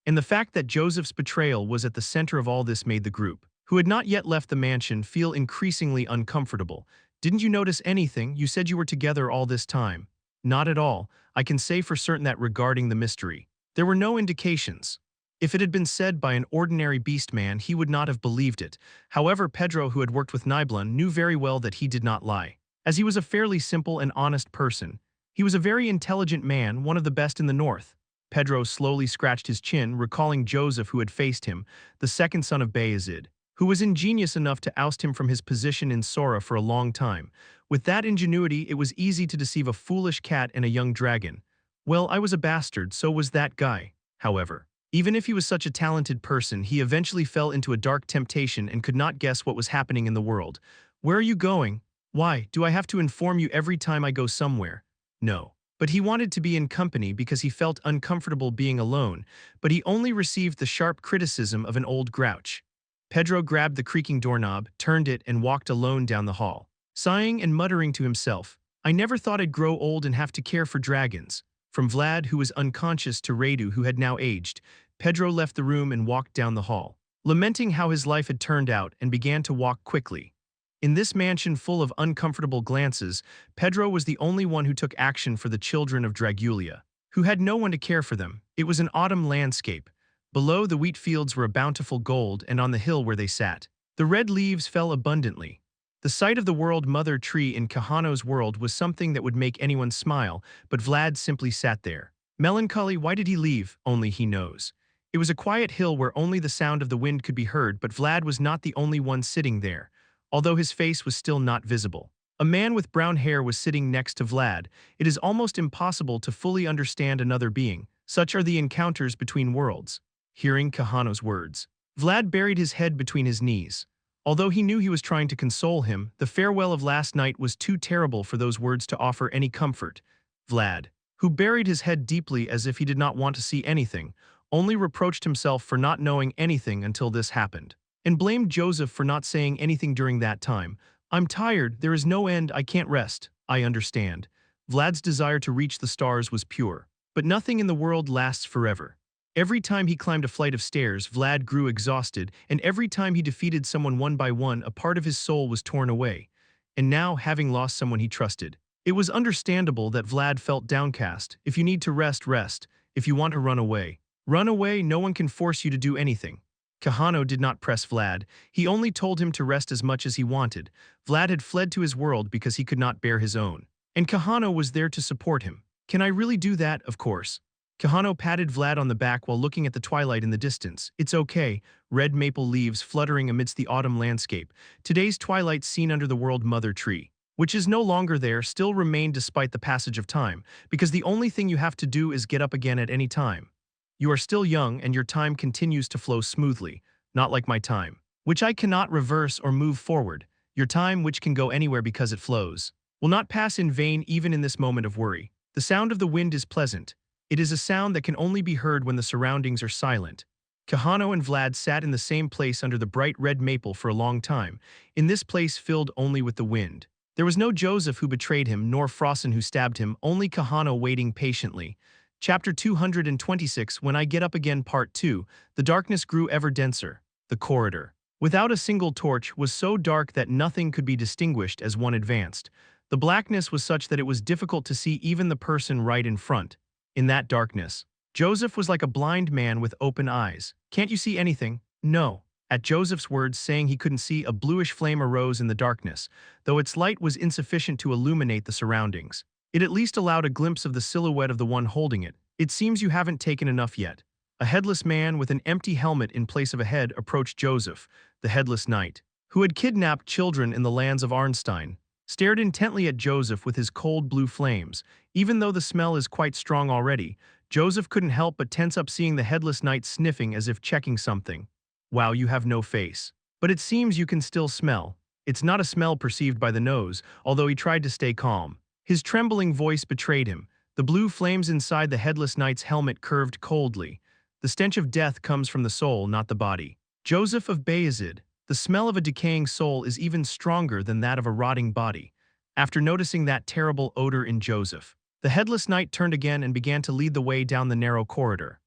And the fact that Joseph's betrayal was at the center of all this made the group, who had not yet left the mansion, feel increasingly uncomfortable. Didn't you notice anything? You said you were together all this time. Not at all. I can say for certain that regarding the mystery, there were no indications. If it had been said by an ordinary beastman, he would not have believed it. However, Pedro, who had worked with Nibelun, knew very well that he did not lie, as he was a fairly simple and honest person. He was a very intelligent man, one of the best in the north. Pedro slowly scratched his chin, recalling Joseph, who had faced him, the second son of Vayezid, who was ingenious enough to oust him from his position in Sora for a long time. With that ingenuity, it was easy to deceive a foolish cat and a young dragon. Well, I was a bastard, so was that guy. However, even if he was such a talented person, he eventually fell into a dark temptation and could not guess what was happening in the world. Where are you going? Why, do I have to inform you every time I go somewhere? No. But he wanted to be in company because he felt uncomfortable being alone, but he only received the sharp criticism of an old grouch. Pedro grabbed the creaking doorknob, turned it, and walked alone down the hall, sighing and muttering to himself, I never thought I'd grow old and have to care for dragons. From Vlad, who was unconscious, to Radu, who had now aged, Pedro left the room and walked down the hall, lamenting how his life had turned out, and began to walk quickly. In this mansion full of uncomfortable glances, Pedro was the only one who took action for the children of Dragulia, who had no one to care for them. It was an autumn landscape. Below, the wheat fields were a bountiful gold, and on the hill where they sat, the red leaves fell abundantly. The sight of the World Mother tree in Kahano's world was something that would make anyone smile, but Vlad simply sat there. Melancholy. Why did he leave? Only he knows. It was a quiet hill where only the sound of the wind could be heard, but Vlad was not the only one sitting there, although his face was still not visible. A man with brown hair was sitting next to Vlad. It is almost impossible to fully understand another being. Such are the encounters between worlds. Hearing Kahano's words, Vlad buried his head between his knees. Although he knew he was trying to console him, the farewell of last night was too terrible for those words to offer any comfort. Vlad, who buried his head deeply as if he did not want to see anything, only reproached himself for not knowing anything until this happened, and blamed Joseph for not saying anything during that time. I'm tired, there is no end, I can't rest, I understand. Vlad's desire to reach the stars was pure. But nothing in the world lasts forever. Every time he climbed a flight of stairs, Vlad grew exhausted, and every time he defeated someone one by one, a part of his soul was torn away. And now, having lost someone he trusted, it was understandable that Vlad felt downcast. If you need to rest, rest. If you want to run away, run away, no one can force you to do anything. Kahano did not press Vlad, he only told him to rest as much as he wanted. Vlad had fled to his world because he could not bear his own. And Kahano was there to support him. Can I really do that? Of course. Kahano patted Vlad on the back while looking at the twilight in the distance. It's okay, red maple leaves fluttering amidst the autumn landscape. Today's twilight seen under the world mother tree, which is no longer there, still remained despite the passage of time, because the only thing you have to do is get up again at any time. You are still young and your time continues to flow smoothly, not like my time, which I cannot reverse or move forward. Your time, which can go anywhere because it flows, will not pass in vain even in this moment of worry. The sound of the wind is pleasant. It is a sound that can only be heard when the surroundings are silent. Kahano and Vlad sat in the same place under the bright red maple for a long time, in this place filled only with the wind. There was no Joseph who betrayed him, nor Frossen who stabbed him, only Kahano waiting patiently. Chapter 226, When I Get Up Again Part 2, the darkness grew ever denser. The corridor, without a single torch, was so dark that nothing could be distinguished as one advanced. The blackness was such that it was difficult to see even the person right in front. In that darkness, Joseph was like a blind man with open eyes. Can't you see anything? No. At Joseph's words saying he couldn't see, a bluish flame arose in the darkness, though its light was insufficient to illuminate the surroundings. It at least allowed a glimpse of the silhouette of the one holding it. It seems you haven't taken enough yet. A headless man with an empty helmet in place of a head approached Joseph, the headless knight, who had kidnapped children in the lands of Arnstein, stared intently at Joseph with his cold blue flames. Even though the smell is quite strong already, Joseph couldn't help but tense up seeing the headless knight sniffing as if checking something. Wow, you have no face. But it seems you can still smell. It's not a smell perceived by the nose, although he tried to stay calm. His trembling voice betrayed him. The blue flames inside the headless knight's helmet curved coldly. The stench of death comes from the soul, not the body. Joseph of Vayezid, the smell of a decaying soul is even stronger than that of a rotting body. After noticing that terrible odor in Joseph, the headless knight turned again and began to lead the way down the narrow corridor.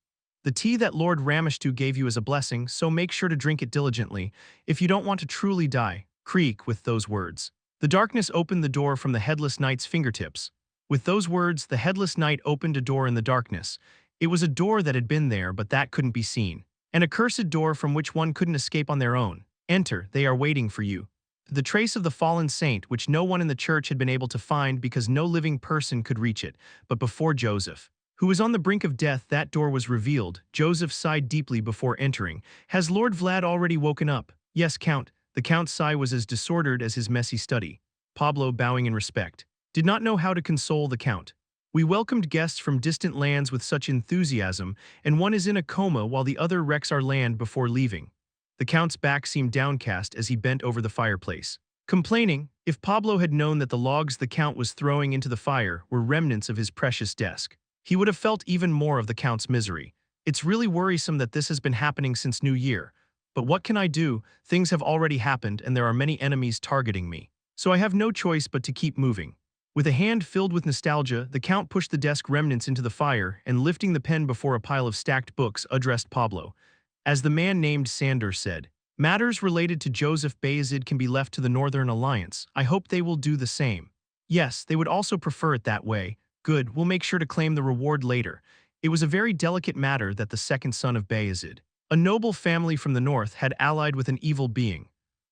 The tea that Lord Ramishtu gave you is a blessing, so make sure to drink it diligently, if you don't want to truly die. Creak. With those words, the darkness opened the door from the headless knight's fingertips. With those words, the headless knight opened a door in the darkness. It was a door that had been there, but that couldn't be seen. An accursed door from which one couldn't escape on their own. Enter, they are waiting for you. The trace of the fallen saint, which no one in the church had been able to find because no living person could reach it, but before Joseph, who was on the brink of death, that door was revealed. Joseph sighed deeply before entering. Has Lord Vlad already woken up? Yes, Count. The Count's sigh was as disordered as his messy study. Pablo, bowing in respect, did not know how to console the Count. We welcomed guests from distant lands with such enthusiasm, and one is in a coma while the other wrecks our land before leaving. The Count's back seemed downcast as he bent over the fireplace, complaining. If Pablo had known that the logs the Count was throwing into the fire were remnants of his precious desk, he would have felt even more of the Count's misery. It's really worrisome that this has been happening since New Year. But what can I do? Things have already happened and there are many enemies targeting me. So I have no choice but to keep moving. With a hand filled with nostalgia, the Count pushed the desk remnants into the fire and, lifting the pen before a pile of stacked books, addressed Pablo. As the man named Sander said, matters related to Joseph Vayezid can be left to the Northern Alliance. I hope they will do the same. Yes, they would also prefer it that way. Good, we'll make sure to claim the reward later. It was a very delicate matter that the second son of Vayezid, a noble family from the north, had allied with an evil being.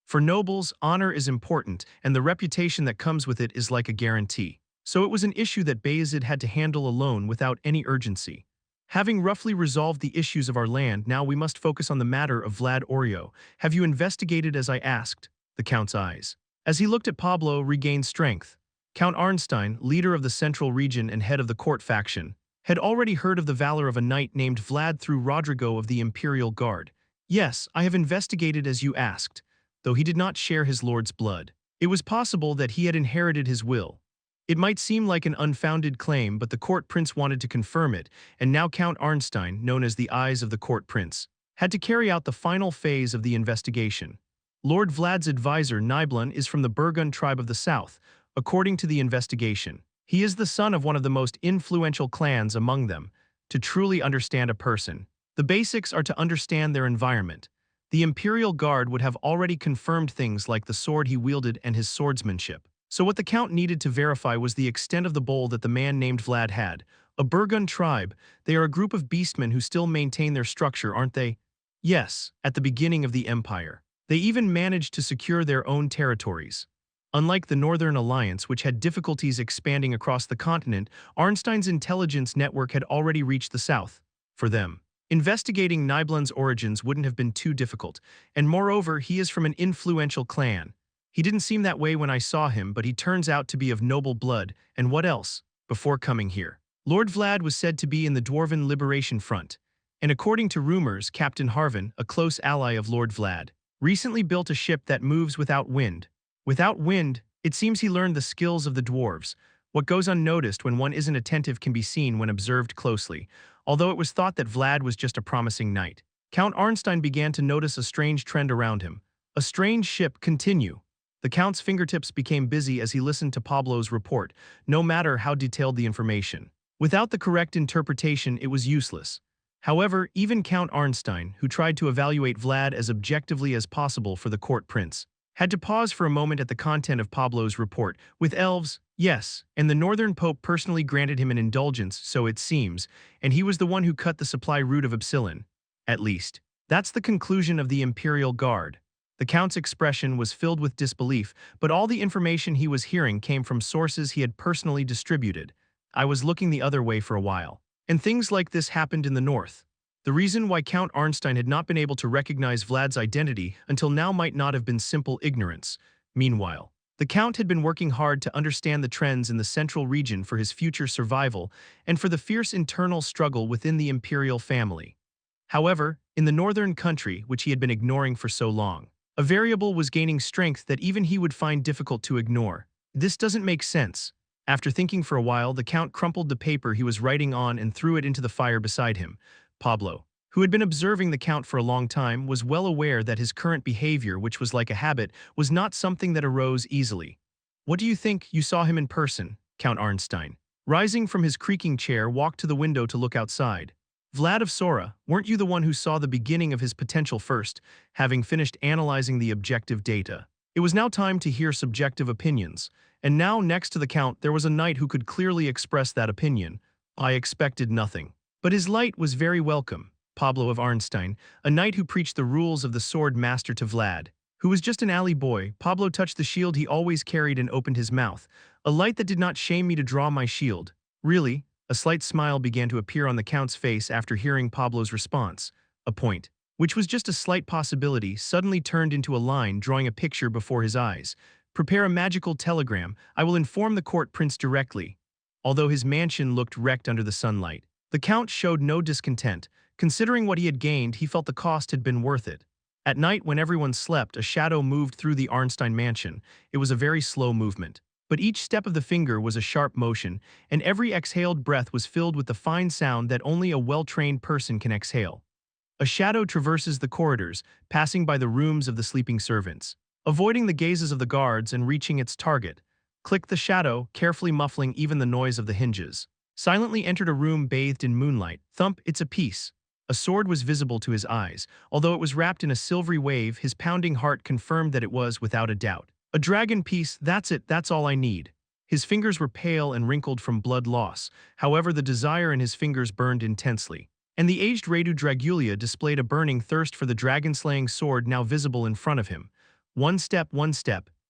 For nobles, honor is important, and the reputation that comes with it is like a guarantee. So it was an issue that Vayezid had to handle alone without any urgency. Having roughly resolved the issues of our land, now we must focus on the matter of Vlad Oreo. Have you investigated as I asked? The Count's eyes, As he looked at Pablo regain strength, Count Arnstein, leader of the central region and head of the court faction, had already heard of the valor of a knight named Vlad through Rodrigo of the Imperial Guard. Yes, I have investigated as you asked, though he did not share his lord's blood. It was possible that he had inherited his will. It might seem like an unfounded claim, but the court prince wanted to confirm it, and now Count Arnstein, known as the Eyes of the Court Prince, had to carry out the final phase of the investigation. Lord Vlad's advisor, Nibelun, is from the Burgund tribe of the south, according to the investigation. He is the son of one of the most influential clans among them. To truly understand a person, the basics are to understand their environment. The Imperial Guard would have already confirmed things like the sword he wielded and his swordsmanship. So what the Count needed to verify was the extent of the bowl that the man named Vlad had. A Burgund tribe, they are a group of beastmen who still maintain their structure, aren't they? Yes, at the beginning of the Empire. They even managed to secure their own territories. Unlike the Northern Alliance, which had difficulties expanding across the continent, Arnstein's intelligence network had already reached the south. For them, investigating Nibelun's origins wouldn't have been too difficult, and moreover, he is from an influential clan. He didn't seem that way when I saw him, but he turns out to be of noble blood, and what else, before coming here. Lord Vlad was said to be in the Dwarven Liberation Front, and according to rumors, Captain Harvin, a close ally of Lord Vlad, recently built a ship that moves without wind. Without wind, it seems he learned the skills of the dwarves. What goes unnoticed when one isn't attentive can be seen when observed closely, although it was thought that Vlad was just a promising knight. Count Arnstein began to notice a strange trend around him. A strange ship continue. The Count's fingertips became busy as he listened to Pablo's report, no matter how detailed the information. Without the correct interpretation, it was useless. However, even Count Arnstein, who tried to evaluate Vlad as objectively as possible for the court prince, had to pause for a moment at the content of Pablo's report. With elves, yes, and the Northern Pope personally granted him an indulgence, so it seems, and he was the one who cut the supply route of Epsilon. At least, that's the conclusion of the Imperial Guard. The Count's expression was filled with disbelief, but all the information he was hearing came from sources he had personally distributed. I was looking the other way for a while. And things like this happened in the north. The reason why Count Arnstein had not been able to recognize Vlad's identity until now might not have been simple ignorance. Meanwhile, the Count had been working hard to understand the trends in the central region for his future survival and for the fierce internal struggle within the imperial family. However, in the northern country, which he had been ignoring for so long, a variable was gaining strength that even he would find difficult to ignore. This doesn't make sense. After thinking for a while, the Count crumpled the paper he was writing on and threw it into the fire beside him. Pablo, who had been observing the Count for a long time, was well aware that his current behavior, which was like a habit, was not something that arose easily. What do you think? You saw him in person? Count Arnstein, rising from his creaking chair, walked to the window to look outside. Vlad of Sora, weren't you the one who saw the beginning of his potential first, having finished analyzing the objective data? It was now time to hear subjective opinions, and now next to the Count there was a knight who could clearly express that opinion. I expected nothing. But his light was very welcome. Pablo of Arnstein, a knight who preached the rules of the Swordmaster to Vlad, who was just an alley boy. Pablo touched the shield he always carried and opened his mouth. A light that did not shame me to draw my shield. Really? A slight smile began to appear on the Count's face after hearing Pablo's response. A point, which was just a slight possibility, suddenly turned into a line drawing a picture before his eyes. Prepare a magical telegram. I will inform the court prince directly. Although his mansion looked wrecked under the sunlight, the Count showed no discontent. Considering what he had gained, he felt the cost had been worth it. At night, when everyone slept, a shadow moved through the Arnstein mansion. It was a very slow movement, but each step of the finger was a sharp motion, and every exhaled breath was filled with the fine sound that only a well-trained person can exhale. A shadow traverses the corridors, passing by the rooms of the sleeping servants, avoiding the gazes of the guards and reaching its target. Click the shadow, carefully muffling even the noise of the hinges. Silently entered a room bathed in moonlight. Thump, it's a piece. A sword was visible to his eyes. Although it was wrapped in a silvery wave, his pounding heart confirmed that it was without a doubt. A dragon piece, that's it, that's all I need. His fingers were pale and wrinkled from blood loss. However, the desire in his fingers burned intensely. And the aged Radu Dragulia displayed a burning thirst for the dragon-slaying sword now visible in front of him. One step,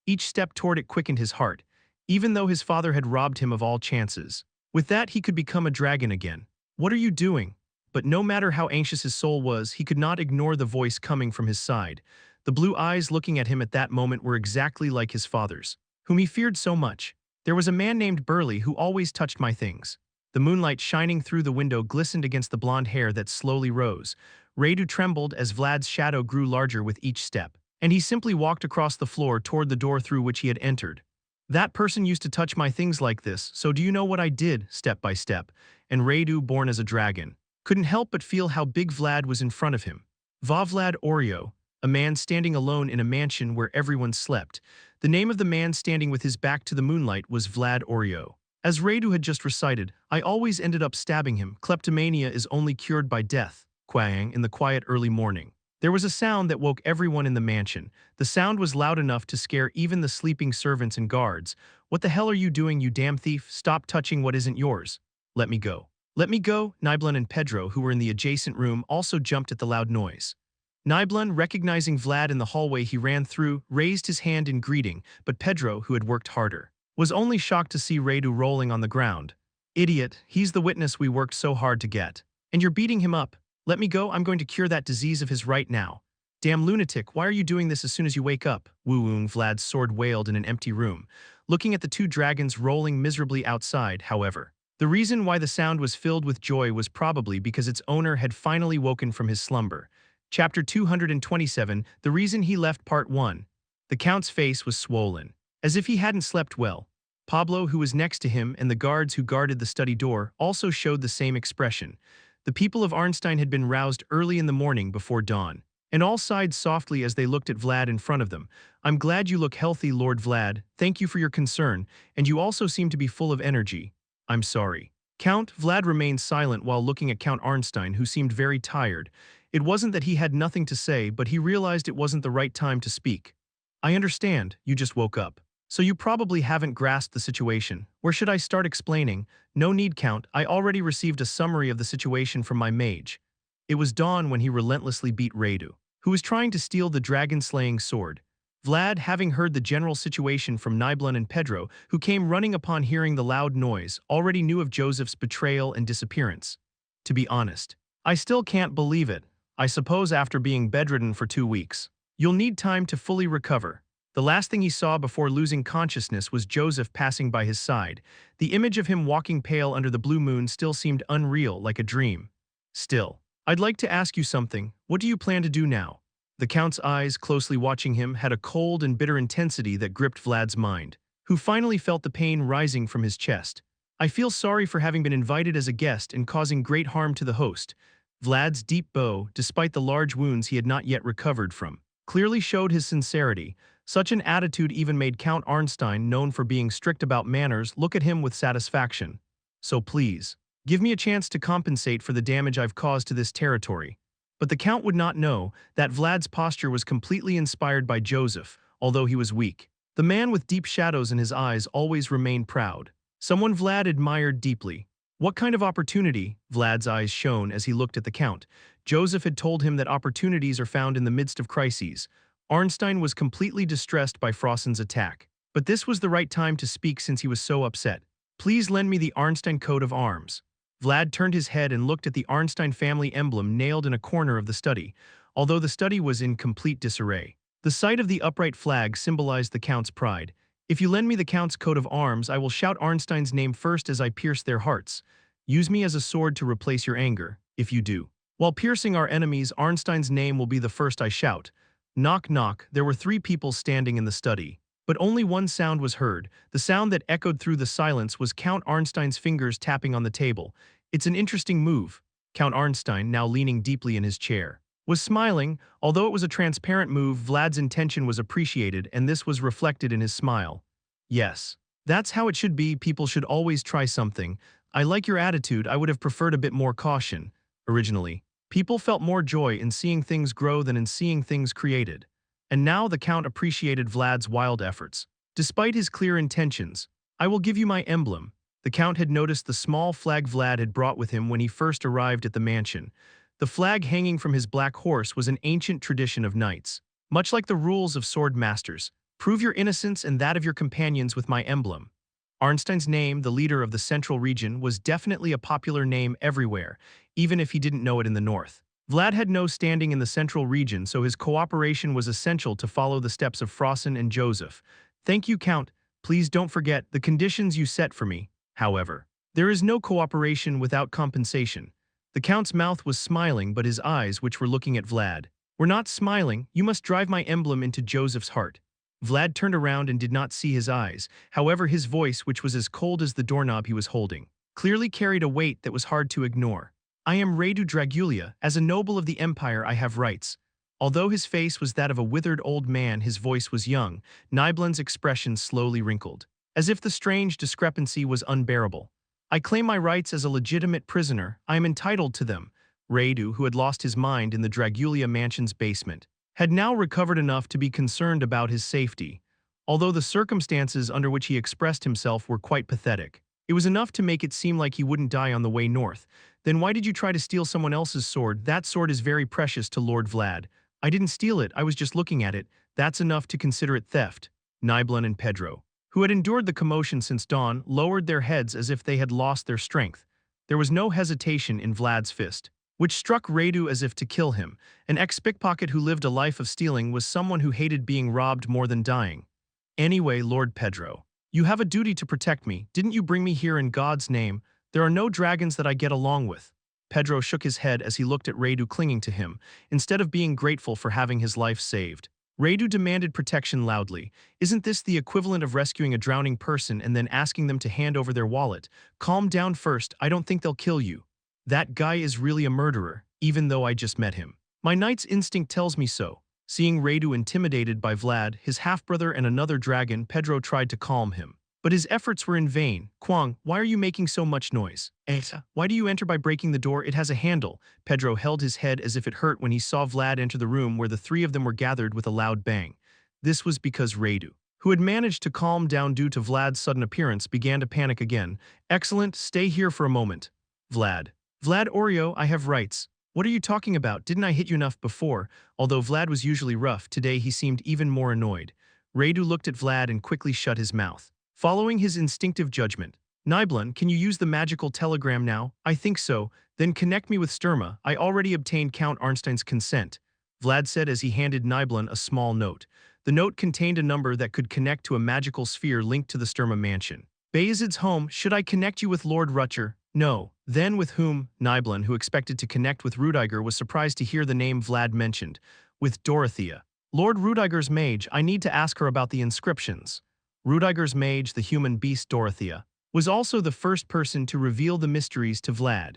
each step toward it quickened his heart, even though his father had robbed him of all chances. With that, he could become a dragon again. What are you doing? But no matter how anxious his soul was, he could not ignore the voice coming from his side. The blue eyes looking at him at that moment were exactly like his father's, whom he feared so much. There was a man named Burley who always touched my things. The moonlight shining through the window glistened against the blonde hair that slowly rose. Radu trembled as Vlad's shadow grew larger with each step, and he simply walked across the floor toward the door through which he had entered. That person used to touch my things like this, so do you know what I did, step by step? And Radu, born as a dragon, couldn't help but feel how big Vlad was in front of him. Vlad Oreo, a man standing alone in a mansion where everyone slept. The name of the man standing with his back to the moonlight was Vlad Oreo. As Radu had just recited, I always ended up stabbing him. Kleptomania is only cured by death. Quang, in the quiet early morning. There was a sound that woke everyone in the mansion. The sound was loud enough to scare even the sleeping servants and guards. What the hell are you doing, you damn thief? Stop touching what isn't yours. Let me go. Let me go. Nibelun and Pedro, who were in the adjacent room, also jumped at the loud noise. Nibelun, recognizing Vlad in the hallway he ran through, raised his hand in greeting, but Pedro, who had worked harder, was only shocked to see Radu rolling on the ground. Idiot, he's the witness we worked so hard to get. And you're beating him up. Let me go, I'm going to cure that disease of his right now. Damn lunatic, why are you doing this as soon as you wake up? Woo-woong, Vlad's sword wailed in an empty room, looking at the two dragons rolling miserably outside, however. The reason why the sound was filled with joy was probably because its owner had finally woken from his slumber. Chapter 227, The Reason He Left Part 1. The Count's face was swollen, as if he hadn't slept well. Pablo, who was next to him, and the guards who guarded the study door also showed the same expression. The people of Arnstein had been roused early in the morning before dawn, and all sighed softly as they looked at Vlad in front of them. I'm glad you look healthy, Lord Vlad. Thank you for your concern, and you also seem to be full of energy. I'm sorry. Count, Vlad remained silent while looking at Count Arnstein, who seemed very tired. It wasn't that he had nothing to say, but he realized it wasn't the right time to speak. I understand, you just woke up. So you probably haven't grasped the situation. Where should I start explaining? No need, Count. I already received a summary of the situation from my mage. It was dawn when he relentlessly beat Radu, who was trying to steal the dragon-slaying sword. Vlad, having heard the general situation from Nibelun and Pedro, who came running upon hearing the loud noise, already knew of Joseph's betrayal and disappearance. To be honest, I still can't believe it. I suppose after being bedridden for 2 weeks, you'll need time to fully recover. The last thing he saw before losing consciousness was Joseph passing by his side. The image of him walking pale under the blue moon still seemed unreal, like a dream. Still, I'd like to ask you something. What do you plan to do now? The Count's eyes, closely watching him, had a cold and bitter intensity that gripped Vlad's mind, who finally felt the pain rising from his chest. I feel sorry for having been invited as a guest and causing great harm to the host. Vlad's deep bow, despite the large wounds he had not yet recovered from, clearly showed his sincerity. Such an attitude even made Count Arnstein, known for being strict about manners, look at him with satisfaction. So please, give me a chance to compensate for the damage I've caused to this territory. But the Count would not know that Vlad's posture was completely inspired by Joseph, although he was weak. The man with deep shadows in his eyes always remained proud. Someone Vlad admired deeply. What kind of opportunity? Vlad's eyes shone as he looked at the Count. Joseph had told him that opportunities are found in the midst of crises. Arnstein was completely distressed by Frossen's attack, but this was the right time to speak since he was so upset. Please lend me the Arnstein coat of arms. Vlad turned his head and looked at the Arnstein family emblem nailed in a corner of the study, although the study was in complete disarray. The sight of the upright flag symbolized the Count's pride. If you lend me the Count's coat of arms, I will shout Arnstein's name first as I pierce their hearts. Use me as a sword to replace your anger, if you do. While piercing our enemies, Arnstein's name will be the first I shout. Knock, knock. There were 3 people standing in the study, but only one sound was heard. The sound that echoed through the silence was Count Arnstein's fingers tapping on the table. It's an interesting move. Count Arnstein, now leaning deeply in his chair, was smiling. Although it was a transparent move, Vlad's intention was appreciated, and this was reflected in his smile. Yes, that's how it should be. People should always try something. I like your attitude. I would have preferred a bit more caution. Originally, people felt more joy in seeing things grow than in seeing things created. And now the Count appreciated Vlad's wild efforts. Despite his clear intentions, I will give you my emblem. The Count had noticed the small flag Vlad had brought with him when he first arrived at the mansion. The flag hanging from his black horse was an ancient tradition of knights. Much like the rules of swordmasters, prove your innocence and that of your companions with my emblem. Arnstein's name, the leader of the central region, was definitely a popular name everywhere, even if he didn't know it in the north. Vlad had no standing in the central region, so his cooperation was essential to follow the steps of Frossen and Joseph. Thank you, Count. Please don't forget the conditions you set for me. However, there is no cooperation without compensation. The Count's mouth was smiling, but his eyes, which were looking at Vlad, were not smiling. You must drive my emblem into Joseph's heart. Vlad turned around and did not see his eyes. However, his voice, which was as cold as the doorknob he was holding, clearly carried a weight that was hard to ignore. I am Radu Dragulia. As a noble of the Empire, I have rights. Although his face was that of a withered old man, his voice was young. Nibelung's expression slowly wrinkled, as if the strange discrepancy was unbearable. I claim my rights as a legitimate prisoner. I am entitled to them. Radu, who had lost his mind in the Dragulia mansion's basement, had now recovered enough to be concerned about his safety. Although the circumstances under which he expressed himself were quite pathetic, it was enough to make it seem like he wouldn't die on the way north. Then why did you try to steal someone else's sword? That sword is very precious to Lord Vlad. I didn't steal it, I was just looking at it. That's enough to consider it theft. Nibelung and Pedro, who had endured the commotion since dawn, lowered their heads as if they had lost their strength. There was no hesitation in Vlad's fist, which struck Radu as if to kill him. An ex-pickpocket who lived a life of stealing was someone who hated being robbed more than dying. Anyway, Lord Pedro, you have a duty to protect me. Didn't you bring me here in God's name? There are no dragons that I get along with. Pedro shook his head as he looked at Radu clinging to him, instead of being grateful for having his life saved. Radu demanded protection loudly. Isn't this the equivalent of rescuing a drowning person and then asking them to hand over their wallet? Calm down first, I don't think they'll kill you. That guy is really a murderer, even though I just met him. My knight's instinct tells me so. Seeing Radu intimidated by Vlad, his half-brother and another dragon, Pedro tried to calm him. But his efforts were in vain. Kwang, why are you making so much noise? Why do you enter by breaking the door? It has a handle. Pedro held his head as if it hurt when he saw Vlad enter the room where the three of them were gathered with a loud bang. This was because Radu, who had managed to calm down due to Vlad's sudden appearance, began to panic again. Excellent, stay here for a moment. Vlad. Vlad Oreo, I have rights. What are you talking about? Didn't I hit you enough before? Although Vlad was usually rough, today he seemed even more annoyed. Radu looked at Vlad and quickly shut his mouth, following his instinctive judgment. Nibelung, can you use the magical telegram now? I think so. Then connect me with Sturma. I already obtained Count Arnstein's consent. Vlad said as he handed Nibelung a small note. The note contained a number that could connect to a magical sphere linked to the Sturma mansion. Vayezid's home. Should I connect you with Lord Rutger? No. Then with whom? Nibelung, who expected to connect with Rudiger, was surprised to hear the name Vlad mentioned. With Dorothea. Lord Rudiger's mage. I need to ask her about the inscriptions. Rudiger's mage, the human beast Dorothea, was also the first person to reveal the mysteries to Vlad.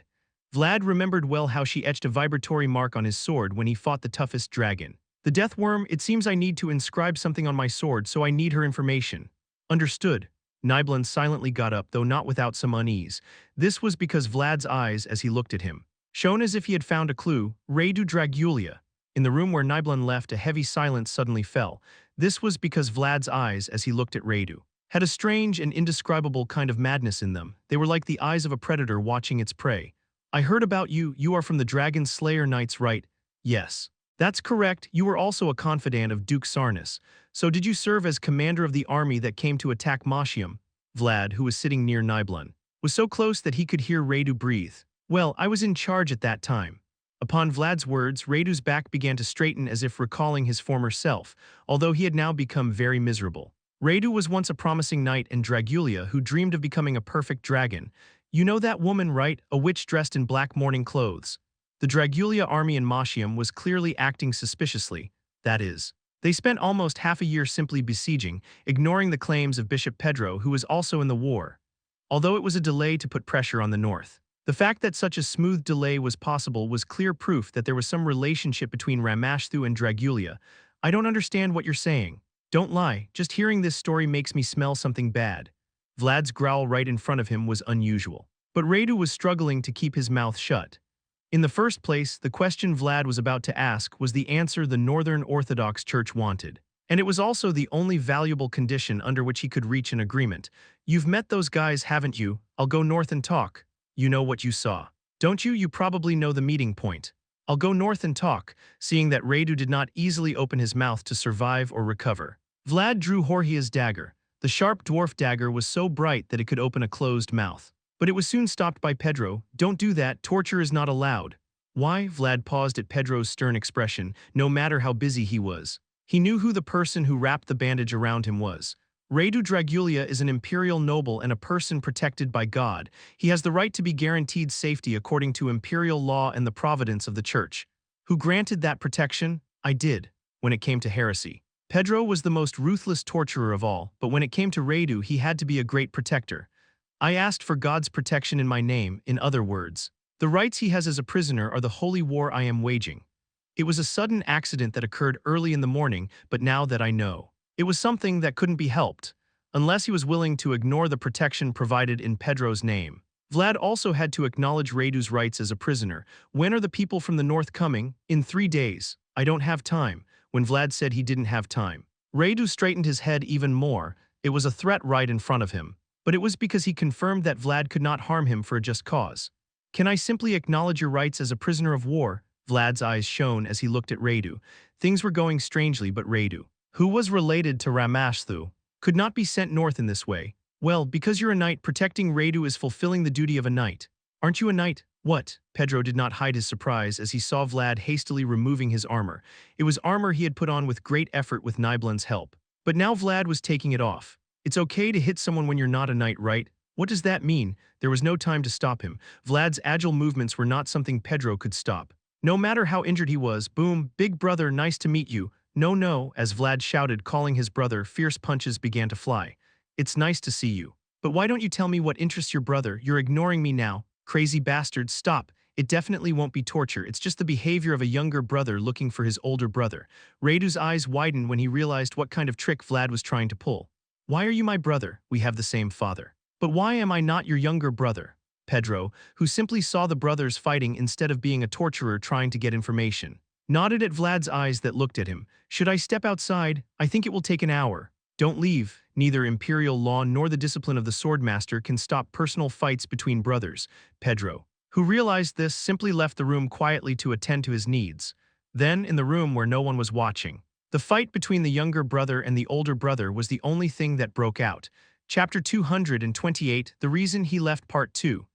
Vlad remembered well how she etched a vibratory mark on his sword when he fought the toughest dragon. The death worm. It seems I need to inscribe something on my sword, so I need her information. Understood. Nibelung silently got up, though not without some unease. This was because Vlad's eyes, as he looked at him, shone as if he had found a clue. Radu Dragulia. In the room where Nibelung left, a heavy silence suddenly fell. This was because Vlad's eyes, as he looked at Radu, had a strange and indescribable kind of madness in them. They were like the eyes of a predator watching its prey. I heard about you. You are from the Dragon Slayer Knights, right? Yes. That's correct. You were also a confidant of Duke Sarnus. So did you serve as commander of the army that came to attack Mashium? Vlad, who was sitting near Nibelung, was so close that he could hear Radu breathe. Well, I was in charge at that time. Upon Vlad's words, Radu's back began to straighten as if recalling his former self, although he had now become very miserable. Radu was once a promising knight in Dragulia who dreamed of becoming a perfect dragon. You know that woman, right? A witch dressed in black mourning clothes. The Dragulia army in Mashium was clearly acting suspiciously. That is, they spent almost half a year simply besieging, ignoring the claims of Bishop Pedro, who was also in the war. Although it was a delay to put pressure on the north, the fact that such a smooth delay was possible was clear proof that there was some relationship between Ramasthu and Dragulia. I don't understand what you're saying. Don't lie, just hearing this story makes me smell something bad. Vlad's growl right in front of him was unusual, but Radu was struggling to keep his mouth shut. In the first place, the question Vlad was about to ask was the answer the Northern Orthodox Church wanted. And it was also the only valuable condition under which he could reach an agreement. You've met those guys, haven't you? I'll go north and talk. You know what you saw. Don't you? You probably know the meeting point. I'll go north and talk, seeing that Radu did not easily open his mouth to survive or recover. Vlad drew Horhia's dagger. The sharp dwarf dagger was so bright that it could open a closed mouth. But it was soon stopped by Pedro. Don't do that, torture is not allowed. Why? Vlad paused at Pedro's stern expression, no matter how busy he was. He knew who the person who wrapped the bandage around him was. Radu Dragulia is an imperial noble and a person protected by God. He has the right to be guaranteed safety according to imperial law and the providence of the church. Who granted that protection? I did, when it came to heresy. Pedro was the most ruthless torturer of all, but when it came to Radu, he had to be a great protector. I asked for God's protection in my name, in other words. The rights he has as a prisoner are the holy war I am waging. It was a sudden accident that occurred early in the morning, but now that I know, it was something that couldn't be helped, unless he was willing to ignore the protection provided in Pedro's name. Vlad also had to acknowledge Radu's rights as a prisoner. When are the people from the north coming? In 3 days. I don't have time. When Vlad said he didn't have time, Radu straightened his head even more. It was a threat right in front of him. But it was because he confirmed that Vlad could not harm him for a just cause. Can I simply acknowledge your rights as a prisoner of war? Vlad's eyes shone as he looked at Radu. Things were going strangely, but Radu, who was related to Ramasthu, could not be sent north in this way. Well, because you're a knight, protecting Radu is fulfilling the duty of a knight. Aren't you a knight? What? Pedro did not hide his surprise as he saw Vlad hastily removing his armor. It was armor he had put on with great effort with Nibelun's help. But now Vlad was taking it off. It's okay to hit someone when you're not a knight, right? What does that mean? There was no time to stop him. Vlad's agile movements were not something Pedro could stop. No matter how injured he was, boom, big brother, nice to meet you. No, no, as Vlad shouted, calling his brother, fierce punches began to fly. It's nice to see you. But why don't you tell me what interests your brother? You're ignoring me now. Crazy bastard, stop. It definitely won't be torture. It's just the behavior of a younger brother looking for his older brother. Radu's eyes widened when he realized what kind of trick Vlad was trying to pull. Why are you my brother? We have the same father. But why am I not your younger brother? Pedro, who simply saw the brothers fighting instead of being a torturer trying to get information, nodded at Vlad's eyes that looked at him. Should I step outside? I think it will take an hour. Don't leave. Neither imperial law nor the discipline of the Swordmaster can stop personal fights between brothers. Pedro, who realized this, simply left the room quietly to attend to his needs. Then, in the room where no one was watching, the fight between the younger brother and the older brother was the only thing that broke out. Chapter 228, The Reason He Left Part 2.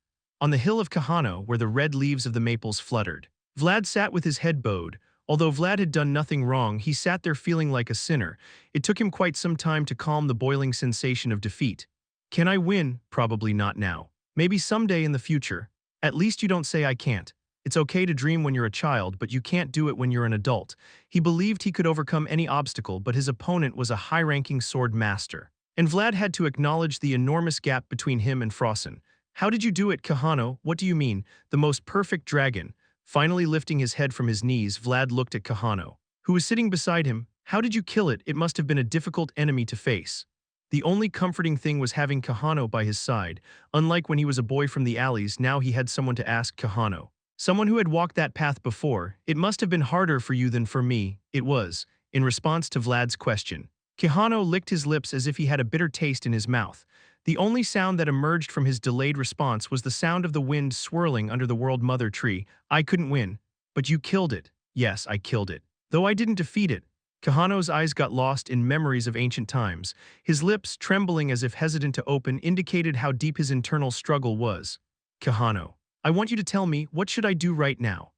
On the hill of Kahano, where the red leaves of the maples fluttered, Vlad sat with his head bowed. Although Vlad had done nothing wrong, he sat there feeling like a sinner. It took him quite some time to calm the boiling sensation of defeat. Can I win? Probably not now. Maybe someday in the future. At least you don't say I can't. It's okay to dream when you're a child, but you can't do it when you're an adult. He believed he could overcome any obstacle, but his opponent was a high-ranking sword master. And Vlad had to acknowledge the enormous gap between him and Frosin. How did you do it, Kahano? What do you mean? The most perfect dragon. Finally lifting his head from his knees, Vlad looked at Kahano, who was sitting beside him. How did you kill it? It must have been a difficult enemy to face. The only comforting thing was having Kahano by his side. Unlike when he was a boy from the alleys, now he had someone to ask Kahano. Someone who had walked that path before. It must have been harder for you than for me. It was. In response to Vlad's question, Kahano licked his lips as if he had a bitter taste in his mouth. The only sound that emerged from his delayed response was the sound of the wind swirling under the World Mother tree. I couldn't win. But you killed it. Yes, I killed it. Though I didn't defeat it. Kahano's eyes got lost in memories of ancient times. His lips, trembling as if hesitant to open, indicated how deep his internal struggle was. Kahano, I want you to tell me, what should I do right now?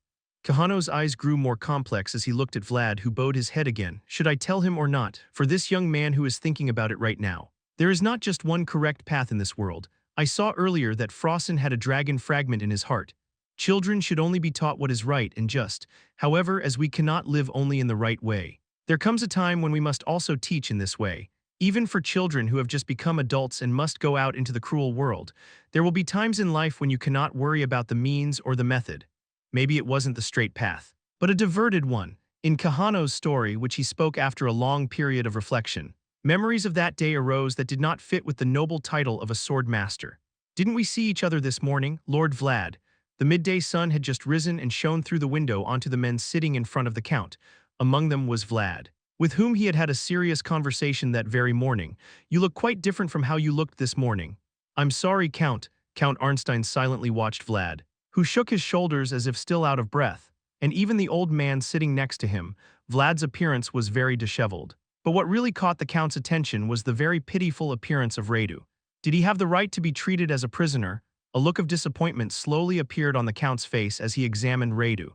Kahano's eyes grew more complex as he looked at Vlad, who bowed his head again. Should I tell him or not? For this young man who is thinking about it right now. There is not just one correct path in this world. I saw earlier that Frosin had a dragon fragment in his heart. Children should only be taught what is right and just. However, as we cannot live only in the right way, there comes a time when we must also teach in this way. Even for children who have just become adults and must go out into the cruel world, there will be times in life when you cannot worry about the means or the method. Maybe it wasn't the straight path, but a diverted one. In Kahano's story, which he spoke after a long period of reflection, memories of that day arose that did not fit with the noble title of a swordmaster. Didn't we see each other this morning, Lord Vlad? The midday sun had just risen and shone through the window onto the men sitting in front of the count. Among them was Vlad, with whom he had had a serious conversation that very morning. You look quite different from how you looked this morning. I'm sorry, Count. Count Arnstein silently watched Vlad, who shook his shoulders as if still out of breath, and even the old man sitting next to him, Vlad's appearance was very disheveled. But what really caught the Count's attention was the very pitiful appearance of Radu. Did he have the right to be treated as a prisoner? A look of disappointment slowly appeared on the Count's face as he examined Radu.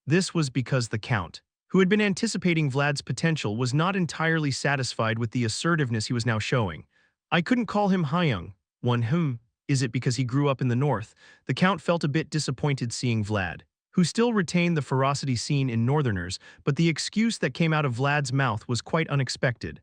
This was because the Count, who had been anticipating Vlad's potential, was not entirely satisfied with the assertiveness he was now showing. I couldn't call him Hyung. Is it because he grew up in the north? The Count felt a bit disappointed seeing Vlad, who still retained the ferocity seen in northerners, but the excuse that came out of Vlad's mouth was quite unexpected.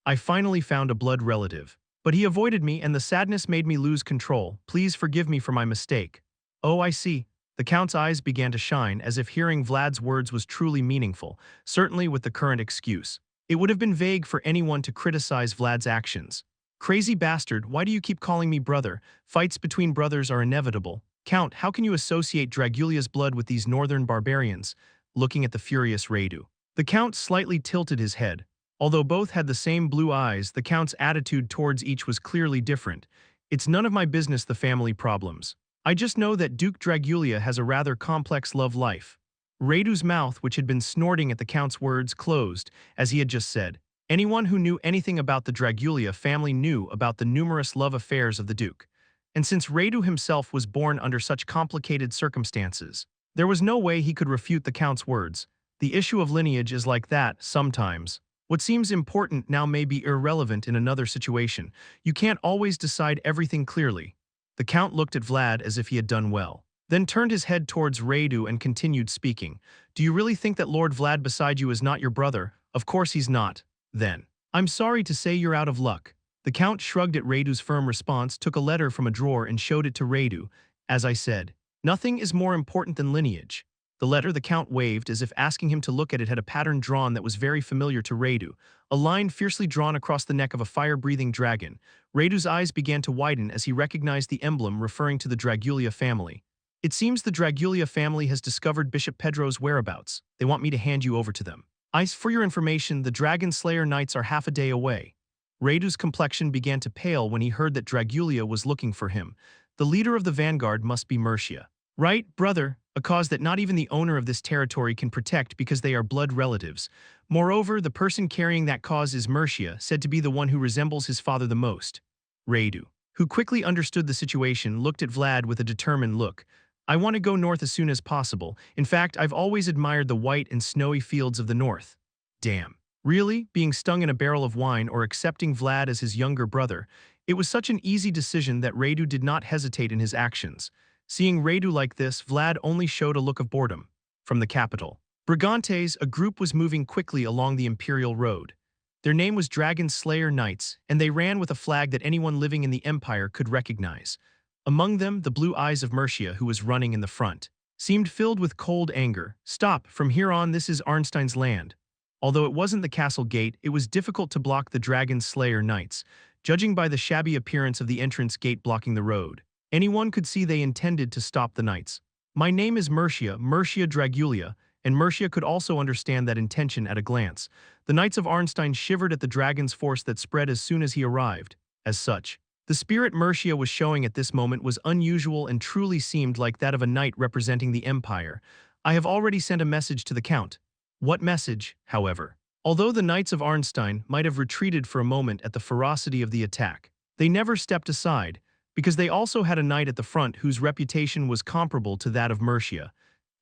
I finally found a blood relative. But he avoided me and the sadness made me lose control. Please forgive me for my mistake. Oh, I see. The Count's eyes began to shine as if hearing Vlad's words was truly meaningful, certainly with the current excuse. It would have been vague for anyone to criticize Vlad's actions. Crazy bastard, why do you keep calling me brother? Fights between brothers are inevitable. Count, how can you associate Dragulia's blood with these northern barbarians? Looking at the furious Radu. The Count slightly tilted his head. Although both had the same blue eyes, the Count's attitude towards each was clearly different. It's none of my business, the family problems. I just know that Duke Dragulia has a rather complex love life. Radu's mouth, which had been snorting at the Count's words, closed, as he had just said. Anyone who knew anything about the Dragulia family knew about the numerous love affairs of the Duke. And since Radu himself was born under such complicated circumstances, there was no way he could refute the Count's words. The issue of lineage is like that, sometimes. What seems important now may be irrelevant in another situation. You can't always decide everything clearly. The Count looked at Vlad as if he had done well, then turned his head towards Radu and continued speaking. Do you really think that Lord Vlad beside you is not your brother? Of course he's not. Then. I'm sorry to say you're out of luck. The Count shrugged at Radu's firm response, took a letter from a drawer and showed it to Radu. As I said, nothing is more important than lineage. The letter the Count waved as if asking him to look at it had a pattern drawn that was very familiar to Radu, a line fiercely drawn across the neck of a fire-breathing dragon. Radu's eyes began to widen as he recognized the emblem referring to the Dragulia family. It seems the Dragulia family has discovered Bishop Pedro's whereabouts. They want me to hand you over to them. For your information, the Dragon Slayer Knights are half a day away. Radu's complexion began to pale when he heard that Dragulia was looking for him. The leader of the vanguard must be Mercia. Right, brother? A cause that not even the owner of this territory can protect because they are blood relatives. Moreover, the person carrying that cause is Mercia, said to be the one who resembles his father the most. Radu, who quickly understood the situation, looked at Vlad with a determined look. I want to go north as soon as possible. In fact, I've always admired the white and snowy fields of the north. Damn. Really? Being stung in a barrel of wine or accepting Vlad as his younger brother? It was such an easy decision that Radu did not hesitate in his actions. Seeing Radu like this, Vlad only showed a look of boredom. From the capital, Brigantes, a group was moving quickly along the Imperial Road. Their name was Dragon Slayer Knights, and they ran with a flag that anyone living in the Empire could recognize. Among them, the blue eyes of Mercia, who was running in the front, seemed filled with cold anger. Stop, from here on this is Arnstein's land. Although it wasn't the castle gate, it was difficult to block the Dragon Slayer Knights, judging by the shabby appearance of the entrance gate blocking the road. Anyone could see they intended to stop the knights. My name is Mercia Dragulia, and Mercia could also understand that intention at a glance. The Knights of Arnstein shivered at the dragon's force that spread as soon as he arrived. As such, the spirit Mercia was showing at this moment was unusual and truly seemed like that of a knight representing the Empire. I have already sent a message to the Count. What message, however? Although the Knights of Arnstein might have retreated for a moment at the ferocity of the attack, they never stepped aside, because they also had a knight at the front whose reputation was comparable to that of Mercia.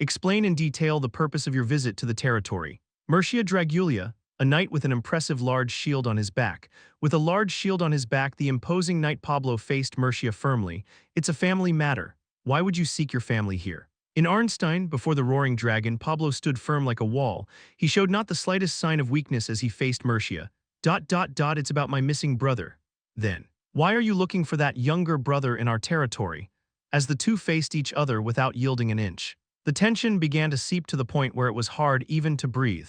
Explain in detail the purpose of your visit to the territory. Mercia Dragulia, a knight with an impressive large shield on his back. With a large shield on his back, the imposing knight Pablo faced Mercia firmly. It's a family matter. Why would you seek your family here? In Arnstein, before the roaring dragon, Pablo stood firm like a wall. He showed not the slightest sign of weakness as he faced Mercia. It's about my missing brother. Then. Why are you looking for that younger brother in our territory? As the two faced each other without yielding an inch, the tension began to seep to the point where it was hard even to breathe.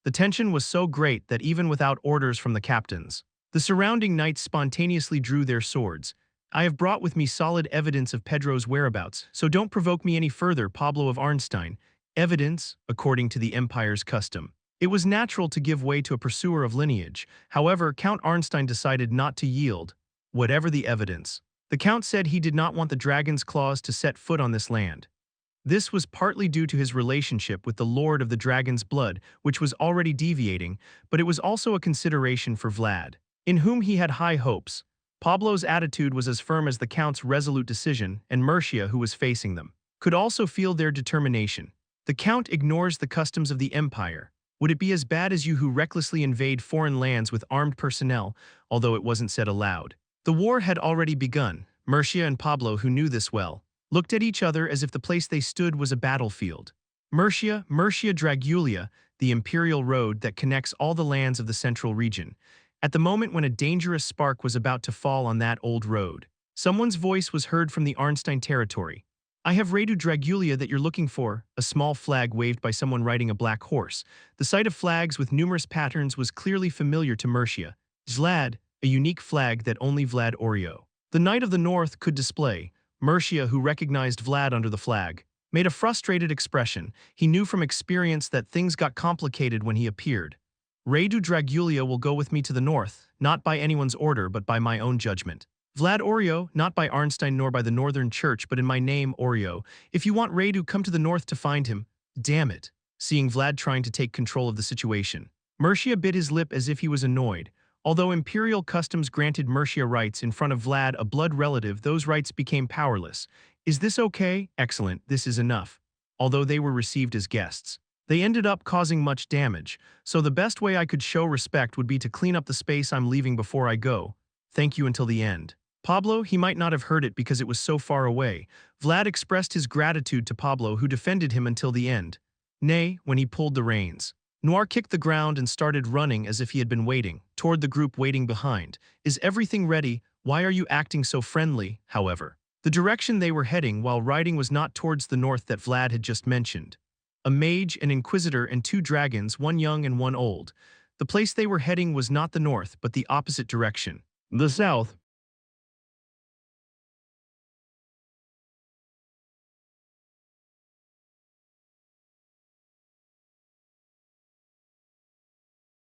The tension was so great that even without orders from the captains, the surrounding knights spontaneously drew their swords. I have brought with me solid evidence of Pedro's whereabouts, so don't provoke me any further, Pablo of Arnstein. Evidence, according to the Empire's custom. It was natural to give way to a pursuer of lineage. However, Count Arnstein decided not to yield. Whatever the evidence, the Count said he did not want the dragon's claws to set foot on this land. This was partly due to his relationship with the Lord of the Dragon's Blood, which was already deviating, but it was also a consideration for Vlad, in whom he had high hopes. Pablo's attitude was as firm as the Count's resolute decision, and Mercia, who was facing them, could also feel their determination. The Count ignores the customs of the Empire. Would it be as bad as you who recklessly invade foreign lands with armed personnel, although it wasn't said aloud? The war had already begun. Mercia and Pablo, who knew this well, looked at each other as if the place they stood was a battlefield. Mercia Dragulia, the imperial road that connects all the lands of the central region. At the moment when a dangerous spark was about to fall on that old road, someone's voice was heard from the Arnstein territory. I have Radu Dragulia that you're looking for, a small flag waved by someone riding a black horse. The sight of flags with numerous patterns was clearly familiar to Mercia. Vlad, a unique flag that only Vlad Oreo, the Knight of the North, could display. Mercia, who recognized Vlad under the flag, made a frustrated expression. He knew from experience that things got complicated when he appeared. Radu Dragulia will go with me to the north, not by anyone's order but by my own judgment. Vlad Oreo, not by Arnstein nor by the Northern Church but in my name, Oreo. If you want Radu, come to the north to find him. Damn it. Seeing Vlad trying to take control of the situation, Mercia bit his lip as if he was annoyed. Although imperial customs granted Mercia rights in front of Vlad, a blood relative, those rights became powerless. Is this okay? Excellent, this is enough. Although they were received as guests, they ended up causing much damage, so the best way I could show respect would be to clean up the space I'm leaving before I go. Thank you until the end. Pablo, he might not have heard it because it was so far away. Vlad expressed his gratitude to Pablo, who defended him until the end. Nay, when he pulled the reins, Noir kicked the ground and started running as if he had been waiting, toward the group waiting behind. Is everything ready? Why are you acting so friendly, however? The direction they were heading while riding was not towards the north that Vlad had just mentioned. A mage, an inquisitor, and 2 dragons, one young and one old. The place they were heading was not the north, but the opposite direction. The south.